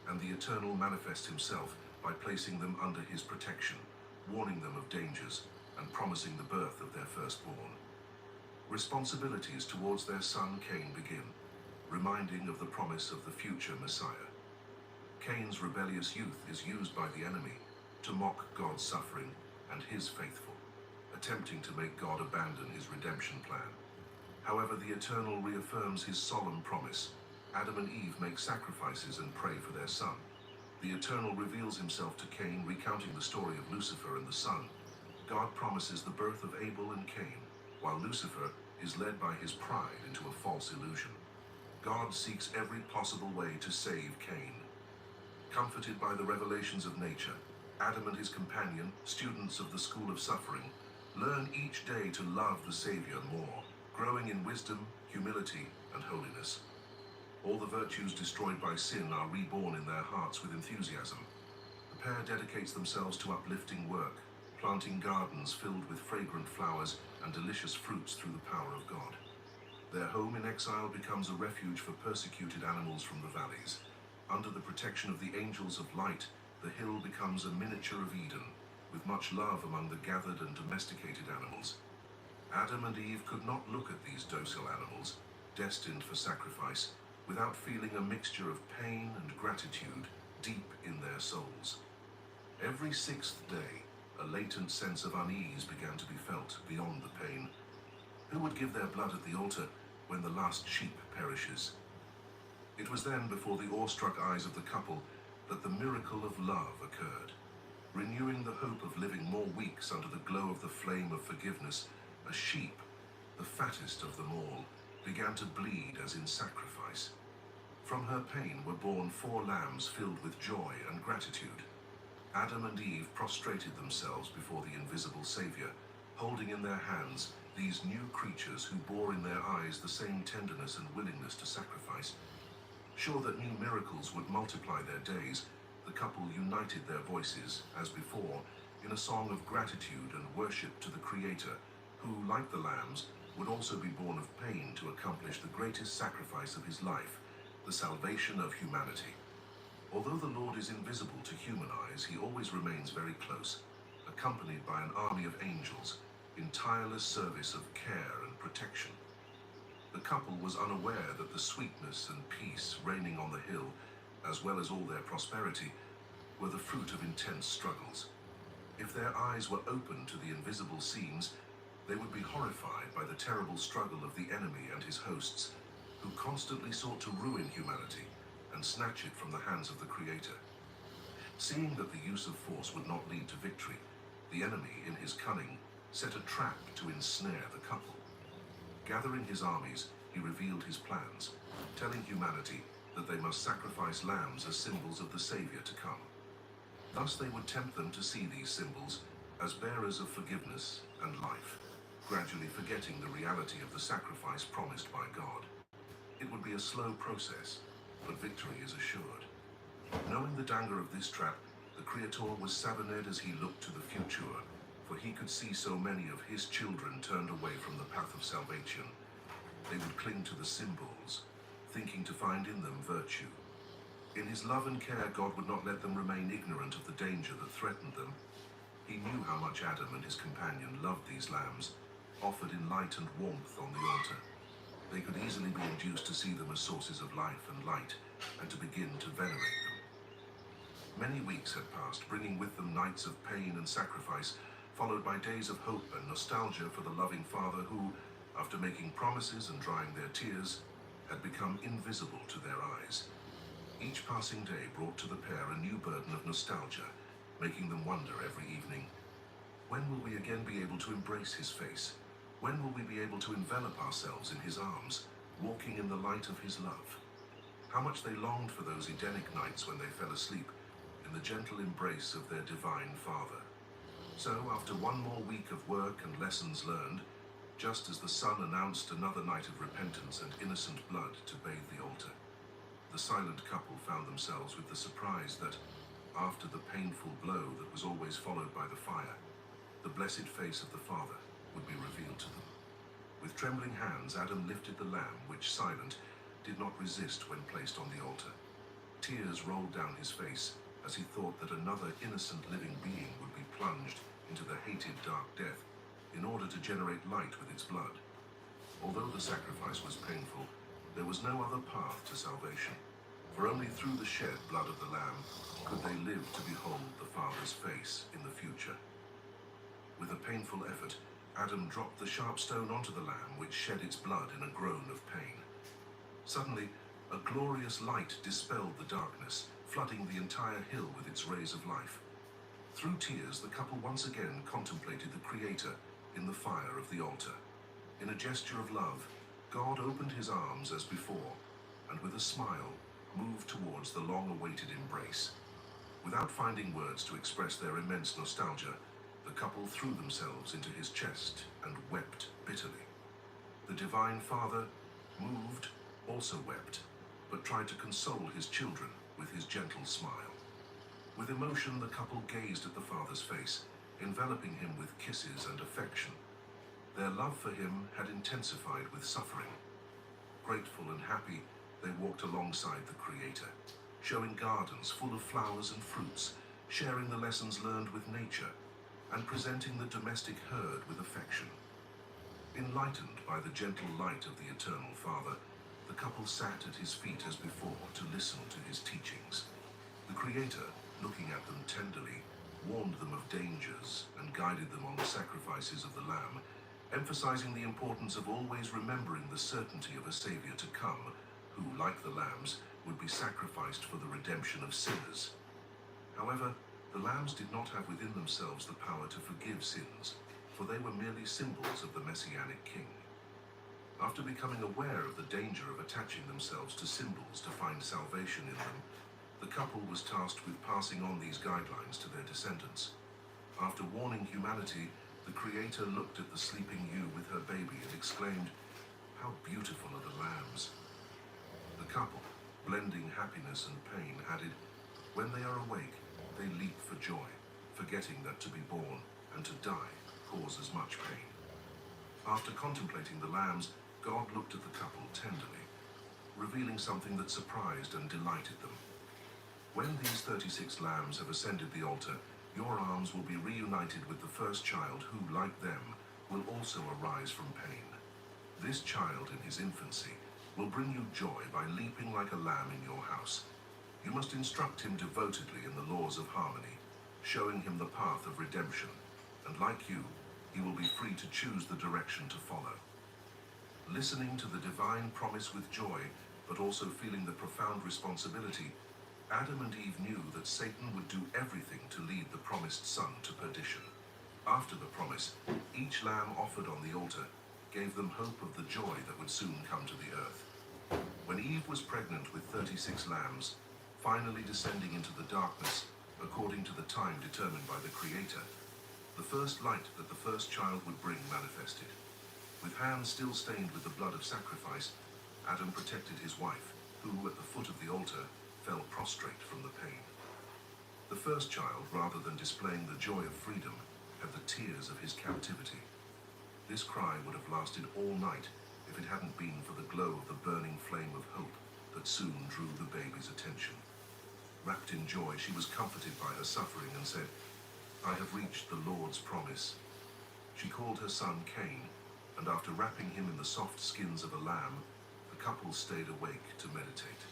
[SPEAKER 7] and the Eternal manifests himself by placing them under his protection, warning them of dangers, and promising the birth of their firstborn. Responsibilities towards their son Cain begin, reminding of the promise of the future Messiah. Cain's rebellious youth is used by the enemy to mock God's suffering and his faithful, attempting to make God abandon his redemption plan. However, the Eternal reaffirms his solemn promise. Adam and Eve make sacrifices and pray for their son. The Eternal reveals himself to Cain, recounting the story of Lucifer and the sun. God promises the birth of Abel and Cain, while Lucifer is led by his pride into a false illusion. God seeks every possible way to save Cain. Comforted by the revelations of nature, Adam and his companion, students of the school of suffering, learn each day to love the Savior more, growing in wisdom, humility, and holiness. All the virtues destroyed by sin are reborn in their hearts with enthusiasm. The pair dedicates themselves to uplifting work, planting gardens filled with fragrant flowers and delicious fruits through the power of God. Their home in exile becomes a refuge for persecuted animals from the valleys. Under the protection of the angels of light, the hill becomes a miniature of Eden, with much love among the gathered and domesticated animals. Adam and Eve could not look at these docile animals, destined for sacrifice, without feeling a mixture of pain and gratitude deep in their souls. Every sixth day, a latent sense of unease began to be felt beyond the pain. Who would give their blood at the altar when the last sheep perishes? It was then, before the awestruck eyes of the couple, that the miracle of love occurred. Renewing the hope of living more weeks under the glow of the flame of forgiveness, a sheep, the fattest of them all, began to bleed as in sacrifice. From her pain were born 4 lambs filled with joy and gratitude. Adam and Eve prostrated themselves before the invisible Savior, holding in their hands these new creatures who bore in their eyes the same tenderness and willingness to sacrifice. Sure that new miracles would multiply their days, the couple united their voices, as before, in a song of gratitude and worship to the Creator, who, like the lambs, would also be born of pain to accomplish the greatest sacrifice of his life, the salvation of humanity. Although the Lord is invisible to human eyes, he always remains very close, accompanied by an army of angels, in tireless service of care and protection. The couple was unaware that the sweetness and peace reigning on the hill, as well as all their prosperity, were the fruit of intense struggles. If their eyes were open to the invisible scenes, they would be horrified by the terrible struggle of the enemy and his hosts, who constantly sought to ruin humanity and snatch it from the hands of the Creator. Seeing that the use of force would not lead to victory, the enemy, in his cunning, set a trap to ensnare the couple. Gathering his armies, he revealed his plans, telling humanity that they must sacrifice lambs as symbols of the Savior to come. Thus they would tempt them to see these symbols as bearers of forgiveness and life, gradually forgetting the reality of the sacrifice promised by God. It would be a slow process, but victory is assured. Knowing the danger of this trap, the Creator was saddened as he looked to the future, for he could see so many of his children turned away from the path of salvation. They would cling to the symbols, thinking to find in them virtue. In his love and care, God would not let them remain ignorant of the danger that threatened them. He knew how much Adam and his companion loved these lambs, offered in light and warmth on the altar. They could easily be induced to see them as sources of life and light, and to begin to venerate them. Many weeks had passed, bringing with them nights of pain and sacrifice, followed by days of hope and nostalgia for the loving Father who, after making promises and drying their tears, had become invisible to their eyes. Each passing day brought to the pair a new burden of nostalgia, making them wonder every evening, when will we again be able to embrace his face? When will we be able to envelop ourselves in his arms, walking in the light of his love? How much they longed for those Edenic nights when they fell asleep in the gentle embrace of their divine Father. So, after one more week of work and lessons learned, just as the sun announced another night of repentance and innocent blood to bathe the altar, the silent couple found themselves with the surprise that, after the painful blow that was always followed by the fire, the blessed face of the Father would be revealed to them. With trembling hands, Adam lifted the lamb, which, silent, did not resist when placed on the altar. Tears rolled down his face as he thought that another innocent living being would be plunged into the hated dark death in order to generate light with its blood. Although the sacrifice was painful, there was no other path to salvation, for only through the shed blood of the lamb could they live to behold the Father's face in the future. With a painful effort, Adam dropped the sharp stone onto the lamb, which shed its blood in a groan of pain. Suddenly, a glorious light dispelled the darkness, flooding the entire hill with its rays of life. Through tears, the couple once again contemplated the Creator in the fire of the altar. In a gesture of love, God opened his arms as before, and with a smile, moved towards the long-awaited embrace. Without finding words to express their immense nostalgia, the couple threw themselves into his chest and wept bitterly. The Divine Father, moved, also wept, but tried to console his children with his gentle smile. With emotion, the couple gazed at the Father's face, enveloping him with kisses and affection. Their love for him had intensified with suffering. Grateful and happy, they walked alongside the Creator, showing gardens full of flowers and fruits, sharing the lessons learned with nature, and presenting the domestic herd with affection. Enlightened by the gentle light of the Eternal Father, the couple sat at his feet as before to listen to his teachings. The Creator, looking at them tenderly, warned them of dangers and guided them on the sacrifices of the Lamb, emphasizing the importance of always remembering the certainty of a Savior to come, who, like the lambs, would be sacrificed for the redemption of sinners. However, the lambs did not have within themselves the power to forgive sins, for they were merely symbols of the Messianic King. After becoming aware of the danger of attaching themselves to symbols to find salvation in them, the couple was tasked with passing on these guidelines to their descendants. After warning humanity, the Creator looked at the sleeping ewe with her baby and exclaimed, "How beautiful are the lambs." The couple, blending happiness and pain, added, "When they are awake, they leap for joy, forgetting that to be born and to die causes much pain." After contemplating the lambs, God looked at the couple tenderly, revealing something that surprised and delighted them. "When these 36 lambs have ascended the altar, your arms will be reunited with the first child who, like them, will also arise from pain. This child in his infancy will bring you joy by leaping like a lamb in your house. You must instruct him devotedly in the laws of harmony, showing him the path of redemption, and like you, he will be free to choose the direction to follow." Listening to the divine promise with joy, but also feeling the profound responsibility, Adam and Eve knew that Satan would do everything to lead the promised son to perdition. After the promise, each lamb offered on the altar gave them hope of the joy that would soon come to the earth. When Eve was pregnant with 36 lambs, finally descending into the darkness according to the time determined by the Creator, the first light that the first child would bring manifested. With hands still stained with the blood of sacrifice, Adam protected his wife, who, at the foot of the altar, fell prostrate from the pain. The first child, rather than displaying the joy of freedom, had the tears of his captivity. This cry would have lasted all night if it hadn't been for the glow of the burning flame of hope that soon drew the baby's attention. Wrapped in joy, she was comforted by her suffering and said, "I have reached the Lord's promise." She called her son Cain, and after wrapping him in the soft skins of a lamb, the couple stayed awake to meditate.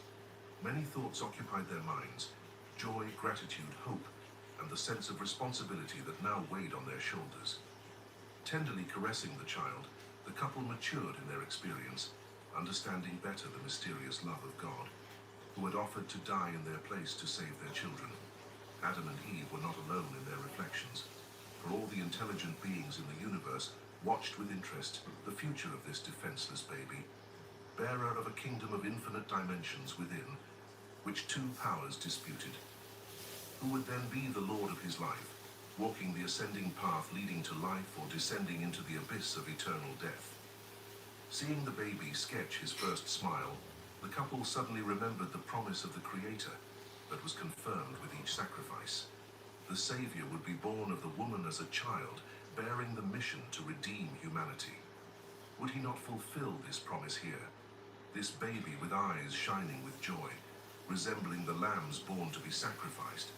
[SPEAKER 7] Many thoughts occupied their minds: joy, gratitude, hope, and the sense of responsibility that now weighed on their shoulders. Tenderly caressing the child, the couple matured in their experience, understanding better the mysterious love of God, who had offered to die in their place to save their children. Adam and Eve were not alone in their reflections, for all the intelligent beings in the universe watched with interest the future of this defenseless baby, bearer of a kingdom of infinite dimensions within, which two powers disputed. Who would then be the Lord of his life, walking the ascending path leading to life or descending into the abyss of eternal death? Seeing the baby sketch his first smile, the couple suddenly remembered the promise of the Creator that was confirmed with each sacrifice. The Savior would be born of the woman as a child, bearing the mission to redeem humanity. Would he not fulfill this promise here? This baby with eyes shining with joy, resembling the lambs born to be sacrificed.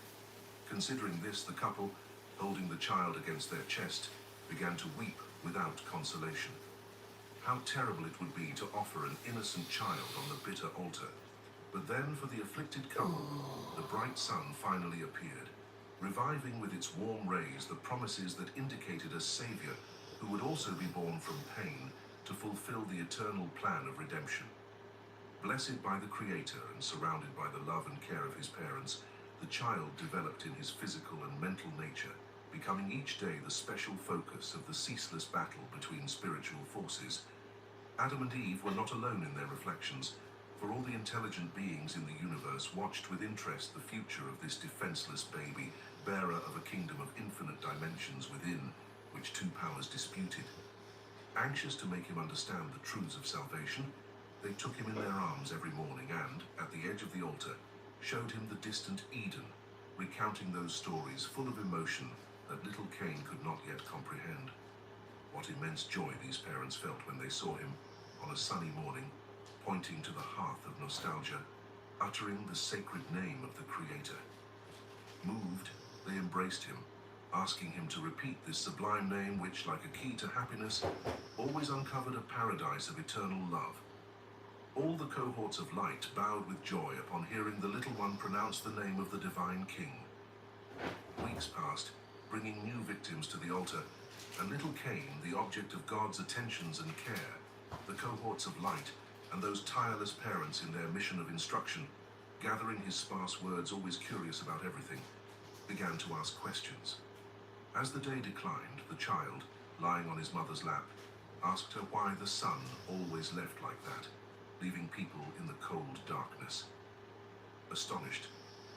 [SPEAKER 7] Considering this, the couple, holding the child against their chest, began to weep without consolation. How terrible it would be to offer an innocent child on the bitter altar. But then, for the afflicted couple, the bright sun finally appeared, reviving with its warm rays the promises that indicated a Savior who would also be born from pain to fulfill the eternal plan of redemption. Blessed by the Creator and surrounded by the love and care of his parents, the child developed in his physical and mental nature, becoming each day the special focus of the ceaseless battle between spiritual forces. Adam and Eve were not alone in their reflections, for all the intelligent beings in the universe watched with interest the future of this defenseless baby, bearer of a kingdom of infinite dimensions within, which two powers disputed. Anxious to make him understand the truths of salvation, they took him in their arms every morning and, at the edge of the altar, showed him the distant Eden, recounting those stories full of emotion that little Cain could not yet comprehend. What immense joy these parents felt when they saw him, on a sunny morning, pointing to the hearth of nostalgia, uttering the sacred name of the Creator. Moved, they embraced him, asking him to repeat this sublime name which, like a key to happiness, always uncovered a paradise of eternal love. All the cohorts of light bowed with joy upon hearing the little one pronounce the name of the divine King. Weeks passed, bringing new victims to the altar, and little Cain, the object of God's attentions and care, the cohorts of light, and those tireless parents in their mission of instruction, gathering his sparse words, always curious about everything, began to ask questions. As the day declined, the child, lying on his mother's lap, asked her why the sun always left like that, leaving people in the cold darkness. Astonished,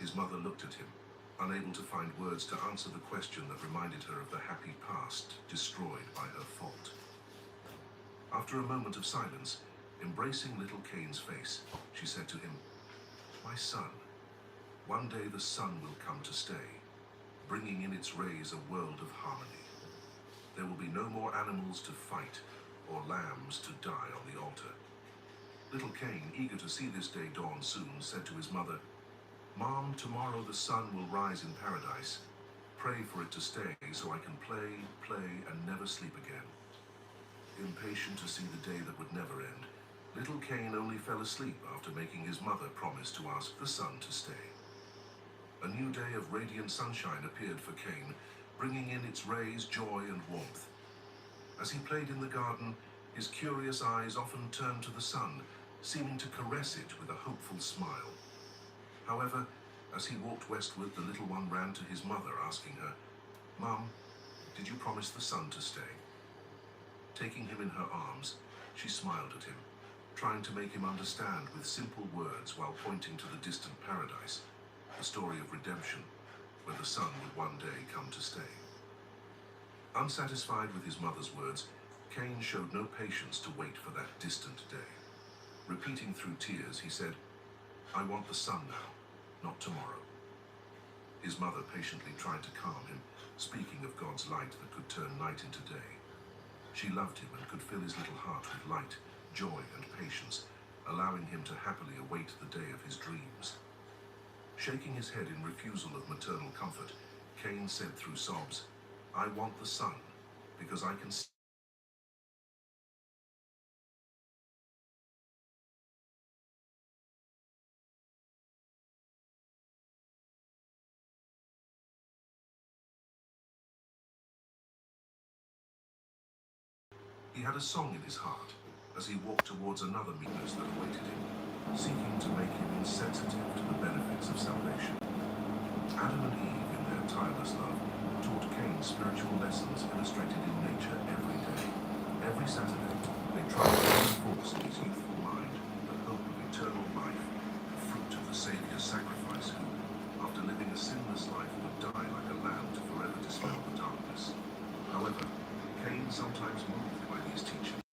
[SPEAKER 7] his mother looked at him, unable to find words to answer the question that reminded her of the happy past destroyed by her fault. After a moment of silence, embracing little Cain's face, she said to him, "My son, one day the sun will come to stay, bringing in its rays a world of harmony. There will be no more animals to fight or lambs to die on the altar." Little Cain, eager to see this day dawn soon, said to his mother, "Mom, tomorrow the sun will rise in paradise. Pray for it to stay so I can play, and never sleep again." Impatient to see the day that would never end, little Cain only fell asleep after making his mother promise to ask the sun to stay. A new day of radiant sunshine appeared for Cain, bringing in its rays joy and warmth. As he played in the garden, his curious eyes often turned to the sun, seeming to caress it with a hopeful smile. However, as he walked westward, the little one ran to his mother, asking her, "Mom, did you promise the sun to stay?" Taking him in her arms, she smiled at him. trying to make him understand with simple words while pointing to the distant paradise, the story of redemption, where the son would one day come to stay. Unsatisfied with his mother's words, Cain showed no patience to wait for that distant day. Repeating through tears, he said, "I want the sun now, not tomorrow." His mother patiently tried to calm him, speaking of God's light that could turn night into day. She loved him and could fill his little heart with light, joy, and patience, allowing him to happily await the day of his dreams. Shaking his head in refusal of maternal comfort, Cain said through sobs, "I want the sun, because I can see." He had a song in his heart as he walked towards another meekness that awaited him, seeking to make him insensitive to the benefits of salvation. Adam and Eve, in their tireless love, taught Cain spiritual lessons illustrated in nature every day. Every Saturday, they tried to reinforce in his youthful mind the hope of eternal life, the fruit of the Saviour's sacrifice who, after living a sinless life, would die like a lamb to forever dispel the darkness. However, Cain sometimes moved by these teachings.